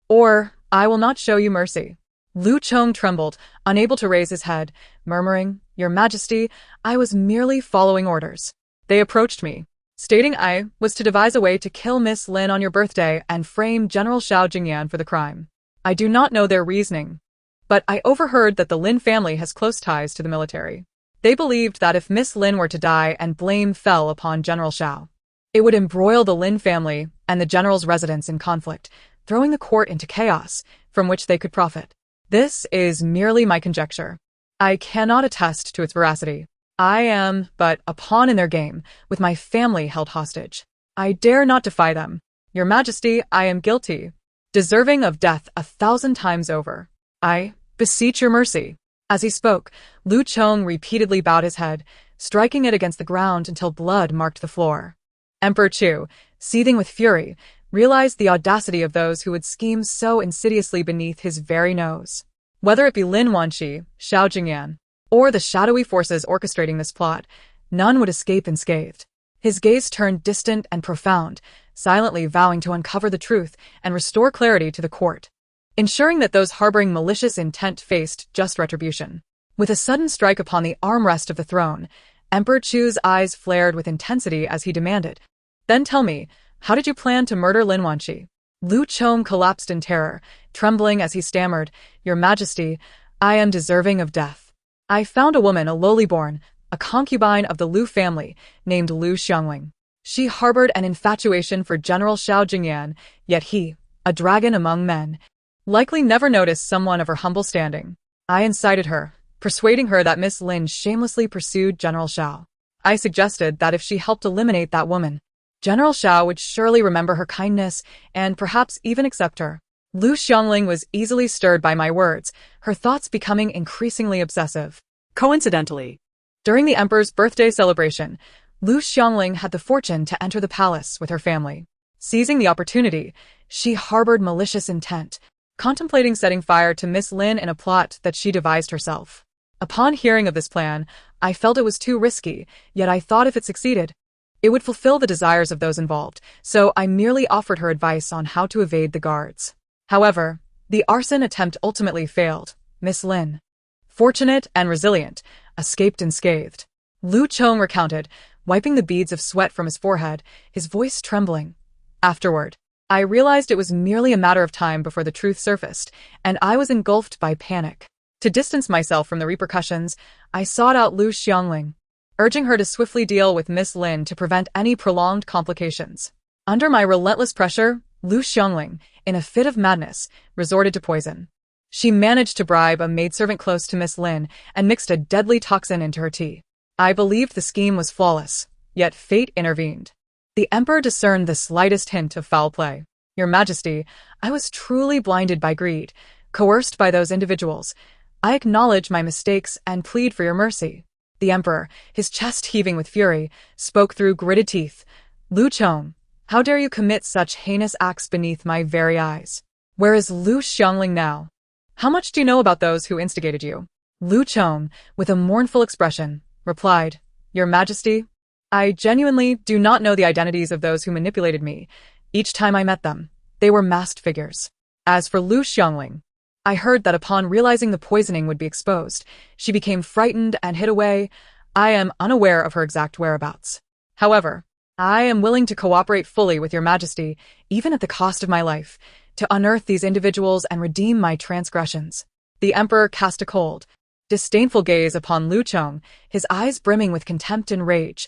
or I will not show you mercy." Lu Chang trembled, unable to raise his head, murmuring, "Your Majesty, I was merely following orders. They approached me, stating I was to devise a way to kill Miss Lin on your birthday and frame General Xiao Jingyan for the crime. I do not know their reasoning, but I overheard that the Lin family has close ties to the military. They believed that if Miss Lin were to die and blame fell upon General Xiao, it would embroil the Lin family and the general's residence in conflict, throwing the court into chaos, from which they could profit. This is merely my conjecture. I cannot attest to its veracity. I am but a pawn in their game, with my family held hostage. I dare not defy them. Your Majesty, I am guilty, deserving of death 1,000 times over. I beseech your mercy." As he spoke, Lu Chang repeatedly bowed his head, striking it against the ground until blood marked the floor. Emperor Chu, seething with fury, realized the audacity of those who would scheme so insidiously beneath his very nose. Whether it be Lin Wanqi, Xiao Jingyan, or the shadowy forces orchestrating this plot, none would escape unscathed. His gaze turned distant and profound, silently vowing to uncover the truth and restore clarity to the court, ensuring that those harboring malicious intent faced just retribution. With a sudden strike upon the armrest of the throne, Emperor Chu's eyes flared with intensity as he demanded, "Then tell me, how did you plan to murder Lin Wanqi?" Lu Chang collapsed in terror, trembling as he stammered, "Your Majesty, I am deserving of death. I found a woman, a lowly born, a concubine of the Lu family, named Lu Xiangling. She harbored an infatuation for General Xiao Jingyan, yet he, a dragon among men, likely never noticed someone of her humble standing. I incited her, persuading her that Miss Lin shamelessly pursued General Xiao. I suggested that if she helped eliminate that woman, General Xiao would surely remember her kindness and perhaps even accept her. Lu Xiangling was easily stirred by my words, her thoughts becoming increasingly obsessive. Coincidentally, During the emperor's birthday celebration, Lu Xiangling had the fortune to enter the palace with her family. Seizing the opportunity, she harbored malicious intent, contemplating setting fire to Miss Lin in a plot that she devised herself. Upon hearing of this plan, I felt it was too risky, yet I thought if it succeeded, it would fulfill the desires of those involved, so I merely offered her advice on how to evade the guards. However, the arson attempt ultimately failed. Miss Lin, fortunate and resilient, escaped unscathed. Lu Chong recounted, wiping the beads of sweat from his forehead, his voice trembling. Afterward, I realized it was merely a matter of time before the truth surfaced, and I was engulfed by panic. To distance myself from the repercussions, I sought out Lu Xiangling, urging her to swiftly deal with Miss Lin to prevent any prolonged complications. Under my relentless pressure, Lu Xiangling, in a fit of madness, resorted to poison. She managed to bribe a maidservant close to Miss Lin and mixed a deadly toxin into her tea. I believed the scheme was flawless, yet fate intervened. The emperor discerned the slightest hint of foul play. Your Majesty, I was truly blinded by greed, coerced by those individuals. I acknowledge my mistakes and plead for your mercy. The emperor, his chest heaving with fury, spoke through gritted teeth. Lu Chong, how dare you commit such heinous acts beneath my very eyes? Where is Lu Xiangling now? How much do you know about those who instigated you? Lu Chong, with a mournful expression, replied, Your Majesty, I genuinely do not know the identities of those who manipulated me. Each time I met them, they were masked figures. As for Lu Xiangling, I heard that upon realizing the poisoning would be exposed, she became frightened and hid away. I am unaware of her exact whereabouts. However, I am willing to cooperate fully with your Majesty, even at the cost of my life, to unearth these individuals and redeem my transgressions. The emperor cast a cold, disdainful gaze upon Lu Chong, his eyes brimming with contempt and rage.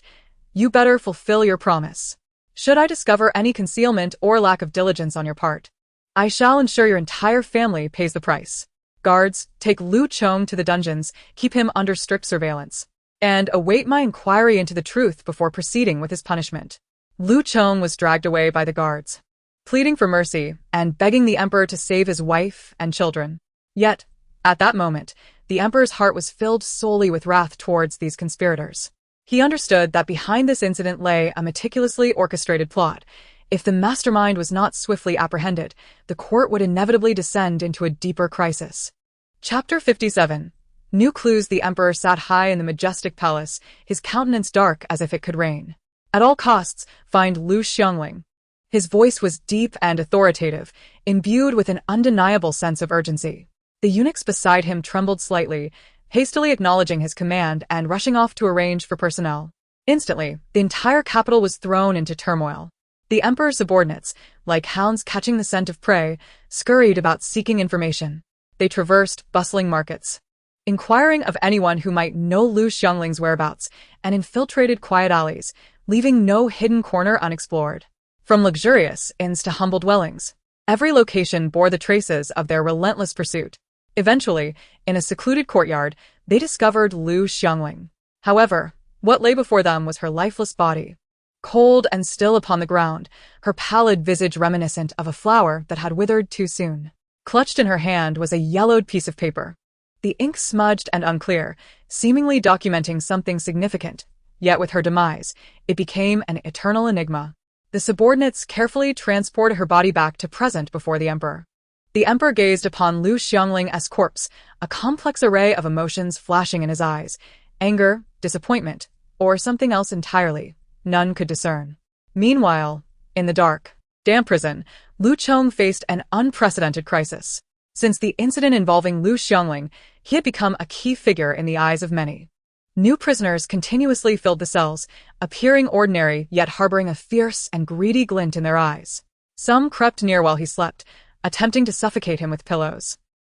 You better fulfill your promise. Should I discover any concealment or lack of diligence on your part, I shall ensure your entire family pays the price. Guards, take Lu Chong to the dungeons, keep him under strict surveillance, and await my inquiry into the truth before proceeding with his punishment. Lu Chong was dragged away by the guards, pleading for mercy and begging the emperor to save his wife and children. Yet, at that moment, the emperor's heart was filled solely with wrath towards these conspirators. He understood that behind this incident lay a meticulously orchestrated plot. If the mastermind was not swiftly apprehended, the court would inevitably descend into a deeper crisis. Chapter 57. New clues. The emperor sat high in the majestic palace, his countenance dark as if it could rain. At all costs, find Lu Xiangling. His voice was deep and authoritative, imbued with an undeniable sense of urgency. The eunuchs beside him trembled slightly, hastily acknowledging his command and rushing off to arrange for personnel. Instantly, the entire capital was thrown into turmoil. The emperor's subordinates, like hounds catching the scent of prey, scurried about seeking information. They traversed bustling markets, inquiring of anyone who might know Lu Xiangling's whereabouts, and infiltrated quiet alleys, leaving no hidden corner unexplored. From luxurious inns to humble dwellings, every location bore the traces of their relentless pursuit. Eventually, in a secluded courtyard, they discovered Lu Xiangling. However, what lay before them was her lifeless body, cold and still upon the ground, her pallid visage reminiscent of a flower that had withered too soon. Clutched in her hand was a yellowed piece of paper, the ink smudged and unclear, seemingly documenting something significant. Yet with her demise, it became an eternal enigma. The subordinates carefully transported her body back to present before the emperor. The emperor gazed upon Lu Xiangling as corpse, a complex array of emotions flashing in his eyes, anger, disappointment, or something else entirely. None could discern. Meanwhile, in the dark, damp prison, Lu Chong faced an unprecedented crisis. Since the incident involving Lu Xiangling, he had become a key figure in the eyes of many. New prisoners continuously filled the cells, appearing ordinary yet harboring a fierce and greedy glint in their eyes. Some crept near while he slept, attempting to suffocate him with pillows.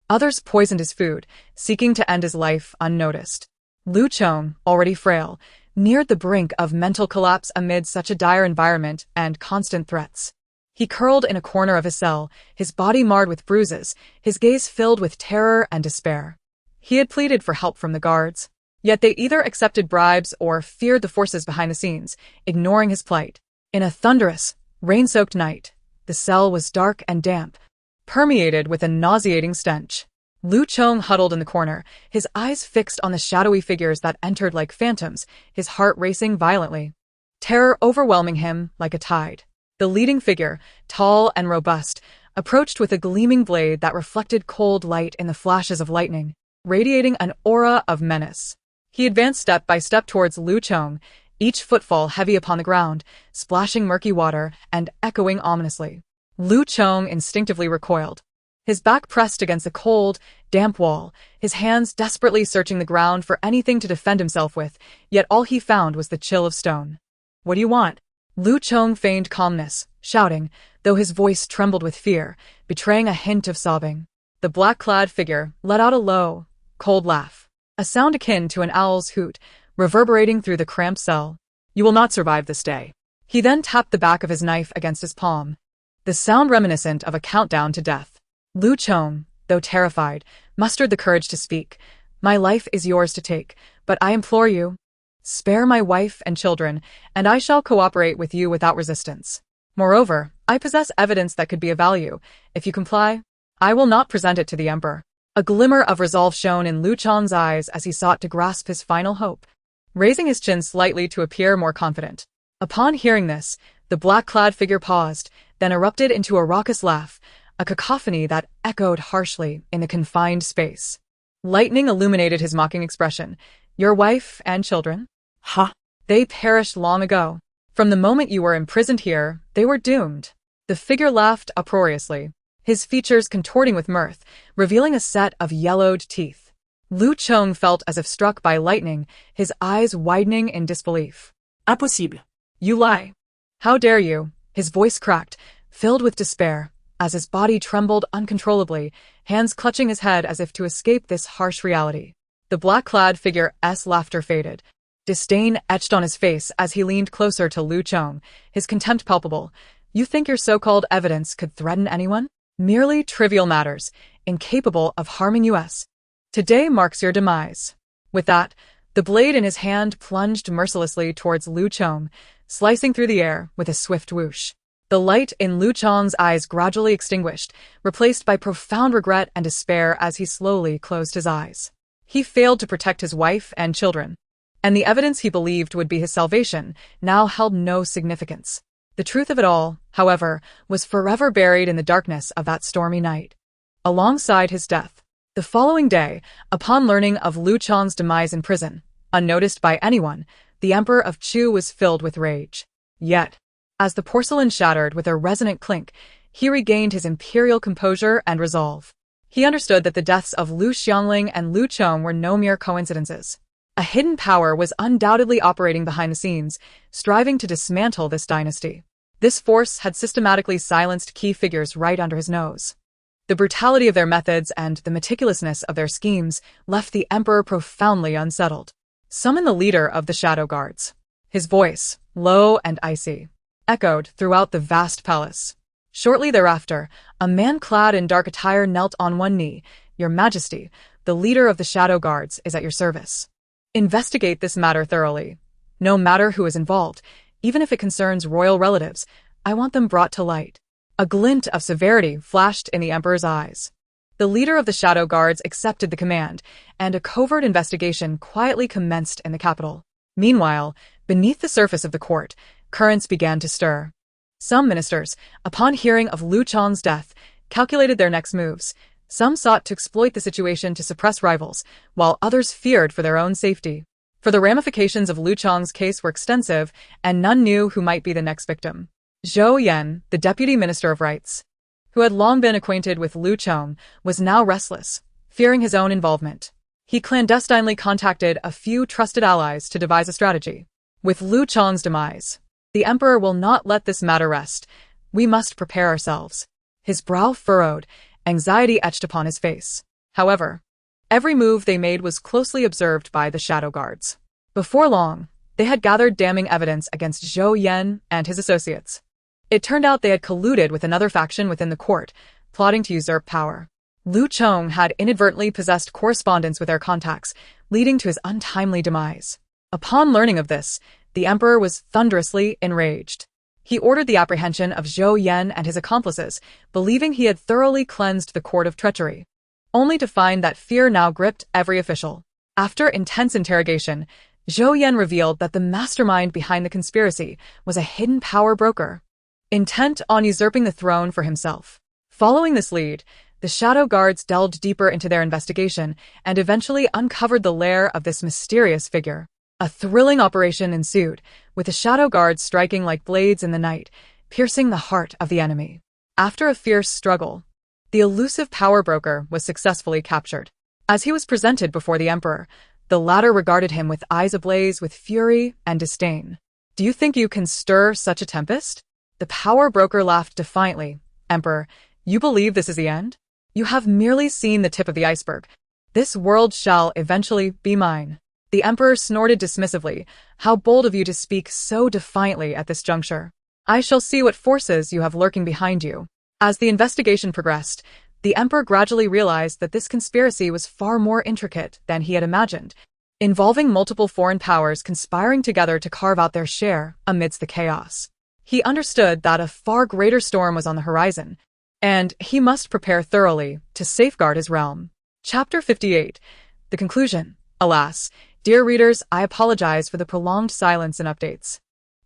Others poisoned his food, seeking to end his life unnoticed. Lu Chong, already frail, neared the brink of mental collapse amid such a dire environment and constant threats. He curled in a corner of his cell, his body marred with bruises, his gaze filled with terror and despair. He had pleaded for help from the guards, yet they either accepted bribes or feared the forces behind the scenes, ignoring his plight. In a thunderous, rain-soaked night, the cell was dark and damp, permeated with a nauseating stench. Lu Chong huddled in the corner, his eyes fixed on the shadowy figures that entered like phantoms, his heart racing violently. Terror overwhelming him like a tide. The leading figure, tall and robust, approached with a gleaming blade that reflected cold light in the flashes of lightning, radiating an aura of menace. He advanced step by step towards Lu Chong, each footfall heavy upon the ground, splashing murky water and echoing ominously. Lu Chong instinctively recoiled, his back pressed against the cold, damp wall, his hands desperately searching the ground for anything to defend himself with, yet all he found was the chill of stone. "What do you want?" Lu Chong feigned calmness, shouting, though his voice trembled with fear, betraying a hint of sobbing. The black-clad figure let out a low, cold laugh, a sound akin to an owl's hoot, reverberating through the cramped cell. "You will not survive this day." He then tapped the back of his knife against his palm, the sound reminiscent of a countdown to death. Lu Chong, though terrified, mustered the courage to speak. "My life is yours to take, but I implore you, spare my wife and children, and I shall cooperate with you without resistance. Moreover, I possess evidence that could be of value. If you comply, I will not present it to the emperor." A glimmer of resolve shone in Lu Chong's eyes as he sought to grasp his final hope, raising his chin slightly to appear more confident. Upon hearing this, the black-clad figure paused, then erupted into a raucous laugh, a cacophony that echoed harshly in the confined space. Lightning illuminated his mocking expression. "Your wife and children? Ha! They perished long ago. From the moment you were imprisoned here, they were doomed." The figure laughed uproariously, his features contorting with mirth, revealing a set of yellowed teeth. Lu Chong felt as if struck by lightning, his eyes widening in disbelief. Impossible. "You lie. How dare you?" His voice cracked, filled with despair, as his body trembled uncontrollably, hands clutching his head as if to escape this harsh reality. The black-clad figure's laughter faded. Disdain etched on his face as he leaned closer to Lu Chong, his contempt palpable. "You think your so-called evidence could threaten anyone? Merely trivial matters, incapable of harming us. Today marks your demise." With that, the blade in his hand plunged mercilessly towards Lu Chong, slicing through the air with a swift whoosh. The light in Lu Chong's eyes gradually extinguished, replaced by profound regret and despair as he slowly closed his eyes. He failed to protect his wife and children, and the evidence he believed would be his salvation now held no significance. The truth of it all, however, was forever buried in the darkness of that stormy night. Alongside his death, the following day, upon learning of Lu Chong's demise in prison, unnoticed by anyone, the Emperor of Chu was filled with rage. Yet, as the porcelain shattered with a resonant clink, he regained his imperial composure and resolve. He understood that the deaths of Lu Xiangling and Lu Chong were no mere coincidences. A hidden power was undoubtedly operating behind the scenes, striving to dismantle this dynasty. This force had systematically silenced key figures right under his nose. The brutality of their methods and the meticulousness of their schemes left the emperor profoundly unsettled. "Summon the leader of the Shadow Guards." His voice, low and icy, echoed throughout the vast palace. Shortly thereafter, a man clad in dark attire knelt on one knee. "Your Majesty, the leader of the Shadow Guards is at your service. Investigate this matter thoroughly. No matter who is involved, even if it concerns royal relatives, I want them brought to light." A glint of severity flashed in the emperor's eyes. The leader of the Shadow Guards accepted the command, and a covert investigation quietly commenced in the capital. Meanwhile, beneath the surface of the court, currents began to stir. Some ministers, upon hearing of Lu Chong's death, calculated their next moves. Some sought to exploit the situation to suppress rivals, while others feared for their own safety. For the ramifications of Lu Chong's case were extensive, and none knew who might be the next victim. Zhou Yan, the deputy minister of rights, who had long been acquainted with Lu Chong, was now restless, fearing his own involvement. He clandestinely contacted a few trusted allies to devise a strategy. With Lu Chong's demise, the emperor will not let this matter rest. We must prepare ourselves. His brow furrowed, anxiety etched upon his face. However, every move they made was closely observed by the Shadow Guards. Before long, they had gathered damning evidence against Zhou Yan and his associates. It turned out they had colluded with another faction within the court, plotting to usurp power. Lu Chong had inadvertently possessed correspondence with their contacts, leading to his untimely demise. Upon learning of this, the emperor was thunderously enraged. He ordered the apprehension of Zhou Yan and his accomplices, believing he had thoroughly cleansed the court of treachery, only to find that fear now gripped every official. After intense interrogation, Zhou Yan revealed that the mastermind behind the conspiracy was a hidden power broker, intent on usurping the throne for himself. Following this lead, the Shadow Guards delved deeper into their investigation and eventually uncovered the lair of this mysterious figure. A thrilling operation ensued, with the Shadow Guards striking like blades in the night, piercing the heart of the enemy. After a fierce struggle, the elusive power broker was successfully captured. As he was presented before the Emperor, the latter regarded him with eyes ablaze with fury and disdain. "Do you think you can stir such a tempest?" The power broker laughed defiantly. "Emperor, you believe this is the end? You have merely seen the tip of the iceberg. This world shall eventually be mine." The Emperor snorted dismissively. "How bold of you to speak so defiantly at this juncture. I shall see what forces you have lurking behind you." As the investigation progressed, the Emperor gradually realized that this conspiracy was far more intricate than he had imagined, involving multiple foreign powers conspiring together to carve out their share amidst the chaos. He understood that a far greater storm was on the horizon, and he must prepare thoroughly to safeguard his realm. Chapter 58. The conclusion. Alas, dear readers, I apologize for the prolonged silence and updates.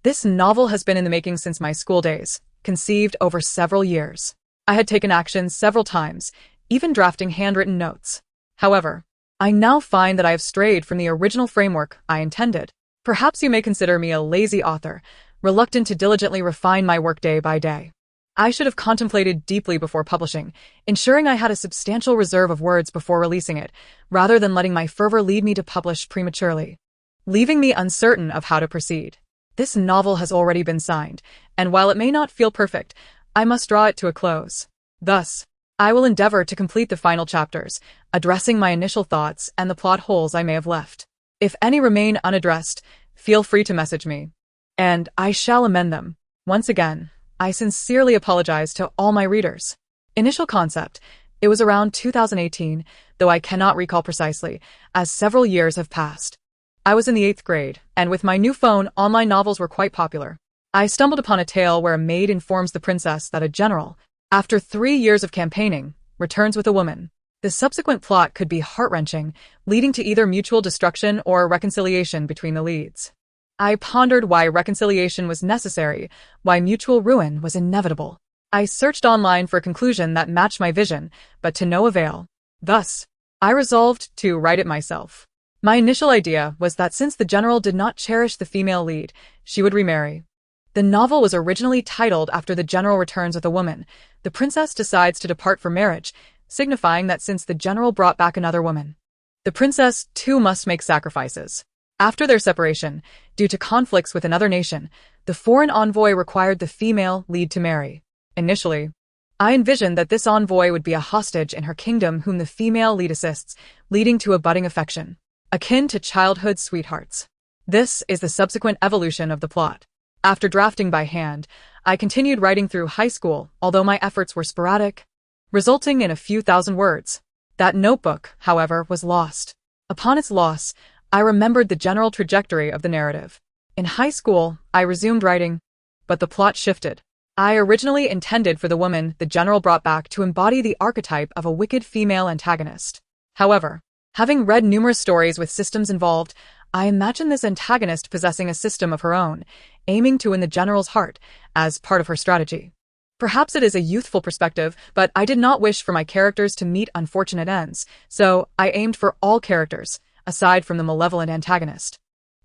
This novel has been in the making since my school days, conceived over several years. I had taken action several times, even drafting handwritten notes. However, I now find that I have strayed from the original framework I intended. Perhaps you may consider me a lazy author, reluctant to diligently refine my work day by day. I should have contemplated deeply before publishing, ensuring I had a substantial reserve of words before releasing it, rather than letting my fervor lead me to publish prematurely, leaving me uncertain of how to proceed. This novel has already been signed, and while it may not feel perfect, I must draw it to a close. Thus, I will endeavor to complete the final chapters, addressing my initial thoughts and the plot holes I may have left. If any remain unaddressed, feel free to message me, and I shall amend them. Once again, I sincerely apologize to all my readers. Initial concept. It was around 2018, though I cannot recall precisely, as several years have passed. I was in the 8th grade, and with my new phone, online novels were quite popular. I stumbled upon a tale where a maid informs the princess that a general, after 3 years of campaigning, returns with a woman. The subsequent plot could be heart-wrenching, leading to either mutual destruction or reconciliation between the leads. I pondered why reconciliation was necessary, why mutual ruin was inevitable. I searched online for a conclusion that matched my vision, but to no avail. Thus, I resolved to write it myself. My initial idea was that since the general did not cherish the female lead, she would remarry. The novel was originally titled after the general returns with a woman. The princess decides to depart for marriage, signifying that since the general brought back another woman, the princess too must make sacrifices. After their separation, due to conflicts with another nation, the foreign envoy required the female lead to marry. Initially, I envisioned that this envoy would be a hostage in her kingdom whom the female lead assists, leading to a budding affection, akin to childhood sweethearts. This is the subsequent evolution of the plot. After drafting by hand, I continued writing through high school, although my efforts were sporadic, resulting in a few thousand words. That notebook, however, was lost. Upon its loss, I remembered the general trajectory of the narrative. In high school, I resumed writing, but the plot shifted. I originally intended for the woman the general brought back to embody the archetype of a wicked female antagonist. However, having read numerous stories with systems involved, I imagined this antagonist possessing a system of her own, aiming to win the general's heart as part of her strategy. Perhaps it is a youthful perspective, but I did not wish for my characters to meet unfortunate ends, so I aimed for all characters, aside from the malevolent antagonist,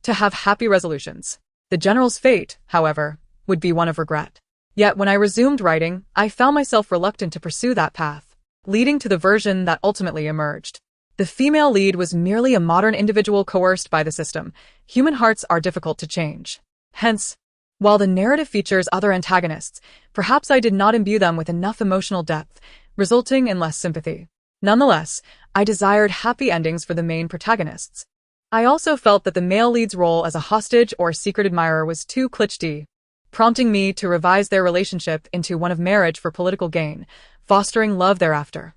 to have happy resolutions. The general's fate, however, would be one of regret. Yet when I resumed writing, I found myself reluctant to pursue that path, leading to the version that ultimately emerged. The female lead was merely a modern individual coerced by the system. Human hearts are difficult to change. Hence, while the narrative features other antagonists, perhaps I did not imbue them with enough emotional depth, resulting in less sympathy. Nonetheless, I desired happy endings for the main protagonists. I also felt that the male lead's role as a hostage or secret admirer was too cliché, prompting me to revise their relationship into one of marriage for political gain, fostering love thereafter.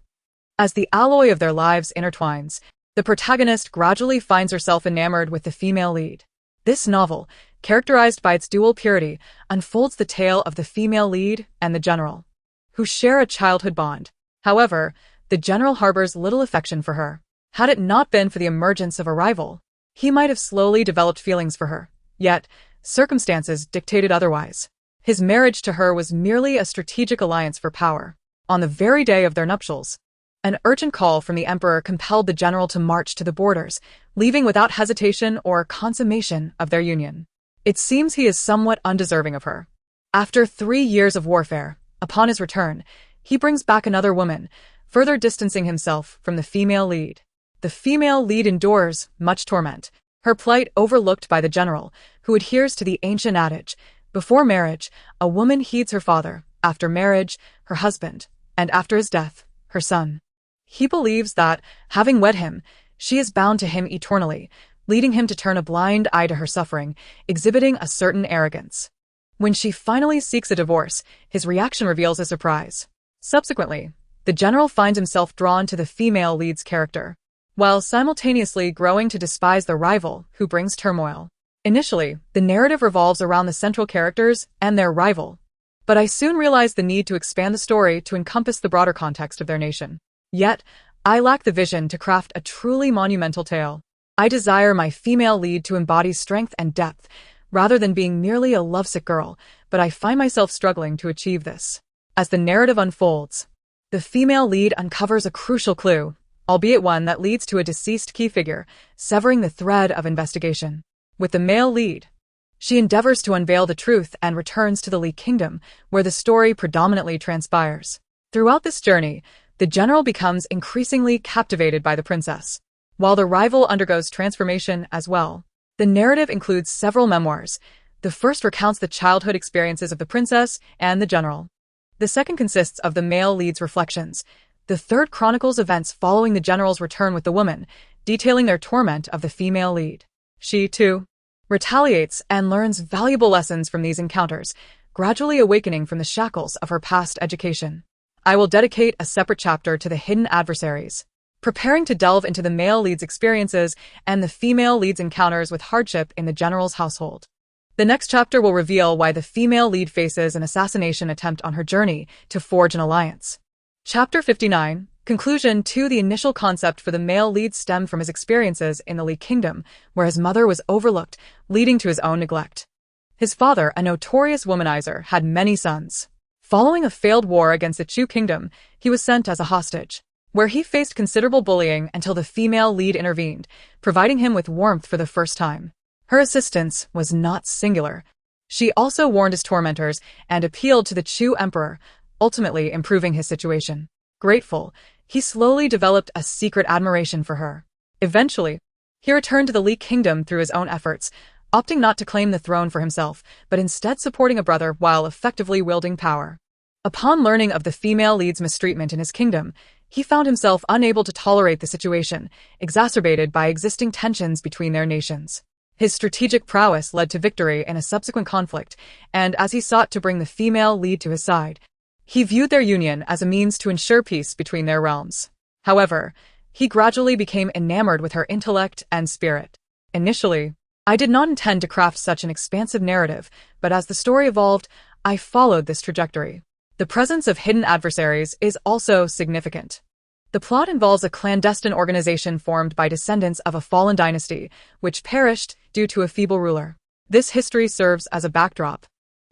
As the alloy of their lives intertwines, the protagonist gradually finds herself enamored with the female lead. This novel, characterized by its dual purity, unfolds the tale of the female lead and the general, who share a childhood bond. However, the general harbors little affection for her. Had it not been for the emergence of a rival, he might have slowly developed feelings for her. Yet, circumstances dictated otherwise. His marriage to her was merely a strategic alliance for power. On the very day of their nuptials, an urgent call from the emperor compelled the general to march to the borders, leaving without hesitation or consummation of their union. It seems he is somewhat undeserving of her. After 3 years of warfare, upon his return, he brings back another woman, further distancing himself from the female lead. The female lead endures much torment, her plight overlooked by the general, who adheres to the ancient adage, before marriage, a woman heeds her father, after marriage, her husband, and after his death, her son. He believes that, having wed him, she is bound to him eternally, leading him to turn a blind eye to her suffering, exhibiting a certain arrogance. When she finally seeks a divorce, his reaction reveals his surprise. Subsequently, the general finds himself drawn to the female lead's character, while simultaneously growing to despise the rival who brings turmoil. Initially, the narrative revolves around the central characters and their rival, but I soon realized the need to expand the story to encompass the broader context of their nation. Yet, I lack the vision to craft a truly monumental tale. I desire my female lead to embody strength and depth, rather than being merely a lovesick girl, but I find myself struggling to achieve this. As the narrative unfolds, the female lead uncovers a crucial clue, albeit one that leads to a deceased key figure, severing the thread of investigation. With the male lead, she endeavors to unveil the truth and returns to the Li Kingdom, where the story predominantly transpires. Throughout this journey, the general becomes increasingly captivated by the princess, while the rival undergoes transformation as well. The narrative includes several memoirs. The first recounts the childhood experiences of the princess and the general. The second consists of the male lead's reflections. The third chronicles events following the general's return with the woman, detailing their torment of the female lead. She, too, retaliates and learns valuable lessons from these encounters, gradually awakening from the shackles of her past education. I will dedicate a separate chapter to the hidden adversaries, preparing to delve into the male lead's experiences and the female lead's encounters with hardship in the general's household. The next chapter will reveal why the female lead faces an assassination attempt on her journey to forge an alliance. Chapter 59, Conclusion 2. The initial concept for the male lead stemmed from his experiences in the Li Kingdom, where his mother was overlooked, leading to his own neglect. His father, a notorious womanizer, had many sons. Following a failed war against the Chu Kingdom, he was sent as a hostage, where he faced considerable bullying until the female lead intervened, providing him with warmth for the first time. Her assistance was not singular. She also warned his tormentors and appealed to the Chu emperor, ultimately improving his situation. Grateful, he slowly developed a secret admiration for her. Eventually, he returned to the Li Kingdom through his own efforts, opting not to claim the throne for himself, but instead supporting a brother while effectively wielding power. Upon learning of the female lead's mistreatment in his kingdom, he found himself unable to tolerate the situation, exacerbated by existing tensions between their nations. His strategic prowess led to victory in a subsequent conflict, and as he sought to bring the female lead to his side, he viewed their union as a means to ensure peace between their realms. However, he gradually became enamored with her intellect and spirit. Initially, I did not intend to craft such an expansive narrative, but as the story evolved, I followed this trajectory. The presence of hidden adversaries is also significant. The plot involves a clandestine organization formed by descendants of a fallen dynasty, which perished due to a feeble ruler. This history serves as a backdrop,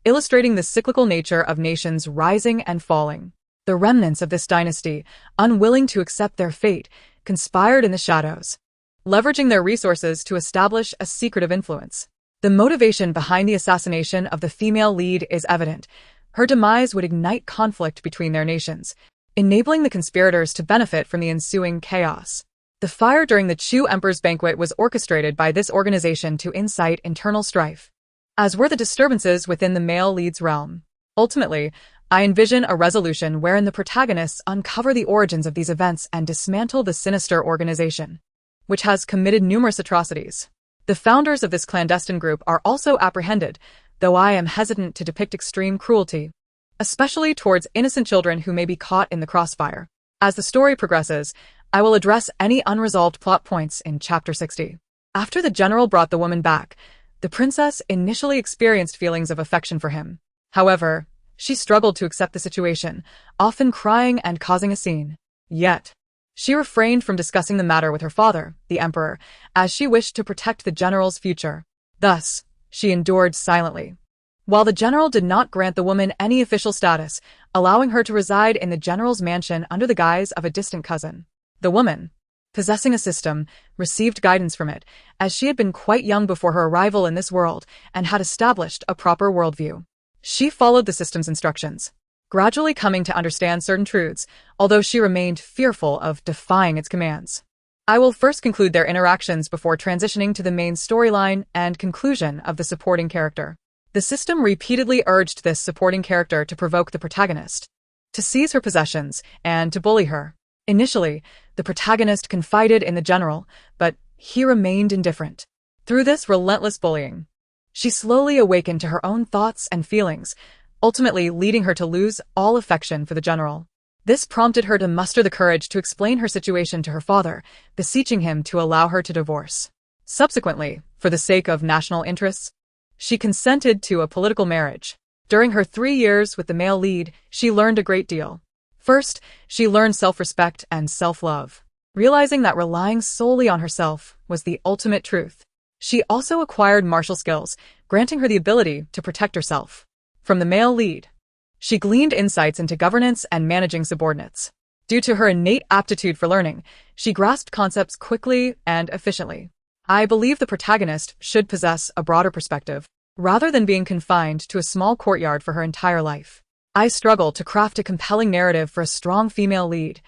illustrating the cyclical nature of nations rising and falling. The remnants of this dynasty, unwilling to accept their fate, conspired in the shadows, leveraging their resources to establish a secretive influence. The motivation behind the assassination of the female lead is evident. Her demise would ignite conflict between their nations, enabling the conspirators to benefit from the ensuing chaos. The fire during the Chu Emperor's banquet was orchestrated by this organization to incite internal strife, as were the disturbances within the male lead's realm. Ultimately, I envision a resolution wherein the protagonists uncover the origins of these events and dismantle the sinister organization, which has committed numerous atrocities. The founders of this clandestine group are also apprehended, though I am hesitant to depict extreme cruelty, especially towards innocent children who may be caught in the crossfire. As the story progresses, I will address any unresolved plot points in Chapter 60. After the general brought the woman back, The princess initially experienced feelings of affection for him. However, she struggled to accept the situation, often crying and causing a scene. Yet, she refrained from discussing the matter with her father, the emperor, as she wished to protect the general's future. Thus, she endured silently. While the general did not grant the woman any official status, allowing her to reside in the general's mansion under the guise of a distant cousin, the woman, possessing a system, received guidance from it, as she had been quite young before her arrival in this world and had established a proper worldview. She followed the system's instructions, gradually coming to understand certain truths, although she remained fearful of defying its commands. I will first conclude their interactions before transitioning to the main storyline and conclusion of the supporting character. The system repeatedly urged this supporting character to provoke the protagonist, to seize her possessions, and to bully her. Initially, the protagonist confided in the general, but he remained indifferent. Through this relentless bullying, she slowly awakened to her own thoughts and feelings, ultimately leading her to lose all affection for the general. This prompted her to muster the courage to explain her situation to her father, beseeching him to allow her to divorce. Subsequently, for the sake of national interests, she consented to a political marriage. During her 3 years with the male lead, she learned a great deal. First, she learned self-respect and self-love, realizing that relying solely on herself was the ultimate truth. She also acquired martial skills, granting her the ability to protect herself. From the male lead, she gleaned insights into governance and managing subordinates. Due to her innate aptitude for learning, she grasped concepts quickly and efficiently. I believe the protagonist should possess a broader perspective, rather than being confined to a small courtyard for her entire life. I struggle to craft a compelling narrative for a strong female lead,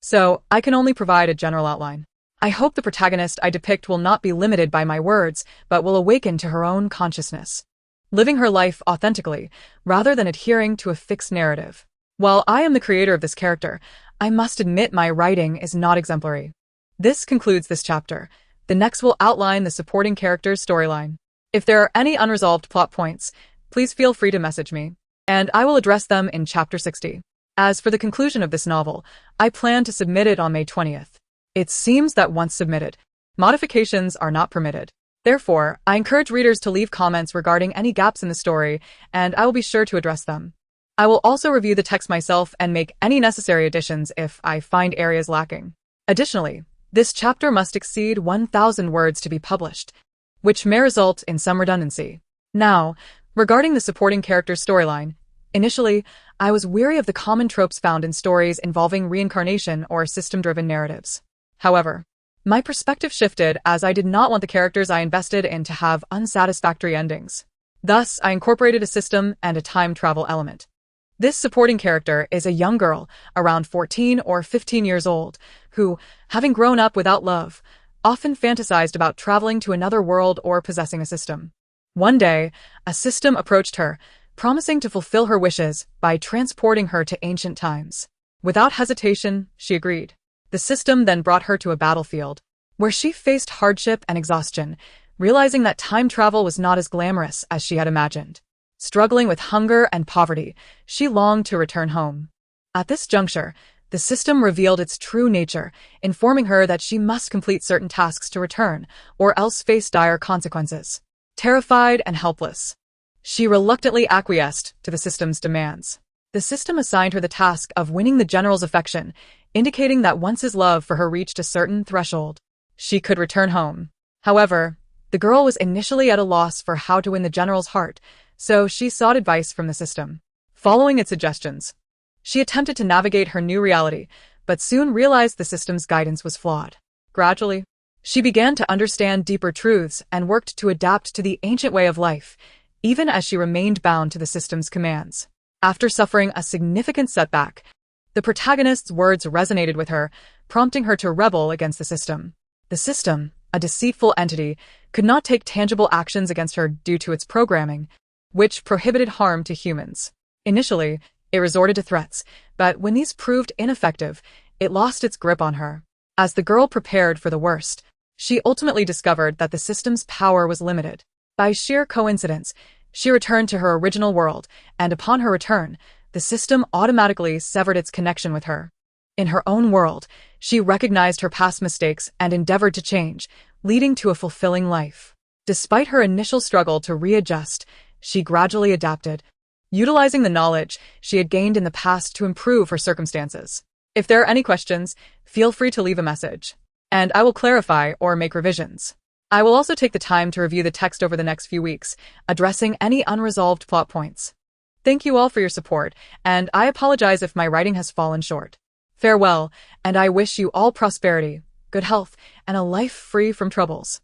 so I can only provide a general outline. I hope the protagonist I depict will not be limited by my words, but will awaken to her own consciousness, living her life authentically, rather than adhering to a fixed narrative. While I am the creator of this character, I must admit my writing is not exemplary. This concludes this chapter. The next will outline the supporting character's storyline. If there are any unresolved plot points, please feel free to message me, and I will address them in Chapter 60. As for the conclusion of this novel, I plan to submit it on May 20th. It seems that once submitted, modifications are not permitted. Therefore, I encourage readers to leave comments regarding any gaps in the story, and I will be sure to address them. I will also review the text myself and make any necessary additions if I find areas lacking. Additionally, this chapter must exceed 1,000 words to be published, which may result in some redundancy. Now, regarding the supporting character's storyline, initially, I was weary of the common tropes found in stories involving reincarnation or system-driven narratives. However, my perspective shifted as I did not want the characters I invested in to have unsatisfactory endings. Thus, I incorporated a system and a time travel element. This supporting character is a young girl, around 14 or 15 years old, who, having grown up without love, often fantasized about traveling to another world or possessing a system. One day, a system approached her, promising to fulfill her wishes by transporting her to ancient times. Without hesitation, she agreed. The system then brought her to a battlefield, where she faced hardship and exhaustion, realizing that time travel was not as glamorous as she had imagined. Struggling with hunger and poverty, she longed to return home. At this juncture, the system revealed its true nature, informing her that she must complete certain tasks to return, or else face dire consequences. Terrified and helpless, she reluctantly acquiesced to the system's demands. The system assigned her the task of winning the general's affection, indicating that once his love for her reached a certain threshold, she could return home. However, the girl was initially at a loss for how to win the general's heart, so she sought advice from the system. Following its suggestions, she attempted to navigate her new reality, but soon realized the system's guidance was flawed. Gradually, she began to understand deeper truths and worked to adapt to the ancient way of life, even as she remained bound to the system's commands. After suffering a significant setback, the protagonist's words resonated with her, prompting her to rebel against the system. The system, a deceitful entity, could not take tangible actions against her due to its programming, which prohibited harm to humans. Initially, it resorted to threats, but when these proved ineffective, it lost its grip on her. As the girl prepared for the worst, she ultimately discovered that the system's power was limited. By sheer coincidence, she returned to her original world, and upon her return, the system automatically severed its connection with her. In her own world, she recognized her past mistakes and endeavored to change, leading to a fulfilling life. Despite her initial struggle to readjust, she gradually adapted, utilizing the knowledge she had gained in the past to improve her circumstances. If there are any questions, feel free to leave a message, and I will clarify or make revisions. I will also take the time to review the text over the next few weeks, addressing any unresolved plot points. Thank you all for your support, and I apologize if my writing has fallen short. Farewell, and I wish you all prosperity, good health, and a life free from troubles.